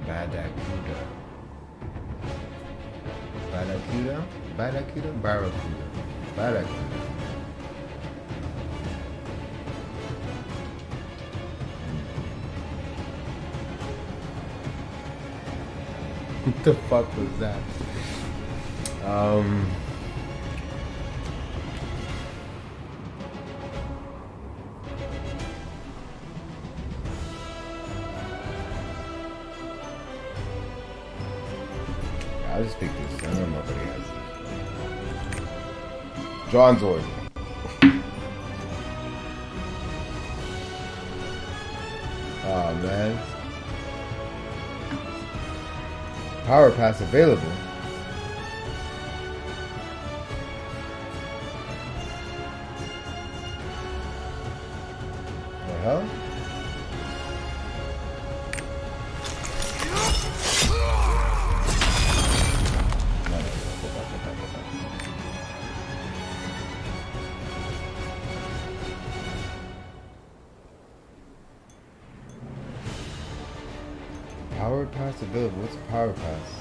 Baracuda. Baracuda? Baracuda? Baracuda. Baracuda. What the fuck was that? I'll just pick this. I know nobody has this. Drawn Sword. Oh man. Power pass available. The hell? Power pass available. What's a power pass?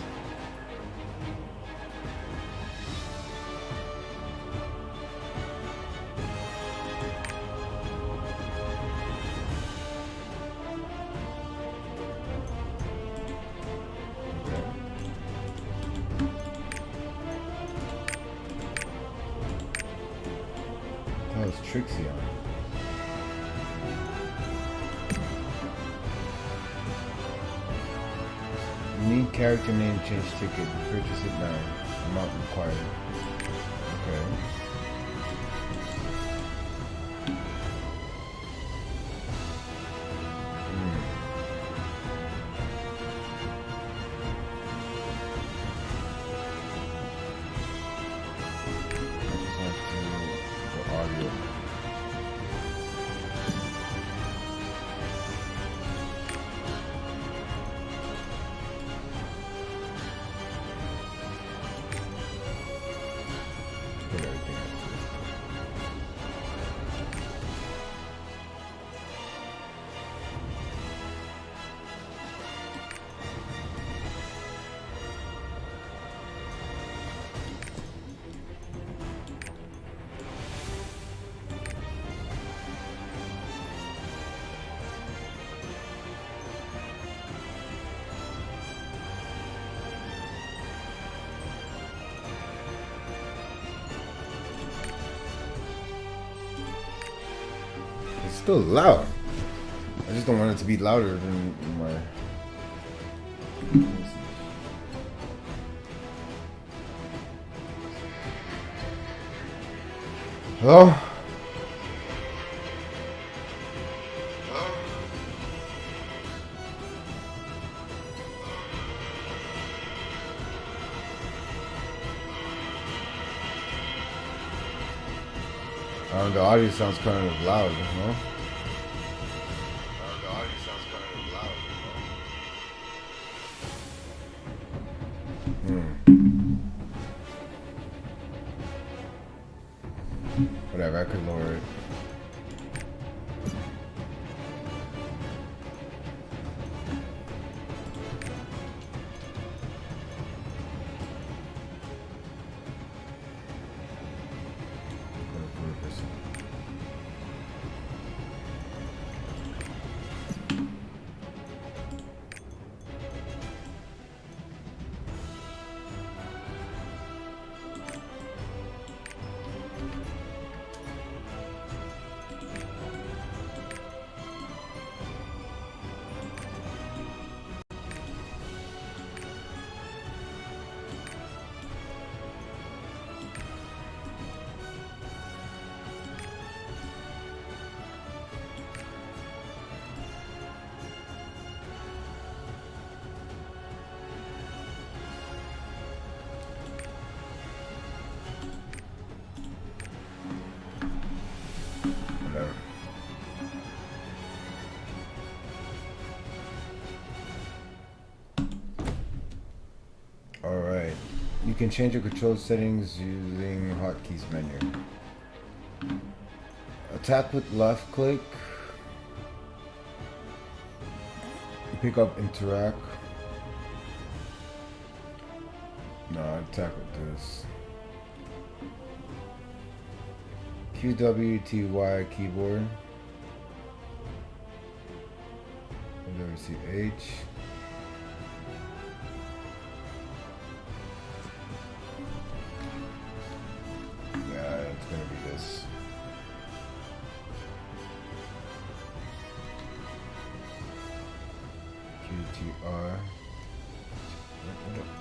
That was Trixie on. Need character name change ticket. Purchase it now. Amount required. Okay. I just want to do the audio. Put everything up to this. It's still loud. I just don't want it to be louder than my. Hello? The audio sounds kind of loud, you know? The audio sounds kind of loud, you know? Whatever, I could lower it. You can change your control settings using hotkeys menu. Attack with left click. Pick up interact. No, attack with this. QWTY keyboard. WCH. Yeah, it's gonna be this. QTR.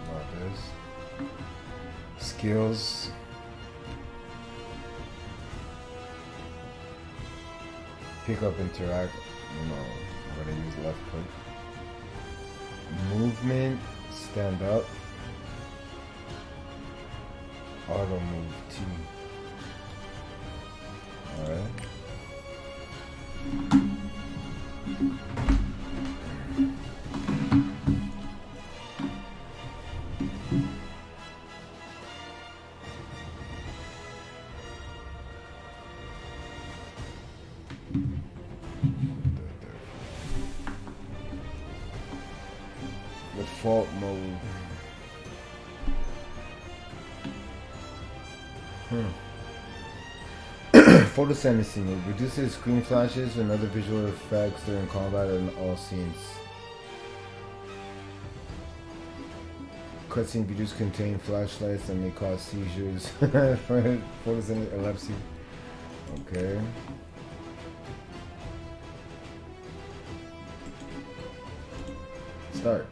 Not this. Skills. Pick up interact. No, I'm gonna use left click. Movement, stand up. Auto move T. Alright. Default mode. Photo sentencing reduces screen flashes and other visual effects during combat and all scenes. Cutscene videos contain flashlights and may cause seizures for photosensitive epilepsy. Okay. Start.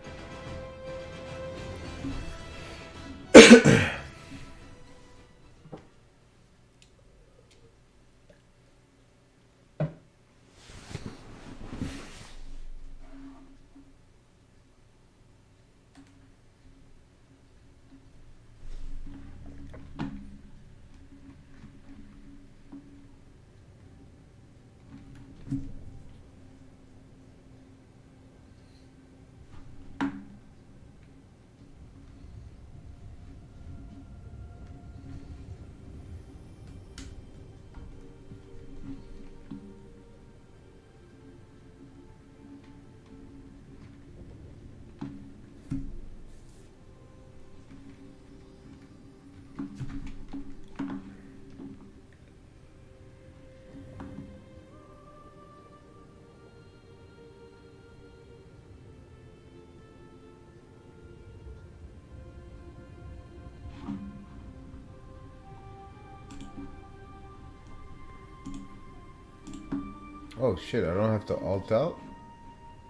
Oh shit, I don't have to alt out?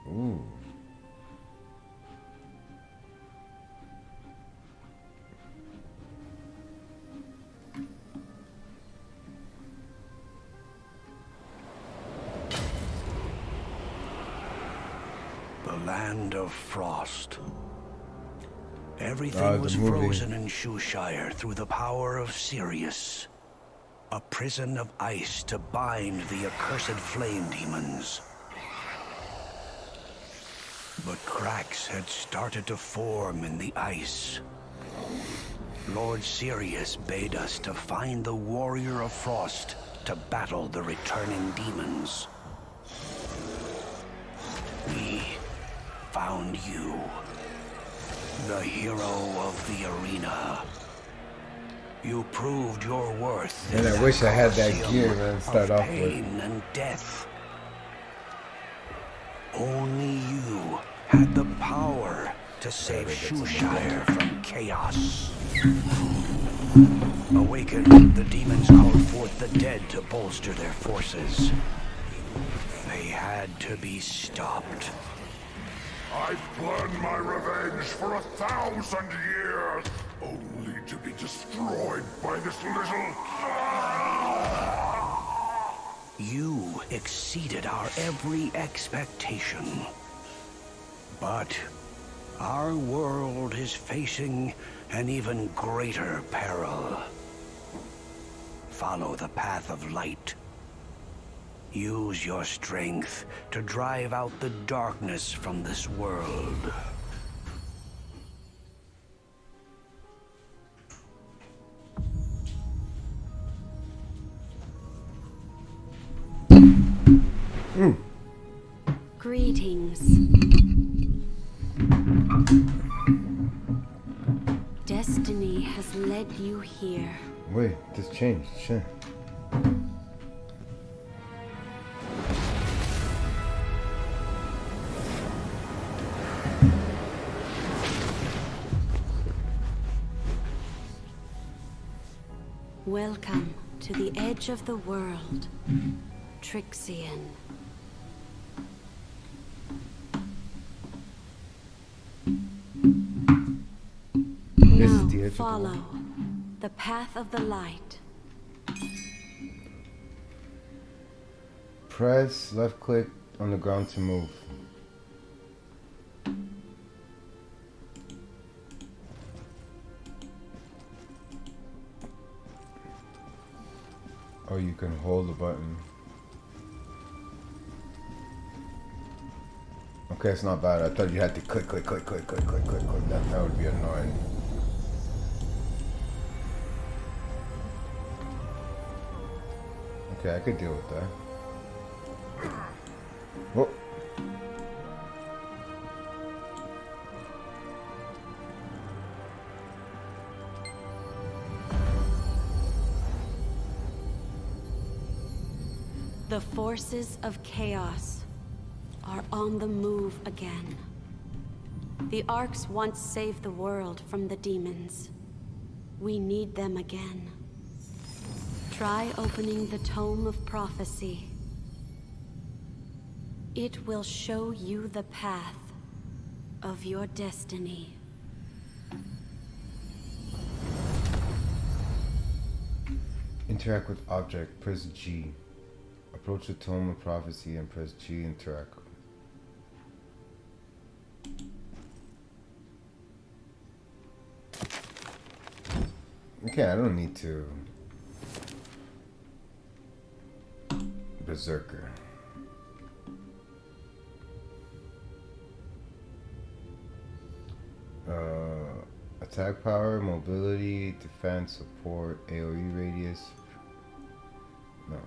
Ooh. The land of frost. Everything was frozen in Shoeshire through the power of Sirius. A prison of ice to bind the accursed flame demons. But cracks had started to form in the ice. Lord Sirius bade us to find the Warrior of Frost to battle the returning demons. We found you, the hero of the arena. You proved your worth. And I wish I had that gear, man, to start off with. Pain and death. Only you had the power to save Shoeshire from chaos. Awakened, the demons called forth the dead to bolster their forces. They had to be stopped. I've planned my revenge for 1,000 years, only to be destroyed by this little... You exceeded our every expectation. But our world is facing an even greater peril. Follow the path of light. Use your strength to drive out the darkness from this world. Destiny has led you here. Wait, this changed. Shit. Welcome to the edge of the world, Trixian. Now follow the path of the light. Press left click on the ground to move. Or you can hold the button. Okay, it's not bad. I thought you had to click. That would be annoying. Okay, I could deal with that. Whoa. The forces of chaos are on the move again. The Arcs once saved the world from the demons. We need them again. Try opening the Tome of Prophecy. It will show you the path of your destiny. Interact with object. Press G. Approach the Tome of Prophecy and press G. Interact. Okay, I don't need to. Berserker. Attack power, mobility, defense, support, AoE radius. No.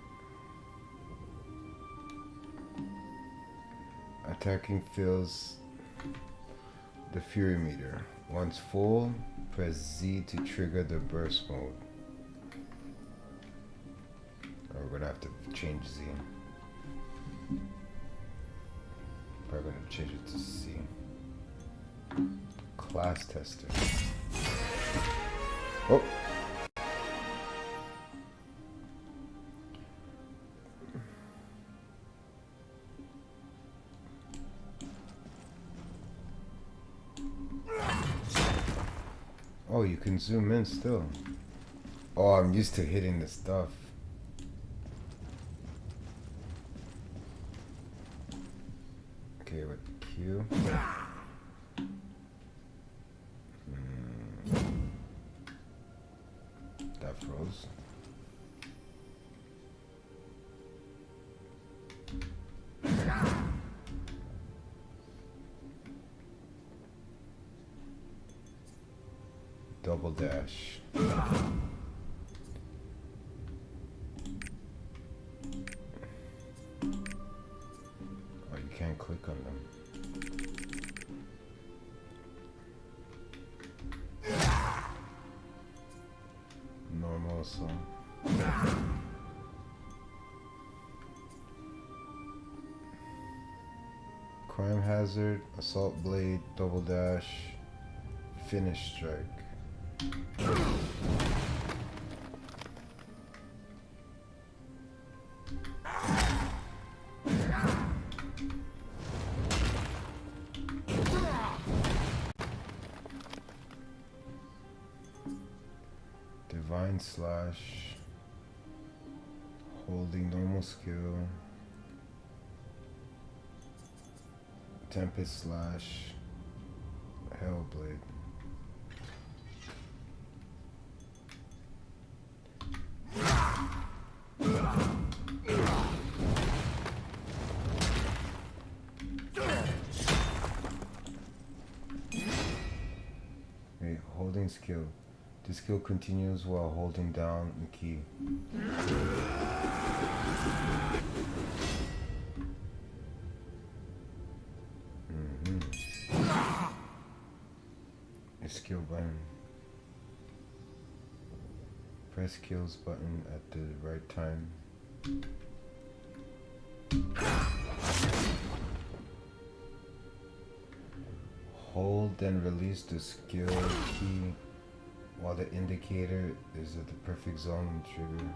Attacking fills the Fury meter. Once full, press Z to trigger the burst mode. We're gonna have to change Z. Probably gonna change it to C. Class tester. Oh. Oh, you can zoom in still. Oh, I'm used to hitting the stuff. Okay, with Q. That froze. Double dash. Oh, you can't click on them. Normal song. Crime hazard, assault blade, double dash, finish strike. Divine slash, holding normal skill, Tempest slash, Hellblade. Wait, holding skill. This skill continues while holding down the key. A skill button. Press kills button at the right time. Hold and release the skill key while the indicator is at the perfect zone and trigger.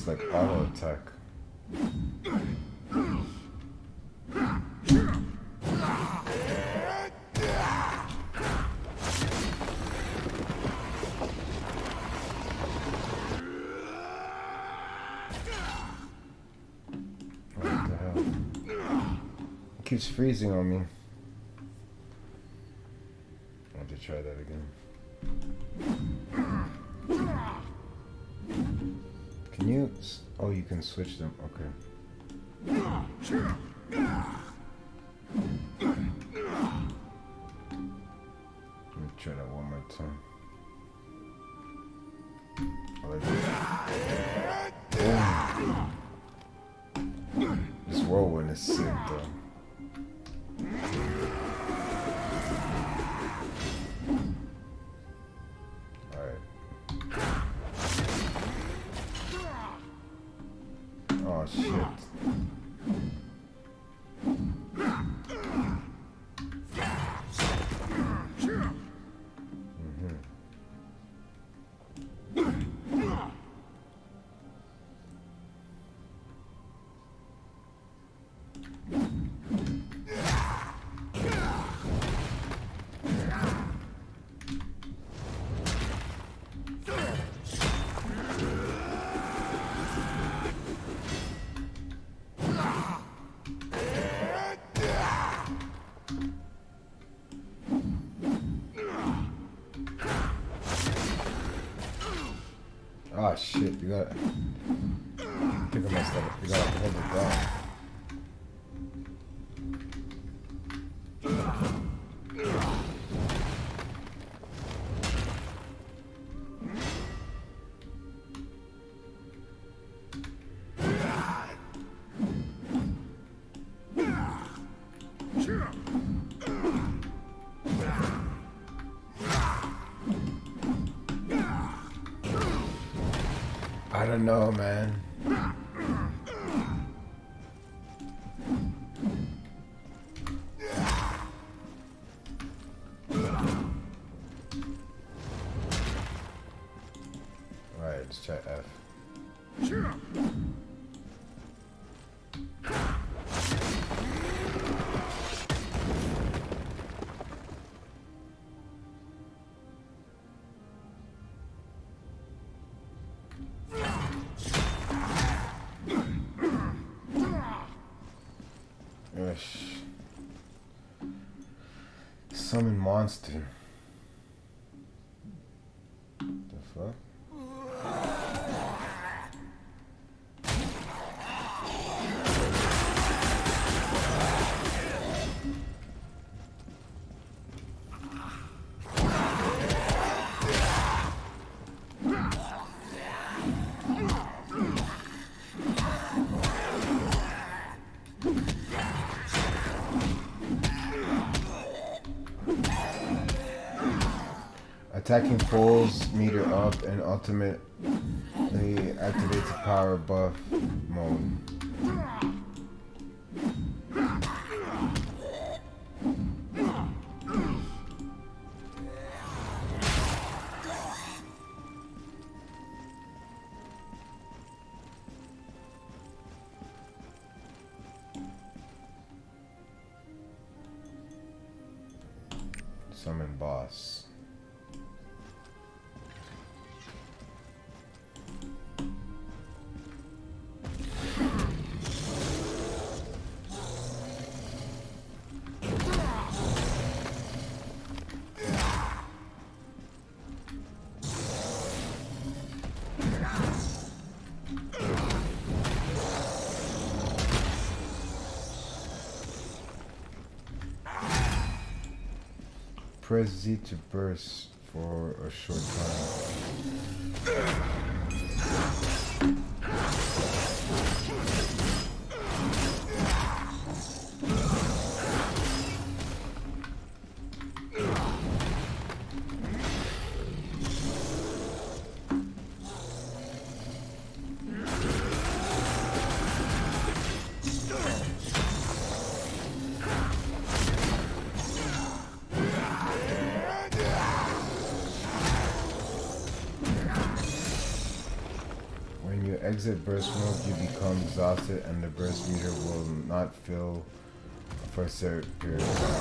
Like auto attack. What the hell? It keeps freezing on me. I have to try that again. Can you? Oh, you can switch them. Okay. Let me try that one more time. Oh. This whirlwind is sick, though. Oh shit. Oh shit, you gotta... I think I messed up. You gotta hold it down. I don't know, man. Alright, let's try F. Summon monster. The fuck? Attacking foes meter up and ultimately activates the power buff mode. Summon boss. Press Z to burst for a short time. Exit burst mode, you become exhausted and the burst meter will not fill for a certain period of time.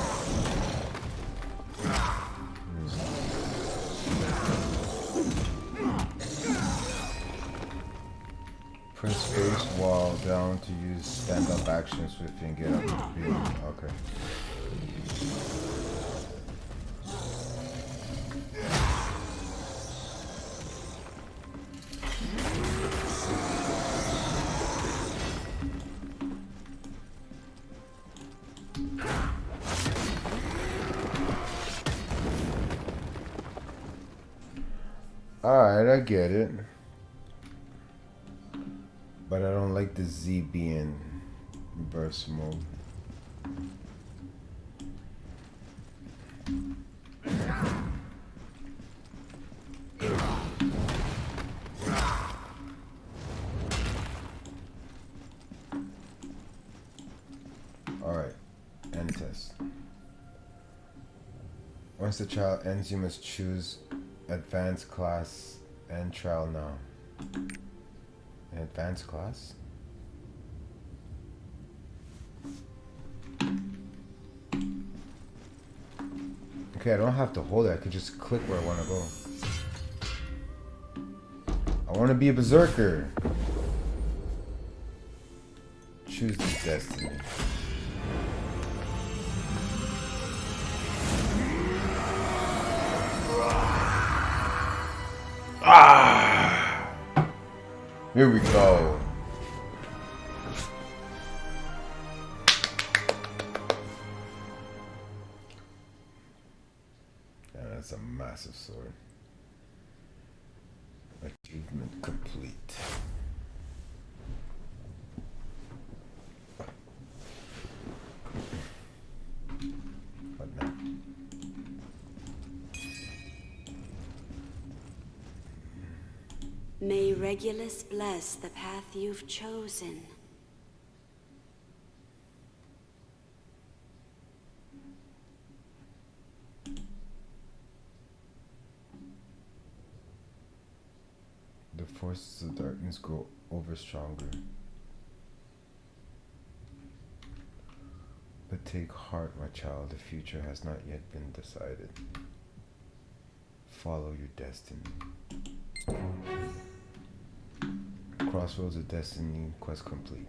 Press space while down to use stand-up action swiftly and get up to speed. Okay. Alright, I get it. But I don't like the Z being burst mode. Alright, end test. Once the trial ends, you must choose advanced class and trial now. An advanced class? Okay, I don't have to hold it. I could just click where I want to go. I want to be a berserker. Choose the destiny. Ah! Here we go. Yeah, that's a massive sword. Achievement complete. What now? May Regulus bless the path you've chosen. The forces of darkness grow over stronger. But take heart, my child, the future has not yet been decided. Follow your destiny. Crossroads of Destiny, quest complete.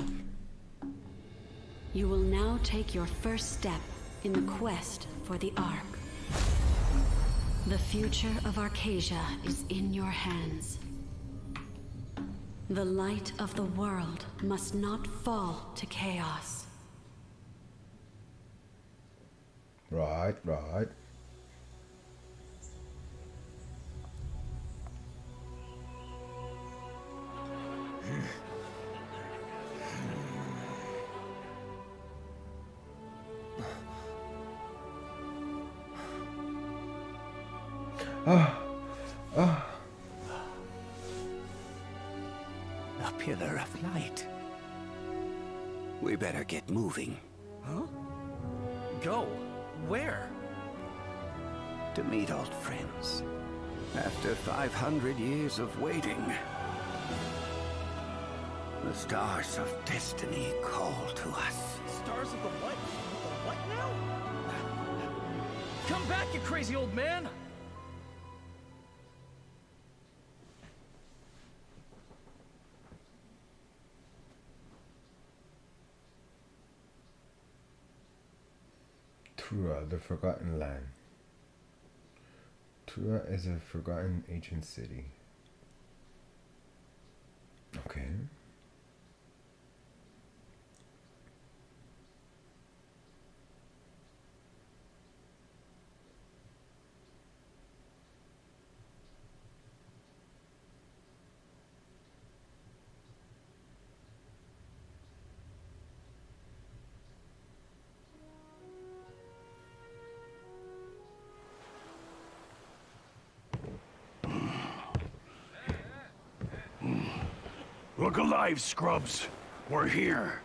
Leave. You will now take your first step in the quest for the Ark. The future of Arcasia is in your hands. The light of the world must not fall to chaos. Right, right. A pillar of light. We better get moving. Huh? Go? Where? To meet old friends. After 500 years of waiting. The stars of destiny call to us. Stars of the what? The what now? Come back, you crazy old man! Tura, the Forgotten Land. Tura is a forgotten ancient city. Okay. Look alive, scrubs. We're here.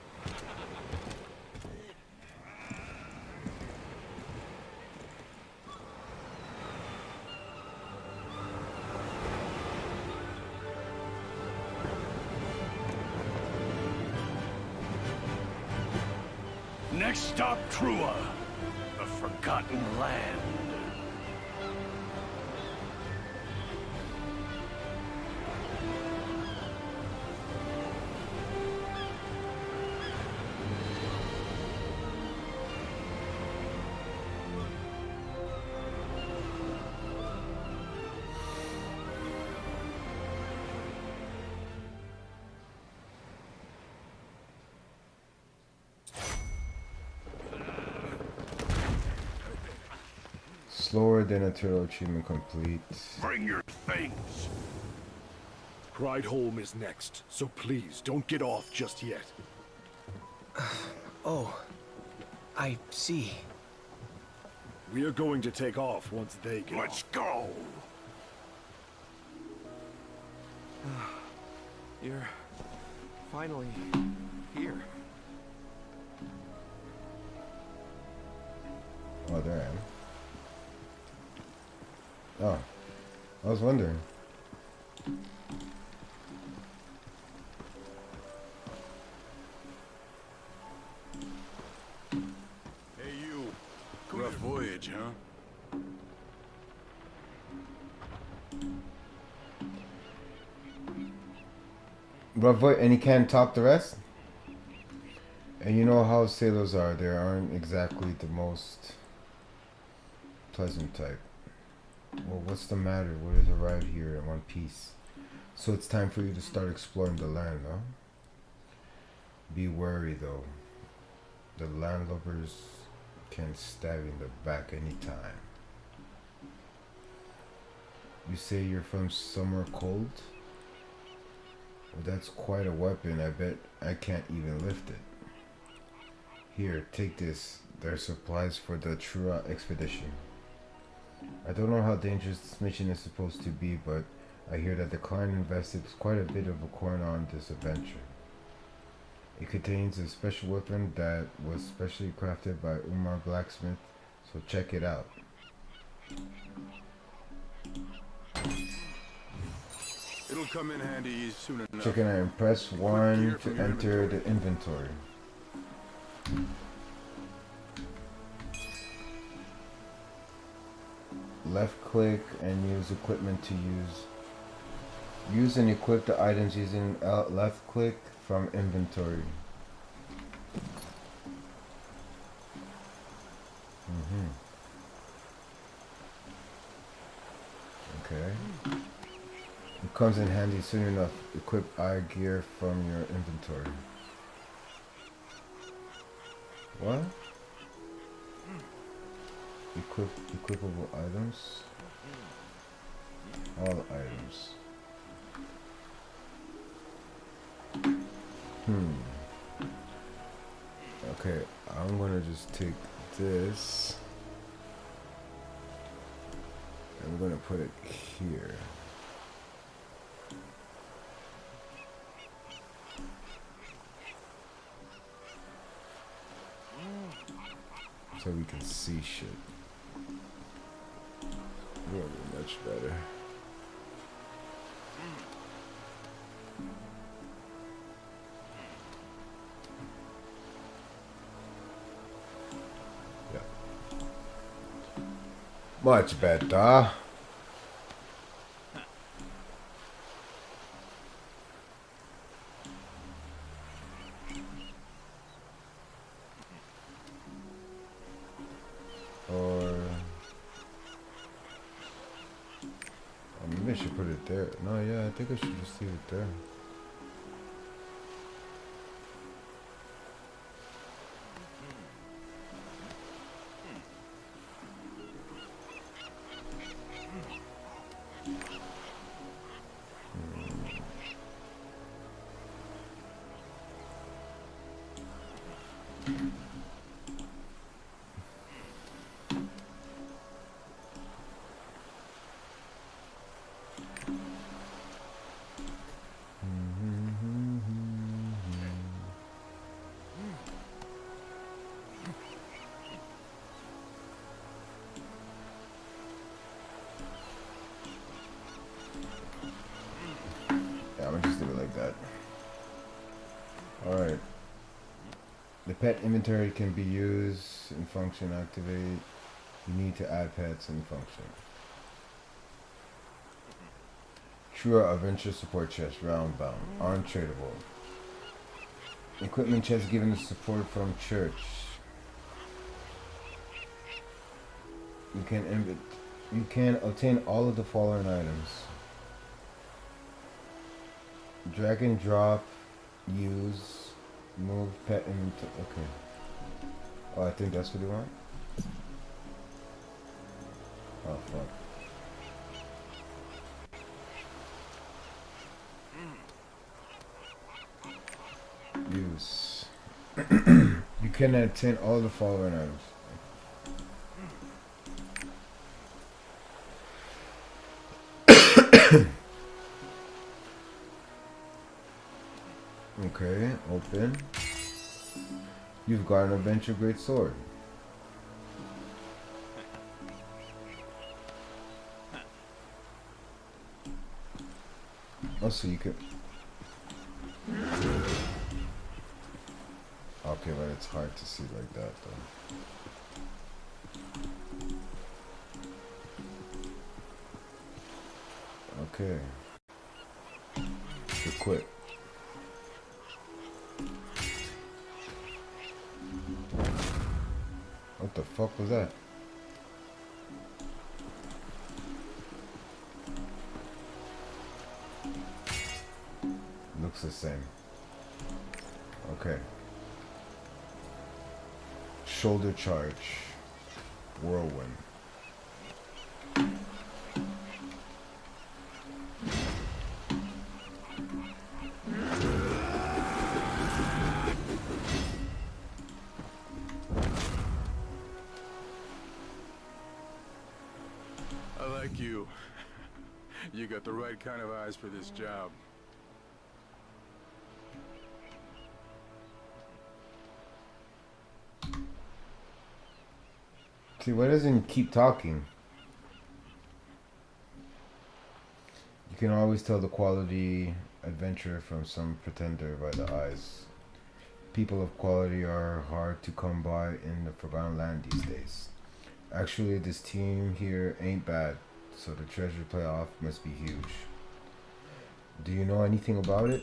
Next stop, Trua, the Forgotten Land. Slower than a turtle achievement complete. Bring your things. Pride Home is next, so please don't get off just yet. Oh, I see. We are going to take off once they get Let's off. go. You're finally here. Oh, there I am. Oh, I was wondering. Hey you, rough voyage, huh? And he can't top the rest? And you know how sailors are, they aren't exactly the most pleasant type. Well, what's the matter? What has arrived here in one piece? So it's time for you to start exploring the land, huh? Be wary though. The landlubbers can stab you in the back anytime. You say you're from somewhere cold? Well, that's quite a weapon. I bet I can't even lift it. Here, take this. They're supplies for the Trua expedition. I don't know how dangerous this mission is supposed to be, but I hear that the client invested quite a bit of a coin on this adventure. It contains a special weapon that was specially crafted by Umar Blacksmith, so check it out. It'll come in handy soon enough. Check it out and press 1 to enter the inventory. Left click and use equipment to use. Use and equip the items using left click from inventory. Okay. It comes in handy soon enough. Equip eye gear from your inventory. What? Equipable items. All items. Okay, I'm gonna just take this. And we're gonna put it here. So we can see shit. Really much better. . Much better. Or maybe I should put it there. No, yeah, I think I should just leave it there. Yeah, I'm gonna just do it like that. Alright. The pet inventory can be used in function activate. You need to add pets in function. True adventure support chest, round bound, untradable. Equipment chest given the support from church. You can obtain all of the following items. Drag and drop, use, move, pet inventory. Okay. Oh, I think that's what you want. Oh fuck. Use. You can obtain all the following items. Okay, open. You've got an adventure great sword. Also, you could. Okay, but it's hard to see like that though. Okay. Equip. What the fuck was that? Looks the same. Okay. Shoulder charge. Whirlwind. I like you. You got the right kind of eyes for this job. See, why doesn't he keep talking? You can always tell the quality adventurer from some pretender by the eyes. People of quality are hard to come by in the Forgotten Land these days. Actually, this team here ain't bad, so the treasure playoff must be huge. Do you know anything about it?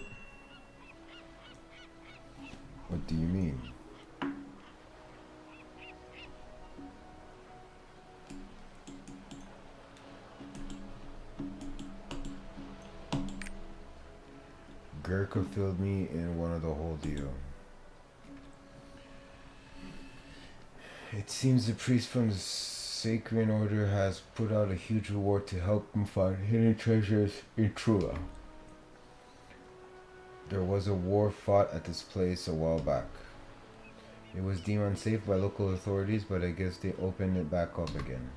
What do you mean? Gurkha filled me in one of the whole deal. It seems the priest from the Sacred Order has put out a huge reward to help him find hidden treasures in Trula. There was a war fought at this place a while back. It was deemed unsafe by local authorities, but I guess they opened it back up again.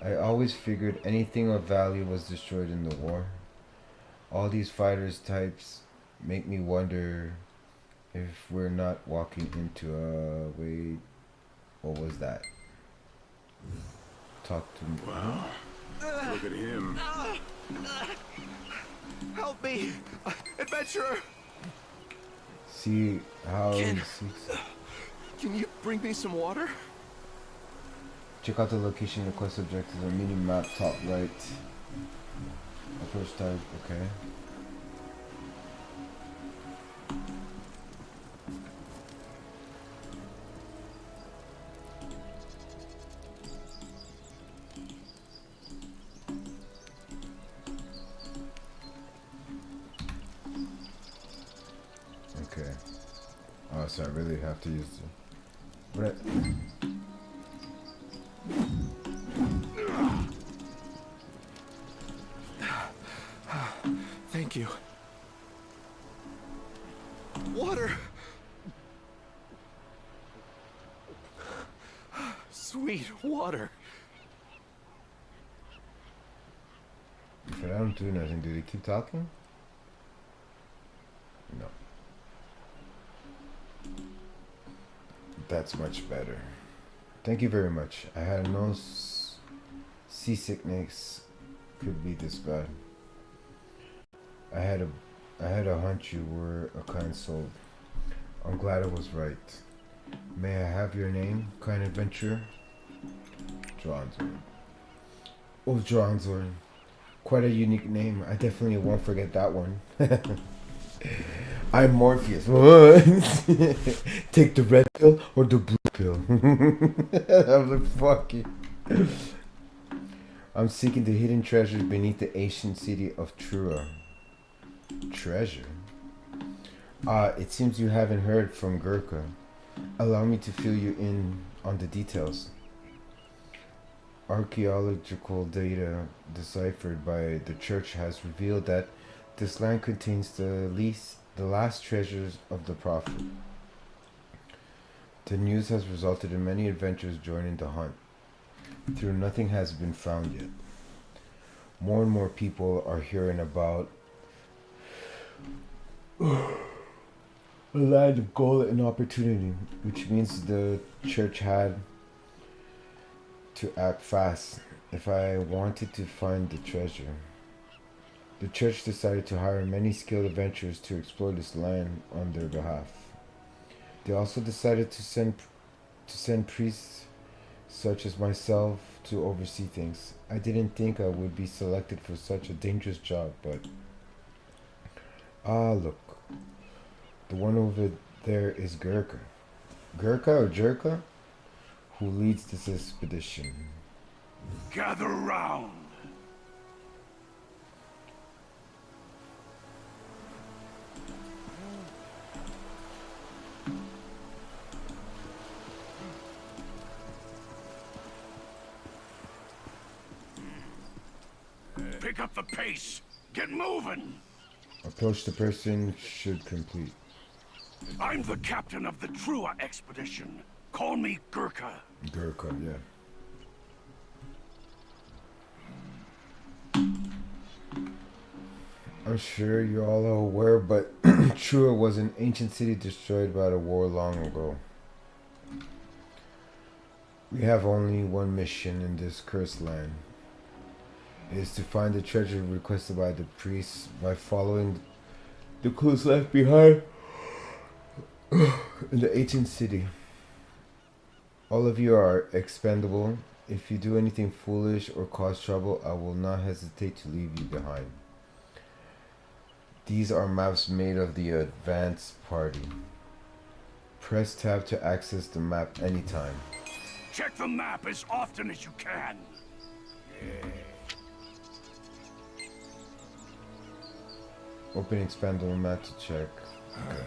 I always figured anything of value was destroyed in the war. All these fighters types make me wonder if we're not walking into a... Wait, what was that? Talk to me. Wow. Look at him. Help me! Adventurer! See how he seeks... Can you bring me some water? Check out the location of the quest objectives on mini map top right. Approach type, okay. Okay. Oh, so I really have to use the... What? Thank you. Water! Sweet water. If I don't do nothing, do they keep talking? No. That's much better. Thank you very much. I had no seasickness could be this bad. I had a hunch you were a kind soul. I'm glad I was right. May I have your name, kind adventurer? Dronzorn. Oh, Dronzorn. Quite a unique name. I definitely won't forget that one. I'm Morpheus. Take the red pill or the blue pill. I was like, fuck you. I'm seeking the hidden treasures beneath the ancient city of Trua. Treasure? It seems you haven't heard from Gurkha. Allow me to fill you in on the details. Archaeological data deciphered by the church has revealed that this land contains the last treasures of the prophet. The news has resulted in many adventurers joining the hunt, though nothing has been found yet. More and more people are hearing about a land of gold and opportunity, which means the church had to act fast if I wanted to find the treasure. The church decided to hire many skilled adventurers to explore this land on their behalf. They also decided to send priests such as myself to oversee things. I didn't think I would be selected for such a dangerous job, but look. The one over there is Gurkha. Gurkha or Jerka? Who leads this expedition. Gather round. Pick up the pace. Get moving. Approach the person should complete. I'm the captain of the Trua expedition. Call me Gurkha. Gurkha, yeah. I'm sure you all are aware, but Trua was an ancient city destroyed by the war long ago. We have only one mission in this cursed land. It is to find the treasure requested by the priests by following the clues left behind in the ancient city. All of you are expendable. If you do anything foolish or cause trouble, I will not hesitate to leave you behind. These are maps made of the advanced party. Press tab to access the map anytime. Check the map as often as you can. Open expandable map to check. Okay.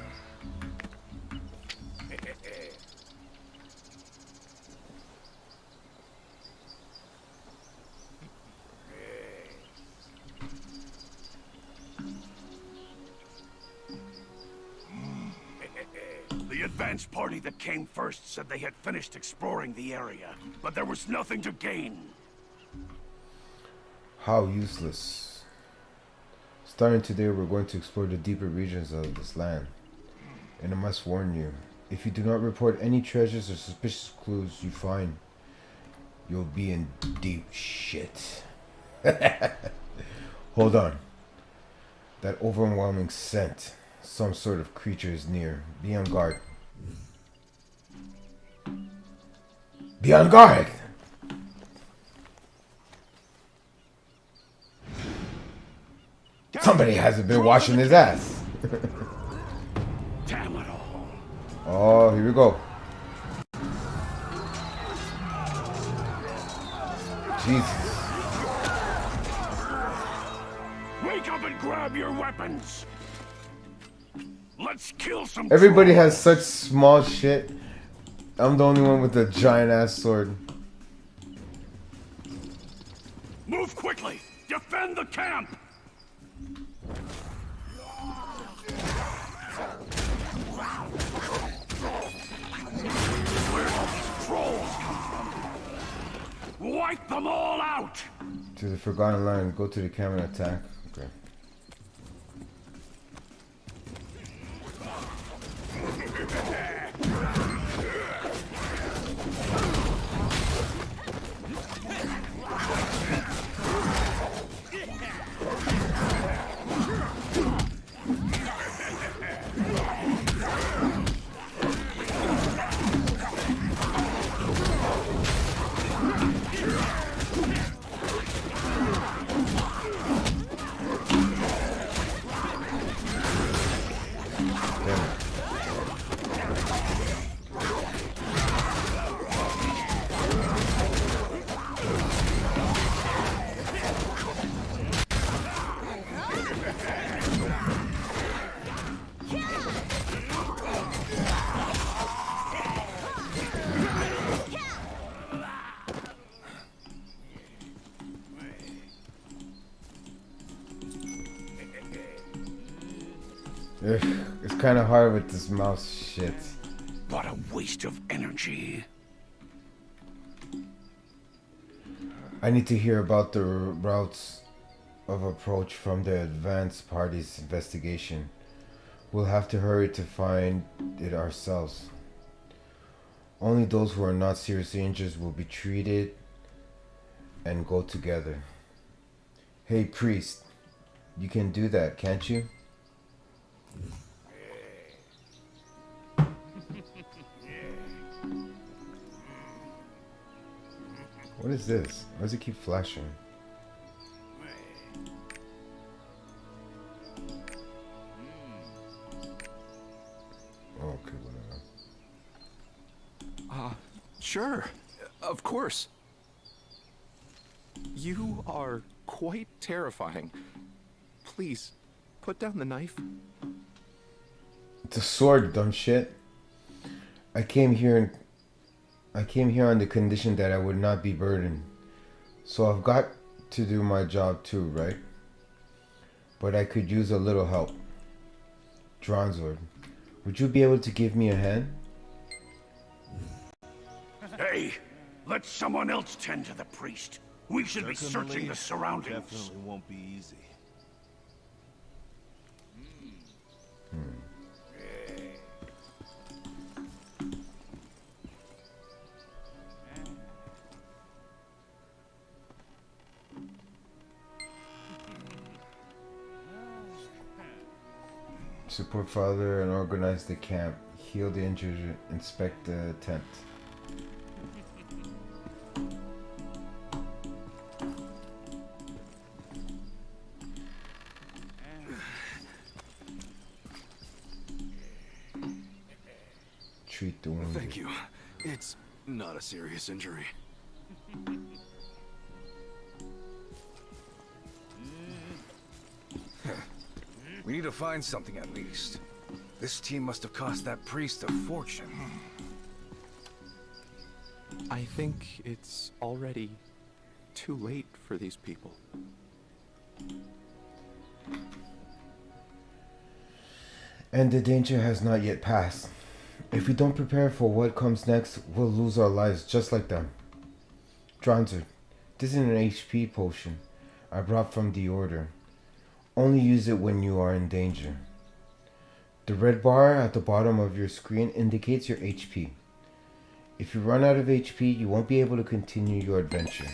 The advance party that came first said they had finished exploring the area, but there was nothing to gain. How useless. Starting today, we're going to explore the deeper regions of this land. And I must warn you, if you do not report any treasures or suspicious clues you find, you'll be in deep shit. Hold on. That overwhelming scent. Some sort of creature is near. Be on guard. Be on guard! Somebody hasn't been washing his ass. Damn it all. Oh, here we go. Jesus. Wake up and grab your weapons. Let's kill some. Everybody has such small shit. I'm the only one with a giant ass sword. Move quickly. Defend the camp. Where did these trolls come from? Wipe them all out. To the Forgotten Land. Go to the camp and attack. Okay. It's kind of hard with this mouse shit. What a waste of energy. I need to hear about the routes of approach from the advanced party's investigation. We'll have to hurry to find it ourselves. Only those who are not seriously injured will be treated and go together. Hey, priest, you can do that, can't you? What is this? Why does it keep flashing? Oh, okay, whatever. Sure. Of course. You are quite terrifying. Please, put down the knife. It's a sword, dumb shit. I came here on the condition that I would not be burdened. So I've got to do my job too, right? But I could use a little help. Dronzord, would you be able to give me a hand? Hey, let someone else tend to the priest. We should be searching the surroundings. Definitely won't be easy. Support father and organize the camp. Heal the injured. Inspect the tent. Treat the wounded. Thank you. It's not a serious injury. We need to find something at least. This team must have cost that priest a fortune. I think it's already too late for these people. And the danger has not yet passed. If we don't prepare for what comes next, we'll lose our lives just like them. Dronzord, this is an HP potion I brought from the Order. Only use it when you are in danger. The red bar at the bottom of your screen indicates your HP. If you run out of HP, you won't be able to continue your adventure.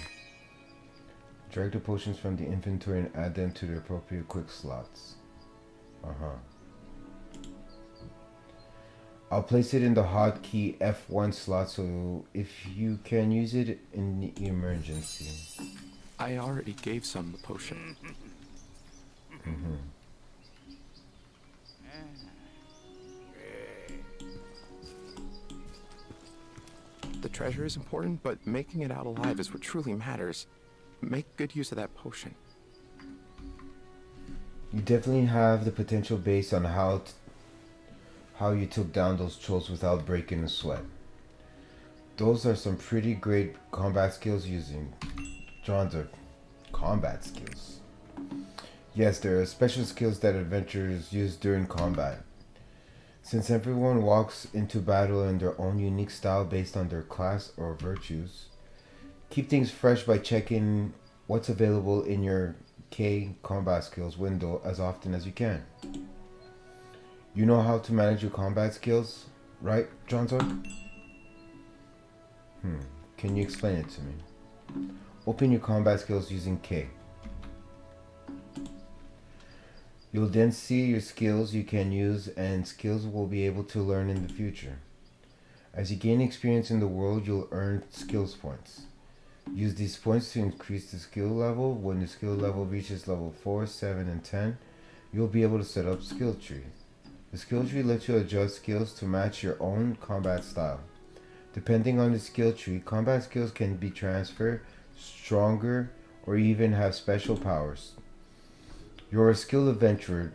Drag the potions from the inventory and add them to the appropriate quick slots. I'll place it in the hotkey F1 slot so if you can use it in the emergency. I already gave some the potion. The treasure is important, but making it out alive is what truly matters. Make good use of that potion. You definitely have the potential based on how you took down those trolls without breaking a sweat. Those are some pretty great combat skills using John's combat skills. Yes, there are special skills that adventurers use during combat. Since everyone walks into battle in their own unique style based on their class or virtues, keep things fresh by checking what's available in your K combat skills window as often as you can. You know how to manage your combat skills, right, Johnzor? Can you explain it to me? Open your combat skills using K. You'll then see your skills you can use and skills we'll be able to learn in the future. As you gain experience in the world, you'll earn skills points. Use these points to increase the skill level. When the skill level reaches level 4, 7, and 10, you'll be able to set up skill tree. The skill tree lets you adjust skills to match your own combat style. Depending on the skill tree, combat skills can be transferred, stronger, or even have special powers. You're a skilled adventurer,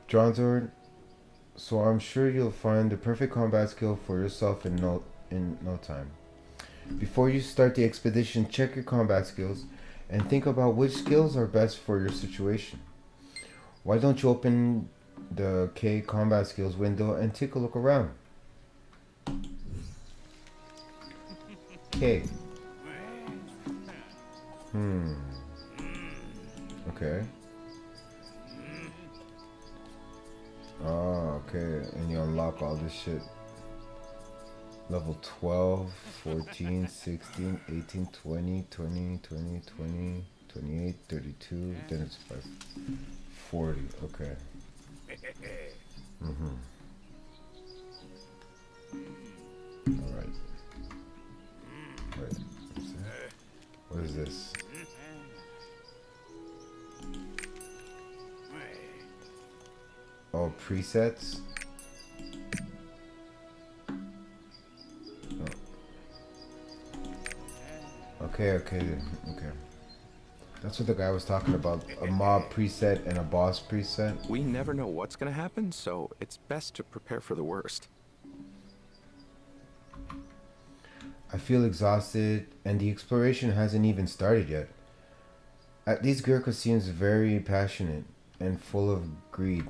Johnzord, so I'm sure you'll find the perfect combat skill for yourself in no time. Before you start the expedition, check your combat skills and think about which skills are best for your situation. Why don't you open the K combat skills window and take a look around? K. Okay. Oh, okay. And you unlock all this shit. Level 12, 14, 16, 18, 20, 20, 20, 20, 28, 32. Then it's 40. Okay. Alright. Wait. What is this? Oh, presets? Oh. Okay. That's what the guy was talking about. A mob preset and a boss preset. We never know what's gonna happen, so it's best to prepare for the worst. I feel exhausted, and the exploration hasn't even started yet. At least Gurkha seems very passionate and full of greed.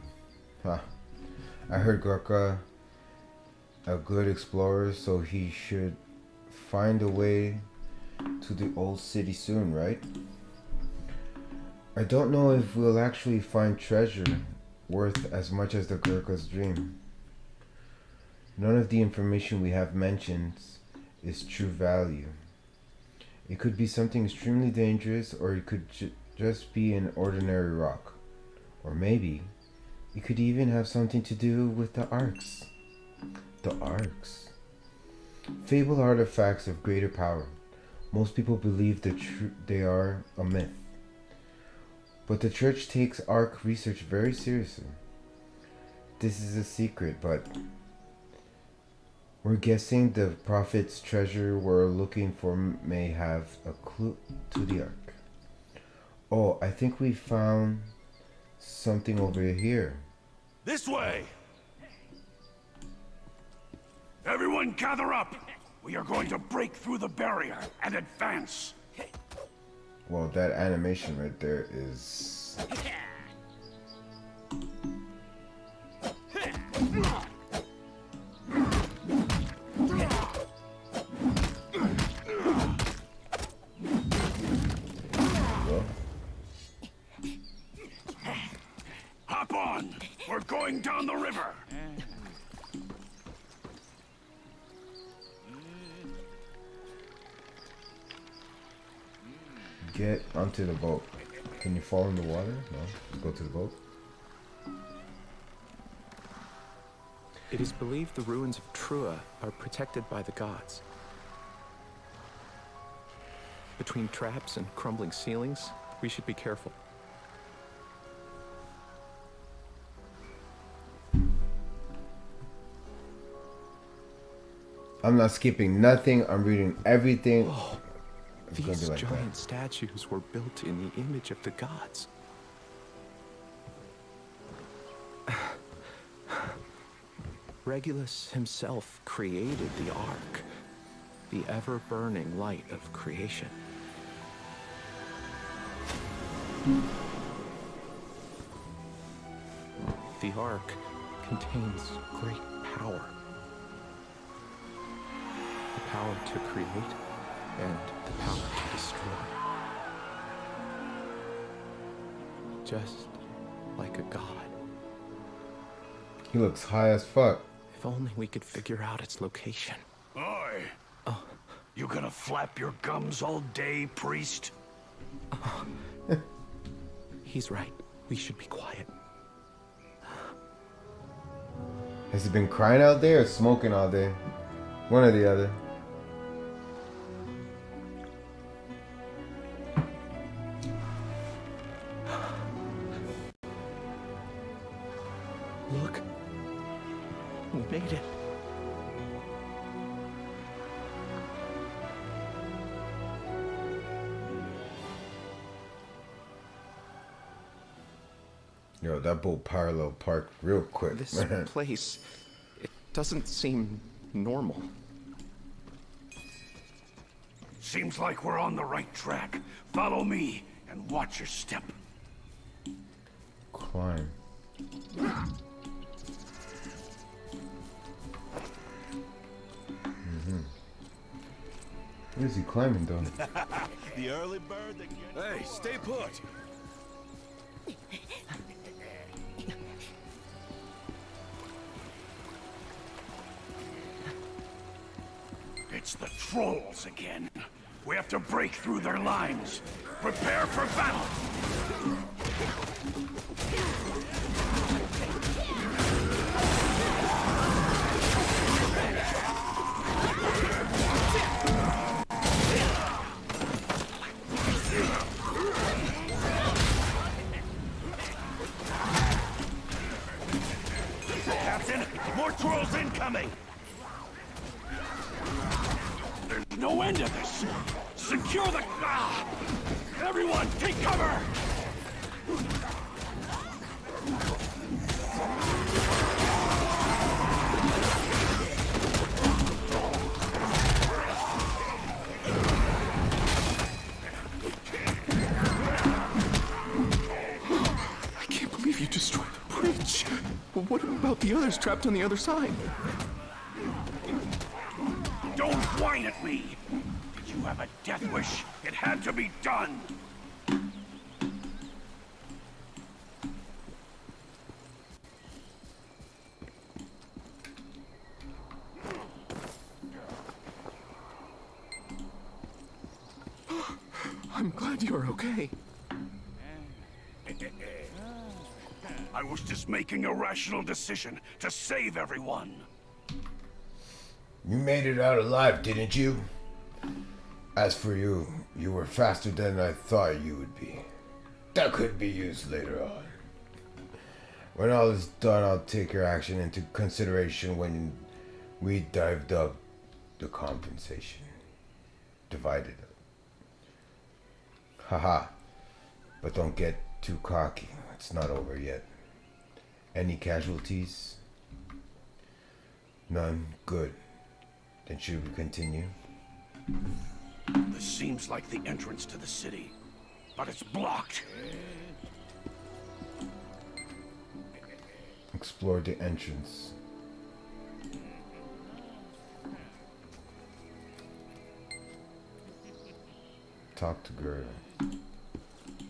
I heard Gurkha a good explorer, so he should find a way to the old city soon, right? I don't know if we'll actually find treasure worth as much as the Gurkha's dream. None of the information we have mentioned is true value. It could be something extremely dangerous, or it could just be an ordinary rock. Or maybe it could even have something to do with the arcs. The arcs. Fabled artifacts of greater power. Most people believe they are a myth. But the church takes arc research very seriously. This is a secret, but we're guessing the prophet's treasure we're looking for may have a clue to the ark. Oh, I think we found something over here. This way! Everyone gather up! We are going to break through the barrier and advance. Well, that animation right there is... Hop on! We're going down the river! Get onto the boat. Can you fall in the water? No. Just go to the boat. It is believed the ruins of Trua are protected by the gods. Between traps and crumbling ceilings, we should be careful. I'm not skipping nothing. I'm reading everything. Oh, these giant statues were built in the image of the gods. Regulus himself created the Ark, the ever-burning light of creation. The Ark contains great power. The power to create and the power to destroy. Just like a god. He looks high as fuck. If only we could figure out its location. Oi! You gonna flap your gums all day, priest? He's right. We should be quiet. Has he been crying out there or smoking all day? One or the other. Look. We made it. Yo, that boat parallel parked real quick. This place, it doesn't seem normal. Seems like we're on the right track. Follow me and watch your step. Climb. What is he climbing, though? The early bird that gets... Hey, stay put. It's the trolls again. We have to break through their lines. Prepare for battle. Captain, more trolls incoming. There's no end to this. Secure the... Everyone, take cover! I can't believe you destroyed the bridge. What about the others trapped on the other side? Don't whine at me! Did you have a death wish? It had to be done! I'm glad you're okay. I was just making a rational decision to save everyone. You made it out alive, didn't you? As for you, you were faster than I thought you would be. That could be used later on. When all is done, I'll take your action into consideration when we dived up the compensation. Divided up. Haha. But don't get too cocky. It's not over yet. Any casualties? None? Good. Then should we continue? This seems like the entrance to the city, but it's blocked. Explore the entrance. Talk to girl.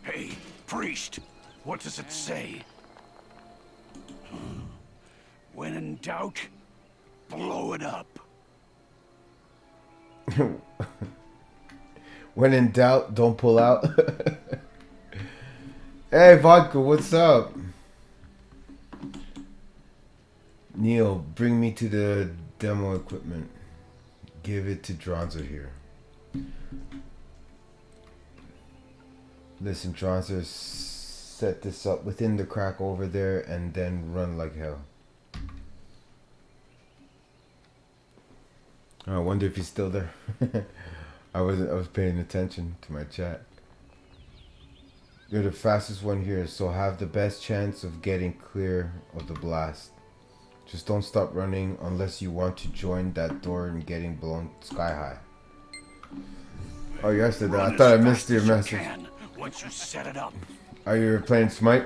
Hey, priest, what does it say? When in doubt, blow it up. When in doubt, don't pull out. Hey, Vodka, what's up? Neil, bring me to the demo equipment. Give it to Dronzer here. Listen, Dronzer, set this up within the crack over there and then run like hell. I wonder if he's still there. I was paying attention to my chat. You're the fastest one here, so have the best chance of getting clear of the blast. Just don't stop running unless you want to join that door and getting blown sky high. Oh, yes, I thought I missed your message. Once you set it up. Are you playing SMITE?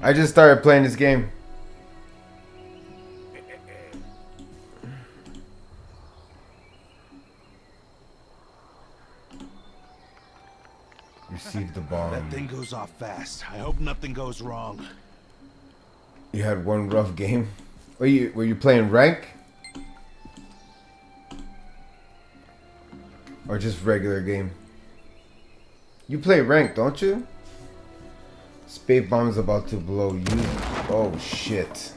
I just started playing this game. Receive the bomb. That thing goes off fast. I hope nothing goes wrong. You had one rough game. Were you playing rank? Or just regular game? You play rank, don't you? Spade bomb's about to blow you. Oh shit.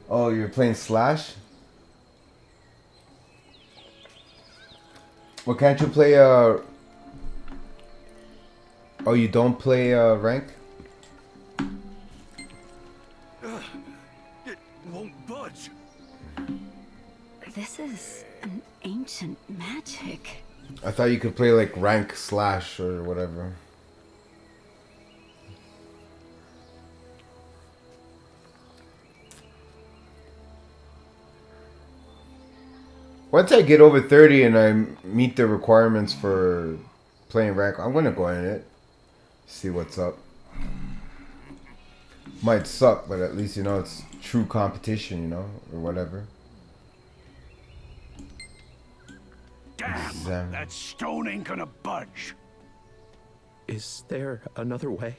Oh, you're playing Slash? Well, can't you play Oh, you don't play rank? It won't budge. This is an ancient magic. I thought you could play like rank Slash or whatever. Once I get over 30 and I meet the requirements for playing rank, I'm gonna go in it. See what's up. Might suck, but at least you know it's true competition, you know, or whatever. Damn, that stone ain't gonna budge. Is there another way?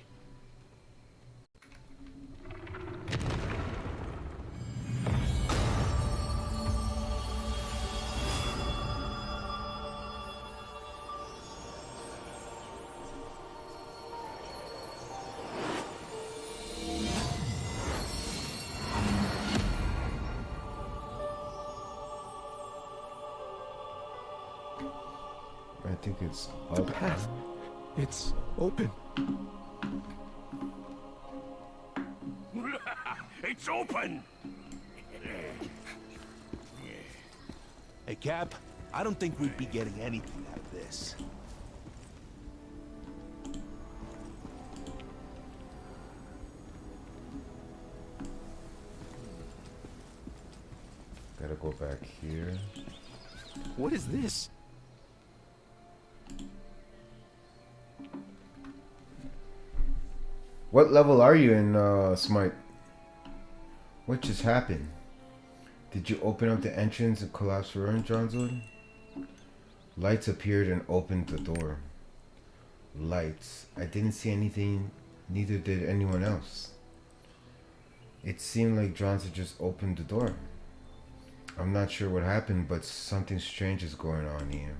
I think it's the path. It's open. It's open. Hey, Cap, I don't think we'd be getting anything out of this. Gotta go back here. What is this? What level are you in SMITE? What just happened? Did you open up the entrance and collapse the ruin, Johnson? Lights appeared and opened the door. Lights. I didn't see anything, neither did anyone else. It seemed like Johnson just opened the door. I'm not sure what happened, but something strange is going on here.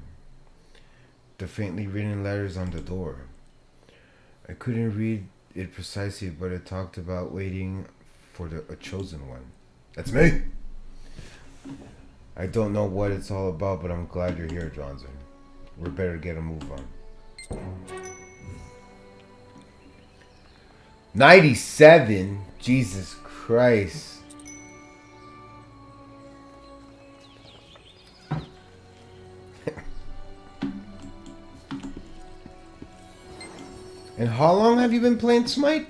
The faintly written letters on the door. I couldn't read it precisely, but it talked about waiting for a chosen one. That's me! I don't know what it's all about, but I'm glad you're here, Johnson. We better get a move on. 97? Jesus Christ. And how long have you been playing SMITE?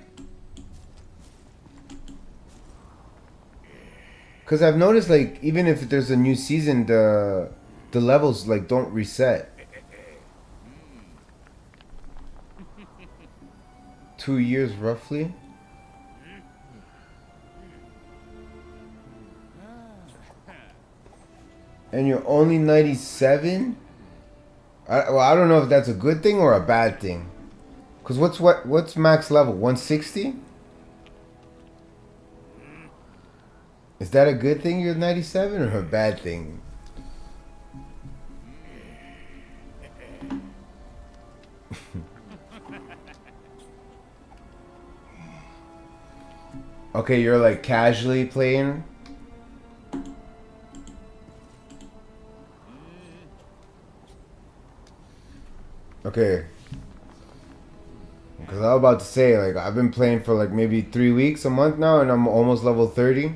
Because I've noticed, like, even if there's a new season, the levels, like, don't reset. 2 years, roughly. And you're only 97? Well, I don't know if that's a good thing or a bad thing. Because what's max level? 160? Is that a good thing you're 97 or a bad thing? Okay, you're like casually playing? Okay. Because I was about to say, like, I've been playing for like maybe 3 weeks, a month now, and I'm almost level 30.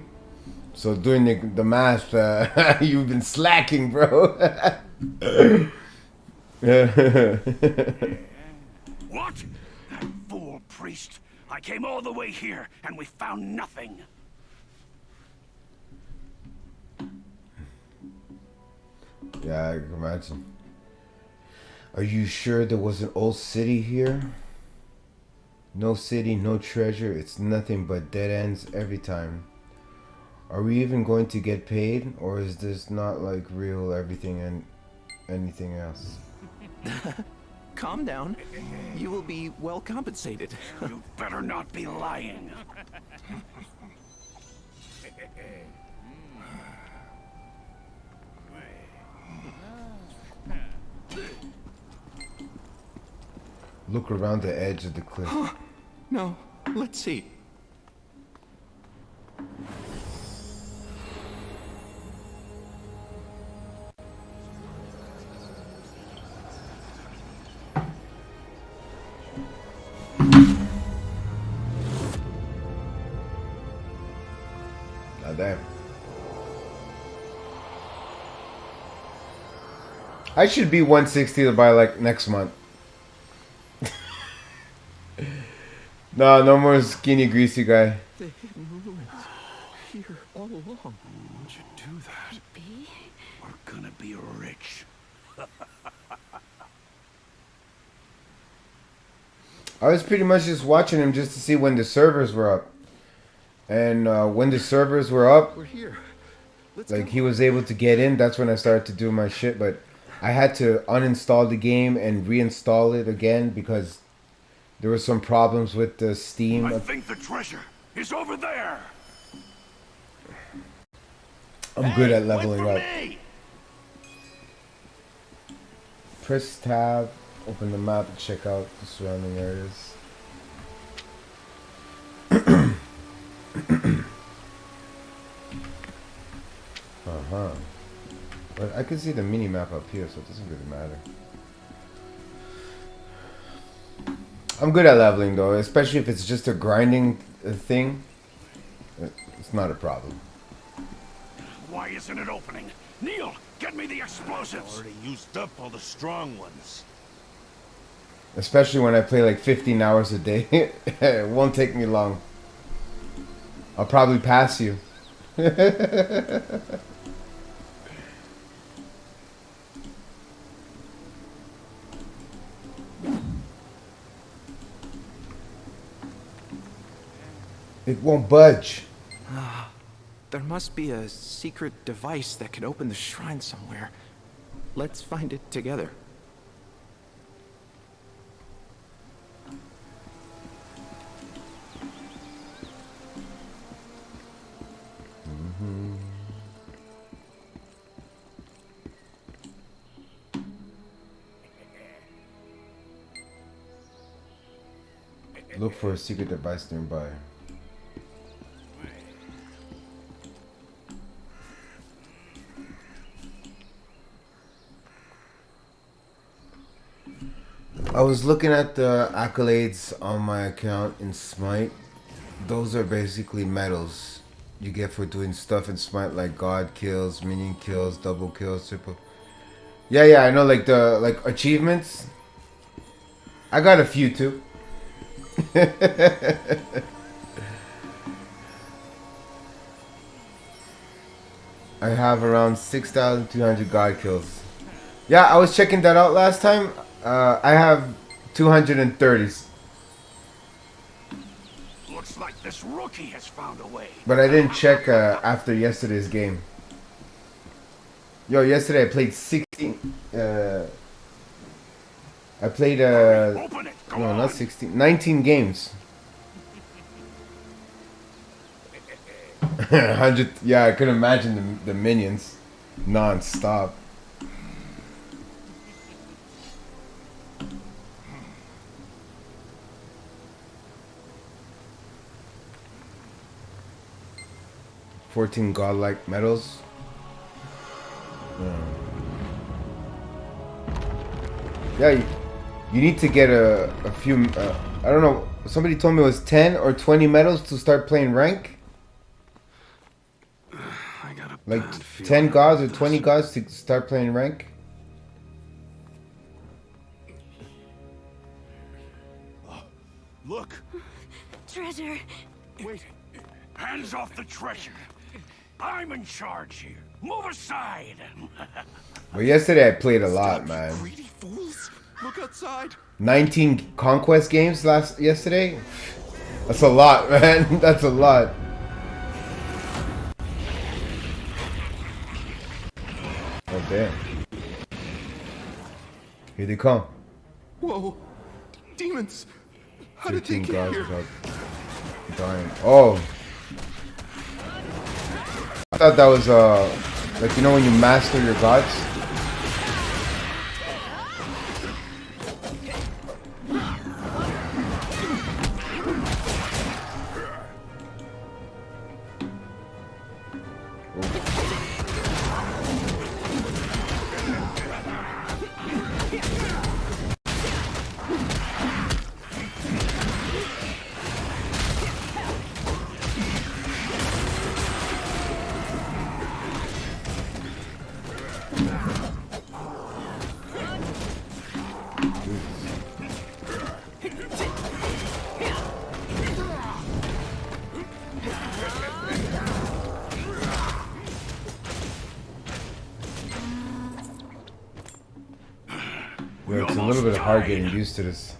So doing the math, you've been slacking, bro. What? That fool priest. I came all the way here, and we found nothing. Yeah, I can imagine. Are you sure there was an old city here? No city, no treasure. It's nothing but dead ends every time. Are we even going to get paid? Or is this not like real everything and anything else? Calm down. You will be well compensated. You better not be lying. Look around the edge of the cliff. No, let's see. God damn. I should be 160 by like next month. No more skinny, greasy guy. The hidden ruins here all along. Why'd you do that? We're gonna be rich. I was pretty much just watching him just to see when the servers were up. And when the servers were up, We're here. like he was able to get in. That's when I started to do my shit. But I had to uninstall the game and reinstall it again because there were some problems with the Steam. I think the treasure is over there. I'm good at leveling up. Press tab, open the map, and check out the surrounding areas. But I can see the mini map up here, so it doesn't really matter. I'm good at leveling though, especially if it's just a grinding thing. It's not a problem. Why isn't it opening? Neil, get me the explosives. Already used up all the strong ones. Especially when I play like 15 hours a day. It won't take me long. I'll probably pass you. It won't budge. There must be a secret device that can open the shrine somewhere. Let's find it together. Look for a secret device nearby. I was looking at the accolades on my account in SMITE. Those are basically medals you get for doing stuff in SMITE, like God kills, minion kills, double kills, triple. Yeah, I know, like the achievements. I got a few too. I have around 6,200 God kills. Yeah, I was checking that out last time. I have 230. Looks like this rookie has found a way. But I didn't check after yesterday's game. Yo, yesterday I played 16. I played no, not 16. 19 games. 100. Yeah, I couldn't imagine the minions non-stop. $14 godlike medals. Yeah, You need to get a few. I don't know. Somebody told me it was 10 or 20 medals to start playing rank. Like 10 gods or 20 gods to start playing rank. Look. Treasure. Wait. Hands off the treasure. I'm in charge here. Move aside. Well, yesterday I played a lot, man. Fools. Look outside. 19 conquest games yesterday. That's a lot, man. That's a lot. Oh damn! Here they come. Whoa. Demons. How did they 13 get gods here? without dying. Oh. I thought that was like, you know, when you master your gods. Yeah, it's a little bit hard getting used to this.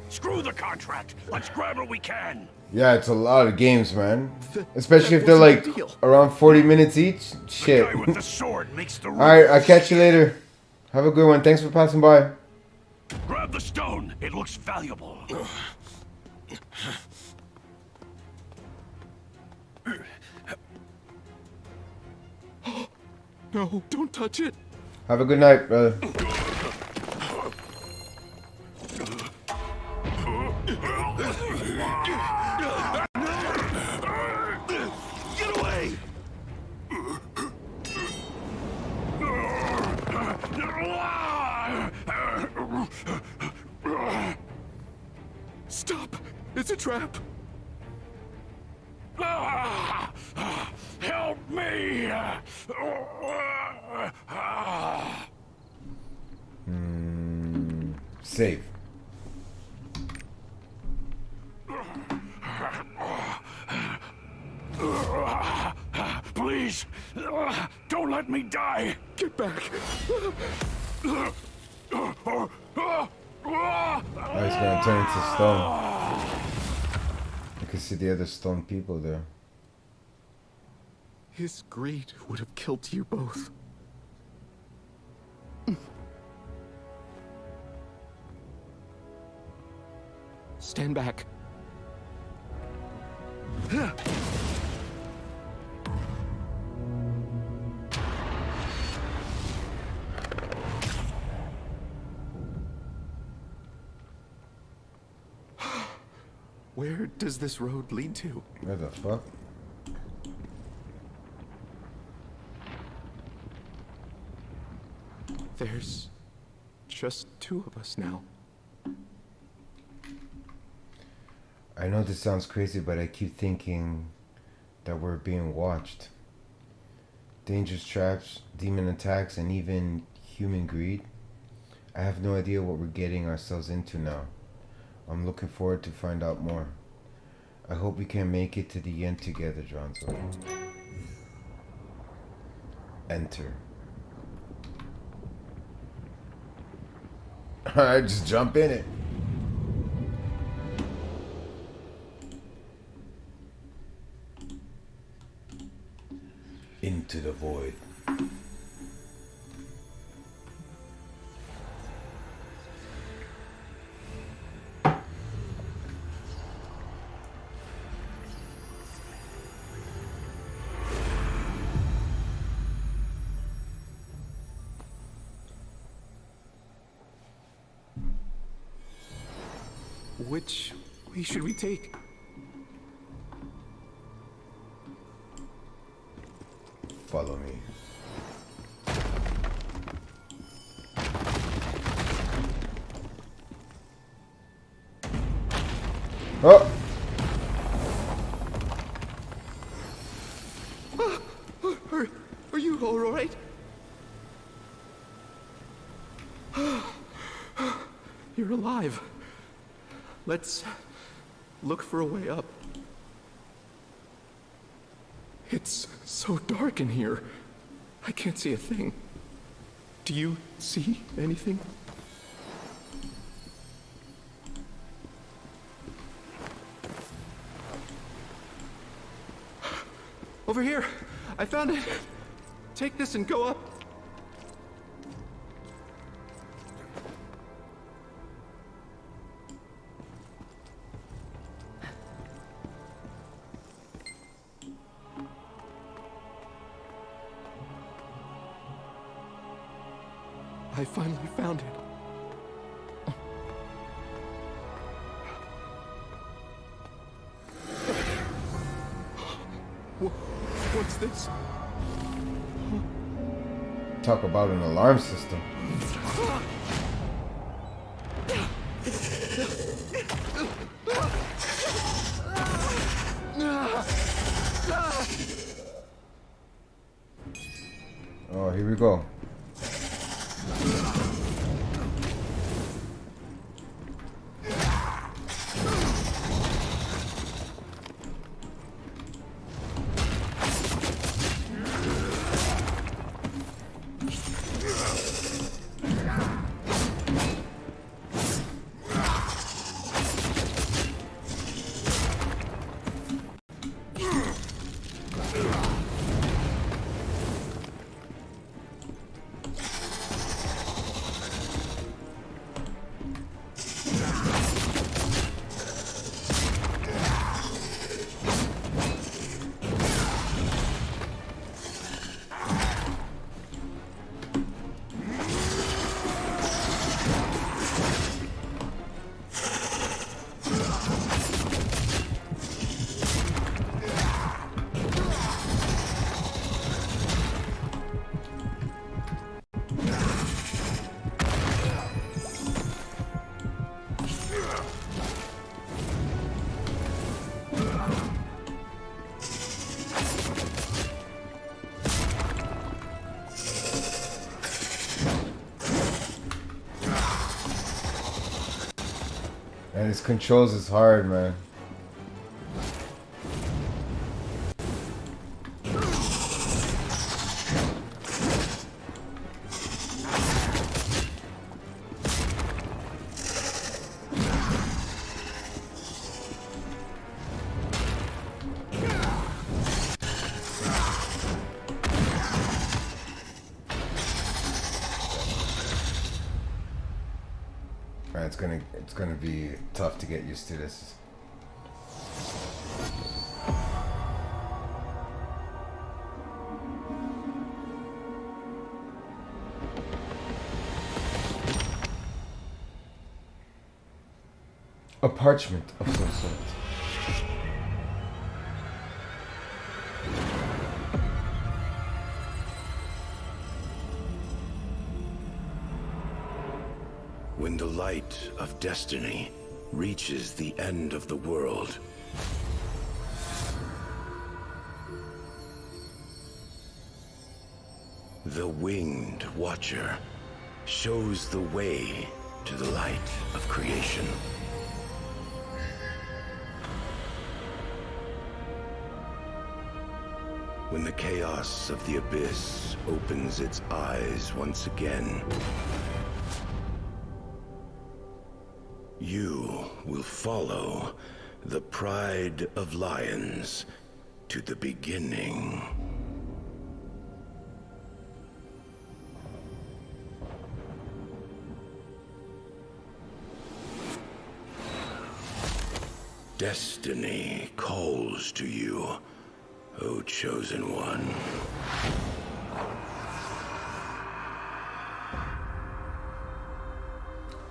Screw the contract. Let's grab what we can. Yeah, it's a lot of games, man. Especially if they're like around 40 minutes each. Shit. The guy with the sword makes the Alright, I'll catch you later. Have a good one. Thanks for passing by. Grab the stone. It looks valuable. No, don't touch it. Have a good night, brother. Get away! Stop! It's a trap. Help me! Save. Please, don't let me die. Get back. Oh, he's gonna turn into stone. I can see the other stone people there. His greed would have killed you both. Stand back. Where does this road lead to? Where the fuck? There's just two of us now. I know this sounds crazy, but I keep thinking that we're being watched. Dangerous traps, demon attacks, and even human greed. I have no idea what we're getting ourselves into now. I'm looking forward to find out more. I hope we can make it to the end together, Johnson. Enter. Alright, just jump in it. Into the void. Which way should we take? Follow me. Oh! Are you all right? You're alive. Let's look for a way up. It's so dark in here. I can't see a thing. Do you see anything? Over here! I found it! Take this and go up. I finally found it. What's this? Talk about an alarm system. Oh, here we go. And his controls is hard, man. It's gonna be tough to get used to this. A parchment of some sort. When the light of destiny reaches the end of the world, the Winged Watcher shows the way to the light of creation. When the chaos of the abyss opens its eyes once again, you will follow the pride of lions to the beginning. Destiny calls to you, O Chosen One.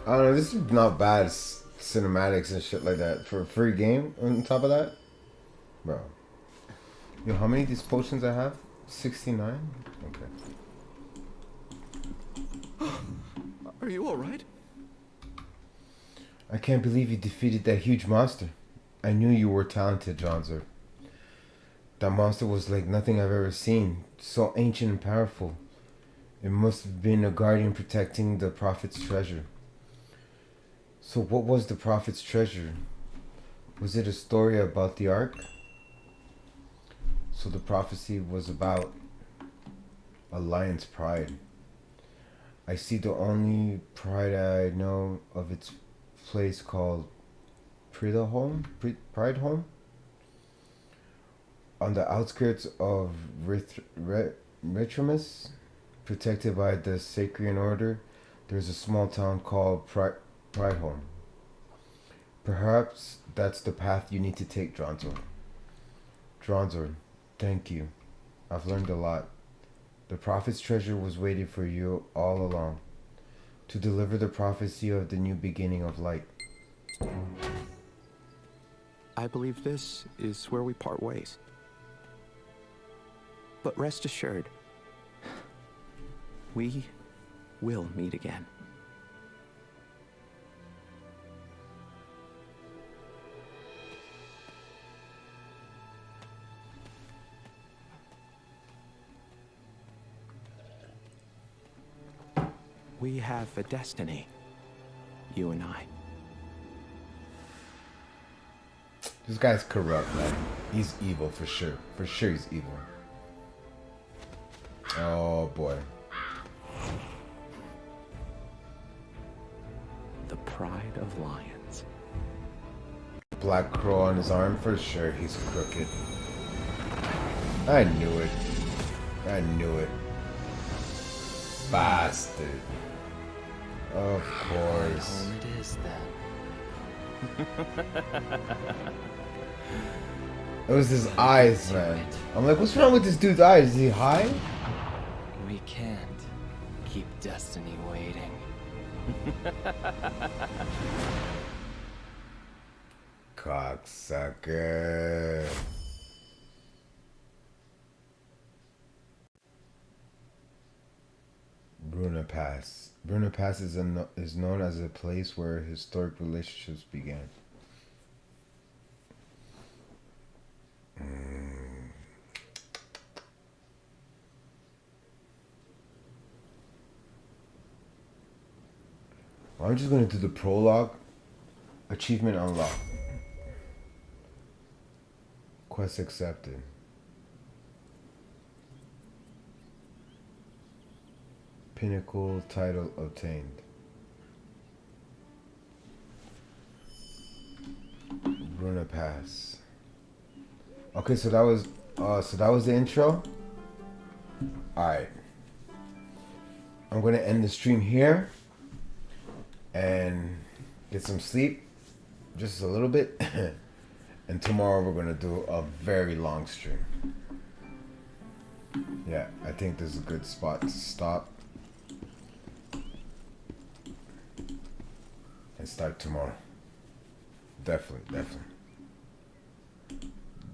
I don't know, this is not bad cinematics and shit like that for a free game on top of that. Bro. Yo, how many of these potions I have? 69? Okay. Are you alright? I can't believe you defeated that huge monster. I knew you were talented, Jonzer. That monster was like nothing I've ever seen. So ancient and powerful. It must have been a guardian protecting the Prophet's treasure. So what was the Prophet's treasure? Was it a story about the Ark? So the prophecy was about a lion's pride. I see the only pride I know of its place called Pride Home? On the outskirts of Retrimus, protected by the Sacrian Order, there's a small town called Pride Home. Perhaps that's the path you need to take, Dronzor. Dronzor, thank you. I've learned a lot. The Prophet's treasure was waiting for you all along, to deliver the prophecy of the new beginning of light. I believe this is where we part ways. But rest assured, we will meet again. We have a destiny, you and I. This guy's corrupt, man. He's evil for sure. For sure he's evil. Oh boy. The pride of lions. Black crow on his arm, for sure he's crooked. I knew it. I knew it. Bastard. Of course. Home it is then. It was his eyes, man. I'm like, what's wrong with this dude's eyes? Is he high? We can't keep destiny waiting. Cocksucker. Bruna Pass. Bruna Pass is known as a place where historic relationships began. Well, I'm just going to do the prologue. Achievement unlocked. Quest accepted. Pinnacle title obtained. Bruna Pass. Okay, so that was the intro. All right. I'm going to end the stream here and get some sleep, just a little bit. And tomorrow we're going to do a very long stream. Yeah, I think this is a good spot to stop and start tomorrow. Definitely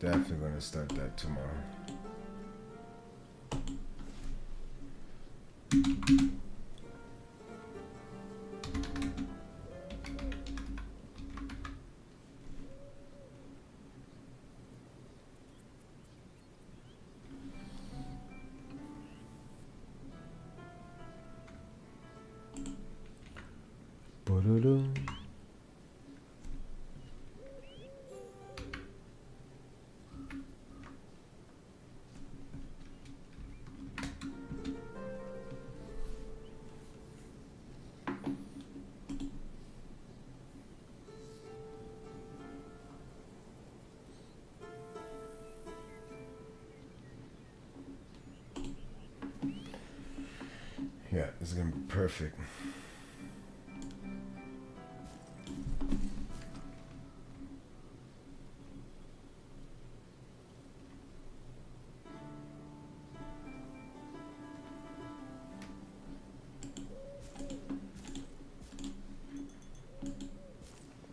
going to start that tomorrow. Ba-da-dum. Yeah, this is gonna be perfect.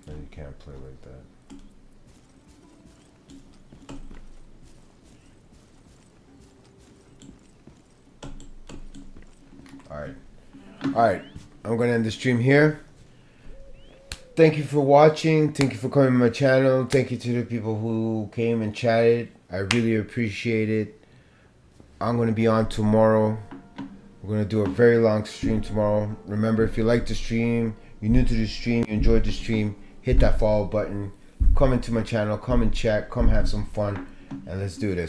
No, you can't play like that. Alright, I'm gonna end the stream here. thank you for watching. Thank you for coming to my channel. Thank you to the people who came and chatted. I really appreciate it. I'm going to be on tomorrow. We're going to do a very long stream tomorrow. Remember, if you like the stream, you're new to the stream, you enjoyed the stream, hit that follow button. Come into my channel, come and chat, come have some fun, and let's do this.